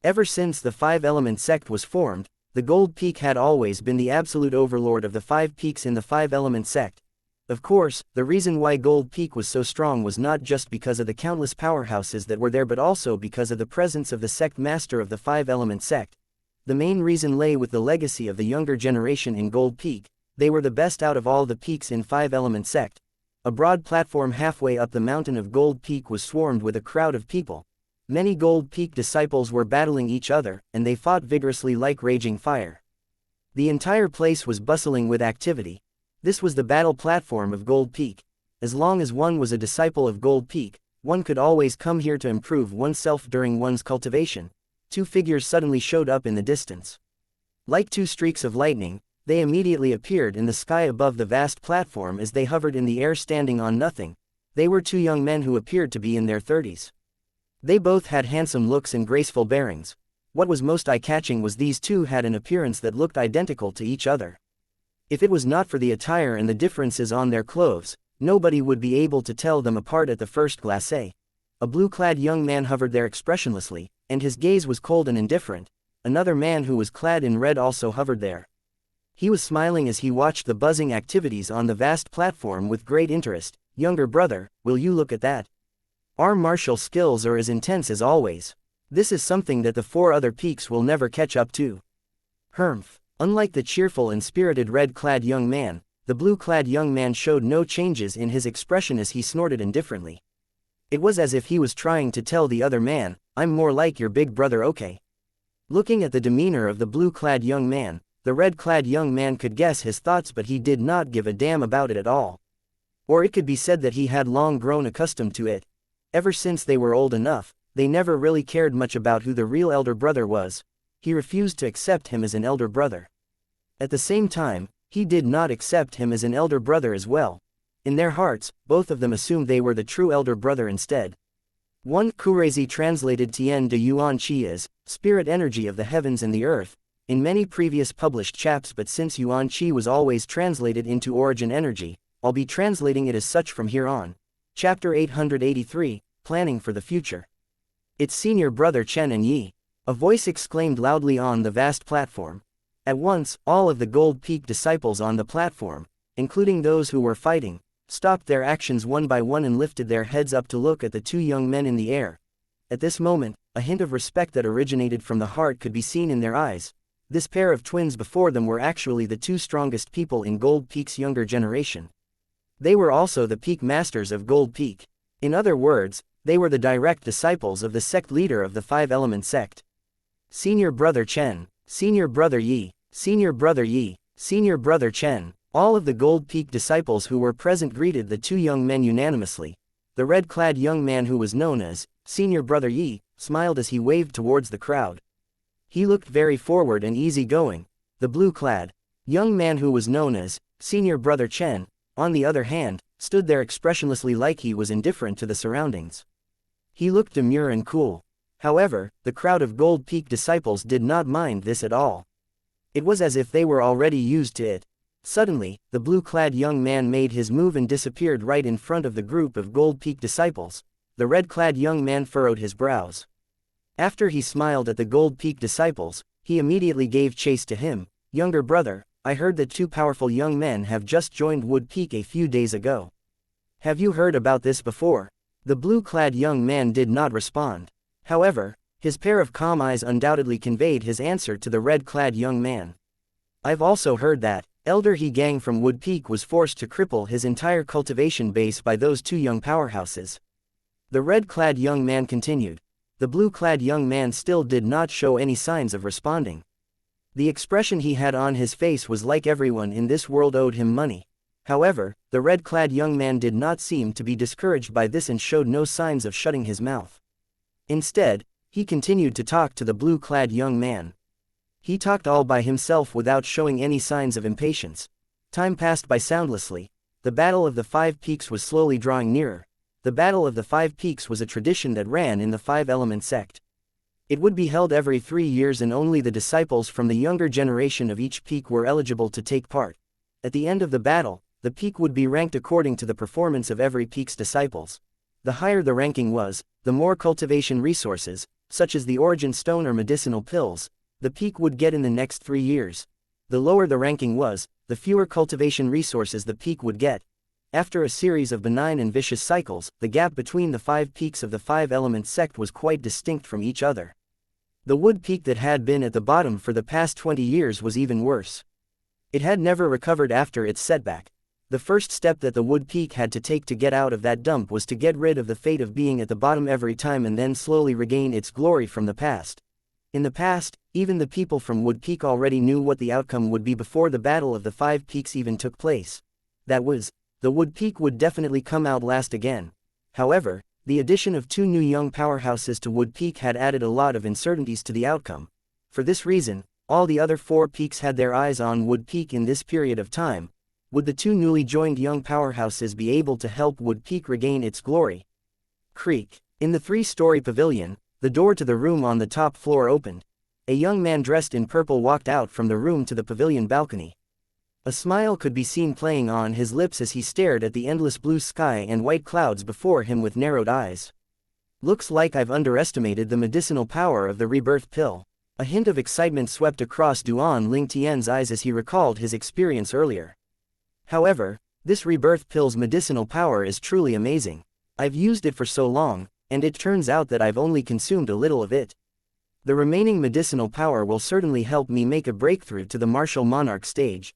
Ever since the 5-element sect was formed, the Gold Peak had always been the absolute overlord of the 5 peaks in the 5-element sect. Of course, the reason why Gold Peak was so strong was not just because of the countless powerhouses that were there, but also because of the presence of the sect master of the 5-element sect. The main reason lay with the legacy of the younger generation in Gold Peak. They were the best out of all the peaks in 5-element sect. A broad platform halfway up the mountain of Gold Peak was swarmed with a crowd of people. Many Gold Peak disciples were battling each other, and they fought vigorously like raging fire. The entire place was bustling with activity. This was the battle platform of Gold Peak. As long as one was a disciple of Gold Peak, one could always come here to improve oneself during one's cultivation. 2 figures suddenly showed up in the distance. Like 2 streaks of lightning, they immediately appeared in the sky above the vast platform as they hovered in the air standing on nothing. They were 2 young men who appeared to be in their 30s. They both had handsome looks and graceful bearings. What was most eye-catching was these 2 had an appearance that looked identical to each other. If it was not for the attire and the differences on their clothes, nobody would be able to tell them apart at the first glance. A blue-clad young man hovered there expressionlessly, and his gaze was cold and indifferent. Another man who was clad in red also hovered there. He was smiling as he watched the buzzing activities on the vast platform with great interest. Younger brother, will you look at that? Our martial skills are as intense as always. This is something that the 4 other peaks will never catch up to. Humph. Unlike the cheerful and spirited red-clad young man, the blue-clad young man showed no changes in his expression as he snorted indifferently. It was as if he was trying to tell the other man, I'm more like your big brother, okay? Looking at the demeanor of the blue-clad young man, the red-clad young man could guess his thoughts, but he did not give a damn about it at all. Or it could be said that he had long grown accustomed to it. Ever since they were old enough, they never really cared much about who the real elder brother was. He refused to accept him as an elder brother. At the same time, he did not accept him as an elder brother as well. In their hearts, both of them assumed they were the true elder brother instead. 1 Kurezi translated Tian de Yuan Chi is, spirit energy of the heavens and the earth, in many previous published chapters, but since Yuan Qi was always translated into origin energy, I'll be translating it as such from here on. Chapter 883, Planning for the Future. It's senior brother Chen and Yi. A voice exclaimed loudly on the vast platform. At once, all of the Gold Peak disciples on the platform, including those who were fighting, stopped their actions one by one and lifted their heads up to look at the two young men in the air. At this moment, a hint of respect that originated from the heart could be seen in their eyes. This pair of twins before them were actually the two strongest people in Gold Peak's younger generation. They were also the peak masters of Gold Peak. In other words, they were the direct disciples of the sect leader of the five-element sect. Senior brother Chen, senior brother Yi, senior brother Yi, senior brother Chen. All of the Gold Peak disciples who were present greeted the two young men unanimously. The red-clad young man who was known as senior brother Yi smiled as he waved towards the crowd. He looked very forward and easygoing. The blue-clad young man who was known as senior brother Chen, on the other hand, stood there expressionlessly like he was indifferent to the surroundings. He looked demure and cool. However, the crowd of Gold Peak disciples did not mind this at all. It was as if they were already used to it. Suddenly, the blue-clad young man made his move and disappeared right in front of the group of Gold Peak disciples. The red-clad young man furrowed his brows. After he smiled at the Gold Peak disciples, he immediately gave chase to him. Younger brother, I heard that two powerful young men have just joined Wood Peak a few days ago. Have you heard about this before? The blue-clad young man did not respond. However, his pair of calm eyes undoubtedly conveyed his answer to the red-clad young man. I've also heard that Elder He Gang from Wood Peak was forced to cripple his entire cultivation base by those two young powerhouses. The red-clad young man continued. The blue-clad young man still did not show any signs of responding. The expression he had on his face was like everyone in this world owed him money. However, the red-clad young man did not seem to be discouraged by this and showed no signs of shutting his mouth. Instead, he continued to talk to the blue-clad young man. He talked all by himself without showing any signs of impatience. Time passed by soundlessly. The Battle of the Five Peaks was slowly drawing nearer. The Battle of the Five Peaks was a tradition that ran in the five-element sect. It would be held every 3 years and only the disciples from the younger generation of each peak were eligible to take part. At the end of the battle, the peak would be ranked according to the performance of every peak's disciples. The higher the ranking was, the more cultivation resources, such as the origin stone or medicinal pills, the peak would get in the next 3 years. The lower the ranking was, the fewer cultivation resources the peak would get. After a series of benign and vicious cycles, the gap between the 5 peaks of the five-element sect was quite distinct from each other. The Wood Peak that had been at the bottom for the past 20 years was even worse. It had never recovered after its setback. The first step that the Wood Peak had to take to get out of that dump was to get rid of the fate of being at the bottom every time and then slowly regain its glory from the past. In the past, even the people from Wood Peak already knew what the outcome would be before the Battle of the Five Peaks even took place. That was, the Wood Peak would definitely come out last again. However, the addition of 2 new young powerhouses to Wood Peak had added a lot of uncertainties to the outcome. For this reason, all the other 4 peaks had their eyes on Wood Peak in this period of time. Would the 2 newly joined young powerhouses be able to help Wood Peak regain its glory? Creak. In the 3-story pavilion, the door to the room on the top floor opened. A young man dressed in purple walked out from the room to the pavilion balcony. A smile could be seen playing on his lips as he stared at the endless blue sky and white clouds before him with narrowed eyes. Looks like I've underestimated the medicinal power of the rebirth pill. A hint of excitement swept across Duan Lingtian's eyes as he recalled his experience earlier. However, this rebirth pill's medicinal power is truly amazing. I've used it for so long, and it turns out that I've only consumed a little of it. The remaining medicinal power will certainly help me make a breakthrough to the martial monarch stage.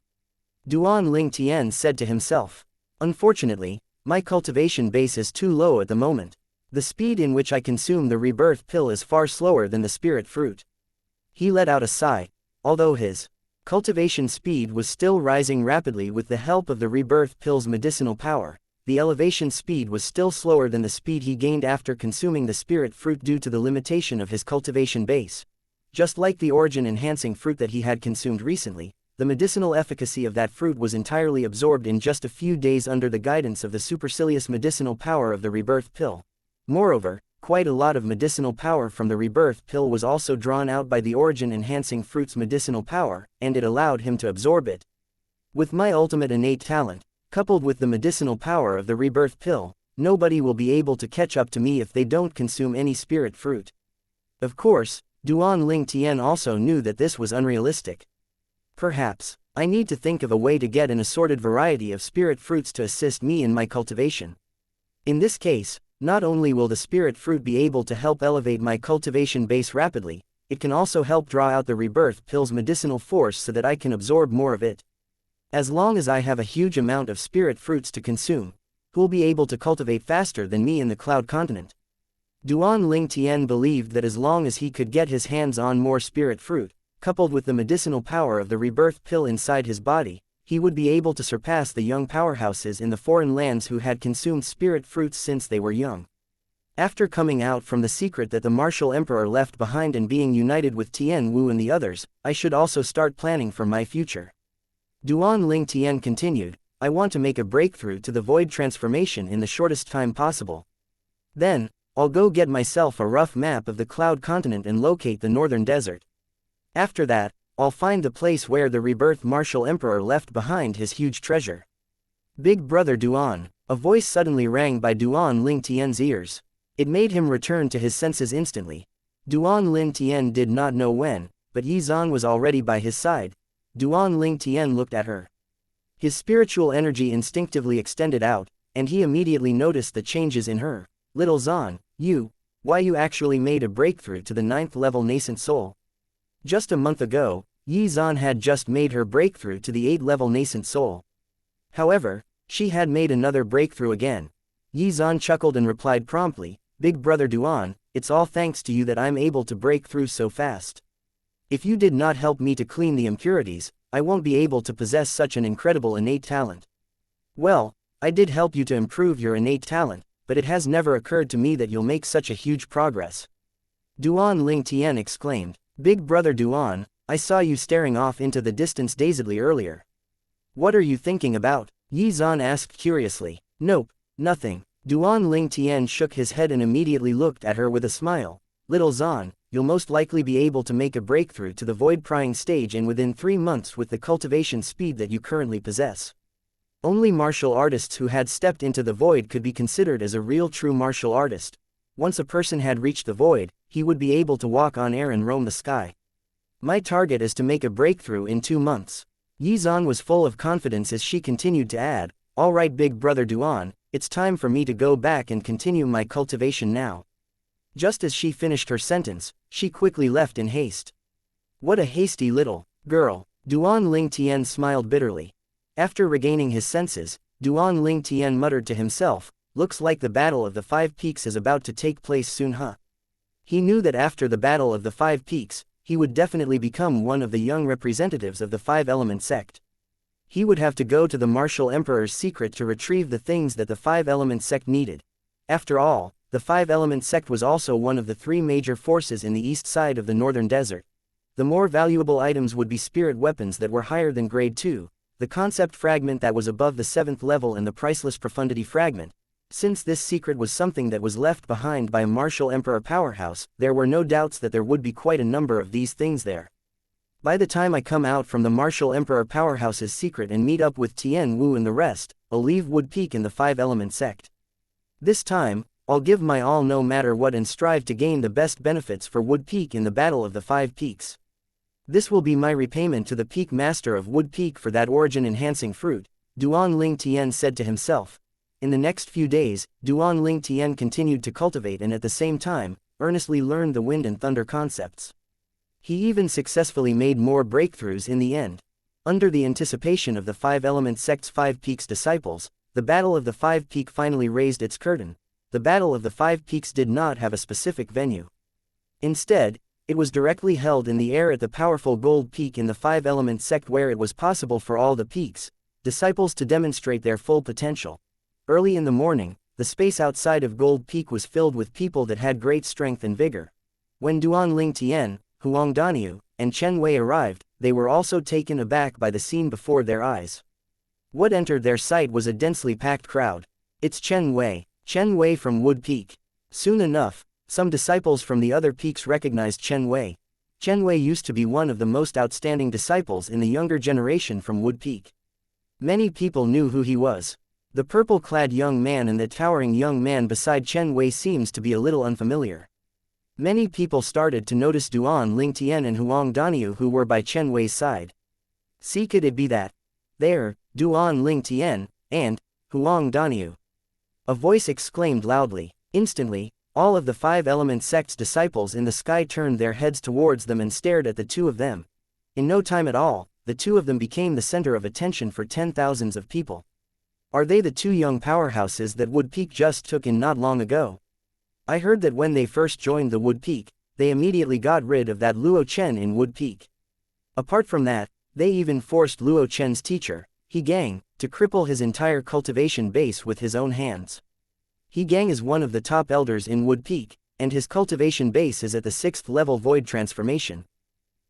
Duan Lingtian said to himself. Unfortunately, my cultivation base is too low at the moment. The speed in which I consume the rebirth pill is far slower than the spirit fruit. He let out a sigh. Although his cultivation speed was still rising rapidly with the help of the rebirth pill's medicinal power, the elevation speed was still slower than the speed he gained after consuming the spirit fruit due to the limitation of his cultivation base. Just like the origin-enhancing fruit that he had consumed recently, the medicinal efficacy of that fruit was entirely absorbed in just a few days under the guidance of the supercilious medicinal power of the rebirth pill. Moreover, quite a lot of medicinal power from the rebirth pill was also drawn out by the origin-enhancing fruit's medicinal power, and it allowed him to absorb it. With my ultimate innate talent, coupled with the medicinal power of the rebirth pill, nobody will be able to catch up to me if they don't consume any spirit fruit. Of course, Duan Ling Tian also knew that this was unrealistic. Perhaps, I need to think of a way to get an assorted variety of spirit fruits to assist me in my cultivation. In this case, not only will the spirit fruit be able to help elevate my cultivation base rapidly, it can also help draw out the rebirth pill's medicinal force so that I can absorb more of it. As long as I have a huge amount of spirit fruits to consume, who'll be able to cultivate faster than me in the Cloud Continent? Duan Ling Tian believed that as long as he could get his hands on more spirit fruit, coupled with the medicinal power of the rebirth pill inside his body, he would be able to surpass the young powerhouses in the foreign lands who had consumed spirit fruits since they were young. After coming out from the secret that the martial emperor left behind and being united with Tian Wu and the others, I should also start planning for my future. Duan Ling Tian continued, I want to make a breakthrough to the void transformation in the shortest time possible. Then, I'll go get myself a rough map of the Cloud Continent and locate the northern desert. After that, I'll find the place where the rebirth martial emperor left behind his huge treasure. Big brother Duan, a voice suddenly rang by Duan Ling Tian's ears. It made him return to his senses instantly. Duan Ling Tian did not know when, but Yi Zan was already by his side. Duan Ling Tian looked at her. His spiritual energy instinctively extended out, and he immediately noticed the changes in her. Little Zan, why you actually made a breakthrough to the 9th level nascent soul? Just a month ago, Yi Zan had just made her breakthrough to the 8th level nascent soul. However, she had made another breakthrough again. Yi Zan chuckled and replied promptly, Big brother Duan, it's all thanks to you that I'm able to break through so fast. If you did not help me to clean the impurities, I won't be able to possess such an incredible innate talent. Well, I did help you to improve your innate talent, but it has never occurred to me that you'll make such a huge progress. Duan Ling Tian exclaimed, Big brother Duan, I saw you staring off into the distance dazedly earlier. What are you thinking about? Yi Zan asked curiously. Nope, nothing. Duan Ling Tian shook his head and immediately looked at her with a smile. Little Zan, you'll most likely be able to make a breakthrough to the void prying stage in within 3 months with the cultivation speed that you currently possess. Only martial artists who had stepped into the void could be considered as a real true martial artist. Once a person had reached the void, he would be able to walk on air and roam the sky. My target is to make a breakthrough in 2 months. Yi Zan was full of confidence as she continued to add, All right big brother Duan, it's time for me to go back and continue my cultivation now. Just as she finished her sentence, she quickly left in haste. What a hasty little girl. Duan Ling Tian smiled bitterly. After regaining his senses, Duan Ling Tian muttered to himself, Looks like the Battle of the 5 Peaks is about to take place soon He knew that after the Battle of the 5 Peaks, he would definitely become one of the young representatives of the 5-element sect. He would have to go to the martial emperor's secret to retrieve the things that the 5-element sect needed. After all, the 5-element sect was also one of the 3 major forces in the east side of the northern desert. The more valuable items would be spirit weapons that were higher than grade 2, the concept fragment that was above the 7th level and the priceless profundity fragment. Since this secret was something that was left behind by a martial emperor powerhouse, there were no doubts that there would be quite a number of these things there. By the time I come out from the martial emperor powerhouse's secret and meet up with Tian Wu and the rest, I'll leave Wood Peak in the 5-element sect. This time, I'll give my all no matter what and strive to gain the best benefits for Wood Peak in the Battle of the 5 Peaks. This will be my repayment to the Peak Master of Wood Peak for that origin-enhancing fruit, Duan Ling Tian said to himself. In the next few days, Duan Ling Tian continued to cultivate and at the same time, earnestly learned the wind and thunder concepts. He even successfully made more breakthroughs in the end. Under the anticipation of the 5-element sect's 5 Peaks disciples, the Battle of the 5 Peak finally raised its curtain. The Battle of the 5 Peaks did not have a specific venue. Instead, it was directly held in the air at the powerful Gold Peak in the 5-element sect where it was possible for all the peaks disciples to demonstrate their full potential. Early in the morning, the space outside of Gold Peak was filled with people that had great strength and vigor. When Duan Ling Tian, Huang Daniu, and Chen Wei arrived, they were also taken aback by the scene before their eyes. What entered their sight was a densely packed crowd. It's Chen Wei from Wood Peak. Soon enough, Some disciples from the other peaks recognized Chen Wei. Chen Wei used to be one of the most outstanding disciples in the younger generation from Wood Peak. Many people knew who he was. The purple-clad young man and the towering young man beside Chen Wei seems to be a little unfamiliar. Many people started to notice Duan Lingtian and Huang Daniu who were by Chen Wei's side. See, could it be that? There, Duan Lingtian, and Huang Daniu. A voice exclaimed loudly. Instantly, all of the five element sects disciples in the sky turned their heads towards them and stared at the two of them. In no time at all, the two of them became the center of attention for 10,000s of people. Are they the two young powerhouses that Wood Peak just took in not long ago? I heard that when they first joined the Wood Peak, they immediately got rid of that Luo Chen in Wood Peak. Apart from that, they even forced Luo Chen's teacher, He Gang, to cripple his entire cultivation base with his own hands. He Gang is one of the top elders in Wood Peak, and his cultivation base is at the 6th level void transformation.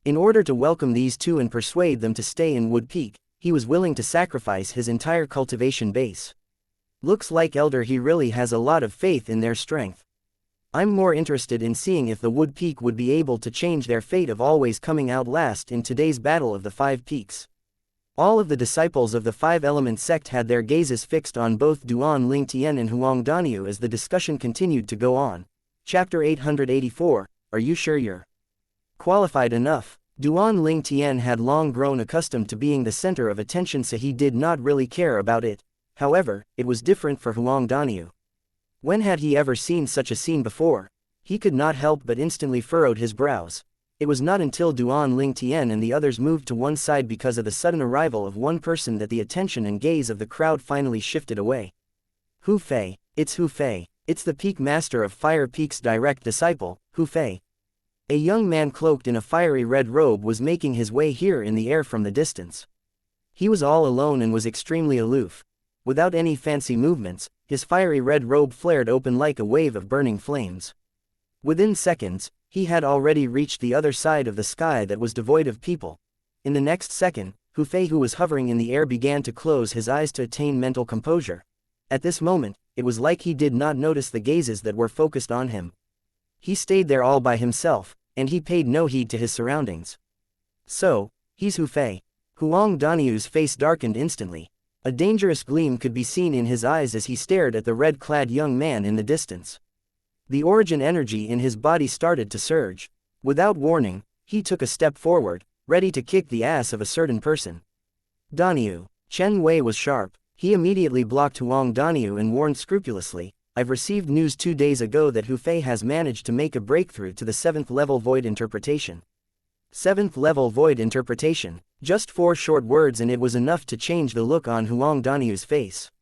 In order to welcome these two and persuade them to stay in Wood Peak, he was willing to sacrifice his entire cultivation base. Looks like Elder He really has a lot of faith in their strength. I'm more interested in seeing if the Wood Peak would be able to change their fate of always coming out last in today's Battle of the Five Peaks. All of the disciples of the Five-Element sect had their gazes fixed on both Duan Lingtian and Huang Daniu as the discussion continued to go on. Chapter 884, Are you sure you're qualified enough? Duan Lingtian had long grown accustomed to being the center of attention, so he did not really care about it. However, it was different for Huang Daniu. When had he ever seen such a scene before? He could not help but instantly furrowed his brows. It was not until Duan Lingtian and the others moved to one side because of the sudden arrival of one person that the attention and gaze of the crowd finally shifted away. Hu Fei, it's Hu Fei. It's the Peak Master of Fire Peak's direct disciple, Hu Fei. A young man cloaked in a fiery red robe was making his way here in the air from the distance. He was all alone and was extremely aloof. Without any fancy movements, his fiery red robe flared open like a wave of burning flames. Within seconds, he had already reached the other side of the sky that was devoid of people. In the next second, Hu Fei, who was hovering in the air, began to close his eyes to attain mental composure. At this moment, it was like he did not notice the gazes that were focused on him. He stayed there all by himself, and he paid no heed to his surroundings. So, he's Hu Fei. Huang Daniu's face darkened instantly. A dangerous gleam could be seen in his eyes as he stared at the red-clad young man in the distance. The origin energy in his body started to surge. Without warning, he took a step forward, ready to kick the ass of a certain person. Daniu. Chen Wei was sharp. He immediately blocked Huang Daniu and warned scrupulously, I've received news 2 days ago that Hu Fei has managed to make a breakthrough to the 7th level void interpretation. 7th level void interpretation. Just 4 short words and it was enough to change the look on Huang Daniu's face.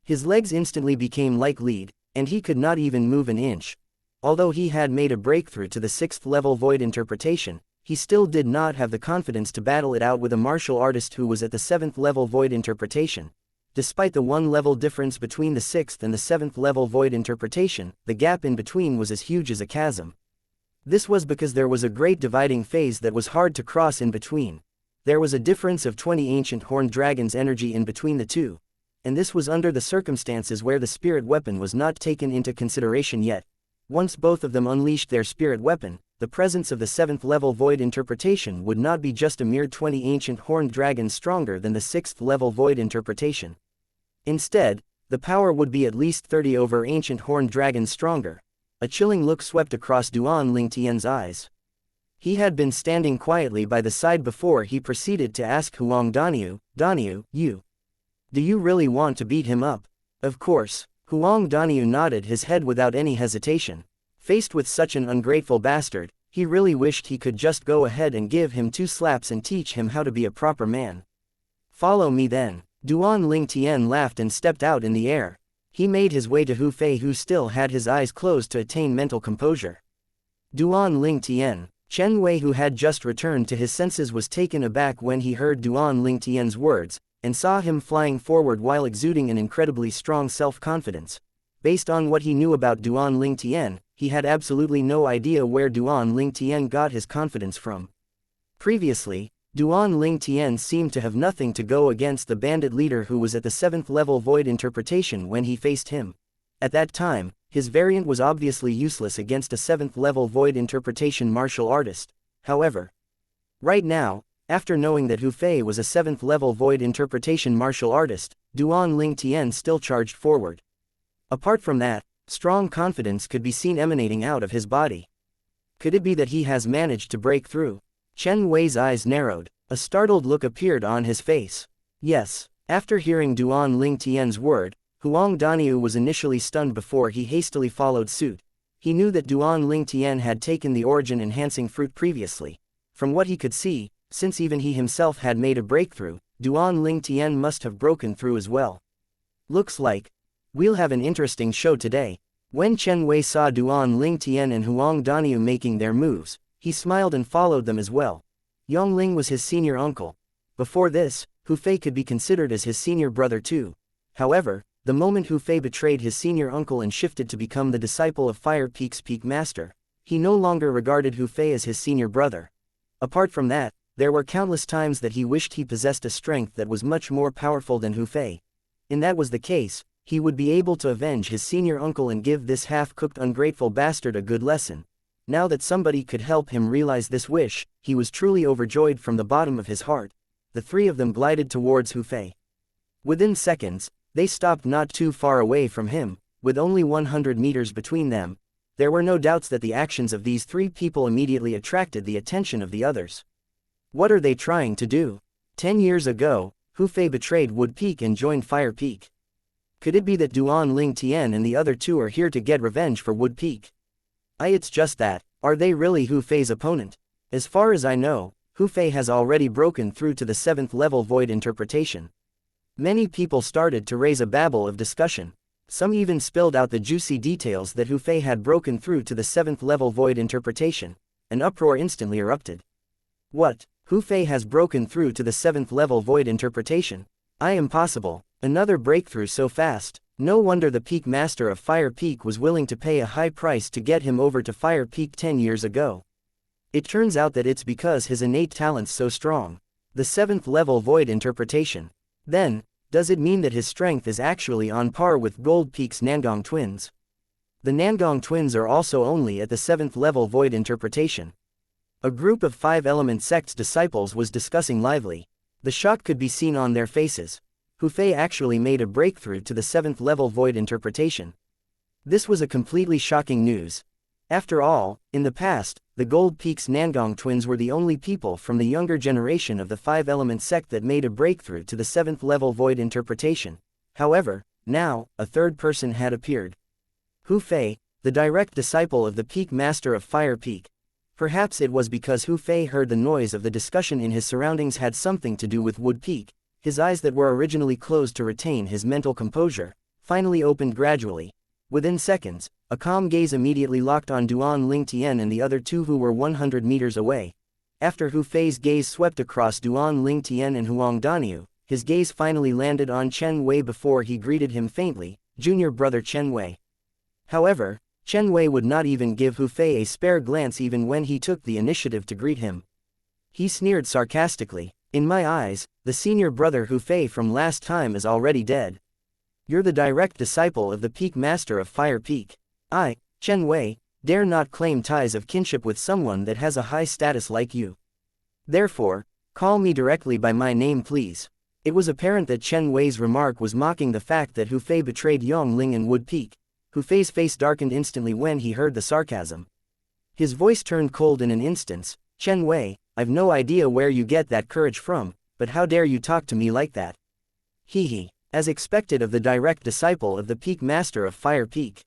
His legs instantly became like lead, and he could not even move an inch. Although he had made a breakthrough to the 6th level void interpretation, he still did not have the confidence to battle it out with a martial artist who was at the 7th level void interpretation. Despite the 1 level difference between the 6th and the 7th level void interpretation, the gap in between was as huge as a chasm. This was because there was a great dividing phase that was hard to cross in between. There was a difference of 20 ancient horned dragons' energy in between the two. And this was under the circumstances where the spirit weapon was not taken into consideration yet. Once both of them unleashed their spirit weapon, the presence of the 7th level void interpretation would not be just a mere 20 ancient horned dragons stronger than the 6th level void interpretation. Instead, the power would be at least 30 over ancient horned dragons stronger. A chilling look swept across Duan Lingtian's eyes. He had been standing quietly by the side before he proceeded to ask Huang Daniu, Daniu, do you really want to beat him up? Of course. Huang Daniu nodded his head without any hesitation. Faced with such an ungrateful bastard, he really wished he could just go ahead and give him 2 slaps and teach him how to be a proper man. Follow me then. Duan Lingtian laughed and stepped out in the air. He made his way to Hu Fei, who still had his eyes closed to attain mental composure. Duan Lingtian. Chen Wei, who had just returned to his senses, was taken aback when he heard Duan Lingtian's words, and saw him flying forward while exuding an incredibly strong self-confidence. Based on what he knew about Duan Lingtian, he had absolutely no idea where Duan Lingtian got his confidence from. Previously, Duan Lingtian seemed to have nothing to go against the bandit leader who was at the 7th level void interpretation when he faced him. At that time, his variant was obviously useless against a 7th level void interpretation martial artist. However, right now, after knowing that Hu Fei was a 7th level void interpretation martial artist, Duan Ling Tian still charged forward. Apart from that, strong confidence could be seen emanating out of his body. Could it be that he has managed to break through? Chen Wei's eyes narrowed. A startled look appeared on his face. Yes. After hearing Duan Ling Tian's word, Huang Daniu was initially stunned before he hastily followed suit. He knew that Duan Ling Tian had taken the origin-enhancing fruit previously. From what he could see, since even he himself had made a breakthrough, Duan Ling Tian must have broken through as well. Looks like we'll have an interesting show today. When Chen Wei saw Duan Ling Tian and Huang Daniu making their moves, he smiled and followed them as well. Yongling was his senior uncle. Before this, Hu Fei could be considered as his senior brother too. However, the moment Hu Fei betrayed his senior uncle and shifted to become the disciple of Fire Peak's peak master, he no longer regarded Hu Fei as his senior brother. Apart from that, there were countless times that he wished he possessed a strength that was much more powerful than Hu Fei. And that was the case, he would be able to avenge his senior uncle and give this half-cooked ungrateful bastard a good lesson. Now that somebody could help him realize this wish, he was truly overjoyed from the bottom of his heart. The three of them glided towards Hu Fei. Within seconds, they stopped not too far away from him, with only 100 meters between them. There were no doubts that the actions of these three people immediately attracted the attention of the others. What are they trying to do? 10 years ago, Hu Fei betrayed Wood Peak and joined Fire Peak. Could it be that Duan Ling Tian and the other two are here to get revenge for Wood Peak? It's just that, are they really Hu Fei's opponent? As far as I know, Hu Fei has already broken through to the 7th level void interpretation. Many people started to raise a babble of discussion. Some even spilled out the juicy details that Hu Fei had broken through to the 7th level void interpretation. An uproar instantly erupted. What? Hu Fei has broken through to the 7th level void interpretation? Impossible. Another breakthrough so fast. No wonder the Peak Master of Fire Peak was willing to pay a high price to get him over to Fire Peak 10 years ago. It turns out that it's because his innate talent's so strong. The 7th level void interpretation. Then, does it mean that his strength is actually on par with Gold Peak's Nangong twins? The Nangong twins are also only at the 7th level void interpretation. A group of 5-element sects disciples was discussing lively. The shock could be seen on their faces. Hu Fei actually made a breakthrough to the 7th level void interpretation. This was a completely shocking news. After all, in the past, the Gold Peak's Nangong twins were the only people from the younger generation of the 5-element sect that made a breakthrough to the 7th level void interpretation. However, now, a third person had appeared. Hu Fei, the direct disciple of the Peak Master of Fire Peak. Perhaps it was because Hu Fei heard the noise of the discussion in his surroundings had something to do with Wood Peak. His eyes that were originally closed to retain his mental composure, finally opened gradually. Within seconds, a calm gaze immediately locked on Duan Ling Tian and the other two who were 100 meters away. After Hu Fei's gaze swept across Duan Ling Tian and Huang Daniu, his gaze finally landed on Chen Wei before he greeted him faintly, "Junior brother Chen Wei." However, Chen Wei would not even give Hu Fei a spare glance even when he took the initiative to greet him. He sneered sarcastically. "In my eyes, the senior brother Hu Fei from last time is already dead. You're the direct disciple of the Peak Master of Fire Peak. I, Chen Wei, dare not claim ties of kinship with someone that has a high status like you. Therefore, call me directly by my name please." It was apparent that Chen Wei's remark was mocking the fact that Hu Fei betrayed Yongling and Wood Peak. Hu Fei's face darkened instantly when he heard the sarcasm. His voice turned cold in an instant. "Chen Wei, I've no idea where you get that courage from, but how dare you talk to me like that?" Hee. As expected of the direct disciple of the Peak Master of Fire Peak.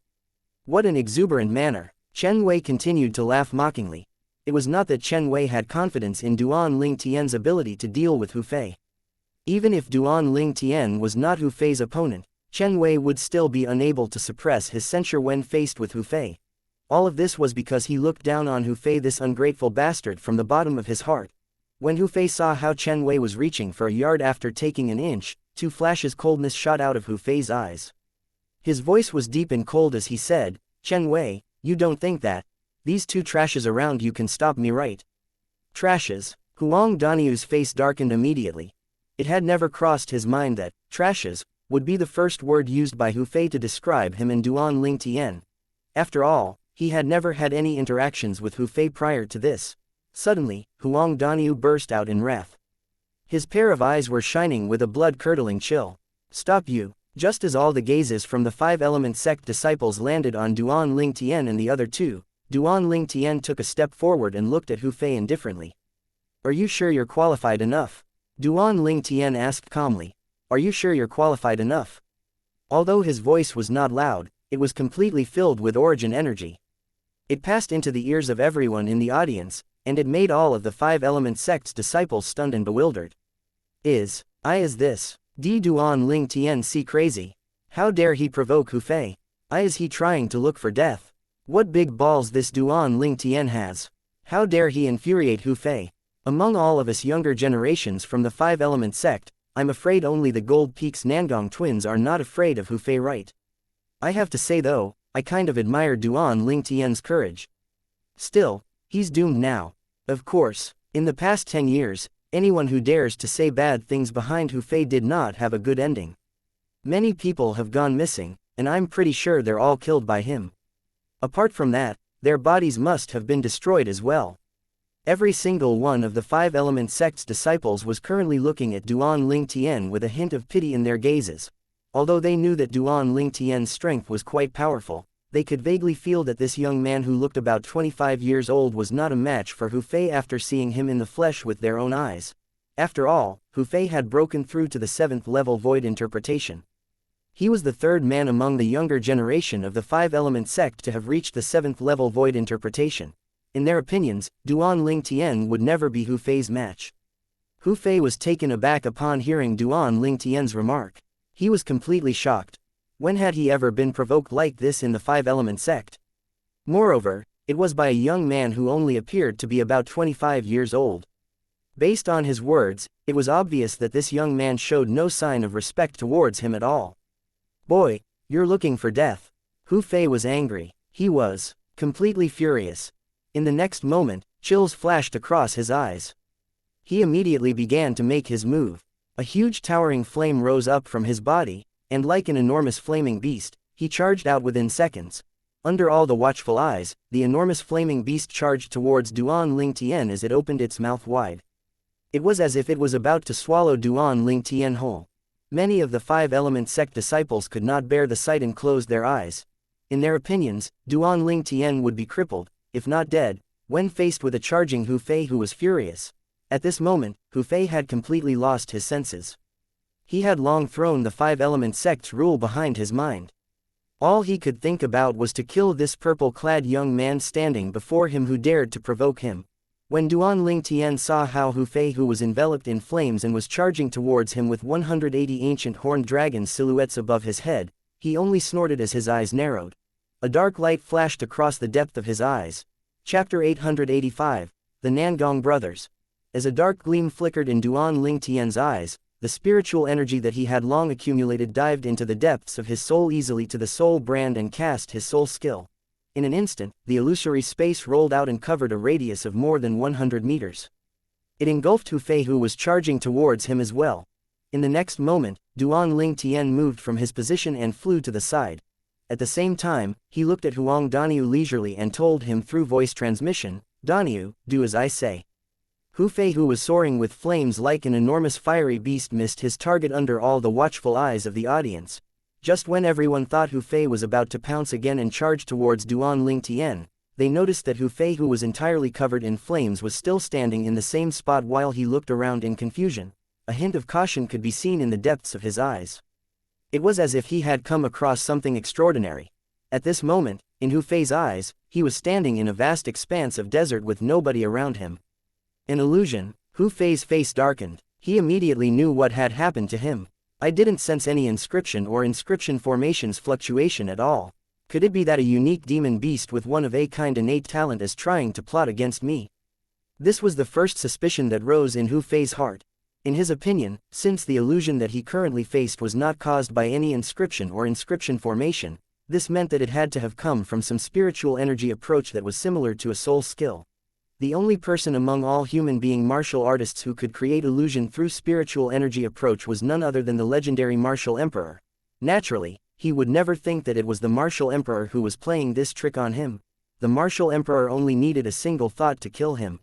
What an exuberant manner. Chen Wei continued to laugh mockingly. It was not that Chen Wei had confidence in Duan Ling Tian's ability to deal with Hu Fei. Even if Duan Ling Tian was not Hu Fei's opponent, Chen Wei would still be unable to suppress his censure when faced with Hu Fei. All of this was because he looked down on Hu Fei, this ungrateful bastard, from the bottom of his heart. When Hu Fei saw how Chen Wei was reaching for a yard after taking an inch, 2 flashes coldness shot out of Hu Fei's eyes. His voice was deep and cold as he said, "Chen Wei, you don't think that these 2 trashes around you can stop me, right?" Trashes. Huang Daniu's face darkened immediately. It had never crossed his mind that trashes would be the first word used by Hu Fei to describe him and Duan Ling Tian. After all, he had never had any interactions with Hu Fei prior to this. Suddenly, Huang Daniu burst out in wrath. His pair of eyes were shining with a blood-curdling chill. "Stop you!" Just as all the gazes from the five-element sect disciples landed on Duan Ling Tian and the other two, Duan Ling Tian took a step forward and looked at Hu Fei indifferently. "Are you sure you're qualified enough?" Duan Ling Tian asked calmly. "Are you sure you're qualified enough?" Although his voice was not loud, it was completely filled with origin energy. It passed into the ears of everyone in the audience, and it made all of the five-element sect's disciples stunned and bewildered. Is this? Duan Ling Tian see crazy? How dare he provoke Hu Fei? Is he trying to look for death? What big balls this Duan Ling Tian has. How dare he infuriate Hu Fei? Among all of us younger generations from the five-element sect, I'm afraid only the Gold Peaks Nangong twins are not afraid of Hu Fei, right? I have to say though, I kind of admire Duan Ling Tian's courage. Still, he's doomed now. Of course, in the past 10 years, anyone who dares to say bad things behind Hu Fei did not have a good ending. Many people have gone missing, and I'm pretty sure they're all killed by him. Apart from that, their bodies must have been destroyed as well. Every single one of the five-element sect's disciples was currently looking at Duan Ling Tian with a hint of pity in their gazes. Although they knew that Duan Ling Tian's strength was quite powerful, they could vaguely feel that this young man who looked about 25 years old was not a match for Hu Fei after seeing him in the flesh with their own eyes. After all, Hu Fei had broken through to the 7th level void interpretation. He was the third man among the younger generation of the five-element sect to have reached the 7th level void interpretation. In their opinions, Duan Ling Tian would never be Hu Fei's match. Hu Fei was taken aback upon hearing Duan Ling Tian's remark. He was completely shocked. When had he ever been provoked like this in the five-element sect? Moreover, it was by a young man who only appeared to be about 25 years old. Based on his words, it was obvious that this young man showed no sign of respect towards him at all. "Boy, you're looking for death." Hu Fei was angry. He was completely furious. In the next moment, chills flashed across his eyes. He immediately began to make his move. A huge towering flame rose up from his body, and like an enormous flaming beast, he charged out within seconds. Under all the watchful eyes, the enormous flaming beast charged towards Duan Ling Tian as it opened its mouth wide. It was as if it was about to swallow Duan Ling Tian whole. Many of the five-element sect disciples could not bear the sight and closed their eyes. In their opinions, Duan Ling Tian would be crippled, if not dead, when faced with a charging Hu Fei who was furious. At this moment, Hu Fei had completely lost his senses. He had long thrown the five-element sect's rule behind his mind. All he could think about was to kill this purple-clad young man standing before him who dared to provoke him. When Duan Ling Tian saw how Hu Fei, who was enveloped in flames and was charging towards him with 180 ancient horned dragon silhouettes above his head, he only snorted as his eyes narrowed. A dark light flashed across the depth of his eyes. Chapter 885, The Nangong Brothers. As a dark gleam flickered in Duan Ling Tian's eyes, the spiritual energy that he had long accumulated dived into the depths of his soul easily to the soul brand and cast his soul skill. In an instant, the illusory space rolled out and covered a radius of more than 100 meters. It engulfed Hu Fei, who was charging towards him as well. In the next moment, Duan Ling Tian moved from his position and flew to the side. At the same time, he looked at Huang Daniu leisurely and told him through voice transmission, "Daniu, do as I say." Hu Fei, who was soaring with flames like an enormous fiery beast, missed his target under all the watchful eyes of the audience. Just when everyone thought Hu Fei was about to pounce again and charge towards Duan Ling Tian, they noticed that Hu Fei, who was entirely covered in flames, was still standing in the same spot while he looked around in confusion. A hint of caution could be seen in the depths of his eyes. It was as if he had come across something extraordinary. At this moment, in Hu Fei's eyes, he was standing in a vast expanse of desert with nobody around him. An illusion. Hu Fei's face darkened. He immediately knew what had happened to him. I didn't sense any inscription or inscription formations fluctuation at all. Could it be that a unique demon beast with one of a kind innate talent is trying to plot against me? This was the first suspicion that rose in Hu Fei's heart. In his opinion, since the illusion that he currently faced was not caused by any inscription or inscription formation, this meant that it had to have come from some spiritual energy approach that was similar to a soul skill. The only person among all human being martial artists who could create illusion through spiritual energy approach was none other than the legendary martial emperor. Naturally, he would never think that it was the martial emperor who was playing this trick on him. The martial emperor only needed a single thought to kill him.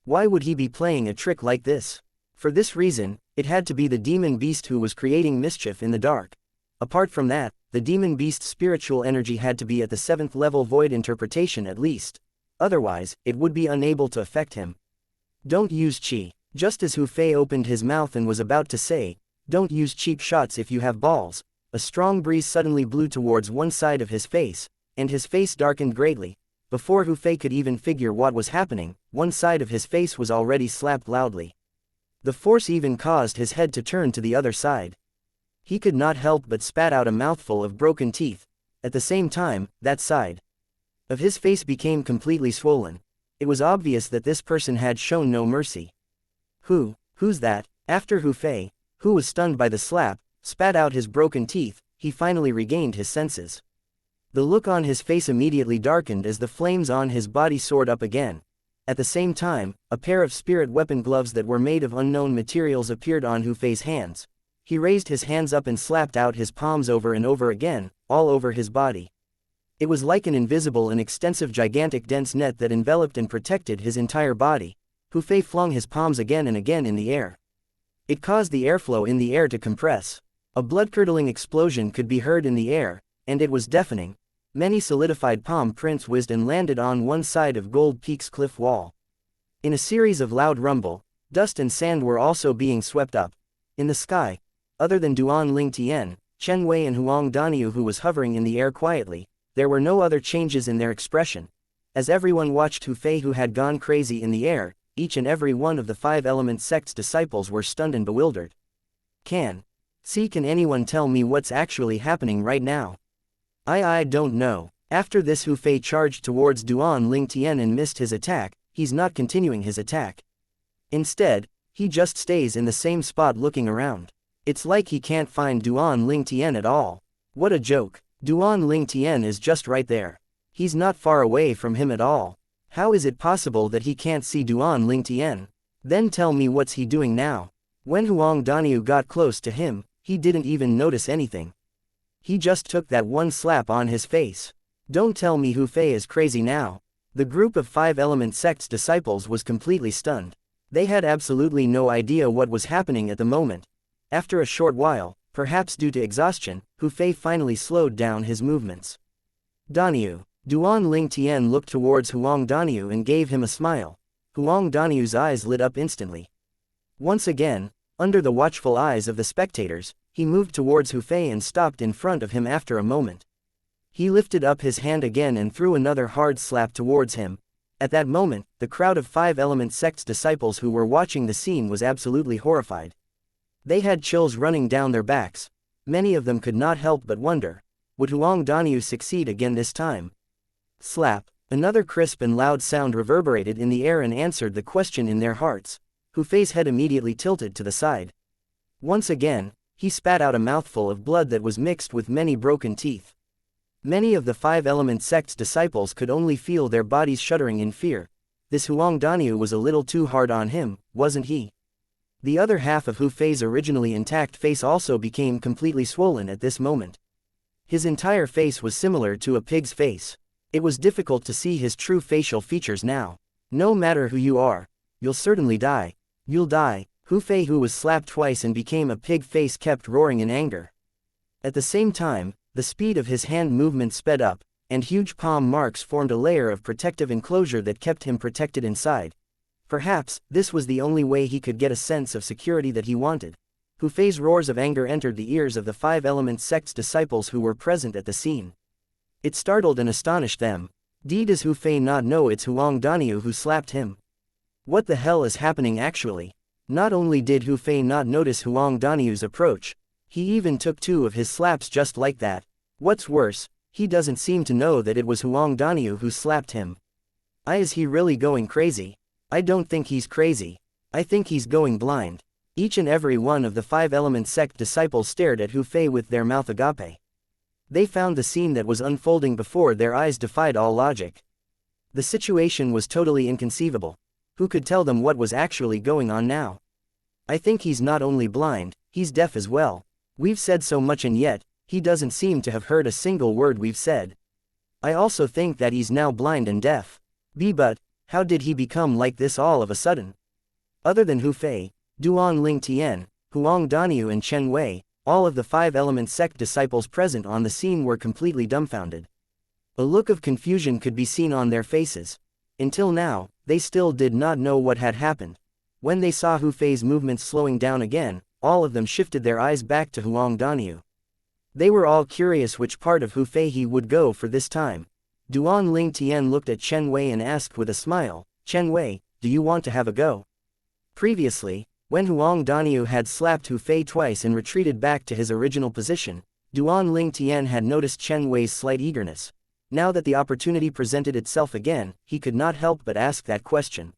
Why would he be playing a trick like this? For this reason, it had to be the demon beast who was creating mischief in the dark. Apart from that, the demon beast's spiritual energy had to be at the 7th level void interpretation at least. Otherwise, it would be unable to affect him. Don't use qi. Just as Hu Fei opened his mouth and was about to say, "Don't use cheap shots if you have balls," a strong breeze suddenly blew towards one side of his face, and his face darkened greatly. Before Hu Fei could even figure what was happening, one side of his face was already slapped loudly. The force even caused his head to turn to the other side. He could not help but spat out a mouthful of broken teeth. At the same time, that side of his face became completely swollen. It was obvious that this person had shown no mercy. Who's that? After Hu Fei, who was stunned by the slap, spat out his broken teeth, he finally regained his senses. The look on his face immediately darkened as the flames on his body soared up again. At the same time, a pair of spirit weapon gloves that were made of unknown materials appeared on Hu Fei's hands. He raised his hands up and slapped out his palms over and over again, all over his body. It was like an invisible and extensive gigantic dense net that enveloped and protected his entire body. Hu Fei flung his palms again and again in the air. It caused the airflow in the air to compress. A blood-curdling explosion could be heard in the air, and it was deafening. Many solidified palm prints whizzed and landed on one side of Gold Peak's cliff wall. In a series of loud rumble, dust and sand were also being swept up. In the sky, other than Duan Lingtian, Chen Wei and Huang Daniu who was hovering in the air quietly, there were no other changes in their expression. As everyone watched Hu Fei who had gone crazy in the air, each and every one of the 5-element sect's disciples were stunned and bewildered. Can anyone tell me what's actually happening right now? I don't know. After this Hu Fei charged towards Duan Lingtian and missed his attack. He's not continuing his attack. Instead, he just stays in the same spot looking around. It's like he can't find Duan Lingtian at all. What a joke. Duan Lingtian is just right there. He's not far away from him at all. How is it possible that he can't see Duan Lingtian? Then tell me what's he doing now? When Huang Daniu got close to him, he didn't even notice anything. He just took that one slap on his face. Don't tell me Hu Fei is crazy now. The group of 5-element sect's disciples was completely stunned. They had absolutely no idea what was happening at the moment. After a short while, perhaps due to exhaustion, Hu Fei finally slowed down his movements. Daniu. Duan Lingtian looked towards Huang Daniu and gave him a smile. Huang Daniu's eyes lit up instantly. Once again, under the watchful eyes of the spectators, he moved towards Hu Fei and stopped in front of him after a moment. He lifted up his hand again and threw another hard slap towards him. At that moment, the crowd of 5-element sect's disciples who were watching the scene was absolutely horrified. They had chills running down their backs. Many of them could not help but wonder, would Huang Daniu succeed again this time? Slap. Another crisp and loud sound reverberated in the air and answered the question in their hearts. Hu Fei's head immediately tilted to the side. Once again, he spat out a mouthful of blood that was mixed with many broken teeth. Many of the 5-element sect's disciples could only feel their bodies shuddering in fear. This Huang Daniu was a little too hard on him, wasn't he? The other half of Hu Fei's originally intact face also became completely swollen at this moment. His entire face was similar to a pig's face. It was difficult to see his true facial features now. No matter who you are, you'll certainly die. You'll die. Hu Fei, who was slapped twice and became a pig face, kept roaring in anger. At the same time, the speed of his hand movement sped up, and huge palm marks formed a layer of protective enclosure that kept him protected inside. Perhaps, this was the only way he could get a sense of security that he wanted. Hu Fei's roars of anger entered the ears of the 5-element sect's disciples who were present at the scene. It startled and astonished them. Does Hu Fei not know it's Huang Daniu who slapped him? What the hell is happening actually? Not only did Hu Fei not notice Huang Daniu's approach, he even took 2 of his slaps just like that. What's worse, he doesn't seem to know that it was Huang Daniu who slapped him. Is he really going crazy? I don't think he's crazy. I think he's going blind. Each and every one of the 5-element sect disciples stared at Hu Fei with their mouth agape. They found the scene that was unfolding before their eyes defied all logic. The situation was totally inconceivable. Who could tell them what was actually going on now? I think he's not only blind, he's deaf as well. We've said so much and yet, he doesn't seem to have heard a single word we've said. I also think that he's now blind and deaf. But, how did he become like this all of a sudden? Other than Hu Fei, Duan Ling Tian, Huang Daniu and Chen Wei, all of the five-element sect disciples present on the scene were completely dumbfounded. A look of confusion could be seen on their faces. Until now, they still did not know what had happened. When they saw Hu Fei's movements slowing down again, all of them shifted their eyes back to Huang Daniu. They were all curious which part of Hu Fei he would go for this time. Duan Ling Tian looked at Chen Wei and asked with a smile, "Chen Wei, do you want to have a go?" Previously, when Huang Daniu had slapped Hu Fei twice and retreated back to his original position, Duan Ling Tian had noticed Chen Wei's slight eagerness. Now that the opportunity presented itself again, he could not help but ask that question.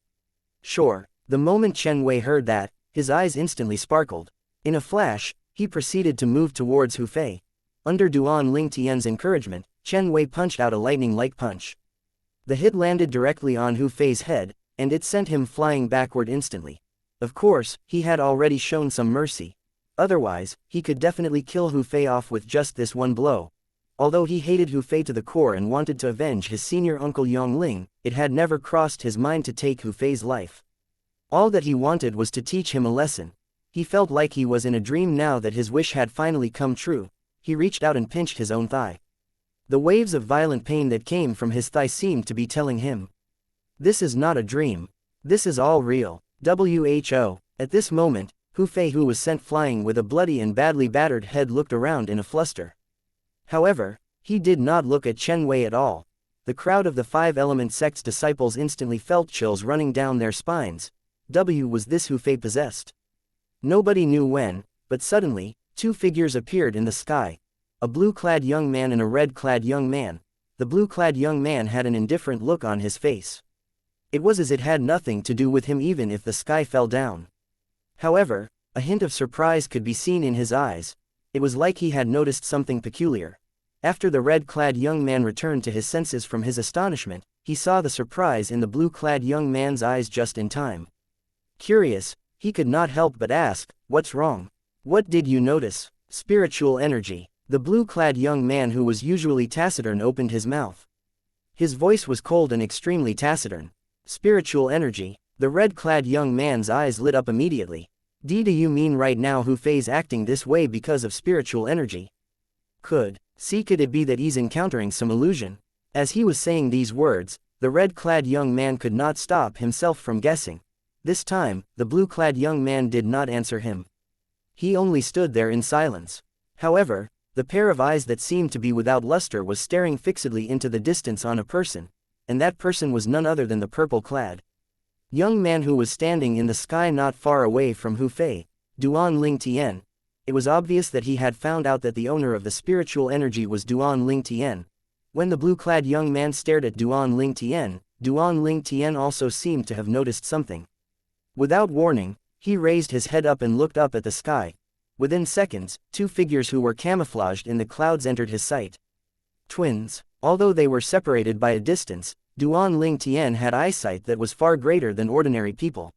Sure. The moment Chen Wei heard that, his eyes instantly sparkled. In a flash, he proceeded to move towards Hu Fei. Under Duan Ling Tian's encouragement, Chen Wei punched out a lightning-like punch. The hit landed directly on Hu Fei's head, and it sent him flying backward instantly. Of course, he had already shown some mercy. Otherwise, he could definitely kill Hu Fei off with just this one blow. Although he hated Hu Fei to the core and wanted to avenge his senior uncle Yong Ling, it had never crossed his mind to take Hu Fei's life. All that he wanted was to teach him a lesson. He felt like he was in a dream now that his wish had finally come true. He reached out and pinched his own thigh. The waves of violent pain that came from his thigh seemed to be telling him, "This is not a dream. This is all real." Who. At this moment, Hu Fei, who was sent flying with a bloody and badly battered head, looked around in a fluster. However, he did not look at Chen Wei at all. The crowd of the five-element sect's disciples instantly felt chills running down their spines. Was this Hu Fei possessed? Nobody knew when, but suddenly, two figures appeared in the sky. A blue-clad young man and a red-clad young man. The blue-clad young man had an indifferent look on his face. It was as it had nothing to do with him even if the sky fell down. However, a hint of surprise could be seen in his eyes. It was like he had noticed something peculiar. After the red-clad young man returned to his senses from his astonishment, he saw the surprise in the blue-clad young man's eyes just in time. Curious, he could not help but ask, "What's wrong? What did you notice?" Spiritual energy. The blue-clad young man, who was usually taciturn, opened his mouth. His voice was cold and extremely taciturn. Spiritual energy. The red-clad young man's eyes lit up immediately. Do you mean right now Hu Fei's acting this way because of spiritual energy? Could it be that he's encountering some illusion? As he was saying these words, the red-clad young man could not stop himself from guessing. This time, the blue-clad young man did not answer him. He only stood there in silence. However, the pair of eyes that seemed to be without luster was staring fixedly into the distance on a person, and that person was none other than the purple-clad young man who was standing in the sky not far away from Hu Fei, Duan Ling Tian. It was obvious that he had found out that the owner of the spiritual energy was Duan Ling Tian. When the blue-clad young man stared at Duan Ling Tian also seemed to have noticed something. Without warning, he raised his head up and looked up at the sky. Within seconds, two figures who were camouflaged in the clouds entered his sight. Twins. Although they were separated by a distance, Duan Ling Tian had eyesight that was far greater than ordinary people.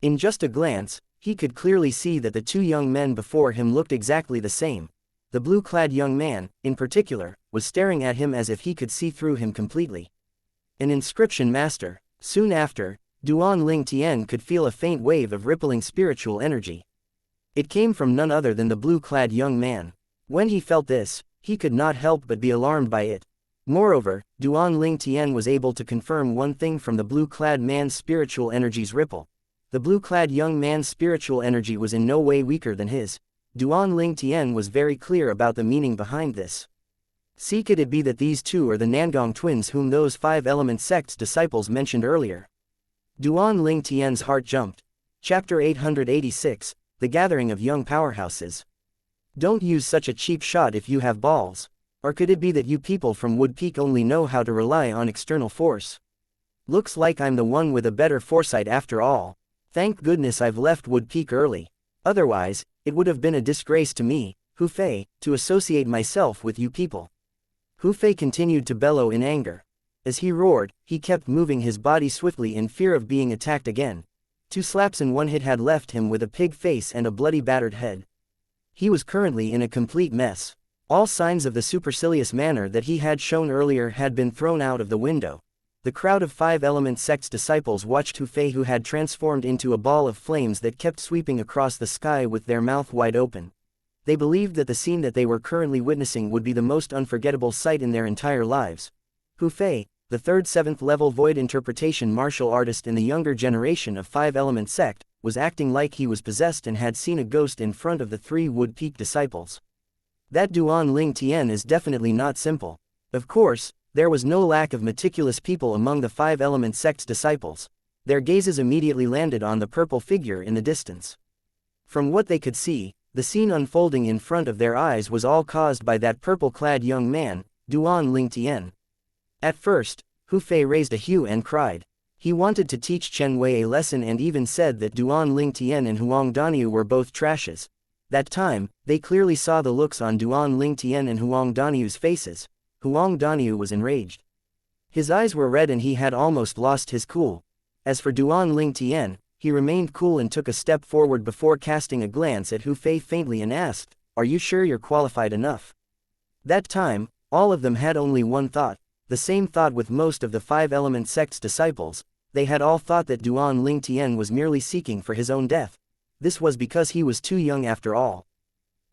In just a glance, he could clearly see that the two young men before him looked exactly the same. The blue-clad young man, in particular, was staring at him as if he could see through him completely. An inscription master. Soon after, Duan Ling Tian could feel a faint wave of rippling spiritual energy. It came from none other than the blue-clad young man. When he felt this, he could not help but be alarmed by it. Moreover, Duan Ling Tian was able to confirm one thing from the blue-clad man's spiritual energy's ripple. The blue-clad young man's spiritual energy was in no way weaker than his. Duan Ling Tian was very clear about the meaning behind this. Could it be that these two are the Nangong twins whom those five-element sect's disciples mentioned earlier? Duan Ling Tian's heart jumped. Chapter 886, The Gathering of Young Powerhouses. Don't use such a cheap shot if you have balls. Or could it be that you people from Wood Peak only know how to rely on external force? Looks like I'm the one with a better foresight after all. Thank goodness I've left Wood Peak early. Otherwise, it would have been a disgrace to me, Hu Fei, to associate myself with you people. Hu Fei continued to bellow in anger. As he roared, he kept moving his body swiftly in fear of being attacked again. 2 slaps and 1 hit had left him with a pig face and a bloody battered head. He was currently in a complete mess. All signs of the supercilious manner that he had shown earlier had been thrown out of the window. The crowd of five-element sect's disciples watched Hu Fei, who had transformed into a ball of flames that kept sweeping across the sky with their mouth wide open. They believed that the scene that they were currently witnessing would be the most unforgettable sight in their entire lives. Hu Fei, the third 7th level void interpretation martial artist in the younger generation of five-element sect, was acting like he was possessed and had seen a ghost in front of the 3 Wood Peak disciples. That Duan Ling Tian is definitely not simple. Of course, there was no lack of meticulous people among the five-element sect's disciples. Their gazes immediately landed on the purple figure in the distance. From what they could see, the scene unfolding in front of their eyes was all caused by that purple-clad young man, Duan Ling Tian. At first, Hu Fei raised a hue and cried. He wanted to teach Chen Wei a lesson and even said that Duan Ling Tian and Huang Daniu were both trashes. That time, they clearly saw the looks on Duan Ling Tian and Huang Daniu's faces. Huang Daniu was enraged. His eyes were red and he had almost lost his cool. As for Duan Ling Tian, he remained cool and took a step forward before casting a glance at Hu Fei faintly and asked, "Are you sure you're qualified enough?" That time, all of them had only one thought, the same thought with most of the five-element sect's disciples. They had all thought that Duan Ling Tian was merely seeking for his own death. This was because he was too young after all.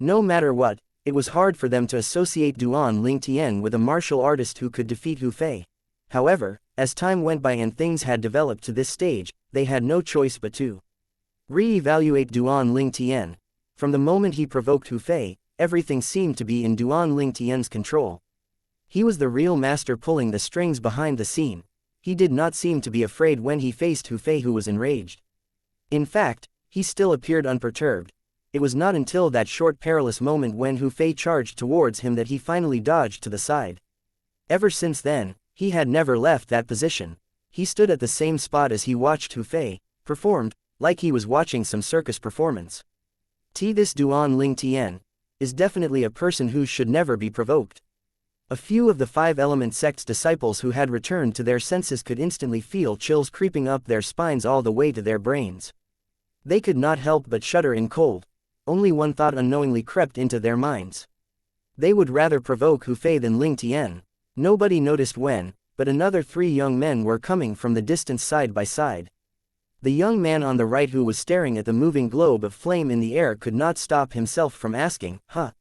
No matter what, it was hard for them to associate Duan Ling Tian with a martial artist who could defeat Hu Fei. However, as time went by and things had developed to this stage, they had no choice but to re-evaluate Duan Ling Tian. From the moment he provoked Hu Fei, everything seemed to be in Duan Ling Tian's control. He was the real master pulling the strings behind the scene. He did not seem to be afraid when he faced Hu Fei, who was enraged. In fact, he still appeared unperturbed. It was not until that short perilous moment when Hu Fei charged towards him that he finally dodged to the side. Ever since then, he had never left that position. He stood at the same spot as he watched Hu Fei, performed, like he was watching some circus performance. This Duan Ling Tian is definitely a person who should never be provoked. A few of the five-element sect's disciples who had returned to their senses could instantly feel chills creeping up their spines all the way to their brains. They could not help but shudder in cold. Only one thought unknowingly crept into their minds. They would rather provoke Hu Fei than Ling Tian. Nobody noticed when, but another 3 young men were coming from the distance side by side. The young man on the right, who was staring at the moving globe of flame in the air, could not stop himself from asking, "Huh?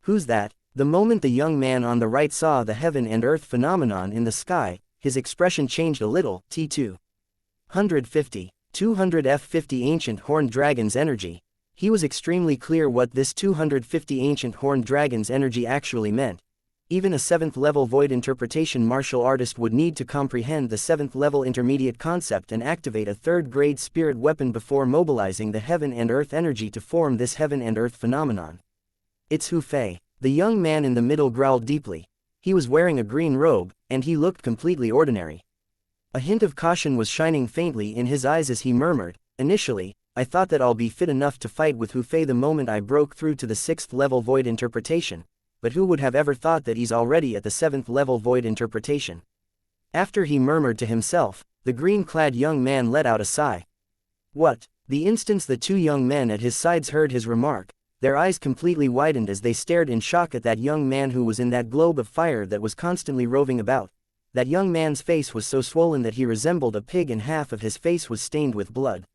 Who's that?" The moment the young man on the right saw the heaven and earth phenomenon in the sky, his expression changed a little. T250. 200 F50 Ancient Horned Dragon's Energy. He was extremely clear what this 250 Ancient Horned Dragon's energy actually meant. Even a 7th level void interpretation martial artist would need to comprehend the 7th level intermediate concept and activate a 3rd grade spirit weapon before mobilizing the heaven and earth energy to form this heaven and earth phenomenon. "It's Hu Fei." The young man in the middle growled deeply. He was wearing a green robe, and he looked completely ordinary. A hint of caution was shining faintly in his eyes as he murmured, "Initially, I thought that I'll be fit enough to fight with Hu Fei the moment I broke through to the 6th level void interpretation, but who would have ever thought that he's already at the 7th level void interpretation?" After he murmured to himself, the green-clad young man let out a sigh. What? The instant the 2 young men at his sides heard his remark, their eyes completely widened as they stared in shock at that young man who was in that globe of fire that was constantly roving about. That young man's face was so swollen that he resembled a pig and half of his face was stained with blood.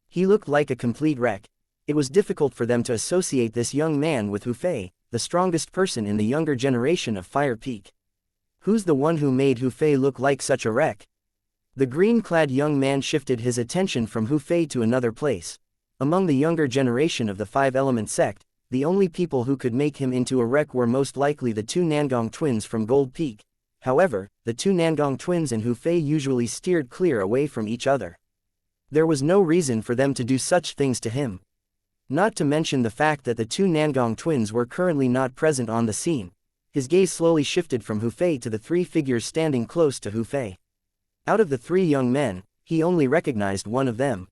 He looked like a complete wreck. It was difficult for them to associate this young man with Hu Fei, the strongest person in the younger generation of Fire Peak. Who's the one who made Hu Fei look like such a wreck? The green-clad young man shifted his attention from Hu Fei to another place. Among the younger generation of the five-element sect, the only people who could make him into a wreck were most likely the 2 Nangong twins from Gold Peak. However, the 2 Nangong twins and Hu Fei usually steered clear away from each other. There was no reason for them to do such things to him. Not to mention the fact that the 2 Nangong twins were currently not present on the scene. His gaze slowly shifted from Hu Fei to the 3 figures standing close to Hu Fei. Out of the 3 young men, he only recognized one of them.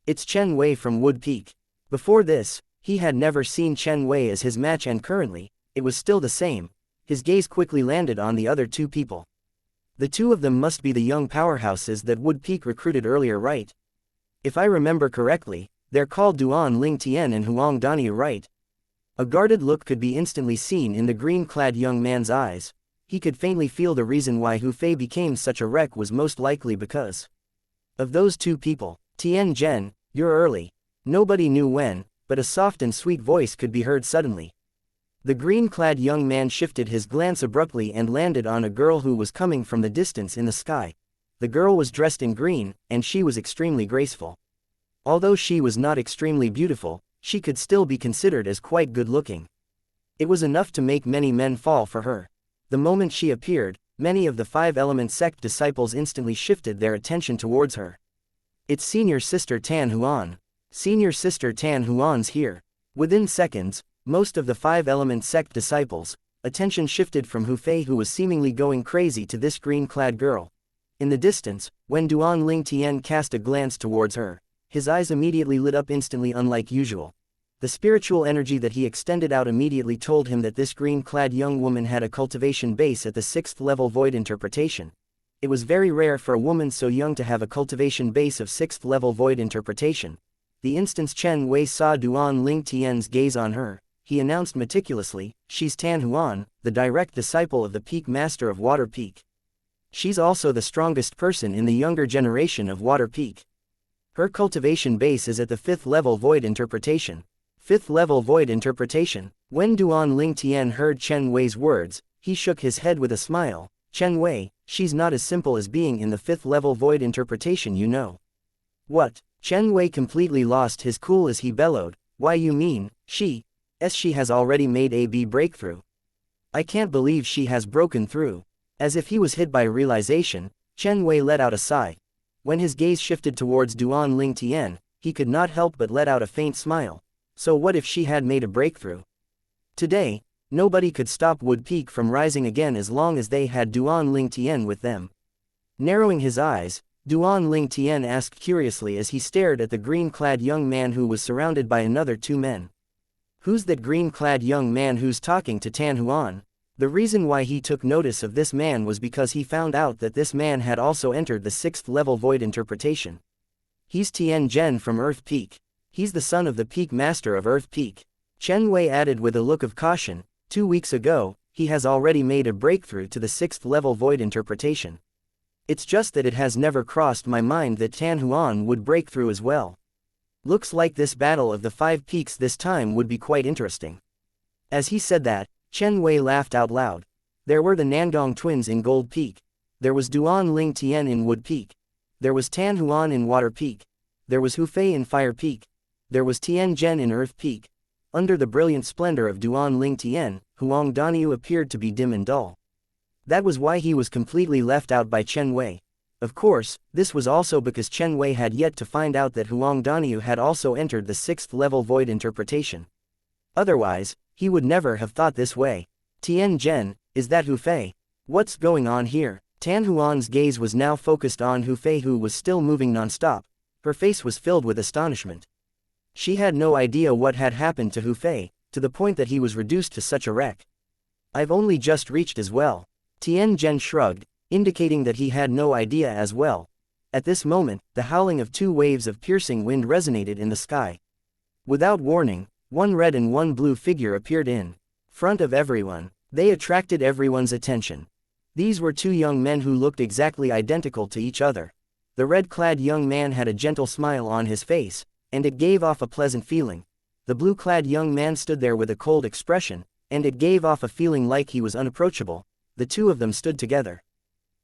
It's Chen Wei from Wood Peak. Before this, he had never seen Chen Wei as his match, and currently, it was still the same. His gaze quickly landed on the other 2 people. The 2 of them must be the young powerhouses that Wood Peak recruited earlier, right? If I remember correctly, they're called Duan Ling Tian and Huang Daniu, right? A guarded look could be instantly seen in the green-clad young man's eyes. He could faintly feel the reason why Hu Fei became such a wreck was most likely because of those two people. Tian Zhen, you're early. Nobody knew when, but a soft and sweet voice could be heard suddenly. The green-clad young man shifted his glance abruptly and landed on a girl who was coming from the distance in the sky. The girl was dressed in green, and she was extremely graceful. Although she was not extremely beautiful, she could still be considered as quite good-looking. It was enough to make many men fall for her. The moment she appeared, many of the Five-Element sect disciples instantly shifted their attention towards her. It's senior sister Tan Huan. Senior sister Tan Huan's here. Within seconds, most of the Five-Element sect disciples' attention shifted from Hu Fei, who was seemingly going crazy, to this green-clad girl. In the distance, when Duan Ling Tian cast a glance towards her, his eyes immediately lit up instantly, unlike usual. The spiritual energy that he extended out immediately told him that this green-clad young woman had a cultivation base at the 6th level void interpretation. It was very rare for a woman so young to have a cultivation base of 6th level void interpretation. The instant Chen Wei saw Duan Ling Tian's gaze on her, he announced meticulously, "She's Tan Huan, the direct disciple of the Peak Master of Water Peak. She's also the strongest person in the younger generation of Water Peak. Her cultivation base is at the 5th level void interpretation." 5th level void interpretation. When Duan Ling Tian heard Chen Wei's words, he shook his head with a smile. "Chen Wei, she's not as simple as being in the 5th level void interpretation, you know." "What?" Chen Wei completely lost his cool as he bellowed, "Why, you mean, she has already made a breakthrough? I can't believe she has broken through." As if he was hit by realization, Chen Wei let out a sigh. When his gaze shifted towards Duan Ling Tian, he could not help but let out a faint smile. So what if she had made a breakthrough? Today, nobody could stop Wood Peak from rising again as long as they had Duan Ling Tian with them. Narrowing his eyes, Duan Ling Tian asked curiously as he stared at the green-clad young man who was surrounded by another two men. "Who's that green-clad young man who's talking to Tan Huan?" The reason why he took notice of this man was because he found out that this man had also entered the 6th level void interpretation. "He's Tian Zhen from Earth Peak. He's the son of the Peak Master of Earth Peak." Chen Wei added with a look of caution, 2 weeks ago, he has already made a breakthrough to the 6th level void interpretation. It's just that it has never crossed my mind that Tan Huan would break through as well. Looks like this battle of the 5 peaks this time would be quite interesting. As he said that, Chen Wei laughed out loud. There were the Nangong twins in Gold Peak. There was Duan Ling Tian in Wood Peak. There was Tan Huan in Water Peak. There was Hu Fei in Fire Peak. There was Tian Zhen in Earth Peak. Under the brilliant splendor of Duan Ling Tian, Huang Daniu appeared to be dim and dull. That was why he was completely left out by Chen Wei. Of course, this was also because Chen Wei had yet to find out that Huang Daniu had also entered the 6th level void interpretation. Otherwise, he would never have thought this way. "Tian Zhen, is that Hu Fei? What's going on here?" Tan Huan's gaze was now focused on Hu Fei, who was still moving non-stop. Her face was filled with astonishment. She had no idea what had happened to Hu Fei, to the point that he was reduced to such a wreck. "I've only just reached as well." Tian Zhen shrugged, indicating that he had no idea as well. At this moment, the howling of 2 waves of piercing wind resonated in the sky. Without warning, 1 red and 1 blue figure appeared in front of everyone. They attracted everyone's attention. These were 2 young men who looked exactly identical to each other. The red-clad young man had a gentle smile on his face, and it gave off a pleasant feeling. The blue-clad young man stood there with a cold expression, and it gave off a feeling like he was unapproachable. The 2 of them stood together.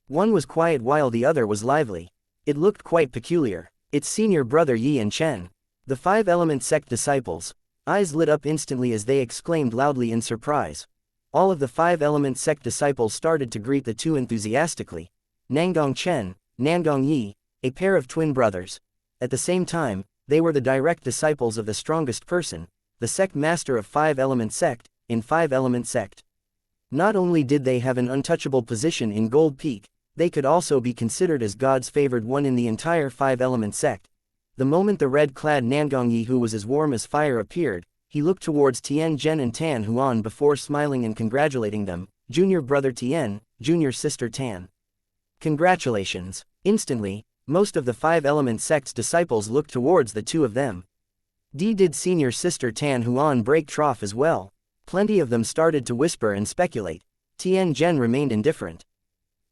One was quiet while the other was lively. It looked quite peculiar. It's senior brother Yi and Chen. The 5-element sect disciples' eyes lit up instantly as they exclaimed loudly in surprise. All of the 5-element sect disciples started to greet the 2 enthusiastically. Nangong Chen, Nangong Yi, a pair of twin brothers. At the same time, they were the direct disciples of the strongest person, the sect master of 5-element sect, in 5-element sect. Not only did they have an untouchable position in Gold Peak, they could also be considered as God's favored one in the entire 5-element sect. The moment the red-clad Nangong Yi, who was as warm as fire, appeared, he looked towards Tian Zhen and Tan Huan before smiling and congratulating them. "Junior brother Tian, junior sister Tan. Congratulations." Instantly, most of the 5-element sect's disciples looked towards the 2 of them. Did senior sister Tan Huan break trough as well? Plenty of them started to whisper and speculate. Tian Zhen remained indifferent.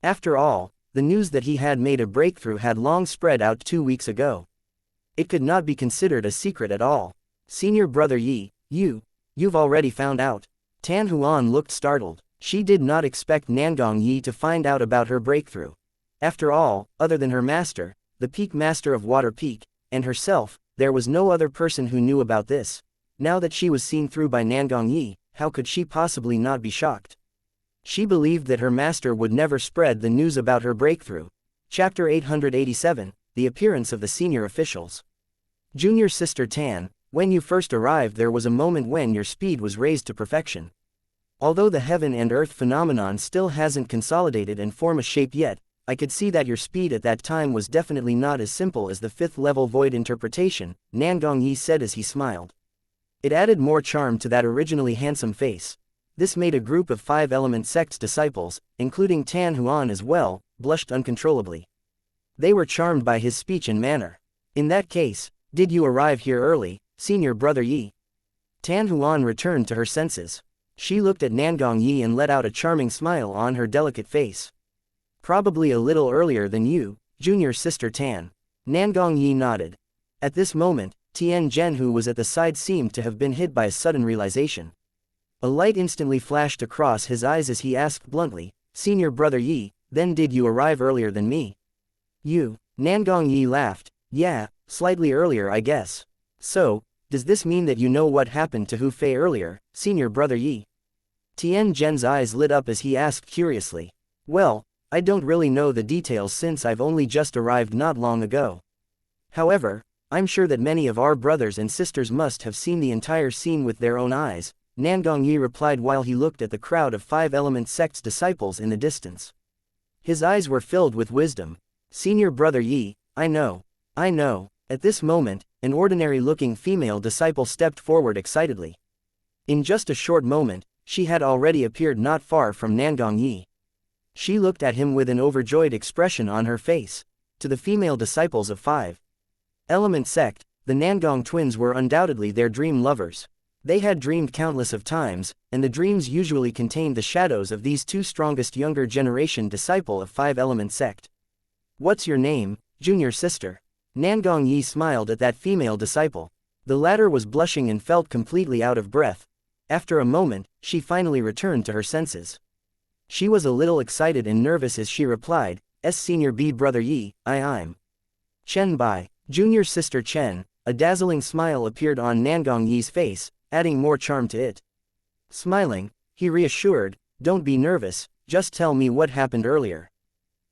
After all, the news that he had made a breakthrough had long spread out 2 weeks ago. It could not be considered a secret at all. Senior brother Yi, you've already found out. Tan Huan looked startled. She did not expect Nangong Yi to find out about her breakthrough. After all, other than her master, the Peak Master of Water Peak, and herself, there was no other person who knew about this. Now that she was seen through by Nangong Yi, how could she possibly not be shocked? She believed that her master would never spread the news about her breakthrough. Chapter 887, The Appearance of the Senior Officials. Junior Sister Tan, when you first arrived there was a moment when your speed was raised to perfection. Although the heaven and earth phenomenon still hasn't consolidated and form a shape yet, I could see that your speed at that time was definitely not as simple as the 5th level void interpretation, Nangong Yi said as he smiled. It added more charm to that originally handsome face. This made a group of 5-element sects disciples, including Tan Huan as well, blushed uncontrollably. They were charmed by his speech and manner. In that case, did you arrive here early, senior brother Yi? Tan Huan returned to her senses. She looked at Nangong Yi and let out a charming smile on her delicate face. Probably a little earlier than you, junior sister Tan. Nangong Yi nodded. At this moment, Tian Zhen who was at the side seemed to have been hit by a sudden realization. A light instantly flashed across his eyes as he asked bluntly, Senior brother Yi, then did you arrive earlier than me? You, Nangong Yi laughed, yeah, slightly earlier I guess. So, does this mean that you know what happened to Hu Fei earlier, senior brother Yi? Tian Zhen's eyes lit up as he asked curiously. Well, I don't really know the details since I've only just arrived not long ago. However, I'm sure that many of our brothers and sisters must have seen the entire scene with their own eyes, Nangong Yi replied while he looked at the crowd of 5-element sects disciples in the distance. His eyes were filled with wisdom. Senior brother Yi, I know. At this moment, an ordinary-looking female disciple stepped forward excitedly. In just a short moment, she had already appeared not far from Nangong Yi. She looked at him with an overjoyed expression on her face. To the female disciples of 5-element sect, the Nangong twins were undoubtedly their dream lovers. They had dreamed countless of times, and the dreams usually contained the shadows of these two strongest younger generation disciple of 5-element sect. What's your name, junior sister? Nangong Yi smiled at that female disciple. The latter was blushing and felt completely out of breath. After a moment, she finally returned to her senses. She was a little excited and nervous as she replied, Senior B brother Yi, I'm Chen Bai, junior sister Chen. A dazzling smile appeared on Nangong Yi's face, adding more charm to it. Smiling, he reassured, don't be nervous, just tell me what happened earlier.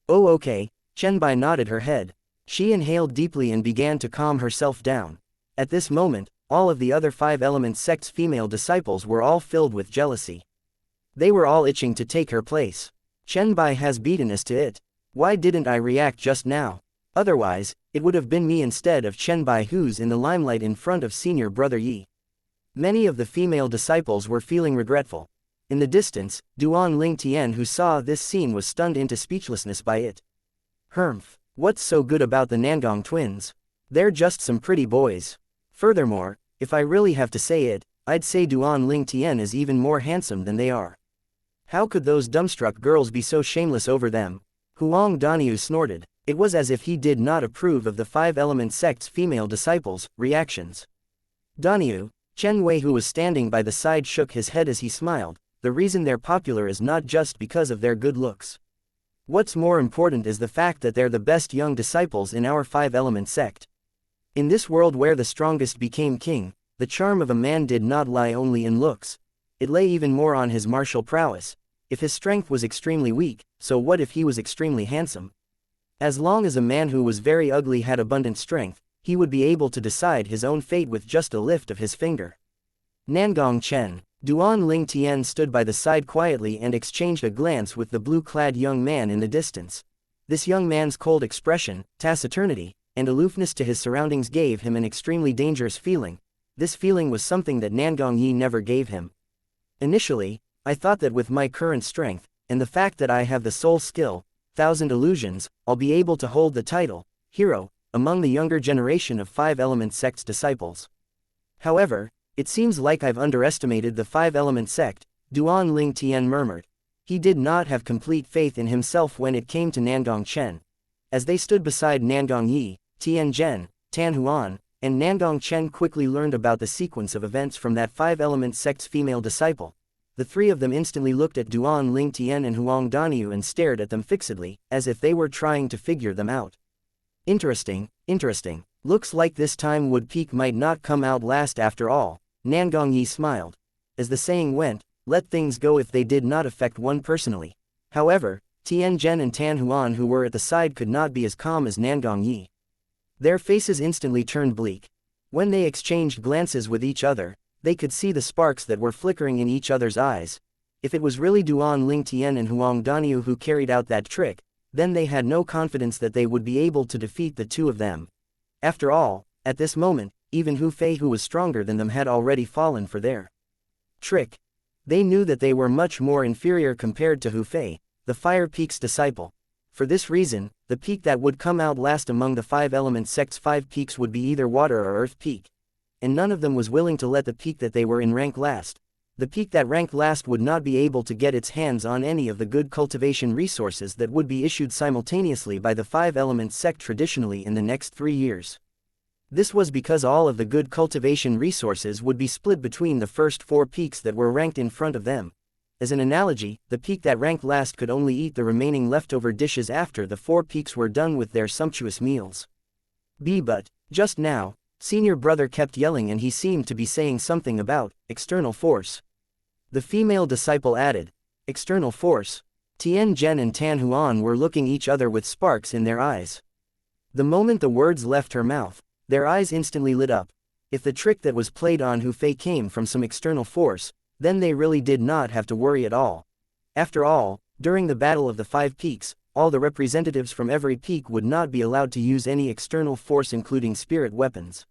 Oh okay, Chen Bai nodded her head. She inhaled deeply and began to calm herself down. At this moment, all of the other 5-element sect's female disciples were all filled with jealousy. They were all itching to take her place. Chen Bai has beaten us to it. Why didn't I react just now? Otherwise, it would have been me instead of Chen Bai who's in the limelight in front of senior brother Yi. Many of the female disciples were feeling regretful. In the distance, Duan Ling Tian who saw this scene was stunned into speechlessness by it. Humph, what's so good about the Nangong twins? They're just some pretty boys. Furthermore, if I really have to say it, I'd say Duan Ling Tian is even more handsome than they are. How could those dumbstruck girls be so shameless over them? Huang Daniu snorted. It was as if he did not approve of the 5-element sect's female disciples' reactions. Daniu, Chen Wei who was standing by the side shook his head as he smiled. The reason they're popular is not just because of their good looks. What's more important is the fact that they're the best young disciples in our 5-element sect. In this world where the strongest became king, the charm of a man did not lie only in looks. It lay even more on his martial prowess. If his strength was extremely weak, so what if he was extremely handsome? As long as a man who was very ugly had abundant strength, he would be able to decide his own fate with just a lift of his finger. Nangong Chen. Duan Ling Tian stood by the side quietly and exchanged a glance with the blue-clad young man in the distance. This young man's cold expression, taciturnity, and aloofness to his surroundings gave him an extremely dangerous feeling. This feeling was something that Nangong Yi never gave him. Initially, I thought that with my current strength, and the fact that I have the soul skill, 1,000 illusions, I'll be able to hold the title, hero, among the younger generation of 5-element sect's disciples. However, it seems like I've underestimated the five-element sect, Duan Ling Tian murmured. He did not have complete faith in himself when it came to Nangong Chen. As they stood beside Nangong Yi, Tian Zhen, Tan Huan, and Nangong Chen quickly learned about the sequence of events from that five-element sect's female disciple. The three of them instantly looked at Duan Ling Tian and Huang Daniu and stared at them fixedly, as if they were trying to figure them out. Interesting, interesting. Looks like this time Wood Peak might not come out last after all, Nangong Yi smiled. As the saying went, let things go if they did not affect one personally. However, Tian Zhen and Tan Huan who were at the side could not be as calm as Nangong Yi. Their faces instantly turned bleak. When they exchanged glances with each other, they could see the sparks that were flickering in each other's eyes. If it was really Duan Ling Tian and Huang Daniu who carried out that trick, then they had no confidence that they would be able to defeat the two of them. After all, at this moment, even Hu Fei who was stronger than them had already fallen for their trick. They knew that they were much more inferior compared to Hu Fei, the Fire Peak's disciple. For this reason, the peak that would come out last among the five-element sect's 5 peaks would be either Water or Earth Peak. And none of them was willing to let the peak that they were in rank last. The peak that ranked last would not be able to get its hands on any of the good cultivation resources that would be issued simultaneously by the five-element sect traditionally in the next 3 years. This was because all of the good cultivation resources would be split between the first 4 peaks that were ranked in front of them. As an analogy, the peak that ranked last could only eat the remaining leftover dishes after the 4 peaks were done with their sumptuous meals. But, just now, senior brother kept yelling and he seemed to be saying something about external force. The female disciple added, external force. Tian Zhen and Tan Huan were looking each other with sparks in their eyes. The moment the words left her mouth, their eyes instantly lit up. If the trick that was played on Hu Fei came from some external force, then they really did not have to worry at all. After all, during the Battle of the 5 Peaks, all the representatives from every peak would not be allowed to use any external force including spirit weapons.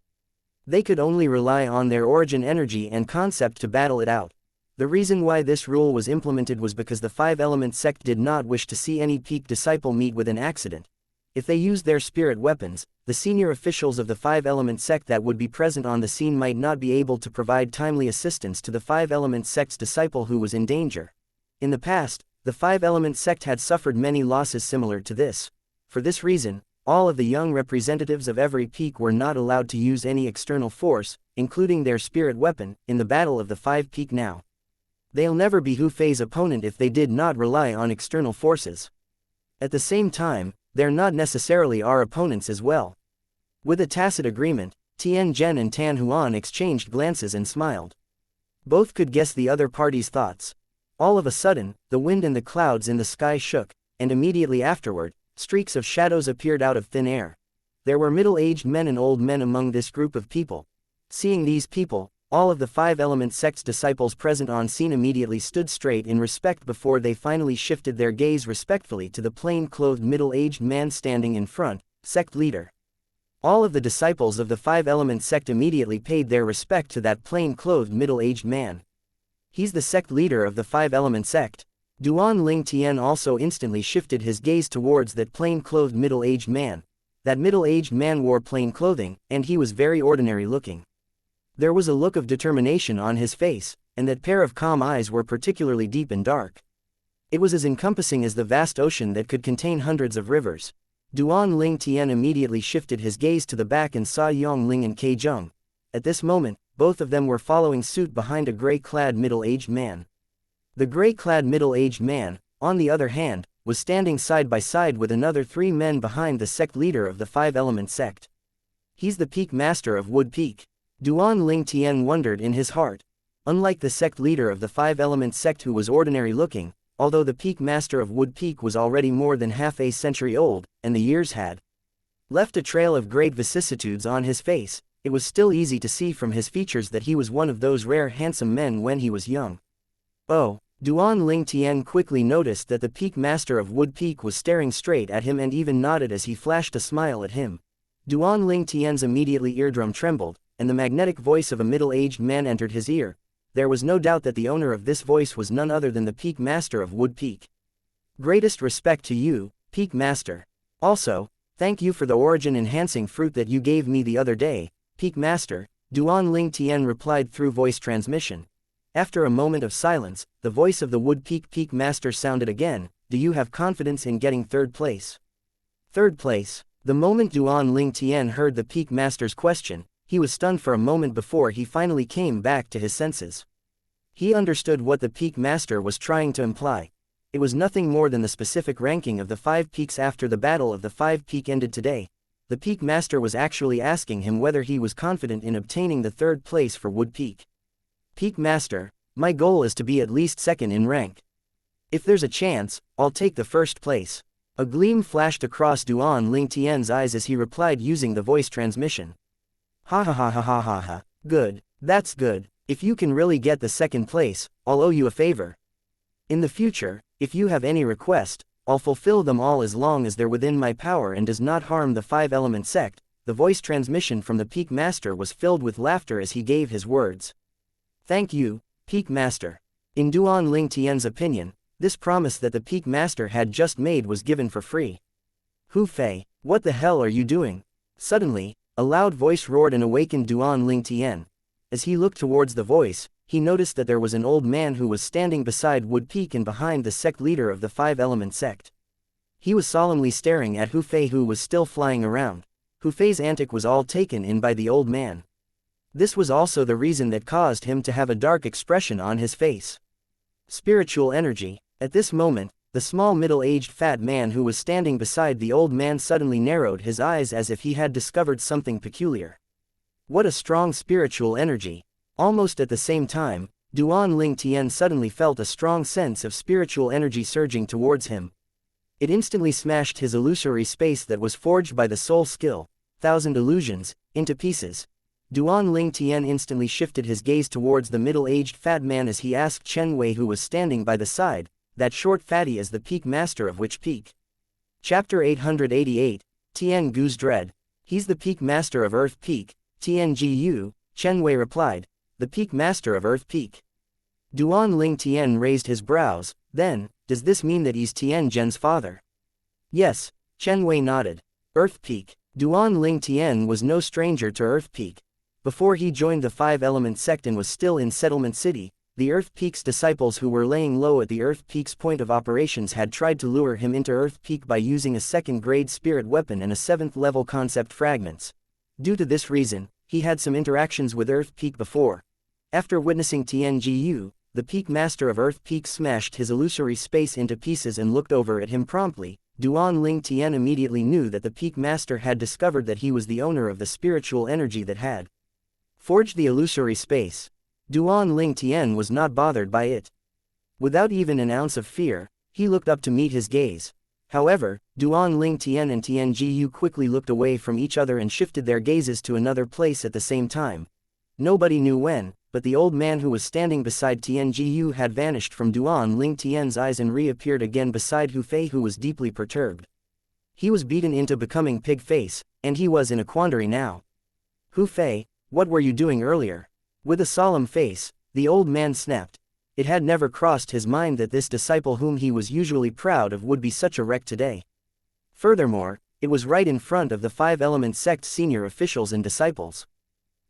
They could only rely on their origin energy and concept to battle it out. The reason why this rule was implemented was because the five-element sect did not wish to see any peak disciple meet with an accident. If they used their spirit weapons, the senior officials of the five-element sect that would be present on the scene might not be able to provide timely assistance to the five-element sect's disciple who was in danger. In the past, the five-element sect had suffered many losses similar to this. For this reason, all of the young representatives of every peak were not allowed to use any external force, including their spirit weapon, in the Battle of the 5 Peak now. They'll never be Hu Fei's opponent if they did not rely on external forces. At the same time, they're not necessarily our opponents as well. With a tacit agreement, Tian Zhen and Tan Huan exchanged glances and smiled. Both could guess the other party's thoughts. All of a sudden, the wind and the clouds in the sky shook, and immediately afterward, streaks of shadows appeared out of thin air. There were middle-aged men and old men among this group of people. Seeing these people, all of the five-element sect's disciples present on scene immediately stood straight in respect before they finally shifted their gaze respectfully to the plain-clothed middle-aged man standing in front, sect leader. All of the disciples of the five-element sect immediately paid their respect to that plain-clothed middle-aged man. He's the sect leader of the five-element sect. Duan Ling Tian also instantly shifted his gaze towards that plain-clothed middle-aged man. That middle-aged man wore plain clothing, and he was very ordinary-looking. There was a look of determination on his face, and that pair of calm eyes were particularly deep and dark. It was as encompassing as the vast ocean that could contain hundreds of rivers. Duan Ling Tian immediately shifted his gaze to the back and saw Yong Ling and Kei Zheng. At this moment, both of them were following suit behind a gray-clad middle-aged man. The gray-clad middle-aged man, on the other hand, was standing side by side with another 3 men behind the sect leader of the five-element sect. He's the peak master of Wood Peak. Duan Ling Tian wondered in his heart. Unlike the sect leader of the five-element sect who was ordinary-looking, although the peak master of Wood Peak was already more than half a century old, and the years had left a trail of great vicissitudes on his face, it was still easy to see from his features that he was one of those rare handsome men when he was young. Oh, Duan Ling Tian quickly noticed that the peak master of Wood Peak was staring straight at him and even nodded as he flashed a smile at him. Duan Ling Tian's immediately eardrum trembled, and the magnetic voice of a middle-aged man entered his ear. There was no doubt that the owner of this voice was none other than the peak master of Wood Peak. Greatest respect to you, peak master. Also, thank you for the origin-enhancing fruit that you gave me the other day, peak master, Duan Ling Tian replied through voice transmission. After a moment of silence, the voice of the Wood Peak Master sounded again. Do you have confidence in getting third place? Third place. The moment Duan Ling Tian heard the Peak Master's question, he was stunned for a moment before he finally came back to his senses. He understood what the Peak Master was trying to imply. It was nothing more than the specific ranking of the 5 peaks after the battle of the 5 peak ended today. The Peak Master was actually asking him whether he was confident in obtaining the third place for Wood Peak. Peak Master, my goal is to be at least second in rank. If there's a chance, I'll take the first place. A gleam flashed across Duan Ling Tian's eyes as he replied using the voice transmission. Ha ha ha ha ha ha ha. Good. That's good. If you can really get the second place, I'll owe you a favor. In the future, if you have any request, I'll fulfill them all as long as they're within my power and does not harm the 5-element sect. The voice transmission from the Peak Master was filled with laughter as he gave his words. Thank you, Peak Master. In Duan Ling Tian's opinion, this promise that the Peak Master had just made was given for free. Hu Fei, what the hell are you doing? Suddenly, a loud voice roared and awakened Duan Ling Tian. As he looked towards the voice, he noticed that there was an old man who was standing beside Wood Peak and behind the sect leader of the 5-element sect. He was solemnly staring at Hu Fei, who was still flying around. Hu Fei's antic was all taken in by the old man. This was also the reason that caused him to have a dark expression on his face. Spiritual energy. At this moment, the small middle-aged fat man who was standing beside the old man suddenly narrowed his eyes as if he had discovered something peculiar. What a strong spiritual energy! Almost at the same time, Duan Ling Tian suddenly felt a strong sense of spiritual energy surging towards him. It instantly smashed his illusory space that was forged by the soul skill, 1,000 illusions, into pieces. Duan Ling Tian instantly shifted his gaze towards the middle-aged fat man as he asked Chen Wei, who was standing by the side, that short fatty is the Peak Master of which peak? Chapter 888, Tian Gu's Dread. He's the Peak Master of Earth Peak, Tiangu, Chen Wei replied. The Peak Master of Earth Peak. Duan Ling Tian raised his brows. Then, does this mean that he's Tian Zhen's father? Yes, Chen Wei nodded. Earth Peak. Duan Ling Tian was no stranger to Earth Peak. Before he joined the 5-element sect and was still in Settlement City, the Earth Peak's disciples who were laying low at the Earth Peak's point of operations had tried to lure him into Earth Peak by using a 2nd-grade spirit weapon and a 7th-level concept fragments. Due to this reason, he had some interactions with Earth Peak before. After witnessing Tiangu, the Peak Master of Earth Peak smashed his illusory space into pieces and looked over at him promptly. Duan Ling Tian immediately knew that the Peak Master had discovered that he was the owner of the spiritual energy that had forged the illusory space. Duan Ling Tian was not bothered by it. Without even an ounce of fear, he looked up to meet his gaze. However, Duan Ling Tian and Tiangu quickly looked away from each other and shifted their gazes to another place at the same time. Nobody knew when, but the old man who was standing beside Tiangu had vanished from Duan Ling Tian's eyes and reappeared again beside Hu Fei, who was deeply perturbed. He was beaten into becoming pig face, and he was in a quandary now. Hu Fei, what were you doing earlier? With a solemn face, the old man snapped. It had never crossed his mind that this disciple whom he was usually proud of would be such a wreck today. Furthermore, it was right in front of the 5-element sect senior officials and disciples.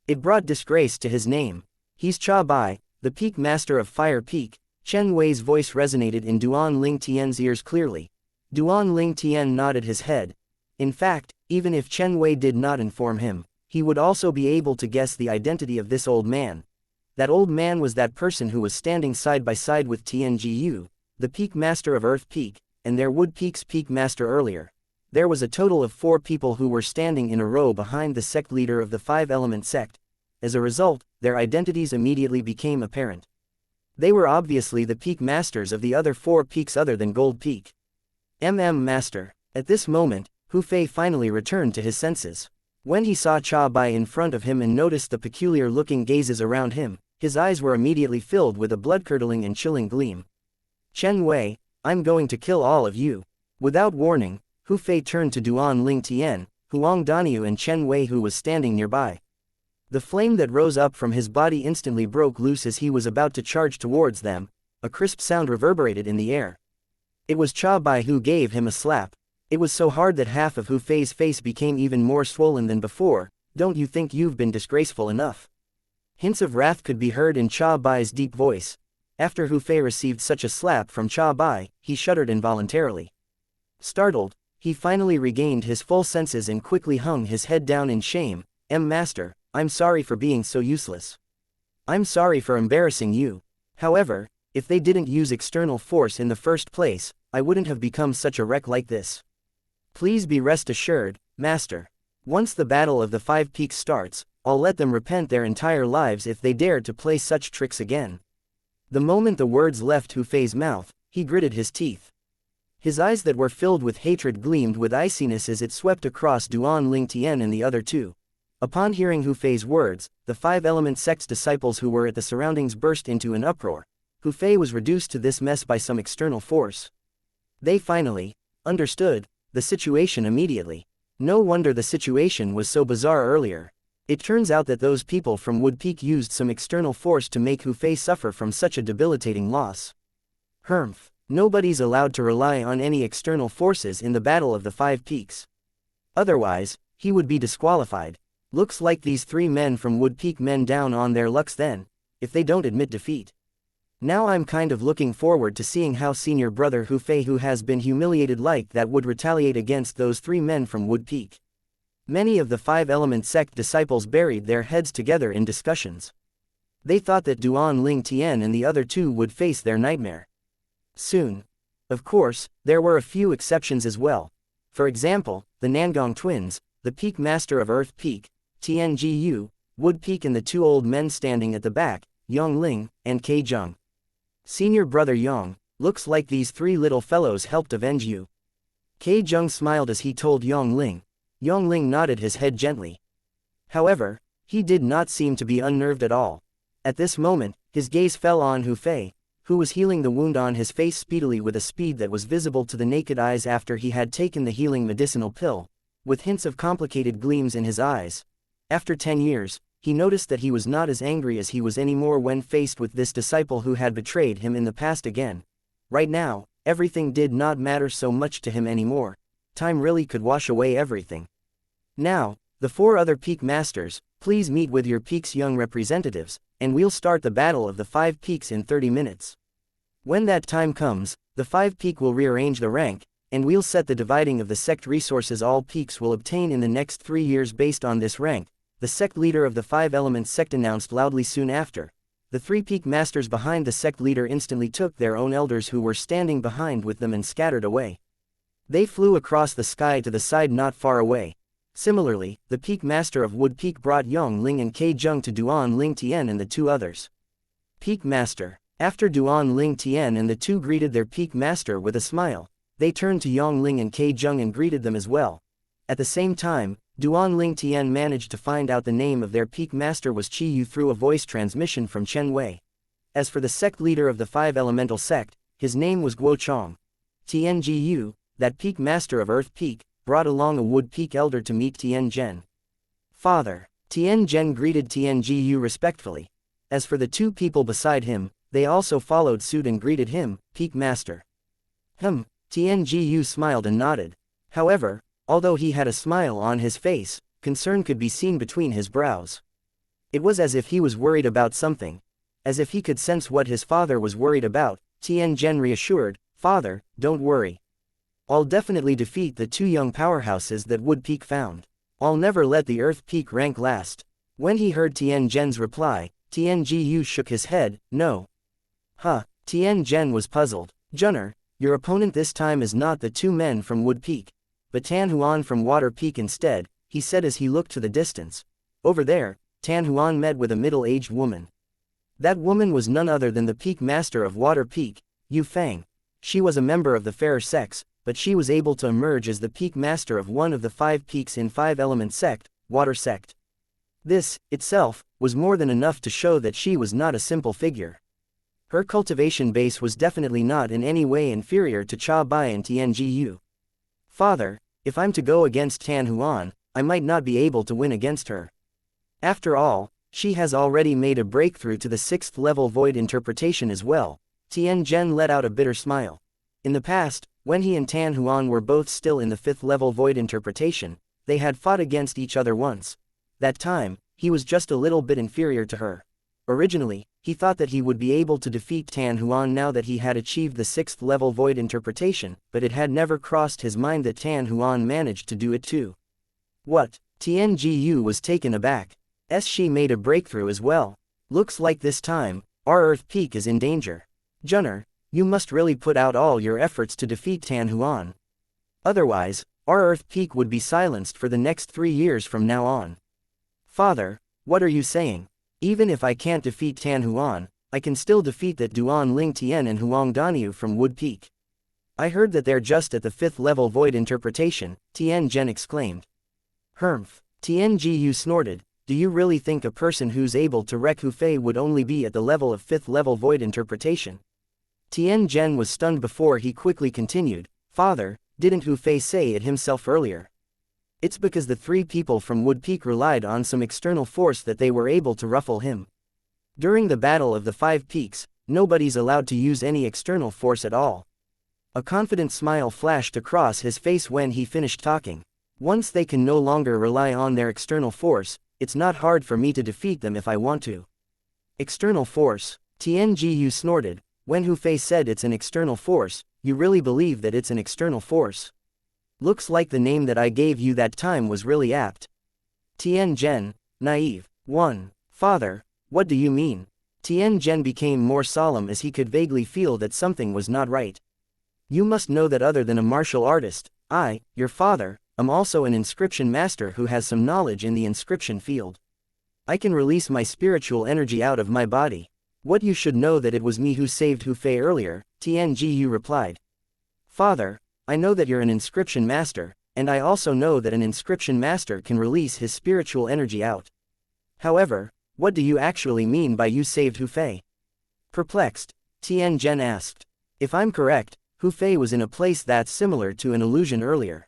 It brought disgrace to his name. He's Cha Bai, the Peak Master of Fire Peak. Chen Wei's voice resonated in Duan Ling Tian's ears clearly. Duan Ling Tian nodded his head. In fact, even if Chen Wei did not inform him, he would also be able to guess the identity of this old man. That old man was that person who was standing side by side with Tiangu, the Peak Master of Earth Peak, and their Wood Peak's Peak Master earlier. There was a total of 4 people who were standing in a row behind the sect leader of the 5-element sect. As a result, their identities immediately became apparent. They were obviously the Peak Masters of the other 4 peaks other than Gold Peak. Master. At this moment, Hu Fei finally returned to his senses. When he saw Cha Bai in front of him and noticed the peculiar-looking gazes around him, his eyes were immediately filled with a blood-curdling and chilling gleam. Chen Wei, I'm going to kill all of you. Without warning, Hu Fei turned to Duan Ling Tian, Huang Daniu and Chen Wei, who was standing nearby. The flame that rose up from his body instantly broke loose as he was about to charge towards them. A crisp sound reverberated in the air. It was Cha Bai who gave him a slap. It was so hard that half of Hu Fei's face became even more swollen than before. Don't you think you've been disgraceful enough? Hints of wrath could be heard in Cha Bai's deep voice. After Hu Fei received such a slap from Cha Bai, he shuddered involuntarily. Startled, he finally regained his full senses and quickly hung his head down in shame. Master, I'm sorry for being so useless. I'm sorry for embarrassing you. However, if they didn't use external force in the first place, I wouldn't have become such a wreck like this. Please be rest assured, Master. Once the Battle of the Five Peaks starts, I'll let them repent their entire lives if they dare to play such tricks again. The moment the words left Hu Fei's mouth, he gritted his teeth. His eyes that were filled with hatred gleamed with iciness as it swept across Duan Ling Tian and the other two. Upon hearing Hu Fei's words, the five-element sect's disciples who were at the surroundings burst into an uproar. Hu Fei was reduced to this mess by some external force. They finally understood the situation immediately. No wonder the situation was so bizarre earlier. It turns out that those people from Wood Peak used some external force to make Hu Fei suffer from such a debilitating loss. Humph. Nobody's allowed to rely on any external forces in the Battle of the Five Peaks. Otherwise, he would be disqualified. Looks like these three men from Wood Peak men down on their lucks then, if they don't admit defeat. Now I'm kind of looking forward to seeing how senior brother Hu Fei, who has been humiliated like that, would retaliate against those three men from Wood Peak. Many of the five-element sect disciples buried their heads together in discussions. They thought that Duan Ling Tian and the other two would face their nightmare soon. Of course, there were a few exceptions as well. For example, the Nangong twins, the Peak Master of Earth Peak, Tiangu, Wood Peak, and the two old men standing at the back, Yong Ling and Ke Zheng. Senior brother Yong, looks like these three little fellows helped avenge you. Ke Zheng smiled as he told Yong Ling. Yong Ling nodded his head gently. However, he did not seem to be unnerved at all. At this moment, his gaze fell on Hu Fei, who was healing the wound on his face speedily with a speed that was visible to the naked eyes after he had taken the healing medicinal pill, with hints of complicated gleams in his eyes. After 10 years, he noticed that he was not as angry as he was anymore when faced with this disciple who had betrayed him in the past again. Right now, everything did not matter so much to him anymore. Time really could wash away everything. Now, the four other Peak Masters, please meet with your Peak's young representatives, and we'll start the Battle of the Five Peaks in 30 minutes. When that time comes, the Five Peak will rearrange the rank, and we'll set the dividing of the sect resources all peaks will obtain in the next 3 years based on this rank, the sect leader of the five-element sect announced loudly soon after. The three Peak Masters behind the sect leader instantly took their own elders who were standing behind with them and scattered away. They flew across the sky to the side not far away. Similarly, the Peak Master of Wood Peak brought Yong Ling and Ke Zheng to Duan Ling Tian and the two others. Peak Master. After Duan Ling Tian and the two greeted their Peak Master with a smile, they turned to Yong Ling and Ke Zheng and greeted them as well. At the same time, Duan Ling Tian managed to find out the name of their Peak Master was Qi Yu through a voice transmission from Chen Wei. As for the sect leader of the five elemental sect, his name was Guo Chong. Tiangu, that Peak Master of Earth Peak, brought along a Wood Peak elder to meet Tian Zhen. Father. Tian Zhen greeted Tiangu respectfully. As for the two people beside him, they also followed suit and greeted him, Peak Master. Tiangu smiled and nodded. However, although he had a smile on his face, concern could be seen between his brows. It was as if he was worried about something. As if he could sense what his father was worried about, Tian Zhen reassured, Father, don't worry. I'll definitely defeat the two young powerhouses that Wood Peak found. I'll never let the Earth Peak rank last. When he heard Tian Zhen's reply, Tiangu shook his head, no. Tian Zhen was puzzled. Junner, your opponent this time is not the two men from Wood Peak, but Tan Huan from Water Peak instead, he said as he looked to the distance. Over there, Tan Huan met with a middle-aged woman. That woman was none other than the Peak Master of Water Peak, Yu Fang. She was a member of the fairer sects, but she was able to emerge as the Peak Master of one of the five peaks in five-element sect, Water Sect. This, itself, was more than enough to show that she was not a simple figure. Her cultivation base was definitely not in any way inferior to Cha Bai and Tiangu. Father, if I'm to go against Tan Huan, I might not be able to win against her. After all, she has already made a breakthrough to the 6th level void interpretation as well. Tian Zhen let out a bitter smile. In the past, when he and Tan Huan were both still in the 5th level void interpretation, they had fought against each other once. that time, he was just a little bit inferior to her. Originally, he thought that he would be able to defeat Tan Huan now that he had achieved the 6th level void interpretation, but it had never crossed his mind that Tan Huan managed to do it too. What? Tianjiu was taken aback. She made a breakthrough as well. Looks like this time, our Earth Peak is in danger. Junner, you must really put out all your efforts to defeat Tan Huan. Otherwise, our Earth Peak would be silenced for the next 3 years from now on. Father, what are you saying? Even if I can't defeat Tan Huan, I can still defeat that Duan Ling Tian and Huang Daniu from Wood Peak. I heard that they're just at the 5th level void interpretation, Tian Zhen exclaimed. Humph, Tian Jiyu snorted, do you really think a person who's able to wreck Hu Fei would only be at the level of 5th level void interpretation? Tian Zhen was stunned before he quickly continued, Father, didn't Hu Fei say it himself earlier? It's because the 3 people from Wood Peak relied on some external force that they were able to ruffle him. During the Battle of the 5 Peaks, nobody's allowed to use any external force at all. A confident smile flashed across his face when he finished talking. Once they can no longer rely on their external force, it's not hard for me to defeat them if I want to. External force, Tianjiu snorted, when Hu Fei said it's an external force, you really believe that it's an external force? Looks like the name that I gave you that time was really apt. Tian Zhen, naive. 1. Father, what do you mean? Tian Zhen became more solemn as he could vaguely feel that something was not right. You must know that other than a martial artist, I, your father, am also an inscription master who has some knowledge in the inscription field. I can release my spiritual energy out of my body. What you should know that it was me who saved Hu Fei earlier, Tianjiu replied. Father, I know that you're an inscription master, and I also know that an inscription master can release his spiritual energy out. However, what do you actually mean by you saved Hu Fei? Perplexed, Tian Zhen asked. If I'm correct, Hu Fei was in a place that's similar to an illusion earlier.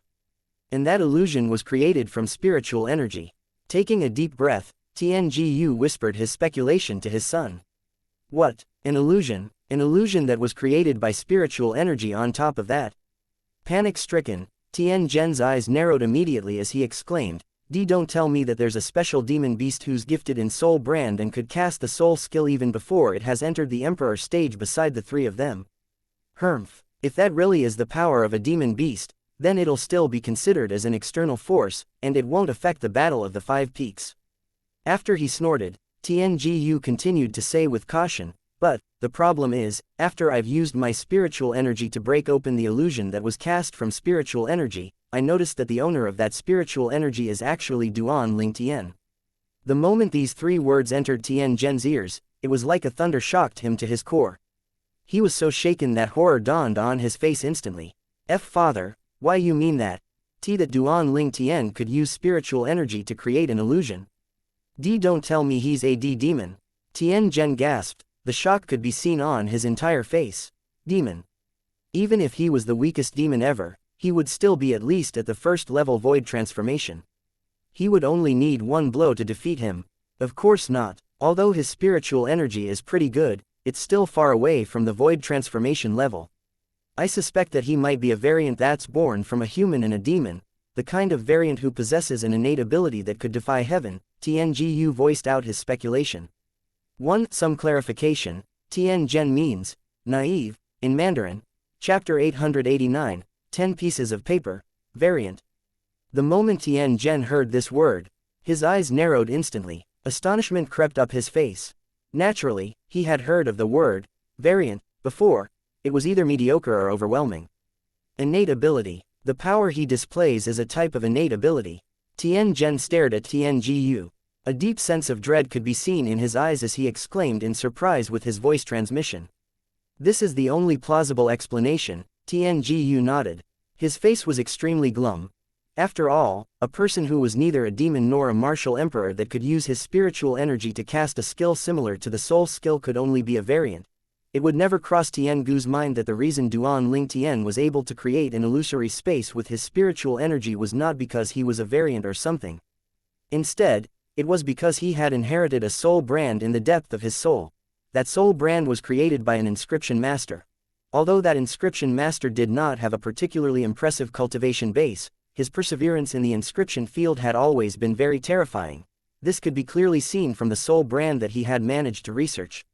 And that illusion was created from spiritual energy. Taking a deep breath, Tianjiu whispered his speculation to his son. What? An illusion? An illusion that was created by spiritual energy on top of that? Panic-stricken, Tian Zhen's eyes narrowed immediately as he exclaimed, Don't tell me that there's a special demon beast who's gifted in soul brand and could cast the soul skill even before it has entered the Emperor stage beside the 3 of them. Humph, if that really is the power of a demon beast, then it'll still be considered as an external force, and it won't affect the Battle of the 5 Peaks. After he snorted, Tianjiu continued to say with caution, but, the problem is, after I've used my spiritual energy to break open the illusion that was cast from spiritual energy, I noticed that the owner of that spiritual energy is actually Duan Ling Tian. The moment these 3 words entered Tian Zhen's ears, it was like a thunder shocked him to his core. He was so shaken that horror dawned on his face instantly. Father, why you mean that? That Duan Ling Tian could use spiritual energy to create an illusion? Don't tell me he's a demon. Tian Zhen gasped. The shock could be seen on his entire face. Demon. Even if he was the weakest demon ever, he would still be at least at the 1st level void transformation. He would only need 1 blow to defeat him. Of course not. Although his spiritual energy is pretty good, it's still far away from the void transformation level. I suspect that he might be a variant that's born from a human and a demon, the kind of variant who possesses an innate ability that could defy heaven. Tianjiu voiced out his speculation. Some clarification, Tian Zhen means, naive, in Mandarin, chapter 889, 10 pieces of paper, variant. The moment Tian Zhen heard this word, his eyes narrowed instantly, astonishment crept up his face. Naturally, he had heard of the word, variant, before, it was either mediocre or overwhelming. Innate ability, the power he displays is a type of innate ability. Tian Zhen stared at Tianjiu. A deep sense of dread could be seen in his eyes as he exclaimed in surprise with his voice transmission. This is the only plausible explanation, Tianjiu nodded. His face was extremely glum. After all, a person who was neither a demon nor a martial emperor that could use his spiritual energy to cast a skill similar to the soul skill could only be a variant. It would never cross Tian Gu's mind that the reason Duan Ling Tian was able to create an illusory space with his spiritual energy was not because he was a variant or something. Instead, it was because he had inherited a soul brand in the depth of his soul. That soul brand was created by an inscription master. Although that inscription master did not have a particularly impressive cultivation base, his perseverance in the inscription field had always been very terrifying. This could be clearly seen from the soul brand that he had managed to research.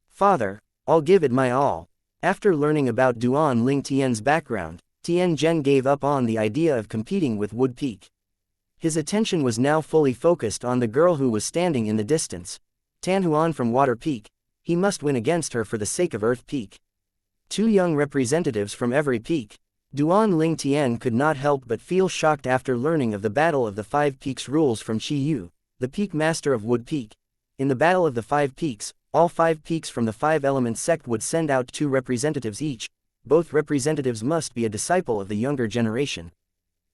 Father, I'll give it my all. After learning about Duan Ling Tian's background, Tian Zhen gave up on the idea of competing with Wood Peak. His attention was now fully focused on the girl who was standing in the distance. Tan Huan from Water Peak. He must win against her for the sake of Earth Peak. 2 young representatives from every peak. Duan Ling Tian could not help but feel shocked after learning of the Battle of the 5 Peaks rules from Qi Yu, the Peak Master of Wood Peak. In the Battle of the 5 Peaks, all 5 peaks from the 5 Elements sect would send out 2 representatives each. Both representatives must be a disciple of the younger generation.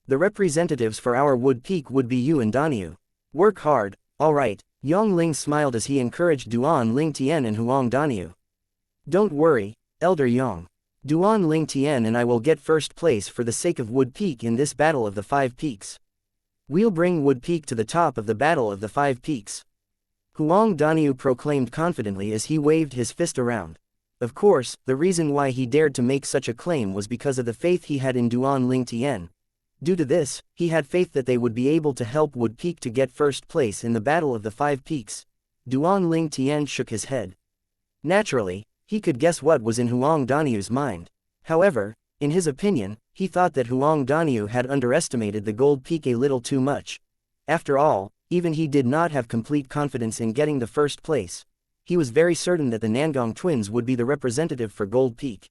The representatives for our Wood Peak would be you and Daniu. Work hard, alright. Yang Ling smiled as he encouraged Duan Ling Tian and Huang Daniu. Don't worry, Elder Yang. Duan Ling Tian and I will get first place for the sake of Wood Peak in this Battle of the 5 Peaks. We'll bring Wood Peak to the top of the Battle of the 5 Peaks. Huang Daniu proclaimed confidently as he waved his fist around. Of course, the reason why he dared to make such a claim was because of the faith he had in Duan Ling Tian. Due to this, he had faith that they would be able to help Wood Peak to get first place in the Battle of the 5 Peaks. Duan Ling Tian shook his head. Naturally, he could guess what was in Huang Daniu's mind. However, in his opinion, he thought that Huang Daniu had underestimated the Gold Peak a little too much. After all, even he did not have complete confidence in getting the first place. He was very certain that the Nangong twins would be the representative for Gold Peak.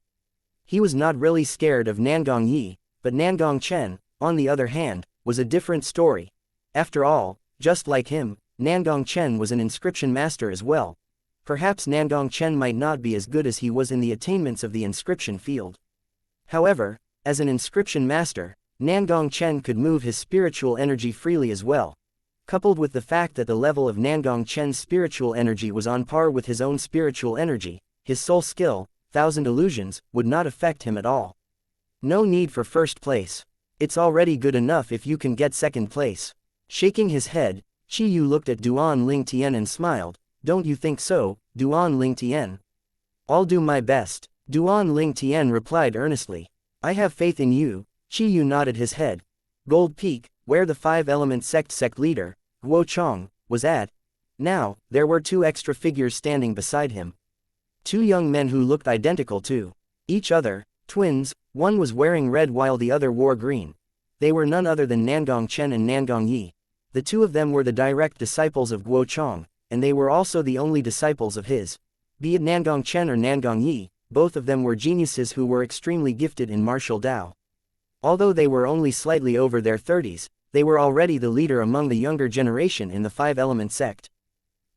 He was not really scared of Nangong Yi, but Nangong Chen, on the other hand, was a different story. After all, just like him, Nangong Chen was an inscription master as well. Perhaps Nangong Chen might not be as good as he was in the attainments of the inscription field. However, as an inscription master, Nangong Chen could move his spiritual energy freely as well. Coupled with the fact that the level of Nangong Chen's spiritual energy was on par with his own spiritual energy, his soul skill, 1000 illusions, would not affect him at all. No need for first place. It's already good enough if you can get second place. Shaking his head, Qi Yu looked at Duan Ling Tian and smiled. Don't you think so, Duan Ling Tian? I'll do my best. Duan Ling Tian replied earnestly. I have faith in you. Qi Yu nodded his head. Gold Peak, where the 5-element sect leader, Guo Chong, was at. Now, there were 2 extra figures standing beside him. 2 young men who looked identical to each other, twins. One was wearing red while the other wore green. They were none other than Nangong Chen and Nangong Yi. The 2 of them were the direct disciples of Guo Chong, and they were also the only disciples of his. Be it Nangong Chen or Nangong Yi, both of them were geniuses who were extremely gifted in martial Dao. Although they were only slightly over their 30s, they were already the leader among the younger generation in the 5-element sect.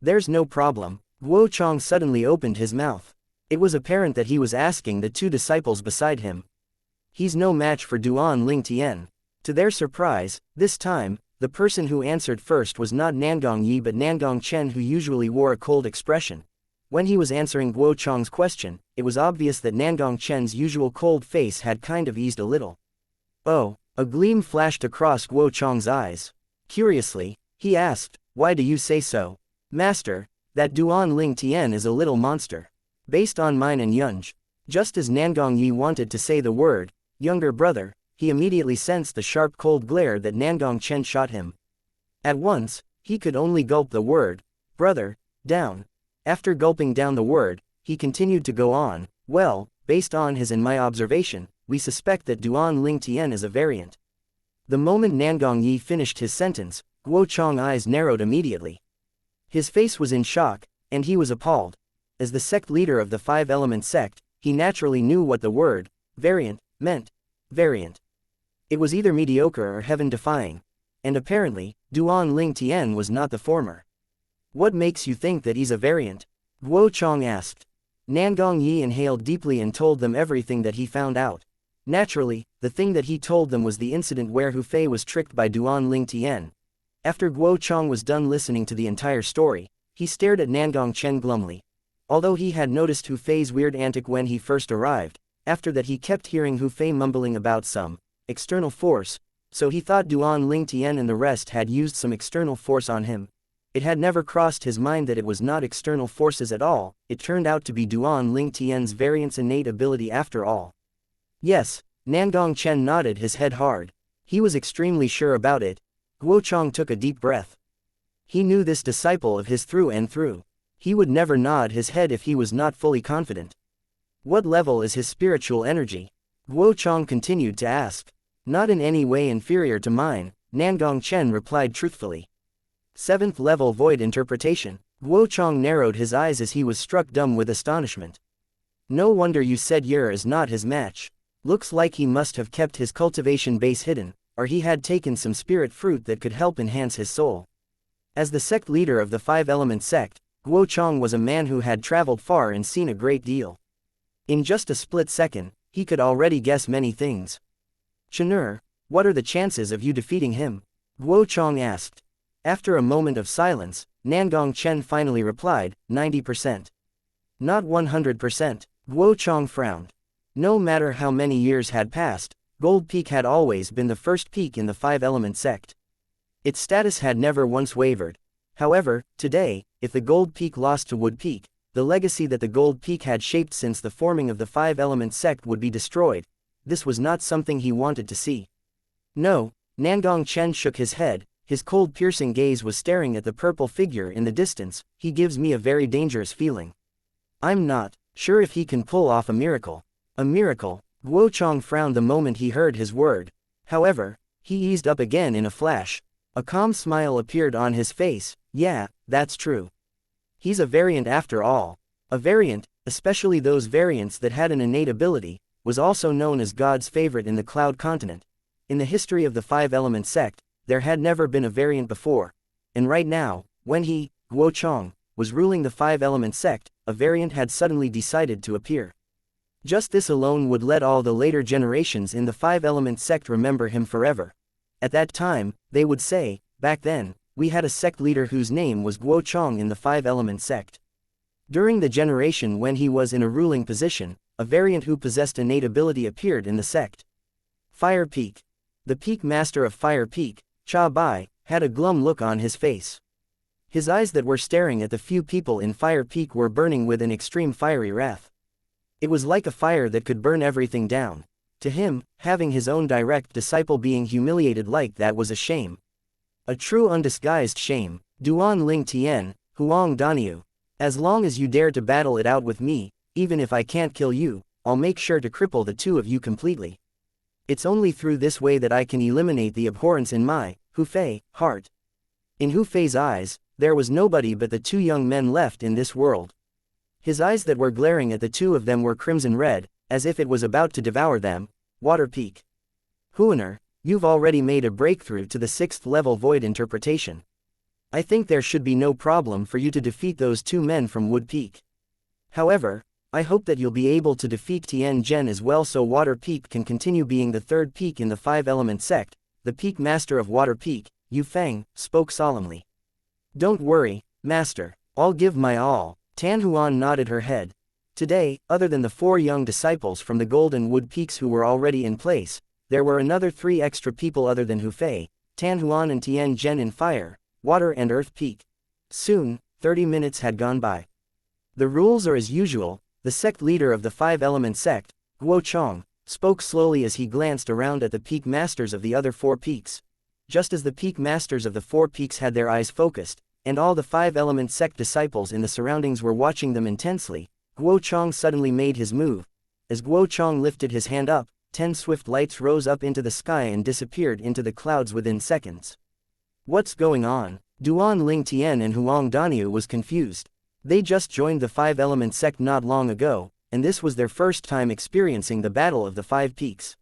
There's no problem. Guo Chong suddenly opened his mouth. It was apparent that he was asking the 2 disciples beside him. He's no match for Duan Ling Tian. To their surprise, this time, the person who answered first was not Nangong Yi but Nangong Chen, who usually wore a cold expression. When he was answering Guo Chong's question, it was obvious that Nangong Chen's usual cold face had kind of eased a little. Oh, a gleam flashed across Guo Chong's eyes. Curiously, he asked, why do you say so? Master, that Duan Ling Tian is a little monster. Based on mine and Yunj. Just as Nangong Yi wanted to say the word, younger brother, he immediately sensed the sharp cold glare that Nangong Chen shot him. At once, he could only gulp the word, brother, down. After gulping down the word, he continued to go on, well, based on his and my observation, we suspect that Duan Ling Tian is a variant. The moment Nangong Yi finished his sentence, Guo Chong's eyes narrowed immediately. His face was in shock, and he was appalled. As the sect leader of the 5-element sect, he naturally knew what the word, variant, meant. Variant. It was either mediocre or heaven-defying. And apparently, Duan Ling Tian was not the former. What makes you think that he's a variant? Guo Chong asked. Nangong Yi inhaled deeply and told them everything that he found out. Naturally, the thing that he told them was the incident where Hu Fei was tricked by Duan Ling Tian. After Guo Chong was done listening to the entire story, he stared at Nangong Chen glumly. Although he had noticed Hu Fei's weird antic when he first arrived, after that he kept hearing Hu Fei mumbling about some external force, so he thought Duan Ling Tian and the rest had used some external force on him. It had never crossed his mind that it was not external forces at all. It turned out to be Duan Ling Tian's variant's innate ability after all. Yes, Nangong Chen nodded his head hard. He was extremely sure about it. Guo Chong took a deep breath. He knew this disciple of his through and through. He would never nod his head if he was not fully confident. What level is his spiritual energy? Guo Chang continued to ask. Not in any way inferior to mine, Nangong Chen replied truthfully. 7th level void interpretation. Guo Chang narrowed his eyes as he was struck dumb with astonishment. No wonder you said Yer is not his match. Looks like he must have kept his cultivation base hidden, or he had taken some spirit fruit that could help enhance his soul. As the sect leader of the 5-element sect, Guo Chang was a man who had traveled far and seen a great deal. In just a split second, he could already guess many things. Chenur, what are the chances of you defeating him? Guo Chang asked. After a moment of silence, Nangong Chen finally replied, 90%. Not 100%, Guo Chang frowned. No matter how many years had passed, Gold Peak had always been the first peak in the 5-element sect. Its status had never once wavered. However, today, if the Gold Peak lost to Wood Peak, the legacy that the Gold Peak had shaped since the forming of the 5-element sect would be destroyed. This was not something he wanted to see. No, Nangong Chen shook his head, his cold piercing gaze was staring at the purple figure in the distance. He gives me a very dangerous feeling. I'm not sure if he can pull off a miracle. A miracle? Guo Chang frowned the moment he heard his word. However, he eased up again in a flash. A calm smile appeared on his face. Yeah, that's true. He's a variant after all. A variant, especially those variants that had an innate ability, was also known as God's favorite in the Cloud Continent. In the history of the 5-element sect, there had never been a variant before. And right now, when he, Guo Chang, was ruling the 5-element sect, a variant had suddenly decided to appear. Just this alone would let all the later generations in the 5-element sect remember him forever. At that time, they would say, back then, we had a sect leader whose name was Guo Chang in the 5-element sect. During the generation when he was in a ruling position, a variant who possessed innate ability appeared in the sect. Fire Peak. The peak master of Fire Peak, Cha Bai, had a glum look on his face. His eyes that were staring at the few people in Fire Peak were burning with an extreme fiery wrath. It was like a fire that could burn everything down. To him, having his own direct disciple being humiliated like that was a shame. A true undisguised shame. Duan Ling Tian, Huang Daniu. As long as you dare to battle it out with me, even if I can't kill you, I'll make sure to cripple the two of you completely. It's only through this way that I can eliminate the abhorrence in my, Hu Fei, heart. In Hu Fei's eyes, there was nobody but the two young men left in this world. His eyes that were glaring at the two of them were crimson red, as if it was about to devour them. Water Peak. Huaner, you've already made a breakthrough to the 6th level void interpretation. I think there should be no problem for you to defeat those two men from Wood Peak. However, I hope that you'll be able to defeat Tian Zhen as well so Water Peak can continue being the 3rd peak in the 5-element sect. The peak master of Water Peak, Yu Feng, spoke solemnly. Don't worry, master, I'll give my all. Tan Huan nodded her head. Today, other than the 4 young disciples from the Golden Wood Peaks who were already in place, there were another 3 extra people other than Hu Fei, Tan Huan and Tian Zhen in Fire, Water and Earth Peak. Soon, 30 minutes had gone by. The rules are as usual. The sect leader of the 5-element sect, Guo Chang, spoke slowly as he glanced around at the peak masters of the other 4 peaks. Just as the peak masters of the 4 peaks had their eyes focused, and all the 5-element sect disciples in the surroundings were watching them intensely, Guo Chang suddenly made his move. As Guo Chang lifted his hand up, 10 swift lights rose up into the sky and disappeared into the clouds within seconds. What's going on? Duan Ling Tian and Huang Daniu was confused. They just joined the 5-element sect not long ago, and this was their first time experiencing the Battle of the 5 Peaks.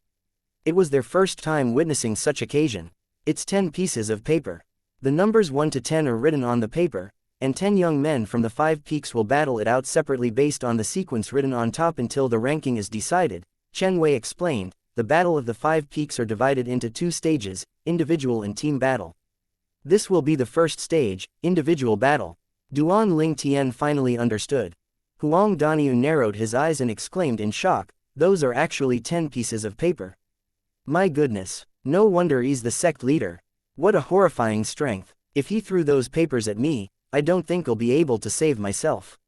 It was their first time witnessing such occasion. It's 10 pieces of paper. The numbers 1 to 10 are written on the paper, and 10 young men from the 5 peaks will battle it out separately based on the sequence written on top until the ranking is decided, Chen Wei explained. The Battle of the 5 peaks are divided into 2 stages, individual and team battle. This will be the first stage, individual battle. Duan Ling Tian finally understood. Huang Daniu narrowed his eyes and exclaimed in shock, those are actually 10 pieces of paper. My goodness, no wonder he's the sect leader. What a horrifying strength. If he threw those papers at me, I don't think I'll be able to save myself.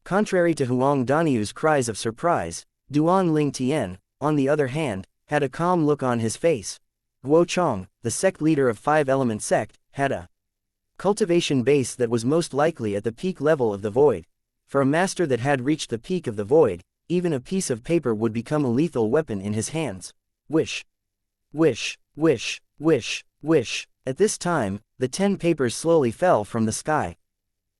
Contrary to Huang Daniu's cries of surprise, Duan Ling Tian, on the other hand, had a calm look on his face. Guo Chang, the sect leader of 5-element sect, had a Cultivation base that was most likely at the peak level of the void. For a master that had reached the peak of the void, even a piece of paper would become a lethal weapon in his hands. Wish. Wish, wish, wish, wish. At this time, the 10 papers slowly fell from the sky.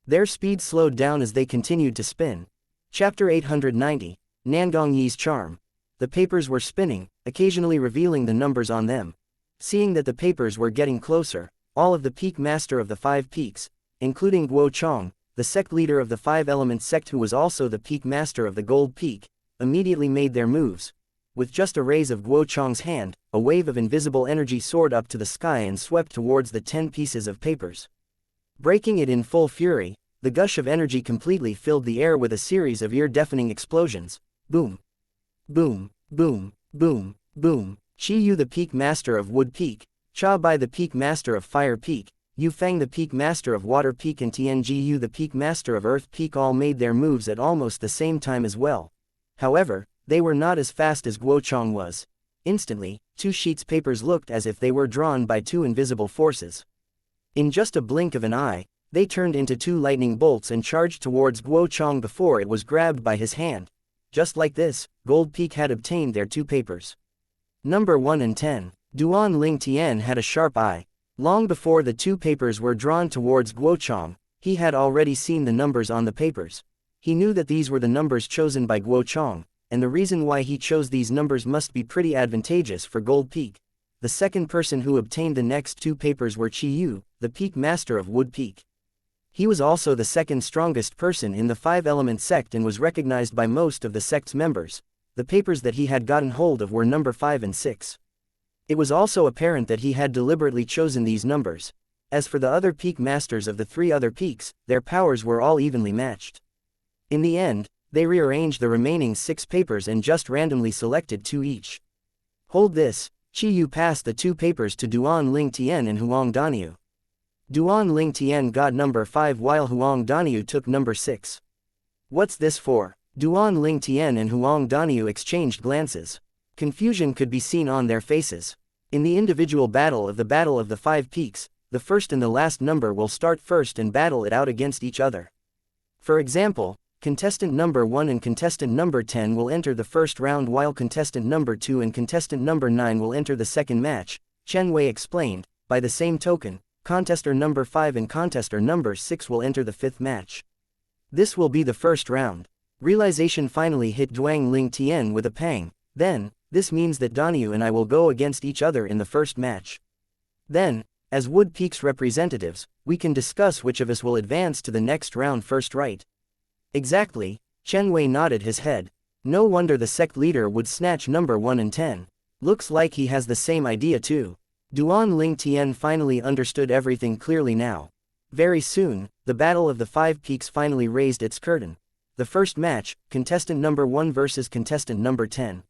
Their speed slowed down as they continued to spin. Chapter 890, Nangong Yi's Charm. The papers were spinning, occasionally revealing the numbers on them. Seeing that the papers were getting closer, all of the peak master of the 5 peaks, including Guo Chong, the sect leader of the 5-element sect who was also the peak master of the gold peak, immediately made their moves. With just a raise of Guo Chong's hand, a wave of invisible energy soared up to the sky and swept towards the 10 pieces of papers. Breaking it in full fury, the gush of energy completely filled the air with a series of ear-deafening explosions. Boom. Boom, boom, boom, boom. Qi Yu the peak master of Wood Peak, Cha Bai the peak master of Fire Peak, Yu Feng the peak master of Water Peak and Tianji Yu the peak master of Earth Peak all made their moves at almost the same time as well. However, they were not as fast as Guo Chong was. Instantly, 2 sheets papers looked as if they were drawn by 2 invisible forces. In just a blink of an eye, they turned into 2 lightning bolts and charged towards Guo Chong before it was grabbed by his hand. Just like this, Gold Peak had obtained their 2 papers. Number 1 and 10. Duan Ling Tian had a sharp eye. Long before the 2 papers were drawn towards Guo Chong, he had already seen the numbers on the papers. He knew that these were the numbers chosen by Guo Chong, and the reason why he chose these numbers must be pretty advantageous for Gold Peak. The second person who obtained the next 2 papers were Qi Yu, the peak master of Wood Peak. He was also the second strongest person in the 5-element sect and was recognized by most of the sect's members. The papers that he had gotten hold of were number 5 and 6. It was also apparent that he had deliberately chosen these numbers. As for the other peak masters of the 3 other peaks, their powers were all evenly matched. In the end, they rearranged the remaining 6 papers and just randomly selected 2 each. Hold this, Qi Yu passed the 2 papers to Duan Ling Tian and Huang Daniu. Duan Ling Tian got number 5 while Huang Daniu took number 6. What's this for? Duan Ling Tian and Huang Daniu exchanged glances. Confusion could be seen on their faces. In the individual battle of the 5 peaks, the first and the last number will start first and battle it out against each other. For example, contestant number 1 and contestant number 10 will enter the first round while contestant number 2 and contestant number 9 will enter the second match, Chen Wei explained. By the same token, contestor number 5 and contestor number 6 will enter the 5th match. This will be the first round. Realization finally hit Duan Ling Tian with a pang. Then, this means that Daniu and I will go against each other in the first match. Then, as Wood Peak's representatives, we can discuss which of us will advance to the next round first, right? Exactly, Chen Wei nodded his head. No wonder the sect leader would snatch number 1 and 10. Looks like he has the same idea too. Duan Ling Tian finally understood everything clearly now. Very soon, the battle of the 5 peaks finally raised its curtain. The first match, contestant number 1 versus contestant number 10.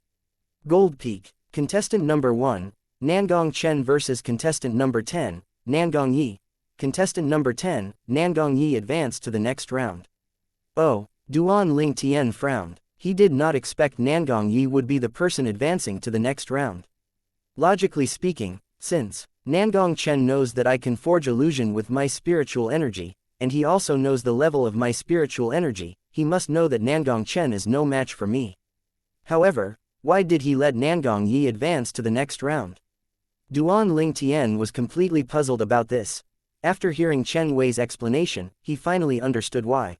Gold Peak, contestant number 1, Nangong Chen versus contestant number 10, Nangong Yi. Contestant number 10, Nangong Yi advanced to the next round. Oh, Duan Ling Tian frowned. He did not expect Nangong Yi would be the person advancing to the next round. Logically speaking, since Nangong Chen knows that I can forge illusion with my spiritual energy, and he also knows the level of my spiritual energy, he must know that Nangong Chen is no match for me. However, why did he let Nangong Yi advance to the next round? Duan Ling Tian was completely puzzled about this. After hearing Chen Wei's explanation, he finally understood why.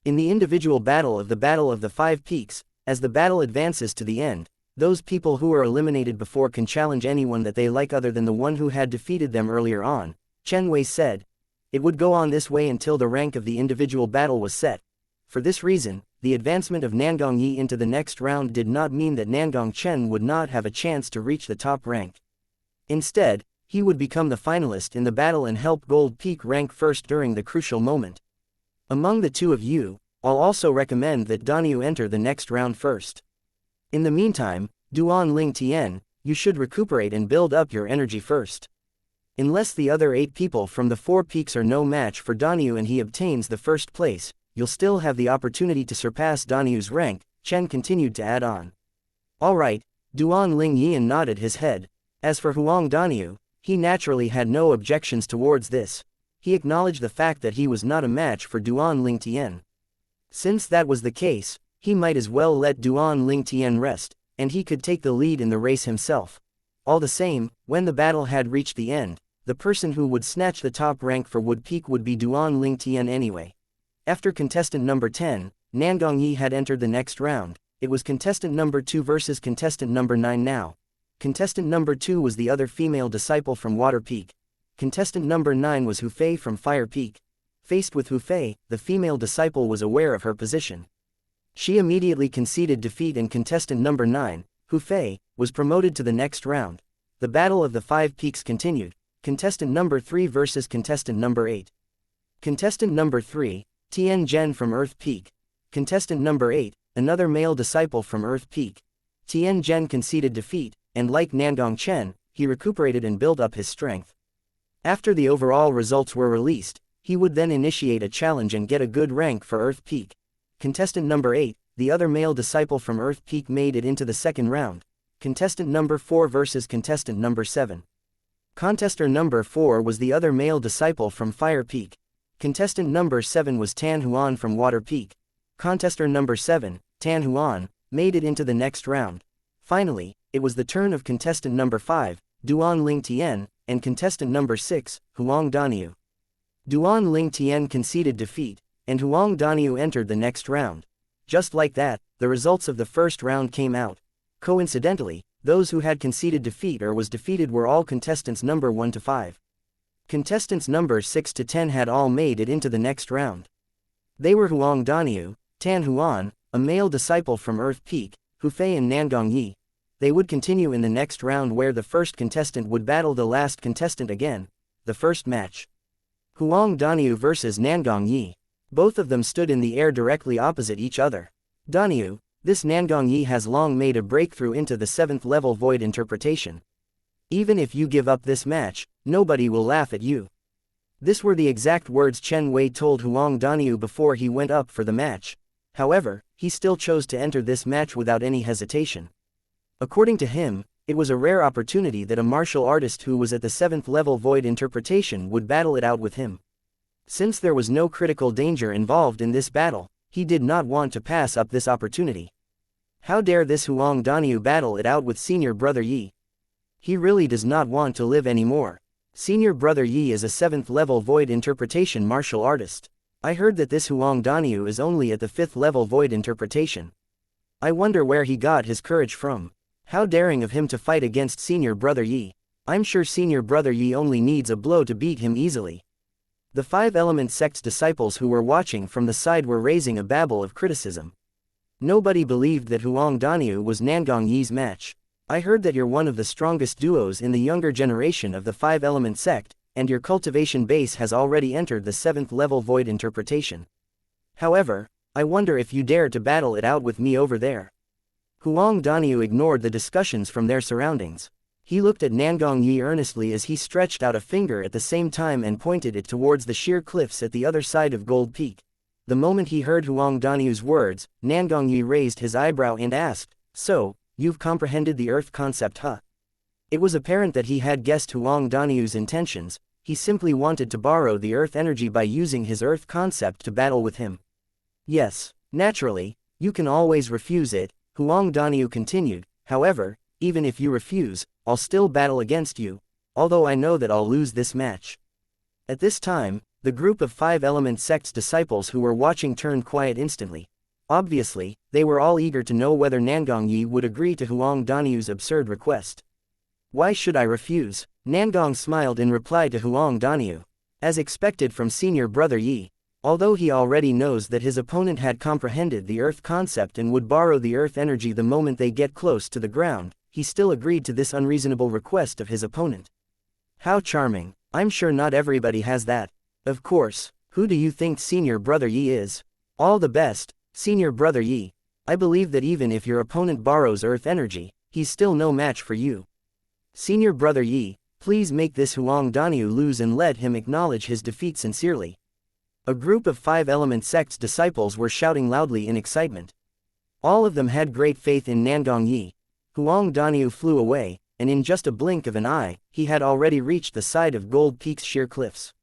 In the individual battle of the 5 peaks, as the battle advances to the end, those people who are eliminated before can challenge anyone that they like other than the one who had defeated them earlier on, Chen Wei said. It would go on this way until the rank of the individual battle was set. For this reason, the advancement of Nangong Yi into the next round did not mean that Nangong Chen would not have a chance to reach the top rank. Instead, he would become the finalist in the battle and help Gold Peak rank first during the crucial moment. Among the 2 of you, I'll also recommend that Daniu enter the next round first. In the meantime, Duan Ling Tian, you should recuperate and build up your energy first. Unless the other 8 people from the 4 peaks are no match for Daniu and he obtains the first place, you'll still have the opportunity to surpass Daniu's rank, Chen continued to add on. Alright, Duan Ling Yian nodded his head. As for Huang Daniu, he naturally had no objections towards this. he acknowledged the fact that he was not a match for Duan Lingtian. Since that was the case, he might as well let Duan Lingtian rest, and he could take the lead in the race himself. All the same, when the battle had reached the end, the person who would snatch the top rank for Wood Peak would be Duan Lingtian anyway. After contestant number 10, Nangong Yi had entered the next round. It was contestant number 2 versus contestant number 9 now. Contestant number 2 was the other female disciple from Water Peak. Contestant number 9 was Hu Fei from Fire Peak. Faced with Hu Fei, the female disciple was aware of her position. She immediately conceded defeat, and contestant number 9, Hu Fei, was promoted to the next round. The Battle of the Five Peaks continued. Contestant number 3 versus contestant number 8. Contestant number 3, Tian Zhen from Earth Peak. Contestant number 8, another male disciple from Earth Peak. Tian Zhen conceded defeat, and like Nangong Chen, he recuperated and built up his strength. After the overall results were released, he would then initiate a challenge and get a good rank for Earth Peak. Contestant number 8, the other male disciple from Earth Peak, made it into the second round. Contestant number 4 versus contestant number 7. Contestant number 4 was the other male disciple from Fire Peak. Contestant number 7 was Tan Huan from Water Peak. Contestant number 7, Tan Huan, made it into the next round. Finally, it was the turn of contestant number 5, Duan Lingtian, and contestant number 6, Huang Daniu. Duan Lingtian conceded defeat, and Huang Daniu entered the next round. Just like that, the results of the first round came out. Coincidentally, those who had conceded defeat or was defeated were all contestants number 1 to 5. Contestants number 6 to 10 had all made it into the next round. They were Huang Daniu, Tan Huan, a male disciple from Earth Peak, Hu Fei, and Nangong Yi. They would continue in the next round, where the first contestant would battle the last contestant again. The first match. Huang Daniu versus Nangong Yi. Both of them stood in the air directly opposite each other. Daniu, this Nangong Yi has long made a breakthrough into the 7th level void interpretation. Even if you give up this match, nobody will laugh at you. This were the exact words Chen Wei told Huang Daniu before he went up for the match. However, he still chose to enter this match without any hesitation. According to him, it was a rare opportunity that a martial artist who was at the 7th level void interpretation would battle it out with him. Since there was no critical danger involved in this battle, he did not want to pass up this opportunity. How dare this Huang Daniu battle it out with Senior Brother Yi? He really does not want to live anymore. Senior Brother Yi is a 7th level void interpretation martial artist. I heard that this Huang Daniu is only at the 5th level void interpretation. I wonder where he got his courage from. How daring of him to fight against Senior Brother Yi. I'm sure Senior Brother Yi only needs a blow to beat him easily. The 5-element sect's disciples who were watching from the side were raising a babble of criticism. Nobody believed that Huang Daniu was Nangong Yi's match. I heard that you're one of the strongest duos in the younger generation of the 5-element sect, and your cultivation base has already entered the 7th level void interpretation. However, I wonder if you dare to battle it out with me over there. Huang Daniu ignored the discussions from their surroundings. He looked at Nangong Yi earnestly as he stretched out a finger at the same time and pointed it towards the sheer cliffs at the other side of Gold Peak. The moment he heard Huang Daniu's words, Nangong Yi raised his eyebrow and asked, "So, you've comprehended the earth concept, huh?" It was apparent that he had guessed Huang Daniu's intentions. He simply wanted to borrow the earth energy by using his earth concept to battle with him. "Yes, naturally, you can always refuse it," Huang Daniu continued. "However, even if you refuse, I'll still battle against you, although I know that I'll lose this match." At this time, the group of 5-element sect's disciples who were watching turned quiet instantly. Obviously, they were all eager to know whether Nangong Yi would agree to Huang Daniu's absurd request. "Why should I refuse?" Nangong smiled in reply to Huang Daniu. As expected from Senior Brother Yi, although he already knows that his opponent had comprehended the earth concept and would borrow the earth energy the moment they get close to the ground, he still agreed to this unreasonable request of his opponent. How charming. I'm sure not everybody has that. Of course. Who do you think Senior Brother Yi is? All the best, Senior Brother Yi. I believe that even if your opponent borrows earth energy, he's still no match for you. Senior Brother Yi, please make this Huang Daniu lose and let him acknowledge his defeat sincerely. A group of 5-element sect's disciples were shouting loudly in excitement. All of them had great faith in Nangong Yi. Huang Daniu flew away, and in just a blink of an eye, he had already reached the side of Gold Peak's sheer cliffs.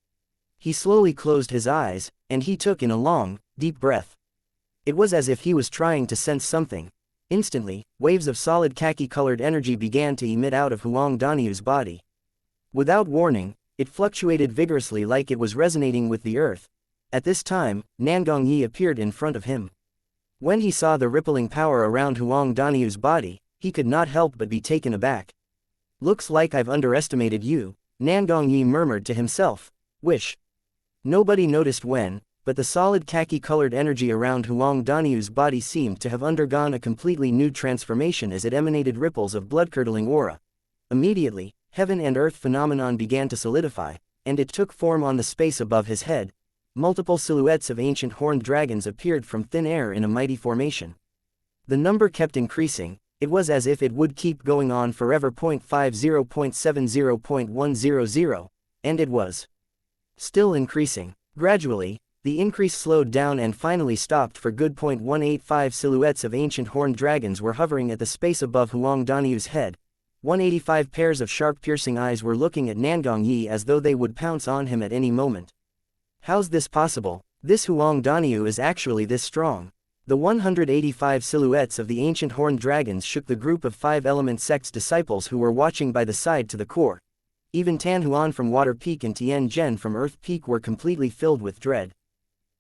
He slowly closed his eyes, and he took in a long, deep breath. It was as if he was trying to sense something. Instantly, waves of solid khaki-colored energy began to emit out of Huang Danyu's body. Without warning, it fluctuated vigorously like it was resonating with the earth. At this time, Nangong Yi appeared in front of him. When he saw the rippling power around Huang Danyu's body, he could not help but be taken aback. "Looks like I've underestimated you," Nangong Yi murmured to himself. "Wish." Nobody noticed when, but the solid khaki-colored energy around Huang Danyu's body seemed to have undergone a completely new transformation as it emanated ripples of blood-curdling aura. Immediately, heaven and earth phenomenon began to solidify, and it took form on the space above his head. Multiple silhouettes of ancient horned dragons appeared from thin air in a mighty formation. The number kept increasing. It was as if it would keep going on forever. 0.50.70.100, and it was still increasing. Gradually, the increase slowed down and finally stopped for good. 185 silhouettes of ancient horned dragons were hovering at the space above Huang Danyu's head. 185 pairs of sharp piercing eyes were looking at Nangong Yi as though they would pounce on him at any moment. How's this possible? This Huang Danyu is actually this strong. The 185 silhouettes of the ancient horned dragons shook the group of 5-element sects disciples who were watching by the side to the core. Even Tan Huan from Water Peak and Tian Zhen from Earth Peak were completely filled with dread.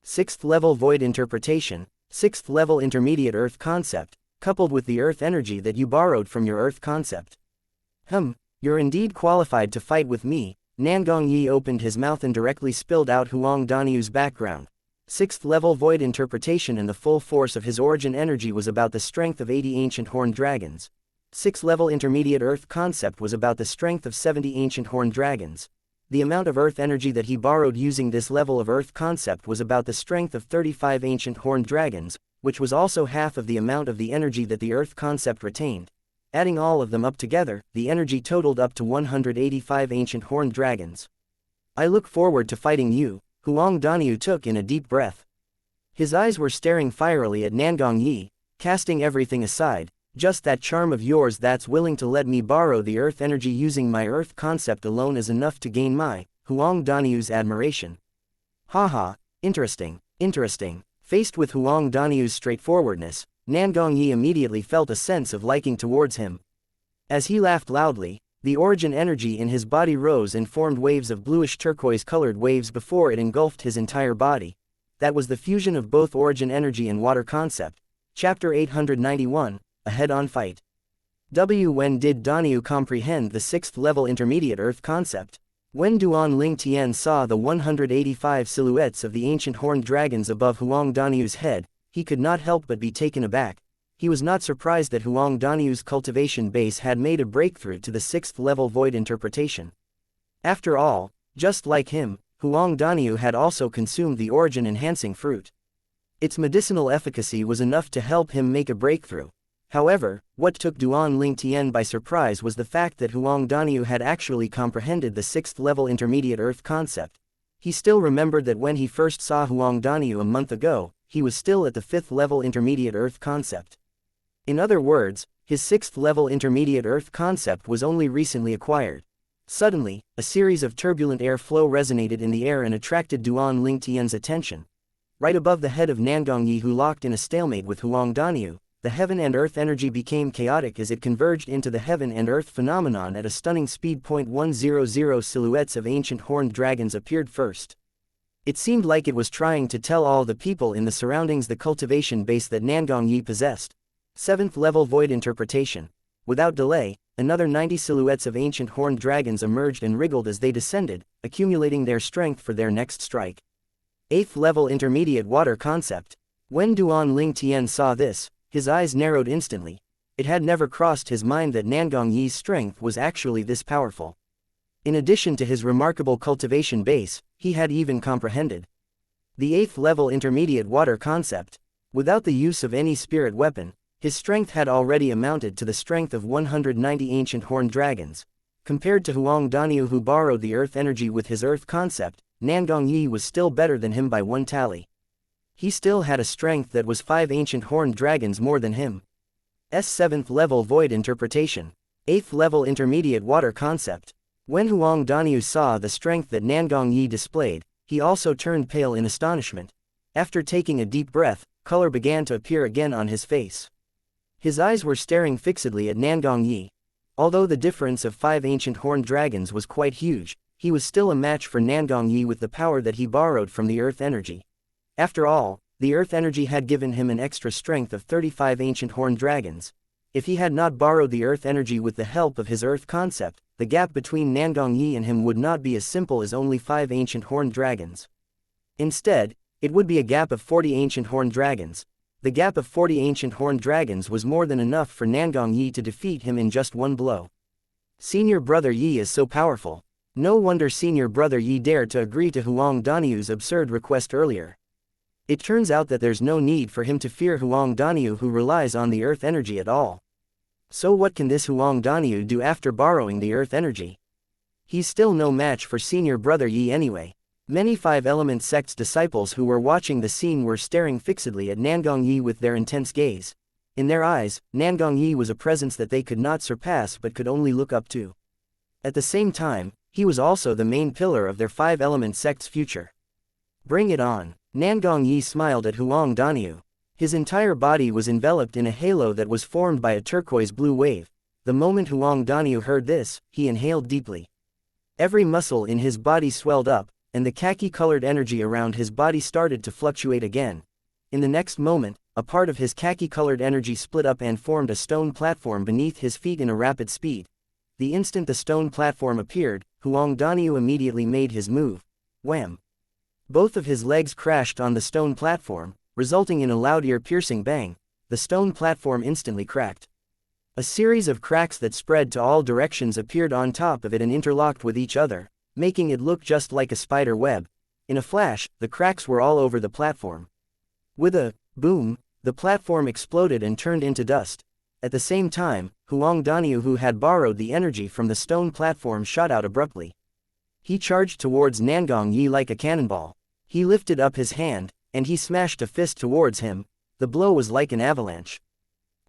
6th level void interpretation, 6th level intermediate earth concept, coupled with the earth energy that you borrowed from your earth concept. You're indeed qualified to fight with me. Nangong Yi opened his mouth and directly spilled out Huang Danyu's background. 6th level void interpretation and the full force of his origin energy was about the strength of 80 ancient horned dragons. 6th level intermediate earth concept was about the strength of 70 ancient horned dragons. The amount of earth energy that he borrowed using this level of earth concept was about the strength of 35 ancient horned dragons, which was also half of the amount of the energy that the earth concept retained. Adding all of them up together, the energy totaled up to 185 ancient horned dragons. I look forward to fighting you, Huang Danyu took in a deep breath. His eyes were staring fierily at Nangong Yi, casting everything aside. Just that charm of yours that's willing to let me borrow the earth energy using my earth concept alone is enough to gain my, Huang Danyu's admiration. Haha, interesting. Faced with Huang Danyu's straightforwardness, Nangong Yi immediately felt a sense of liking towards him. As he laughed loudly, the origin energy in his body rose and formed waves of bluish turquoise-colored waves before it engulfed his entire body. That was the fusion of both origin energy and water concept. Chapter 891, A Head-on Fight. When did Danyu comprehend the 6th level intermediate earth concept? When Duan Ling Tian saw the 185 silhouettes of the ancient horned dragons above Huang Danyu's head, he could not help but be taken aback. He was not surprised that Huang Danyu's cultivation base had made a breakthrough to the 6th level void interpretation. After all, just like him, Huang Danyu had also consumed the origin-enhancing fruit. Its medicinal efficacy was enough to help him make a breakthrough. However, what took Duan Ling Tian by surprise was the fact that Huang Danyu had actually comprehended the 6th level intermediate earth concept. He still remembered that when he first saw Huang Danyu a month ago, he was still at the 5th level intermediate earth concept. In other words, his 6th level intermediate earth concept was only recently acquired. Suddenly, a series of turbulent air flow resonated in the air and attracted Duan Ling Tian's attention. Right above the head of Nangong Yi, who locked in a stalemate with Huang Danyu, the heaven and earth energy became chaotic as it converged into the heaven and earth phenomenon at a stunning speed. 100 silhouettes of ancient horned dragons appeared first. It seemed like it was trying to tell all the people in the surroundings the cultivation base that Nangong Yi possessed. 7th level void interpretation. Without delay, another 90 silhouettes of ancient horned dragons emerged and wriggled as they descended, accumulating their strength for their next strike. 8th level intermediate water concept. When Duan Ling Tian saw this, his eyes narrowed instantly. It had never crossed his mind that Nangong Yi's strength was actually this powerful. In addition to his remarkable cultivation base, he had even comprehended the 8th level intermediate water concept. Without the use of any spirit weapon, his strength had already amounted to the strength of 190 ancient horned dragons. Compared to Huang Danyu, who borrowed the earth energy with his earth concept, Nangong Yi was still better than him by one tally. He still had a strength that was 5 ancient horned dragons more than him. 7th level void interpretation. 8th level intermediate water concept. When Huang Danyu saw the strength that Nangong Yi displayed, he also turned pale in astonishment. After taking a deep breath, color began to appear again on his face. His eyes were staring fixedly at Nangong Yi. Although the difference of 5 ancient horned dragons was quite huge, he was still a match for Nangong Yi with the power that he borrowed from the earth energy. After all, the earth energy had given him an extra strength of 35 ancient horned dragons. If he had not borrowed the earth energy with the help of his earth concept, the gap between Nangong Yi and him would not be as simple as only 5 ancient horned dragons. Instead, it would be a gap of 40 ancient horned dragons. The gap of 40 ancient horned dragons was more than enough for Nangong Yi to defeat him in just one blow. Senior brother Yi is so powerful. No wonder senior brother Yi dared to agree to Huang Danyu's absurd request earlier. It turns out that there's no need for him to fear Huang Danyu, who relies on the earth energy at all. So what can this Huang Danyu do after borrowing the earth energy? He's still no match for senior brother Yi anyway. Many 5-element sects disciples who were watching the scene were staring fixedly at Nangong Yi with their intense gaze. In their eyes, Nangong Yi was a presence that they could not surpass but could only look up to. At the same time, he was also the main pillar of their 5-element sect's future. Bring it on. Nangong Yi smiled at Huang Danyu. His entire body was enveloped in a halo that was formed by a turquoise blue wave. The moment Huang Danyu heard this, he inhaled deeply. Every muscle in his body swelled up, and the khaki-colored energy around his body started to fluctuate again. In the next moment, a part of his khaki-colored energy split up and formed a stone platform beneath his feet in a rapid speed. The instant the stone platform appeared, Huang Danyu immediately made his move. Wham! Both of his legs crashed on the stone platform, resulting in a loud ear-piercing bang. The stone platform instantly cracked. A series of cracks that spread to all directions appeared on top of it and interlocked with each other, making it look just like a spider web. In a flash, the cracks were all over the platform. With a boom, the platform exploded and turned into dust. At the same time, Huang Danyu, who had borrowed the energy from the stone platform, shot out abruptly. He charged towards Nangong Yi like a cannonball. He lifted up his hand, and he smashed a fist towards him. The blow was like an avalanche.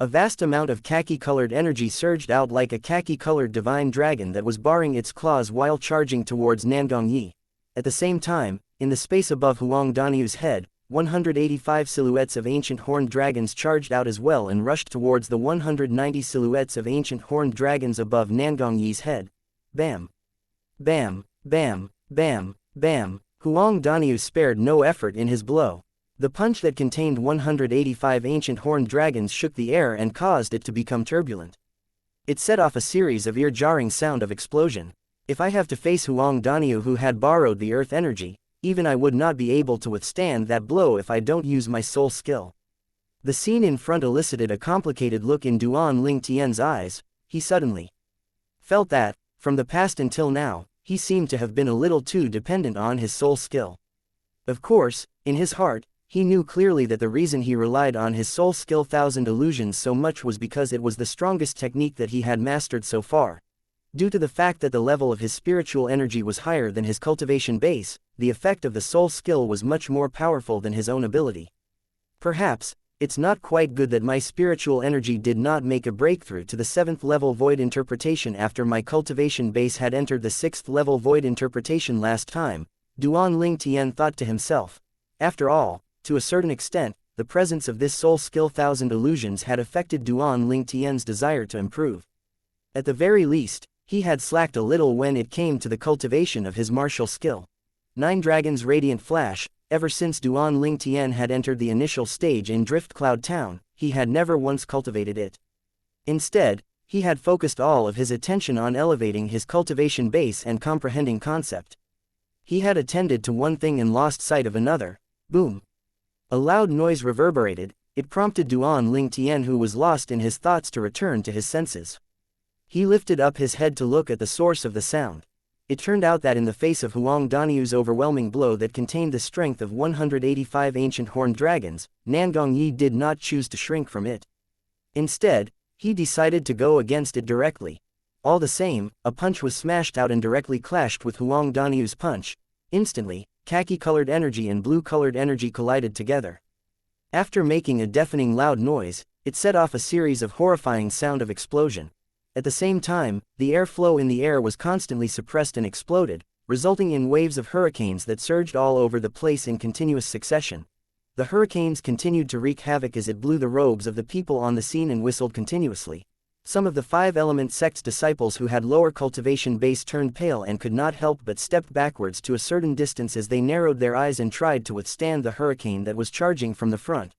A vast amount of khaki-colored energy surged out like a khaki-colored divine dragon that was baring its claws while charging towards Nangong Yi. At the same time, in the space above Huang Danyu's head, 185 silhouettes of ancient horned dragons charged out as well and rushed towards the 190 silhouettes of ancient horned dragons above Nangong Yi's head. Bam! Bam! Bam! Bam! Bam! Huang Danyu spared no effort in his blow. The punch that contained 185 ancient horned dragons shook the air and caused it to become turbulent. It set off a series of ear-jarring sound of explosion. If I have to face Huang Danyu, who had borrowed the earth energy, even I would not be able to withstand that blow if I don't use my soul skill. The scene in front elicited a complicated look in Duan Ling Tian's eyes. He suddenly felt that, from the past until now, he seemed to have been a little too dependent on his soul skill. Of course, in his heart, he knew clearly that the reason he relied on his soul skill Thousand Illusions so much was because it was the strongest technique that he had mastered so far. Due to the fact that the level of his spiritual energy was higher than his cultivation base, the effect of the soul skill was much more powerful than his own ability. Perhaps, it's not quite good that my spiritual energy did not make a breakthrough to the 7th level void interpretation after my cultivation base had entered the 6th level void interpretation last time, Duan Ling Tian thought to himself. After all, to a certain extent, the presence of this soul skill Thousand Illusions had affected Duan Ling Tian's desire to improve. At the very least, he had slacked a little when it came to the cultivation of his martial skill. 9 Dragons Radiant Flash. Ever since Duan Ling Tian had entered the initial stage in Drift Cloud Town, he had never once cultivated it. Instead, he had focused all of his attention on elevating his cultivation base and comprehending concept. He had attended to one thing and lost sight of another. Boom! A loud noise reverberated. It prompted Duan Ling Tian, who was lost in his thoughts, to return to his senses. He lifted up his head to look at the source of the sound. It turned out that in the face of Huang Danyu's overwhelming blow that contained the strength of 185 ancient horned dragons, Nangong Yi did not choose to shrink from it. Instead, he decided to go against it directly. All the same, a punch was smashed out and directly clashed with Huang Danyu's punch. Instantly, khaki-colored energy and blue-colored energy collided together. After making a deafening loud noise, it set off a series of horrifying sound of explosion. At the same time, the airflow in the air was constantly suppressed and exploded, resulting in waves of hurricanes that surged all over the place in continuous succession. The hurricanes continued to wreak havoc as it blew the robes of the people on the scene and whistled continuously. Some of the five-element sect's disciples who had lower cultivation base turned pale and could not help but stepped backwards to a certain distance as they narrowed their eyes and tried to withstand the hurricane that was charging from the front.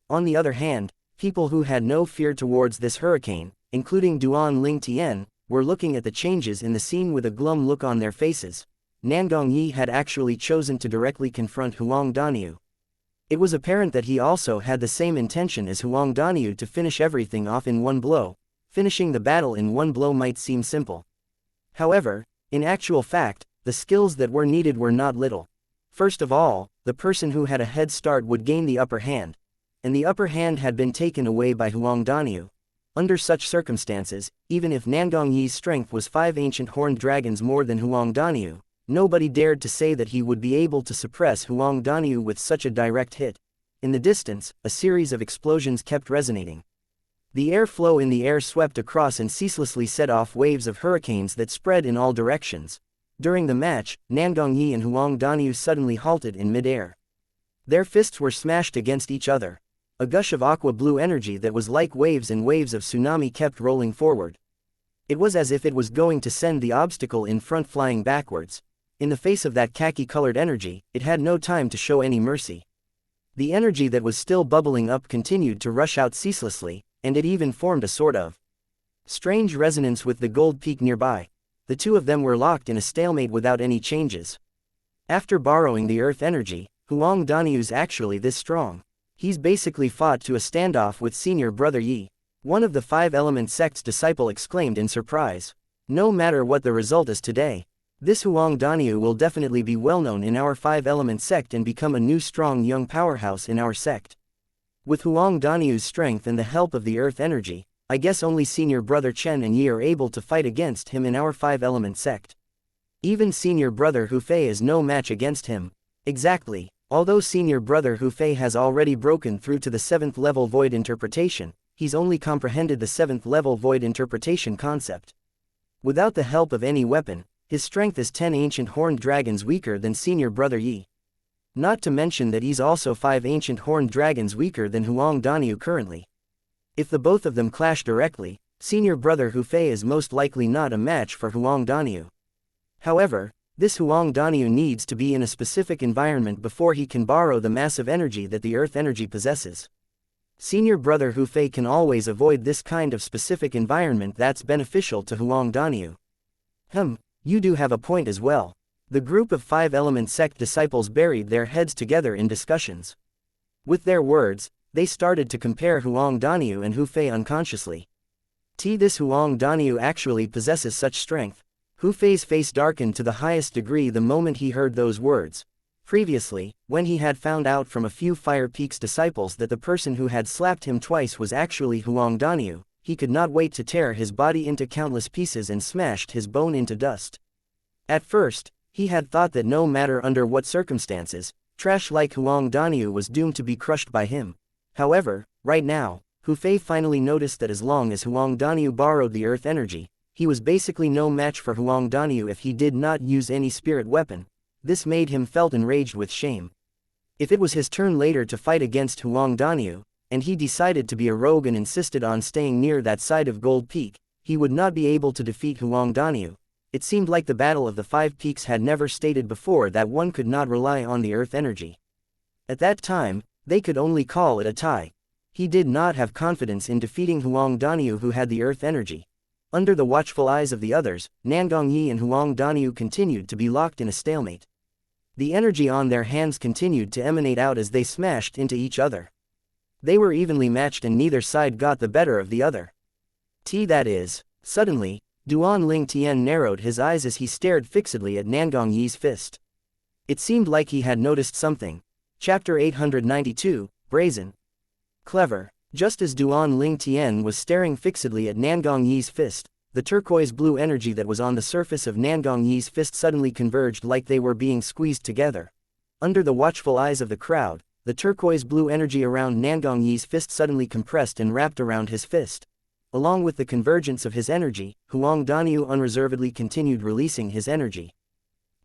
On the other hand, people who had no fear towards this hurricane, including Duan Ling Tian, were looking at the changes in the scene with a glum look on their faces. Nangong Yi had actually chosen to directly confront Huang Daniu. It was apparent that he also had the same intention as Huang Daniu to finish everything off in one blow. Finishing the battle in one blow might seem simple. However, in actual fact, the skills that were needed were not little. First of all, the person who had a head start would gain the upper hand. And the upper hand had been taken away by Huang Daniu. Under such circumstances, even if Nangong Yi's strength was 5 ancient horned dragons more than Huang Daniu, nobody dared to say that he would be able to suppress Huang Daniu with such a direct hit. In the distance, a series of explosions kept resonating. The airflow in the air swept across and ceaselessly set off waves of hurricanes that spread in all directions. During the match, Nangong Yi and Huang Daniu suddenly halted in mid-air. Their fists were smashed against each other. A gush of aqua-blue energy that was like waves and waves of tsunami kept rolling forward. It was as if it was going to send the obstacle in front flying backwards. In the face of that khaki-colored energy, it had no time to show any mercy. The energy that was still bubbling up continued to rush out ceaselessly, and it even formed a sort of strange resonance with the gold peak nearby. The two of them were locked in a stalemate without any changes. After borrowing the earth energy, Huang Daniu's actually this strong. He's basically fought to a standoff with senior brother Yi. One of the five-element sect's disciple exclaimed in surprise. No matter what the result is today, this Huang Daniu will definitely be well known in our five-element sect and become a new strong young powerhouse in our sect. With Huang Daniu's strength and the help of the earth energy, I guess only senior brother Chen and Yi are able to fight against him in our five-element sect. Even senior brother Hu Fei is no match against him. Exactly, although senior brother Hu Fei has already broken through to the 7th level void interpretation, he's only comprehended the 7th level void interpretation concept. Without the help of any weapon, his strength is 10 ancient horned dragons weaker than senior brother Yi. Not to mention that he's also 5 ancient horned dragons weaker than Huang Daniu currently. If the both of them clash directly, senior brother Hu Fei is most likely not a match for Huang Daniu. However, this Huang Daniu needs to be in a specific environment before he can borrow the massive energy that the earth energy possesses. Senior brother Hu Fei can always avoid this kind of specific environment that's beneficial to Huang Daniu. You do have a point as well. The group of five-element sect disciples buried their heads together in discussions. With their words, they started to compare Huang Daniu and Hu Fei unconsciously. This Huang Daniu actually possesses such strength. Hu Fei's face darkened to the highest degree the moment he heard those words. Previously, when he had found out from a few Fire Peak's disciples that the person who had slapped him twice was actually Huang Daniu, he could not wait to tear his body into countless pieces and smashed his bone into dust. At first, he had thought that no matter under what circumstances, trash like Huang Daniu was doomed to be crushed by him. However, right now, Hu Fei finally noticed that as long as Huang Daniu borrowed the earth energy, he was basically no match for Huang Daniu if he did not use any spirit weapon. This made him felt enraged with shame. If it was his turn later to fight against Huang Daniu, and he decided to be a rogue and insisted on staying near that side of Gold Peak, he would not be able to defeat Huang Daniu. It seemed like the Battle of the Five Peaks had never stated before that one could not rely on the earth energy. At that time, they could only call it a tie. He did not have confidence in defeating Huang Daniu who had the earth energy. Under the watchful eyes of the others, Nangong Yi and Huang Daniu continued to be locked in a stalemate. The energy on their hands continued to emanate out as they smashed into each other. They were evenly matched and neither side got the better of the other. That is. Suddenly, Duan Ling Tian narrowed his eyes as he stared fixedly at Nangong Yi's fist. It seemed like he had noticed something. Chapter 892, Brazen. Clever. Just as Duan Ling Tian was staring fixedly at Nangong Yi's fist, the turquoise blue energy that was on the surface of Nangong Yi's fist suddenly converged like they were being squeezed together. Under the watchful eyes of the crowd, the turquoise blue energy around Nangong Yi's fist suddenly compressed and wrapped around his fist. Along with the convergence of his energy, Huang Daniu unreservedly continued releasing his energy.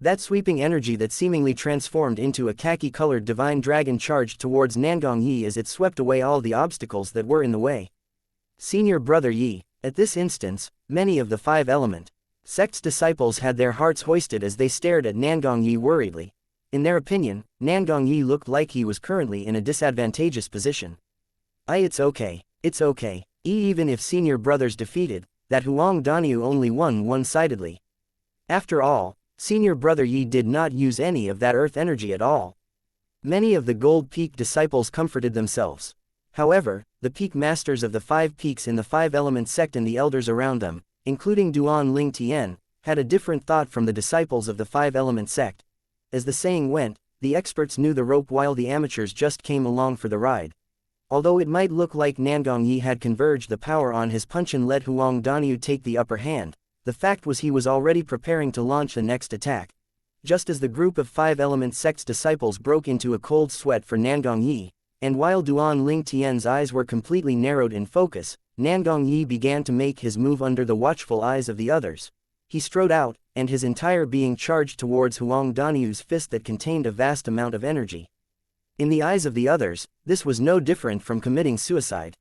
That sweeping energy that seemingly transformed into a khaki-colored divine dragon charged towards Nangong Yi as it swept away all the obstacles that were in the way. Senior Brother Yi. At this instance, many of the five-element sect's disciples had their hearts hoisted as they stared at Nangong Yi worriedly. In their opinion, Nangong Yi looked like he was currently in a disadvantageous position. It's okay. It's okay. Even if Senior Brother's defeated, that Huang Daniu only won one-sidedly. After all, Senior Brother Yi did not use any of that earth energy at all. Many of the Gold Peak disciples comforted themselves. However, the peak masters of the 5 peaks in the 5-element sect and the elders around them, including Duan Ling Tian, had a different thought from the disciples of the 5-element sect. As the saying went, the experts knew the rope while the amateurs just came along for the ride. Although it might look like Nangong Yi had converged the power on his punch and let Huang Daniu take the upper hand, the fact was he was already preparing to launch the next attack. Just as the group of 5-element sect's disciples broke into a cold sweat for Nangong Yi, and while Duan Ling Tian's eyes were completely narrowed in focus, Nangong Yi began to make his move under the watchful eyes of the others. He strode out, and his entire being charged towards Huang Daniu's fist that contained a vast amount of energy. In the eyes of the others, this was no different from committing suicide.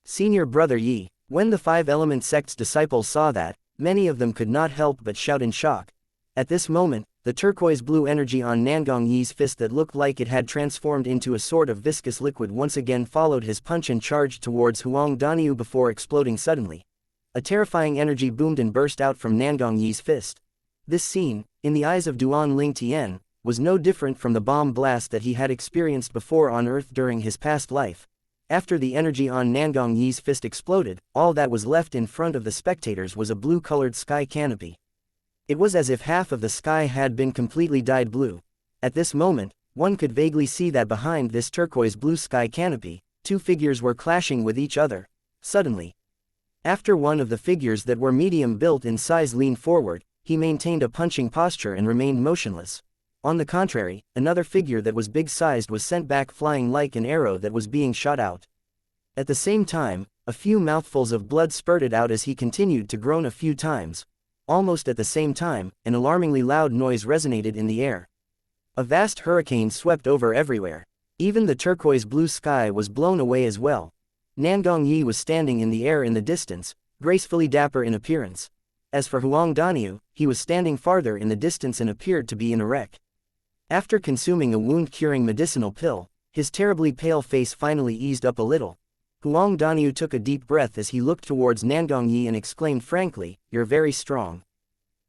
Senior Brother Yi. When the 5-element sect's disciples saw that, many of them could not help but shout in shock. At this moment, the turquoise-blue energy on Nangong Yi's fist that looked like it had transformed into a sort of viscous liquid once again followed his punch and charged towards Huang Daniu before exploding suddenly. A terrifying energy boomed and burst out from Nangong Yi's fist. This scene, in the eyes of Duan Ling Tian, was no different from the bomb blast that he had experienced before on Earth during his past life. After the energy on Nangong Yi's fist exploded, all that was left in front of the spectators was a blue-colored sky canopy. It was as if half of the sky had been completely dyed blue. At this moment, one could vaguely see that behind this turquoise-blue sky canopy, 2 figures were clashing with each other. Suddenly, after one of the figures that were medium-built in size leaned forward, he maintained a punching posture and remained motionless. On the contrary, another figure that was big-sized was sent back flying like an arrow that was being shot out. At the same time, a few mouthfuls of blood spurted out as he continued to groan a few times. Almost at the same time, an alarmingly loud noise resonated in the air. A vast hurricane swept over everywhere. Even the turquoise-blue sky was blown away as well. Nangong Yi was standing in the air in the distance, gracefully dapper in appearance. As for Huang Daniu, he was standing farther in the distance and appeared to be in a wreck. After consuming a wound-curing medicinal pill, his terribly pale face finally eased up a little. Huang Daniu took a deep breath as he looked towards Nangong Yi and exclaimed frankly, "You're very strong."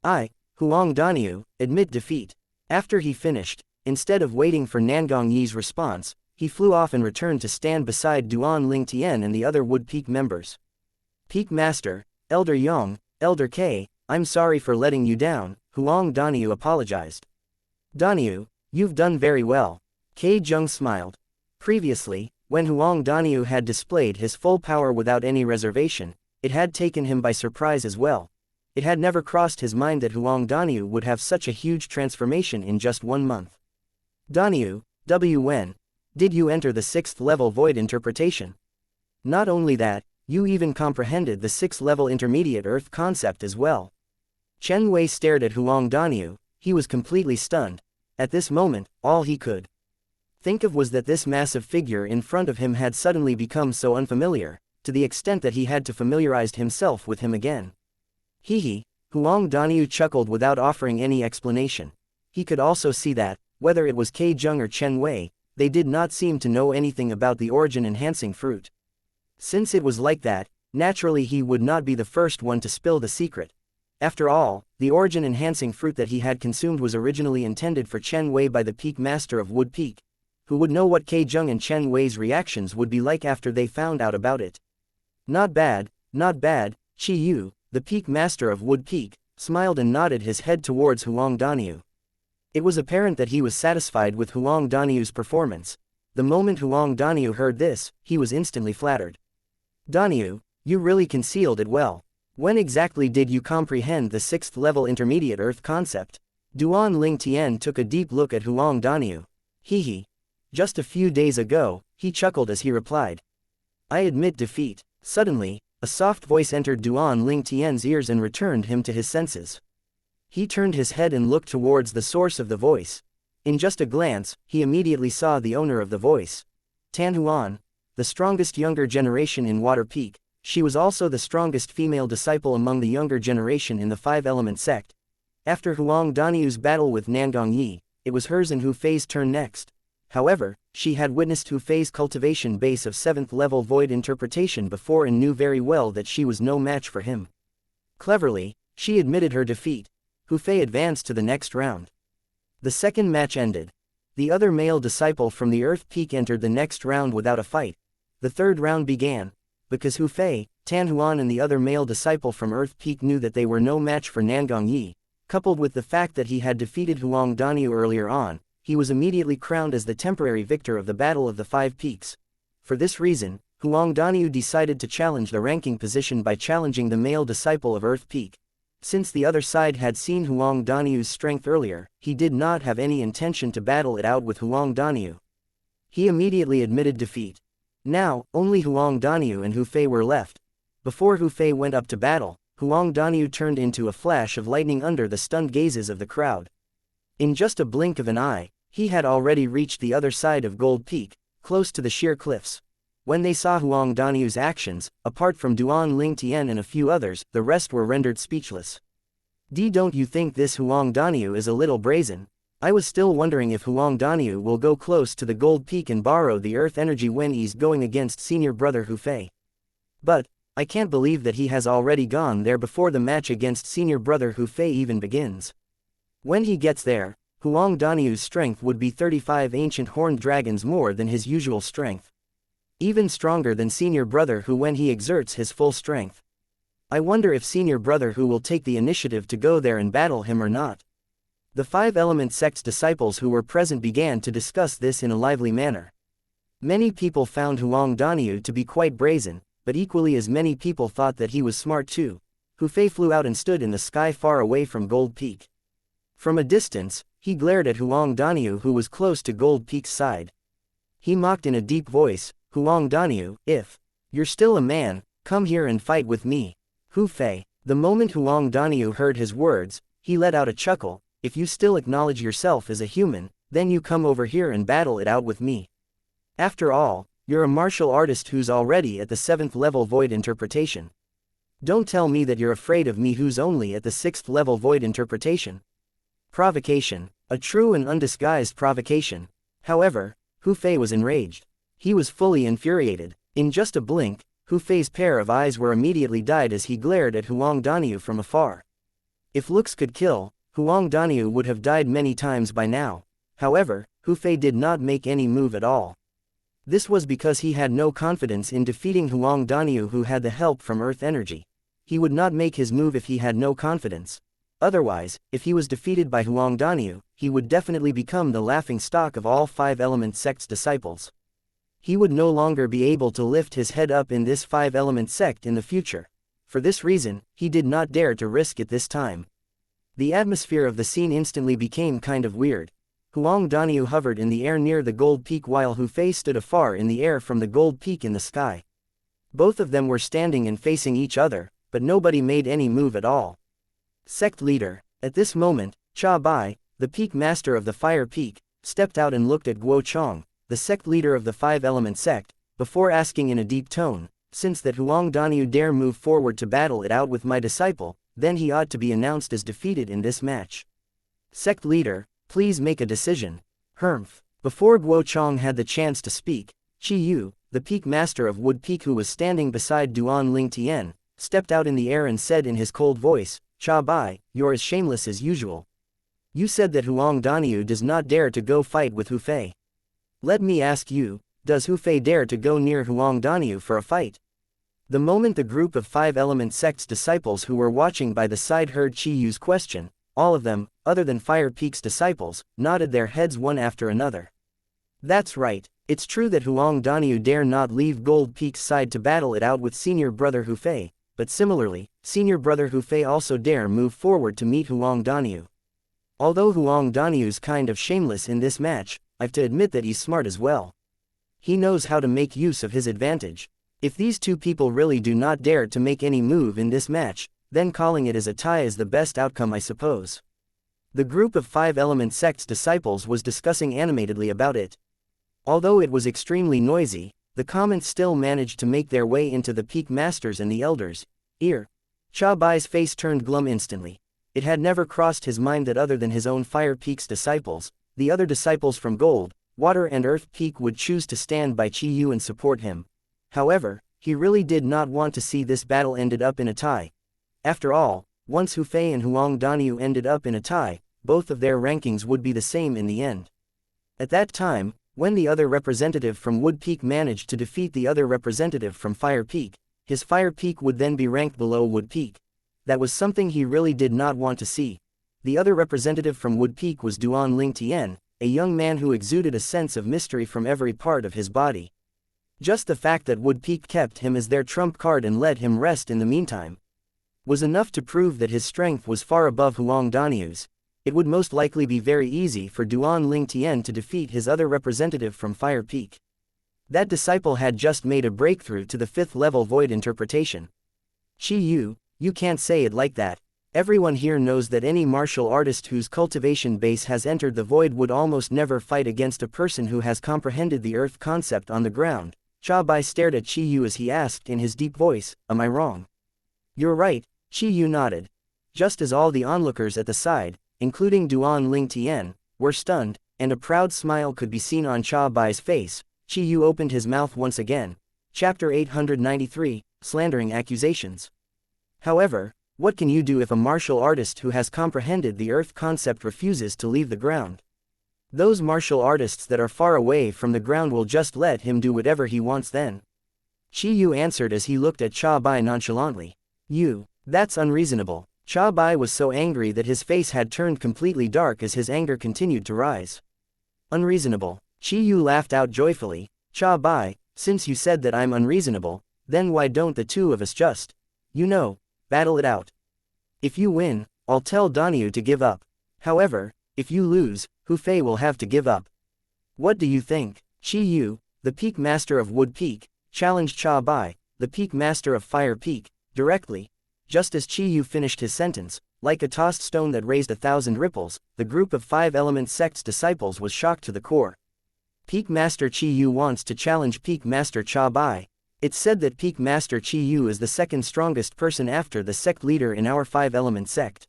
Huang Daniu, admit defeat. After he finished, instead of waiting for Nangong Yi's response, he flew off and returned to stand beside Duan Ling Tian and the other Wood Peak members. "Peak Master, Elder Yong, Elder K, I'm sorry for letting you down," Huang Daniu apologized. "Daniu, you've done very well." K Jung smiled. Previously, when Huang Daniu had displayed his full power without any reservation, it had taken him by surprise as well. It had never crossed his mind that Huang Daniu would have such a huge transformation in just 1 month. "Daniu, when did you enter the 6th level void interpretation? Not only that, you even comprehended the 6th level intermediate earth concept as well." Chen Wei stared at Huang Daniu. He was completely stunned. At this moment, all he could think of was that this massive figure in front of him had suddenly become so unfamiliar, to the extent that he had to familiarize himself with him again. Hee, Huang Daniu chuckled without offering any explanation. He could also see that, whether it was K Jung or Chen Wei, they did not seem to know anything about the origin-enhancing fruit. Since it was like that, naturally he would not be the first one to spill the secret. After all, the origin-enhancing fruit that he had consumed was originally intended for Chen Wei by the Peak Master of Wood Peak, who would know what K Jung and Chen Wei's reactions would be like after they found out about it. Not bad, Chi Yu, the Peak Master of Wood Peak, smiled and nodded his head towards Huang Daniu. It was apparent that he was satisfied with Huang Daniu's performance. The moment Huang Daniu heard this, he was instantly flattered. "Daniu, you really concealed it well. When exactly did you comprehend the 6th level intermediate earth concept?" Duan Ling Tian took a deep look at Huang Daniu. Hee. "Just a few days ago," he chuckled as he replied. "I admit defeat." Suddenly, a soft voice entered Duan Ling Tian's ears and returned him to his senses. He turned his head and looked towards the source of the voice. In just a glance, he immediately saw the owner of the voice. Tan Huan, the strongest younger generation in Water Peak. She was also the strongest female disciple among the younger generation in the Five-Element sect. After Huang Danyu's battle with Nangong Yi, it was hers and Hu Fei's turn next. However, she had witnessed Hu Fei's cultivation base of 7th level void interpretation before and knew very well that she was no match for him. Cleverly, she admitted her defeat. Hu Fei advanced to the next round. The second match ended. The other male disciple from the Earth Peak entered the next round without a fight. The third round began. Because Hu Fei, Tan Huan and the other male disciple from Earth Peak knew that they were no match for Nangong Yi, coupled with the fact that he had defeated Huang Danyu earlier on, he was immediately crowned as the temporary victor of the Battle of the Five Peaks. For this reason, Huang Danyu decided to challenge the ranking position by challenging the male disciple of Earth Peak. Since the other side had seen Huang Danyu's strength earlier, he did not have any intention to battle it out with Huang Danyu. He immediately admitted defeat. Now, only Huang Danyu and Hu Fei were left. Before Hu Fei went up to battle, Huang Danyu turned into a flash of lightning under the stunned gazes of the crowd. In just a blink of an eye, he had already reached the other side of Gold Peak, close to the sheer cliffs. When they saw Huang Danyu's actions, apart from Duan Ling Tian and a few others, the rest were rendered speechless. Don't you think this Huang Danyu is a little brazen? I was still wondering if Huang Danyu will go close to the Gold Peak and borrow the earth energy when he's going against senior brother Hu Fei. But, I can't believe that he has already gone there before the match against senior brother Hu Fei even begins. When he gets there, Huang Danyu's strength would be 35 ancient horned dragons more than his usual strength. Even stronger than senior brother Hu when he exerts his full strength. I wonder if senior brother Hu will take the initiative to go there and battle him or not. The Five-Element sect's disciples who were present began to discuss this in a lively manner. Many people found Huang Danyu to be quite brazen, but equally as many people thought that he was smart too. Hu Fei flew out and stood in the sky far away from Gold Peak. From a distance, he glared at Huang Danyu who was close to Gold Peak's side. He mocked in a deep voice, "Huang Danyu, if you're still a man, come here and fight with me." Hu Fei. The moment Huang Danyu heard his words, he let out a chuckle. "If you still acknowledge yourself as a human, then you come over here and battle it out with me. After all, you're a martial artist who's already at the 7th level void interpretation. Don't tell me that you're afraid of me who's only at the 6th level void interpretation." Provocation. A true and undisguised provocation. However, Hu Fei was enraged. He was fully infuriated. In just a blink, Hu Fei's pair of eyes were immediately dyed as he glared at Huang Danyu from afar. If looks could kill, Huang Danyu would have died many times by now. However, Hu Fei did not make any move at all. This was because he had no confidence in defeating Huang Danyu who had the help from earth energy. He would not make his move if he had no confidence. Otherwise, if he was defeated by Huang Danyu, he would definitely become the laughing stock of all Five-Element sect's disciples. He would no longer be able to lift his head up in this Five-Element sect in the future. For this reason, he did not dare to risk it this time. The atmosphere of the scene instantly became kind of weird. Huang Danyu hovered in the air near the Gold Peak while Hu Fei stood afar in the air from the Gold Peak in the sky. Both of them were standing and facing each other, but nobody made any move at all. Sect leader. At this moment, Cha Bai, the peak master of the Fire Peak, stepped out and looked at Guo Chong, the sect leader of the Five-Element sect, before asking in a deep tone, "Since that Huang Danyu dare move forward to battle it out with my disciple, then he ought to be announced as defeated in this match. Sect leader, please make a decision." Humph. Before Guo Chong had the chance to speak, Chi Yu, the peak master of Wood Peak who was standing beside Duan Ling Tian, stepped out in the air and said in his cold voice, "Cha Bai, you're as shameless as usual. You said that Huang Danyu does not dare to go fight with Hu Fei. Let me ask you, does Hu Fei dare to go near Huang Danyu for a fight?" The moment the group of Five-Element sect's disciples who were watching by the side heard Chi Yu's question, all of them, other than Fire Peak's disciples, nodded their heads one after another. That's right, it's true that Huang Danyu dare not leave Gold Peak's side to battle it out with senior brother Hu Fei, but similarly, senior brother Hu Fei also dare move forward to meet Huang Danyu. Although Huang Danyu's kind of shameless in this match, I've to admit that he's smart as well. He knows how to make use of his advantage. If these two people really do not dare to make any move in this match, then calling it as a tie is the best outcome, I suppose. The group of 5-element sects disciples was discussing animatedly about it. Although it was extremely noisy, the comments still managed to make their way into the peak masters and the elders' ear. Cha Bai's face turned glum instantly. It had never crossed his mind that other than his own Fire Peak's disciples, the other disciples from Gold, Water and Earth Peak would choose to stand by Qi Yu and support him. However, he really did not want to see this battle ended up in a tie. After all, once Hu Fei and Huang Daniu ended up in a tie, both of their rankings would be the same in the end. At that time, when the other representative from Wood Peak managed to defeat the other representative from Fire Peak, his Fire Peak would then be ranked below Wood Peak. That was something he really did not want to see. The other representative from Wood Peak was Duan Ling Tian, a young man who exuded a sense of mystery from every part of his body. Just the fact that Wood Peak kept him as their trump card and let him rest in the meantime was enough to prove that his strength was far above Huang Daniu's. It would most likely be very easy for Duan Ling Tian to defeat his other representative from Fire Peak. That disciple had just made a breakthrough to the 5th level void interpretation. Qi Yu, you can't say it like that. Everyone here knows that any martial artist whose cultivation base has entered the void would almost never fight against a person who has comprehended the earth concept on the ground. Cha Bai stared at Qi Yu as he asked in his deep voice, "Am I wrong?" "You're right," Qi Yu nodded. Just as all the onlookers at the side, including Duan Ling Tian, were stunned, and a proud smile could be seen on Cha Bai's face, Qi Yu opened his mouth once again. Chapter 893, Slandering Accusations. However, what can you do if a martial artist who has comprehended the earth concept refuses to leave the ground? Those martial artists that are far away from the ground will just let him do whatever he wants then. Qi Yu answered as he looked at Cha Bai nonchalantly. That's unreasonable. Cha Bai was so angry that his face had turned completely dark as his anger continued to rise. Unreasonable. Qi Yu laughed out joyfully. Cha Bai, since you said that I'm unreasonable, then why don't the two of us just, battle it out? If you win, I'll tell Daniu to give up. However, if you lose, Hu Fei will have to give up. What do you think? Qi Yu, the Peak Master of Wood Peak, challenged Cha Bai, the Peak Master of Fire Peak, directly. Just as Qi Yu finished his sentence, like a tossed stone that raised 1,000 ripples, the group of 5-element sects disciples was shocked to the core. Peak Master Qi Yu wants to challenge Peak Master Cha Bai. It's said that Peak Master Qi Yu is the second strongest person after the sect leader in our 5-element sect.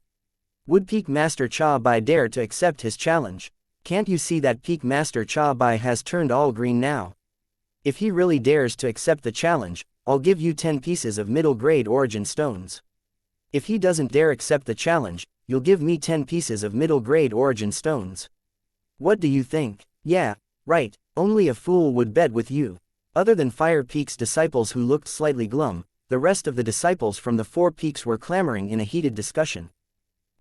Would Peak Master Cha Bai dare to accept his challenge? Can't you see that Peak Master Cha Bai has turned all green now? If he really dares to accept the challenge, I'll give you 10 pieces of middle-grade origin stones. If he doesn't dare accept the challenge, you'll give me 10 pieces of middle-grade origin stones. What do you think? Yeah, right, only a fool would bet with you. Other than Fire Peak's disciples who looked slightly glum, the rest of the disciples from the 4 peaks were clamoring in a heated discussion.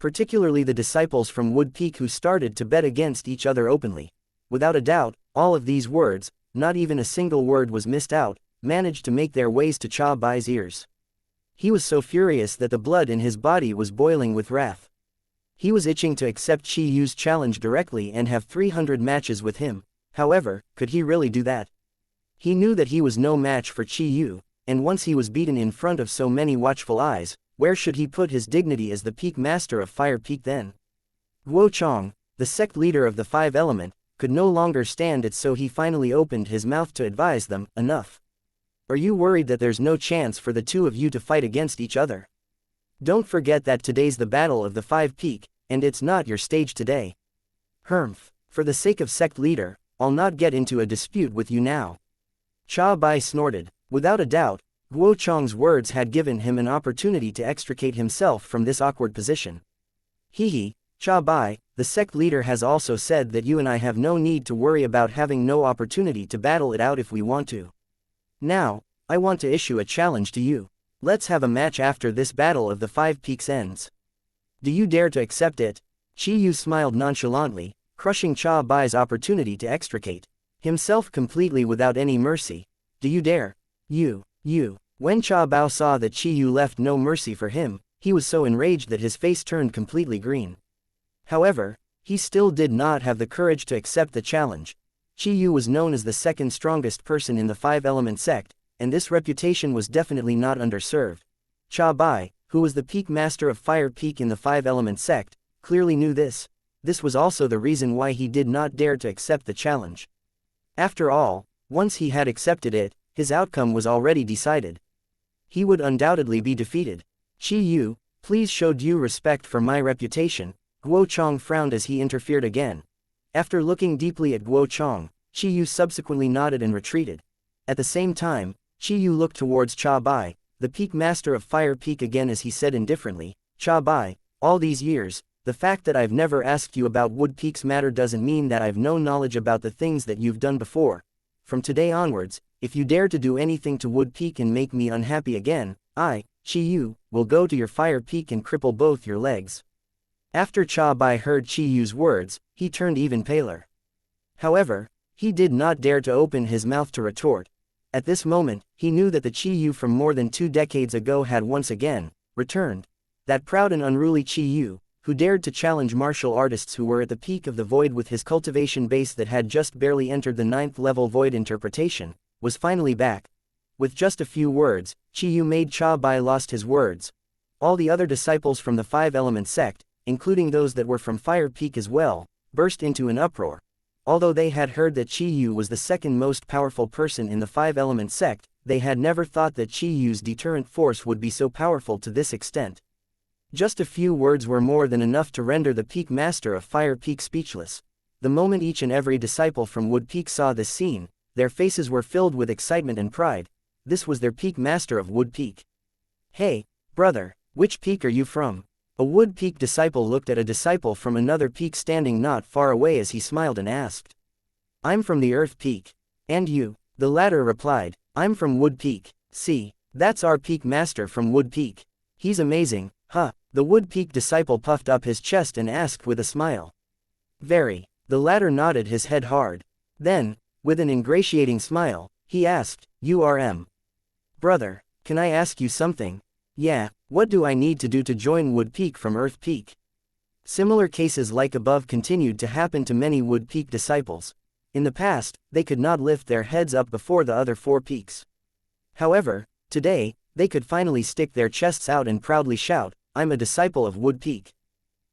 Particularly the disciples from Wood Peak who started to bet against each other openly. Without a doubt, all of these words, not even a single word was missed out, managed to make their ways to Cha Bai's ears. He was so furious that the blood in his body was boiling with wrath. He was itching to accept Qi Yu's challenge directly and have 300 matches with him. However, could he really do that? He knew that he was no match for Qi Yu, and once he was beaten in front of so many watchful eyes, where should he put his dignity as the Peak Master of Fire Peak then? Guo Chong, the sect leader of the 5-element, could no longer stand it, so he finally opened his mouth to advise them, "Enough. Are you worried that there's no chance for the two of you to fight against each other? Don't forget that today's the battle of the 5 Peak, and it's not your stage today. Humph, for the sake of sect leader, I'll not get into a dispute with you now." Cha Bai snorted. Without a doubt, Guo Chong's words had given him an opportunity to extricate himself from this awkward position. Hehe, Cha Bai, the sect leader has also said that you and I have no need to worry about having no opportunity to battle it out if we want to. Now, I want to issue a challenge to you. Let's have a match after this battle of the 5 peaks ends. Do you dare to accept it? Qi Yu smiled nonchalantly, crushing Cha Bai's opportunity to extricate himself completely without any mercy. Do you dare? You. When Cha Bao saw that Qi Yu left no mercy for him, he was so enraged that his face turned completely green. However, he still did not have the courage to accept the challenge. Qi Yu was known as the second strongest person in the 5-element sect, and this reputation was definitely not underserved. Cha Bai, who was the peak master of Fire Peak in the Five-Element sect, clearly knew this. This was also the reason why he did not dare to accept the challenge. After all, once he had accepted it, his outcome was already decided. He would undoubtedly be defeated. Qi Yu, please show due respect for my reputation. Guo Chong frowned as he interfered again. After looking deeply at Guo Chong, Qi Yu subsequently nodded and retreated. At the same time, Qi Yu looked towards Cha Bai, the peak master of Fire Peak again, as he said indifferently, Cha Bai, all these years, the fact that I've never asked you about Wood Peak's matter doesn't mean that I've no knowledge about the things that you've done before. From today onwards, if you dare to do anything to Wood Peak and make me unhappy again, I, Qi Yu, will go to your Fire Peak and cripple both your legs. After Cha Bai heard Qi Yu's words, he turned even paler. However, he did not dare to open his mouth to retort. At this moment, he knew that the Qi Yu from more than 2 decades ago had once again returned. That proud and unruly Qi Yu, who dared to challenge martial artists who were at the peak of the void with his cultivation base that had just barely entered the 9th level void interpretation, was finally back. With just a few words, Qi Yu made Cha Bai lost his words. All the other disciples from the Five-Element sect, including those that were from Fire Peak as well, burst into an uproar. Although they had heard that Qi Yu was the second most powerful person in the Five-Element sect, they had never thought that Qi Yu's deterrent force would be so powerful to this extent. Just a few words were more than enough to render the peak master of Fire Peak speechless. The moment each and every disciple from Wood Peak saw this scene, their faces were filled with excitement and pride. This was their peak master of Wood Peak. Hey, brother, which peak are you from? A Wood Peak disciple looked at a disciple from another peak standing not far away as he smiled and asked. I'm from the Earth Peak. And you? The latter replied, I'm from Wood Peak. See, that's our peak master from Wood Peak. He's amazing, huh? The Wood Peak disciple puffed up his chest and asked with a smile. Very. The latter nodded his head hard. Then, with an ingratiating smile, he asked, Brother, can I ask you something? Yeah, what do I need to do to join Wood Peak from Earth Peak? Similar cases like above continued to happen to many Wood Peak disciples. In the past, they could not lift their heads up before the other 4 peaks. However, today, they could finally stick their chests out and proudly shout, I'm a disciple of Wood Peak.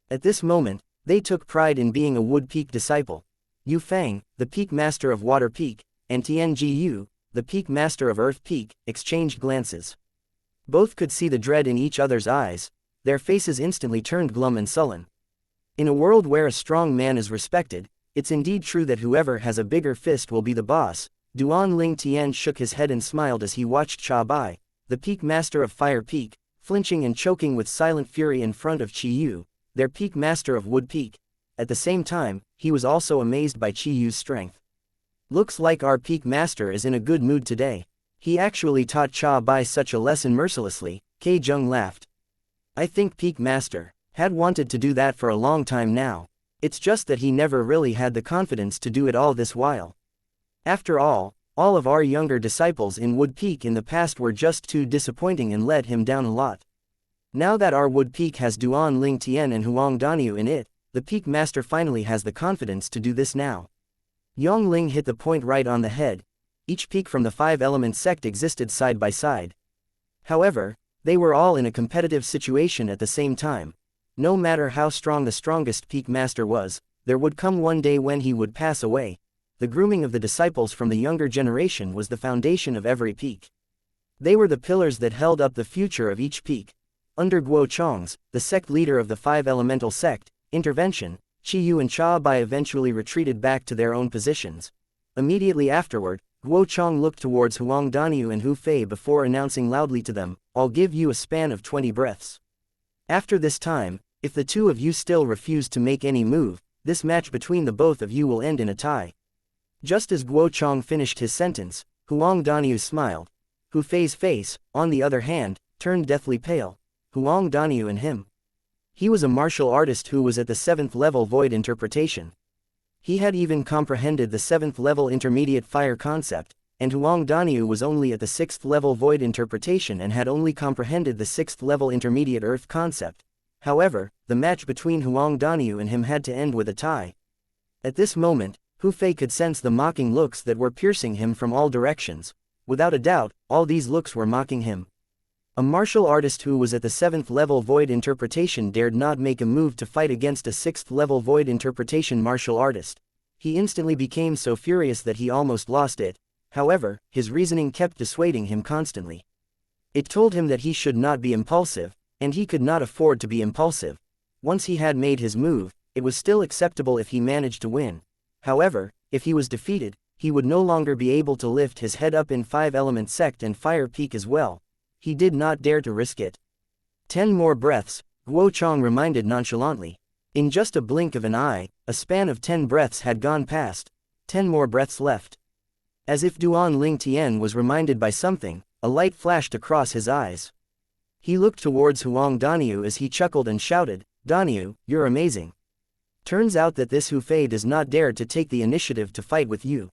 At this moment, they took pride in being a Wood Peak disciple. Yu Fang, the peak master of Water Peak, and Tianji Yu, the peak master of Earth Peak, exchanged glances. Both could see the dread in each other's eyes. Their faces instantly turned glum and sullen. In a world where a strong man is respected, it's indeed true that whoever has a bigger fist will be the boss. Duan Ling Tian shook his head and smiled as he watched Cha Bai, the peak master of Fire Peak, flinching and choking with silent fury in front of Qi Yu, their peak master of Wood Peak. At the same time, he was also amazed by Qi Yu's strength. Looks like our peak master is in a good mood today. He actually taught Cha Bai such a lesson mercilessly. Kei Zheng laughed. I think peak master had wanted to do that for a long time now. It's just that he never really had the confidence to do it all this while. After all of our younger disciples in Wood Peak in the past were just too disappointing and let him down a lot. Now that our Wood Peak has Duan Ling Tian and Huang Daniu in it, the peak master finally has the confidence to do this now. Yang Ling hit the point right on the head. Each peak from the Five-Element sect existed side by side. However, they were all in a competitive situation at the same time. No matter how strong the strongest peak master was, there would come one day when he would pass away. The grooming of the disciples from the younger generation was the foundation of every peak. They were the pillars that held up the future of each peak. Under Guo Chong's, the sect leader of the Five-Elemental sect, intervention, Qi Yu and Cha Bai eventually retreated back to their own positions. Immediately afterward, Guo Chong looked towards Huang Daniu and Hu Fei before announcing loudly to them, I'll give you a span of 20 breaths. After this time, if the two of you still refuse to make any move, this match between the both of you will end in a tie. Just as Guo Chong finished his sentence, Huang Daniu smiled. Hu Fei's face, on the other hand, turned deathly pale. Huang Daniu and him. He was a martial artist who was at the 7th level void interpretation. He had even comprehended the 7th level intermediate fire concept, and Huang Daniu was only at the 6th level void interpretation and had only comprehended the 6th level intermediate earth concept. However, the match between Huang Daniu and him had to end with a tie. At this moment, Hu Fei could sense the mocking looks that were piercing him from all directions. Without a doubt, all these looks were mocking him. A martial artist who was at the 7th level void interpretation dared not make a move to fight against a 6th level void interpretation martial artist. He instantly became so furious that he almost lost it. However, his reasoning kept dissuading him constantly. It told him that he should not be impulsive, and he could not afford to be impulsive. Once he had made his move, it was still acceptable if he managed to win. However, if he was defeated, he would no longer be able to lift his head up in 5-element sect and fire peak as well. He did not dare to risk it. 10 more breaths, Guo Chang reminded nonchalantly. In just a blink of an eye, a span of 10 breaths had gone past. 10 more breaths left. As if Duan Ling Tian was reminded by something, a light flashed across his eyes. He looked towards Huang Daniu as he chuckled and shouted, "Daniu, you're amazing. Turns out that this Hu Fei does not dare to take the initiative to fight with you.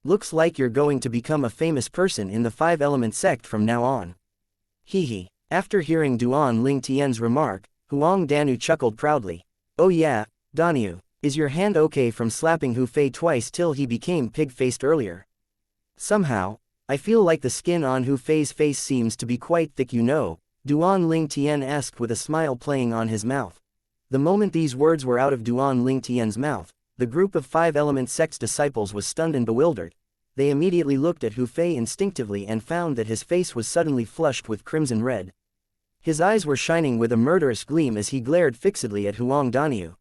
Looks like you're going to become a famous person in the 5-element sect from now on." Hee. After hearing Duan Ling Tian's remark, Huang Danu chuckled proudly. "Oh yeah, Danu, is your hand okay from slapping Hu Fei twice till he became pig-faced earlier? Somehow, I feel like the skin on Hu Fei's face seems to be quite thick, you know," Duan Ling Tian asked with a smile playing on his mouth. The moment these words were out of Duan Ling Tian's mouth, the group of 5-element sect's disciples was stunned and bewildered. They immediately looked at Hu Fei instinctively and found that his face was suddenly flushed with crimson red. His eyes were shining with a murderous gleam as he glared fixedly at Huang Daniu.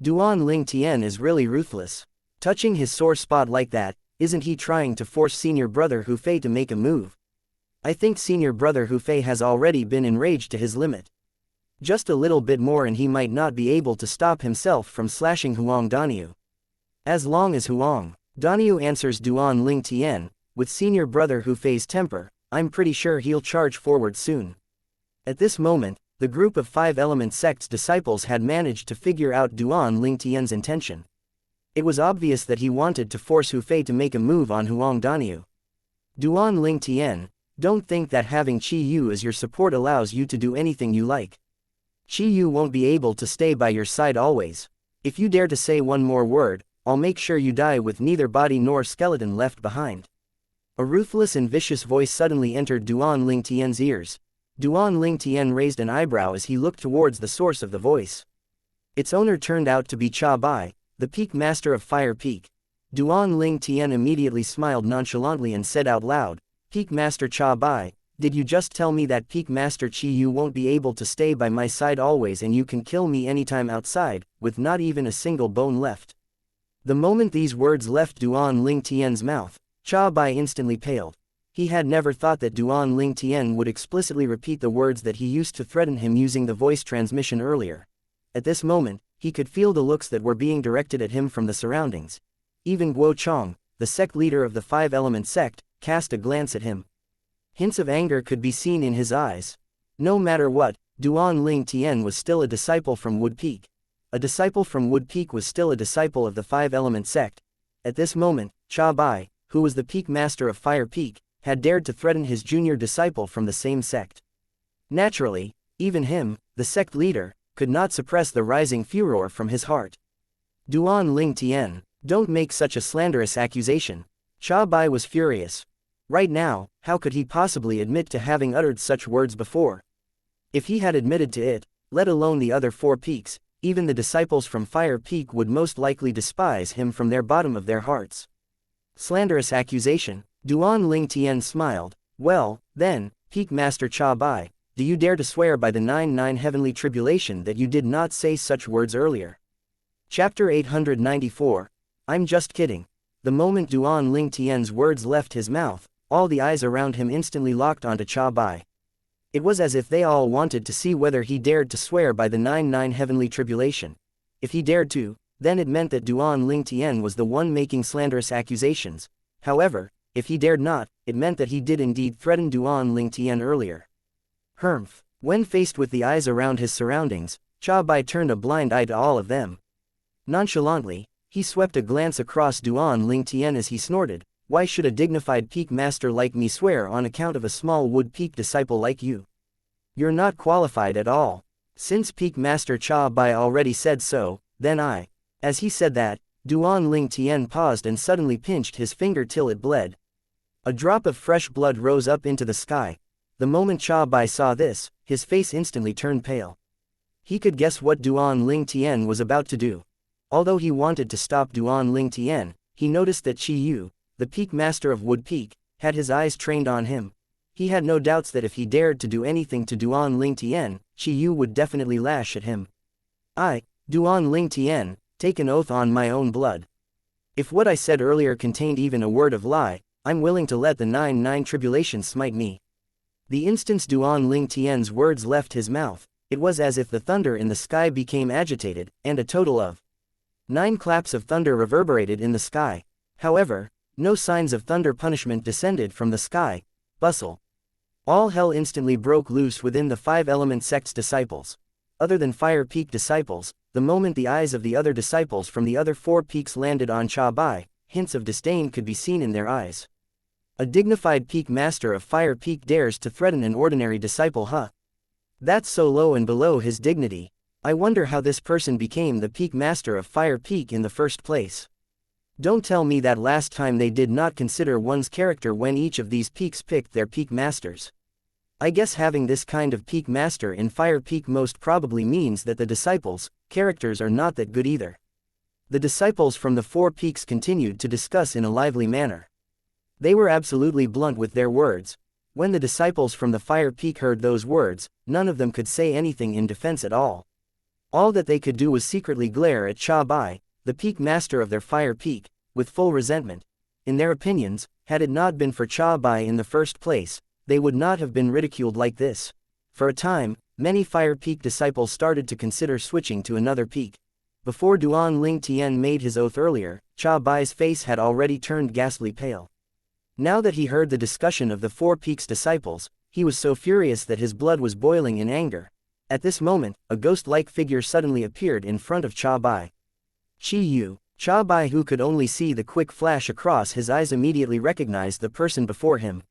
Duan Ling Tian is really ruthless. Touching his sore spot like that, isn't he trying to force senior brother Hu Fei to make a move? I think senior brother Hu Fei has already been enraged to his limit. Just a little bit more and he might not be able to stop himself from slashing Huang Daniu. As long as Huang Daniu answers Duan Ling Tian, with senior brother Hu Fei's temper, I'm pretty sure he'll charge forward soon. At this moment, the group of 5-element sect's disciples had managed to figure out Duan Ling Tian's intention. It was obvious that he wanted to force Hu Fei to make a move on Huang Daniu. Duan Ling Tian, don't think that having Qi Yu as your support allows you to do anything you like. Qi Yu won't be able to stay by your side always. If you dare to say one more word, I'll make sure you die with neither body nor skeleton left behind. A ruthless and vicious voice suddenly entered Duan Ling Tian's ears. Duan Ling Tian raised an eyebrow as he looked towards the source of the voice. Its owner turned out to be Cha Bai, the Peak Master of Fire Peak. Duan Ling Tian immediately smiled nonchalantly and said out loud, "Peak Master Cha Bai, did you just tell me that Peak Master Qi Yu won't be able to stay by my side always and you can kill me anytime outside, with not even a single bone left?" The moment these words left Duan Ling Tian's mouth, Cha Bai instantly paled. He had never thought that Duan Ling Tian would explicitly repeat the words that he used to threaten him using the voice transmission earlier. At this moment, he could feel the looks that were being directed at him from the surroundings. Even Guo Chang, the sect leader of the 5-element sect, cast a glance at him. Hints of anger could be seen in his eyes. No matter what, Duan Ling Tian was still a disciple from Wood Peak. A disciple from Wood Peak was still a disciple of the 5-element sect. At this moment, Cha Bai, who was the Peak Master of Fire Peak, had dared to threaten his junior disciple from the same sect. Naturally, even him, the sect leader, could not suppress the rising furor from his heart. Duan Ling Tian, don't make such a slanderous accusation. Cha Bai was furious. Right now, how could he possibly admit to having uttered such words before? If he had admitted to it, let alone the other 4 peaks, even the disciples from Fire Peak would most likely despise him from their bottom of their hearts. Slanderous accusation, Duan Ling Tian smiled. Well, then, Peak Master Cha Bai, do you dare to swear by the 99 heavenly tribulation that you did not say such words earlier? Chapter 894. I'm just kidding. The moment Duan Ling Tian's words left his mouth, all the eyes around him instantly locked onto Cha Bai. It was as if they all wanted to see whether he dared to swear by the 99 heavenly tribulation. If he dared to, then it meant that Duan Ling Tian was the one making slanderous accusations. However, if he dared not, it meant that he did indeed threaten Duan Ling Tian earlier. Humph. When faced with the eyes around his surroundings, Cha Bai turned a blind eye to all of them. Nonchalantly, he swept a glance across Duan Ling Tian as he snorted, "Why should a dignified peak master like me swear on account of a small Wood Peak disciple like you? You're not qualified at all. Since Peak Master Cha Bai already said so, then I." As he said that, Duan Ling Tian paused and suddenly pinched his finger till it bled. A drop of fresh blood rose up into the sky. The moment Cha Bai saw this, his face instantly turned pale. He could guess what Duan Ling Tian was about to do. Although he wanted to stop Duan Ling Tian, he noticed that Qi Yu, the peak master of Wood Peak, had his eyes trained on him. He had no doubts that if he dared to do anything to Duan Ling Tian, Qi Yu would definitely lash at him. I, Duan Ling Tian, take an oath on my own blood. If what I said earlier contained even a word of lie, I'm willing to let the 9 tribulations smite me. The instant Duan Ling Tian's words left his mouth, it was as if the thunder in the sky became agitated, and a total of 9 claps of thunder reverberated in the sky. However, no signs of thunder punishment descended from the sky. Bustle. All hell instantly broke loose within the 5-element sect's disciples. Other than Fire Peak disciples, the moment the eyes of the other disciples from the other 4 peaks landed on Cha Bai, hints of disdain could be seen in their eyes. A dignified peak master of Fire Peak dares to threaten an ordinary disciple, huh? That's so low and below his dignity. I wonder how this person became the peak master of Fire Peak in the first place. Don't tell me that last time they did not consider one's character when each of these peaks picked their peak masters. I guess having this kind of peak master in Fire Peak most probably means that the disciples' characters are not that good either. The disciples from the 4 peaks continued to discuss in a lively manner. They were absolutely blunt with their words. When the disciples from the Fire Peak heard those words, none of them could say anything in defense at all. All that they could do was secretly glare at Cha Bai, the peak master of their Fire Peak, with full resentment. In their opinions, had it not been for Cha Bai in the first place, they would not have been ridiculed like this. For a time, many Fire Peak disciples started to consider switching to another peak. Before Duan Ling Tian made his oath earlier, Cha Bai's face had already turned ghastly pale. Now that he heard the discussion of the 4 peaks disciples, he was so furious that his blood was boiling in anger. At this moment, a ghost-like figure suddenly appeared in front of Cha Bai. Qi Yu. Cha Bai, who could only see the quick flash across his eyes, immediately recognized the person before him.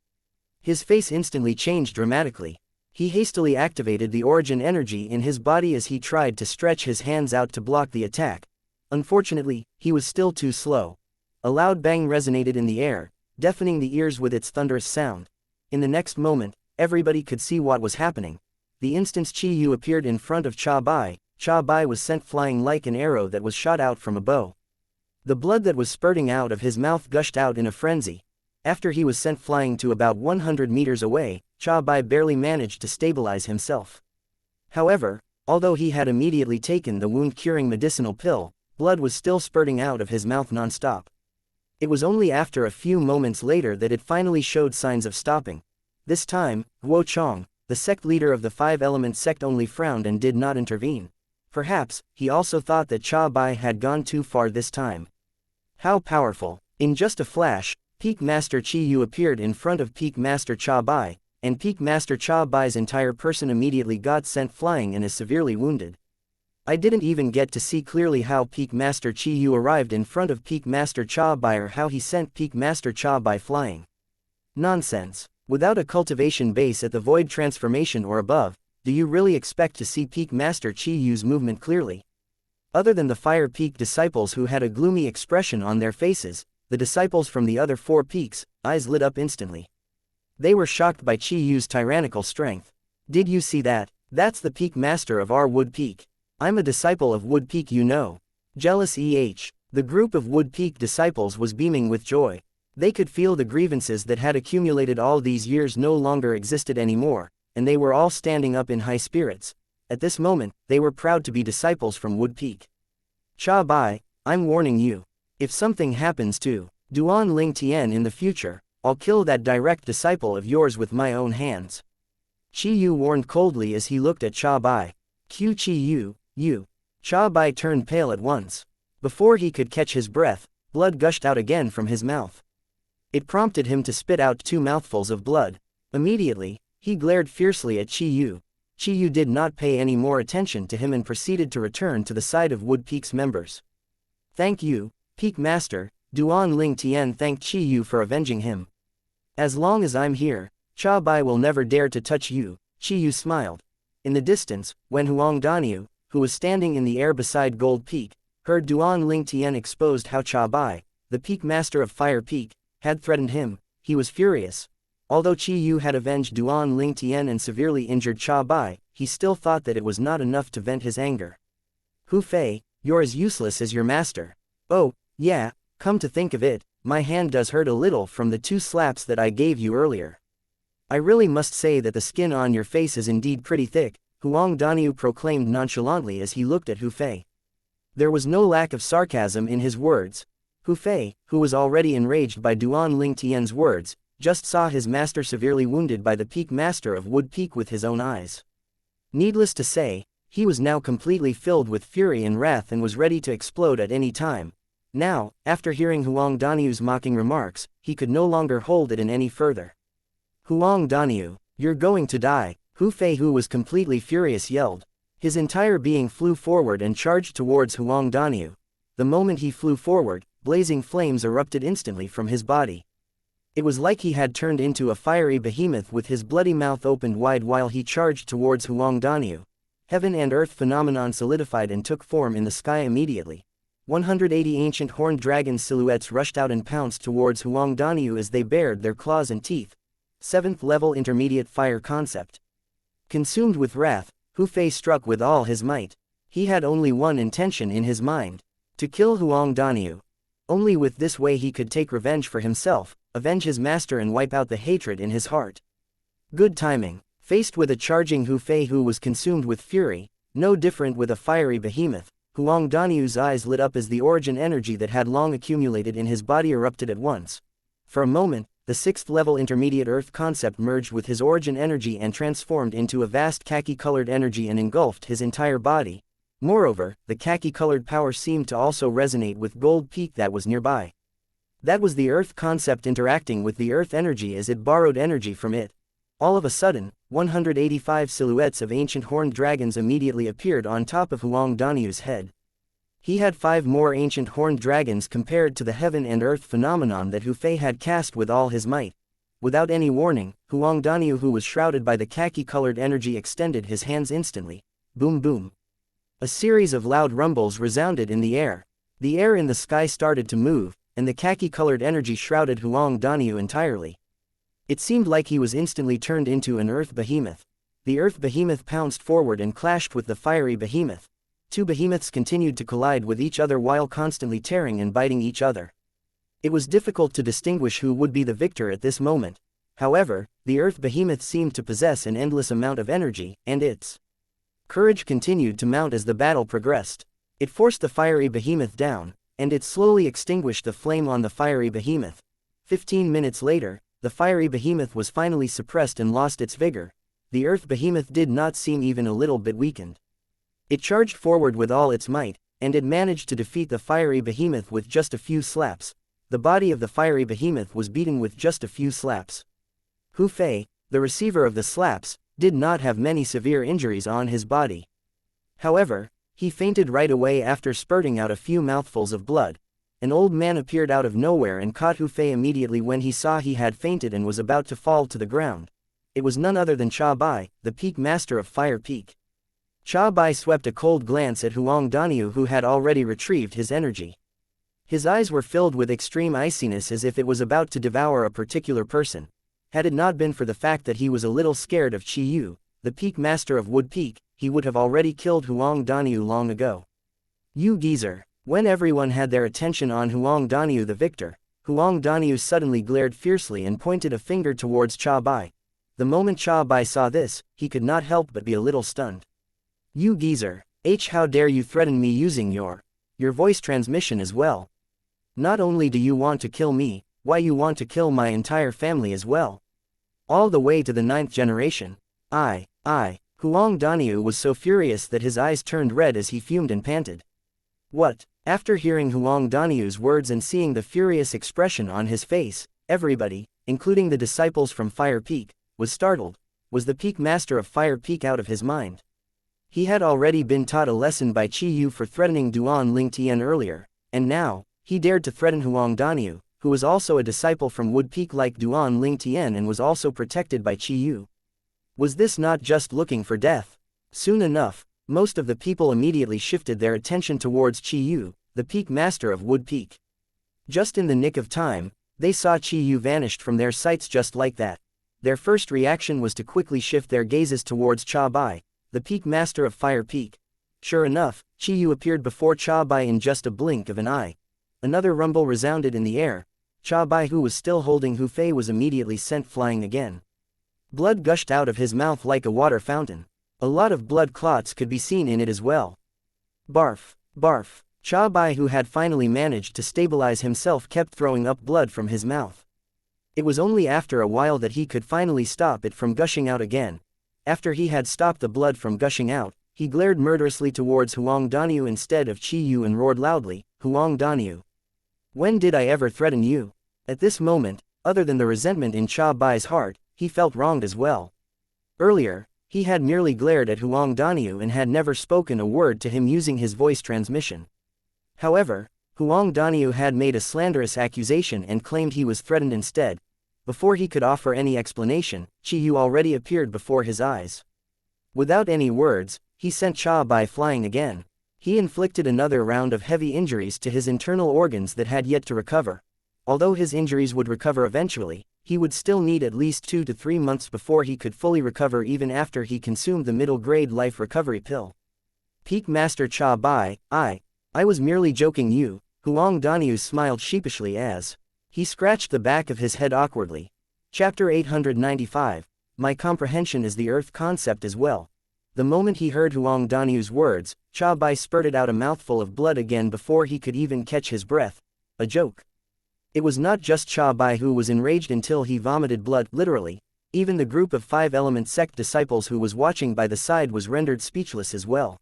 His face instantly changed dramatically. He hastily activated the origin energy in his body as he tried to stretch his hands out to block the attack. Unfortunately, he was still too slow. A loud bang resonated in the air, deafening the ears with its thunderous sound. In the next moment, everybody could see what was happening. The instant Qi Yu appeared in front of Cha Bai was sent flying like an arrow that was shot out from a bow. The blood that was spurting out of his mouth gushed out in a frenzy. After he was sent flying to about 100 meters away, Cha Bai barely managed to stabilize himself. However, although he had immediately taken the wound-curing medicinal pill, blood was still spurting out of his mouth non-stop. It was only after a few moments later that it finally showed signs of stopping. This time, Guo Chong, the sect leader of the 5-element sect, only frowned and did not intervene. Perhaps, he also thought that Cha Bai had gone too far this time. How powerful! In just a flash, Peak Master Qi Yu appeared in front of Peak Master Cha Bai, and Peak Master Cha Bai's entire person immediately got sent flying and is severely wounded. I didn't even get to see clearly how Peak Master Qi Yu arrived in front of Peak Master Cha Bai or how he sent Peak Master Cha Bai flying. Nonsense. Without a cultivation base at the void transformation or above, do you really expect to see Peak Master Qi Yu's movement clearly? Other than the Fire Peak disciples who had a gloomy expression on their faces, the disciples from the other 4 peaks' eyes lit up instantly. They were shocked by Qi Yu's tyrannical strength. Did you see that? That's the peak master of our Wood Peak. I'm a disciple of Wood Peak, you know. Jealous EH. The group of Wood Peak disciples was beaming with joy. They could feel the grievances that had accumulated all these years no longer existed anymore, and they were all standing up in high spirits. At this moment, they were proud to be disciples from Wood Peak. Cha Bai, I'm warning you. If something happens to Duan Ling Tian in the future, I'll kill that direct disciple of yours with my own hands. Qi Yu warned coldly as he looked at Cha Bai. Qi Yu, you. Cha Bai turned pale at once. Before he could catch his breath, blood gushed out again from his mouth. It prompted him to spit out 2 mouthfuls of blood. Immediately, he glared fiercely at Qi Yu. Qi Yu did not pay any more attention to him and proceeded to return to the side of Wood Peak's members. Thank you, Peak Master. Duan Ling Tian thanked Qi Yu for avenging him. As long as I'm here, Cha Bai will never dare to touch you, Qi Yu smiled. In the distance, when Huang Daniu, who was standing in the air beside Gold Peak, heard Duan Ling Tian exposed how Cha Bai, the Peak Master of Fire Peak, had threatened him, he was furious. Although Qi Yu had avenged Duan Ling Tian and severely injured Cha Bai, he still thought that it was not enough to vent his anger. Hu Fei, you're as useless as your master. Oh, yeah, come to think of it, my hand does hurt a little from the 2 slaps that I gave you earlier. I really must say that the skin on your face is indeed pretty thick, Huang Daniu proclaimed nonchalantly as he looked at Hu Fei. There was no lack of sarcasm in his words. Hu Fei, who was already enraged by Duan Ling Tian's words, just saw his master severely wounded by the Peak Master of Wood Peak with his own eyes. Needless to say, he was now completely filled with fury and wrath and was ready to explode at any time. Now, after hearing Huang Daniu's mocking remarks, he could no longer hold it in any further. Huang Daniu, you're going to die, Hu Fei, who was completely furious, yelled. His entire being flew forward and charged towards Huang Daniu. The moment he flew forward, blazing flames erupted instantly from his body. It was like he had turned into a fiery behemoth with his bloody mouth opened wide while he charged towards Huang Daniu. Heaven and earth phenomenon solidified and took form in the sky immediately. 180 ancient horned dragon silhouettes rushed out and pounced towards Huang Daniu as they bared their claws and teeth. 7th level intermediate fire concept. Consumed with wrath, Hu Fei struck with all his might. He had only one intention in his mind: to kill Huang Daniu. Only with this way he could take revenge for himself, avenge his master and wipe out the hatred in his heart. Good timing. Faced with a charging Hu Fei who was consumed with fury, no different with a fiery behemoth, Huang Daniu's eyes lit up as the origin energy that had long accumulated in his body erupted at once. For a moment, the 6th level intermediate earth concept merged with his origin energy and transformed into a vast khaki-colored energy and engulfed his entire body. Moreover, the khaki-colored power seemed to also resonate with Gold Peak that was nearby. That was the earth concept interacting with the earth energy as it borrowed energy from it. All of a sudden, 185 silhouettes of ancient horned dragons immediately appeared on top of Huang Daniu's head. He had 5 more ancient horned dragons compared to the heaven and earth phenomenon that Hu Fei had cast with all his might. Without any warning, Huang Daniu, who was shrouded by the khaki-colored energy, extended his hands instantly. Boom boom. A series of loud rumbles resounded in the air. The air in the sky started to move, and the khaki-colored energy shrouded Huang Daniu entirely. It seemed like he was instantly turned into an earth behemoth. The earth behemoth pounced forward and clashed with the fiery behemoth. 2 behemoths continued to collide with each other while constantly tearing and biting each other. It was difficult to distinguish who would be the victor at this moment. However, the earth behemoth seemed to possess an endless amount of energy, and its courage continued to mount as the battle progressed. It forced the fiery behemoth down, and it slowly extinguished the flame on the fiery behemoth. 15 minutes later, the fiery behemoth was finally suppressed and lost its vigor. The earth behemoth did not seem even a little bit weakened. It charged forward with all its might, and it managed to defeat the fiery behemoth with just a few slaps. The body of the fiery behemoth was beaten with just a few slaps. Hu Fei, the receiver of the slaps, did not have many severe injuries on his body. However, he fainted right away after spurting out a few mouthfuls of blood. An old man appeared out of nowhere and caught Hu Fei immediately when he saw he had fainted and was about to fall to the ground. It was none other than Cha Bai, the Peak Master of Fire Peak. Cha Bai swept a cold glance at Huang Daniu, who had already retrieved his energy. His eyes were filled with extreme iciness as if it was about to devour a particular person. Had it not been for the fact that he was a little scared of Qi Yu, the Peak Master of Wood Peak, he would have already killed Huang Daniu long ago. You geezer! When everyone had their attention on Huang Daniu the victor, Huang Daniu suddenly glared fiercely and pointed a finger towards Cha Bai. The moment Cha Bai saw this, he could not help but be a little stunned. You geezer! How dare you threaten me using your voice transmission as well? Not only do you want to kill me, why you want to kill my entire family as well? All the way to the 9th generation. Huang Daniu was so furious that his eyes turned red as he fumed and panted. What? After hearing Huang Daniu's words and seeing the furious expression on his face, everybody, including the disciples from Fire Peak, was startled. Was the Peak Master of Fire Peak out of his mind? He had already been taught a lesson by Qi Yu for threatening Duan Ling Tian earlier, and now, he dared to threaten Huang Daniu, who was also a disciple from Wood Peak like Duan Ling Tian and was also protected by Qi Yu. Was this not just looking for death? Soon enough, most of the people immediately shifted their attention towards Qi Yu, the Peak Master of Wood Peak. Just in the nick of time, they saw Qi Yu vanished from their sights just like that. their first reaction was to quickly shift their gazes towards Cha Bai, the peak master of Fire Peak. Sure enough, Chi Yu appeared before Cha Bai in just a blink of an eye. Another rumble resounded in the air. Cha Bai, who was still holding Hu Fei, was immediately sent flying again. Blood gushed out of his mouth like a water fountain. A lot of blood clots could be seen in it as well. Barf, barf. Cha Bai, who had finally managed to stabilize himself, kept throwing up blood from his mouth. It was only after a while that he could finally stop it from gushing out again. After he had stopped the blood from gushing out, he glared murderously towards Huang Daniu instead of Chi Yu and roared loudly, "Huang Daniu! When did I ever threaten you?" At this moment, other than the resentment in Cha Bai's heart, he felt wronged as well. Earlier, he had merely glared at Huang Daniu and had never spoken a word to him using his voice transmission. However, Huang Daniu had made a slanderous accusation and claimed he was threatened instead. Before he could offer any explanation, Chi Yu already appeared before his eyes. Without any words, he sent Cha Bai flying again. He inflicted another round of heavy injuries to his internal organs that had yet to recover. Although his injuries would recover eventually, he would still need at least 2 to 3 months before he could fully recover, even after he consumed the middle-grade life recovery pill. Peak Master Cha Bai, I was merely joking you, Huang Daniu smiled sheepishly as he scratched the back of his head awkwardly. Chapter 895, My comprehension is the earth concept as well. The moment he heard Huang Daniu's words, Cha Bai spurted out a mouthful of blood again before he could even catch his breath. A joke. It was not just Cha Bai who was enraged until he vomited blood, literally. Even the group of 5-element sect disciples who was watching by the side was rendered speechless as well.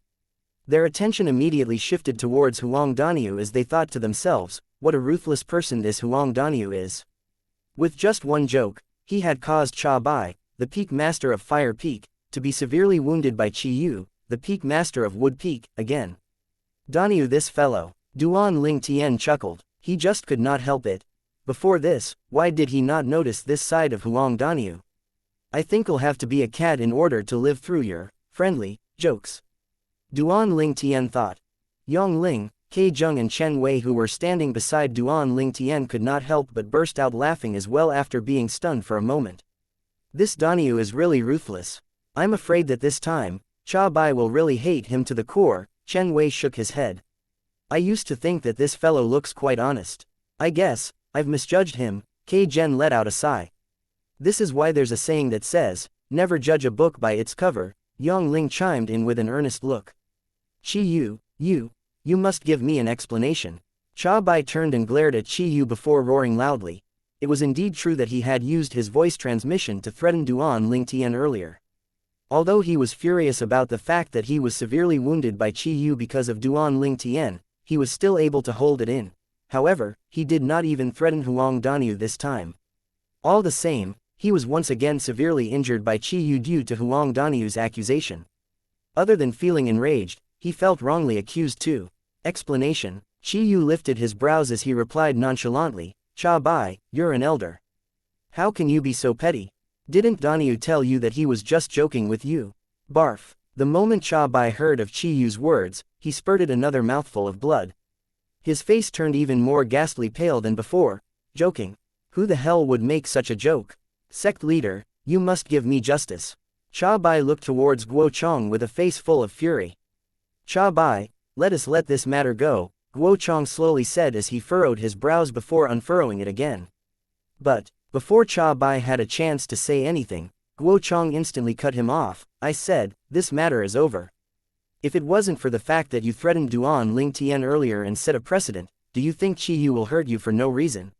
Their attention immediately shifted towards Huang Daniu as they thought to themselves, what a ruthless person this Huang Daniu is. With just one joke, he had caused Cha Bai, the peak master of Fire Peak, to be severely wounded by Chi Yu, the peak master of Wood Peak, again. Daniu, this fellow. Duan Ling Tian chuckled. He just could not help it. Before this, why did he not notice this side of Huang Daniu? I think I'll have to be a cat in order to live through your friendly jokes. Duan Ling Tian thought. Yang Ling, Ke Zheng and Chen Wei, who were standing beside Duan Ling Tian, could not help but burst out laughing as well after being stunned for a moment. This Daniu is really ruthless. I'm afraid that this time, Cha Bai will really hate him to the core. Chen Wei shook his head. I used to think that this fellow looks quite honest. I guess I've misjudged him. Ke Zhen let out a sigh. This is why there's a saying that says, never judge a book by its cover. Yang Ling chimed in with an earnest look. Chi Yu, you must give me an explanation. Cha Bai turned and glared at Chi Yu before roaring loudly. It was indeed true that he had used his voice transmission to threaten Duan Ling Tian earlier. Although he was furious about the fact that he was severely wounded by Chi Yu because of Duan Ling Tian, he was still able to hold it in. However, he did not even threaten Huang Daniu this time. All the same, he was once again severely injured by Chi Yu due to Huang Daniu's accusation. Other than feeling enraged, he felt wrongly accused too. Explanation. Chi Yu lifted his brows as he replied nonchalantly, Cha Bai, you're an elder. How can you be so petty? Didn't Daniu tell you that he was just joking with you? Barf. The moment Cha Bai heard of Chi Yu's words, he spurted another mouthful of blood. His face turned even more ghastly pale than before. Joking? Who the hell would make such a joke? Sect leader, you must give me justice. Cha Bai looked towards Guo Chong with a face full of fury. Cha Bai, let this matter go, Guo Chong slowly said as he furrowed his brows before unfurrowing it again. But, before Cha Bai had a chance to say anything, Guo Chong instantly cut him off. I said, this matter is over. If it wasn't for the fact that you threatened Duan Ling Tian earlier and set a precedent, do you think Chi Yu will hurt you for no reason?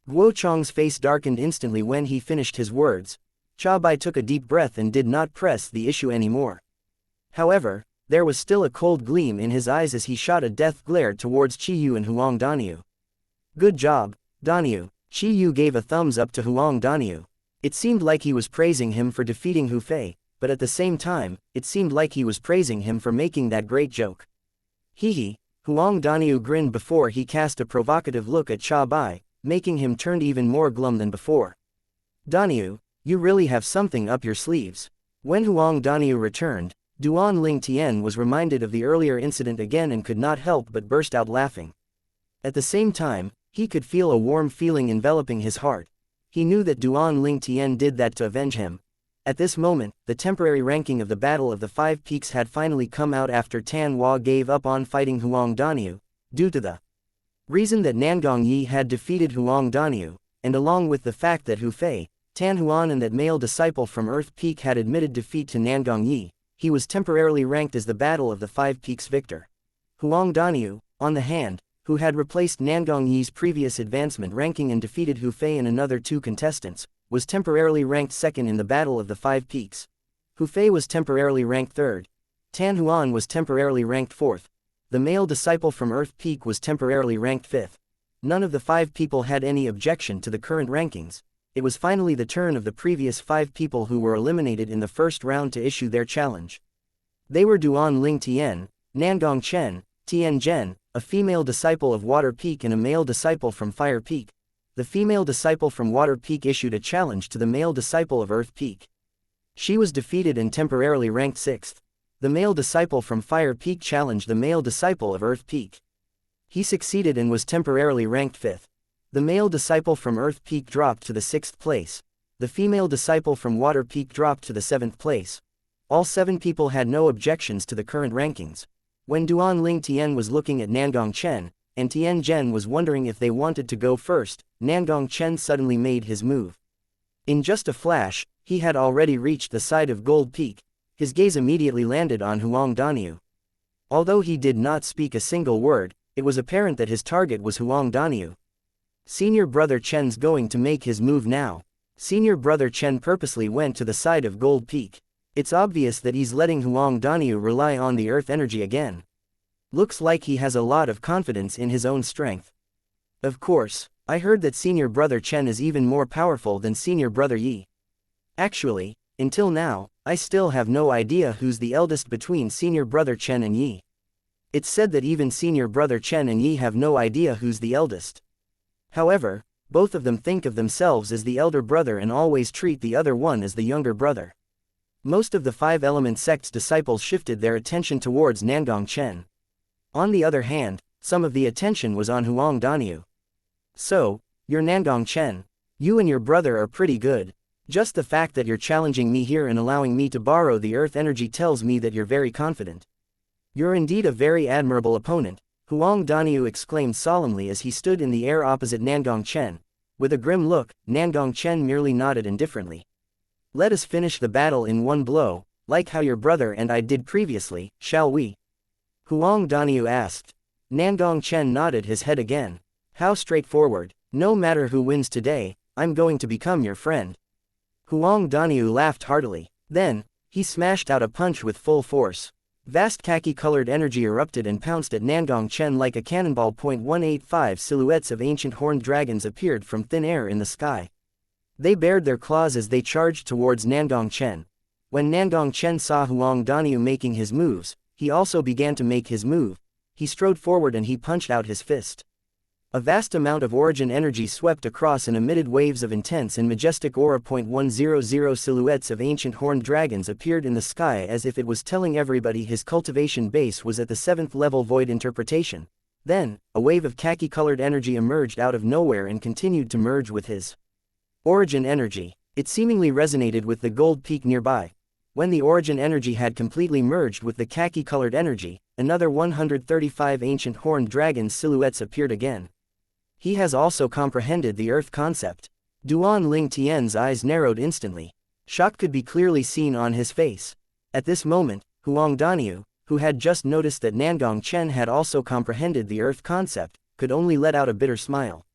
Guo Chong's face darkened instantly when he finished his words. Cha Bai took a deep breath and did not press the issue anymore. However, there was still a cold gleam in his eyes as he shot a death glare towards Chi Yu and Huang Daniu. Good job, Daniu. Chi Yu gave a thumbs up to Huang Daniu. It seemed like he was praising him for defeating Hu Fei, but at the same time, it seemed like he was praising him for making that great joke. Hee. Huang Daniu grinned before he cast a provocative look at Cha Bai, making him turn even more glum than before. Daniu, you really have something up your sleeves. When Huang Daniu returned, Duan Ling Tian was reminded of the earlier incident again and could not help but burst out laughing. At the same time, he could feel a warm feeling enveloping his heart. He knew that Duan Ling Tian did that to avenge him. At this moment, the temporary ranking of the Battle of the Five Peaks had finally come out after Tan Hua gave up on fighting Huang Daniu, due to the reason that Nangong Yi had defeated Huang Daniu, and along with the fact that Hu Fei, Tan Huan and that male disciple from Earth Peak had admitted defeat to Nangong Yi, he was temporarily ranked as the Battle of the Five Peaks victor. Huang Daniu, on the hand, who had replaced Nangong Yi's previous advancement ranking and defeated Hu Fei and another 2 contestants, was temporarily ranked second in the Battle of the Five Peaks. Hu Fei was temporarily ranked third. Tan Huan was temporarily ranked fourth. The male disciple from Earth Peak was temporarily ranked fifth. None of the 5 people had any objection to the current rankings. It was finally the turn of the previous 5 people who were eliminated in the first round to issue their challenge. They were Duan Ling Tian, Nangong Chen, Tian Zhen, a female disciple of Water Peak and a male disciple from Fire Peak. The female disciple from Water Peak issued a challenge to the male disciple of Earth Peak. She was defeated and temporarily ranked 6th. The male disciple from Fire Peak challenged the male disciple of Earth Peak. He succeeded and was temporarily ranked 5th. The male disciple from Earth Peak dropped to the 6th place. The female disciple from Water Peak dropped to the 7th place. All 7 people had no objections to the current rankings. When Duan Ling Tian was looking at Nangong Chen, and Tian Zhen was wondering if they wanted to go first, Nangong Chen suddenly made his move. In just a flash, he had already reached the side of Gold Peak. His gaze immediately landed on Huang Daniu. Although he did not speak a single word, it was apparent that his target was Huang Daniu. Senior brother Chen's going to make his move now. Senior brother Chen purposely went to the side of Gold Peak. It's obvious that he's letting Huang Daniu rely on the earth energy again. Looks like he has a lot of confidence in his own strength. Of course, I heard that senior brother Chen is even more powerful than senior brother Yi. Actually, until now, I still have no idea who's the eldest between senior brother Chen and Yi. It's said that even senior brother Chen and Yi have no idea who's the eldest. However, both of them think of themselves as the elder brother and always treat the other one as the younger brother. Most of the 5 element sect's disciples shifted their attention towards Nangong Chen. On the other hand, some of the attention was on Huang Daniu. So, you're Nangong Chen. You and your brother are pretty good. Just the fact that you're challenging me here and allowing me to borrow the earth energy tells me that you're very confident. You're indeed a very admirable opponent, Huang Daniu exclaimed solemnly as he stood in the air opposite Nangong Chen. With a grim look, Nangong Chen merely nodded indifferently. Let us finish the battle in one blow, like how your brother and I did previously, shall we? Huang Daniu asked. Nangong Chen nodded his head again. How straightforward. No matter who wins today, I'm going to become your friend. Huang Daniu laughed heartily. Then, he smashed out a punch with full force. Vast khaki-colored energy erupted and pounced at Nangong Chen like a cannonball. 185 silhouettes of ancient horned dragons appeared from thin air in the sky. They bared their claws as they charged towards Nangong Chen. When Nangong Chen saw Huang Daniu making his moves, he also began to make his move. He strode forward and he punched out his fist. A vast amount of origin energy swept across and emitted waves of intense and majestic aura. 100 silhouettes of ancient horned dragons appeared in the sky as if it was telling everybody his cultivation base was at the 7th level. Void interpretation. Then, a wave of khaki-colored energy emerged out of nowhere and continued to merge with his origin energy. It seemingly resonated with the gold peak nearby. When the origin energy had completely merged with the khaki-colored energy, another 135 ancient horned dragon silhouettes appeared again. He has also comprehended the earth concept. Duan Ling Tian's eyes narrowed instantly. Shock could be clearly seen on his face. At this moment, Huang Daniu, who had just noticed that Nangong Chen had also comprehended the earth concept, could only let out a bitter smile.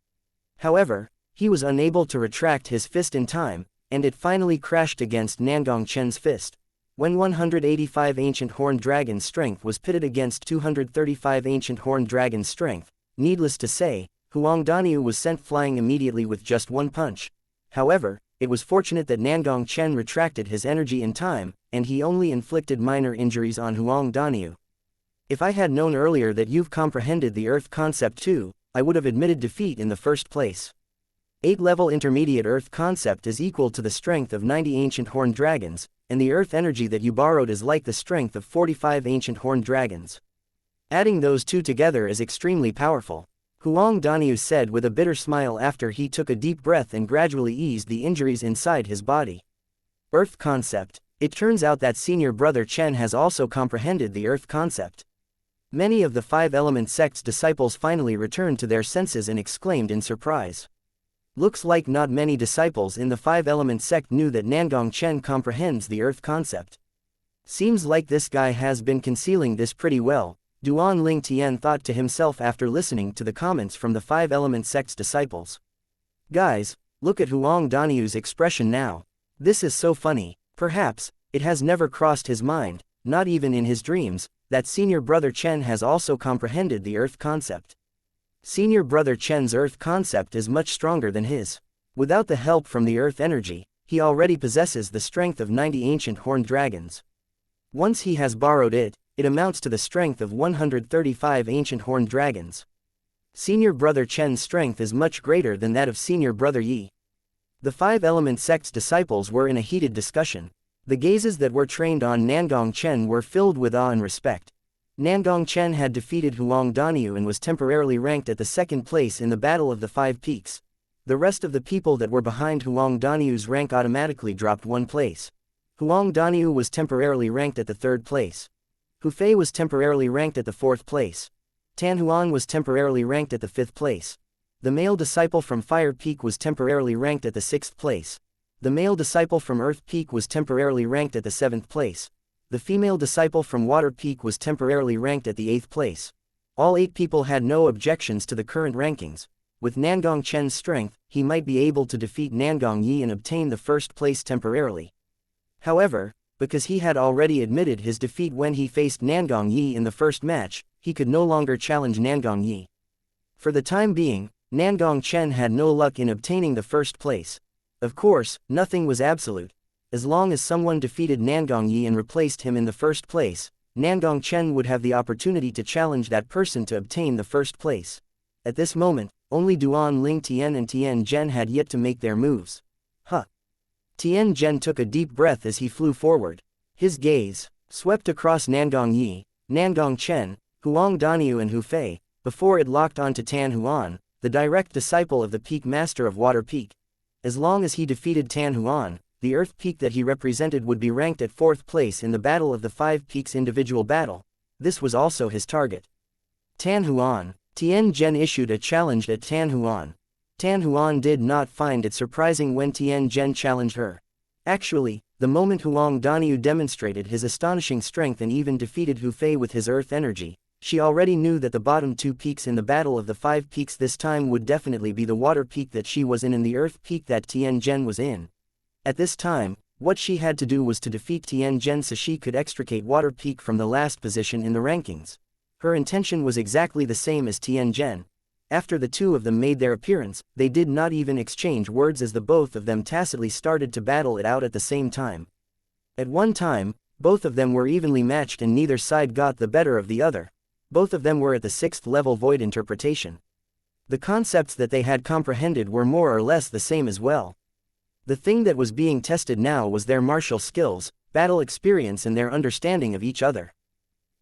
However, he was unable to retract his fist in time, and it finally crashed against Nangong Chen's fist. When 185 ancient horned dragon's strength was pitted against 235 ancient horned dragon's strength, needless to say, Huang Daniu was sent flying immediately with just one punch. However, it was fortunate that Nangong Chen retracted his energy in time, and he only inflicted minor injuries on Huang Daniu. If I had known earlier that you've comprehended the earth concept too, I would have admitted defeat in the first place. 8-level intermediate earth concept is equal to the strength of 90 ancient horned dragons, and the earth energy that you borrowed is like the strength of 45 ancient horned dragons. Adding those two together is extremely powerful. Huang Daniu said with a bitter smile after he took a deep breath and gradually eased the injuries inside his body. Earth concept. It turns out that senior brother Chen has also comprehended the earth concept. Many of the five-element sect's disciples finally returned to their senses and exclaimed in surprise. Looks like not many disciples in the five-element sect knew that Nangong Chen comprehends the earth concept. Seems like this guy has been concealing this pretty well, Duan Ling Tian thought to himself after listening to the comments from the five-element sect's disciples. Guys, look at Huang Daniu's expression now. This is so funny. Perhaps, it has never crossed his mind, not even in his dreams, that senior brother Chen has also comprehended the earth concept. Senior brother Chen's earth concept is much stronger than his. Without the help from the earth energy, he already possesses the strength of 90 ancient horned dragons. Once he has borrowed it, it amounts to the strength of 135 ancient horned dragons. Senior brother Chen's strength is much greater than that of senior brother Yi. The five-element sect's disciples were in a heated discussion. The gazes that were trained on Nangong Chen were filled with awe and respect. Nangong Chen had defeated Huang Daniu and was temporarily ranked at the second place in the Battle of the Five Peaks. The rest of the people that were behind Huang Daniu's rank automatically dropped one place. Huang Daniu was temporarily ranked at the third place. Hu Fei was temporarily ranked at the fourth place. Tan Huan was temporarily ranked at the fifth place. The male disciple from Fire Peak was temporarily ranked at the sixth place. The male disciple from Earth Peak was temporarily ranked at the seventh place. The female disciple from Water Peak was temporarily ranked at the eighth place. All 8 people had no objections to the current rankings. With Nangong Chen's strength, he might be able to defeat Nangong Yi and obtain the first place temporarily. However, because he had already admitted his defeat when he faced Nangong Yi in the first match, he could no longer challenge Nangong Yi. For the time being, Nangong Chen had no luck in obtaining the first place. Of course, nothing was absolute. As long as someone defeated Nangong Yi and replaced him in the first place, Nangong Chen would have the opportunity to challenge that person to obtain the first place. At this moment, only Duan Ling Tian and Tian Zhen had yet to make their moves. Tian Zhen took a deep breath as he flew forward. His gaze swept across Nangong Yi, Nangong Chen, Huang Daniu and Hu Fei, before it locked onto Tan Huan, the direct disciple of the Peak Master of Water Peak. As long as he defeated Tan Huan, the Earth Peak that he represented would be ranked at 4th place in the Battle of the Five Peaks individual battle. This was also his target. Tan Huan. Tian Zhen issued a challenge at Tan Huan. Tan Huan did not find it surprising when Tian Zhen challenged her. Actually, the moment Huang Daniu demonstrated his astonishing strength and even defeated Hu Fei with his earth energy, she already knew that the bottom 2 peaks in the Battle of the Five Peaks this time would definitely be the Water Peak that she was in and the Earth Peak that Tian Zhen was in. At this time, what she had to do was to defeat Tian Zhen so she could extricate Water Peak from the last position in the rankings. Her intention was exactly the same as Tian Zhen. After the two of them made their appearance, they did not even exchange words as the both of them tacitly started to battle it out at the same time. At one time, both of them were evenly matched and neither side got the better of the other. Both of them were at the 6th level void interpretation. The concepts that they had comprehended were more or less the same as well. The thing that was being tested now was their martial skills, battle experience and their understanding of each other.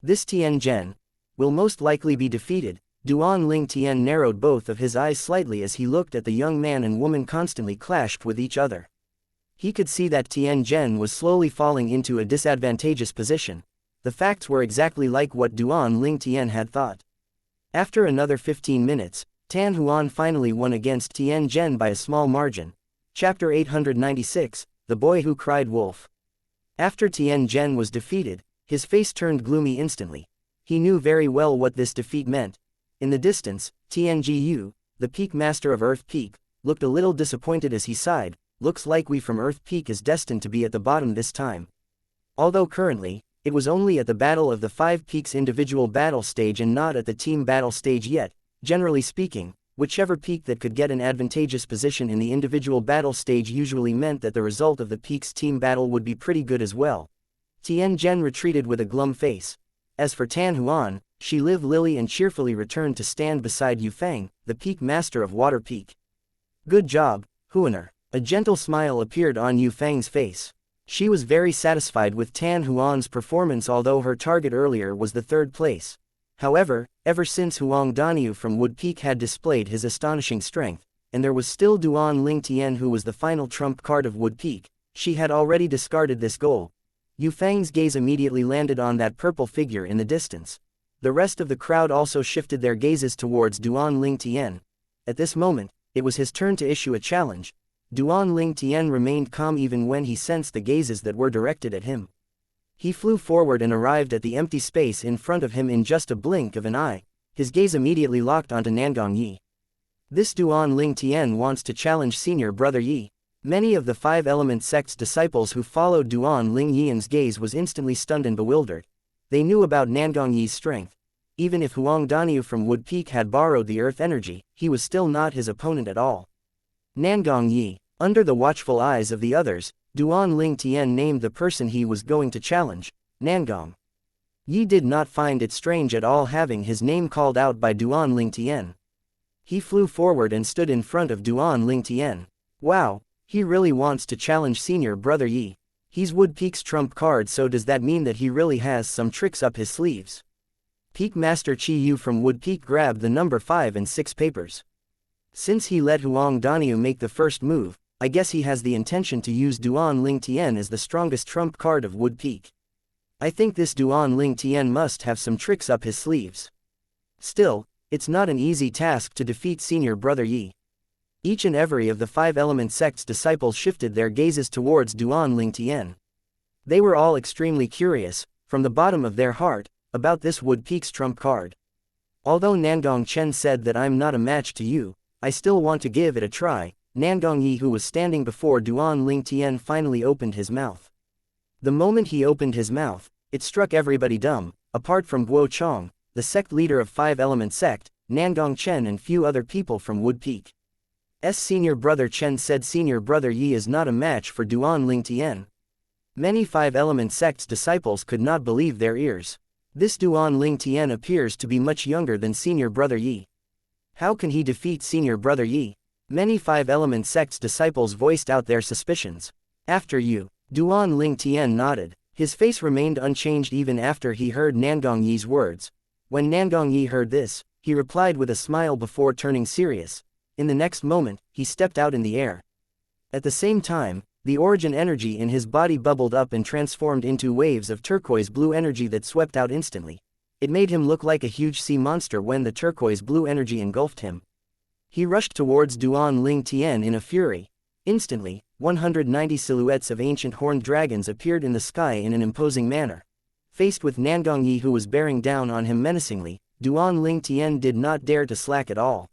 This Tian Zhen will most likely be defeated. Duan Ling Tian narrowed both of his eyes slightly as he looked at the young man and woman constantly clashed with each other. He could see that Tian Zhen was slowly falling into a disadvantageous position. The facts were exactly like what Duan Ling Tian had thought. After another 15 minutes, Tan Huan finally won against Tian Zhen by a small margin. Chapter 896, The Boy Who Cried Wolf. After Tian Zhen was defeated, his face turned gloomy instantly. He knew very well what this defeat meant. In the distance, Tianjiu, the Peak Master of Earth Peak, looked a little disappointed as he sighed. Looks like we from Earth Peak is destined to be at the bottom this time. Although currently, it was only at the Battle of the Five Peaks individual battle stage and not at the team battle stage yet. Generally speaking, whichever peak that could get an advantageous position in the individual battle stage usually meant that the result of the peak's team battle would be pretty good as well. Tian Zhen retreated with a glum face. As for Tan Huan, she lived lily and cheerfully returned to stand beside Yu Feng, the Peak Master of Water Peak. Good job, Huaner. A gentle smile appeared on Yu Feng's face. She was very satisfied with Tan Huan's performance although her target earlier was the 3rd place. However, ever since Huang Daniu from Wood Peak had displayed his astonishing strength, and there was still Duan Ling Tian who was the final trump card of Wood Peak, she had already discarded this goal. Yu Fang's gaze immediately landed on that purple figure in the distance. The rest of the crowd also shifted their gazes towards Duan Ling Tian. At this moment, it was his turn to issue a challenge. Duan Ling Tian remained calm even when he sensed the gazes that were directed at him. He flew forward and arrived at the empty space in front of him in just a blink of an eye. His gaze immediately locked onto Nangong Yi. This Duan Ling Tian wants to challenge senior brother Yi. Many of the Five Element sect's disciples who followed Duan Ling Yian's gaze was instantly stunned and bewildered. They knew about Nangong Yi's strength. Even if Huang Daniu from Wood Peak had borrowed the earth energy, he was still not his opponent at all. Nangong Yi. Under the watchful eyes of the others, Duan Ling Tian named the person he was going to challenge, Nangong. Yi did not find it strange at all having his name called out by Duan Ling Tian. He flew forward and stood in front of Duan Ling Tian. Wow, he really wants to challenge senior brother Yi. He's Wood Peak's trump card, so does that mean that he really has some tricks up his sleeves? Peak Master Chi Yu from Wood Peak grabbed the number 5 and 6 papers. Since he let Huang Daniu make the first move, I guess he has the intention to use Duan Ling Tian as the strongest trump card of Wood Peak. I think this Duan Ling Tian must have some tricks up his sleeves. Still, it's not an easy task to defeat senior brother Yi. Each and every of the Five Element sect's disciples shifted their gazes towards Duan Ling Tian. They were all extremely curious, from the bottom of their heart, about this Wood Peak's trump card. Although Nangong Chen said that I'm not a match to you, I still want to give it a try. Nangong Yi, who was standing before Duan Ling Tian, finally opened his mouth. The moment he opened his mouth, it struck everybody dumb, apart from Guo Chong, the sect leader of Five Element sect, Nangong Chen and few other people from Wood Peak. Senior brother Chen said senior brother Yi is not a match for Duan Ling Tian. Many Five Element sect's disciples could not believe their ears. This Duan Ling Tian appears to be much younger than senior brother Yi. How can he defeat senior brother Yi? Many Five Element sect's disciples voiced out their suspicions. After you, Duan Ling Tian nodded. His face remained unchanged even after he heard Nangong Yi's words. When Nangong Yi heard this, he replied with a smile before turning serious. In the next moment, he stepped out in the air. At the same time, the origin energy in his body bubbled up and transformed into waves of turquoise blue energy that swept out instantly. It made him look like a huge sea monster when the turquoise blue energy engulfed him. He rushed towards Duan Ling Tian in a fury. Instantly, 190 silhouettes of ancient horned dragons appeared in the sky in an imposing manner. Faced with Nangong Yi, who was bearing down on him menacingly, Duan Ling Tian did not dare to slack at all.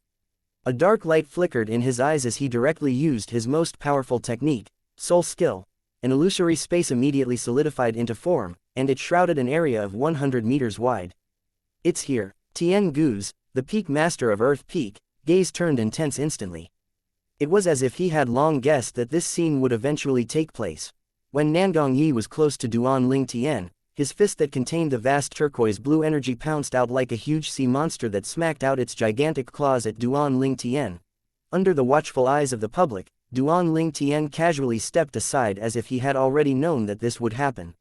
A dark light flickered in his eyes as he directly used his most powerful technique, Soul Skill. An illusory space immediately solidified into form, and it shrouded an area of 100 meters wide. It's here. Tian Guz, the Peak Master of Earth Peak, gaze turned intense instantly. It was as if he had long guessed that this scene would eventually take place. When Nangong Yi was close to Duan Ling Tian, his fist that contained the vast turquoise blue energy pounced out like a huge sea monster that smacked out its gigantic claws at Duan Ling Tian. Under the watchful eyes of the public, Duan Ling Tian casually stepped aside as if he had already known that this would happen.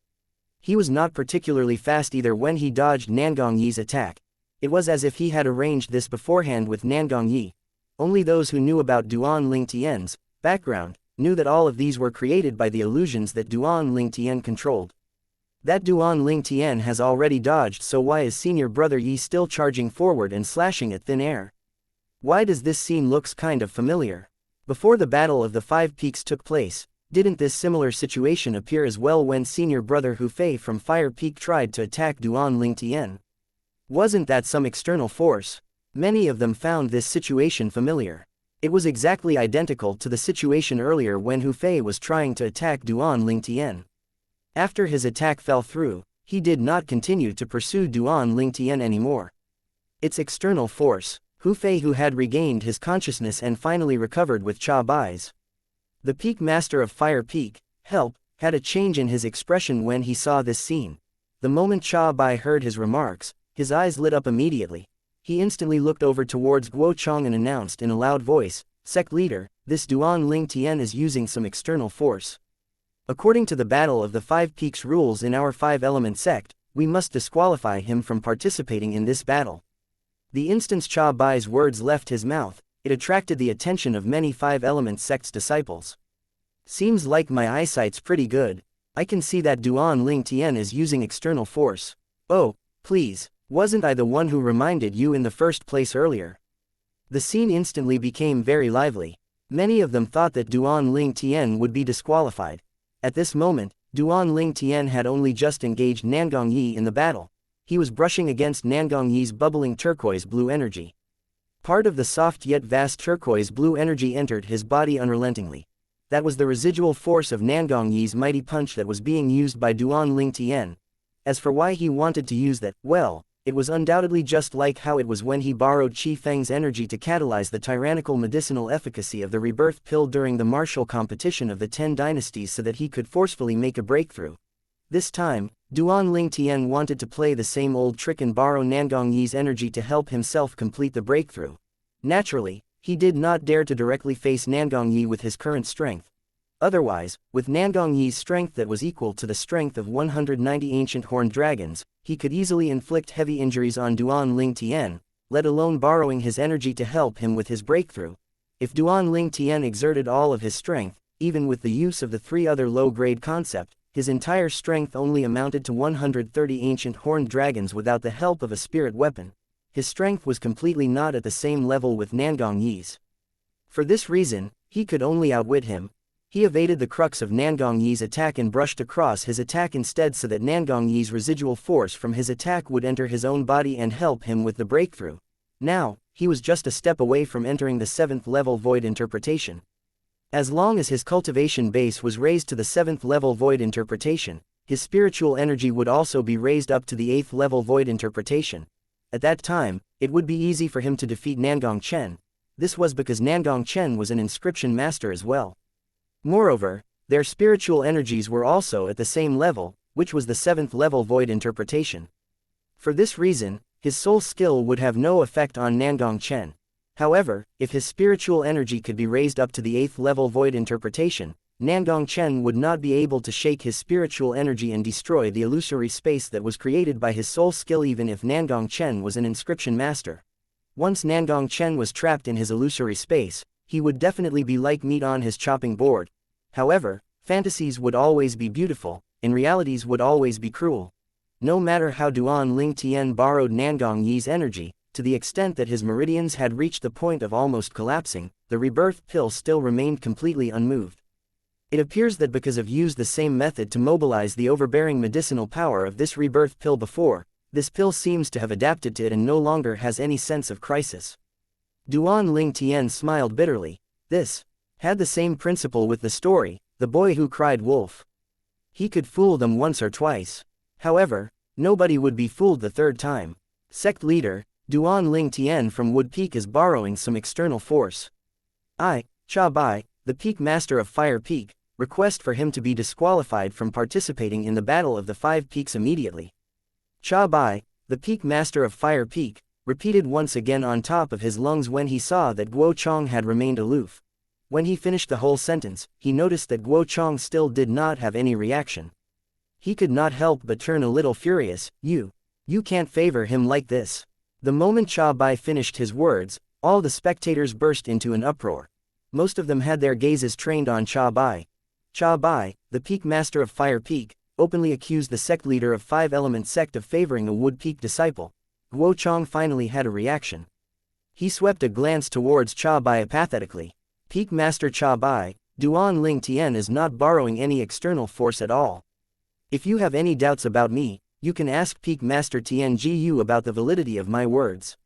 He was not particularly fast either when he dodged Nangong Yi's attack. It was as if he had arranged this beforehand with Nangong Yi. Only those who knew about Duan Ling Tian's background knew that all of these were created by the illusions that Duan Ling Tian controlled. That Duan Ling Tian has already dodged, so why is senior brother Yi still charging forward and slashing at thin air? Why does this scene looks kind of familiar? Before the Battle of the Five Peaks took place, didn't this similar situation appear as well when senior brother Hu Fei from Fire Peak tried to attack Duan Ling Tian? Wasn't that some external force? Many of them found this situation familiar. It was exactly identical to the situation earlier when Hu Fei was trying to attack Duan Ling Tian. After his attack fell through, he did not continue to pursue Duan Ling Tian anymore. It's external force. Hu Fei, who had regained his consciousness and finally recovered with Cha Bai's. The Peak Master of Fire Peak, Help, had a change in his expression when he saw this scene. The moment Cha Bai heard his remarks, his eyes lit up immediately. He instantly looked over towards Guo Chong and announced in a loud voice, "Sect leader, this Duan Ling Tian is using some external force. According to the Battle of the Five Peaks rules in our Five Element sect, We must disqualify him from participating in this battle. The instant Cha Bai's words left his mouth, it attracted the attention of many five-element sects disciples. Seems like my eyesight's pretty good. I can see that Duan Ling Tian is using external force. Oh, please, wasn't I the one who reminded you in the first place earlier? The scene instantly became very lively. Many of them thought that Duan Ling Tian would be disqualified. At this moment, Duan Ling Tian had only just engaged Nangong Yi in the battle. He was brushing against Nangong Yi's bubbling turquoise blue energy. Part of the soft yet vast turquoise blue energy entered his body unrelentingly. That was the residual force of Nangong Yi's mighty punch that was being used by Duan Ling Tian. As for why he wanted to use that, well, it was undoubtedly just like how it was when he borrowed Qi Feng's energy to catalyze the tyrannical medicinal efficacy of the rebirth pill during the martial competition of the 10 dynasties so that he could forcefully make a breakthrough. This time, Duan Ling Tian wanted to play the same old trick and borrow Nangong Yi's energy to help himself complete the breakthrough. Naturally, he did not dare to directly face Nangong Yi with his current strength. Otherwise, with Nangong Yi's strength that was equal to the strength of 190 ancient horned dragons, he could easily inflict heavy injuries on Duan Ling Tian, let alone borrowing his energy to help him with his breakthrough. If Duan Ling Tian exerted all of his strength, even with the use of the 3 other low-grade concepts, his entire strength only amounted to 130 ancient horned dragons without the help of a spirit weapon. His strength was completely not at the same level with Nangong Yi's. For this reason, he could only outwit him. He evaded the crux of Nangong Yi's attack and brushed across his attack instead so that Nangong Yi's residual force from his attack would enter his own body and help him with the breakthrough. Now, he was just a step away from entering the 7th level void interpretation. As long as his cultivation base was raised to the 7th level void interpretation, his spiritual energy would also be raised up to the 8th level void interpretation. At that time, it would be easy for him to defeat Nangong Chen. This was because Nangong Chen was an inscription master as well. Moreover, their spiritual energies were also at the same level, which was the 7th level void interpretation. For this reason, his soul skill would have no effect on Nangong Chen. However, if his spiritual energy could be raised up to the 8th level void interpretation, Nangong Chen would not be able to shake his spiritual energy and destroy the illusory space that was created by his soul skill even if Nangong Chen was an inscription master. Once Nangong Chen was trapped in his illusory space, he would definitely be like meat on his chopping board. However, fantasies would always be beautiful, and realities would always be cruel. No matter how Duan Ling Tian borrowed Nangong Yi's energy, to the extent that his meridians had reached the point of almost collapsing, the rebirth pill still remained completely unmoved. It appears that because of used the same method to mobilize the overbearing medicinal power of this rebirth pill before, this pill seems to have adapted to it and no longer has any sense of crisis. Duan Ling Tian smiled bitterly. This had the same principle with the story, the boy who cried wolf. He could fool them once or twice. However, nobody would be fooled the 3rd time. Sect leader, Duan Ling Tian from Wood Peak is borrowing some external force. I, Cha Bai, the Peak Master of Fire Peak, request for him to be disqualified from participating in the Battle of the 5 Peaks immediately. Cha Bai, the Peak Master of Fire Peak, repeated once again on top of his lungs when he saw that Guo Chong had remained aloof. When he finished the whole sentence, he noticed that Guo Chong still did not have any reaction. He could not help but turn a little furious. You can't favor him like this. The moment Cha Bai finished his words, all the spectators burst into an uproar. Most of them had their gazes trained on Cha Bai. Cha Bai, the Peak Master of Fire Peak, openly accused the sect leader of 5-element sect of favoring a Wood Peak disciple. Guo Chong finally had a reaction. He swept a glance towards Cha Bai apathetically. Peak Master Cha Bai, Duan Ling Tian is not borrowing any external force at all. If you have any doubts about me, you can ask Peak Master Tian Gu about the validity of my words.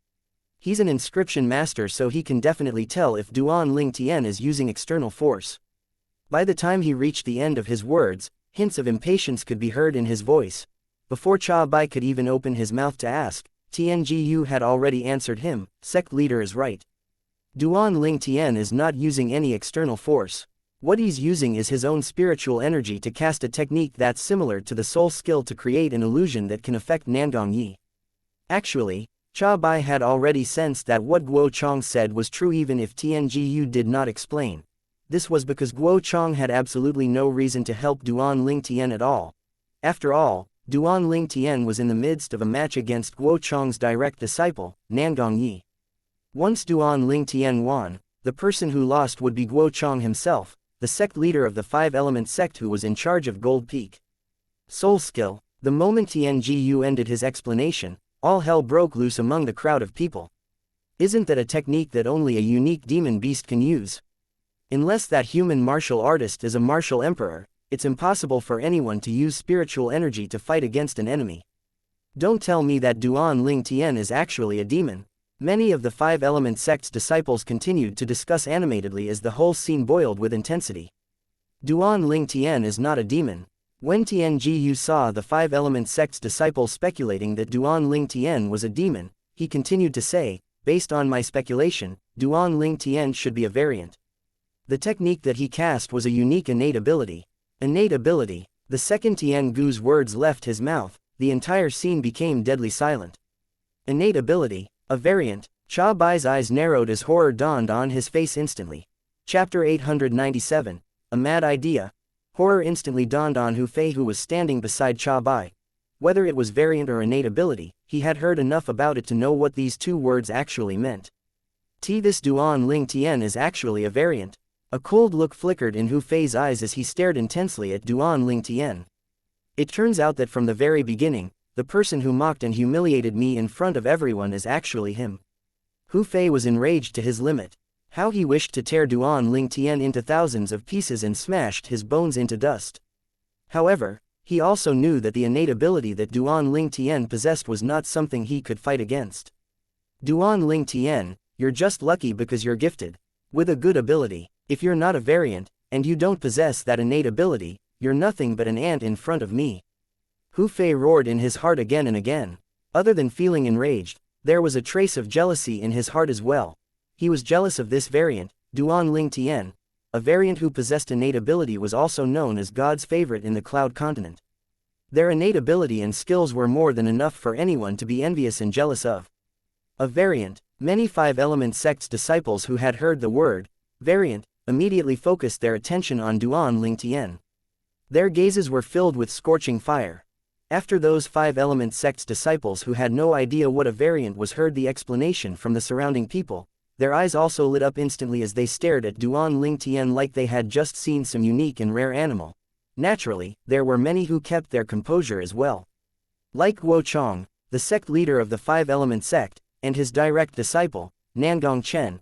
He's an inscription master so he can definitely tell if Duan Ling Tian is using external force. By the time he reached the end of his words, hints of impatience could be heard in his voice. Before Cha Bai could even open his mouth to ask, Tian Gu had already answered him. Sect leader is right. Duan Ling Tian is not using any external force. What he's using is his own spiritual energy to cast a technique that's similar to the soul skill to create an illusion that can affect Nangong Yi. Actually, Cha Bai had already sensed that what Guo Chong said was true even if Tian Gu did not explain. This was because Guo Chong had absolutely no reason to help Duan Ling Tian at all. After all, Duan Ling Tian was in the midst of a match against Guo Chong's direct disciple, Nangong Yi. Once Duan Ling Tian won, the person who lost would be Guo Chong himself, the sect leader of the five-element sect who was in charge of Gold Peak. Soul skill. The moment Tian Jiyu ended his explanation, all hell broke loose among the crowd of people. Isn't that a technique that only a unique demon beast can use? Unless that human martial artist is a martial emperor, it's impossible for anyone to use spiritual energy to fight against an enemy. Don't tell me that Duan Ling Tian is actually a demon. Many of the five-element sect's disciples continued to discuss animatedly as the whole scene boiled with intensity. Duan Ling Tian is not a demon. When Tian Jiyu saw the five-element sect's disciples speculating that Duan Ling Tian was a demon, he continued to say, based on my speculation, Duan Ling Tian should be a variant. The technique that he cast was a unique innate ability. Innate ability. The second Tian Gu's words left his mouth, the entire scene became deadly silent. Innate ability. A variant. Cha Bai's eyes narrowed as horror dawned on his face instantly. Chapter 897. A mad idea. Horror instantly dawned on Hu Fei, who was standing beside Cha Bai. Whether it was variant or innate ability, he had heard enough about it to know what these two words actually meant. This Duan Ling Tian is actually a variant. A cold look flickered in Hu Fei's eyes as he stared intensely at Duan Ling Tian. It turns out that from the very beginning, the person who mocked and humiliated me in front of everyone is actually him. Hu Fei was enraged to his limit. How he wished to tear Duan Ling Tian into thousands of pieces and smashed his bones into dust. However, he also knew that the innate ability that Duan Ling Tian possessed was not something he could fight against. Duan Ling Tian, you're just lucky because you're gifted with a good ability. If you're not a variant, and you don't possess that innate ability, you're nothing but an ant in front of me. Hu Fei roared in his heart again and again. Other than feeling enraged, there was a trace of jealousy in his heart as well. He was jealous of this variant, Duan Ling Tian. A variant who possessed innate ability was also known as God's favorite in the Cloud Continent. Their innate ability and skills were more than enough for anyone to be envious and jealous of. A variant. Many five-element sect's disciples who had heard the word variant immediately focused their attention on Duan Ling Tian. Their gazes were filled with scorching fire. After those five-element sect's disciples who had no idea what a variant was heard the explanation from the surrounding people, their eyes also lit up instantly as they stared at Duan Ling Tian like they had just seen some unique and rare animal. Naturally, there were many who kept their composure as well. Like Guo Chong, the sect leader of the five-element sect, and his direct disciple, Nangong Chen.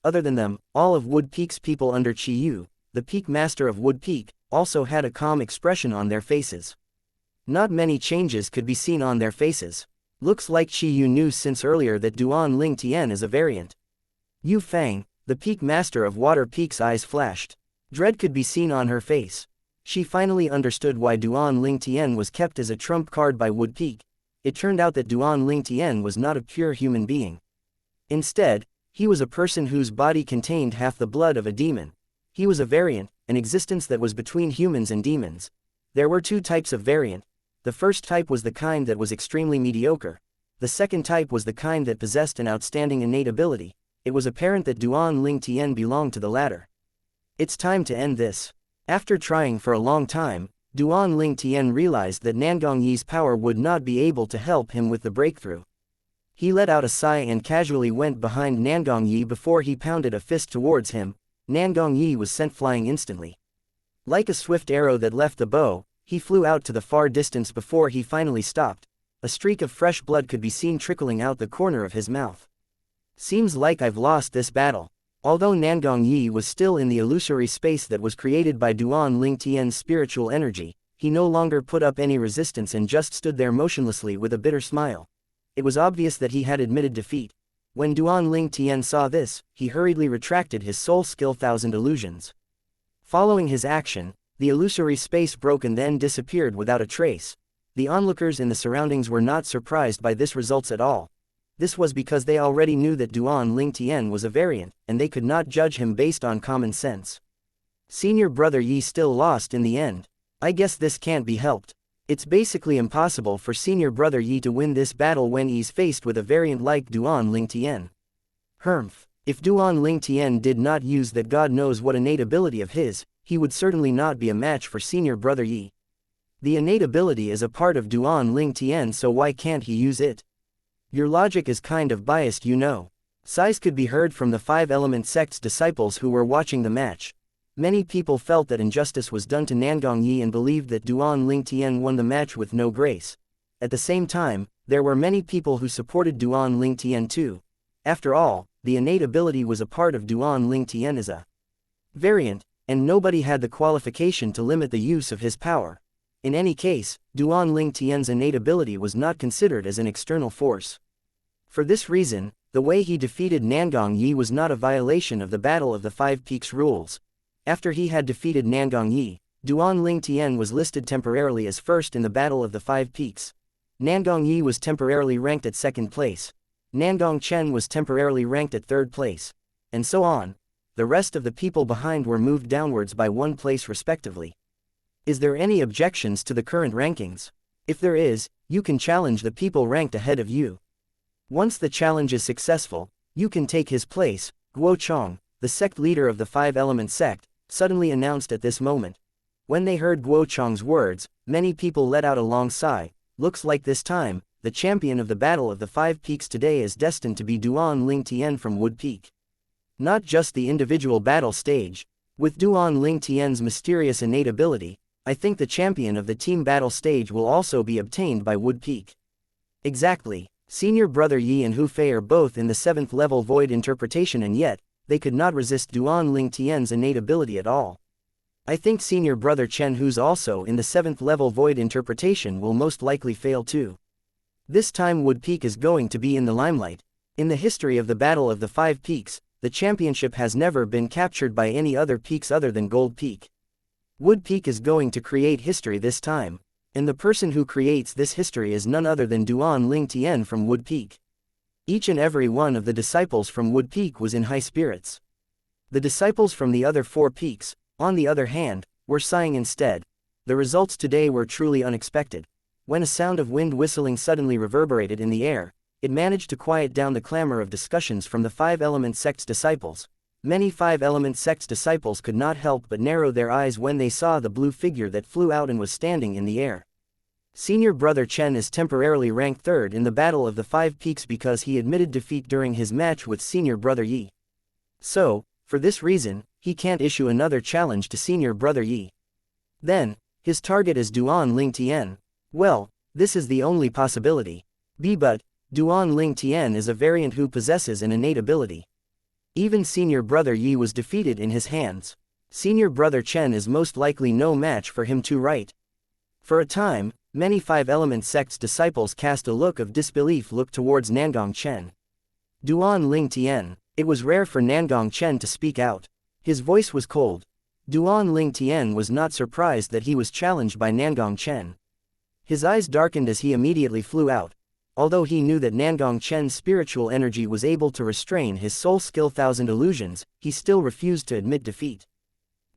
Other than them, all of Wood Peak's people under Chi Yu, the peak master of Wood Peak, also had a calm expression on their faces. Not many changes could be seen on their faces. Looks like Chi Yu knew since earlier that Duan Ling Tian is a variant. Yu Fang, the peak master of Water Peak's eyes flashed. Dread could be seen on her face. She finally understood why Duan Ling Tian was kept as a trump card by Wood Peak. It turned out that Duan Ling Tian was not a pure human being. Instead, he was a person whose body contained half the blood of a demon. He was a variant, an existence that was between humans and demons. There were two types of variant. The first type was the kind that was extremely mediocre. The second type was the kind that possessed an outstanding innate ability. It was apparent that Duan Ling Tian belonged to the latter. It's time to end this. After trying for a long time, Duan Ling Tian realized that Nangong Yi's power would not be able to help him with the breakthrough. He let out a sigh and casually went behind Nangong Yi before he pounded a fist towards him. Nangong Yi was sent flying instantly. Like a swift arrow that left the bow, he flew out to the far distance before he finally stopped. A streak of fresh blood could be seen trickling out the corner of his mouth. Seems like I've lost this battle. Although Nangong Yi was still in the illusory space that was created by Duan Ling Tian's spiritual energy, he no longer put up any resistance and just stood there motionlessly with a bitter smile. It was obvious that he had admitted defeat. When Duan Ling Tian saw this, he hurriedly retracted his soul skill Thousand Illusions. Following his action, the illusory space broke and then disappeared without a trace. The onlookers in the surroundings were not surprised by this results at all. This was because they already knew that Duan Ling Tian was a variant, and they could not judge him based on common sense. Senior brother Yi still lost in the end. I guess this can't be helped. It's basically impossible for senior brother Yi to win this battle when he's faced with a variant like Duan Ling Tian. Humph. If Duan Ling Tian did not use that God knows what innate ability of his, he would certainly not be a match for senior brother Yi. The innate ability is a part of Duan Ling Tian, so why can't he use it? Your logic is kind of biased, you know. Sighs could be heard from the five-element sect's disciples who were watching the match. Many people felt that injustice was done to Nangong Yi and believed that Duan Ling Tian won the match with no grace. At the same time, there were many people who supported Duan Ling Tian too. After all, the innate ability was a part of Duan Ling Tian as a variant, and nobody had the qualification to limit the use of his power. In any case, Duan Ling Tian's innate ability was not considered as an external force. For this reason, the way he defeated Nangong Yi was not a violation of the Battle of the Five Peaks rules. After he had defeated Nangong Yi, Duan Ling Tian was listed temporarily as first in the Battle of the Five Peaks. Nangong Yi was temporarily ranked at second place. Nangong Chen was temporarily ranked at third place. And so on. The rest of the people behind were moved downwards by one place respectively. Is there any objections to the current rankings? If there is, you can challenge the people ranked ahead of you. Once the challenge is successful, you can take his place. Guo Chong, the sect leader of the five-element sect, suddenly announced at this moment. When they heard Guo Chong's words, many people let out a long sigh. Looks like this time, the champion of the Battle of the Five Peaks today is destined to be Duan Ling Tian from Wood Peak. Not just the individual battle stage. With Duan Ling Tian's mysterious innate ability, I think the champion of the team battle stage will also be obtained by Wood Peak. Exactly. Senior brother Yi and Hu Fei are both in the 7th level void interpretation, and yet, they could not resist Duan Ling Tian's innate ability at all. I think senior brother Chen, who's also in the 7th level void interpretation, will most likely fail too. This time Wood Peak is going to be in the limelight. In the history of the Battle of the Five Peaks, the championship has never been captured by any other peaks other than Gold Peak. Wood Peak is going to create history this time, and the person who creates this history is none other than Duan Ling Tian from Wood Peak. Each and every one of the disciples from Wood Peak was in high spirits. The disciples from the other 4 peaks, on the other hand, were sighing instead. The results today were truly unexpected. When a sound of wind whistling suddenly reverberated in the air, it managed to quiet down the clamor of discussions from the five-element sect's disciples. Many five-element sect's disciples could not help but narrow their eyes when they saw the blue figure that flew out and was standing in the air. Senior brother Chen is temporarily ranked 3rd in the Battle of the Five Peaks because he admitted defeat during his match with senior brother Yi. So, for this reason, he can't issue another challenge to senior brother Yi. Then, his target is Duan Ling Tian. Well, this is the only possibility. But, Duan Ling Tian is a variant who possesses an innate ability. Even senior brother Yi was defeated in his hands. Senior brother Chen is most likely no match for him too, right? For a time, many five-element sect's disciples cast a look of disbelief towards Nangong Chen. Duan Ling Tian. It was rare for Nangong Chen to speak out. His voice was cold. Duan Ling Tian was not surprised that he was challenged by Nangong Chen. His eyes darkened as he immediately flew out. Although he knew that Nangong Chen's spiritual energy was able to restrain his soul skill thousand illusions, he still refused to admit defeat.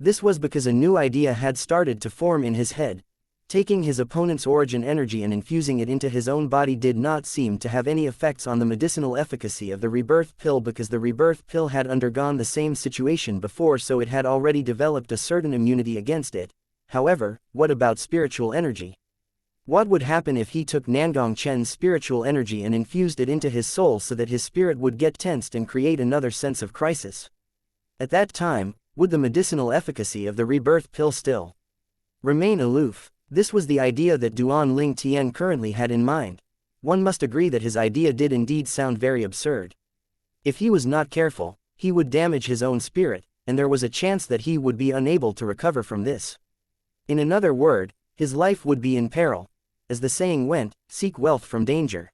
This was because a new idea had started to form in his head. Taking his opponent's origin energy and infusing it into his own body did not seem to have any effects on the medicinal efficacy of the rebirth pill, because the rebirth pill had undergone the same situation before, so it had already developed a certain immunity against it. However, what about spiritual energy? What would happen if he took Nangong Chen's spiritual energy and infused it into his soul so that his spirit would get tensed and create another sense of crisis? At that time, would the medicinal efficacy of the rebirth pill still remain aloof? This was the idea that Duan Ling Tian currently had in mind. One must agree that his idea did indeed sound very absurd. If he was not careful, he would damage his own spirit, and there was a chance that he would be unable to recover from this. In another word, his life would be in peril. As the saying went, seek wealth from danger.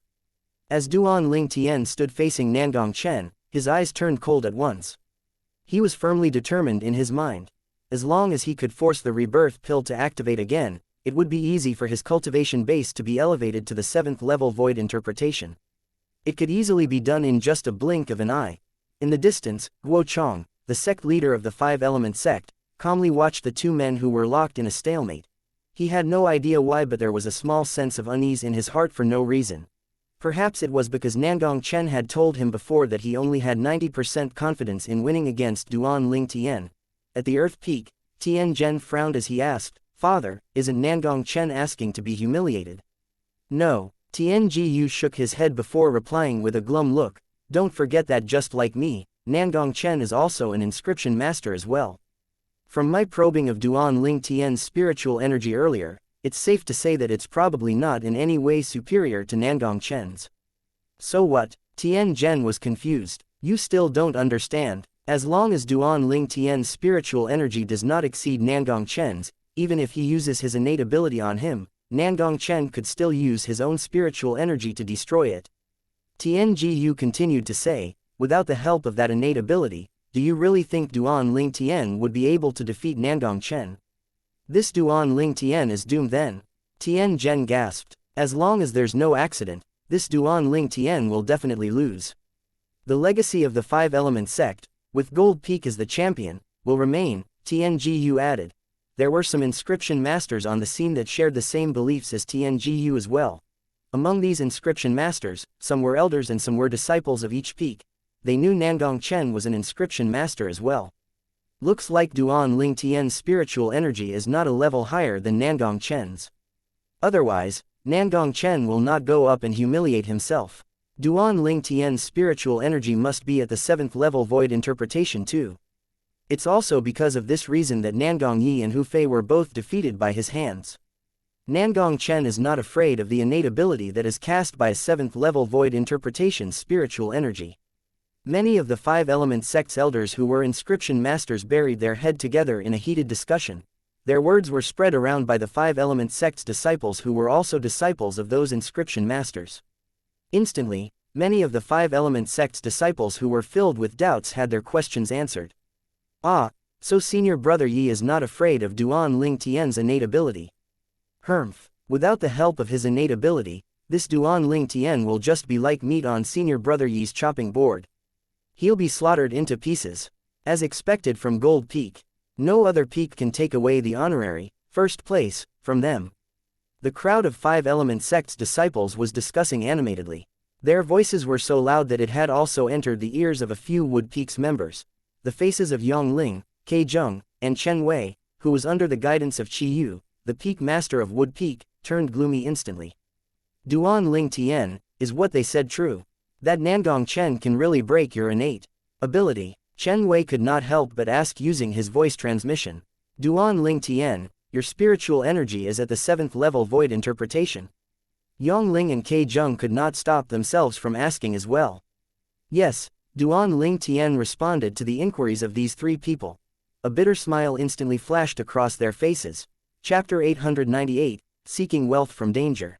As Duan Ling Tian stood facing Nangong Chen, his eyes turned cold at once. He was firmly determined in his mind. As long as he could force the rebirth pill to activate again, it would be easy for his cultivation base to be elevated to the 7th level void interpretation. It could easily be done in just a blink of an eye. In the distance, Guo Chong, the sect leader of the five-element sect, calmly watched the two men who were locked in a stalemate. He had no idea why, but there was a small sense of unease in his heart for no reason. Perhaps it was because Nangong Chen had told him before that he only had 90% confidence in winning against Duan Ling Tian. At the Earth Peak, Tian Zhen frowned as he asked, "Father, isn't Nangong Chen asking to be humiliated?" "No." Tianjiyu shook his head before replying with a glum look, "Don't forget that just like me, Nangong Chen is also an inscription master as well. From my probing of Duan Ling Tian's spiritual energy earlier, it's safe to say that it's probably not in any way superior to Nangong Chen's." "So what?" Tian Zhen was confused. "You still don't understand. As long as Duan Ling Tian's spiritual energy does not exceed Nangong Chen's, even if he uses his innate ability on him, Nangong Chen could still use his own spiritual energy to destroy it." Tian Jiyu continued to say, "Without the help of that innate ability, do you really think Duan Ling Tian would be able to defeat Nangong Chen?" "This Duan Ling Tian is doomed then." Tian Zhen gasped. "As long as there's no accident, this Duan Ling Tian will definitely lose. The legacy of the Five-Element sect, with Gold Peak as the champion, will remain," Tian Jiyu added. There were some inscription masters on the scene that shared the same beliefs as Tian Jiyu as well. Among these inscription masters, some were elders and some were disciples of each peak. They knew Nangong Chen was an inscription master as well. Looks like Duan Ling Tian's spiritual energy is not a level higher than Nangong Chen's. Otherwise, Nangong Chen will not go up and humiliate himself. Duan Ling Tian's spiritual energy must be at the 7th level void interpretation too. It's also because of this reason that Nangong Yi and Hu Fei were both defeated by his hands. Nangong Chen is not afraid of the innate ability that is cast by a 7th level void interpretation's spiritual energy. Many of the Five-Element sect's elders who were inscription masters buried their head together in a heated discussion. Their words were spread around by the Five-Element sect's disciples who were also disciples of those inscription masters. Instantly, many of the Five-Element sect's disciples who were filled with doubts had their questions answered. "Ah, so Senior Brother Yi is not afraid of Duan Ling Tian's innate ability. Humph, without the help of his innate ability, this Duan Ling Tian will just be like meat on Senior Brother Yi's chopping board. He'll be slaughtered into pieces." As expected from Gold Peak, no other peak can take away the honorary, first place, from them. The crowd of Five-Element sect's disciples was discussing animatedly. Their voices were so loud that it had also entered the ears of a few Wood Peak's members. The faces of Yang Ling, Ke Zheng, and Chen Wei, who was under the guidance of Qi Yu, the peak master of Wood Peak, turned gloomy instantly. Duan Ling Tian, is what they said true? That Nangong Chen can really break your innate ability? Chen Wei could not help but ask using his voice transmission. Duan Ling Tian, your spiritual energy is at the 7th level void interpretation. Yang Ling and Ke Zheng could not stop themselves from asking as well. Yes, Duan Ling Tian responded to the inquiries of these three people. A bitter smile instantly flashed across their faces. Chapter 898, Seeking Wealth from Danger.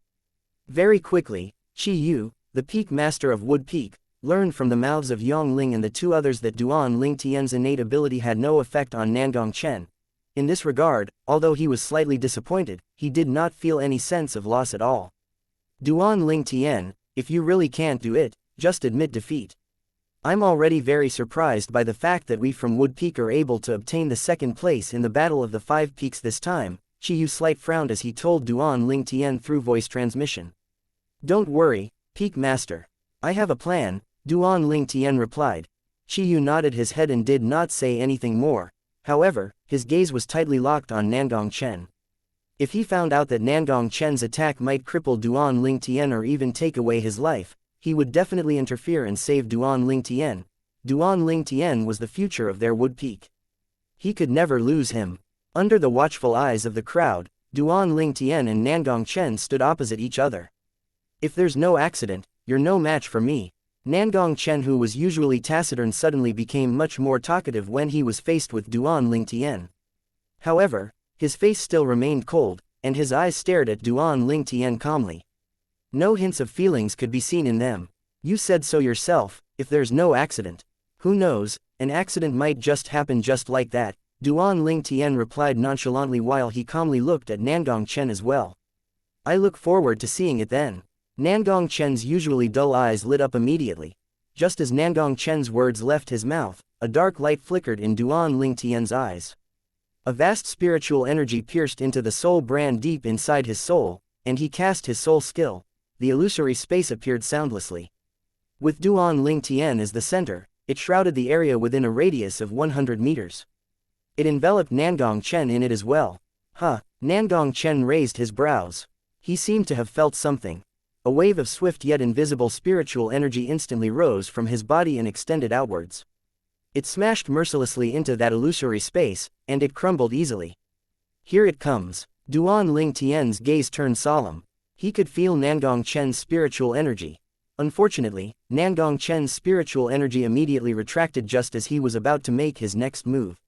Very quickly, Qi Yu, the peak master of Wood Peak, learned from the mouths of Yang Ling and the two others that Duan Ling Tian's innate ability had no effect on Nangong Chen. In this regard, although he was slightly disappointed, he did not feel any sense of loss at all. Duan Ling Tian, if you really can't do it, just admit defeat. I'm already very surprised by the fact that we from Wood Peak are able to obtain the 2nd place in the Battle of the Five Peaks this time. Qi Yu slight frowned as he told Duan Ling Tian through voice transmission. "Don't worry, Peak Master. I have a plan," Duan Ling Tian replied. Qi Yu nodded his head and did not say anything more. However, his gaze was tightly locked on Nangong Chen. If he found out that Nangong Chen's attack might cripple Duan Ling Tian or even take away his life, he would definitely interfere and save Duan Ling Tian. Duan Ling Tian was the future of their Wood Peak. He could never lose him. Under the watchful eyes of the crowd, Duan Ling Tian and Nangong Chen stood opposite each other. "If there's no accident, you're no match for me." Nangong Chen, who was usually taciturn, suddenly became much more talkative when he was faced with Duan Ling Tian. However, his face still remained cold, and his eyes stared at Duan Ling Tian calmly. No hints of feelings could be seen in them. "You said so yourself, if there's no accident. Who knows, an accident might just happen just like that," Duan Ling Tian replied nonchalantly while he calmly looked at Nangong Chen as well. "I look forward to seeing it then." Nangong Chen's usually dull eyes lit up immediately. Just as Nangong Chen's words left his mouth, a dark light flickered in Duan Ling Tian's eyes. A vast spiritual energy pierced into the soul brand deep inside his soul, and he cast his soul skill. The illusory space appeared soundlessly. With Duan Ling Tian as the center, it shrouded the area within a radius of 100 meters. It enveloped Nangong Chen in it as well. Nangong Chen raised his brows. He seemed to have felt something. A wave of swift yet invisible spiritual energy instantly rose from his body and extended outwards. It smashed mercilessly into that illusory space, and it crumbled easily. Here it comes. Duan Ling Tian's gaze turned solemn. He could feel Nangong Chen's spiritual energy. Unfortunately, Nangong Chen's spiritual energy immediately retracted just as he was about to make his next move.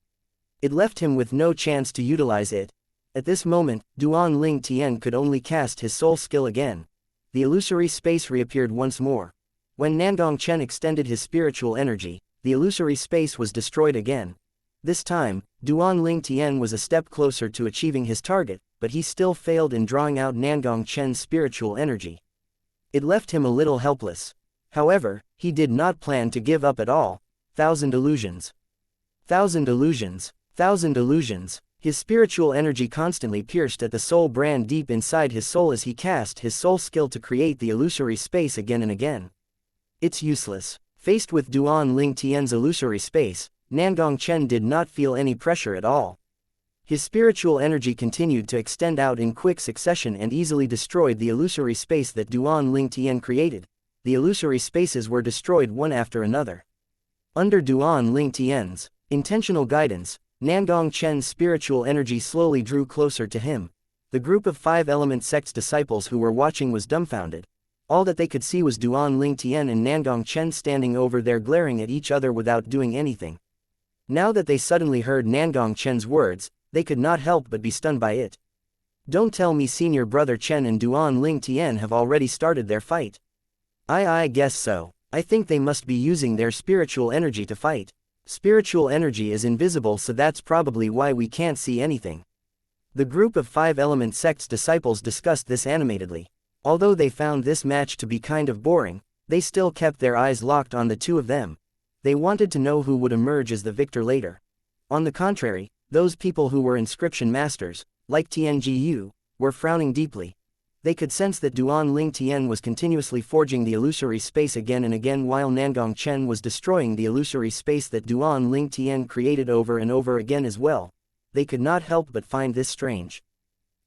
It left him with no chance to utilize it. At this moment, Duan Ling Tian could only cast his soul skill again. The illusory space reappeared once more. When Nangong Chen extended his spiritual energy, the illusory space was destroyed again. This time, Duan Ling Tian was a step closer to achieving his target, but he still failed in drawing out Nangong Chen's spiritual energy. It left him a little helpless. However, he did not plan to give up at all. Thousand illusions. Thousand illusions. Thousand illusions. His spiritual energy constantly pierced at the soul brand deep inside his soul as he cast his soul skill to create the illusory space again and again. It's useless. Faced with Duan Ling Tian's illusory space, Nangong Chen did not feel any pressure at all. His spiritual energy continued to extend out in quick succession and easily destroyed the illusory space that Duan Ling Tian created. The illusory spaces were destroyed one after another. Under Duan Ling Tian's intentional guidance, Nangong Chen's spiritual energy slowly drew closer to him. The group of 5-element sects disciples who were watching was dumbfounded. All that they could see was Duan Ling Tian and Nangong Chen standing over there glaring at each other without doing anything. Now that they suddenly heard Nangong Chen's words, they could not help but be stunned by it. Don't tell me senior brother Chen and Duan Ling Tian have already started their fight. I guess so. I think they must be using their spiritual energy to fight. Spiritual energy is invisible, so that's probably why we can't see anything. The group of 5-element sects disciples discussed this animatedly. Although they found this match to be kind of boring, they still kept their eyes locked on the two of them. They wanted to know who would emerge as the victor later. On the contrary, those people who were inscription masters, like Tianjiyu, were frowning deeply. They could sense that Duan Ling Tian was continuously forging the illusory space again and again while Nangong Chen was destroying the illusory space that Duan Ling Tian created over and over again as well. They could not help but find this strange.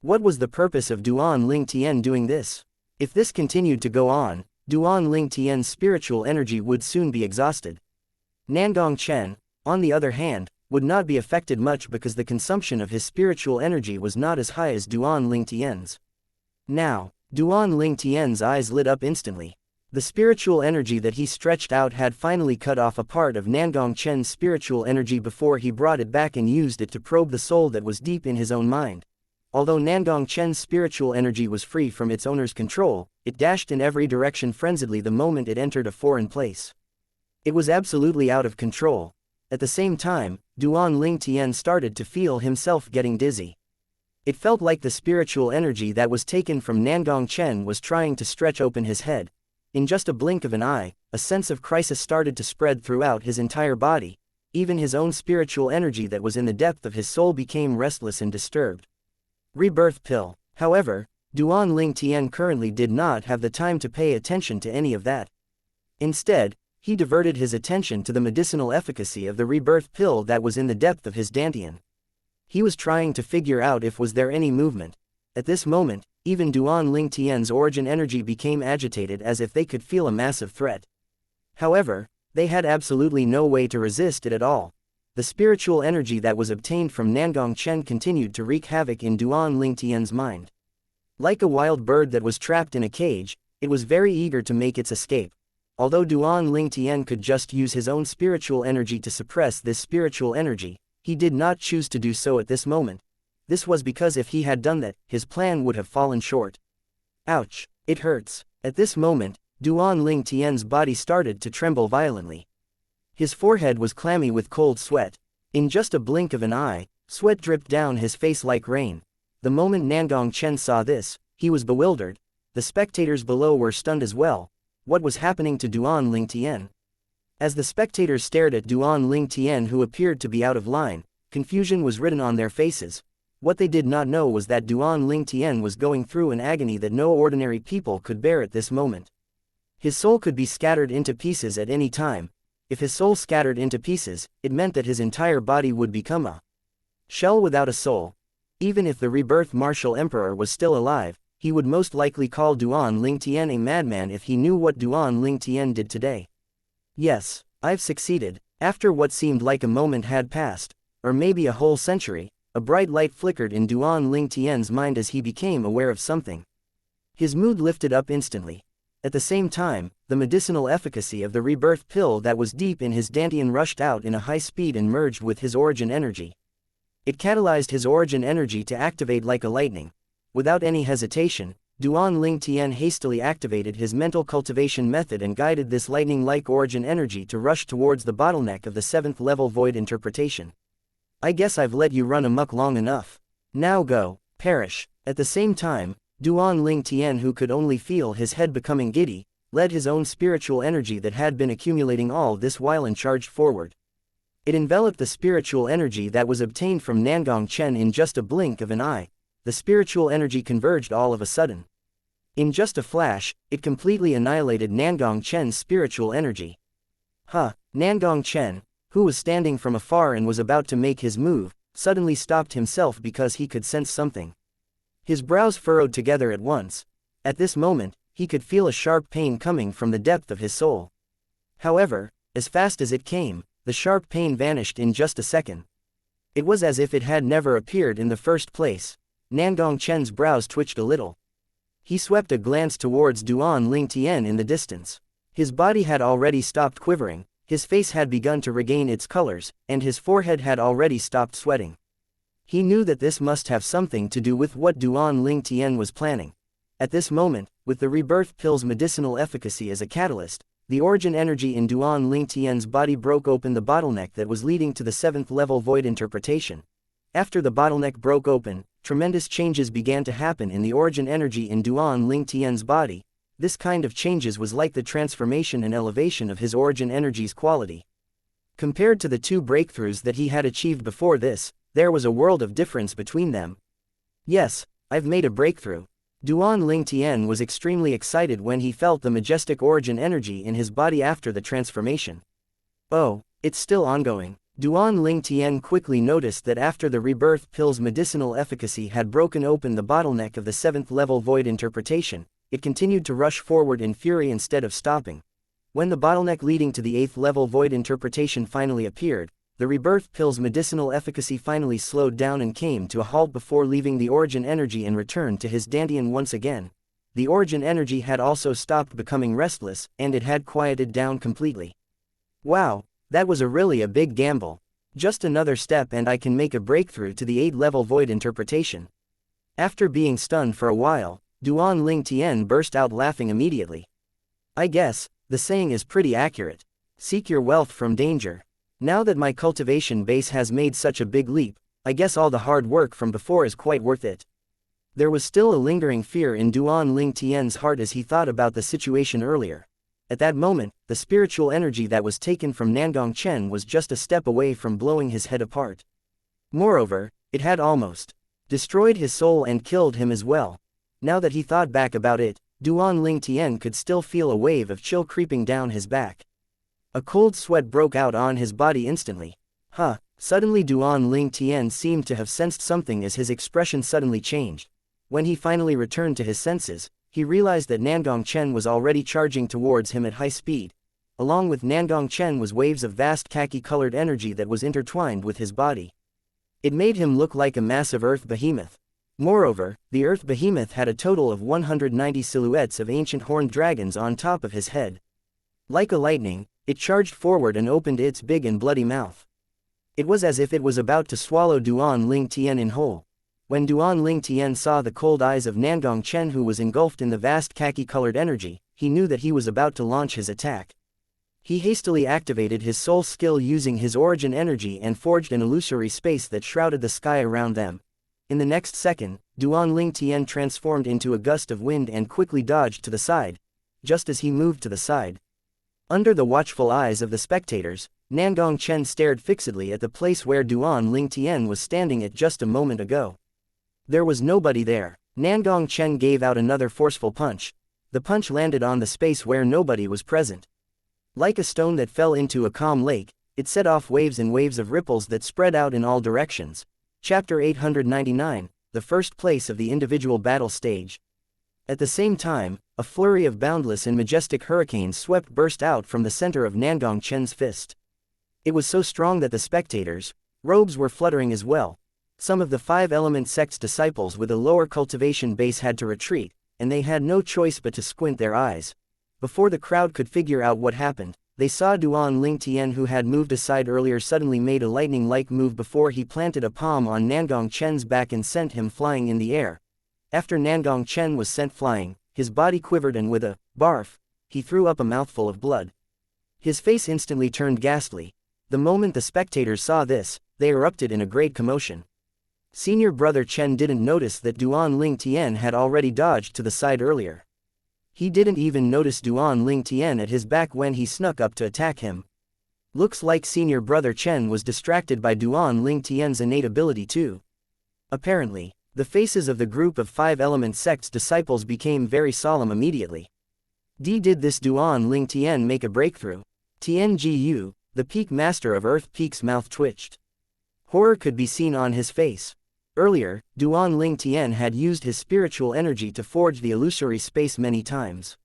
What was the purpose of Duan Ling Tian doing this? If this continued to go on, Duan Ling Tian's spiritual energy would soon be exhausted. Nangong Chen, on the other hand, would not be affected much because the consumption of his spiritual energy was not as high as Duan Ling Tian's. Now, Duan Ling Tian's eyes lit up instantly. The spiritual energy that he stretched out had finally cut off a part of Nangong Chen's spiritual energy before he brought it back and used it to probe the soul that was deep in his own mind. Although Nangong Chen's spiritual energy was free from its owner's control, it dashed in every direction frenziedly the moment it entered a foreign place. It was absolutely out of control. At the same time, Duan Ling Tian started to feel himself getting dizzy. It felt like the spiritual energy that was taken from Nangong Chen was trying to stretch open his head. In just a blink of an eye, a sense of crisis started to spread throughout his entire body. Even his own spiritual energy that was in the depth of his soul became restless and disturbed. Rebirth pill. However, Duan Ling Tian currently did not have the time to pay attention to any of that. Instead, he diverted his attention to the medicinal efficacy of the rebirth pill that was in the depth of his dantian. He was trying to figure out if was there any movement. At this moment, even Duan Ling Tian's origin energy became agitated as if they could feel a massive threat. However, they had absolutely no way to resist it at all. The spiritual energy that was obtained from Nangong Chen continued to wreak havoc in Duan Ling Tian's mind. Like a wild bird that was trapped in a cage, it was very eager to make its escape. Although Duan Ling Tian could just use his own spiritual energy to suppress this spiritual energy, he did not choose to do so at this moment. This was because if he had done that, his plan would have fallen short. Ouch! It hurts. At this moment, Duan Ling Tian's body started to tremble violently. His forehead was clammy with cold sweat. In just a blink of an eye, sweat dripped down his face like rain. The moment Nangong Chen saw this, he was bewildered. The spectators below were stunned as well. What was happening to Duan Ling Tian? As the spectators stared at Duan Ling Tian, who appeared to be out of line, confusion was written on their faces. What they did not know was that Duan Ling Tian was going through an agony that no ordinary people could bear at this moment. His soul could be scattered into pieces at any time. If his soul scattered into pieces, it meant that his entire body would become a shell without a soul. Even if the rebirth martial emperor was still alive, he would most likely call Duan Lingtian a madman if he knew what Duan Lingtian did today. Yes, I've succeeded. After what seemed like a moment had passed, or maybe a whole century, a bright light flickered in Duan Lingtian's mind as he became aware of something. His mood lifted up instantly. At the same time, the medicinal efficacy of the rebirth pill that was deep in his dantian rushed out in a high speed and merged with his origin energy. It catalyzed his origin energy to activate like a lightning. Without any hesitation, Duan Lingtian hastily activated his mental cultivation method and guided this lightning-like origin energy to rush towards the bottleneck of the 7th level void interpretation. I guess I've let you run amok long enough. Now go, perish. At the same time, Duan Lingtian, who could only feel his head becoming giddy, led his own spiritual energy that had been accumulating all this while and charged forward. It enveloped the spiritual energy that was obtained from Nangong Chen in just a blink of an eye. The spiritual energy converged all of a sudden. In just a flash, it completely annihilated Nangong Chen's spiritual energy. Nangong Chen, who was standing from afar and was about to make his move, suddenly stopped himself because he could sense something. His brows furrowed together at once. At this moment, he could feel a sharp pain coming from the depth of his soul. However, as fast as it came, the sharp pain vanished in just a second. It was as if it had never appeared in the first place. Nangong Chen's brows twitched a little. He swept a glance towards Duan Lingtian in the distance. His body had already stopped quivering, his face had begun to regain its colors, and his forehead had already stopped sweating. He knew that this must have something to do with what Duan Lingtian was planning. At this moment, with the rebirth pill's medicinal efficacy as a catalyst, the origin energy in Duan Lingtian's body broke open the bottleneck that was leading to the 7th level void interpretation. After the bottleneck broke open, tremendous changes began to happen in the origin energy in Duan Lingtian's body. This kind of changes was like the transformation and elevation of his origin energy's quality. Compared to the two breakthroughs that he had achieved before this, there was a world of difference between them. Yes, I've made a breakthrough. Duan Lingtian was extremely excited when he felt the majestic origin energy in his body after the transformation. Oh, it's still ongoing. Duan Lingtian quickly noticed that after the rebirth pill's medicinal efficacy had broken open the bottleneck of the 7th level void interpretation, it continued to rush forward in fury instead of stopping. When the bottleneck leading to the 8th level void interpretation finally appeared, the rebirth pill's medicinal efficacy finally slowed down and came to a halt before leaving the origin energy and returned to his dantian once again. The origin energy had also stopped becoming restless, and it had quieted down completely. Wow, that was really a big gamble. Just another step and I can make a breakthrough to the 8th level void interpretation. After being stunned for a while, Duan Lingtian burst out laughing immediately. I guess, the saying is pretty accurate. Seek your wealth from danger. Now that my cultivation base has made such a big leap, I guess all the hard work from before is quite worth it. There was still a lingering fear in Duan Lingtian's heart as he thought about the situation earlier. At that moment, the spiritual energy that was taken from Nangong Chen was just a step away from blowing his head apart. Moreover, it had almost destroyed his soul and killed him as well. Now that he thought back about it, Duan Lingtian could still feel a wave of chill creeping down his back. A cold sweat broke out on his body instantly. Suddenly Duan Lingtian seemed to have sensed something as his expression suddenly changed. When he finally returned to his senses, he realized that Nangong Chen was already charging towards him at high speed. Along with Nangong Chen was waves of vast khaki-colored energy that was intertwined with his body. It made him look like a massive earth behemoth. Moreover, the earth behemoth had a total of 190 silhouettes of ancient horned dragons on top of his head. Like a lightning, it charged forward and opened its big and bloody mouth. It was as if it was about to swallow Duan Lingtian in whole. When Duan Lingtian saw the cold eyes of Nangong Chen, who was engulfed in the vast khaki-colored energy, he knew that he was about to launch his attack. He hastily activated his soul skill using his origin energy and forged an illusory space that shrouded the sky around them. In the next second, Duan Lingtian transformed into a gust of wind and quickly dodged to the side. Just as he moved to the side, under the watchful eyes of the spectators, Nangong Chen stared fixedly at the place where Duan Lingtian was standing at just a moment ago. There was nobody there. Nangong Chen gave out another forceful punch. The punch landed on the space where nobody was present. Like a stone that fell into a calm lake, it set off waves and waves of ripples that spread out in all directions. Chapter 899, the first place of the individual battle stage. At the same time, a flurry of boundless and majestic hurricanes burst out from the center of Nangong Chen's fist. It was so strong that the spectators' robes were fluttering as well. Some of the five-element sect's disciples with a lower cultivation base had to retreat, and they had no choice but to squint their eyes. Before the crowd could figure out what happened, they saw Duan Lingtian, who had moved aside earlier, suddenly made a lightning-like move before he planted a palm on Nangong Chen's back and sent him flying in the air. After Nangong Chen was sent flying, his body quivered and with a barf, he threw up a mouthful of blood. His face instantly turned ghastly. The moment the spectators saw this, they erupted in a great commotion. Senior brother Chen didn't notice that Duan Lingtian had already dodged to the side earlier. He didn't even notice Duan Lingtian at his back when he snuck up to attack him. Looks like senior brother Chen was distracted by Duan Lingtian's innate ability too. Apparently, the faces of the group of five-element sect's disciples became very solemn immediately. Did this Duan Lingtian make a breakthrough? Tiangu, the peak master of Earth Peak's mouth twitched. Horror could be seen on his face. Earlier, Duan Lingtian had used his spiritual energy to forge the illusory space many times.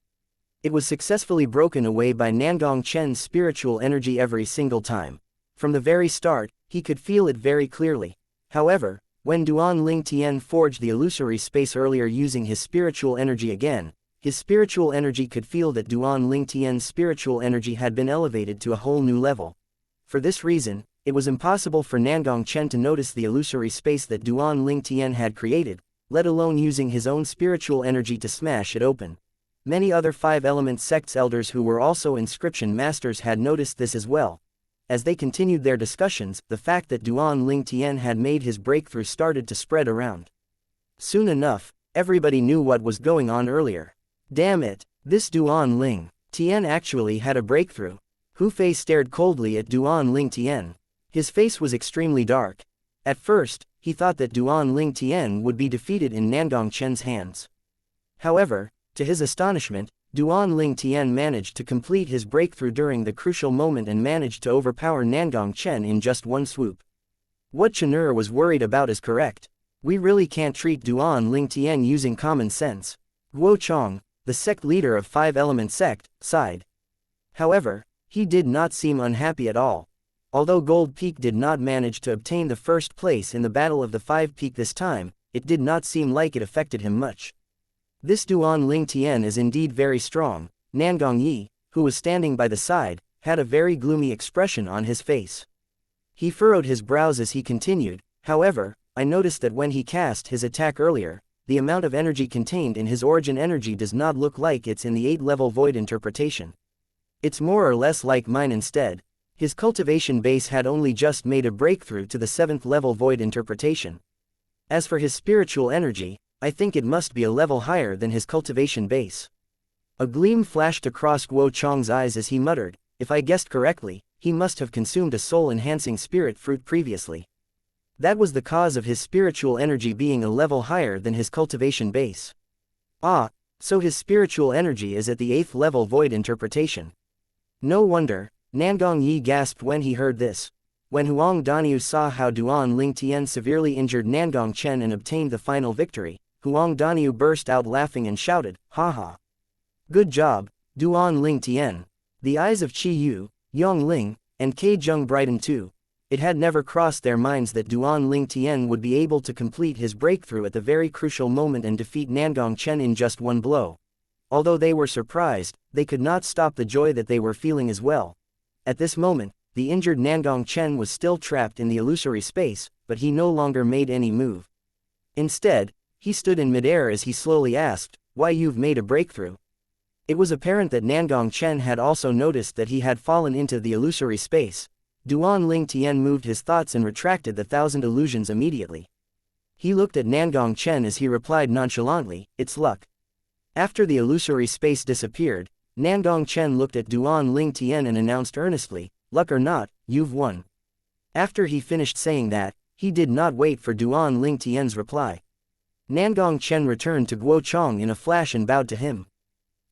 It was successfully broken away by Nangong Chen's spiritual energy every single time. From the very start, he could feel it very clearly. However, when Duan Lingtian forged the illusory space earlier using his spiritual energy again, his spiritual energy could feel that Duan Lingtian's spiritual energy had been elevated to a whole new level. For this reason, it was impossible for Nangong Chen to notice the illusory space that Duan Lingtian had created, let alone using his own spiritual energy to smash it open. Many other five-element sect's elders who were also inscription masters had noticed this as well. As they continued their discussions, the fact that Duan Lingtian had made his breakthrough started to spread around. Soon enough, everybody knew what was going on earlier. Damn it, this Duan Lingtian actually had a breakthrough. Hu Fei stared coldly at Duan Lingtian. His face was extremely dark. At first, he thought that Duan Lingtian would be defeated in Nangong Chen's hands. However, to his astonishment, Duan Lingtian managed to complete his breakthrough during the crucial moment and managed to overpower Nangong Chen in just one swoop. What Chen'er was worried about is correct. We really can't treat Duan Lingtian using common sense. Guo Chong, the sect leader of five-element sect, sighed. However, he did not seem unhappy at all. Although Gold Peak did not manage to obtain the first place in the Battle of the Five Peak this time, it did not seem like it affected him much. This Duan Lingtian is indeed very strong. Nangong Yi, who was standing by the side, had a very gloomy expression on his face. He furrowed his brows as he continued. However, I noticed that when he cast his attack earlier, the amount of energy contained in his origin energy does not look like it's in the 8th-level void interpretation. It's more or less like mine instead. His cultivation base had only just made a breakthrough to the 7th-level void interpretation. As for his spiritual energy, I think it must be a level higher than his cultivation base. A gleam flashed across Guo Chong's eyes as he muttered, if I guessed correctly, he must have consumed a soul-enhancing spirit fruit previously. That was the cause of his spiritual energy being a level higher than his cultivation base. Ah, so his spiritual energy is at the 8th-level void interpretation. No wonder. Nangong Yi gasped when he heard this. When Huang Daniu saw how Duan Lingtian severely injured Nangong Chen and obtained the final victory, Huang Daniu burst out laughing and shouted, "Ha! Good job, Duan Lingtian." The eyes of Qi Yu, Yong Ling, and Ke Zheng brightened too. It had never crossed their minds that Duan Lingtian would be able to complete his breakthrough at the very crucial moment and defeat Nangong Chen in just one blow. Although they were surprised, they could not stop the joy that they were feeling as well. At this moment, the injured Nangong Chen was still trapped in the illusory space, but he no longer made any move. Instead, he stood in midair as he slowly asked, "Why, you've made a breakthrough?" It was apparent that Nangong Chen had also noticed that he had fallen into the illusory space. Duan Lingtian moved his thoughts and retracted the 1,000 illusions immediately. He looked at Nangong Chen as he replied nonchalantly, "It's luck." After the illusory space disappeared, Nangong Chen looked at Duan Lingtian and announced earnestly, "Luck or not, you've won." After he finished saying that, he did not wait for Duan Lingtian's reply. Nangong Chen returned to Guo Chong in a flash and bowed to him.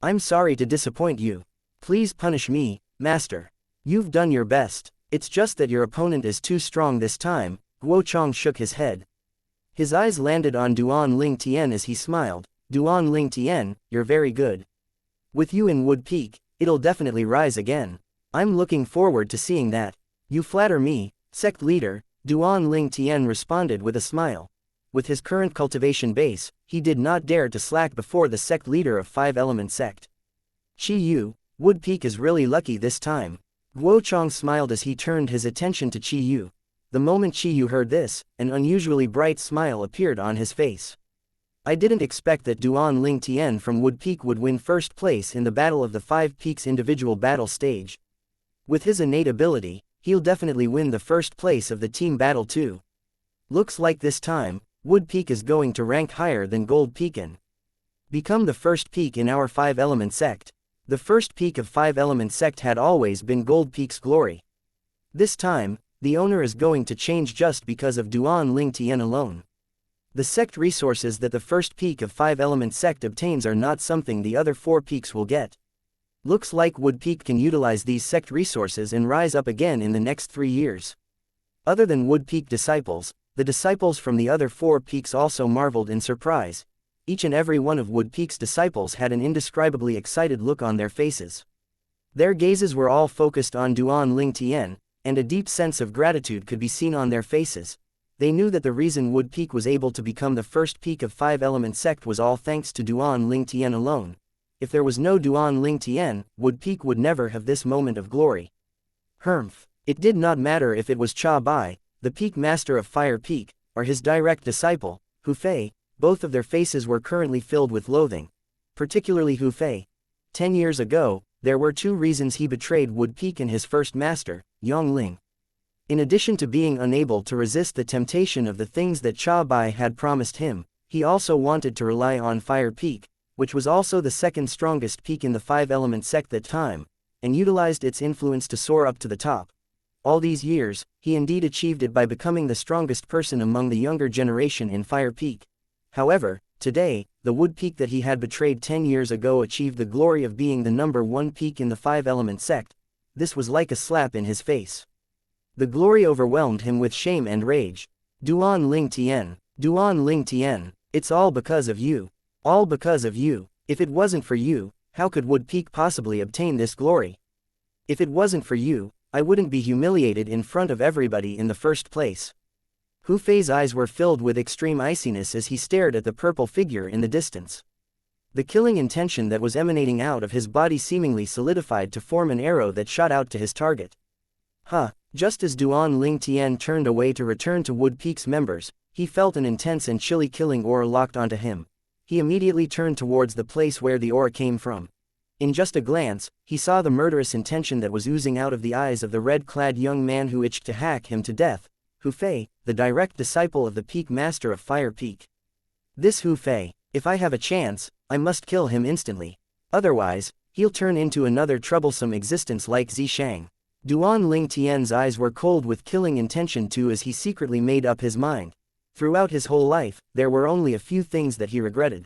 "I'm sorry to disappoint you. Please punish me, master. You've done your best. It's just that your opponent is too strong this time, Guo Chang shook his head. His eyes landed on Duan Ling Tian as he smiled. Duan Ling Tian, you're very good. With you in Wood Peak, it'll definitely rise again. I'm looking forward to seeing that. You flatter me, sect leader, Duan Ling Tian responded with a smile. With his current cultivation base, he did not dare to slack before the sect leader of Five-Element sect. Qi Yu, Wood Peak is really lucky this time. Guo Chang smiled as he turned his attention to Qi Yu. The moment Qi Yu heard this, an unusually bright smile appeared on his face. I didn't expect that Duan Ling Tian from Wood Peak would win first place in the Battle of the Five Peaks individual battle stage. With his innate ability, he'll definitely win the first place of the team battle too. Looks like this time, Wood Peak is going to rank higher than Gold Peak and become the first peak in our Five-Element sect. The first peak of Five-Element sect had always been Gold Peak's glory. This time, the owner is going to change just because of Duan Ling Tian alone. The sect resources that the first peak of Five-Element sect obtains are not something the other four peaks will get. Looks like Wood Peak can utilize these sect resources and rise up again in the next 3 years. Other than Wood Peak disciples, the disciples from the other four peaks also marveled in surprise. Each and every one of Wood Peak's disciples had an indescribably excited look on their faces. Their gazes were all focused on Duan Ling Tian, and a deep sense of gratitude could be seen on their faces. They knew that the reason Wood Peak was able to become the first peak of Five-Element sect was all thanks to Duan Ling Tian alone. If there was no Duan Ling Tian, Wood Peak would never have this moment of glory. Humph. It did not matter if it was Cha Bai, the peak master of Fire Peak, or his direct disciple, Hu Fei. Both of their faces were currently filled with loathing. Particularly Hu Fei. 10 years ago, there were 2 reasons he betrayed Wood Peak and his first master, Yang Ling. In addition to being unable to resist the temptation of the things that Cha Bai had promised him, he also wanted to rely on Fire Peak, which was also the second strongest peak in the Five-Element sect that time, and utilized its influence to soar up to the top. All these years, he indeed achieved it by becoming the strongest person among the younger generation in Fire Peak. However, today, the Wood Peak that he had betrayed 10 years ago achieved the glory of being the #1 peak in the Five-Element sect. This was like a slap in his face. The glory overwhelmed him with shame and rage. Duan Ling Tian, Duan Ling Tian, it's all because of you. All because of you. If it wasn't for you, how could Wood Peak possibly obtain this glory? If it wasn't for you, I wouldn't be humiliated in front of everybody in the first place. Hu Fei's eyes were filled with extreme iciness as he stared at the purple figure in the distance. The killing intention that was emanating out of his body seemingly solidified to form an arrow that shot out to his target. Just as Duan Ling Tian turned away to return to Wood Peak's members, he felt an intense and chilly killing aura locked onto him. He immediately turned towards the place where the aura came from. In just a glance, he saw the murderous intention that was oozing out of the eyes of the red-clad young man who itched to hack him to death, Hu Fei, the direct disciple of the Peak Master of Fire Peak. This Hu Fei, if I have a chance, I must kill him instantly. Otherwise, he'll turn into another troublesome existence like Zishang. Duan Ling Tian's eyes were cold with killing intention too as he secretly made up his mind. Throughout his whole life, there were only a few things that he regretted.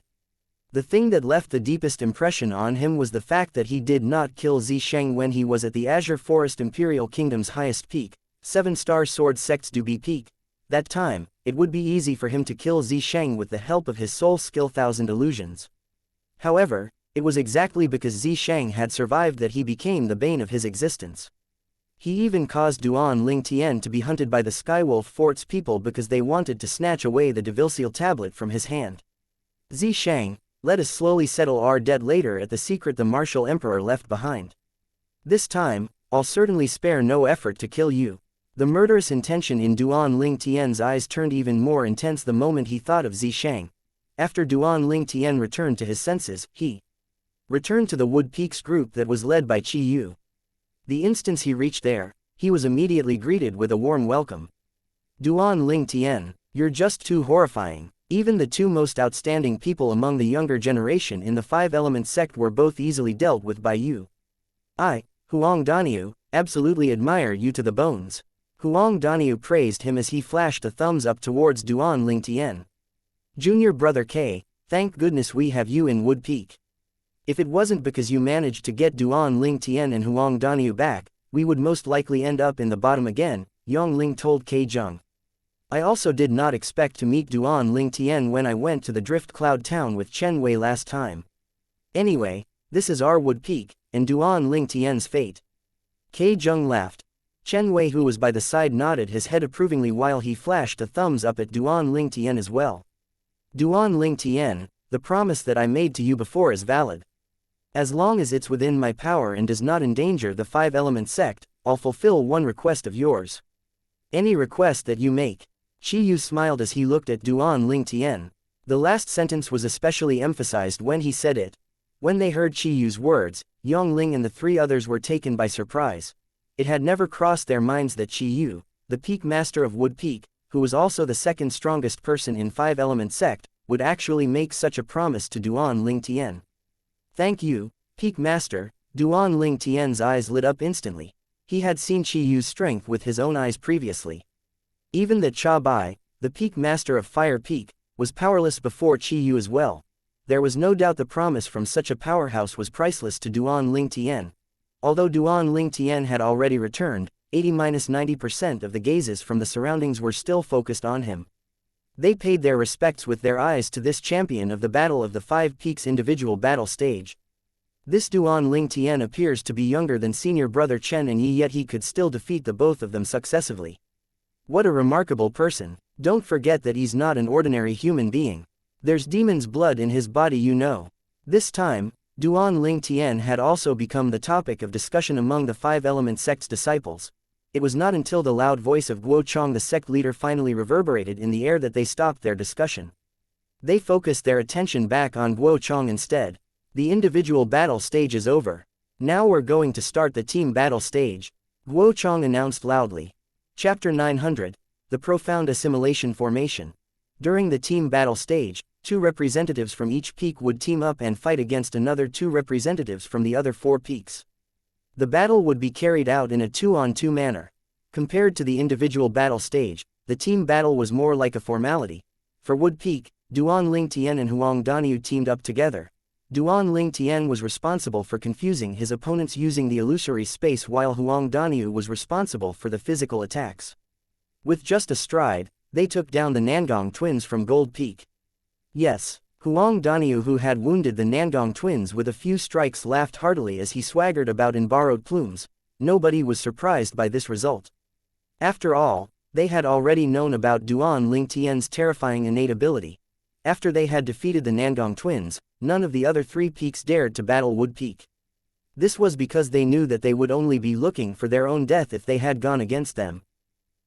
The thing that left the deepest impression on him was the fact that he did not kill Zishang when he was at the Azure Forest Imperial Kingdom's highest peak, 7-star Sword Sect's Dubi Peak. That time, it would be easy for him to kill Zishang with the help of his soul skill Thousand Illusions. However, it was exactly because Zishang had survived that he became the bane of his existence. He even caused Duan Ling Tian to be hunted by the Skywolf Fort's people because they wanted to snatch away the Devilseal tablet from his hand. Zishang, let us slowly settle our debt later at the secret the Martial Emperor left behind. This time, I'll certainly spare no effort to kill you. The murderous intention in Duan Ling Tian's eyes turned even more intense the moment he thought of Zishang. After Duan Ling Tian returned to his senses, he returned to the Wood Peaks group that was led by Qi Yu. The instant he reached there, he was immediately greeted with a warm welcome. Duan Ling Tian, you're just too horrifying. Even the 2 most outstanding people among the younger generation in the Five-Element sect were both easily dealt with by you. I, Huang Daniu, absolutely admire you to the bones. Huang Daniu praised him as he flashed a thumbs up towards Duan Ling Tian. Junior brother K, thank goodness we have you in Wood Peak. If it wasn't because you managed to get Duan Ling Tian and Huang Daniu back, we would most likely end up in the bottom again, Yang Ling told K Zheng. I also did not expect to meet Duan Ling Tian when I went to the Drift Cloud Town with Chen Wei last time. Anyway, this is our Wood Peak, and Duan Ling Tian's fate. Ke Jung laughed. Chen Wei, who was by the side, nodded his head approvingly while he flashed a thumbs up at Duan Ling Tian as well. Duan Ling Tian, the promise that I made to you before is valid. As long as it's within my power and does not endanger the five-element sect, I'll fulfill one request of yours. Any request that you make. Shi Yu smiled as he looked at Duan Ling Tian. The last sentence was especially emphasized when he said it. When they heard Shi Yu's words, Yang Ling and the three others were taken by surprise. It had never crossed their minds that Shi Yu, the Peak Master of Wood Peak, who was also the second strongest person in Five-Element Sect, would actually make such a promise to Duan Ling Tian. Thank you, Peak Master. Duan Ling Tian's eyes lit up instantly. He had seen Shi Yu's strength with his own eyes previously. Even that Cha Bai, the Peak Master of Fire Peak, was powerless before Chi Yu as well. There was no doubt the promise from such a powerhouse was priceless to Duan Ling Tian. Although Duan Ling Tian had already returned, 80–90% of the gazes from the surroundings were still focused on him. They paid their respects with their eyes to this champion of the Battle of the Five Peaks individual battle stage. This Duan Ling Tian appears to be younger than senior brother Chen and Yi, yet he could still defeat the both of them successively. What a remarkable person. Don't forget that he's not an ordinary human being. There's demon's blood in his body, you know. This time, Duan Ling Tian had also become the topic of discussion among the Five-Element Sect's disciples. It was not until the loud voice of Guo Chong, the sect leader, finally reverberated in the air that they stopped their discussion. They focused their attention back on Guo Chong instead. The individual battle stage is over. Now we're going to start the team battle stage, Guo Chong announced loudly. Chapter 900, The Profound Assimilation Formation. During the team battle stage, 2 representatives from each peak would team up and fight against another 2 representatives from the other 4 peaks. The battle would be carried out in a 2-on-2 manner. Compared to the individual battle stage, the team battle was more like a formality. For Wood Peak, Duan Ling Tian and Huang Daniu teamed up together. Duan Ling Tian was responsible for confusing his opponents using the illusory space, while Huang Daniu was responsible for the physical attacks. With just a stride, they took down the Nangong twins from Gold Peak. Yes, Huang Daniu, who had wounded the Nangong twins with a few strikes, laughed heartily as he swaggered about in borrowed plumes. Nobody was surprised by this result. After all, they had already known about Duan Ling Tian's terrifying innate ability. After they had defeated the Nangong twins, none of the other 3 peaks dared to battle Wood Peak. This was because they knew that they would only be looking for their own death if they had gone against them.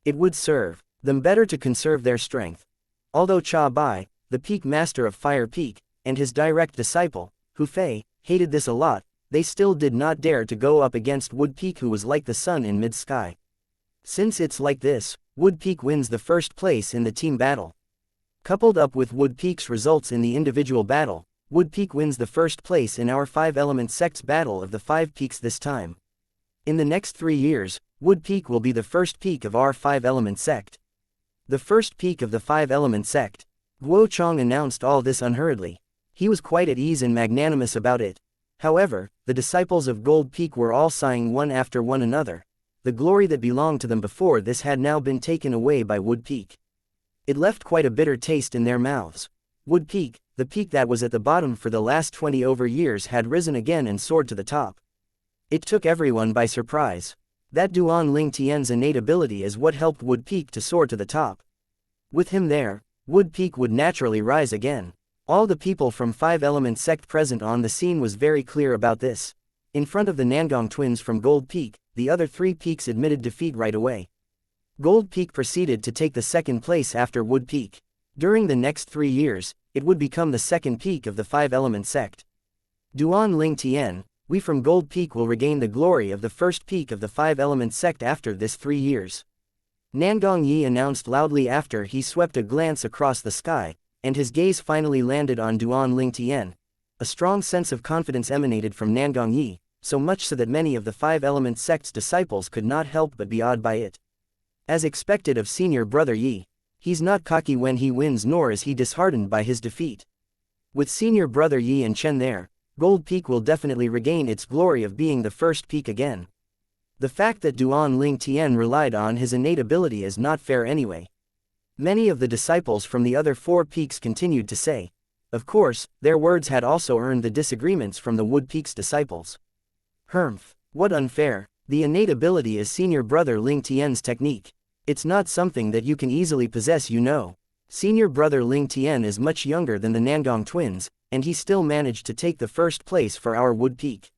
It would serve them better to conserve their strength. Although Cha Bai, the Peak Master of Fire Peak, and his direct disciple, Hu Fei, hated this a lot, they still did not dare to go up against Wood Peak, who was like the sun in mid-sky. Since it's like this, Wood Peak wins the first place in the team battle. Coupled up with Wood Peak's results in the individual battle, Wood Peak wins the first place in our Five-Element Sect's Battle of the Five Peaks this time. In the next 3 years, Wood Peak will be the first peak of our Five-Element Sect. The first peak of the Five-Element Sect. Guo Chong announced all this unhurriedly. He was quite at ease and magnanimous about it. However, the disciples of Gold Peak were all sighing one after one another. The glory that belonged to them before this had now been taken away by Wood Peak. It left quite a bitter taste in their mouths. Wood Peak, the peak that was at the bottom for the last 20 over years, had risen again and soared to the top. It took everyone by surprise. That Duan Ling Tian's innate ability is what helped Wood Peak to soar to the top. With him there, Wood Peak would naturally rise again. All the people from Five-Element Sect present on the scene was very clear about this. In front of the Nangong twins from Gold Peak, the other 3 peaks admitted defeat right away. Gold Peak proceeded to take the second place after Wood Peak. During the next 3 years, it would become the second peak of the Five-Element Sect. Duan Ling Tian, we from Gold Peak will regain the glory of the first peak of the Five-Element Sect after this 3 years. Nangong Yi announced loudly after he swept a glance across the sky, and his gaze finally landed on Duan Ling Tian. A strong sense of confidence emanated from Nangong Yi, so much so that many of the Five-Element Sect's disciples could not help but be awed by it. As expected of senior brother Yi, he's not cocky when he wins, nor is he disheartened by his defeat. With senior brother Yi and Chen there, Gold Peak will definitely regain its glory of being the first peak again. The fact that Duan Ling Tian relied on his innate ability is not fair anyway. Many of the disciples from the other 4 peaks continued to say. Of course, their words had also earned the disagreements from the Wood Peak's disciples. Humph, what unfair. The innate ability is senior brother Ling Tian's technique. It's not something that you can easily possess, you know. Senior brother Ling Tian is much younger than the Nangong twins, and he still managed to take the first place for our Wood Peak.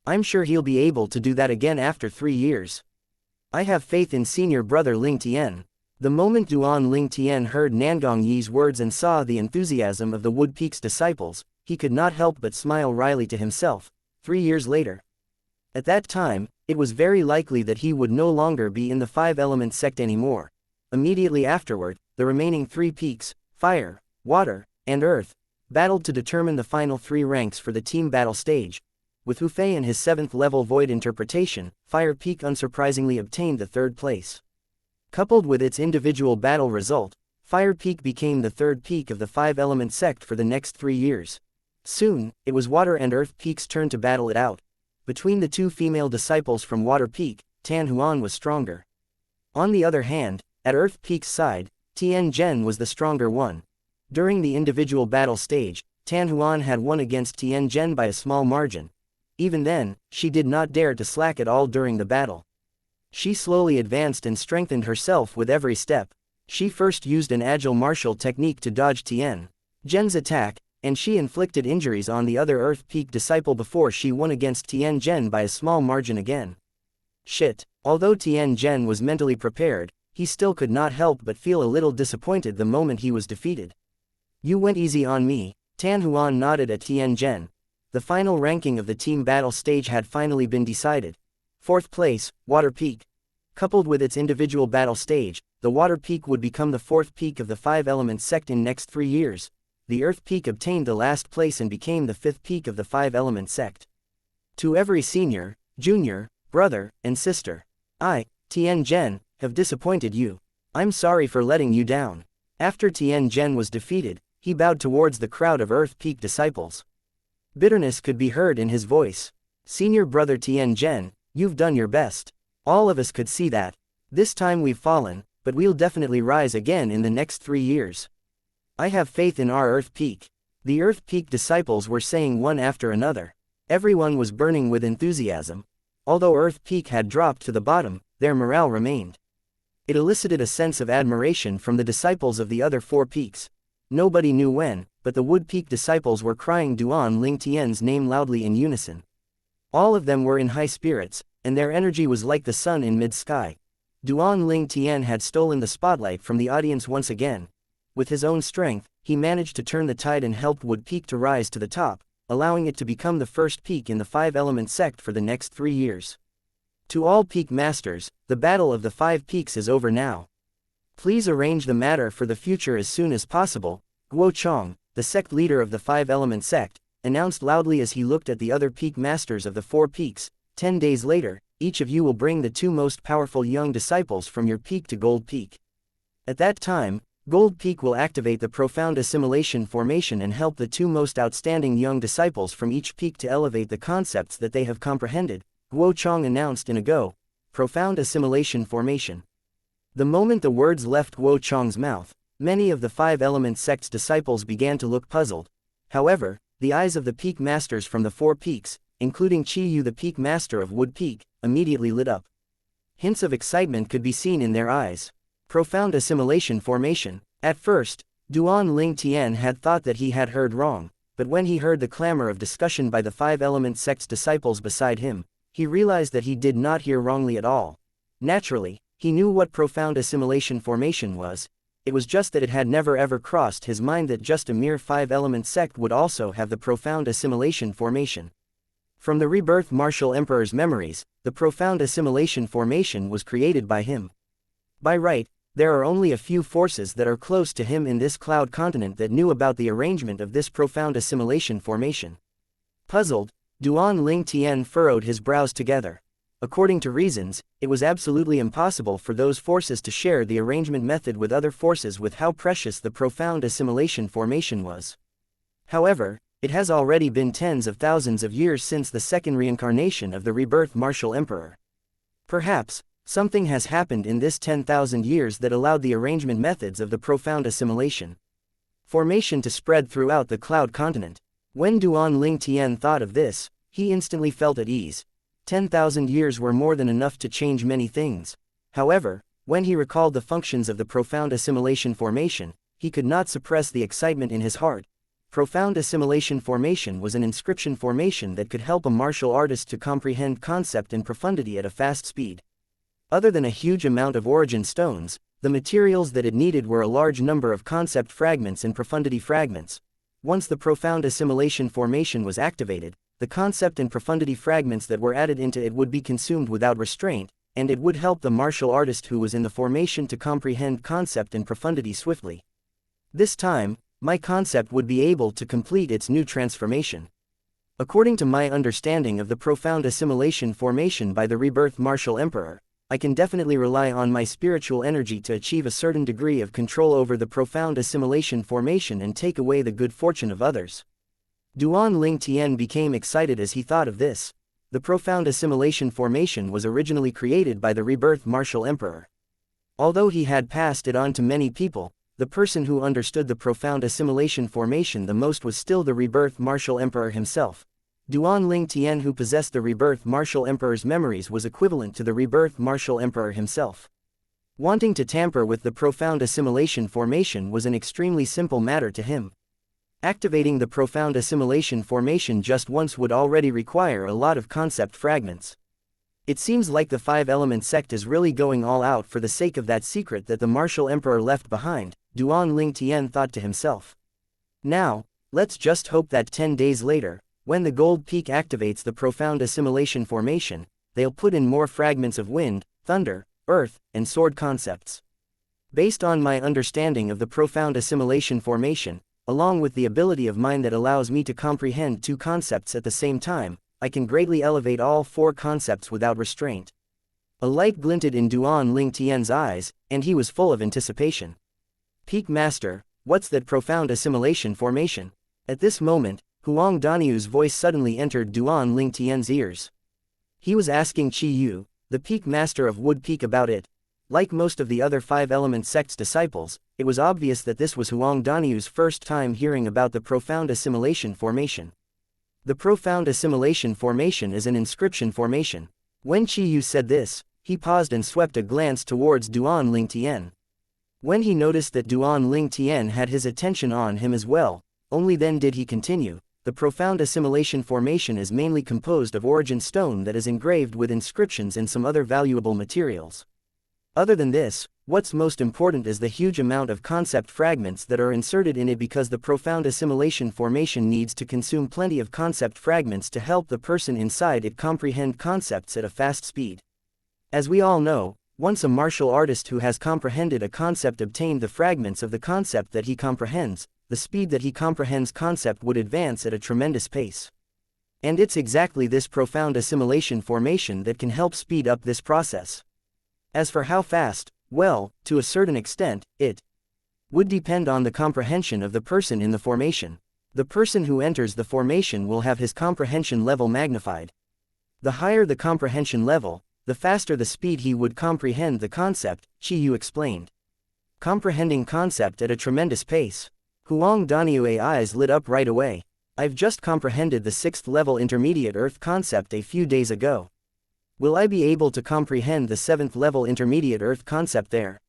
I'm sure he'll be able to do that again after 3 years. I have faith in senior brother Ling Tian. The moment Duan Ling Tian heard Nangong Yi's words and saw the enthusiasm of the Wood Peak's disciples, he could not help but smile wryly to himself. 3 years later. At that time, it was very likely that he would no longer be in the 5-element sect anymore. Immediately afterward, the remaining 3 peaks, fire, water, and earth, battled to determine the final 3 ranks for the team battle stage. With Hu Fei and his 7th level void interpretation, Fire Peak unsurprisingly obtained the 3rd place. Coupled with its individual battle result, Fire Peak became the 3rd peak of the 5-element sect for the next 3 years. Soon, it was Water and Earth Peak's turn to battle it out. Between the 2 female disciples from Water Peak, Tan Huan was stronger. On the other hand, at Earth Peak's side, Tian Zhen was the stronger one. During the individual battle stage, Tan Huan had won against Tian Zhen by a small margin. Even then, she did not dare to slack at all during the battle. She slowly advanced and strengthened herself with every step. She first used an agile martial technique to dodge Tian Zhen's attack, and she inflicted injuries on the other Earth Peak disciple before she won against Tian Zhen by a small margin again. Shit. Although Tian Zhen was mentally prepared, he still could not help but feel a little disappointed the moment he was defeated. You went easy on me. Tan Huan nodded at Tian Zhen. The final ranking of the team battle stage had finally been decided. 4th place, Water Peak. Coupled with its individual battle stage, the Water Peak would become the 4th peak of the 5-element sect in next 3 years. The Earth Peak obtained the last place and became the 5th peak of the 5-element sect. To every senior, junior, brother, and sister, I, Tian Zhen, have disappointed you. I'm sorry for letting you down. After Tian Zhen was defeated, he bowed towards the crowd of Earth Peak disciples. Bitterness could be heard in his voice. Senior brother Tian Zhen, you've done your best. All of us could see that. This time we've fallen, but we'll definitely rise again in the next 3 years. I have faith in our Earth Peak. The Earth Peak disciples were saying one after another. Everyone was burning with enthusiasm. Although Earth Peak had dropped to the bottom, their morale remained. It elicited a sense of admiration from the disciples of the other 4 peaks. Nobody knew when, but the Wood Peak disciples were crying Duan Ling Tian's name loudly in unison. All of them were in high spirits, and their energy was like the sun in mid-sky. Duan Ling Tian had stolen the spotlight from the audience once again. With his own strength, he managed to turn the tide and helped Wood Peak to rise to the top, allowing it to become the 1st peak in the 5-element sect for the next 3 years. To all peak masters, the battle of the 5 peaks is over now. Please arrange the matter for the future as soon as possible, Guo Chong, the sect leader of the 5-element sect, announced loudly as he looked at the other peak masters of the 4 peaks. 10 days later, each of you will bring the 2 most powerful young disciples from your peak to Gold Peak. At that time, Gold Peak will activate the profound assimilation formation and help the 2 most outstanding young disciples from each peak to elevate the concepts that they have comprehended, Guo Chong announced in a go. Profound assimilation formation. The moment the words left Guo Chong's mouth, many of the 5-element sect's disciples began to look puzzled. However, the eyes of the peak masters from the 4 peaks, including Qi Yu the peak master of Wood Peak, immediately lit up. Hints of excitement could be seen in their eyes. Profound assimilation formation. At first, Duan Ling Tian had thought that he had heard wrong, but when he heard the clamor of discussion by the 5-element sect's disciples beside him, he realized that he did not hear wrongly at all. Naturally, he knew what profound assimilation formation was. It was just that it had never ever crossed his mind that just a mere 5-element sect would also have the profound assimilation formation. From the rebirth Martial Emperor's memories, the profound assimilation formation was created by him. By right, there are only a few forces that are close to him in this cloud continent that knew about the arrangement of this profound assimilation formation. Puzzled, Duan Ling Tian furrowed his brows together. According to reasons, it was absolutely impossible for those forces to share the arrangement method with other forces with how precious the profound assimilation formation was. However, it has already been tens of thousands of years since the second reincarnation of the rebirth Martial Emperor. Perhaps, Something has happened in this 10,000 years that allowed the arrangement methods of the profound assimilation formation to spread throughout the cloud continent. When Duan Ling Tian thought of this, he instantly felt at ease. 10,000 years were more than enough to change many things. However, when he recalled the functions of the profound assimilation formation, he could not suppress the excitement in his heart. Profound assimilation formation was an inscription formation that could help a martial artist to comprehend concept and profundity at a fast speed. Other than a huge amount of origin stones, the materials that it needed were a large number of concept fragments and profundity fragments. Once the profound assimilation formation was activated, the concept and profundity fragments that were added into it would be consumed without restraint, and it would help the martial artist who was in the formation to comprehend concept and profundity swiftly. This time, my concept would be able to complete its new transformation. According to my understanding of the profound assimilation formation by the rebirth martial emperor, I can definitely rely on my spiritual energy to achieve a certain degree of control over the profound assimilation formation and take away the good fortune of others. Duan Ling Tian became excited as he thought of this. The profound assimilation formation was originally created by the rebirth martial emperor. Although he had passed it on to many people, the person who understood the profound assimilation formation the most was still the rebirth martial emperor himself. Duan Ling Tian, who possessed the rebirth martial emperor's memories, was equivalent to the rebirth martial emperor himself. Wanting to tamper with the profound assimilation formation was an extremely simple matter to him. Activating the profound assimilation formation just once would already require a lot of concept fragments. It seems like the five-element sect is really going all out for the sake of that secret that the martial emperor left behind, Duan Ling Tian thought to himself. Now, let's just hope that 10 days later, when the gold peak activates the profound assimilation formation, they'll put in more fragments of wind, thunder, earth, and sword concepts. Based on my understanding of the profound assimilation formation, along with the ability of mine that allows me to comprehend two concepts at the same time, I can greatly elevate all four concepts without restraint. A light glinted in Duan Ling Tian's eyes, and he was full of anticipation. Peak Master, what's that profound assimilation formation? At this moment, Huang Danyu's voice suddenly entered Duan Ling Tian's ears. He was asking Qi Yu, the Peak Master of Wood Peak, about it. Like most of the other five-element sect's disciples, it was obvious that this was Huang Danyu's first time hearing about the profound assimilation formation. The profound assimilation formation is an inscription formation. When Qi Yu said this, he paused and swept a glance towards Duan Ling Tian. When he noticed that Duan Ling Tian had his attention on him as well, only then did he continue. The profound assimilation formation is mainly composed of origin stone that is engraved with inscriptions and some other valuable materials. Other than this, what's most important is the huge amount of concept fragments that are inserted in it, because the profound assimilation formation needs to consume plenty of concept fragments to help the person inside it comprehend concepts at a fast speed. As we all know, once a martial artist who has comprehended a concept obtained the fragments of the concept that he comprehends, the speed that he comprehends concept would advance at a tremendous pace. And it's exactly this profound assimilation formation that can help speed up this process. As for how fast, well, to a certain extent, it would depend on the comprehension of the person in the formation. The person who enters the formation will have his comprehension level magnified. The higher the comprehension level, the faster the speed he would comprehend the concept, Qi Yu explained. Comprehending concept at a tremendous pace. Huang Danyu's eyes lit up right away. I've just comprehended the 6th level intermediate earth concept a few days ago. Will I be able to comprehend the 7th level intermediate earth concept there?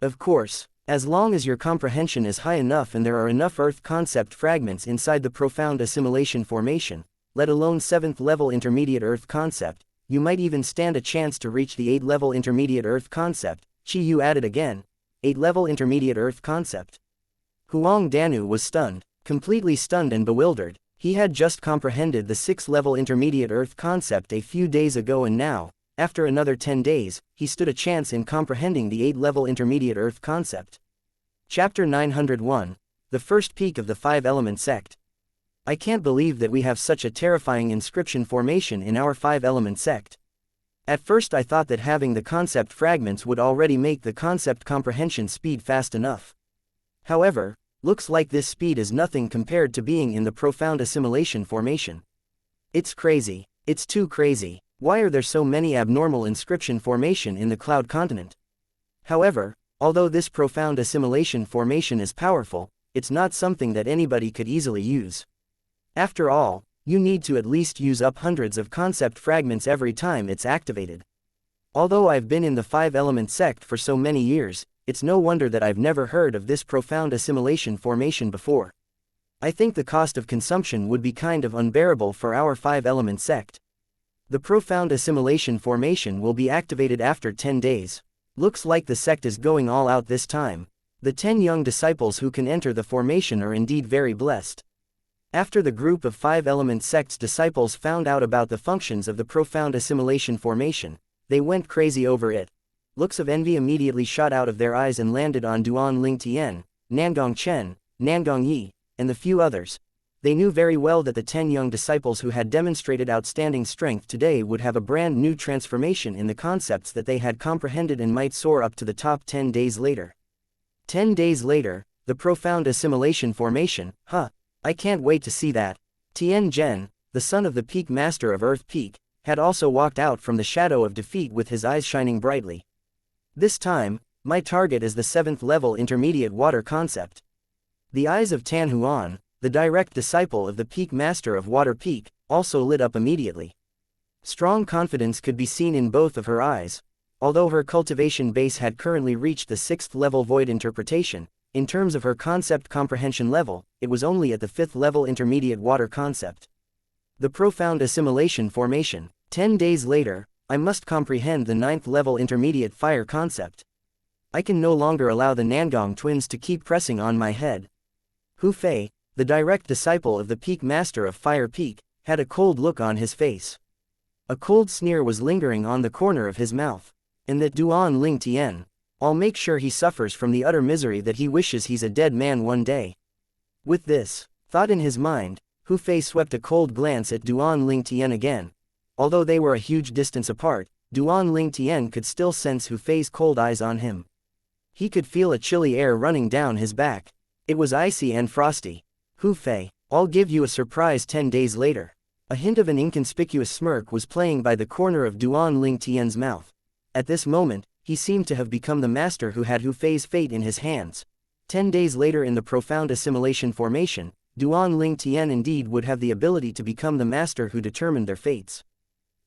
Of course, as long as your comprehension is high enough and there are enough earth concept fragments inside the profound assimilation formation, let alone 7th level intermediate earth concept, you might even stand a chance to reach the 8th level intermediate earth concept, Qi Yu added again. 8th level intermediate earth concept. Huang Danyu was stunned, completely stunned and bewildered. He had just comprehended the 6th level intermediate earth concept a few days ago, and now, after another 10 days, he stood a chance in comprehending the 8th level intermediate earth concept. Chapter 901, The First Peak of the Five-Element Sect. I can't believe that we have such a terrifying inscription formation in our five-element sect. At first I thought that having the concept fragments would already make the concept comprehension speed fast enough. However, looks like this speed is nothing compared to being in the profound assimilation formation. It's crazy. It's too crazy. Why are there so many abnormal inscription formation in the Cloud continent? However, although this profound assimilation formation is powerful, it's not something that anybody could easily use. After all, you need to at least use up hundreds of concept fragments every time it's activated. Although I've been in the 5-element sect for so many years, it's no wonder that I've never heard of this profound assimilation formation before. I think the cost of consumption would be kind of unbearable for our 5-element sect. The profound assimilation formation will be activated after 10 days. Looks like the sect is going all out this time. The 10 young disciples who can enter the formation are indeed very blessed. After the group of 5-element sect's disciples found out about the functions of the profound assimilation formation, they went crazy over it. Looks of envy immediately shot out of their eyes and landed on Duan Ling Tian, Nangong Chen, Nangong Yi, and the few others. They knew very well that the 10 young disciples who had demonstrated outstanding strength today would have a brand new transformation in the concepts that they had comprehended and might soar up to the top 10 days later. 10 days later, the profound assimilation formation, I can't wait to see that. Tian Zhen, the son of the Peak Master of Earth Peak, had also walked out from the shadow of defeat with his eyes shining brightly. This time, my target is the 7th level intermediate water concept. The eyes of Tan Huan, the direct disciple of the Peak Master of Water Peak, also lit up immediately. Strong confidence could be seen in both of her eyes. Although her cultivation base had currently reached the 6th level void interpretation, in terms of her concept comprehension level, it was only at the 5th level intermediate water concept. The profound assimilation formation. 10 days later, I must comprehend the 9th level intermediate fire concept. I can no longer allow the Nangong twins to keep pressing on my head. Hu Fei, the direct disciple of the Peak Master of Fire Peak, had a cold look on his face. A cold sneer was lingering on the corner of his mouth. And that Duan Ling Tian, I'll make sure he suffers from the utter misery that he wishes he's a dead man one day. With this thought in his mind, Hu Fei swept a cold glance at Duan Ling Tian again. Although they were a huge distance apart, Duan Ling Tian could still sense Hu Fei's cold eyes on him. He could feel a chilly air running down his back. It was icy and frosty. Hu Fei, I'll give you a surprise 10 days later. A hint of an inconspicuous smirk was playing by the corner of Duan Ling Tian's mouth. At this moment, he seemed to have become the master who had Hu Fei's fate in his hands. 10 days later in the profound assimilation formation, Duan Ling Tian indeed would have the ability to become the master who determined their fates.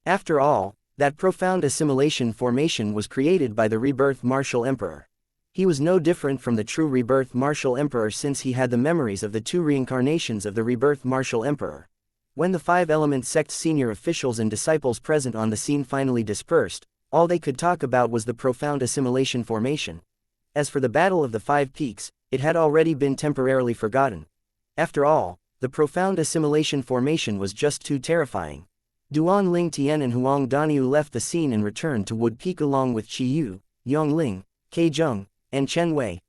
After all, that profound assimilation formation was created by the rebirth martial emperor. He was no different from the true rebirth martial emperor since he had the memories of the 2 reincarnations of the rebirth martial emperor. When the 5-element sect senior officials and disciples present on the scene finally dispersed, all they could talk about was the profound assimilation formation. As for the Battle of the 5 Peaks, it had already been temporarily forgotten. After all, the profound assimilation formation was just too terrifying. Duan Ling Tian and Huang Daniu left the scene and returned to Wood Peak along with Qi Yu, Yong Ling, Kei Zheng, and Chen Wei.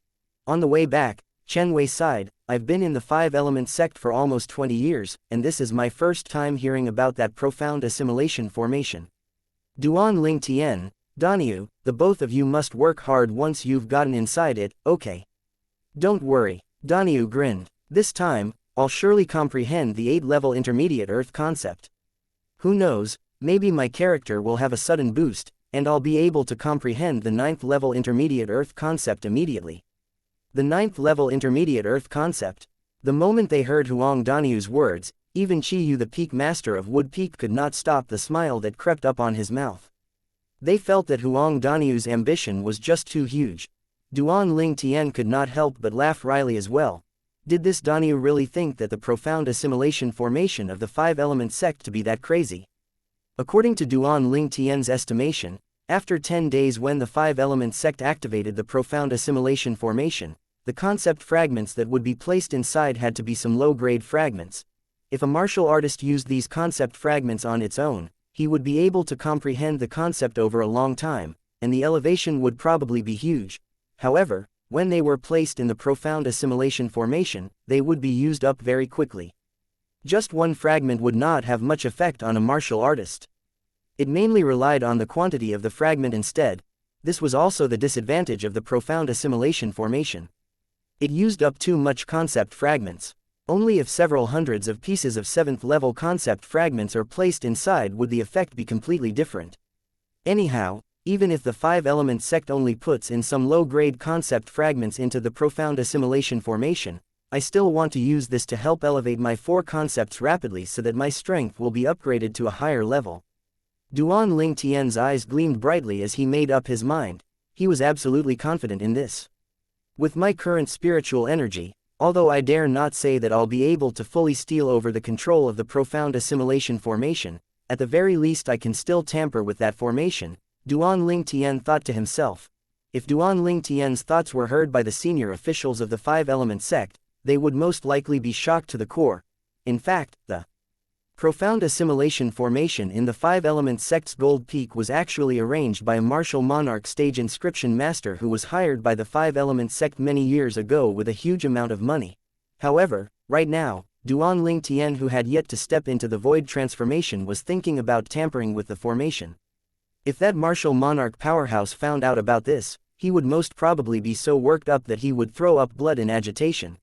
On the way back, Chen Wei sighed, I've been in the 5-element sect for almost 20 years, and this is my first time hearing about that profound assimilation formation. Duan Ling Tian, Daniu, the both of you must work hard once you've gotten inside it, okay? Don't worry, Daniu grinned. This time, I'll surely comprehend the 8-level intermediate Earth concept. Who knows, maybe my character will have a sudden boost, and I'll be able to comprehend the 9th level intermediate Earth concept immediately. The 9th level intermediate Earth concept. The moment they heard Huang Daniu's words, even Qi Yu the Peak Master of Wood Peak could not stop the smile that crept up on his mouth. They felt that Huang Daniu's ambition was just too huge. Duan Ling Tian could not help but laugh wryly as well. Did this Daniu really think that the profound assimilation formation of the 5-element sect to be that crazy? According to Duan Ling Tian's estimation, after 10 days when the 5-element sect activated the profound assimilation formation, the concept fragments that would be placed inside had to be some low-grade fragments. If a martial artist used these concept fragments on its own, he would be able to comprehend the concept over a long time, and the elevation would probably be huge. However, when they were placed in the profound assimilation formation, they would be used up very quickly. Just one fragment would not have much effect on a martial artist. It mainly relied on the quantity of the fragment instead. This was also the disadvantage of the profound assimilation formation. It used up too much concept fragments. Only if several hundreds of pieces of 7th level concept fragments are placed inside would the effect be completely different. Anyhow, even if the 5-element sect only puts in some low-grade concept fragments into the profound assimilation formation, I still want to use this to help elevate my 4 concepts rapidly so that my strength will be upgraded to a higher level. Duan Ling Tian's eyes gleamed brightly as he made up his mind. He was absolutely confident in this. With my current spiritual energy, although I dare not say that I'll be able to fully steal over the control of the profound assimilation formation, at the very least I can still tamper with that formation, Duan Ling Tian thought to himself. If Duan Ling Tian's thoughts were heard by the senior officials of the 5-element sect, they would most likely be shocked to the core. In fact, the profound assimilation formation in the 5-element sect's gold peak was actually arranged by a martial monarch stage inscription master who was hired by the 5-element sect many years ago with a huge amount of money. However, right now, Duan Ling Tian, who had yet to step into the void transformation, was thinking about tampering with the formation. If that martial monarch powerhouse found out about this, he would most probably be so worked up that he would throw up blood in agitation.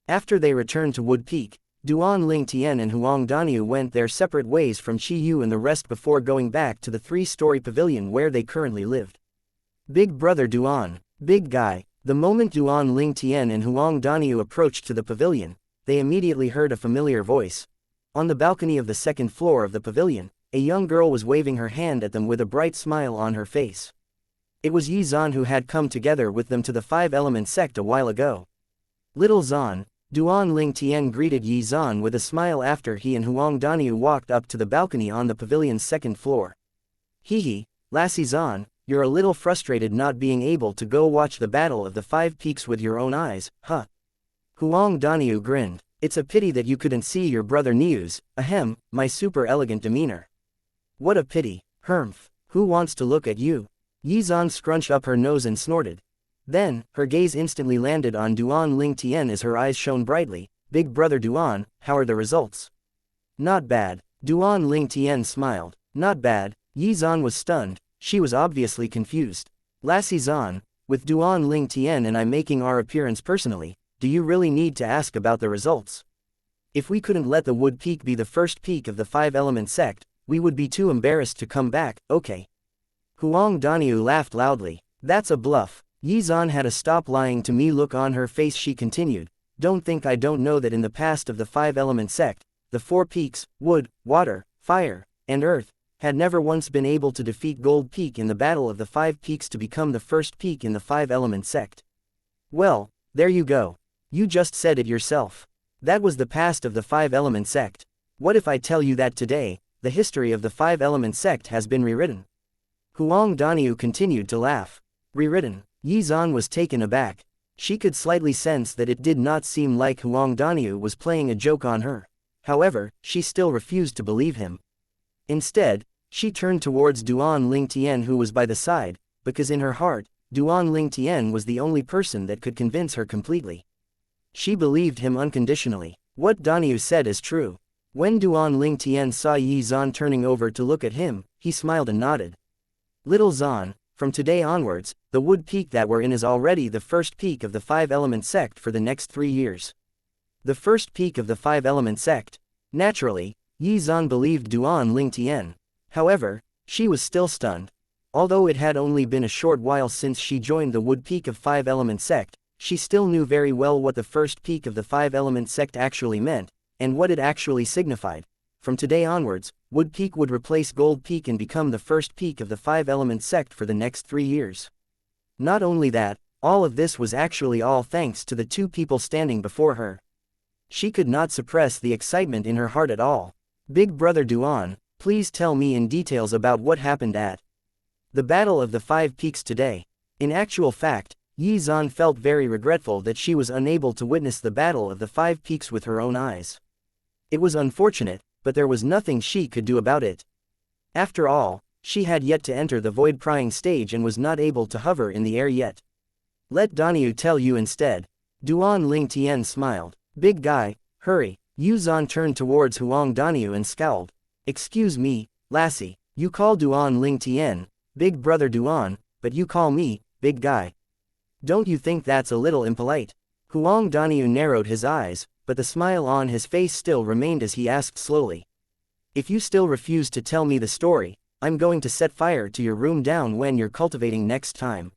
After they returned to Wood Peak, Duan Ling Tian and Huang Daniu went their separate ways from Qi Yu and the rest before going back to the 3-story pavilion where they currently lived. Big brother Duan, big guy. The moment Duan Ling Tian and Huang Daniu approached to the pavilion, they immediately heard a familiar voice. On the balcony of the 2nd floor of the pavilion, a young girl was waving her hand at them with a bright smile on her face. It was Yi Zan, who had come together with them to the 5-element sect a while ago. Little Zan, Duan Ling Tian greeted Yi Zan with a smile after he and Huang Daniu walked up to the balcony on the pavilion's 2nd floor. Hee, lassie Zan, you're a little frustrated not being able to go watch the Battle of the 5 Peaks with your own eyes, huh? Huang Daniu grinned. It's a pity that you couldn't see your brother Niu's, my super elegant demeanor. What a pity, Hermf. Who wants to look at you? Yi Zan scrunched up her nose and snorted. Then, her gaze instantly landed on Duan Ling Tian as her eyes shone brightly. Big brother Duan, how are the results? Not bad. Duan Ling Tian smiled. Not bad. Yi Zan was stunned. She was obviously confused. Lassie Zan, with Duan Ling Tian and I making our appearance personally, do you really need to ask about the results? If we couldn't let the Wood Peak be the first peak of the 5-element sect, we would be too embarrassed to come back, okay? Huang Daniu laughed loudly. That's a bluff. Yi Zan had a stop lying to me look on her face. She continued, don't think I don't know that in the past of the 5-element sect, the 4 peaks, wood, water, fire, and earth, had never once been able to defeat Gold Peak in the battle of the 5 peaks to become the first peak in the 5-element sect. Well, there you go. You just said it yourself. That was the past of the 5-element sect. What if I tell you that today, the history of the 5-element sect has been rewritten? Huang Daniu continued to laugh. Rewritten? Yi Zan was taken aback. She could slightly sense that it did not seem like Huang Daniu was playing a joke on her. However, she still refused to believe him. Instead, she turned towards Duan Ling Tian, who was by the side, because in her heart, Duan Ling Tian was the only person that could convince her completely. She believed him unconditionally. What Daniu said is true. When Duan Ling Tian saw Yi Zan turning over to look at him, he smiled and nodded. Little Zan, from today onwards, the Wood Peak that we're in is already the first peak of the 5-element sect for the next 3 years. The first peak of the 5-element sect. Naturally, Yi Zan believed Duan Ling Tian. However, she was still stunned. Although it had only been a short while since she joined the Wood Peak of 5-element sect, she still knew very well what the first peak of the 5-element sect actually meant, and what it actually signified. From today onwards, Wood Peak would replace Gold Peak and become the first peak of the 5-element sect for the next 3 years. Not only that, all of this was actually all thanks to the 2 people standing before her. She could not suppress the excitement in her heart at all. Big brother Duan, please tell me in details about what happened at the Battle of the 5 Peaks today. In actual fact, Yi Zan felt very regretful that she was unable to witness the Battle of the 5 Peaks with her own eyes. It was unfortunate, but there was nothing she could do about it. After all, she had yet to enter the void prying stage and was not able to hover in the air yet. Let Daniu tell you instead. Duan Ling Tian smiled. Big guy, hurry. Yi Zan turned towards Huang Daniu and scowled. Excuse me, lassie, you call Duan Ling Tian, big brother Duan, but you call me, big guy. Don't you think that's a little impolite? Huang Daniu narrowed his eyes, but the smile on his face still remained as he asked slowly. If you still refuse to tell me the story, I'm going to set fire to your room down when you're cultivating next time.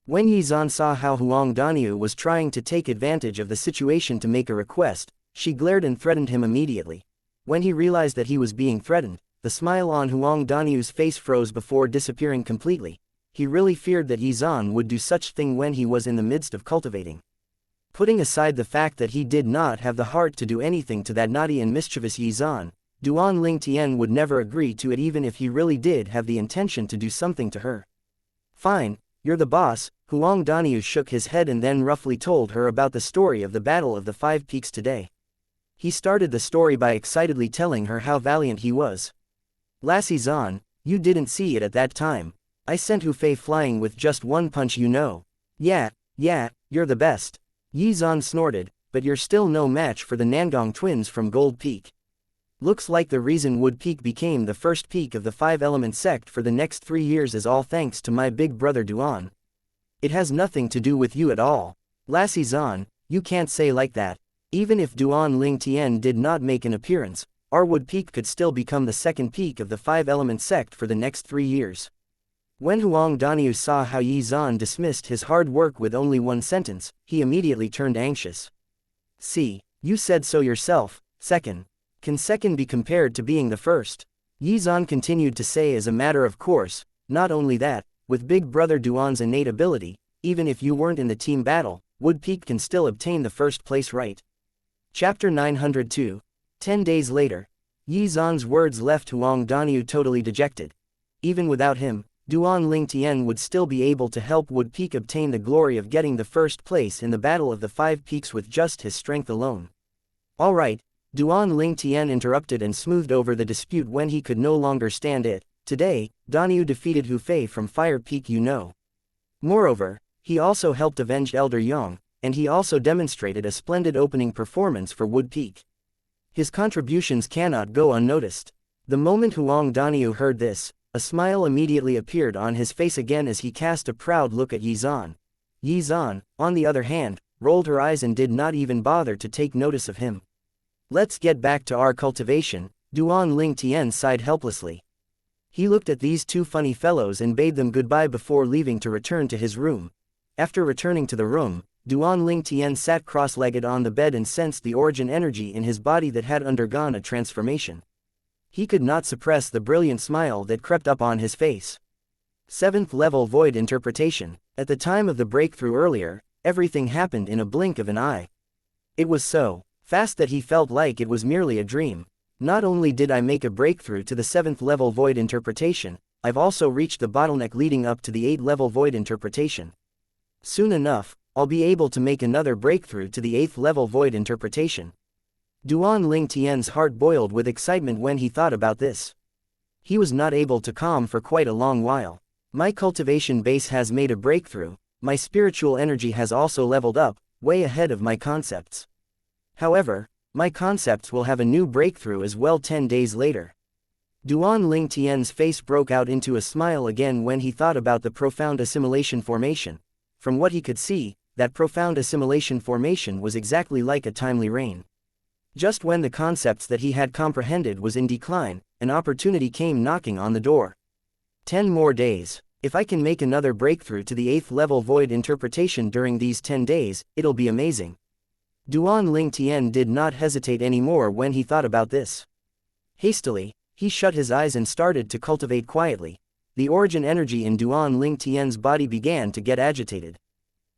When Yizan saw how Huang Daniu was trying to take advantage of the situation to make a request, she glared and threatened him immediately. When he realized that he was being threatened, the smile on Huang Daniu's face froze before disappearing completely. He really feared that Yizan would do such thing when he was in the midst of cultivating. Putting aside the fact that he did not have the heart to do anything to that naughty and mischievous Yizan, Duan Lingtian would never agree to it even if he really did have the intention to do something to her. Fine, you're the boss. Huang Daniu shook his head and then roughly told her about the story of the Battle of the Five Peaks today. He started the story by excitedly telling her how valiant he was. Lassie Zan, you didn't see it at that time. I sent Hu Fei flying with just one punch, you know. Yeah, you're the best. Yi Zan snorted, but you're still no match for the Nangong twins from Gold Peak. Looks like the reason Wood Peak became the first peak of the five-element sect for the next 3 years is all thanks to my big brother Duan. It has nothing to do with you at all. Lassie Zan, you can't say like that. Even if Duan Lingtian did not make an appearance, our Wood Peak could still become the second peak of the five-element sect for the next 3 years. When Huang Daniu saw how Yi Zan dismissed his hard work with only one sentence, he immediately turned anxious. See, you said so yourself, second. Can second be compared to being the first? Yi Zan continued to say as a matter of course. Not only that, with Big Brother Duan's innate ability, even if you weren't in the team battle, Wood Peak can still obtain the first place, right? Chapter 902. 10 days later. Yi Zan's words left Huang Daniu totally dejected. Even without him, Duan Lingtian would still be able to help Wood Peak obtain the glory of getting the first place in the Battle of the Five Peaks with just his strength alone. Alright, Duan Lingtian interrupted and smoothed over the dispute when he could no longer stand it. Today, Daniu defeated Hu Fei from Fire Peak, you know. Moreover, he also helped avenge Elder Yang, and he also demonstrated a splendid opening performance for Wood Peak. His contributions cannot go unnoticed. The moment Huang Daniu heard this, a smile immediately appeared on his face again as he cast a proud look at Yi Zan. Yi Zan, on the other hand, rolled her eyes and did not even bother to take notice of him. Let's get back to our cultivation, Duan Lingtian sighed helplessly. He looked at these two funny fellows and bade them goodbye before leaving to return to his room. After returning to the room, Duan Lingtian sat cross-legged on the bed and sensed the origin energy in his body that had undergone a transformation. He could not suppress the brilliant smile that crept up on his face. 7th level void interpretation. At the time of the breakthrough earlier, everything happened in a blink of an eye. It was so fast that he felt like it was merely a dream. Not only did I make a breakthrough to the 7th level void interpretation, I've also reached the bottleneck leading up to the 8th level void interpretation. Soon enough, I'll be able to make another breakthrough to the 8th level void interpretation. Duan Lingtian's heart boiled with excitement when he thought about this. He was not able to calm for quite a long while. My cultivation base has made a breakthrough, my spiritual energy has also leveled up, way ahead of my concepts. However, my concepts will have a new breakthrough as well 10 days later. Duan Lingtian's face broke out into a smile again when he thought about the profound assimilation formation. From what he could see, that profound assimilation formation was exactly like a timely rain. Just when the concepts that he had comprehended was in decline, an opportunity came knocking on the door. 10 more days. If I can make another breakthrough to the 8th level void interpretation during these 10 days, it'll be amazing. Duan Lingtian did not hesitate anymore when he thought about this. Hastily, he shut his eyes and started to cultivate quietly. The origin energy in Duan Lingtian's body began to get agitated.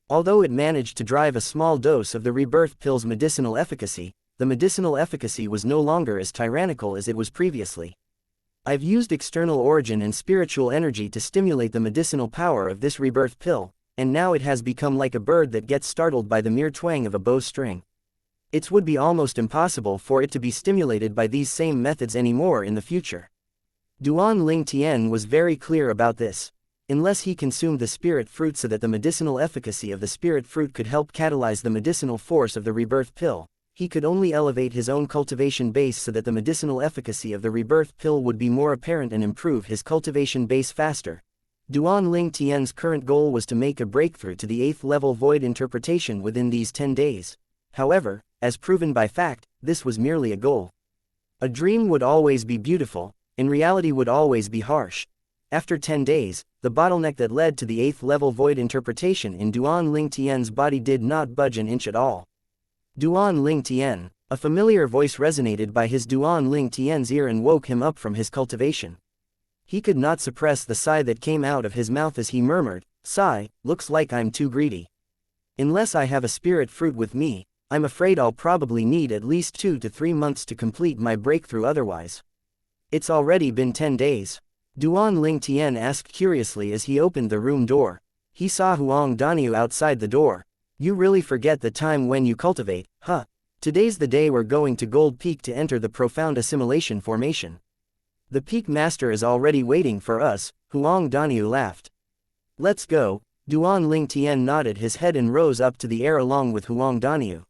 Although it managed to drive a small dose of the rebirth pill's medicinal efficacy, the medicinal efficacy was no longer as tyrannical as it was previously. I've used external origin and spiritual energy to stimulate the medicinal power of this rebirth pill, and now it has become like a bird that gets startled by the mere twang of a bowstring. It would be almost impossible for it to be stimulated by these same methods anymore in the future. Duan Lingtian was very clear about this. Unless he consumed the spirit fruit so that the medicinal efficacy of the spirit fruit could help catalyze the medicinal force of the rebirth pill, he could only elevate his own cultivation base so that the medicinal efficacy of the rebirth pill would be more apparent and improve his cultivation base faster. Duan Lingtian's current goal was to make a breakthrough to the 8th level void interpretation within these 10 days. However, as proven by fact, this was merely a goal. A dream would always be beautiful, and reality would always be harsh. After 10 days, the bottleneck that led to the 8th level void interpretation in Duan Ling Tian's body did not budge an inch at all. Duan Ling Tian, a familiar voice resonated by his Duan Ling Tian's ear and woke him up from his cultivation. He could not suppress the sigh that came out of his mouth as he murmured, "Sigh, looks like I'm too greedy. Unless I have a spirit fruit with me, I'm afraid I'll probably need at least 2 to 3 months to complete my breakthrough otherwise." "It's already been 10 days. Duan Ling Tian asked curiously as he opened the room door. He saw Huang Daniu outside the door. "You really forget the time when you cultivate, huh? Today's the day we're going to Gold Peak to enter the profound assimilation formation. The Peak Master is already waiting for us," Huang Daniu laughed. "Let's go." Duan Ling Tian nodded his head and rose up to the air along with Huang Daniu.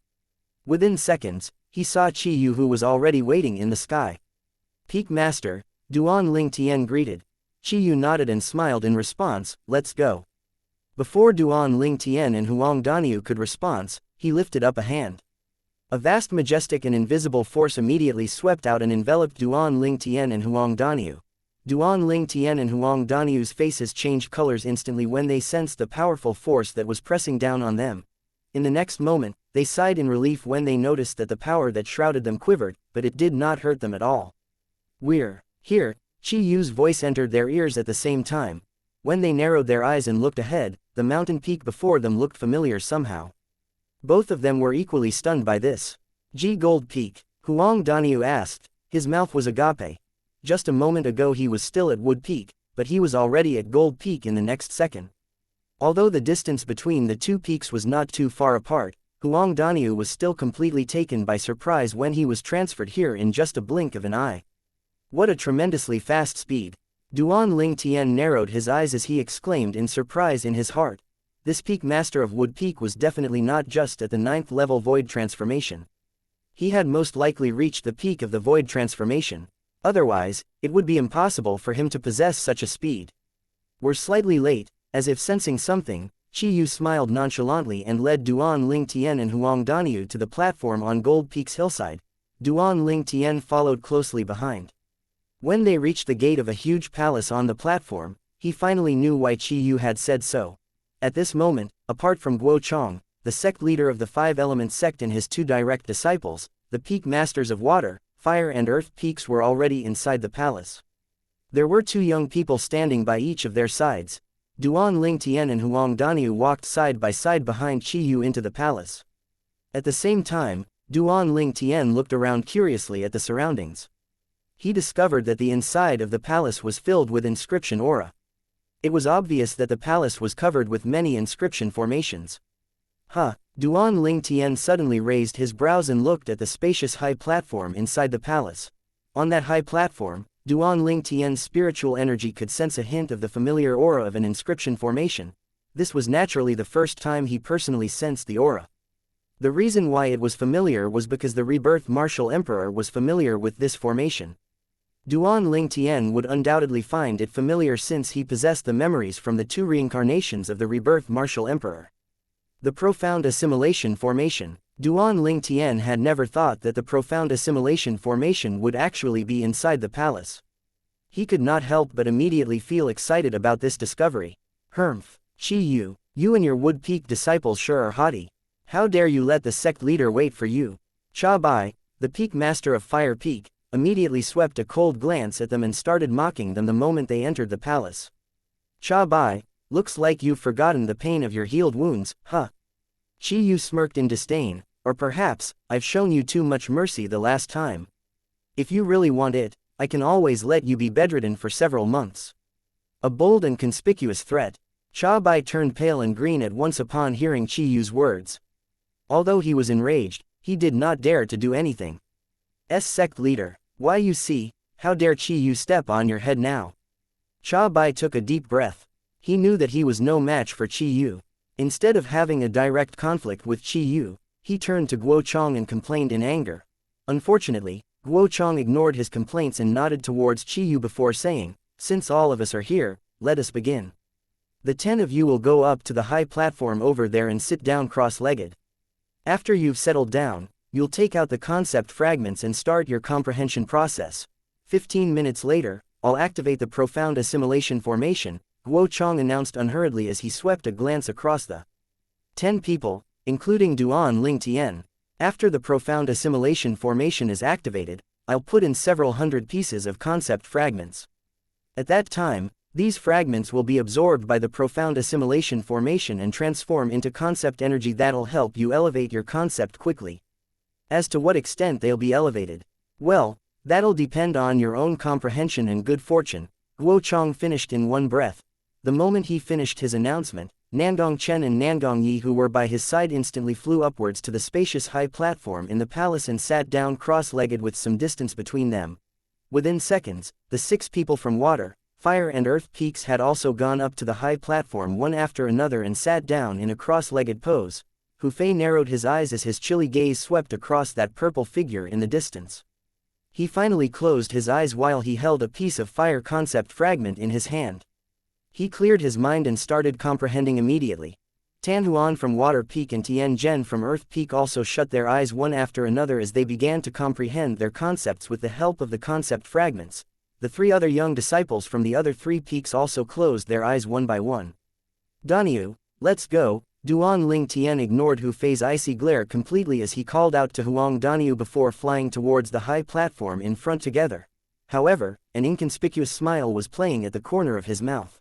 Within seconds, he saw Qi Yu who was already waiting in the sky. "Peak Master," Duan Ling Tian greeted. Qi Yu nodded and smiled in response, "Let's go." Before Duan Ling Tian and Huang Daniu could respond, he lifted up a hand. A vast, majestic and invisible force immediately swept out and enveloped Duan Ling Tian and Huang Daniu. Duan Ling Tian and Huang Daniu's faces changed colors instantly when they sensed the powerful force that was pressing down on them. In the next moment, they sighed in relief when they noticed that the power that shrouded them quivered, but it did not hurt them at all. "We're here," Qi Yu's voice entered their ears at the same time. When they narrowed their eyes and looked ahead, the mountain peak before them looked familiar somehow. Both of them were equally stunned by this. "G Gold Peak?" Huang Daniu asked. His mouth was agape. Just a moment ago he was still at Wood Peak, but he was already at Gold Peak in the next second. Although the distance between the two peaks was not too far apart, Huang Daniu was still completely taken by surprise when he was transferred here in just a blink of an eye. What a tremendously fast speed! Duan Ling Tian narrowed his eyes as he exclaimed in surprise in his heart. This Peak Master of Wood Peak was definitely not just at the 9th level Void Transformation. He had most likely reached the peak of the Void Transformation. Otherwise, it would be impossible for him to possess such a speed. "We're slightly late," as if sensing something, Qi Yu smiled nonchalantly and led Duan Ling Tian and Huang Daniu to the platform on Gold Peak's hillside. Duan Ling Tian followed closely behind. When they reached the gate of a huge palace on the platform, he finally knew why Qi Yu had said so. At this moment, apart from Guo Chong, the sect leader of the Five-Element sect and his 2 direct disciples, the Peak Masters of Water, Fire and Earth peaks were already inside the palace. There were 2 young people standing by each of their sides. Duan Ling Tian and Huang Daniu walked side by side behind Qi Yu into the palace. At the same time, Duan Ling Tian looked around curiously at the surroundings. He discovered that the inside of the palace was filled with inscription aura. It was obvious that the palace was covered with many inscription formations. "Huh." Duan Ling Tian suddenly raised his brows and looked at the spacious high platform inside the palace. On that high platform, Duan Ling Tian's spiritual energy could sense a hint of the familiar aura of an inscription formation. This was naturally the first time he personally sensed the aura. The reason why it was familiar was because the rebirth martial emperor was familiar with this formation. Duan Ling Tian would undoubtedly find it familiar since he possessed the memories from the 2 reincarnations of the rebirth martial emperor. The profound assimilation formation. Duan Ling Tian had never thought that the profound assimilation formation would actually be inside the palace. He could not help but immediately feel excited about this discovery. "Humph, Qi Yu, you and your Wood Peak disciples sure are haughty. How dare you let the sect leader wait for you?" Cha Bai, the Peak Master of Fire Peak, immediately swept a cold glance at them and started mocking them the moment they entered the palace. "Cha Bai, looks like you've forgotten the pain of your healed wounds, huh?" Qi Yu smirked in disdain. "Or perhaps, I've shown you too much mercy the last time. If you really want it, I can always let you be bedridden for several months." A bold and conspicuous threat. Cha Bai turned pale and green at once upon hearing Qi Yu's words. Although he was enraged, he did not dare to do anything. Sect leader, why you see, how dare Qi Yu step on your head now?" Cha Bai took a deep breath. He knew that he was no match for Qi Yu. Instead of having a direct conflict with Qi Yu, he turned to Guo Chong and complained in anger. Unfortunately, Guo Chong ignored his complaints and nodded towards Qi Yu before saying, "Since all of us are here, let us begin. The 10 of you will go up to the high platform over there and sit down cross-legged. After you've settled down, you'll take out the concept fragments and start your comprehension process. 15 minutes later, I'll activate the profound assimilation formation, Guo Chang announced unhurriedly as he swept a glance across the 10 people, including Duan Ling Tian. After the profound assimilation formation is activated, I'll put in several hundred pieces of concept fragments. At that time, these fragments will be absorbed by the profound assimilation formation and transform into concept energy that'll help you elevate your concept quickly. As to what extent they'll be elevated, well, that'll depend on your own comprehension and good fortune, Guo Chang finished in one breath. The moment he finished his announcement, Nangong Chen and Nangong Yi, who were by his side, instantly flew upwards to the spacious high platform in the palace and sat down cross-legged with some distance between them. Within seconds, the 6 people from water, fire and earth peaks had also gone up to the high platform one after another and sat down in a cross-legged pose. Hu Fei narrowed his eyes as his chilly gaze swept across that purple figure in the distance. He finally closed his eyes while he held a piece of fire concept fragment in his hand. He cleared his mind and started comprehending immediately. Tan Huan from Water Peak and Tian Zhen from Earth Peak also shut their eyes one after another as they began to comprehend their concepts with the help of the concept fragments. The 3 other young disciples from the other 3 peaks also closed their eyes one by one. Daniu, let's go. Duan Ling Tian ignored Hu Fei's icy glare completely as he called out to Huang Daniu before flying towards the high platform in front together. However, an inconspicuous smile was playing at the corner of his mouth.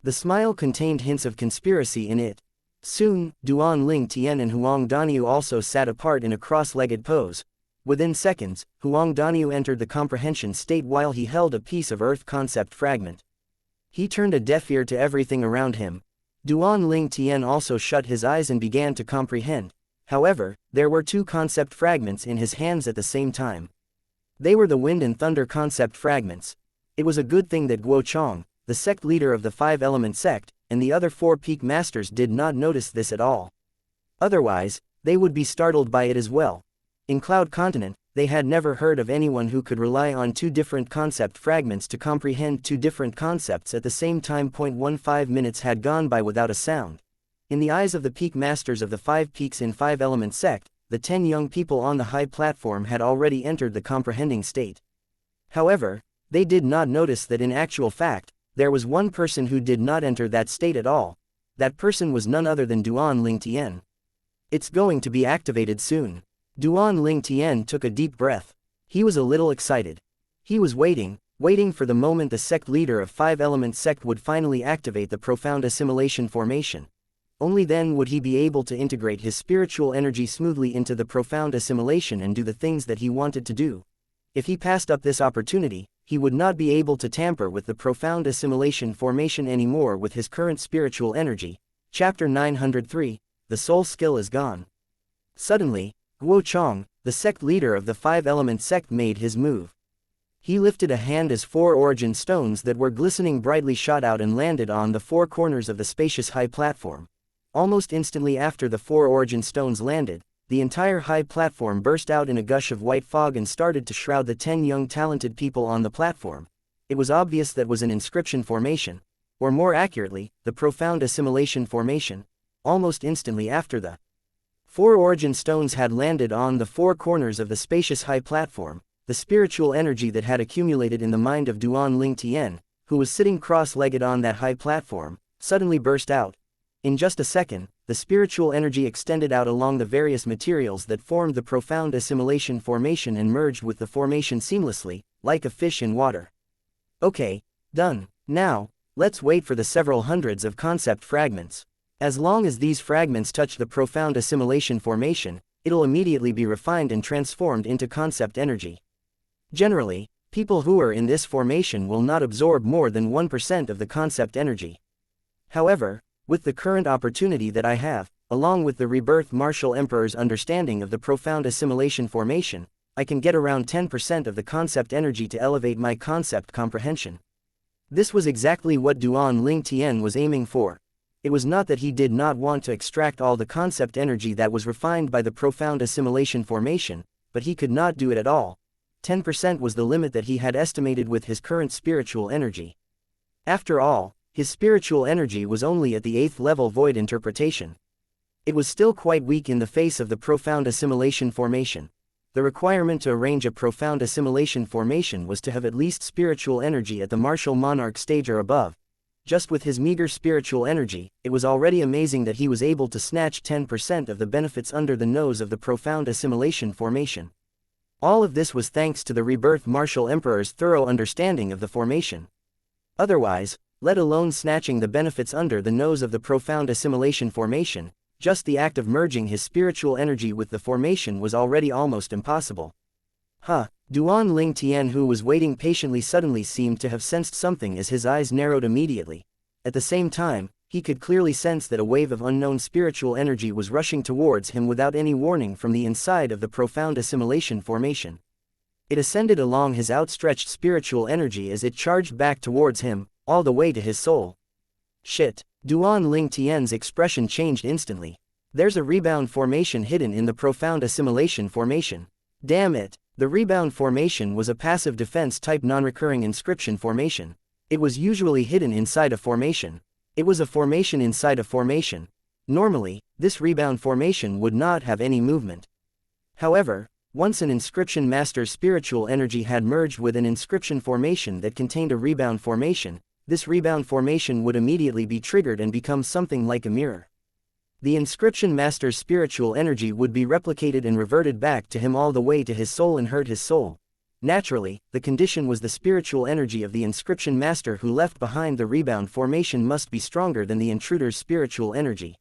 The smile contained hints of conspiracy in it. Soon, Duan Ling Tian and Huang Daniu also sat apart in a cross-legged pose. Within seconds, Huang Daniu entered the comprehension state while he held a piece of earth concept fragment. He turned a deaf ear to everything around him. Duan Ling Tian also shut his eyes and began to comprehend. However, there were 2 concept fragments in his hands at the same time. They were the wind and thunder concept fragments. It was a good thing that Guo Chang, the sect leader of the 5-element sect, and the other 4 peak masters did not notice this at all. Otherwise, they would be startled by it as well. In Cloud Continent, they had never heard of anyone who could rely on 2 different concept fragments to comprehend 2 different concepts at the same time. 15 minutes had gone by without a sound. In the eyes of the peak masters of the 5 peaks in 5-element sect, the 10 young people on the high platform had already entered the comprehending state. However, they did not notice that in actual fact, there was one person who did not enter that state at all. That person was none other than Duan Ling Tian. It's going to be activated soon. Duan Ling Tian took a deep breath. He was a little excited. He was waiting for the moment the sect leader of 5-element sect would finally activate the profound assimilation formation. Only then would he be able to integrate his spiritual energy smoothly into the profound assimilation and do the things that he wanted to do. If he passed up this opportunity, he would not be able to tamper with the profound assimilation formation anymore with his current spiritual energy. Chapter 903, The Soul Skill is Gone. Suddenly, Guo Chang, the sect leader of the 5-element sect, made his move. He lifted a hand as 4 origin stones that were glistening brightly shot out and landed on the 4 corners of the spacious high platform. Almost instantly after the 4 origin stones landed, the entire high platform burst out in a gush of white fog and started to shroud the 10 young talented people on the platform. It was obvious that was an inscription formation, or more accurately, the profound assimilation formation. Almost instantly after the 4 origin stones had landed on the 4 corners of the spacious high platform, the spiritual energy that had accumulated in the mind of Duan Ling Tian, who was sitting cross-legged on that high platform, suddenly burst out. In just a second, the spiritual energy extended out along the various materials that formed the profound assimilation formation and merged with the formation seamlessly, like a fish in water. Okay, done. Now, let's wait for the several hundreds of concept fragments. As long as these fragments touch the profound assimilation formation, it'll immediately be refined and transformed into concept energy. Generally, people who are in this formation will not absorb more than 1% of the concept energy. However, with the current opportunity that I have, along with the rebirth martial emperor's understanding of the profound assimilation formation, I can get around 10% of the concept energy to elevate my concept comprehension. This was exactly what Duan Ling Tian was aiming for. It was not that he did not want to extract all the concept energy that was refined by the profound assimilation formation, but he could not do it at all. 10% was the limit that he had estimated with his current spiritual energy. After all, his spiritual energy was only at the 8th level void interpretation. It was still quite weak in the face of the profound assimilation formation. The requirement to arrange a profound assimilation formation was to have at least spiritual energy at the martial monarch stage or above. Just with his meager spiritual energy, it was already amazing that he was able to snatch 10% of the benefits under the nose of the profound assimilation formation. All of this was thanks to the rebirth martial emperor's thorough understanding of the formation. Otherwise, let alone snatching the benefits under the nose of the profound assimilation formation, just the act of merging his spiritual energy with the formation was already almost impossible. Duan Ling Tian, who was waiting patiently, suddenly seemed to have sensed something as his eyes narrowed immediately. At the same time, he could clearly sense that a wave of unknown spiritual energy was rushing towards him without any warning from the inside of the profound assimilation formation. It ascended along his outstretched spiritual energy as it charged back towards him, all the way to his soul. Shit! Duan Ling Tian's expression changed instantly. There's a rebound formation hidden in the profound assimilation formation. Damn it! The rebound formation was a passive defense type non-recurring inscription formation. It was usually hidden inside a formation. It was a formation inside a formation. Normally, this rebound formation would not have any movement. However, once an inscription master's spiritual energy had merged with an inscription formation that contained a rebound formation, this rebound formation would immediately be triggered and become something like a mirror. The inscription master's spiritual energy would be replicated and reverted back to him all the way to his soul and hurt his soul. Naturally, the condition was the spiritual energy of the inscription master who left behind the rebound formation must be stronger than the intruder's spiritual energy.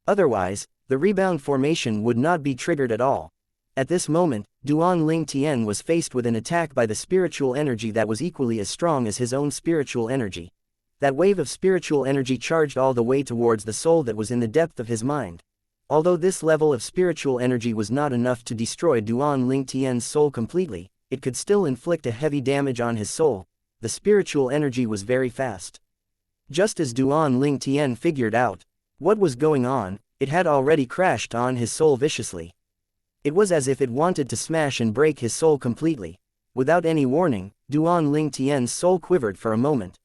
Otherwise, the rebound formation would not be triggered at all. At this moment, Duan Ling Tian was faced with an attack by the spiritual energy that was equally as strong as his own spiritual energy. That wave of spiritual energy charged all the way towards the soul that was in the depth of his mind. Although this level of spiritual energy was not enough to destroy Duan Ling Tian's soul completely, it could still inflict a heavy damage on his soul. The spiritual energy was very fast. Just as Duan Ling Tian figured out what was going on, it had already crashed on his soul viciously. It was as if it wanted to smash and break his soul completely. Without any warning, Duan Ling Tian's soul quivered for a moment.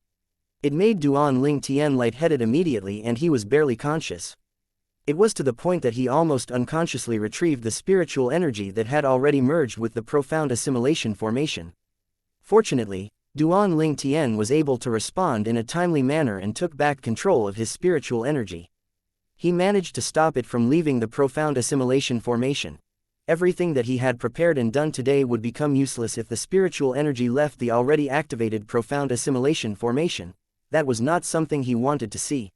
It made Duan Ling Tian lightheaded immediately and he was barely conscious. It was to the point that he almost unconsciously retrieved the spiritual energy that had already merged with the profound assimilation formation. Fortunately, Duan Ling Tian was able to respond in a timely manner and took back control of his spiritual energy. He managed to stop it from leaving the profound assimilation formation. Everything that he had prepared and done today would become useless if the spiritual energy left the already activated profound assimilation formation. That was not something he wanted to see.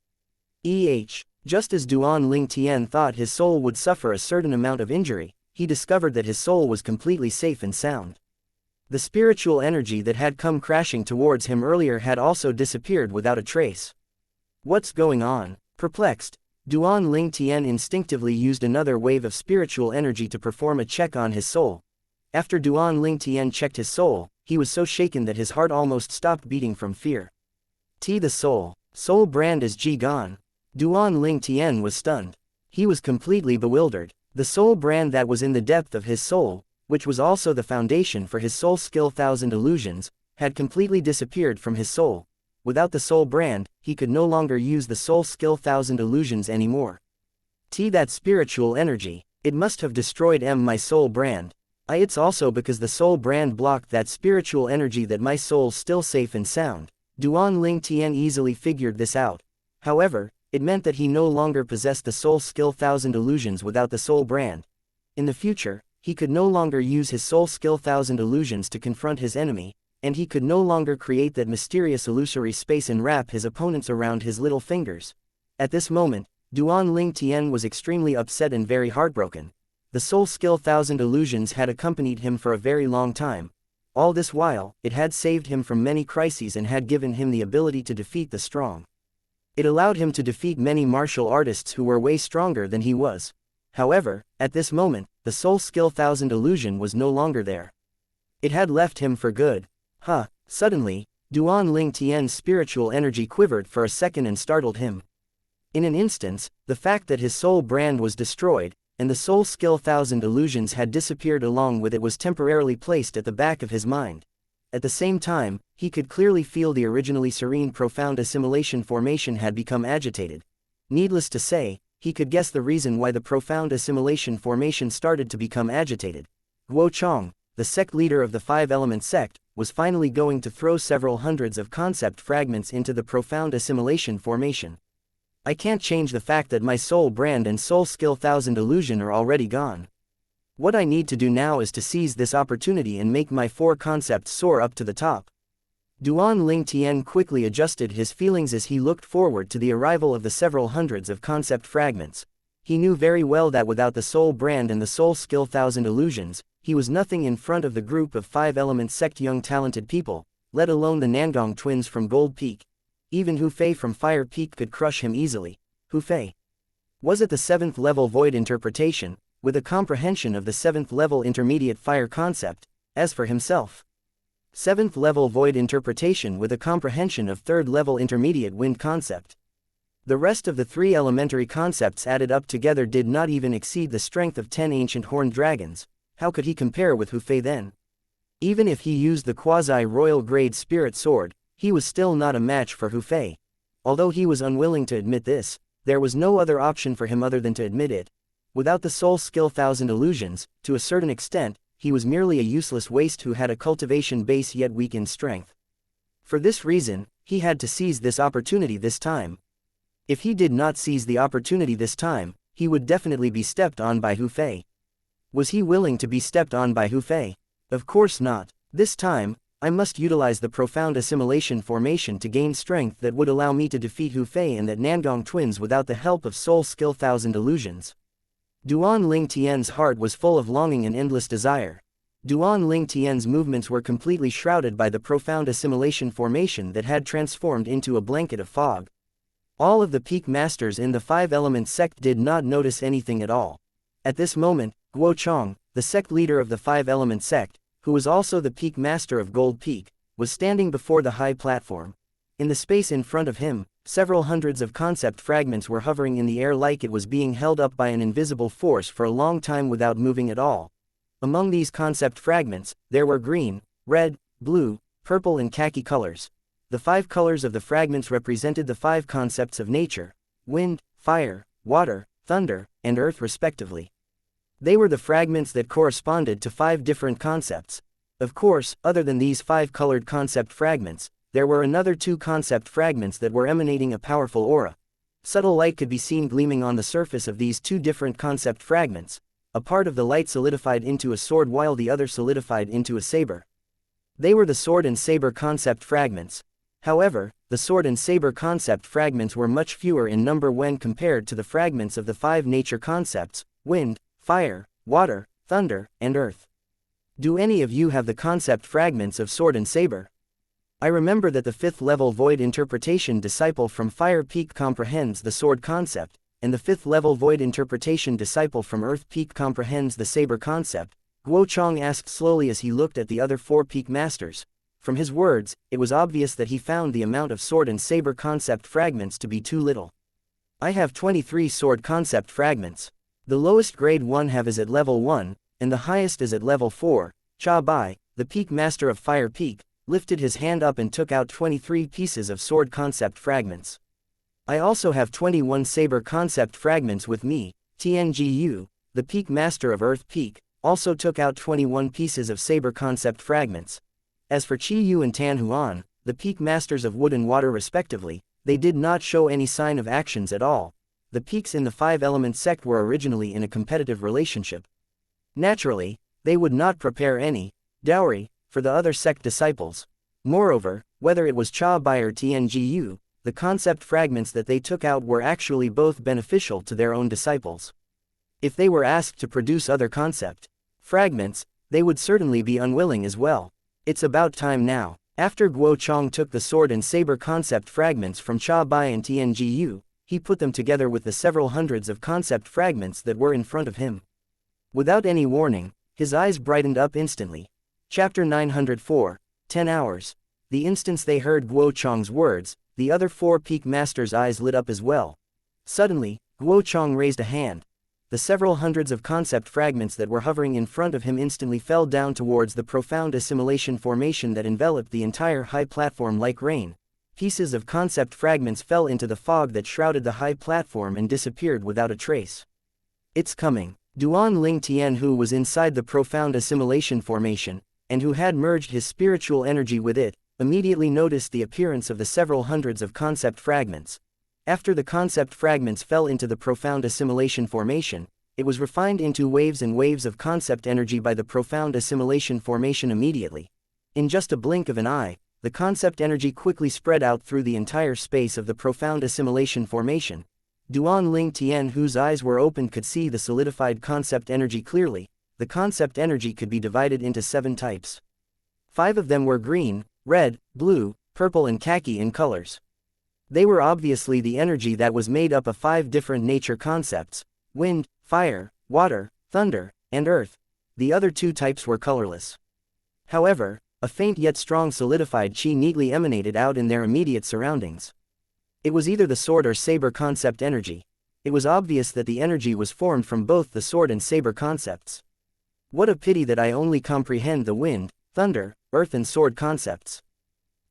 Just as Duan Ling Tian thought his soul would suffer a certain amount of injury, he discovered that his soul was completely safe and sound. The spiritual energy that had come crashing towards him earlier had also disappeared without a trace. What's going on? Perplexed, Duan Ling Tian instinctively used another wave of spiritual energy to perform a check on his soul. After Duan Ling Tian checked his soul, he was so shaken that his heart almost stopped beating from fear. The soul brand is gone. Duan Ling Tian was stunned. He was completely bewildered. The soul brand that was in the depth of his soul, which was also the foundation for his soul skill Thousand Illusions, had completely disappeared from his soul. Without the soul brand, he could no longer use the soul skill Thousand Illusions anymore. That spiritual energy, it must have destroyed my soul brand. It's also because the soul brand blocked that spiritual energy that my soul's still safe and sound. Duan Ling Tian easily figured this out. However, it meant that he no longer possessed the soul skill Thousand Illusions without the soul brand. In the future, he could no longer use his soul skill Thousand Illusions to confront his enemy, and he could no longer create that mysterious illusory space and wrap his opponents around his little fingers. At this moment, Duan Ling Tian was extremely upset and very heartbroken. The soul skill Thousand Illusions had accompanied him for a very long time. All this while, it had saved him from many crises and had given him the ability to defeat the strong. It allowed him to defeat many martial artists who were way stronger than he was. However, at this moment, the soul skill Thousand Illusion was no longer there. It had left him for good. Suddenly, Duan Ling Tian's spiritual energy quivered for a second and startled him. In an instant, the fact that his soul brand was destroyed, and the soul skill Thousand Illusions had disappeared along with it was temporarily placed at the back of his mind. At the same time, he could clearly feel the originally serene profound assimilation formation had become agitated. Needless to say, he could guess the reason why the profound assimilation formation started to become agitated. Guo Chong, the sect leader of the five-element sect, was finally going to throw several hundreds of concept fragments into the profound assimilation formation. I can't change the fact that my soul brand and soul skill 1000 illusion are already gone. What I need to do now is to seize this opportunity and make my four concepts soar up to the top. Duan Ling Tian quickly adjusted his feelings as he looked forward to the arrival of the several hundreds of concept fragments. He knew very well that without the soul brand and the soul skill 1000 illusions, he was nothing in front of the group of five-element sect young talented people, let alone the Nangong twins from Gold Peak. Even Hu Fei from Fire Peak could crush him easily. Hu Fei was at the 7th level void interpretation, with a comprehension of the 7th level intermediate fire concept. As for himself, 7th level void interpretation with a comprehension of 3rd level intermediate wind concept. The rest of the 3 elementary concepts added up together did not even exceed the strength of 10 ancient horned dragons. How could he compare with Hu Fei then? Even if he used the quasi-royal grade spirit sword, he was still not a match for Hu Fei. Although he was unwilling to admit this, there was no other option for him other than to admit it. Without the soul skill 1000 illusions, to a certain extent, he was merely a useless waste who had a cultivation base yet weak in strength. For this reason, he had to seize this opportunity this time. If he did not seize the opportunity this time, he would definitely be stepped on by Hu Fei. Was he willing to be stepped on by Hu Fei? Of course not. This time, I must utilize the profound assimilation formation to gain strength that would allow me to defeat Hu Fei and that Nangong twins without the help of soul skill 1000 illusions. Duan Ling Tian's heart was full of longing and endless desire. Duan Ling Tian's movements were completely shrouded by the profound assimilation formation that had transformed into a blanket of fog. All of the peak masters in the five-element sect did not notice anything at all. At this moment, Guo Chong, the sect leader of the five-element sect, who was also the peak master of Gold Peak, was standing before the high platform. In the space in front of him, several hundreds of concept fragments were hovering in the air like it was being held up by an invisible force for a long time without moving at all. Among these concept fragments, there were green, red, blue, purple and khaki colors. The 5 colors of the fragments represented the 5 concepts of nature: wind, fire, water, thunder, and earth respectively. They were the fragments that corresponded to 5 different concepts. Of course, other than these 5 colored concept fragments, there were another 2 concept fragments that were emanating a powerful aura. Subtle light could be seen gleaming on the surface of these 2 different concept fragments. A part of the light solidified into a sword while the other solidified into a saber. They were the sword and saber concept fragments. However, the sword and saber concept fragments were much fewer in number when compared to the fragments of the 5 nature concepts: wind, fire, water, thunder, and earth. Do any of you have the concept fragments of sword and saber? I remember that the 5th level void interpretation disciple from Fire Peak comprehends the sword concept, and the 5th level void interpretation disciple from Earth Peak comprehends the saber concept. Guo Chong asked slowly as he looked at the other 4 peak masters. From his words, it was obvious that he found the amount of sword and saber concept fragments to be too little. I have 23 sword concept fragments. The lowest grade one have is at level 1, and the highest is at level 4. Cha Bai, the peak master of Fire Peak, lifted his hand up and took out 23 pieces of sword concept fragments. I also have 21 saber concept fragments with me. Tiangu, the peak master of Earth Peak, also took out 21 pieces of saber concept fragments. As for Qi Yu and Tan Huan, the peak masters of Wood and Water respectively, they did not show any sign of actions at all. The peaks in the 5-element sect were originally in a competitive relationship. Naturally, they would not prepare any dowry for the other sect disciples. Moreover, whether it was Cha Bai or Tiangu, the concept fragments that they took out were actually both beneficial to their own disciples. If they were asked to produce other concept fragments, they would certainly be unwilling as well. It's about time now. After Guo Chong took the sword and saber concept fragments from Cha Bai and Tiangu, he put them together with the several hundreds of concept fragments that were in front of him. Without any warning, his eyes brightened up instantly. Chapter 904, 10 hours. The instant they heard Guo Chong's words, the other 4 peak masters' eyes lit up as well. Suddenly, Guo Chong raised a hand. The several hundreds of concept fragments that were hovering in front of him instantly fell down towards the profound assimilation formation that enveloped the entire high platform like rain. Pieces of concept fragments fell into the fog that shrouded the high platform and disappeared without a trace. It's coming. Duan Ling Tian, who was inside the profound assimilation formation, and who had merged his spiritual energy with it, immediately noticed the appearance of the several hundreds of concept fragments. After the concept fragments fell into the profound assimilation formation, it was refined into waves and waves of concept energy by the profound assimilation formation immediately. In just a blink of an eye, the concept energy quickly spread out through the entire space of the profound assimilation formation. Duan Ling Tian, whose eyes were opened, could see the solidified concept energy clearly. The concept energy could be divided into 7 types. 5 of them were green, red, blue, purple and khaki in colors. They were obviously the energy that was made up of 5 different nature concepts: wind, fire, water, thunder, and earth. The other 2 types were colorless. However, a faint yet strong solidified chi neatly emanated out in their immediate surroundings. It was either the sword or saber concept energy. It was obvious that the energy was formed from both the sword and saber concepts. What a pity that I only comprehend the wind, thunder, earth and sword concepts.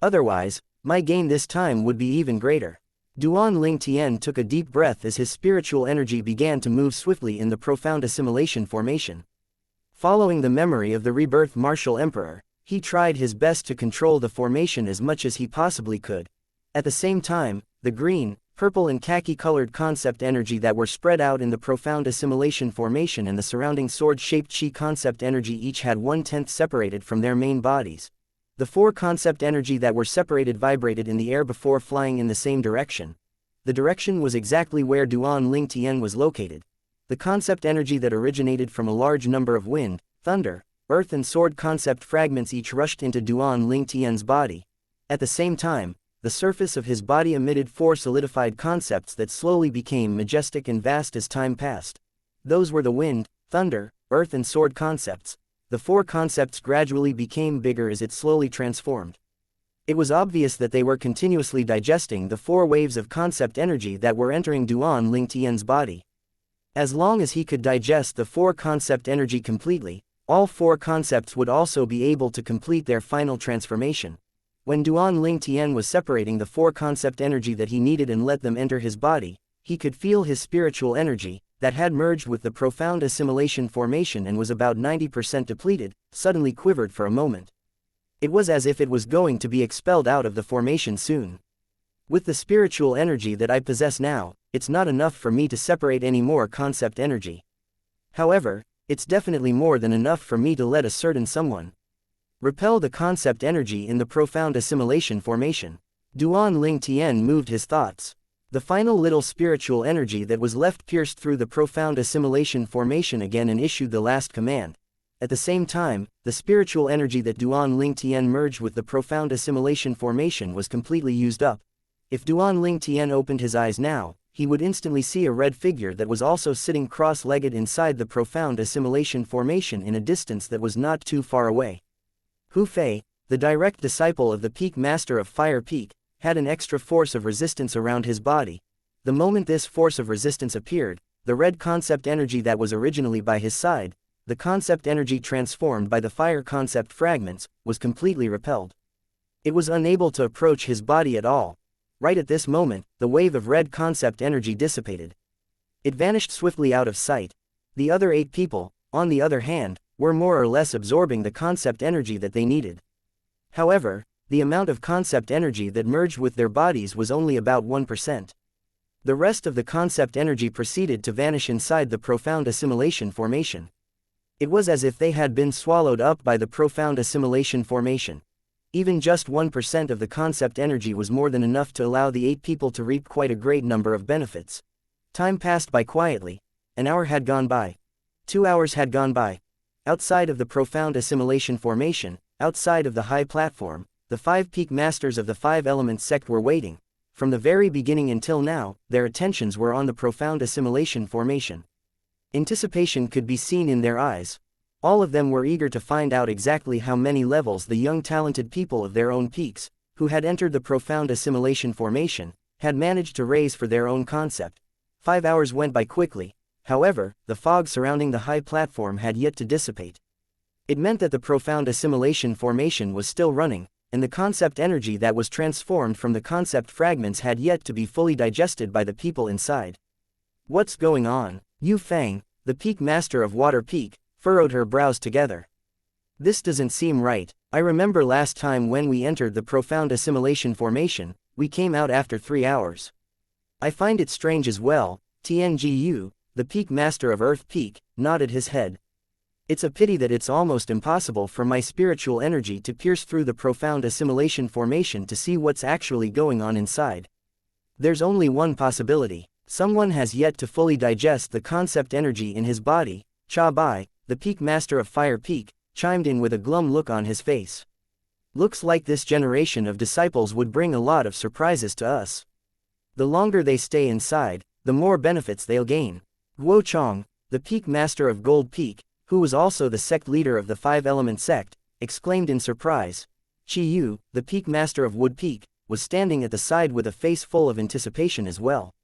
Otherwise, my gain this time would be even greater. Duan Ling Tian took a deep breath as his spiritual energy began to move swiftly in the profound assimilation formation. Following the memory of the rebirth martial emperor, he tried his best to control the formation as much as he possibly could. At the same time, the green, purple and khaki-colored concept energy that were spread out in the profound assimilation formation and the surrounding sword-shaped chi concept energy each had 1/10 separated from their main bodies. The 4 concept energy that were separated vibrated in the air before flying in the same direction. The direction was exactly where Duan Ling Tian was located. The concept energy that originated from a large number of wind, thunder, earth and sword concept fragments each rushed into Duan Ling Tian's body. At the same time, the surface of his body emitted 4 solidified concepts that slowly became majestic and vast as time passed. Those were the wind, thunder, earth and sword concepts. The 4 concepts gradually became bigger as it slowly transformed. It was obvious that they were continuously digesting the 4 waves of concept energy that were entering Duan Ling Tian's body. As long as he could digest the 4 concept energy completely, all 4 concepts would also be able to complete their final transformation. When Duan Ling Tian was separating the 4 concept energy that he needed and let them enter his body, he could feel his spiritual energy, that had merged with the profound assimilation formation and was about 90% depleted, suddenly quivered for a moment. It was as if it was going to be expelled out of the formation soon. With the spiritual energy that I possess now, it's not enough for me to separate any more concept energy. However, it's definitely more than enough for me to let a certain someone repel the concept energy in the profound assimilation formation. Duan Ling Tian moved his thoughts. The final little spiritual energy that was left pierced through the profound assimilation formation again and issued the last command. At the same time, the spiritual energy that Duan Ling Tian merged with the profound assimilation formation was completely used up. If Duan Ling Tian opened his eyes now, he would instantly see a red figure that was also sitting cross-legged inside the profound assimilation formation in a distance that was not too far away. Hu Fei, the direct disciple of the Peak Master of Fire Peak, had an extra force of resistance around his body. The moment this force of resistance appeared, the red concept energy that was originally by his side, the concept energy transformed by the fire concept fragments, was completely repelled. It was unable to approach his body at all. Right at this moment, the wave of red concept energy dissipated. It vanished swiftly out of sight. The other 8 people, on the other hand, were more or less absorbing the concept energy that they needed. However, the amount of concept energy that merged with their bodies was only about 1%. The rest of the concept energy proceeded to vanish inside the profound assimilation formation. It was as if they had been swallowed up by the profound assimilation formation. Even just 1% of the concept energy was more than enough to allow the 8 people to reap quite a great number of benefits. Time passed by quietly. An hour had gone by. 2 hours had gone by. Outside of the profound assimilation formation, outside of the high platform, the 5 peak masters of the 5 elements sect were waiting. From the very beginning until now, their attentions were on the profound assimilation formation. Anticipation could be seen in their eyes. All of them were eager to find out exactly how many levels the young talented people of their own peaks, who had entered the profound assimilation formation, had managed to raise for their own concept. 5 hours went by quickly. However, the fog surrounding the high platform had yet to dissipate. It meant that the profound assimilation formation was still running, and the concept energy that was transformed from the concept fragments had yet to be fully digested by the people inside. What's going on? Yu Fang, the peak master of Water Peak, furrowed her brows together. This doesn't seem right. I remember last time when we entered the profound assimilation formation, we came out after 3 hours. I find it strange as well. Tiangu, the peak master of Earth Peak, nodded his head. It's a pity that it's almost impossible for my spiritual energy to pierce through the profound assimilation formation to see what's actually going on inside. There's only one possibility. Someone has yet to fully digest the concept energy in his body. Cha Bai, the peak master of Fire Peak, chimed in with a glum look on his face. Looks like this generation of disciples would bring a lot of surprises to us. The longer they stay inside, the more benefits they'll gain. Guo Chong, the peak master of Gold Peak, who was also the sect leader of the Five-Element sect, exclaimed in surprise. Chi Yu, the peak master of Wood Peak, was standing at the side with a face full of anticipation as well.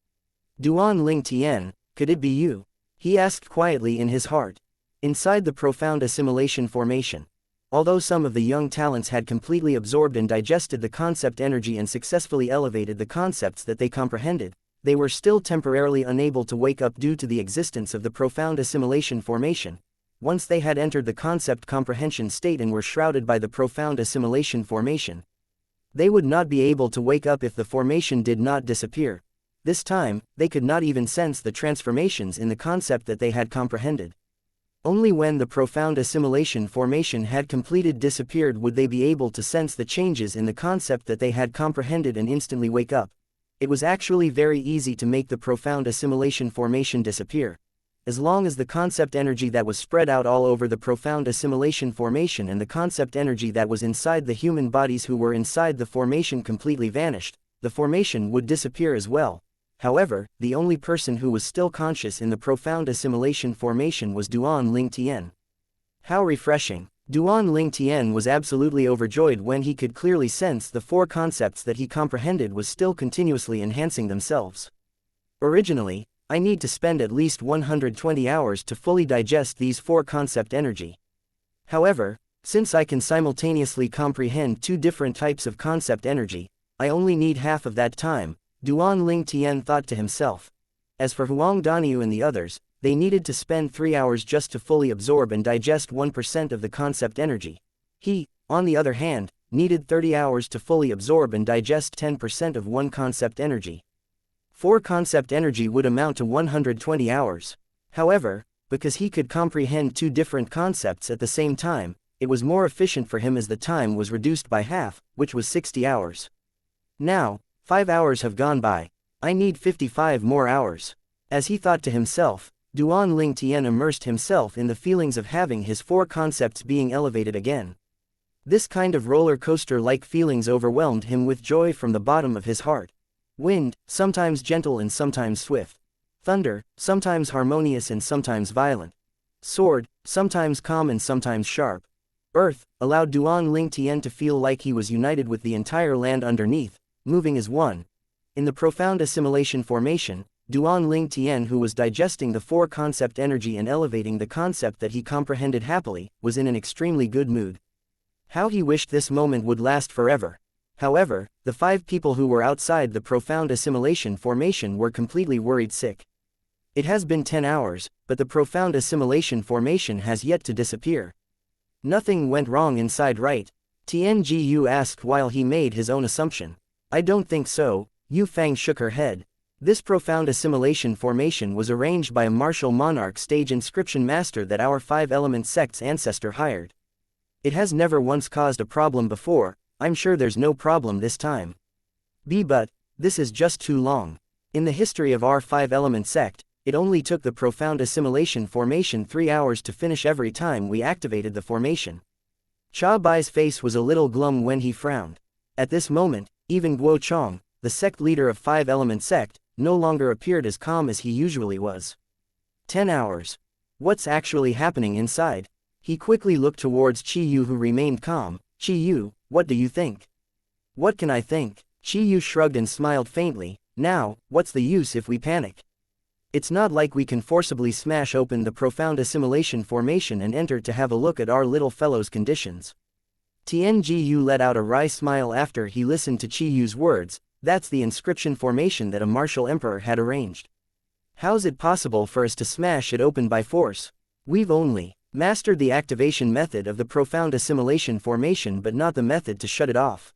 Duan Ling Tian, could it be you? He asked quietly in his heart. Inside the profound assimilation formation, although some of the young talents had completely absorbed and digested the concept energy and successfully elevated the concepts that they comprehended, they were still temporarily unable to wake up due to the existence of the profound assimilation formation. Once they had entered the concept comprehension state and were shrouded by the profound assimilation formation, they would not be able to wake up if the formation did not disappear. This time, they could not even sense the transformations in the concept that they had comprehended. Only when the profound assimilation formation had completed disappeared would they be able to sense the changes in the concept that they had comprehended and instantly wake up. It was actually very easy to make the profound assimilation formation disappear. As long as the concept energy that was spread out all over the profound assimilation formation and the concept energy that was inside the human bodies who were inside the formation completely vanished, the formation would disappear as well. However, the only person who was still conscious in the profound assimilation formation was Duan Ling Tian. How refreshing! Duan Ling Tian was absolutely overjoyed when he could clearly sense the 4 concepts that he comprehended was still continuously enhancing themselves. Originally, I need to spend at least 120 hours to fully digest these 4 concept energy. However, since I can simultaneously comprehend 2 different types of concept energy, I only need half of that time, Duan Ling Tian thought to himself. As for Huang Daniu and the others, they needed to spend 3 hours just to fully absorb and digest 1% of the concept energy. He, on the other hand, needed 30 hours to fully absorb and digest 10% of 1 concept energy. 4 concept energy would amount to 120 hours. However, because he could comprehend 2 different concepts at the same time, it was more efficient for him as the time was reduced by half, which was 60 hours. Now, 5 hours have gone by. I need 55 more hours. As he thought to himself, Duan Ling Tian immersed himself in the feelings of having his 4 concepts being elevated again. This kind of roller coaster-like feelings overwhelmed him with joy from the bottom of his heart. Wind, sometimes gentle and sometimes swift. Thunder, sometimes harmonious and sometimes violent. Sword, sometimes calm and sometimes sharp. Earth, allowed Duan Ling Tian to feel like he was united with the entire land underneath, moving as one. In the profound assimilation formation, Duan Ling Tian, who was digesting the 4 concept energy and elevating the concept that he comprehended happily, was in an extremely good mood. How he wished this moment would last forever. However, the 5 people who were outside the profound assimilation formation were completely worried sick. It has been 10 hours, but the profound assimilation formation has yet to disappear. Nothing went wrong inside, right? Tiangu asked while he made his own assumption. I don't think so, Yu Fang shook her head. This profound assimilation formation was arranged by a martial monarch stage inscription master that our 5-element sect's ancestor hired. It has never once caused a problem before. I'm sure there's no problem this time. But this is just too long. In the history of our 5-element sect, it only took the profound assimilation formation 3 hours to finish every time we activated the formation. Cha Bai's face was a little glum when he frowned. At this moment, even Guo Chong, the sect leader of 5-element sect, no longer appeared as calm as he usually was. 10 hours. What's actually happening inside? He quickly looked towards Chi Yu, who remained calm. Chi Yu, what do you think? What can I think? Chi Yu shrugged and smiled faintly. Now, what's the use if we panic? It's not like we can forcibly smash open the profound assimilation formation and enter to have a look at our little fellow's conditions. Tianjiu let out a wry smile after he listened to Qiyu's words. That's the inscription formation that a martial emperor had arranged. How's it possible for us to smash it open by force? We've only mastered the activation method of the profound assimilation formation but not the method to shut it off.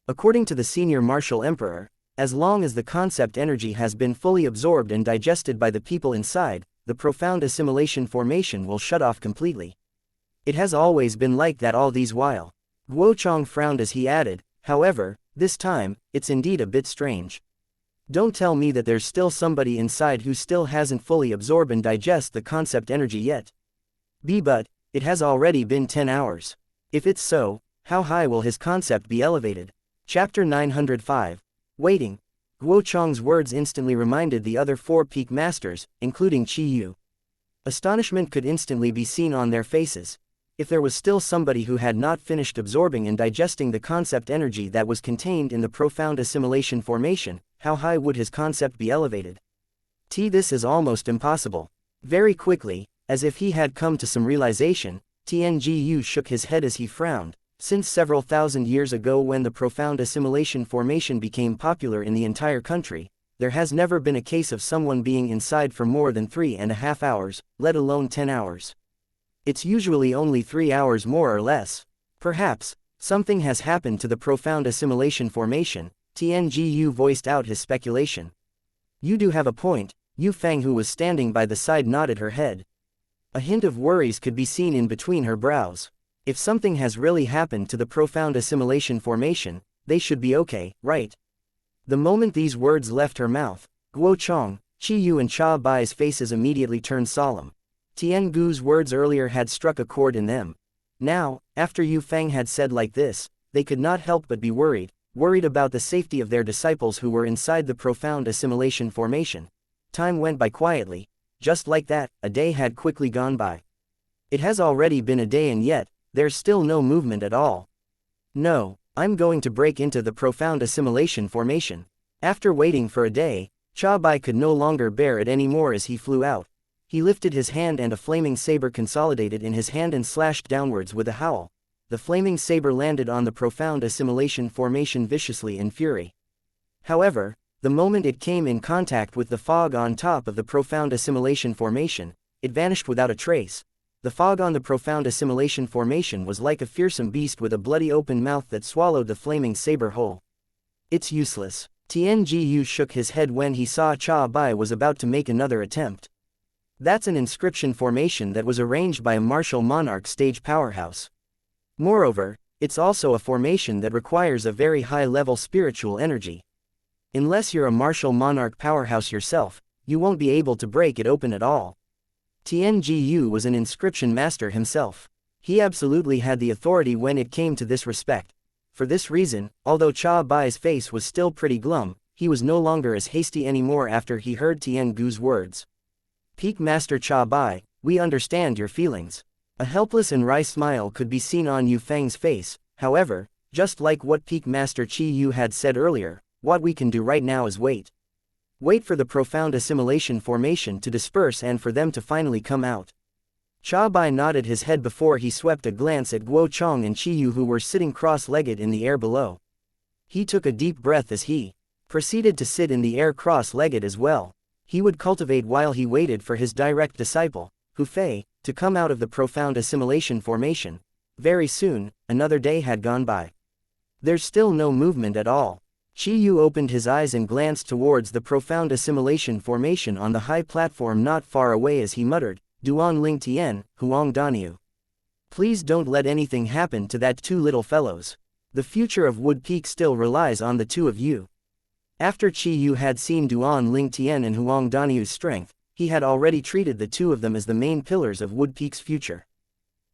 According to the senior martial emperor, as long as the concept energy has been fully absorbed and digested by the people inside, the profound assimilation formation will shut off completely. It has always been like that all these while. Guochang frowned as he added, however, this time, it's indeed a bit strange. Don't tell me that there's still somebody inside who still hasn't fully absorbed and digest the concept energy yet. But it has already been 10 hours. If it's so, how high will his concept be elevated? Chapter 905. Waiting. Guochang's words instantly reminded the other 4 peak masters, including Qiyu. Astonishment could instantly be seen on their faces. If there was still somebody who had not finished absorbing and digesting the concept energy that was contained in the profound assimilation formation, how high would his concept be elevated? This is almost impossible. Very quickly, as if he had come to some realization, Tianjiu shook his head as he frowned. Since several thousand years ago when the profound assimilation formation became popular in the entire country, there has never been a case of someone being inside for more than 3.5 hours, let alone 10 hours. It's usually only 3 hours more or less. Perhaps, something has happened to the profound assimilation formation. Tianjiu voiced out his speculation. You do have a point. Yu Feng, who was standing by the side, nodded her head. A hint of worries could be seen in between her brows. If something has really happened to the profound assimilation formation, they should be okay, right? The moment these words left her mouth, Guochang, Qiyu and Cha Bai's faces immediately turned solemn. Tian Gu's words earlier had struck a chord in them. Now, after Yu Feng had said like this, they could not help but be worried about the safety of their disciples who were inside the profound assimilation formation. Time went by quietly. Just like that, a day had quickly gone by. It has already been a day and yet, there's still no movement at all. No, I'm going to break into the profound assimilation formation. After waiting for a day, Cha Bai could no longer bear it anymore as he flew out. He lifted his hand and a flaming saber consolidated in his hand and slashed downwards with a howl. The flaming saber landed on the profound assimilation formation viciously in fury. However, the moment it came in contact with the fog on top of the profound assimilation formation, it vanished without a trace. The fog on the profound assimilation formation was like a fearsome beast with a bloody open mouth that swallowed the flaming saber whole. It's useless. Tianjiu shook his head when he saw Cha Bai was about to make another attempt. That's an inscription formation that was arranged by a martial monarch stage powerhouse. Moreover, it's also a formation that requires a very high-level spiritual energy. Unless you're a martial monarch powerhouse yourself, you won't be able to break it open at all. Tianjiu was an inscription master himself. He absolutely had the authority when it came to this respect. For this reason, although Cha Bai's face was still pretty glum, he was no longer as hasty anymore after he heard Tian Gu's words. Peak Master Cha Bai, we understand your feelings. A helpless and wry smile could be seen on Yu Feng's face. However, just like what Peak Master Qiyu had said earlier, what we can do right now is wait. Wait for the profound assimilation formation to disperse and for them to finally come out. Cha Bai nodded his head before he swept a glance at Guochang and Qiyu, who were sitting cross-legged in the air below. He took a deep breath as he proceeded to sit in the air cross-legged as well. He would cultivate while he waited for his direct disciple, Hu Fei, to come out of the profound assimilation formation. Very soon, another day had gone by. There's still no movement at all. Qiyu opened his eyes and glanced towards the profound assimilation formation on the high platform not far away as he muttered, Duan Ling Tian, Huang Daniu. Please don't let anything happen to that 2 little fellows. The future of Wood Peak still relies on the 2 of you. After Qiyu had seen Duan Ling Tian and Huang Daniu's strength, he had already treated the 2 of them as the main pillars of Wood Peak's future.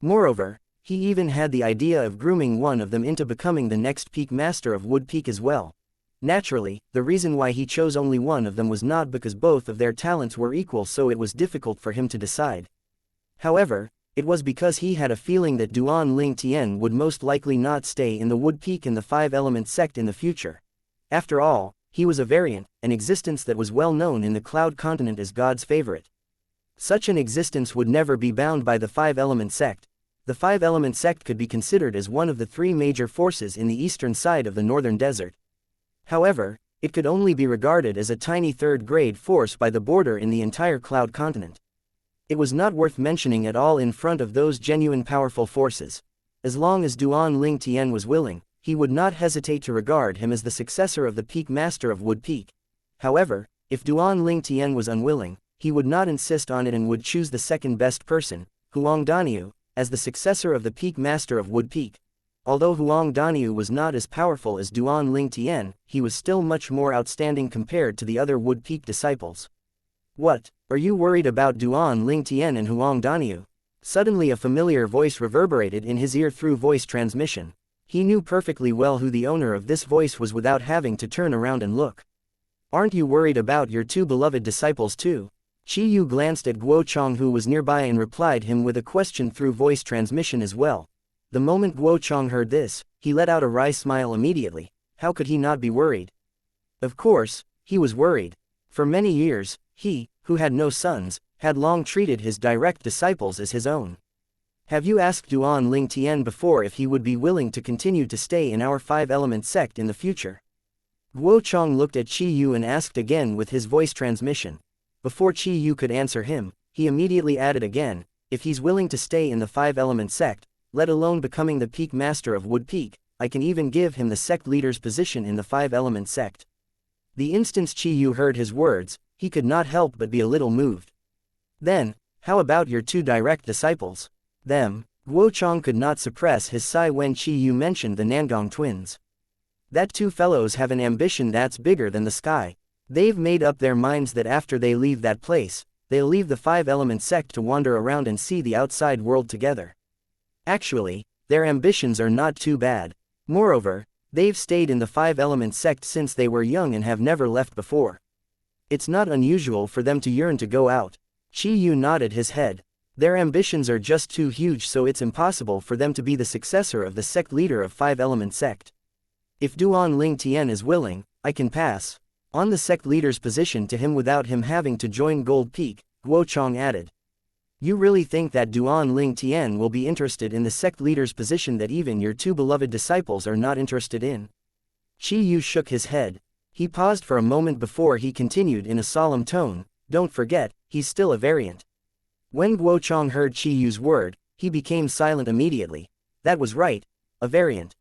Moreover, he even had the idea of grooming one of them into becoming the next Peak Master of Wood Peak as well. Naturally, the reason why he chose only one of them was not because both of their talents were equal, so it was difficult for him to decide. However, it was because he had a feeling that Duan Ling Tian would most likely not stay in the Wood Peak and the 5-element sect in the future. After all, he was a variant, an existence that was well known in the Cloud Continent as God's favorite. Such an existence would never be bound by the 5-element sect. the five-element sect could be considered as one of the three major forces in the eastern side of the northern desert. However, it could only be regarded as a tiny third-grade force by the border in the entire Cloud continent. It was not worth mentioning at all in front of those genuine powerful forces. As long as Duan Ling Tian was willing, he would not hesitate to regard him as the successor of the Peak Master of Wood Peak. However, if Duan Ling Tian was unwilling, he would not insist on it and would choose the second best person, Huang Daniu, as the successor of the Peak Master of Wood Peak. Although Huang Daniu was not as powerful as Duan Ling Tian, he was still much more outstanding compared to the other Wood Peak disciples. What, are you worried about Duan Ling Tian and Huang Daniu? Suddenly a familiar voice reverberated in his ear through voice transmission. He knew perfectly well who the owner of this voice was without having to turn around and look. Aren't you worried about your two beloved disciples too? Qi Yu glanced at Guo Chang, who was nearby, and replied him with a question through voice transmission as well. The moment Guo Chang heard this, he let out a wry smile immediately. How could he not be worried? Of course, he was worried. For many years, he, who had no sons, had long treated his direct disciples as his own. Have you asked Duan Ling Tian before if he would be willing to continue to stay in our five-element sect in the future? Guo Chang looked at Qi Yu and asked again with his voice transmission. Before Qi Yu could answer him, he immediately added again, if he's willing to stay in the five-element sect, let alone becoming the Peak Master of Wood Peak, I can even give him the sect leader's position in the five-element sect. The instant Qi Yu heard his words, he could not help but be a little moved. Then, how about your two direct disciples? Them? Guo Chang could not suppress his sigh when Qi Yu mentioned the Nangong twins. That two fellows have an ambition that's bigger than the sky. They've made up their minds that after they leave that place, they'll leave the five-element sect to wander around and see the outside world together. Actually, their ambitions are not too bad. Moreover, they've stayed in the five-element sect since they were young and have never left before. It's not unusual for them to yearn to go out. Qi Yu nodded his head. Their ambitions are just too huge, so it's impossible for them to be the successor of the sect leader of five-element sect. If Duan Ling Tian is willing, I can pass on the sect leader's position to him without him having to join Gold Peak, Guo Chang added. You really think that Duan Ling Tian will be interested in the sect leader's position that even your two beloved disciples are not interested in? Qi Yu shook his head. He paused for a moment before he continued in a solemn tone, don't forget, he's still a variant. When Guo Chang heard Qi Yu's word, he became silent immediately. That was right, a variant.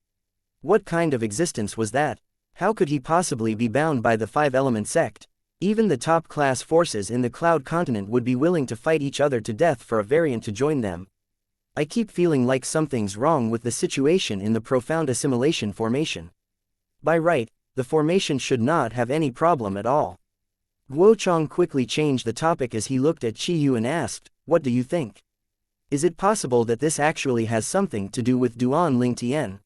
What kind of existence was that? How could he possibly be bound by the five-element sect? Even the top-class forces in the Cloud continent would be willing to fight each other to death for a variant to join them. I keep feeling like something's wrong with the situation in the profound assimilation formation. By right, the formation should not have any problem at all. Guo Chang quickly changed the topic as he looked at Qi Yu and asked, what do you think? Is it possible that this actually has something to do with Duan Ling Tian?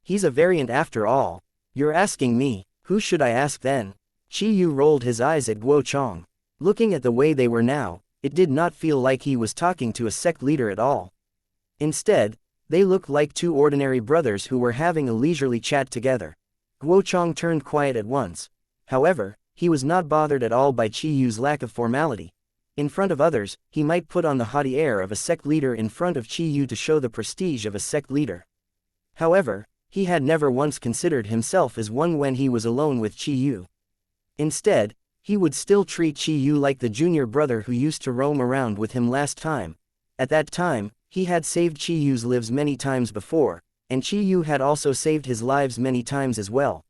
He's a variant after all. You're asking me, who should I ask then? Qi Yu rolled his eyes at Guo Chang. Looking at the way they were now, it did not feel like he was talking to a sect leader at all. Instead, they looked like two ordinary brothers who were having a leisurely chat together. Guo Chang turned quiet at once. However, he was not bothered at all by Qi Yu's lack of formality. In front of others, he might put on the haughty air of a sect leader in front of Qi Yu to show the prestige of a sect leader. However, he had never once considered himself as one when he was alone with Qi Yu. Instead, he would still treat Qi Yu like the junior brother who used to roam around with him last time. At that time, he had saved Qi Yu's lives many times before, and Qi Yu had also saved his lives many times as well.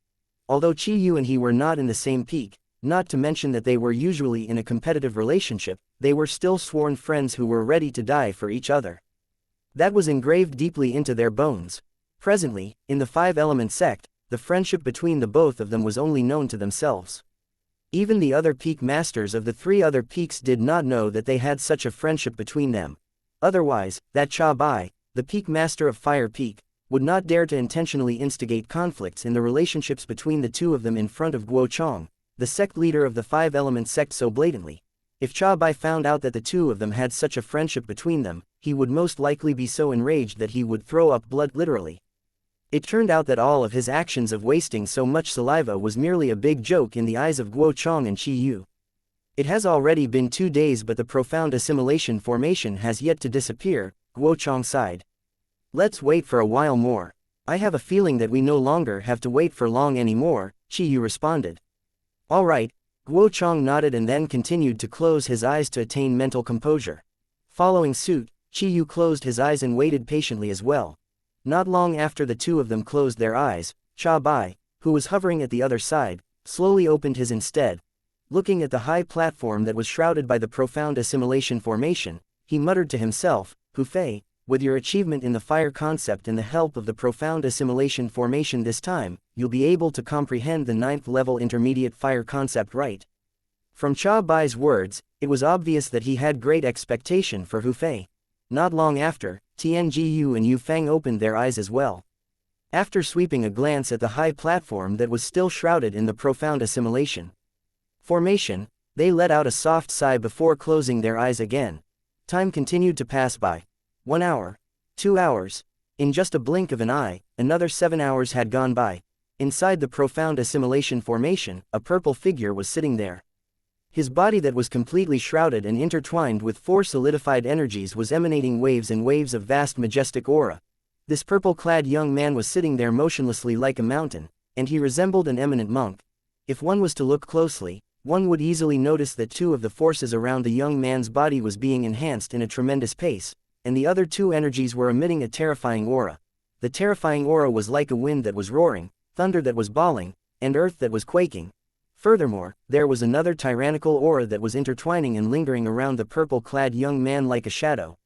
Although Qi Yu and he were not in the same peak, not to mention that they were usually in a competitive relationship, they were still sworn friends who were ready to die for each other. That was engraved deeply into their bones. Presently, in the five-element sect, the friendship between the both of them was only known to themselves. Even the other peak masters of the three other peaks did not know that they had such a friendship between them. Otherwise, that Cha Bai, the peak master of Fire Peak, would not dare to intentionally instigate conflicts in the relationships between the two of them in front of Guo Chang, the sect leader of the five-element sect, so blatantly. If Cha Bai found out that the two of them had such a friendship between them, he would most likely be so enraged that he would throw up blood literally. It turned out that all of his actions of wasting so much saliva was merely a big joke in the eyes of Guo Chang and Qi Yu. It has already been 2 days, but the profound assimilation formation has yet to disappear, Guo Chang sighed. Let's wait for a while more. I have a feeling that we no longer have to wait for long anymore, Qiyu responded. All right, Guo Chong nodded and then continued to close his eyes to attain mental composure. Following suit, Qiyu closed his eyes and waited patiently as well. Not long after the two of them closed their eyes, Cha Bai, who was hovering at the other side, slowly opened his instead. Looking at the high platform that was shrouded by the profound assimilation formation, he muttered to himself, Hu Fei, with your achievement in the fire concept and the help of the profound assimilation formation this time, you'll be able to comprehend the 9th level intermediate fire concept, right? From Cha Bai's words, it was obvious that he had great expectation for Hu Fei. Not long after, Tianjiyu and Yu Feng opened their eyes as well. After sweeping a glance at the high platform that was still shrouded in the profound assimilation formation, they let out a soft sigh before closing their eyes again. Time continued to pass by. 1 hour. 2 hours. In just a blink of an eye, another 7 hours had gone by. Inside the profound assimilation formation, a purple figure was sitting there. His body that was completely shrouded and intertwined with 4 solidified energies was emanating waves and waves of vast majestic aura. This purple-clad young man was sitting there motionlessly like a mountain, and he resembled an eminent monk. If one was to look closely, one would easily notice that 2 of the forces around the young man's body was being enhanced in a tremendous pace, and the other 2 energies were emitting a terrifying aura. The terrifying aura was like a wind that was roaring, thunder that was bawling, and earth that was quaking. Furthermore, there was another tyrannical aura that was intertwining and lingering around the purple-clad young man like a shadow.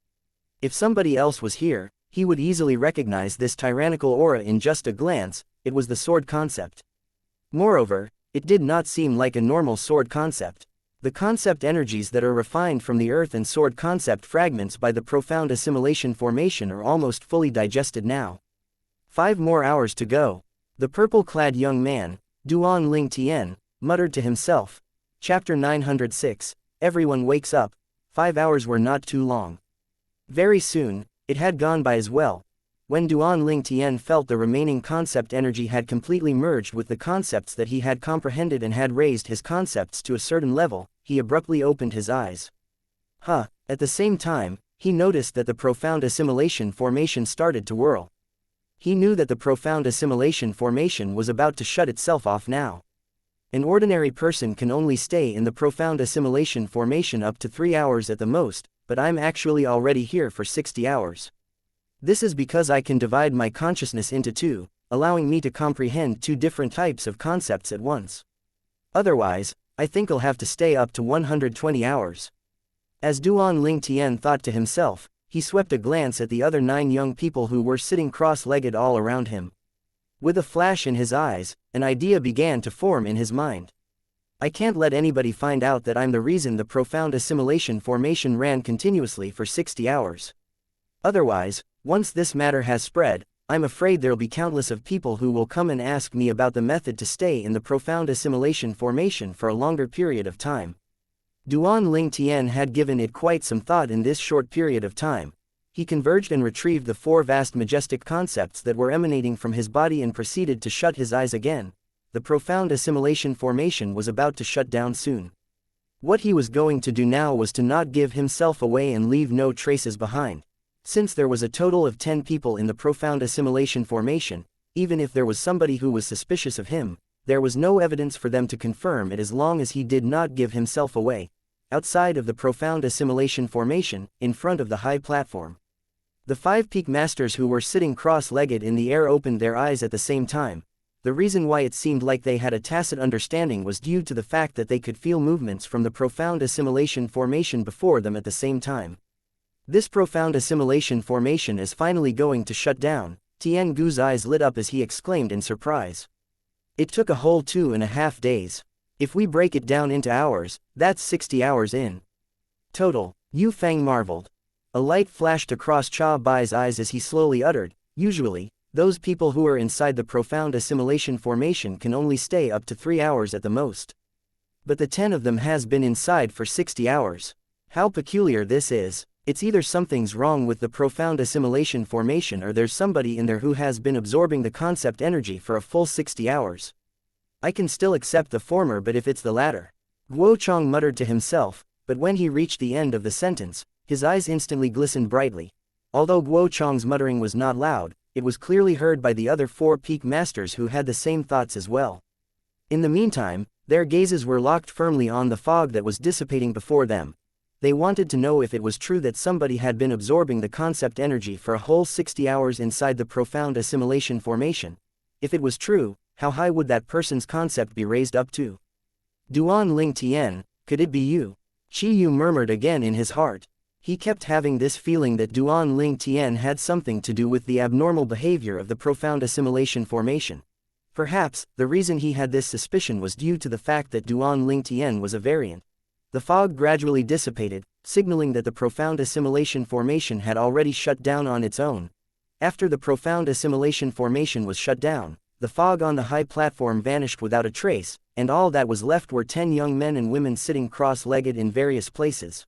If somebody else was here, he would easily recognize this tyrannical aura in just a glance. It was the sword concept. Moreover, it did not seem like a normal sword concept. The concept energies that are refined from the earth and sword concept fragments by the profound assimilation formation are almost fully digested now. 5 more hours to go. The purple-clad young man, Duan Ling Tian, muttered to himself. Chapter 906, Everyone Wakes Up. 5 hours were not too long. Very soon, it had gone by as well. When Duan Ling Tian felt the remaining concept energy had completely merged with the concepts that he had comprehended and had raised his concepts to a certain level, he abruptly opened his eyes. At the same time, he noticed that the profound assimilation formation started to whirl. He knew that the profound assimilation formation was about to shut itself off now. An ordinary person can only stay in the profound assimilation formation up to 3 hours at the most, but I'm actually already here for 60 hours. This is because I can divide my consciousness into 2, allowing me to comprehend 2 different types of concepts at once. Otherwise, I think I'll have to stay up to 120 hours. As Duan Ling Tian thought to himself, he swept a glance at the other 9 young people who were sitting cross-legged all around him. With a flash in his eyes, an idea began to form in his mind. I can't let anybody find out that I'm the reason the profound assimilation formation ran continuously for 60 hours. Otherwise, once this matter has spread, I'm afraid there'll be countless of people who will come and ask me about the method to stay in the profound assimilation formation for a longer period of time. Duan Ling Tian had given it quite some thought in this short period of time. He converged and retrieved the 4 vast majestic concepts that were emanating from his body and proceeded to shut his eyes again. The profound assimilation formation was about to shut down soon. What he was going to do now was to not give himself away and leave no traces behind. Since there was a total of 10 people in the profound assimilation formation, even if there was somebody who was suspicious of him, there was no evidence for them to confirm it as long as he did not give himself away. Outside of the profound assimilation formation, in front of the high platform, the 5 peak masters who were sitting cross-legged in the air opened their eyes at the same time. The reason why it seemed like they had a tacit understanding was due to the fact that they could feel movements from the profound assimilation formation before them at the same time. This profound assimilation formation is finally going to shut down. Tian Gu's eyes lit up as he exclaimed in surprise. It took a whole 2.5 days. If we break it down into hours, that's 60 hours in total. Yu Feng marveled. A light flashed across Cha Bai's eyes as he slowly uttered, usually, those people who are inside the profound assimilation formation can only stay up to 3 hours at the most. But the 10 of them has been inside for 60 hours. How peculiar this is. It's either something's wrong with the profound assimilation formation or there's somebody in there who has been absorbing the concept energy for a full 60 hours. I can still accept the former, but if it's the latter. Guo Chong muttered to himself, but when he reached the end of the sentence, his eyes instantly glistened brightly. Although Guo Chang's muttering was not loud, it was clearly heard by the other 4 peak masters who had the same thoughts as well. In the meantime, their gazes were locked firmly on the fog that was dissipating before them. They wanted to know if it was true that somebody had been absorbing the concept energy for a whole 60 hours inside the profound assimilation formation. If it was true, how high would that person's concept be raised up to? Duan Ling Tian, could it be you? Qi Yu murmured again in his heart. He kept having this feeling that Duan Ling Tian had something to do with the abnormal behavior of the profound assimilation formation. Perhaps, the reason he had this suspicion was due to the fact that Duan Ling Tian was a variant. The fog gradually dissipated, signaling that the profound assimilation formation had already shut down on its own. After the profound assimilation formation was shut down, the fog on the high platform vanished without a trace, and all that was left were 10 young men and women sitting cross-legged in various places.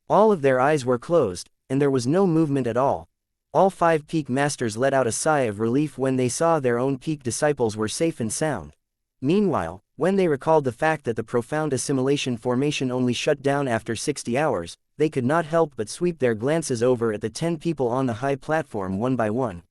All of their eyes were closed, and there was no movement at all. All 5 peak masters let out a sigh of relief when they saw their own peak disciples were safe and sound. Meanwhile, when they recalled the fact that the profound assimilation formation only shut down after 60 hours, they could not help but sweep their glances over at the 10 people on the high platform one by one.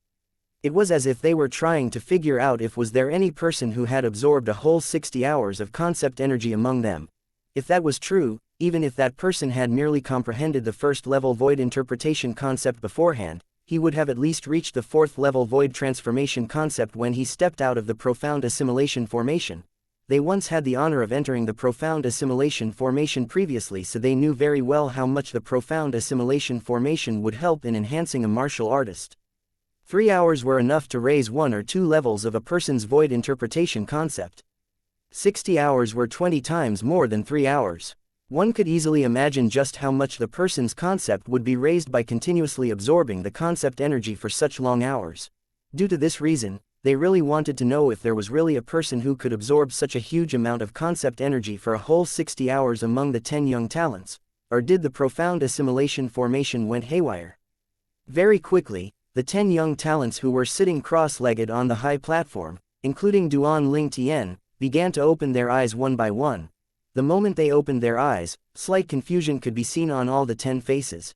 It was as if they were trying to figure out if was there any person who had absorbed a whole 60 hours of concept energy among them. If that was true, even if that person had merely comprehended the first-level void interpretation concept beforehand, he would have at least reached the 4th-level void transformation concept when he stepped out of the profound assimilation formation. They once had the honor of entering the profound assimilation formation previously, so they knew very well how much the profound assimilation formation would help in enhancing a martial artist. 3 hours were enough to raise 1 or 2 levels of a person's void interpretation concept. 60 hours were 20 times more than 3 hours. One could easily imagine just how much the person's concept would be raised by continuously absorbing the concept energy for such long hours. Due to this reason, they really wanted to know if there was really a person who could absorb such a huge amount of concept energy for a whole 60 hours among the 10 young talents, or did the profound assimilation formation went haywire? Very quickly, the 10 young talents who were sitting cross-legged on the high platform, including Duan Ling Tian, began to open their eyes one by one. The moment they opened their eyes, slight confusion could be seen on all the 10 faces.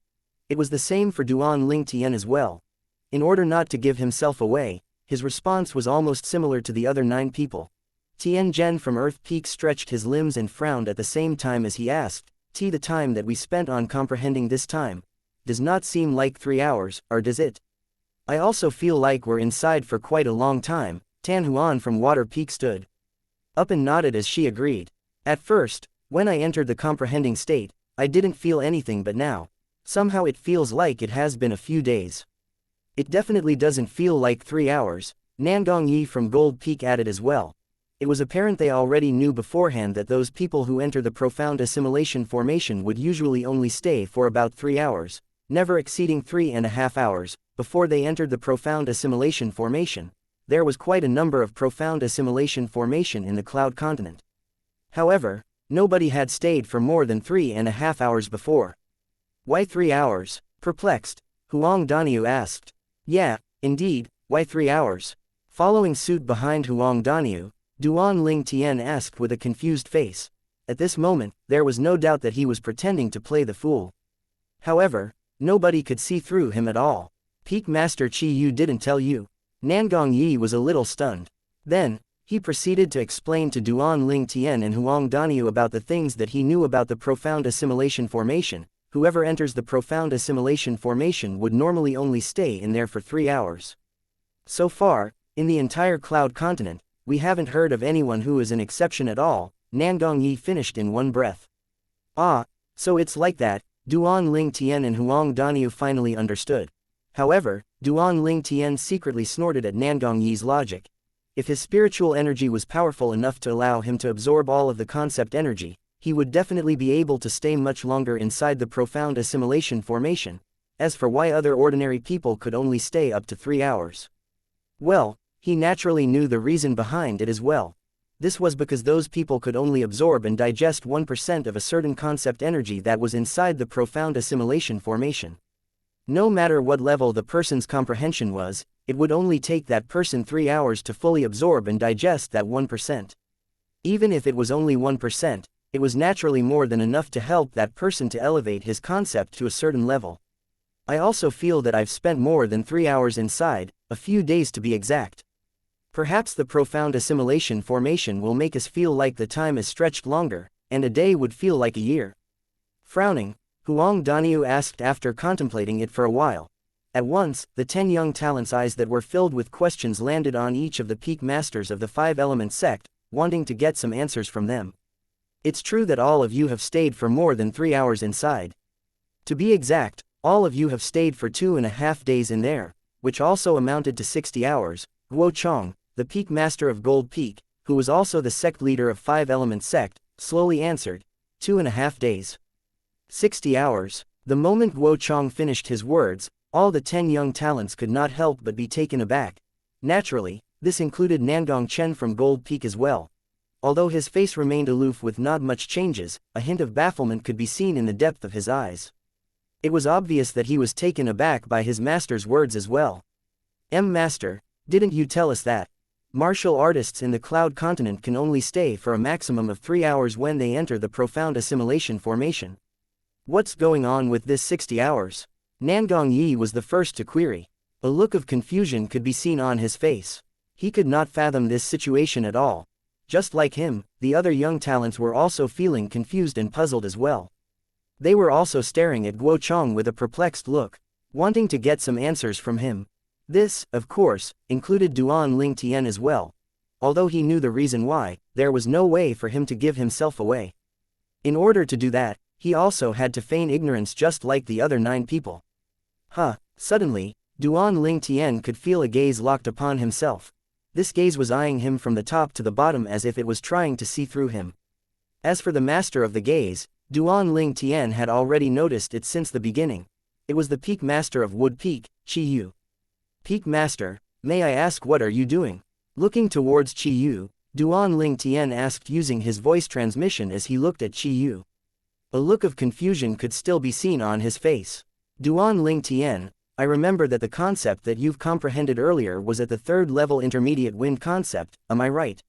It was the same for Duan Ling Tian as well. In order not to give himself away, his response was almost similar to the other 9 people. Tian Zhen from Earth Peak stretched his limbs and frowned at the same time as he asked, "The time that we spent on comprehending this time does not seem like 3 hours, or does it? I also feel like we're inside for quite a long time." Tan Huan from Water Peak stood up and nodded as she agreed. At first, when I entered the comprehending state, I didn't feel anything, but now, somehow it feels like it has been a few days. It definitely doesn't feel like 3 hours, Nangong Yi from Gold Peak added as well. It was apparent they already knew beforehand that those people who enter the profound assimilation formation would usually only stay for about 3 hours, never exceeding 3.5 hours, before they entered the profound assimilation formation. There was quite a number of profound assimilation formation in the Cloud Continent. However, nobody had stayed for more than 3.5 hours before. Why 3 hours? Perplexed, Huang Daniu asked. Yeah, indeed, why 3 hours? Following suit behind Huang Daniu, Duan Ling Tian asked with a confused face. At this moment, there was no doubt that he was pretending to play the fool. However, nobody could see through him at all. Peak Master Qi Yu didn't tell you. Nangong Yi was a little stunned. Then, he proceeded to explain to Duan Ling Tian and Huang Daniu about the things that he knew about the profound assimilation formation. Whoever enters the profound assimilation formation would normally only stay in there for 3 hours. So far, in the entire Cloud Continent, we haven't heard of anyone who is an exception at all, Nangong Yi finished in one breath. Ah, so it's like that, Duan Ling Tian and Huang Daniu finally understood. However, Duan Ling Tian secretly snorted at Nangong Yi's logic. If his spiritual energy was powerful enough to allow him to absorb all of the concept energy, he would definitely be able to stay much longer inside the profound assimilation formation. As for why other ordinary people could only stay up to 3 hours, well, he naturally knew the reason behind it as well. This was because those people could only absorb and digest 1% of a certain concept energy that was inside the profound assimilation formation. No matter what level the person's comprehension was, it would only take that person 3 hours to fully absorb and digest that 1%. Even if it was only 1%, it was naturally more than enough to help that person to elevate his concept to a certain level. I also feel that I've spent more than 3 hours inside, a few days to be exact. Perhaps the profound assimilation formation will make us feel like the time is stretched longer, and a day would feel like a year. Frowning, Huang Daniu asked after contemplating it for a while. At once, the 10 young talents' eyes that were filled with questions landed on each of the peak masters of the five-element sect, wanting to get some answers from them. It's true that all of you have stayed for more than 3 hours inside. To be exact, all of you have stayed for 2.5 days in there, which also amounted to 60 hours, Guo Chong, the peak master of Gold Peak, who was also the sect leader of five-element sect, slowly answered, 2.5 days. 60 hours. The moment Guo Chong finished his words, all the 10 young talents could not help but be taken aback. Naturally, this included Nangong Chen from Gold Peak as well. Although his face remained aloof with not much changes, a hint of bafflement could be seen in the depth of his eyes. It was obvious that he was taken aback by his master's words as well. Master, didn't you tell us that martial artists in the Cloud Continent can only stay for a maximum of 3 hours when they enter the profound assimilation formation? What's going on with this 60 hours? Nangong Yi was the first to query. A look of confusion could be seen on his face. He could not fathom this situation at all. Just like him, the other young talents were also feeling confused and puzzled as well. They were also staring at Guo Chong with a perplexed look, wanting to get some answers from him. This, of course, included Duan Ling Tian as well. Although he knew the reason why, there was no way for him to give himself away. In order to do that, he also had to feign ignorance just like the other 9 people. Suddenly, Duan Ling Tian could feel a gaze locked upon himself. This gaze was eyeing him from the top to the bottom as if it was trying to see through him. As for the master of the gaze, Duan Ling Tian had already noticed it since the beginning. It was the peak master of Wood Peak, Qi Yu. Peak master, may I ask what are you doing? Looking towards Qi Yu, Duan Ling Tian asked using his voice transmission as he looked at Qi Yu. A look of confusion could still be seen on his face. Duan Ling Tian, I remember that the concept that you've comprehended earlier was at the 3rd level intermediate wind concept, am I right?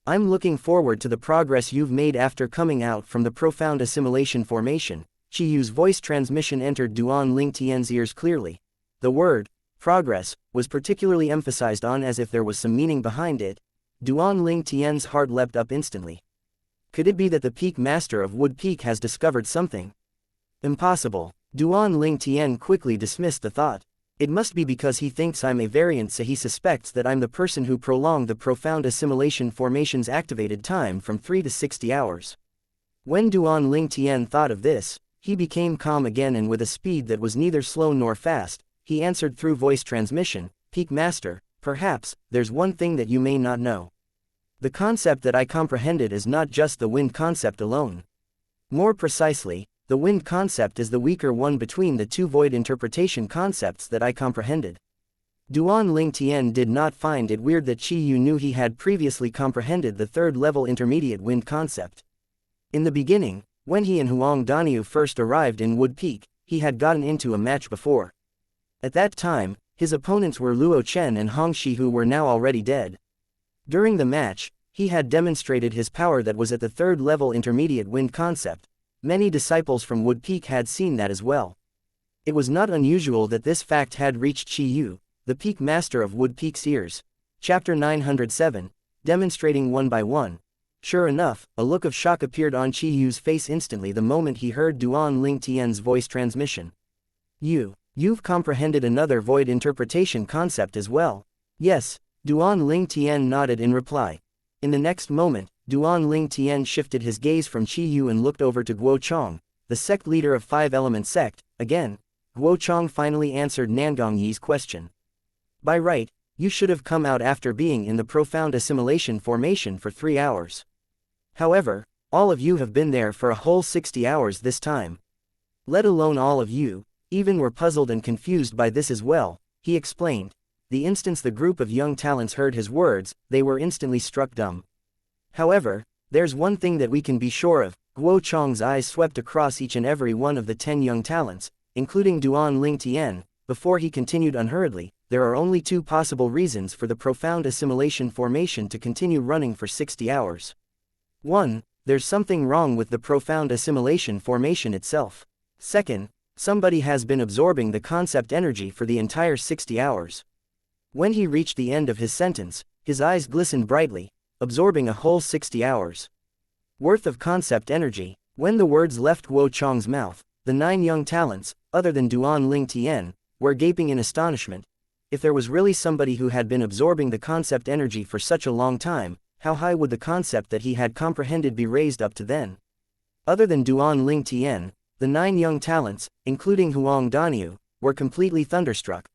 I'm looking forward to the progress you've made after coming out from the profound assimilation formation. Qi Yu's voice transmission entered Duan Ling Tian's ears clearly. The word, progress, was particularly emphasized on as if there was some meaning behind it. Duan Ling Tian's heart leapt up instantly. Could it be that the peak master of Wood Peak has discovered something? Impossible. Duan Ling Tian quickly dismissed the thought. It must be because he thinks I'm a variant, so he suspects that I'm the person who prolonged the profound assimilation formation's activated time from 3 to 60 hours. When Duan Ling Tian thought of this, he became calm again and with a speed that was neither slow nor fast, he answered through voice transmission, Peak Master, perhaps, there's one thing that you may not know. The concept that I comprehended is not just the wind concept alone. More precisely, the wind concept is the weaker one between the 2 void interpretation concepts that I comprehended. Duan Ling Tian did not find it weird that Qi Yu knew he had previously comprehended the 3rd level intermediate wind concept. In the beginning, when he and Huang Daniu first arrived in Wood Peak, he had gotten into a match before. At that time, his opponents were Luo Chen and Hong Shi, who were now already dead. During the match, he had demonstrated his power that was at the 3rd level intermediate wind concept. Many disciples from Wood Peak had seen that as well. It was not unusual that this fact had reached Qi Yu, the peak master of Wood Peak's ears. Chapter 907, demonstrating one by one. Sure enough, a look of shock appeared on Qi Yu's face instantly the moment he heard Duan Ling Tian's voice transmission. You've comprehended another void interpretation concept as well. Yes, Duan Ling Tian nodded in reply. In the next moment, Duan Ling Tian shifted his gaze from Qi Yu and looked over to Guo Chong, the sect leader of Five-Element Sect. Again, Guo Chong finally answered Nangong Yi's question. By right, you should have come out after being in the profound assimilation formation for 3 hours. However, all of you have been there for a whole 60 hours this time. Let alone all of you, even were puzzled and confused by this as well, he explained. The instant the group of young talents heard his words, they were instantly struck dumb. However, there's one thing that we can be sure of. Guo Chong's eyes swept across each and every one of the 10 young talents, including Duan Ling Tian, before he continued unhurriedly. There are only 2 possible reasons for the profound assimilation formation to continue running for 60 hours. 1. There's something wrong with the profound assimilation formation itself. Second, Somebody has been absorbing the concept energy for the entire 60 hours. When he reached the end of his sentence, his eyes glistened brightly, absorbing a whole 60 hours worth of concept energy. When the words left Guo Chang's mouth, the 9 young talents, other than Duan Ling Tian, were gaping in astonishment. If there was really somebody who had been absorbing the concept energy for such a long time, how high would the concept that he had comprehended be raised up to then? Other than Duan Ling Tian, the 9 young talents, including Huang Daniu, were completely thunderstruck.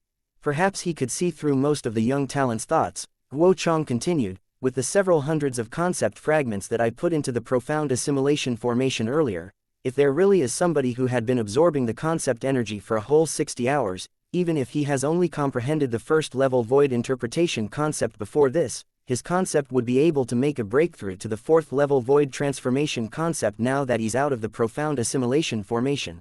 Perhaps he could see through most of the young talent's thoughts. Guo Chang continued, with the several hundreds of concept fragments that I put into the profound assimilation formation earlier, if there really is somebody who had been absorbing the concept energy for a whole 60 hours, even if he has only comprehended the first level void interpretation concept before this, his concept would be able to make a breakthrough to the 4th level void transformation concept now that he's out of the profound assimilation formation.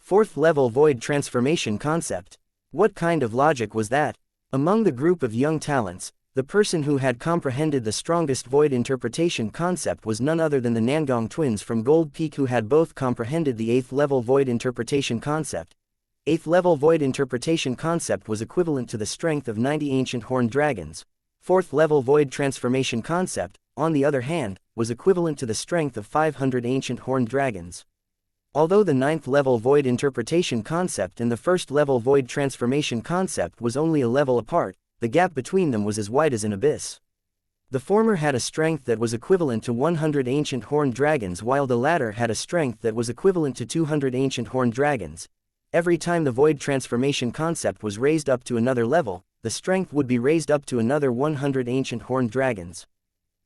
4th level void transformation concept. What kind of logic was that? Among the group of young talents, the person who had comprehended the strongest void interpretation concept was none other than the Nangong twins from Gold Peak, who had both comprehended the 8th level void interpretation concept. 8th level void interpretation concept was equivalent to the strength of 90 ancient horned dragons. 4th level void transformation concept, on the other hand, was equivalent to the strength of 500 ancient horned dragons. Although the 9th level void interpretation concept and the 1st level void transformation concept was only a level apart, the gap between them was as wide as an abyss. The former had a strength that was equivalent to 100 ancient horned dragons, while the latter had a strength that was equivalent to 200 ancient horned dragons. Every time the void transformation concept was raised up to another level, the strength would be raised up to another 100 ancient horned dragons.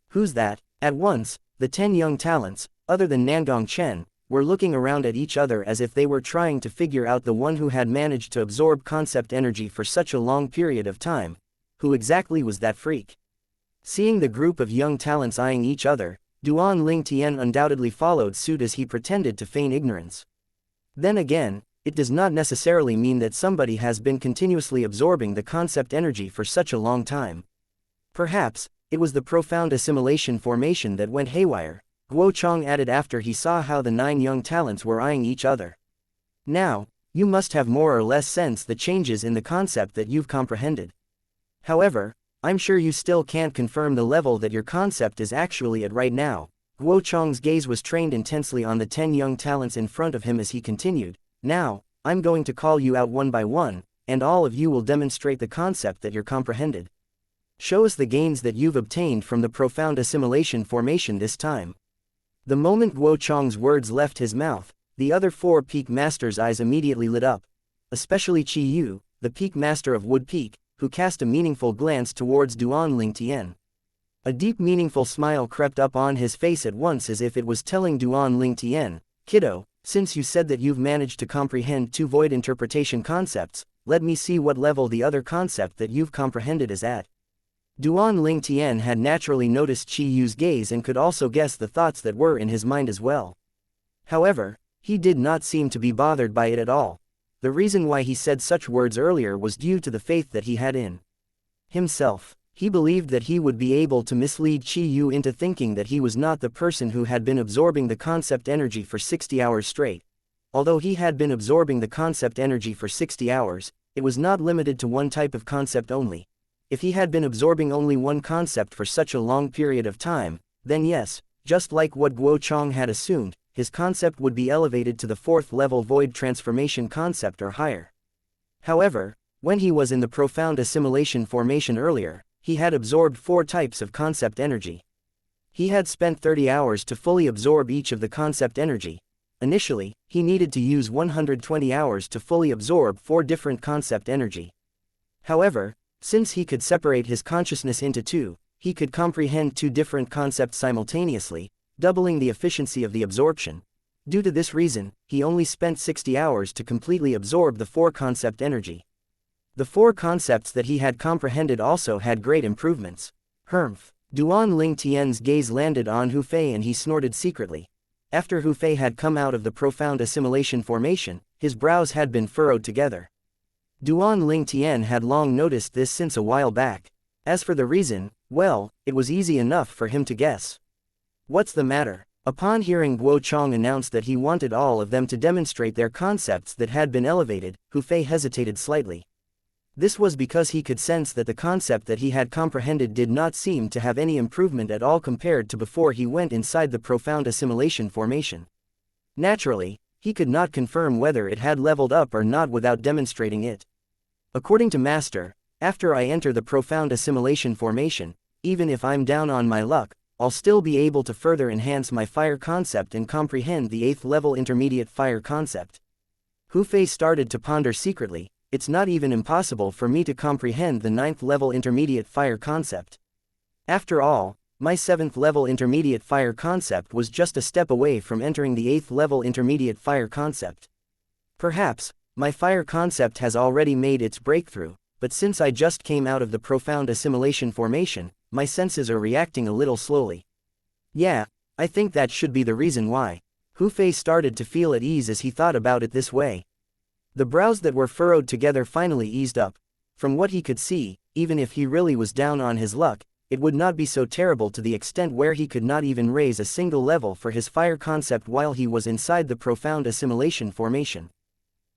Who's that? At once, the 10 young talents, other than Nangong Chen, were looking around at each other as if they were trying to figure out the one who had managed to absorb concept energy for such a long period of time. Who exactly was that freak? Seeing the group of young talents eyeing each other, Duan Ling Tian undoubtedly followed suit as he pretended to feign ignorance. Then again, it does not necessarily mean that somebody has been continuously absorbing the concept energy for such a long time. Perhaps, it was the profound assimilation formation that went haywire, Guo Chang added after he saw how the 9 young talents were eyeing each other. Now, you must have more or less sensed the changes in the concept that you've comprehended. However, I'm sure you still can't confirm the level that your concept is actually at right now. Guo Chang's gaze was trained intensely on the 10 young talents in front of him as he continued. Now, I'm going to call you out one by one, and all of you will demonstrate the concept that you're comprehended. Show us the gains that you've obtained from the profound assimilation formation this time. The moment Guo Chang's words left his mouth, the other 4 Peak Masters' eyes immediately lit up. Especially Qi Yu, the Peak Master of Wood Peak, who cast a meaningful glance towards Duan Ling Tian. A deep meaningful smile crept up on his face at once, as if it was telling Duan Ling Tian, "Kiddo, since you said that you've managed to comprehend 2 void interpretation concepts, let me see what level the other concept that you've comprehended is at." Duan Ling Tian had naturally noticed Qi Yu's gaze and could also guess the thoughts that were in his mind as well. However, he did not seem to be bothered by it at all. The reason why he said such words earlier was due to the faith that he had in himself. He believed that he would be able to mislead Qi Yu into thinking that he was not the person who had been absorbing the concept energy for 60 hours straight. Although he had been absorbing the concept energy for 60 hours, it was not limited to one type of concept only. If he had been absorbing only one concept for such a long period of time, then yes, just like what Guo Chang had assumed, his concept would be elevated to the 4th level void transformation concept or higher. However, when he was in the profound assimilation formation earlier, he had absorbed 4 types of concept energy. He had spent 30 hours to fully absorb each of the concept energy. Initially, he needed to use 120 hours to fully absorb 4 different concept energy. However, since he could separate his consciousness into 2, he could comprehend 2 different concepts simultaneously, doubling the efficiency of the absorption. Due to this reason, he only spent 60 hours to completely absorb the 4 concept energy. The 4 concepts that he had comprehended also had great improvements. Humph. Duan Ling Tian's gaze landed on Hu Fei and he snorted secretly. After Hu Fei had come out of the profound assimilation formation, his brows had been furrowed together. Duan Ling Tian had long noticed this since a while back. As for the reason, well, it was easy enough for him to guess. "What's the matter?" Upon hearing Guo Chong announce that he wanted all of them to demonstrate their concepts that had been elevated, Hu Fei hesitated slightly. This was because he could sense that the concept that he had comprehended did not seem to have any improvement at all compared to before he went inside the profound assimilation formation. Naturally, he could not confirm whether it had leveled up or not without demonstrating it. According to Master, after I enter the profound assimilation formation, even if I'm down on my luck, I'll still be able to further enhance my fire concept and comprehend the 8th level intermediate fire concept. Hu Fei started to ponder secretly. It's not even impossible for me to comprehend the 9th level intermediate fire concept. After all, my 7th level intermediate fire concept was just a step away from entering the 8th level intermediate fire concept. Perhaps, my fire concept has already made its breakthrough, but since I just came out of the profound assimilation formation, my senses are reacting a little slowly. Yeah, I think that should be the reason why. Hu Fei started to feel at ease as he thought about it this way. The brows that were furrowed together finally eased up. From what he could see, even if he really was down on his luck, it would not be so terrible to the extent where he could not even raise a single level for his fire concept while he was inside the profound assimilation formation.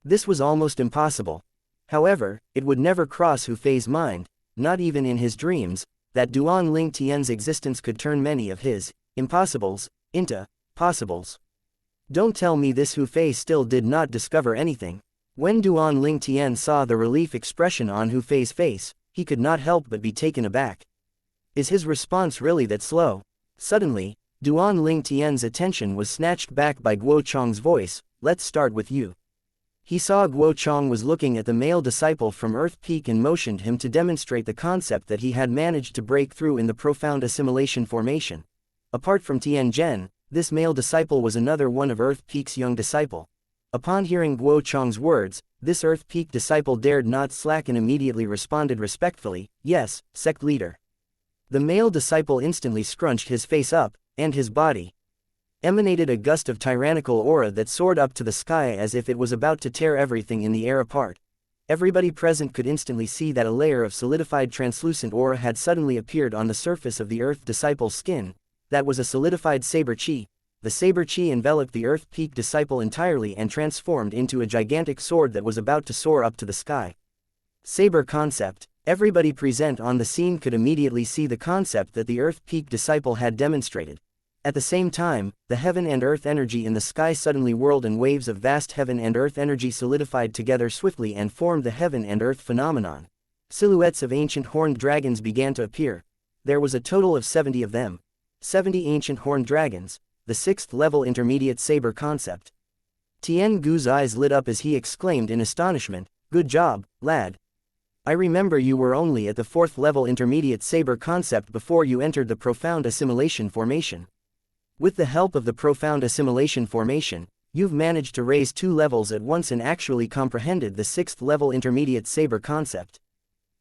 This was almost impossible. However, it would never cross Hu Fei's mind, not even in his dreams, that Duan Ling Tian's existence could turn many of his impossibles into possibles. Don't tell me this. Hu Fei still did not discover anything. When Duan Ling Tian saw the relief expression on Hu Fei's face, he could not help but be taken aback. Is his response really that slow? Suddenly, Duan Ling Tian's attention was snatched back by Guo Chong's voice. Let's start with you. He saw Guo Chong was looking at the male disciple from Earth Peak and motioned him to demonstrate the concept that he had managed to break through in the profound assimilation formation. Apart from Tian Zhen, this male disciple was another one of Earth Peak's young disciple. Upon hearing Guo Chong's words, this Earth Peak disciple dared not slack and immediately responded respectfully, "Yes, sect leader." The male disciple instantly scrunched his face up, and his body emanated a gust of tyrannical aura that soared up to the sky as if it was about to tear everything in the air apart. Everybody present could instantly see that a layer of solidified translucent aura had suddenly appeared on the surface of the Earth disciple's skin. That was a solidified saber chi. The saber chi enveloped the Earth Peak disciple entirely and transformed into a gigantic sword that was about to soar up to the sky. Saber concept. Everybody present on the scene could immediately see the concept that the Earth Peak disciple had demonstrated. At the same time, the heaven and earth energy in the sky suddenly whirled and waves of vast heaven and earth energy solidified together swiftly and formed the heaven and earth phenomenon. Silhouettes of ancient horned dragons began to appear. There was a total of 70 of them. 70 ancient horned dragons, the 6th level intermediate saber concept. Tian Gu's eyes lit up as he exclaimed in astonishment, "Good job, lad. I remember you were only at the 4th level intermediate saber concept before you entered the profound assimilation formation. With the help of the profound assimilation formation, you've managed to raise 2 levels at once and actually comprehended the 6th level intermediate saber concept."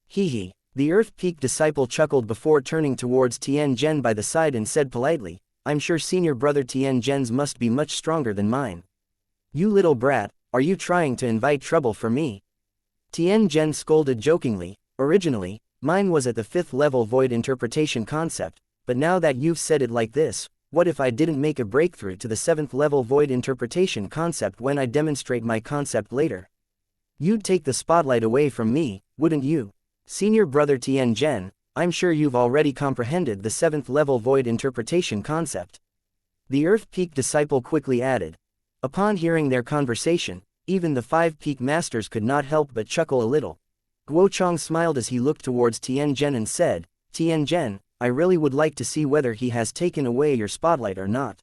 Hee. The Earth Peak disciple chuckled before turning towards Tian Zhen by the side and said politely, "I'm sure senior brother Tian Zhen's must be much stronger than mine. You little brat, are you trying to invite trouble for me?" Tian Zhen scolded jokingly, "Originally, mine was at the 5th level void interpretation concept, but now that you've said it like this, what if I didn't make a breakthrough to the 7th level void interpretation concept when I demonstrate my concept later? You'd take the spotlight away from me, wouldn't you? Senior brother Tian Zhen, I'm sure you've already comprehended the 7th level void interpretation concept." The Earth Peak disciple quickly added. Upon hearing their conversation, even the 5 peak masters could not help but chuckle a little. Guo Chong smiled as he looked towards Tian Zhen and said, "Tian Zhen, I really would like to see whether he has taken away your spotlight or not.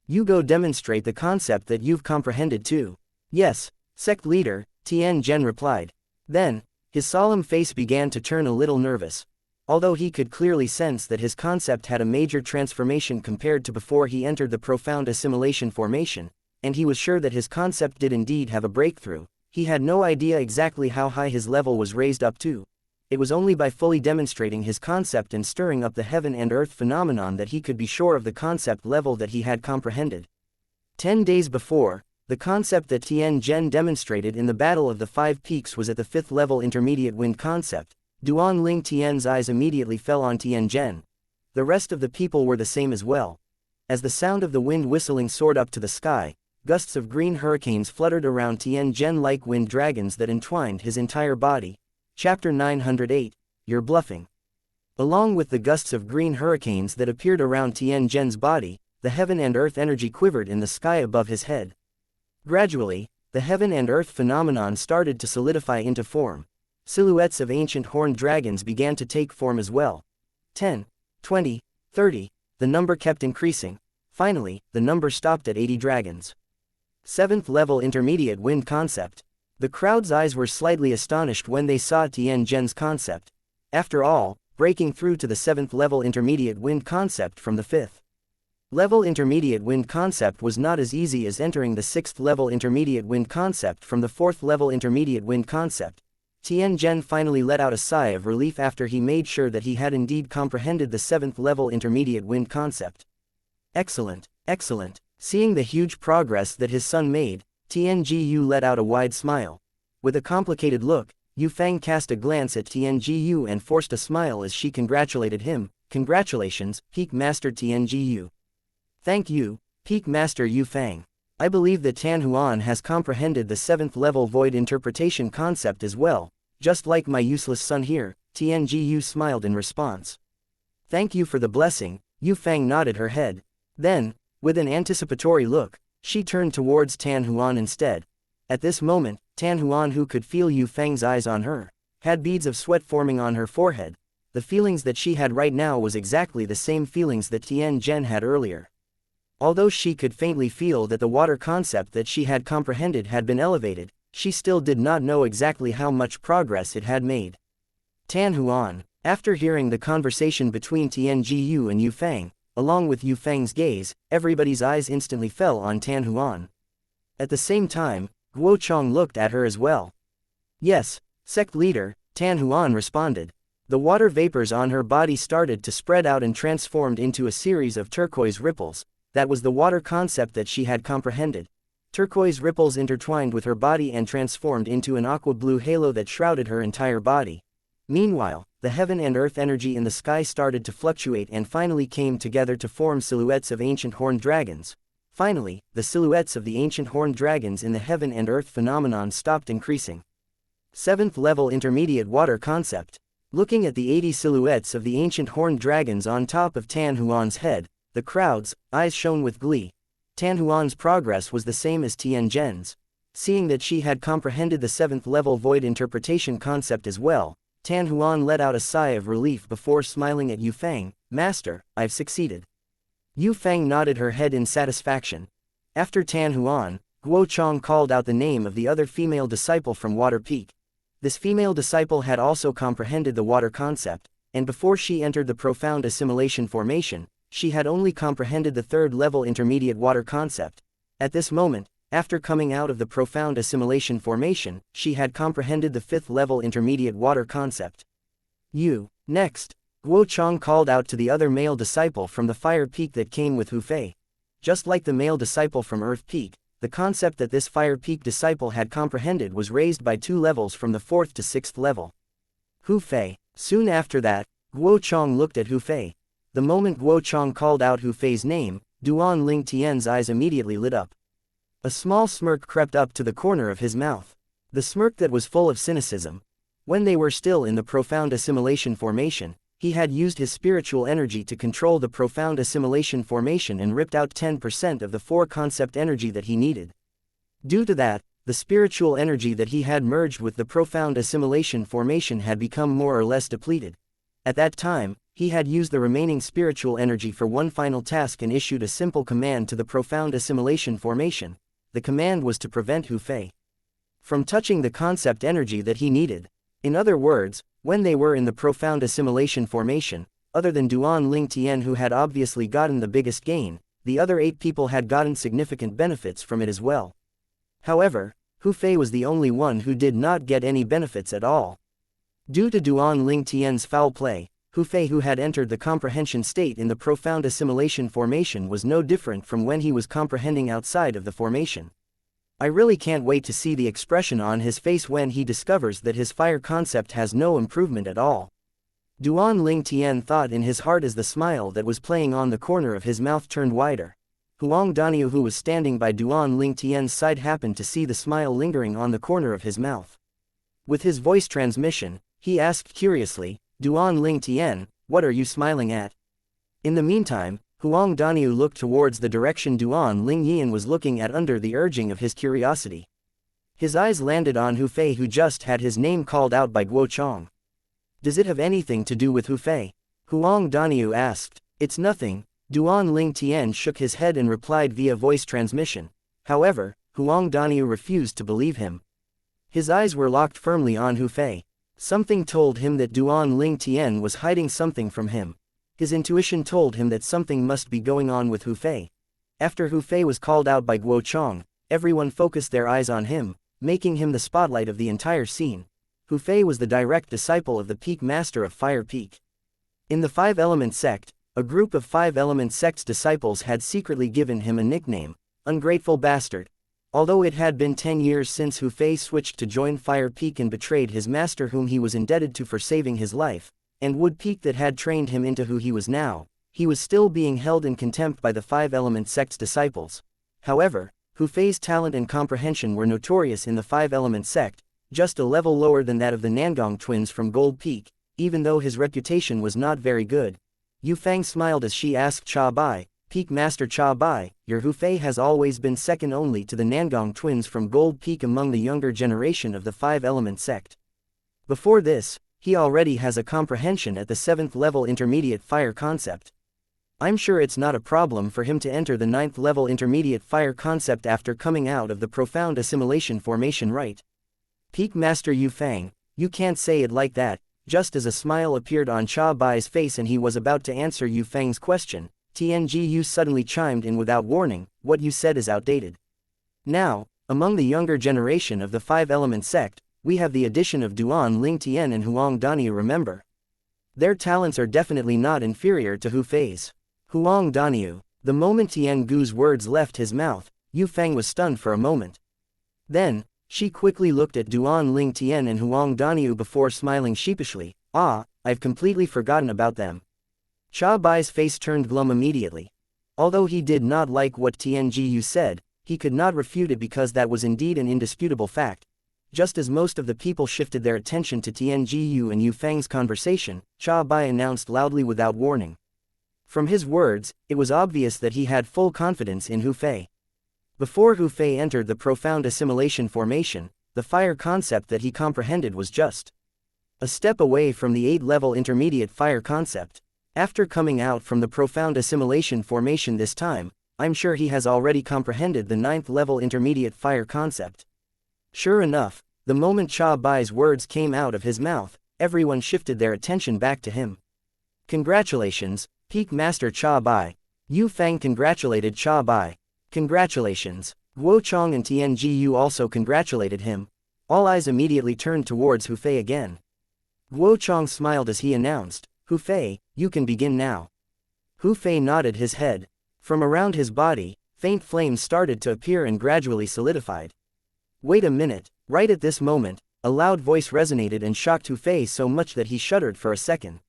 You go demonstrate the concept that you've comprehended too." "Yes, sect leader," Tian Zhen replied. Then, his solemn face began to turn a little nervous. Although he could clearly sense that his concept had a major transformation compared to before he entered the profound assimilation formation, and he was sure that his concept did indeed have a breakthrough, he had no idea exactly how high his level was raised up to. It was only by fully demonstrating his concept and stirring up the heaven and earth phenomenon that he could be sure of the concept level that he had comprehended. 10 days before, the concept that Tian Zhen demonstrated in the Battle of the 5 Peaks was at the 5th level intermediate wind concept. Duan Ling Tian's eyes immediately fell on Tian Zhen. The rest of the people were the same as well. As the sound of the wind whistling soared up to the sky, gusts of green hurricanes fluttered around Tianjin like wind dragons that entwined his entire body. Chapter 908, You're Bluffing. Along with the gusts of green hurricanes that appeared around Tianjin's body, the heaven and earth energy quivered in the sky above his head. Gradually, the heaven and earth phenomenon started to solidify into form. Silhouettes of ancient horned dragons began to take form as well. 10, 20, 30, the number kept increasing. Finally, the number stopped at 80 dragons. 7th level intermediate wind concept. The crowd's eyes were slightly astonished when they saw Tianjin's concept. After all, breaking through to the 7th level intermediate wind concept from the 5th level intermediate wind concept was not as easy as entering the 6th level intermediate wind concept from the 4th level intermediate wind concept. Tianjin finally let out a sigh of relief after he made sure that he had indeed comprehended the 7th level intermediate wind concept. Excellent, excellent. Seeing the huge progress that his son made, Tianjiu let out a wide smile. With a complicated look, Yu Fang cast a glance at Tianjiu and forced a smile as she congratulated him. Congratulations, Peak Master Tianjiu. Thank you, Peak Master Yu Fang. I believe that Tan Huan has comprehended the 7th level void interpretation concept as well, just like my useless son here. Tianjiu smiled in response. Thank you for the blessing. Yu Fang nodded her head. Then, with an anticipatory look, she turned towards Tan Huan instead. At this moment, Tan Huan, who could feel Yu Fang's eyes on her, had beads of sweat forming on her forehead. The feelings that she had right now was exactly the same feelings that Tianjin had earlier. Although she could faintly feel that the water concept that she had comprehended had been elevated, she still did not know exactly how much progress it had made. Tan Huan, after hearing the conversation between Tianjiu and Yu Fang, along with Yu Fang's gaze, everybody's eyes instantly fell on Tan Huan. At the same time, Guo Chong looked at her as well. Yes, sect leader, Tan Huan responded. The water vapors on her body started to spread out and transformed into a series of turquoise ripples. That was the water concept that she had comprehended. Turquoise ripples intertwined with her body and transformed into an aqua blue halo that shrouded her entire body. Meanwhile, the heaven and earth energy in the sky started to fluctuate and finally came together to form silhouettes of ancient horned dragons. Finally, the silhouettes of the ancient horned dragons in the heaven and earth phenomenon stopped increasing. 7th level intermediate water concept. Looking at the 80 silhouettes of the ancient horned dragons on top of Tan Huan's head, the crowd's eyes shone with glee. Tan Huan's progress was the same as Tianjin's. Seeing that she had comprehended the 7th level void interpretation concept as well, Tan Huan let out a sigh of relief before smiling at Yu Fang. Master, I've succeeded. Yu Fang nodded her head in satisfaction. After Tan Huan, Guo Chong called out the name of the other female disciple from Water Peak. This female disciple had also comprehended the water concept, and before she entered the profound assimilation formation, she had only comprehended the 3rd level intermediate water concept. At this moment, after coming out of the profound assimilation formation, she had comprehended the 5th level intermediate water concept. You, next, Guo Chong called out to the other male disciple from the fire peak that came with Hu Fei. Just like the male disciple from Earth Peak, the concept that this fire peak disciple had comprehended was raised by 2 levels from the 4th to 6th level. Hu Fei. Soon after that, Guo Chong looked at Hu Fei. The moment Guo Chong called out Hu Fei's name, Duan Ling Tian's eyes immediately lit up. A small smirk crept up to the corner of his mouth. The smirk that was full of cynicism. When they were still in the profound assimilation formation, he had used his spiritual energy to control the profound assimilation formation and ripped out 10% of the 4 concept energy that he needed. Due to that, the spiritual energy that he had merged with the profound assimilation formation had become more or less depleted. At that time, he had used the remaining spiritual energy for one final task and issued a simple command to the profound assimilation formation. The command was to prevent Hu Fei from touching the concept energy that he needed. In other words, when they were in the profound assimilation formation, other than Duan Ling Tian, who had obviously gotten the biggest gain, the other 8 people had gotten significant benefits from it as well. However, Hu Fei was the only one who did not get any benefits at all. Due to Duan Ling Tian's foul play, Hu Fei, who had entered the comprehension state in the profound assimilation formation, was no different from when he was comprehending outside of the formation. I really can't wait to see the expression on his face when he discovers that his fire concept has no improvement at all. Duan Ling Tian thought in his heart as the smile that was playing on the corner of his mouth turned wider. Huang Daniu, who was standing by Duan Ling Tian's side, happened to see the smile lingering on the corner of his mouth. With his voice transmission, he asked curiously, "Duan Ling Tian, what are you smiling at?" In the meantime, Huang Daniu looked towards the direction Duan Ling Yian was looking at under the urging of his curiosity. His eyes landed on Hu Fei, who just had his name called out by Guo Chong. "Does it have anything to do with Hu Fei?" Huang Daniu asked. "It's nothing." Duan Ling Tian shook his head and replied via voice transmission. However, Huang Daniu refused to believe him. His eyes were locked firmly on Hu Fei. Something told him that Duan Ling Tian was hiding something from him. His intuition told him that something must be going on with Hu Fei. After Hu Fei was called out by Guo Chong, everyone focused their eyes on him, making him the spotlight of the entire scene. Hu Fei was the direct disciple of the Peak Master of Fire Peak. In the Five-Element sect, a group of Five-Element sect's disciples had secretly given him a nickname, Ungrateful Bastard. Although it had been 10 years since Hu Fei switched to join Fire Peak and betrayed his master, whom he was indebted to for saving his life, and Wood Peak that had trained him into who he was now, he was still being held in contempt by the Five-Element sect's disciples. However, Hu Fei's talent and comprehension were notorious in the Five-Element sect, just a level lower than that of the Nangong twins from Gold Peak, even though his reputation was not very good. Yu Fang smiled as she asked Cha Bai, "Peak Master Cha Bai, your Hu Fei has always been second only to the Nangong twins from Gold Peak among the younger generation of the Five-Element sect. Before this, he already has a comprehension at the 7th level intermediate fire concept. I'm sure it's not a problem for him to enter the 9th level intermediate fire concept after coming out of the profound assimilation formation, right?" "Peak Master Yu Fang, you can't say it like that." Just as a smile appeared on Cha Bai's face and he was about to answer Yu Fang's question, Tianji suddenly chimed in without warning, "What you said is outdated. Now, among the younger generation of the Five-Element sect, we have the addition of Duan Ling Tian and Huang Daniu, remember? Their talents are definitely not inferior to Hu Fei's." Huang Daniu. The moment Tian Gu's words left his mouth, Yu Fang was stunned for a moment. Then, she quickly looked at Duan Ling Tian and Huang Daniu before smiling sheepishly. "Ah, I've completely forgotten about them." Cha Bai's face turned glum immediately. Although he did not like what Tianji said, he could not refute it because that was indeed an indisputable fact. Just as most of the people shifted their attention to Tianji and Yu Fang's conversation, Cha Bai announced loudly without warning. From his words, it was obvious that he had full confidence in Hu Fei. Before Hu Fei entered the profound assimilation formation, the fire concept that he comprehended was just a step away from the 8th-level intermediate fire concept. After coming out from the profound assimilation formation this time, I'm sure he has already comprehended the 9th-level intermediate fire concept. Sure enough, the moment Cha Bai's words came out of his mouth, everyone shifted their attention back to him. "Congratulations, Peak Master Cha Bai." Yu Fang congratulated Cha Bai. "Congratulations." Guo Chong and Tianji also congratulated him. All eyes immediately turned towards Hu Fei again. Guo Chong smiled as he announced, "Hu Fei, you can begin now." Hu Fei nodded his head. From around his body, faint flames started to appear and gradually solidified. "Wait a minute." Right at this moment, a loud voice resonated and shocked Hu Fei so much that he shuddered for a second.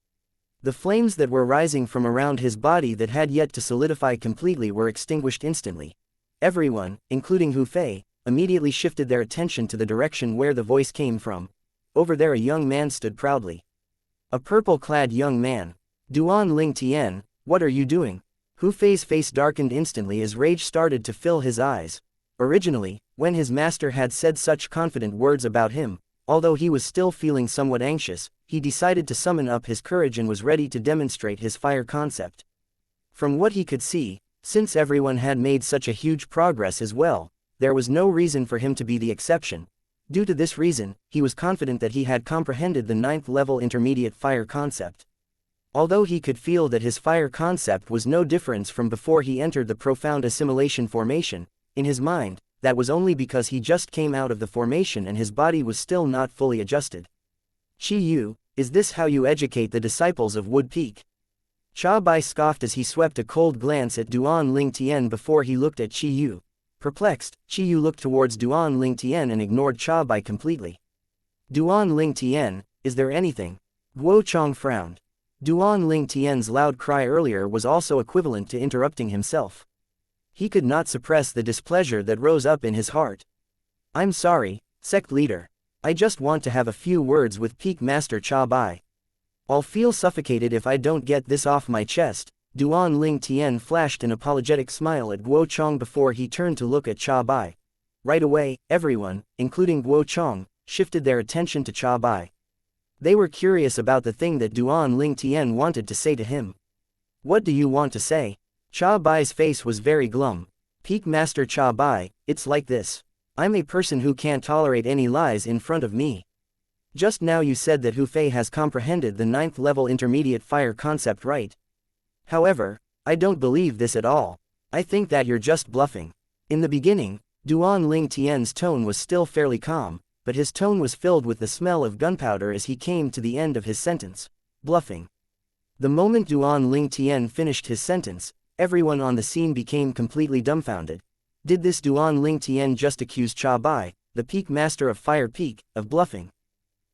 The flames that were rising from around his body that had yet to solidify completely were extinguished instantly. Everyone, including Hu Fei, immediately shifted their attention to the direction where the voice came from. Over there a young man stood proudly. A purple-clad young man. "Duan Ling Tian, what are you doing?" Hu Fei's face darkened instantly as rage started to fill his eyes. Originally, when his master had said such confident words about him, although he was still feeling somewhat anxious, he decided to summon up his courage and was ready to demonstrate his fire concept. From what he could see, since everyone had made such a huge progress as well, there was no reason for him to be the exception. Due to this reason, he was confident that he had comprehended the 9th-level intermediate fire concept. Although he could feel that his fire concept was no difference from before he entered the profound assimilation formation, in his mind, that was only because he just came out of the formation and his body was still not fully adjusted. "Chi Yu, is this how you educate the disciples of Wood Peak?" Cha Bai scoffed as he swept a cold glance at Duan Ling Tian before he looked at Chi Yu. Perplexed, Chi Yu looked towards Duan Ling Tian and ignored Cha Bai completely. "Duan Ling Tian, is there anything?" Guo Chong frowned. Duan Ling Tian's loud cry earlier was also equivalent to interrupting himself. He could not suppress the displeasure that rose up in his heart. I'm sorry, sect leader. I just want to have a few words with Peak Master Cha Bai. I'll feel suffocated if I don't get this off my chest. Duan Ling Tian flashed an apologetic smile at Guo Chong before he turned to look at Cha Bai. Right away, everyone, including Guo Chong, shifted their attention to Cha Bai. They were curious about the thing that Duan Ling Tian wanted to say to him. What do you want to say? Cha Bai's face was very glum. Peak Master Cha Bai, it's like this. I'm a person who can't tolerate any lies in front of me. Just now you said that Hu Fei has comprehended the 9th level intermediate fire concept, right? However, I don't believe this at all. I think that you're just bluffing. In the beginning, Duan Ling Tian's tone was still fairly calm, but his tone was filled with the smell of gunpowder as he came to the end of his sentence. Bluffing. The moment Duan Ling Tian finished his sentence, everyone on the scene became completely dumbfounded. Did this Duan Ling Tian just accuse Cha Bai, the Peak Master of Fire Peak, of bluffing?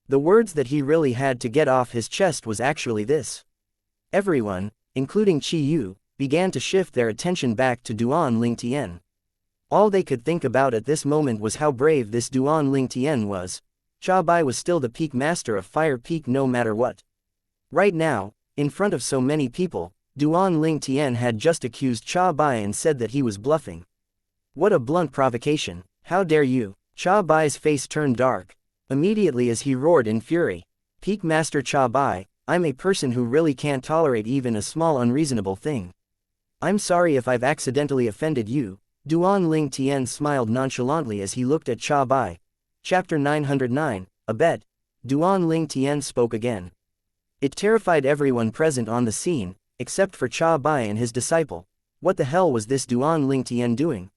The words that he really had to get off his chest was actually this. Everyone, including Qi Yu, began to shift their attention back to Duan Ling Tian. All they could think about at this moment was how brave this Duan Ling Tian was. Cha Bai was still the Peak Master of Fire Peak no matter what. Right now, in front of so many people, Duan Ling Tian had just accused Cha Bai and said that he was bluffing. What a blunt provocation. How dare you? Cha Bai's face turned dark. Immediately as he roared in fury. Peak Master Cha Bai, I'm a person who really can't tolerate even a small unreasonable thing. I'm sorry if I've accidentally offended you. Duan Ling Tian smiled nonchalantly as he looked at Cha Bai. Chapter 909, a bet. Duan Ling Tian spoke again. It terrified everyone present on the scene, except for Cha Bai and his disciple. What the hell was this Duan Ling Tian doing?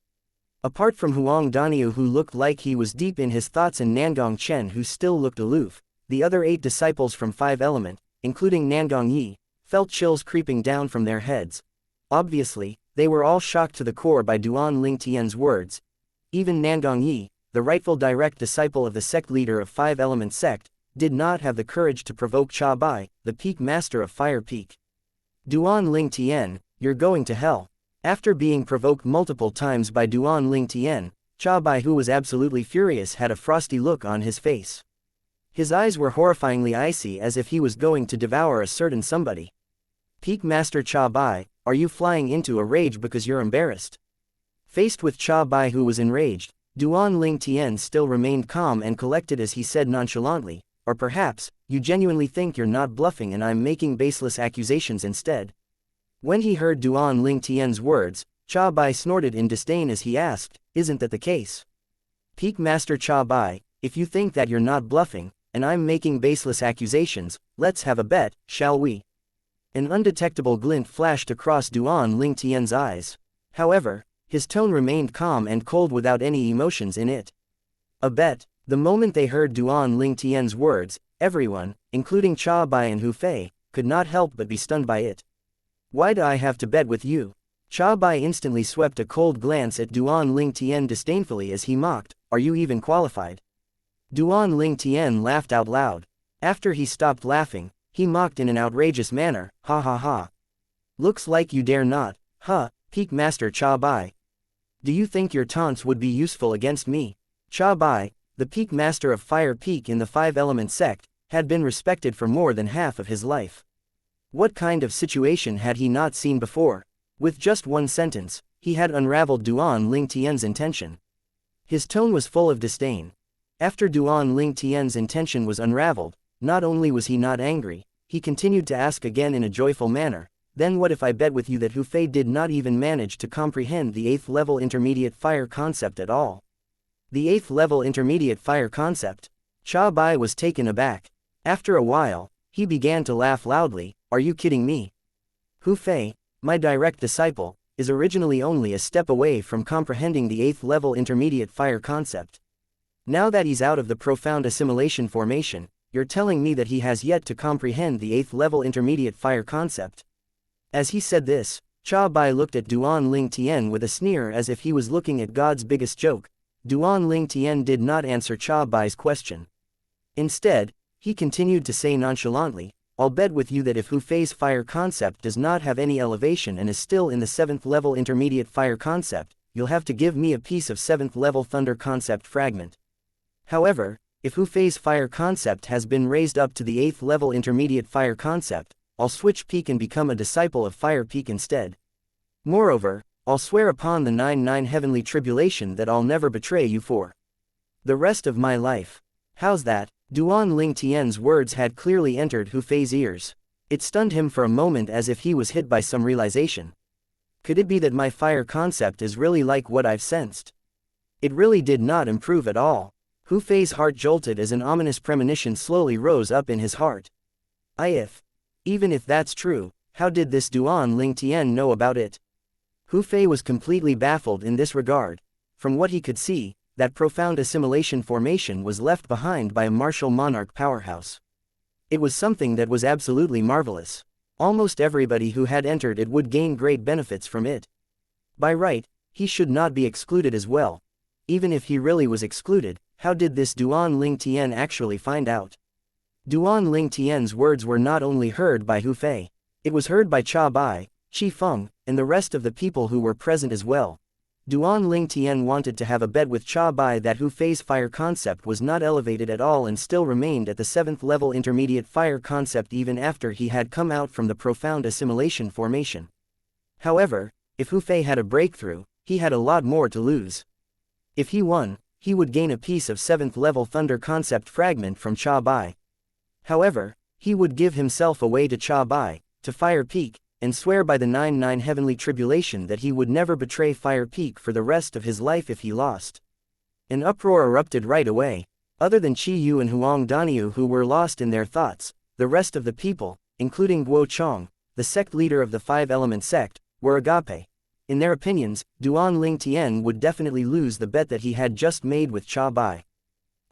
Apart from Huang Daniu, who looked like he was deep in his thoughts, and Nangong Chen, who still looked aloof, the other 8 disciples from 5 Element, including Nangong Yi, felt chills creeping down from their heads. Obviously, they were all shocked to the core by Duan Ling Tian's words. Even Nangong Yi, the rightful direct disciple of the sect leader of 5 Element sect, did not have the courage to provoke Cha Bai, the Peak Master of Fire Peak. Duan Ling Tian, you're going to hell. After being provoked multiple times by Duan Ling Tian, Cha Bai, who was absolutely furious, had a frosty look on his face. His eyes were horrifyingly icy, as if he was going to devour a certain somebody. Peak Master Cha Bai, are you flying into a rage because you're embarrassed? Faced with Cha Bai, who was enraged, Duan Ling Tian still remained calm and collected as he said nonchalantly, or perhaps, you genuinely think you're not bluffing and I'm making baseless accusations instead? When he heard Duan Ling Tian's words, Cha Bai snorted in disdain as he asked, isn't that the case? Peak Master Cha Bai, if you think that you're not bluffing, and I'm making baseless accusations, let's have a bet, shall we? An undetectable glint flashed across Duan Ling Tian's eyes. However, his tone remained calm and cold without any emotions in it. A bet. The moment they heard Duan Ling Tian's words, everyone, including Cha Bai and Hu Fei, could not help but be stunned by it. Why do I have to bet with you? Cha Bai instantly swept a cold glance at Duan Ling Tian disdainfully as he mocked, are you even qualified? Duan Ling Tian laughed out loud. After he stopped laughing, he mocked in an outrageous manner, ha ha ha. Looks like you dare not, huh, Peak Master Cha Bai. Do you think your taunts would be useful against me? Cha Bai, the Peak Master of Fire Peak in the 5 Element sect, had been respected for more than half of his life. What kind of situation had he not seen before? With just one sentence, he had unraveled Duan Ling Tian's intention. His tone was full of disdain. After Duan Ling Tian's intention was unraveled, not only was he not angry, he continued to ask again in a joyful manner, then what if I bet with you that Hu Fei did not even manage to comprehend the 8th level intermediate fire concept at all? The 8th level intermediate fire concept? Cha Bai was taken aback. After a while, he began to laugh loudly, are you kidding me? Hu Fei, my direct disciple, is originally only a step away from comprehending the 8th level intermediate fire concept. Now that he's out of the profound assimilation formation, you're telling me that he has yet to comprehend the 8th level intermediate fire concept. As he said this, Cha Bai looked at Duan Ling Tian with a sneer as if he was looking at God's biggest joke. Duan Ling Tian did not answer Cha Bai's question. Instead, He continued to say nonchalantly, I'll bet with you that if Hu Fei's fire concept does not have any elevation and is still in the 7th level intermediate fire concept, you'll have to give me a piece of 7th level thunder concept fragment. However, if Hu Fei's fire concept has been raised up to the 8th level intermediate fire concept, I'll switch peak and become a disciple of fire peak instead. Moreover, I'll swear upon the 9 heavenly tribulation that I'll never betray you for the rest of my life. How's that? Duan Ling Tian's words had clearly entered Hu Fei's ears. It stunned him for a moment as if he was hit by some realization. Could it be that my fire concept is really like what I've sensed? It really did not improve at all. Hu Fei's heart jolted as an ominous premonition slowly rose up in his heart. Even if that's true, how did this Duan Ling Tian know about it? Hu Fei was completely baffled in this regard. From what he could see, that profound assimilation formation was left behind by a martial monarch powerhouse. It was something that was absolutely marvelous. Almost everybody who had entered it would gain great benefits from it. By right, he should not be excluded as well. Even if he really was excluded, how did this Duan Ling Tian actually find out? Duan Ling Tian's words were not only heard by Hu Fei, it was heard by Cha Bai, Qi Feng, and the rest of the people who were present as well. Duan Ling Tian wanted to have a bet with Cha Bai that Hu Fei's fire concept was not elevated at all and still remained at the 7th level intermediate fire concept even after he had come out from the profound assimilation formation. However, if Hu Fei had a breakthrough, he had a lot more to lose. If he won, he would gain a piece of 7th level thunder concept fragment from Cha Bai. However, he would give himself away to Cha Bai, to Fire Peak, and swear by the 9 heavenly tribulation that he would never betray Fire Peak for the rest of his life if he lost. An uproar erupted right away. Other than Qi Yu and Huang Daniu who were lost in their thoughts, the rest of the people, including Guo Chong, the sect leader of the 5-element sect, were agape. In their opinions, Duan Ling Tian would definitely lose the bet that he had just made with Cha Bai.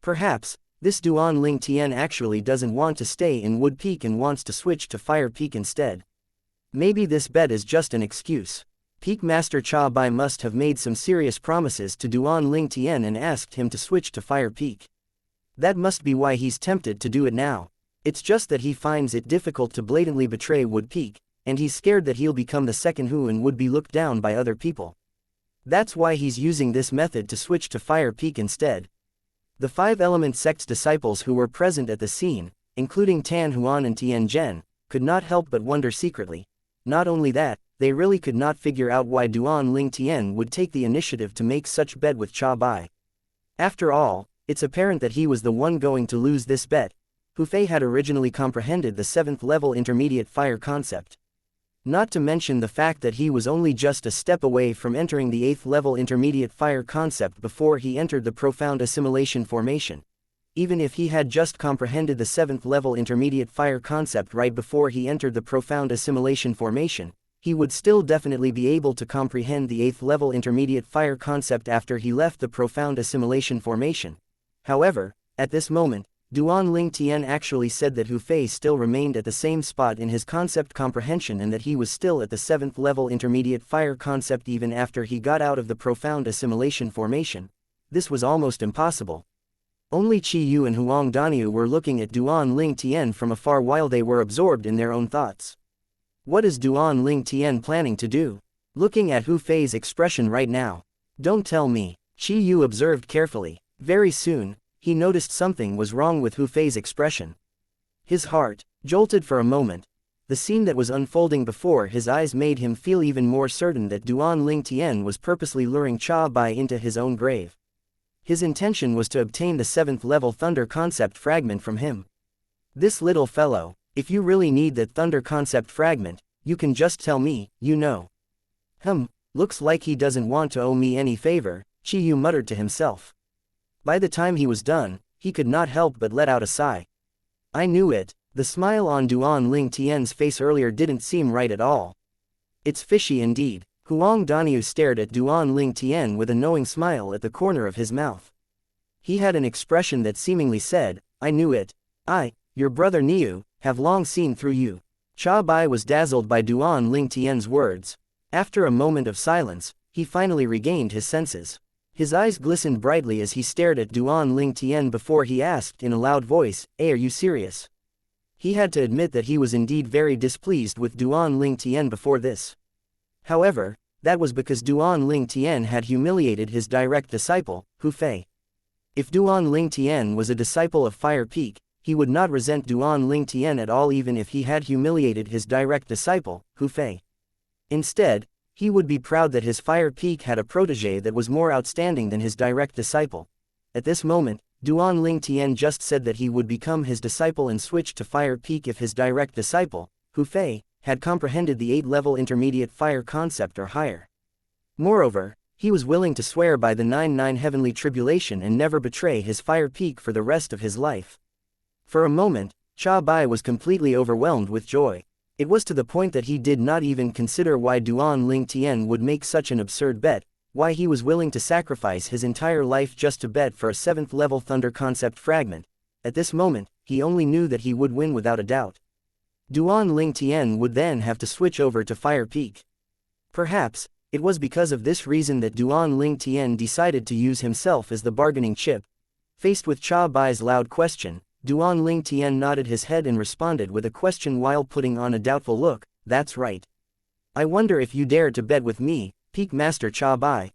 Perhaps, this Duan Ling Tian actually doesn't want to stay in Wood Peak and wants to switch to Fire Peak instead. Maybe this bet is just an excuse. Peak Master Cha Bai must have made some serious promises to Duan Ling Tian and asked him to switch to Fire Peak. That must be why he's tempted to do it now. It's just that he finds it difficult to blatantly betray Wood Peak, and he's scared that he'll become the second Hu and would be looked down by other people. That's why he's using this method to switch to Fire Peak instead. The 5-element sect's disciples who were present at the scene, including Tan Huan and Tian Zhen, could not help but wonder secretly. Not only that, they really could not figure out why Duan Ling Tian would take the initiative to make such bet with Cha Bai. After all, it's apparent that he was the one going to lose this bet. Hu Fei had originally comprehended the 7th level intermediate fire concept. Not to mention the fact that he was only just a step away from entering the 8th level intermediate fire concept before he entered the profound assimilation formation. Even if he had just comprehended the 7th level intermediate fire concept right before he entered the profound assimilation formation, he would still definitely be able to comprehend the 8th level intermediate fire concept after he left the profound assimilation formation. However, at this moment, Duan Ling Tian actually said that Hu Fei still remained at the same spot in his concept comprehension and that he was still at the 7th level intermediate fire concept even after he got out of the profound assimilation formation. This was almost impossible. Only Qi Yu and Huang Daniu were looking at Duan Ling Tian from afar while they were absorbed in their own thoughts. What is Duan Ling Tian planning to do? Looking at Hu Fei's expression right now. Don't tell me. Qi Yu observed carefully. Very soon, he noticed something was wrong with Hu Fei's expression. His heart jolted for a moment. The scene that was unfolding before his eyes made him feel even more certain that Duan Ling Tian was purposely luring Cha Bai into his own grave. His intention was to obtain the 7th level thunder concept fragment from him. This little fellow, if you really need that thunder concept fragment, you can just tell me, you know. Looks like he doesn't want to owe me any favor, Qi Yu muttered to himself. By the time he was done, he could not help but let out a sigh. I knew it. The smile on Duan Ling Tian's face earlier didn't seem right at all. It's fishy indeed. Huang Daniu stared at Duan Ling Tian with a knowing smile at the corner of his mouth. He had an expression that seemingly said, I knew it. I, your brother Niu, have long seen through you. Cha Bai was dazzled by Duan Ling Tian's words. After a moment of silence, he finally regained his senses. His eyes glistened brightly as he stared at Duan Ling Tian before he asked in a loud voice, "Are you serious?" He had to admit that he was indeed very displeased with Duan Ling Tian before this. However, that was because Duan Ling Tian had humiliated his direct disciple, Hu Fei. If Duan Ling Tian was a disciple of Fire Peak, he would not resent Duan Ling Tian at all even if he had humiliated his direct disciple, Hu Fei. Instead, he would be proud that his Fire Peak had a protege that was more outstanding than his direct disciple. At this moment, Duan Ling Tian just said that he would become his disciple and switch to Fire Peak if his direct disciple, Hu Fei, had comprehended the 8-level intermediate fire concept or higher. Moreover, he was willing to swear by the 9-9 heavenly tribulation and never betray his Fire Peak for the rest of his life. For a moment, Cha Bai was completely overwhelmed with joy. It was to the point that he did not even consider why Duan Ling Tian would make such an absurd bet, why he was willing to sacrifice his entire life just to bet for a 7th-level thunder concept fragment. At this moment, he only knew that he would win without a doubt. Duan Ling Tian would then have to switch over to Fire Peak. Perhaps, it was because of this reason that Duan Ling Tian decided to use himself as the bargaining chip. Faced with Cha Bai's loud question, Duan Ling Tian nodded his head and responded with a question while putting on a doubtful look, "That's right. I wonder if you dare to bet with me, Peak Master Cha Bai.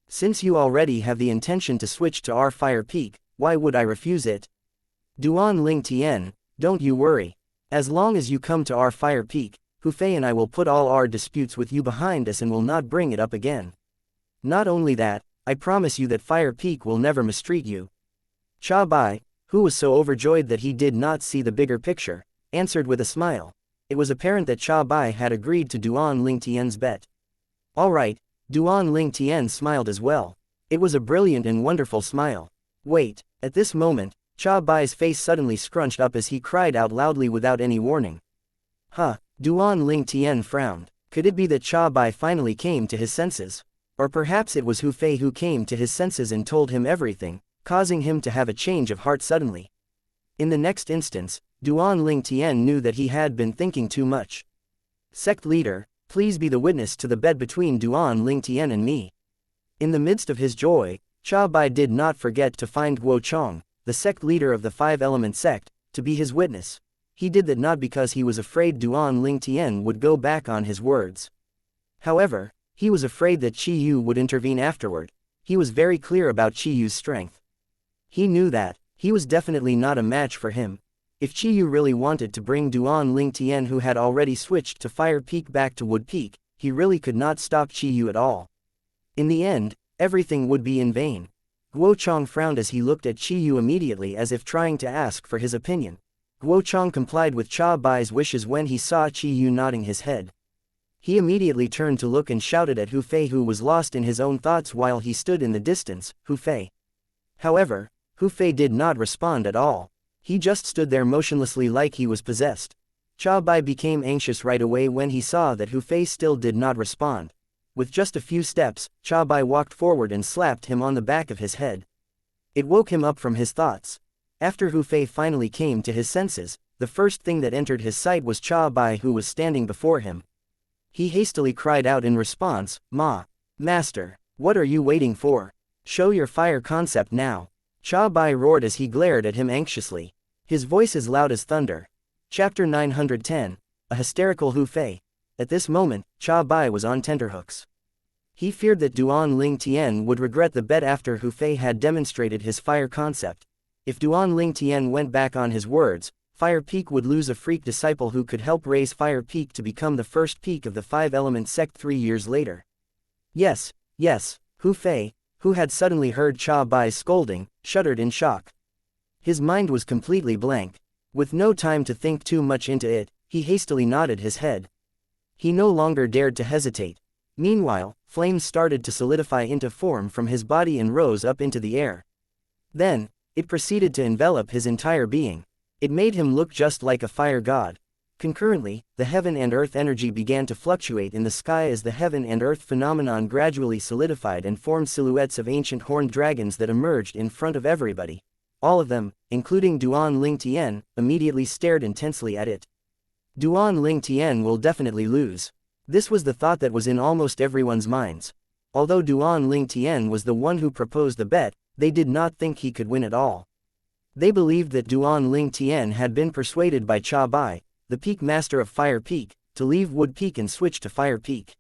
Since you already have the intention to switch to our Fire Peak, why would I refuse it? Duan Ling Tian, don't you worry. As long as you come to our Fire Peak, Hu Fei and I will put all our disputes with you behind us and will not bring it up again. Not only that, I promise you that Fire Peak will never mistreat you." Cha Bai, who was so overjoyed that he did not see the bigger picture, answered with a smile. It was apparent that Cha Bai had agreed to Duan Ling Tian's bet. All right, Duan Ling Tian smiled as well. It was a brilliant and wonderful smile. Wait, at this moment, Cha Bai's face suddenly scrunched up as he cried out loudly without any warning. Huh, Duan Ling Tian frowned. Could it be that Cha Bai finally came to his senses? Or perhaps it was Hu Fei who came to his senses and told him everything, causing him to have a change of heart suddenly. In the next instance, Duan Ling Tian knew that he had been thinking too much. Sect leader, please be the witness to the bet between Duan Ling Tian and me. In the midst of his joy, Cha Bai did not forget to find Guo Chong, the sect leader of the 5-element sect, to be his witness. He did that not because he was afraid Duan Ling Tian would go back on his words. However, he was afraid that Qi Yu would intervene afterward. He was very clear about Qi Yu's strength. He knew that he was definitely not a match for him. If Qi Yu really wanted to bring Duan Ling Tian, who had already switched to Fire Peak, back to Wood Peak, he really could not stop Qi Yu at all. In the end, everything would be in vain. Guo Chong frowned as he looked at Qi Yu immediately as if trying to ask for his opinion. Guo Chong complied with Cha Bai's wishes when he saw Qi Yu nodding his head. He immediately turned to look and shouted at Hu Fei, who was lost in his own thoughts while he stood in the distance, "Hu Fei." However, Hu Fei did not respond at all. He just stood there motionlessly like he was possessed. Cha Bai became anxious right away when he saw that Hu Fei still did not respond. With just a few steps, Cha Bai walked forward and slapped him on the back of his head. It woke him up from his thoughts. After Hu Fei finally came to his senses, the first thing that entered his sight was Cha Bai, who was standing before him. He hastily cried out in response, Master, what are you waiting for? Show your fire concept now." Cha Bai roared as he glared at him anxiously. His voice as loud as thunder. Chapter 910, A Hysterical Hu Fei. At this moment, Cha Bai was on tenterhooks. He feared that Duan Ling Tian would regret the bet after Hu Fei had demonstrated his fire concept. If Duan Ling Tian went back on his words, Fire Peak would lose a freak disciple who could help raise Fire Peak to become the first peak of the 5-element sect 3 years later. Yes, Hu Fei, who had suddenly heard Cha Bai's scolding, shuddered in shock. His mind was completely blank. With no time to think too much into it, he hastily nodded his head. He no longer dared to hesitate. Meanwhile, flames started to solidify into form from his body and rose up into the air. Then, it proceeded to envelop his entire being. It made him look just like a fire god. Concurrently, the heaven and earth energy began to fluctuate in the sky as the heaven and earth phenomenon gradually solidified and formed silhouettes of ancient horned dragons that emerged in front of everybody. All of them, including Duan Ling Tian, immediately stared intensely at it. Duan Ling Tian will definitely lose. This was the thought that was in almost everyone's minds. Although Duan Ling Tian was the one who proposed the bet, they did not think he could win at all. They believed that Duan Ling Tian had been persuaded by Cha Bai, the peak master of Fire Peak, to leave Wood Peak and switch to Fire Peak.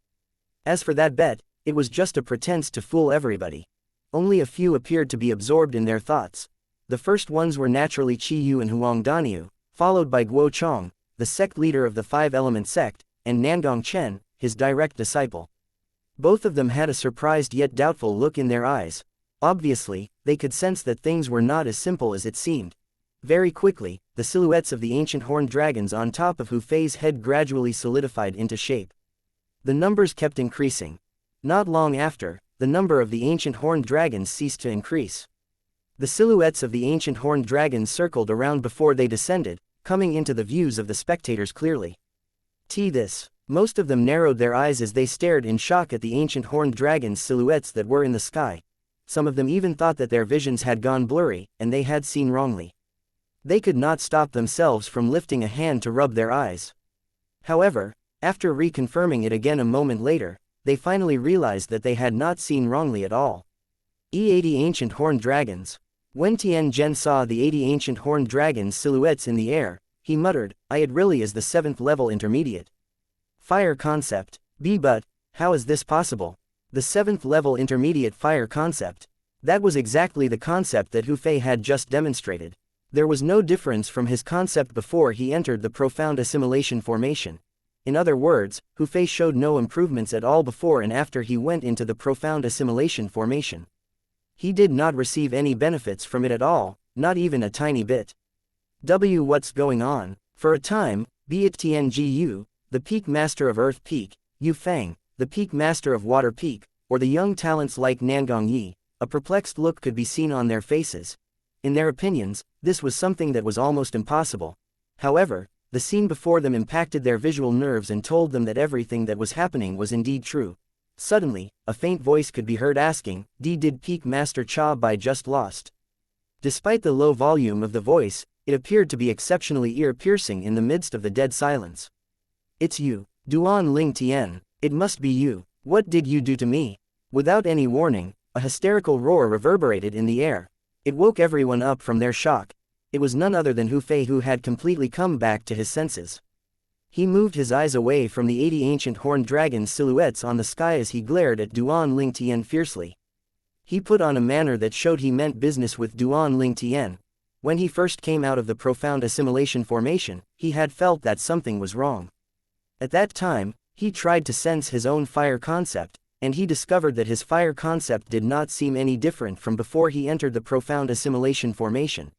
As for that bet, it was just a pretense to fool everybody. Only a few appeared to be absorbed in their thoughts. The first ones were naturally Qi Yu and Huang Daniu, followed by Guo Chong, the sect leader of the Five-Element sect, and Nangong Chen, his direct disciple. Both of them had a surprised yet doubtful look in their eyes. Obviously, they could sense that things were not as simple as it seemed. Very quickly, the silhouettes of the ancient horned dragons on top of Hu Fei's head gradually solidified into shape. The numbers kept increasing. Not long after, the number of the ancient horned dragons ceased to increase. The silhouettes of the ancient horned dragons circled around before they descended, coming into the views of the spectators clearly. Most of them narrowed their eyes as they stared in shock at the ancient horned dragons' silhouettes that were in the sky. Some of them even thought that their visions had gone blurry, and they had seen wrongly. They could not stop themselves from lifting a hand to rub their eyes. However, after reconfirming it again a moment later, they finally realized that they had not seen wrongly at all. 80 ancient horned dragons. When Tian Zhen saw the 80 ancient horned dragons' silhouettes in the air, he muttered, "It really is the 7th level intermediate. Fire concept, but how is this possible? The 7th level intermediate fire concept." That was exactly the concept that Hu Fei had just demonstrated. There was no difference from his concept before he entered the profound assimilation formation. In other words, Hu Fei showed no improvements at all before and after he went into the profound assimilation formation. He did not receive any benefits from it at all, not even a tiny bit. What's going on? For a time, be it Tianji, the peak master of Earth Peak, Yu Feng, the peak master of Water Peak, or the young talents like Nangong Yi, a perplexed look could be seen on their faces. In their opinions, this was something that was almost impossible. However, the scene before them impacted their visual nerves and told them that everything that was happening was indeed true. Suddenly, a faint voice could be heard asking, Did Peak Master Cha Bai just lost? Despite the low volume of the voice, it appeared to be exceptionally ear-piercing in the midst of the dead silence. "It's you, Duan Ling Tian. It must be you. What did you do to me?" Without any warning, a hysterical roar reverberated in the air. It woke everyone up from their shock. It was none other than Hu Fei who had completely come back to his senses. He moved his eyes away from the 80 ancient horned dragons' silhouettes on the sky as he glared at Duan Ling Tian fiercely. He put on a manner that showed he meant business with Duan Ling Tian. When he first came out of the profound assimilation formation, he had felt that something was wrong. At that time, he tried to sense his own fire concept, and he discovered that his fire concept did not seem any different from before he entered the profound assimilation formation.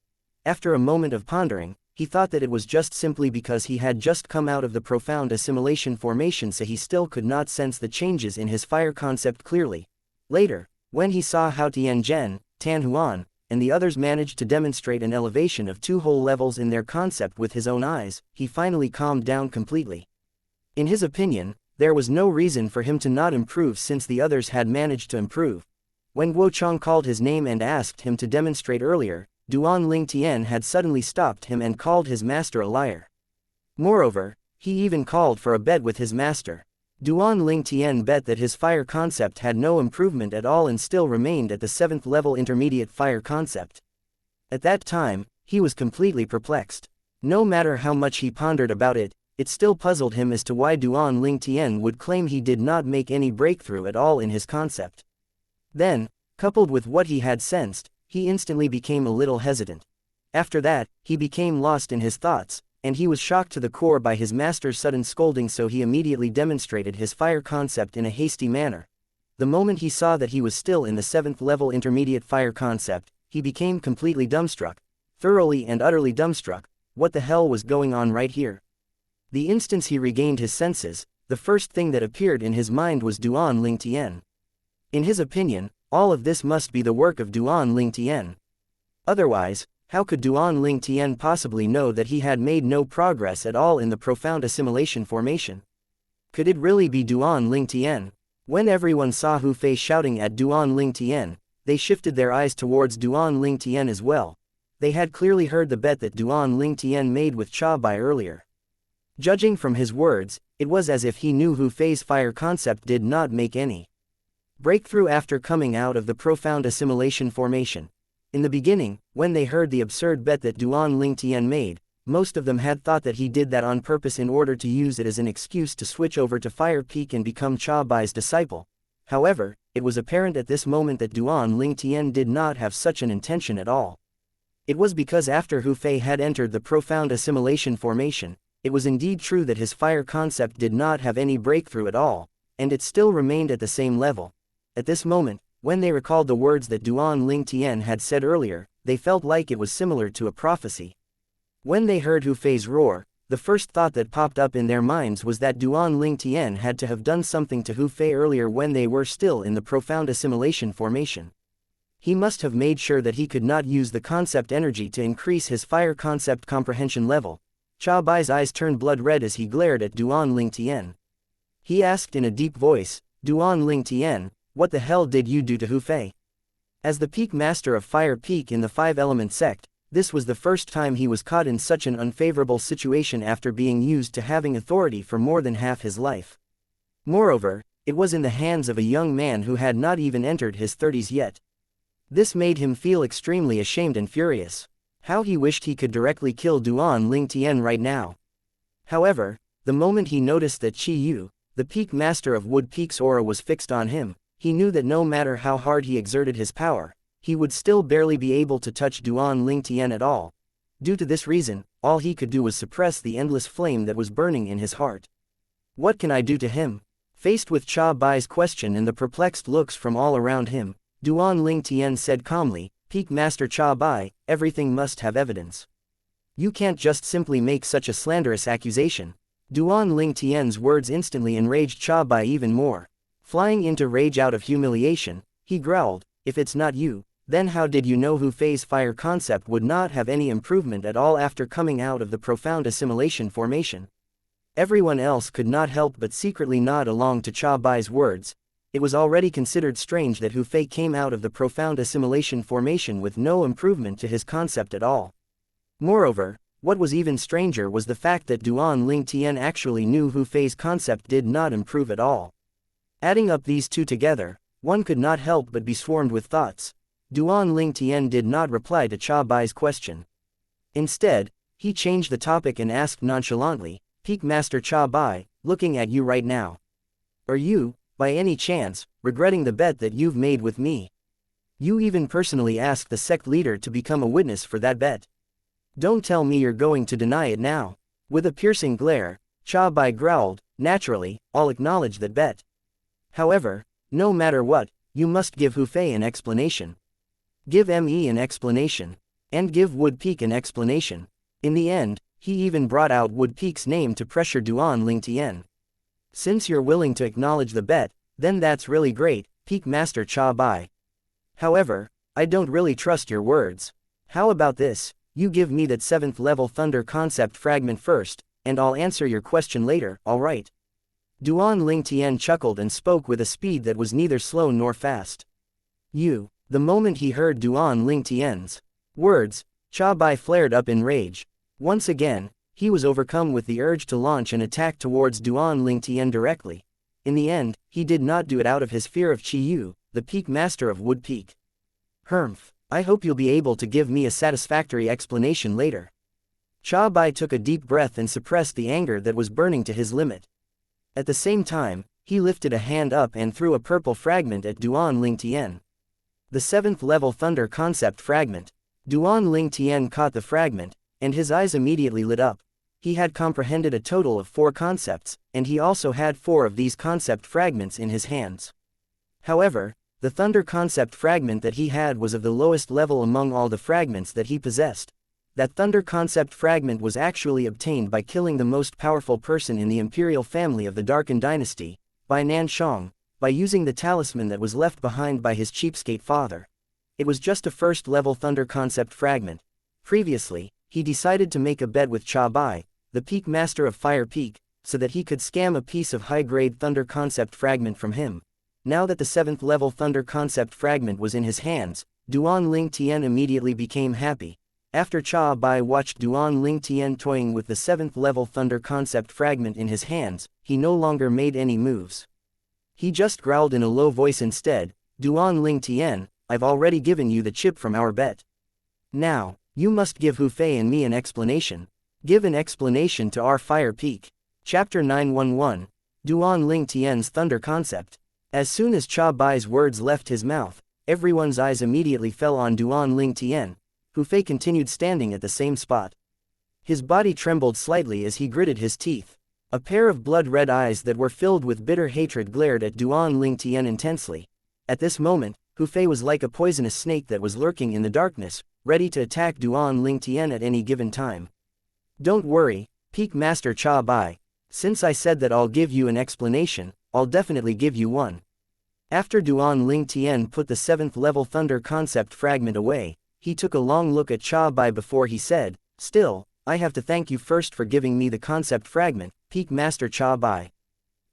After a moment of pondering, he thought that it was just simply because he had just come out of the profound assimilation formation, so he still could not sense the changes in his fire concept clearly. Later, when he saw how Tian Zhen, Tan Huan, and the others managed to demonstrate an elevation of 2 whole levels in their concept with his own eyes, he finally calmed down completely. In his opinion, there was no reason for him to not improve since the others had managed to improve. When Guo Chong called his name and asked him to demonstrate earlier, Duan Ling Tian had suddenly stopped him and called his master a liar. Moreover, he even called for a bet with his master. Duan Ling Tian bet that his fire concept had no improvement at all and still remained at the 7th level intermediate fire concept. At that time, he was completely perplexed. No matter how much he pondered about it, it still puzzled him as to why Duan Ling Tian would claim he did not make any breakthrough at all in his concept. Then, coupled with what he had sensed, he instantly became a little hesitant. After that, he became lost in his thoughts, and he was shocked to the core by his master's sudden scolding, so he immediately demonstrated his fire concept in a hasty manner. The moment he saw that he was still in the 7th level intermediate fire concept, he became completely dumbstruck. Thoroughly and utterly dumbstruck. What the hell was going on right here? The instant he regained his senses, the first thing that appeared in his mind was Duan Ling Tian. In his opinion, all of this must be the work of Duan Ling Tian. Otherwise, how could Duan Ling Tian possibly know that he had made no progress at all in the profound assimilation formation? Could it really be Duan Ling Tian? When everyone saw Hu Fei shouting at Duan Ling Tian, they shifted their eyes towards Duan Ling Tian as well. They had clearly heard the bet that Duan Ling Tian made with Cha Bai earlier. Judging from his words, it was as if he knew Hu Fei's fire concept did not make any Breakthrough after coming out of the profound assimilation formation. In the beginning, when they heard the absurd bet that Duan Lingtian made, most of them had thought that he did that on purpose in order to use it as an excuse to switch over to Fire Peak and become Cha Bai's disciple. However, it was apparent at this moment that Duan Lingtian did not have such an intention at all. It was because after Hu Fei had entered the profound assimilation formation, it was indeed true that his fire concept did not have any breakthrough at all, and it still remained at the same level. At this moment, when they recalled the words that Duan Lingtian had said earlier, they felt like it was similar to a prophecy. When they heard Hu Fei's roar, the first thought that popped up in their minds was that Duan Lingtian had to have done something to Hu Fei earlier when they were still in the profound assimilation formation. He must have made sure that he could not use the concept energy to increase his fire concept comprehension level. Cha Bai's eyes turned blood red as he glared at Duan Lingtian. He asked in a deep voice, "Duan Lingtian, what the hell did you do to Hu Fei?" As the peak master of Fire Peak in the Five-Element sect, this was the first time he was caught in such an unfavorable situation after being used to having authority for more than half his life. Moreover, it was in the hands of a young man who had not even entered his 30s yet. This made him feel extremely ashamed and furious. How he wished he could directly kill Duan Lingtian right now. However, the moment he noticed that Qi Yu, the peak master of Wood Peak's aura, was fixed on him, he knew that no matter how hard he exerted his power, he would still barely be able to touch Duan Lingtian at all. Due to this reason, all he could do was suppress the endless flame that was burning in his heart. What can I do to him? Faced with Cha Bai's question and the perplexed looks from all around him, Duan Lingtian said calmly, "Peak Master Cha Bai, everything must have evidence. You can't just simply make such a slanderous accusation." Duan Lingtian's words instantly enraged Cha Bai even more. Flying into rage out of humiliation, he growled, "If it's not you, then how did you know Hu Fei's fire concept would not have any improvement at all after coming out of the profound assimilation formation?" Everyone else could not help but secretly nod along to Cha Bai's words. It was already considered strange that Hu Fei came out of the profound assimilation formation with no improvement to his concept at all. Moreover, what was even stranger was the fact that Duan Lingtian actually knew Hu Fei's concept did not improve at all. Adding up these two together, one could not help but be swarmed with thoughts. Duan Lingtian did not reply to Cha Bai's question. Instead, he changed the topic and asked nonchalantly, "Peak Master Cha Bai, looking at you right now. Are you, by any chance, regretting the bet that you've made with me? You even personally asked the sect leader to become a witness for that bet. Don't tell me you're going to deny it now." With a piercing glare, Cha Bai growled, "Naturally, I'll acknowledge that bet. However, no matter what, you must give Hu Fei an explanation. Give Me an explanation. And give Wood Peak an explanation." In the end, he even brought out Wood Peak's name to pressure Duan Lingtian. "Since you're willing to acknowledge the bet, then that's really great, Peak Master Cha Bai. However, I don't really trust your words. How about this, you give me that 7th level thunder concept fragment first, and I'll answer your question later, alright?" Duan Lingtian chuckled and spoke with a speed that was neither slow nor fast. "You." The moment he heard Duan Lingtian's words, Cha Bai flared up in rage. Once again, he was overcome with the urge to launch an attack towards Duan Lingtian directly. In the end, he did not do it out of his fear of Qi Yu, the peak master of Wood Peak. "Humph, I hope you'll be able to give me a satisfactory explanation later." Cha Bai took a deep breath and suppressed the anger that was burning to his limit. At the same time, he lifted a hand up and threw a purple fragment at Duan Lingtian. The 7th level thunder concept fragment. Duan Lingtian caught the fragment, and his eyes immediately lit up. He had comprehended a total of 4 concepts, and he also had 4 of these concept fragments in his hands. However, the thunder concept fragment that he had was of the lowest level among all the fragments that he possessed. That thunder concept fragment was actually obtained by killing the most powerful person in the imperial family of the Darken dynasty, by Nan Shang, by using the talisman that was left behind by his cheapskate father. It was just a first-level thunder concept fragment. Previously, he decided to make a bet with Cha Bai, the peak master of Fire Peak, so that he could scam a piece of high-grade thunder concept fragment from him. Now that the 7th-level thunder concept fragment was in his hands, Duan Lingtian immediately became happy. After Cha Bai watched Duan Lingtian toying with the 7th-level thunder concept fragment in his hands, he no longer made any moves. He just growled in a low voice instead, Duan Ling Tian, I've already given you the chip from our bet. Now, you must give Hu Fei and me an explanation. Give an explanation to our fire peak. Chapter 911, Duan Ling Tian's Thunder Concept. As soon as Cha Bai's words left his mouth, everyone's eyes immediately fell on Duan Ling Tian. Hu Fei continued standing at the same spot. His body trembled slightly as he gritted his teeth. A pair of blood-red eyes that were filled with bitter hatred glared at Duan Ling Tian intensely. At this moment, Hu Fei was like a poisonous snake that was lurking in the darkness, ready to attack Duan Ling Tian at any given time. Don't worry, Peak Master Cha Bai. Since I said that I'll give you an explanation, I'll definitely give you one. After Duan Ling Tian put the 7th level Thunder Concept fragment away, he took a long look at Cha Bai before he said, Still, I have to thank you first for giving me the concept fragment, Peak Master Cha Bai.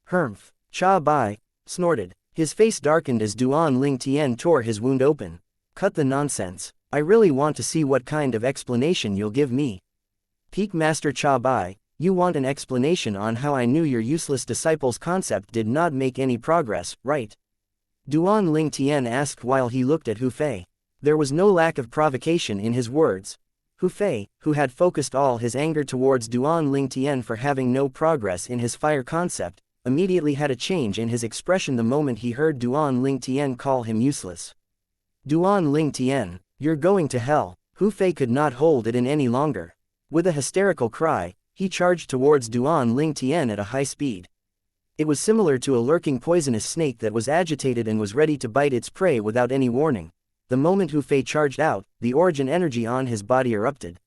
Humph. Cha Bai snorted. His face darkened as Duan Ling Tian tore his wound open. Cut the nonsense. I really want to see what kind of explanation you'll give me. Peak Master Cha Bai, you want an explanation on how I knew your useless disciple's concept did not make any progress, right? Duan Ling Tian asked while he looked at Hu Fei. There was no lack of provocation in his words. Hu Fei, who had focused all his anger towards Duan Ling Tian for having no progress in his fire concept, immediately had a change in his expression the moment he heard Duan Ling Tian call him useless. Duan Ling Tian, you're going to hell. Hu Fei could not hold it in any longer. With a hysterical cry, he charged towards Duan Ling Tian at a high speed. It was similar to a lurking poisonous snake that was agitated and was ready to bite its prey without any warning. The moment Hu Fei charged out, the origin energy on his body erupted.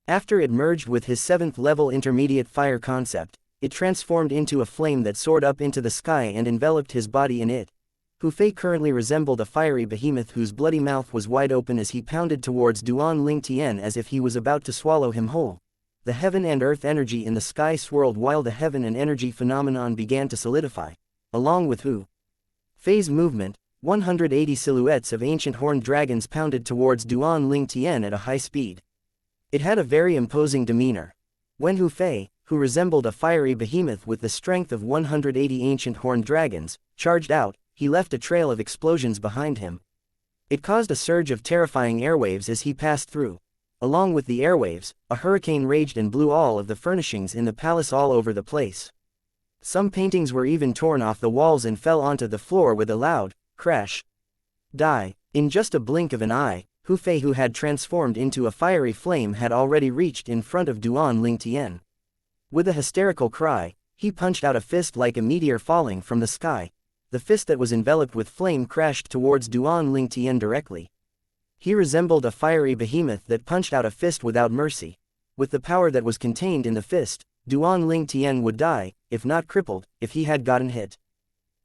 After it merged with his 7th level intermediate fire concept, it transformed into a flame that soared up into the sky and enveloped his body in it. Hu Fei currently resembled a fiery behemoth whose bloody mouth was wide open as he pounded towards Duan Ling Tian as if he was about to swallow him whole. The heaven and earth energy in the sky swirled while the heaven and energy phenomenon began to solidify. Along with Hu Fei's movement, 180 silhouettes of ancient horned dragons pounded towards Duan Ling Tian at a high speed. It had a very imposing demeanor. When Hu Fei, who resembled a fiery behemoth with the strength of 180 ancient horned dragons, charged out, he left a trail of explosions behind him. It caused a surge of terrifying airwaves as he passed through. Along with the airwaves, a hurricane raged and blew all of the furnishings in the palace all over the place. Some paintings were even torn off the walls and fell onto the floor with a loud crash. Die. In just a blink of an eye, Hu Fei, who had transformed into a fiery flame, had already reached in front of Duan Ling Tian. With a hysterical cry, he punched out a fist like a meteor falling from the sky. The fist that was enveloped with flame crashed towards Duan Ling Tian directly. He resembled a fiery behemoth that punched out a fist without mercy. With the power that was contained in the fist, Duan Ling Tian would die, if not crippled, if he had gotten hit.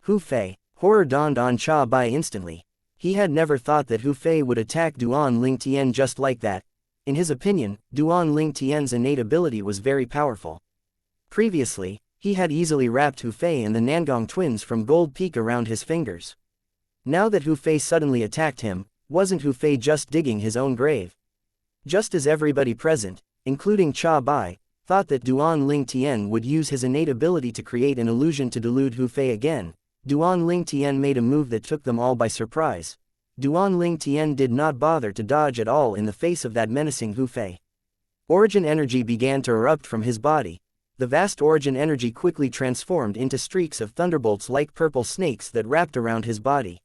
Hu Fei. Horror dawned on Cha Bai instantly. He had never thought that Hu Fei would attack Duan Ling Tian just like that. In his opinion, Duan Ling Tian's innate ability was very powerful. Previously, he had easily wrapped Hu Fei and the Nangong twins from Gold Peak around his fingers. Now that Hu Fei suddenly attacked him, wasn't Hu Fei just digging his own grave? Just as everybody present, including Cha Bai, thought that Duan Ling Tian would use his innate ability to create an illusion to delude Hu Fei again, Duan Ling Tian made a move that took them all by surprise. Duan Ling Tian did not bother to dodge at all in the face of that menacing Hu Fei. Origin energy began to erupt from his body. The vast origin energy quickly transformed into streaks of thunderbolts like purple snakes that wrapped around his body.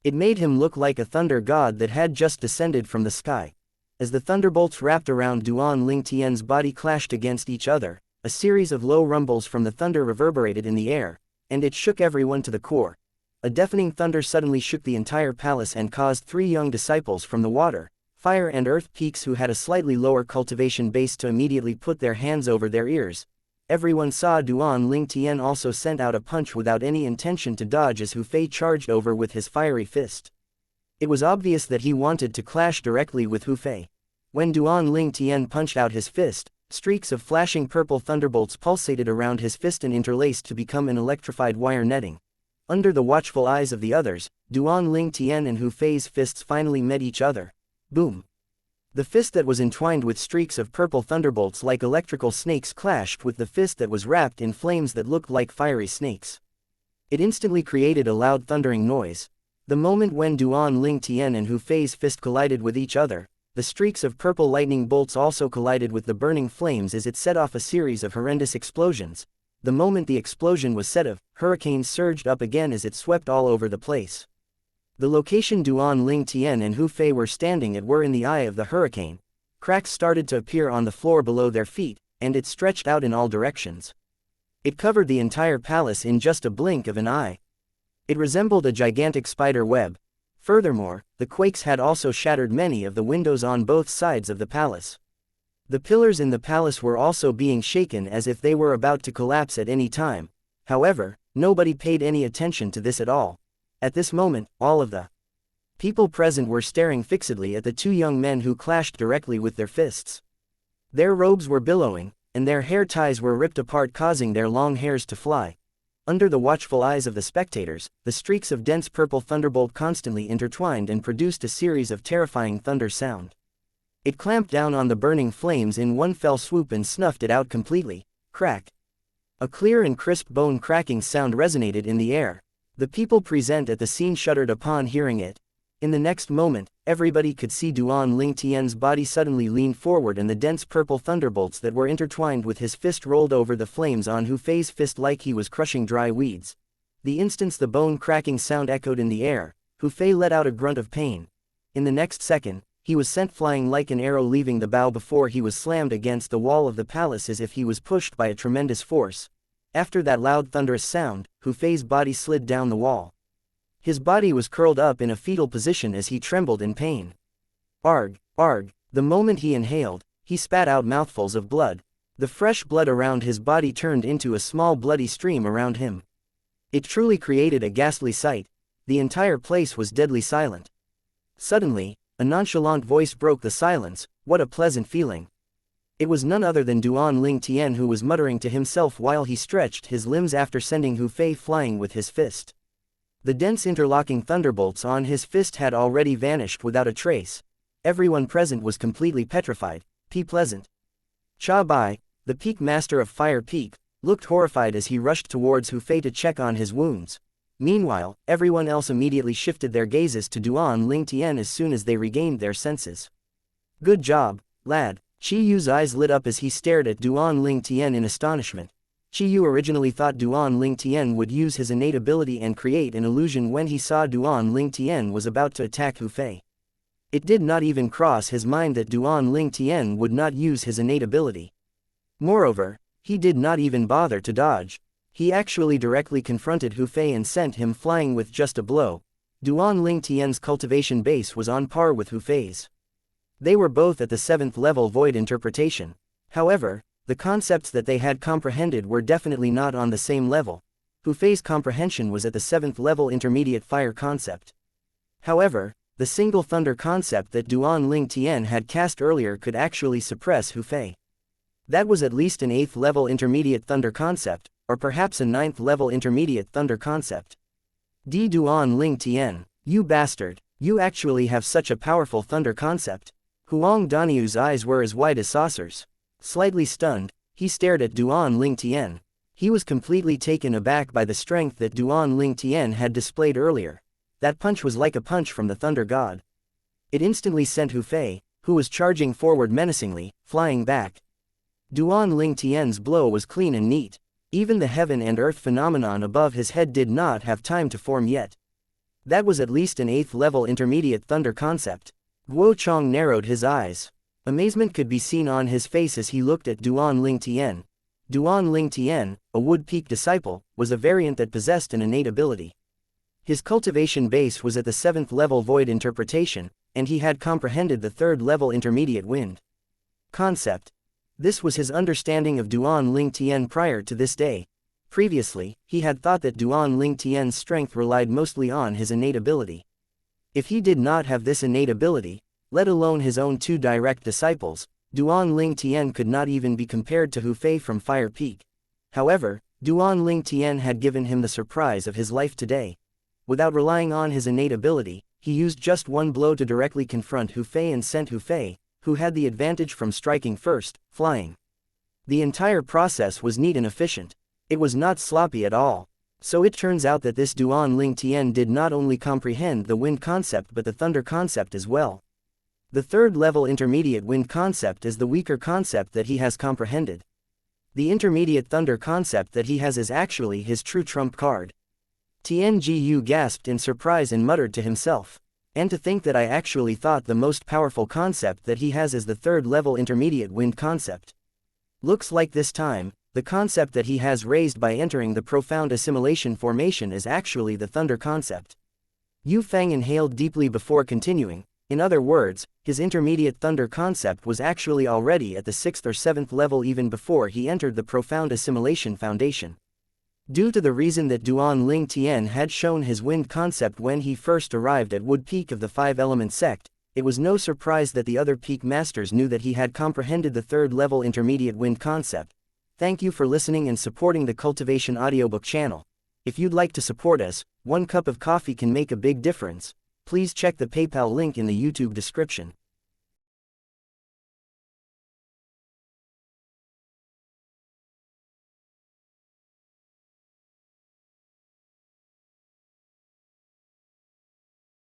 It made him look like a thunder god that had just descended from the sky. As the thunderbolts wrapped around Duan Ling Tian's body clashed against each other, a series of low rumbles from the thunder reverberated in the air, and it shook everyone to the core. A deafening thunder suddenly shook the entire palace and caused 3 young disciples from the water, fire and earth peaks who had a slightly lower cultivation base to immediately put their hands over their ears. Everyone saw Duan Ling Tian also sent out a punch without any intention to dodge as Hu Fei charged over with his fiery fist. It was obvious that he wanted to clash directly with Hu Fei. When Duan Ling Tian punched out his fist, streaks of flashing purple thunderbolts pulsated around his fist and interlaced to become an electrified wire netting. Under the watchful eyes of the others, Duan Ling Tian and Hu Fei's fists finally met each other. Boom! The fist that was entwined with streaks of purple thunderbolts like electrical snakes clashed with the fist that was wrapped in flames that looked like fiery snakes. It instantly created a loud thundering noise. The moment when Duan Ling Tian and Hu Fei's fist collided with each other, the streaks of purple lightning bolts also collided with the burning flames as it set off a series of horrendous explosions. The moment the explosion was set off, hurricanes surged up again as it swept all over the place. The location Duan Ling Tian and Hu Fei were standing at were in the eye of the hurricane. Cracks started to appear on the floor below their feet, and it stretched out in all directions. It covered the entire palace in just a blink of an eye. It resembled a gigantic spider web. Furthermore, the quakes had also shattered many of the windows on both sides of the palace. The pillars in the palace were also being shaken as if they were about to collapse at any time. However, nobody paid any attention to this at all. At this moment, all of the people present were staring fixedly at the two young men who clashed directly with their fists. Their robes were billowing, and their hair ties were ripped apart, causing their long hairs to fly. Under the watchful eyes of the spectators, the streaks of dense purple thunderbolt constantly intertwined and produced a series of terrifying thunder sound. It clamped down on the burning flames in one fell swoop and snuffed it out completely. Crack! A clear and crisp bone cracking sound resonated in the air. The people present at the scene shuddered upon hearing it. In the next moment, everybody could see Duan Ling Tian's body suddenly lean forward and the dense purple thunderbolts that were intertwined with his fist rolled over the flames on Hu Fei's fist like he was crushing dry weeds. The instant the bone cracking sound echoed in the air, Hu Fei let out a grunt of pain. In the next second, he was sent flying like an arrow, leaving the bow before he was slammed against the wall of the palace as if he was pushed by a tremendous force. After that loud thunderous sound, Hu Fei's body slid down the wall. His body was curled up in a fetal position as he trembled in pain. Arg, arg, the moment he inhaled, he spat out mouthfuls of blood. The fresh blood around his body turned into a small bloody stream around him. It truly created a ghastly sight. The entire place was deadly silent. Suddenly, a nonchalant voice broke the silence. What a pleasant feeling. It was none other than Duan Ling Tian, who was muttering to himself while he stretched his limbs after sending Hu Fei flying with his fist. The dense interlocking thunderbolts on his fist had already vanished without a trace. Everyone present was completely petrified. Pleasant. Cha Bai, the peak master of Fire Peak, looked horrified as he rushed towards Hu Fei to check on his wounds. Meanwhile, everyone else immediately shifted their gazes to Duan Ling Tian as soon as they regained their senses. Good job, lad. Chi Yu's eyes lit up as he stared at Duan Ling Tian in astonishment. Chi Yu originally thought Duan Ling Tian would use his innate ability and create an illusion when he saw Duan Ling Tian was about to attack Hu Fei. It did not even cross his mind that Duan Ling Tian would not use his innate ability. Moreover, he did not even bother to dodge. He actually directly confronted Hu Fei and sent him flying with just a blow. Duan Ling Tian's cultivation base was on par with Hu Fei's. They were both at the 7th level void interpretation. However, the concepts that they had comprehended were definitely not on the same level. Hu Fei's comprehension was at the 7th level intermediate fire concept. However, the single thunder concept that Duan Ling Tian had cast earlier could actually suppress Hu Fei. That was at least an 8th level intermediate thunder concept, or perhaps a 9th level intermediate thunder concept. Duan Ling Tian, you bastard, you actually have such a powerful thunder concept. Huang Danyu's eyes were as wide as saucers. Slightly stunned, he stared at Duan Ling Tian. He was completely taken aback by the strength that Duan Ling Tian had displayed earlier. That punch was like a punch from the thunder god. It instantly sent Hu Fei, who was charging forward menacingly, flying back. Duan Ling Tian's blow was clean and neat. Even the heaven and earth phenomenon above his head did not have time to form yet. That was at least an 8th level intermediate thunder concept. Guo Chong narrowed his eyes. Amazement could be seen on his face as he looked at Duan Ling Tian. Duan Ling Tian, a Wood Peak disciple, was a variant that possessed an innate ability. His cultivation base was at the 7th level void interpretation, and he had comprehended the 3rd level intermediate wind concept. This was his understanding of Duan Ling Tian prior to this day. Previously, he had thought that Duan Ling Tian's strength relied mostly on his innate ability. If he did not have this innate ability, let alone his own 2 direct disciples, Duan Ling Tian could not even be compared to Hu Fei from Fire Peak. However, Duan Ling Tian had given him the surprise of his life today. Without relying on his innate ability, he used just one blow to directly confront Hu Fei and sent Hu Fei, who had the advantage from striking first, flying. The entire process was neat and efficient. It was not sloppy at all. So it turns out that this Duan Tian did not only comprehend the wind concept but the thunder concept as well. The third level intermediate wind concept is the weaker concept that he has comprehended. The intermediate thunder concept that he has is actually his true trump card. Tiangu gasped in surprise and muttered to himself. And to think that I actually thought the most powerful concept that he has is the third level intermediate wind concept. Looks like this time, the concept that he has raised by entering the profound assimilation formation is actually the thunder concept. Yu Feng inhaled deeply before continuing. In other words, his intermediate thunder concept was actually already at the 6th or 7th level even before he entered the profound assimilation foundation. Due to the reason that Duan Tian had shown his wind concept when he first arrived at Wood Peak of the Five-Element sect, it was no surprise that the other peak masters knew that he had comprehended the third level intermediate wind concept. Thank you for listening and supporting the Cultivation audiobook channel. If you'd like to support us, 1 cup of coffee can make a big difference. Please check the PayPal link in the YouTube description.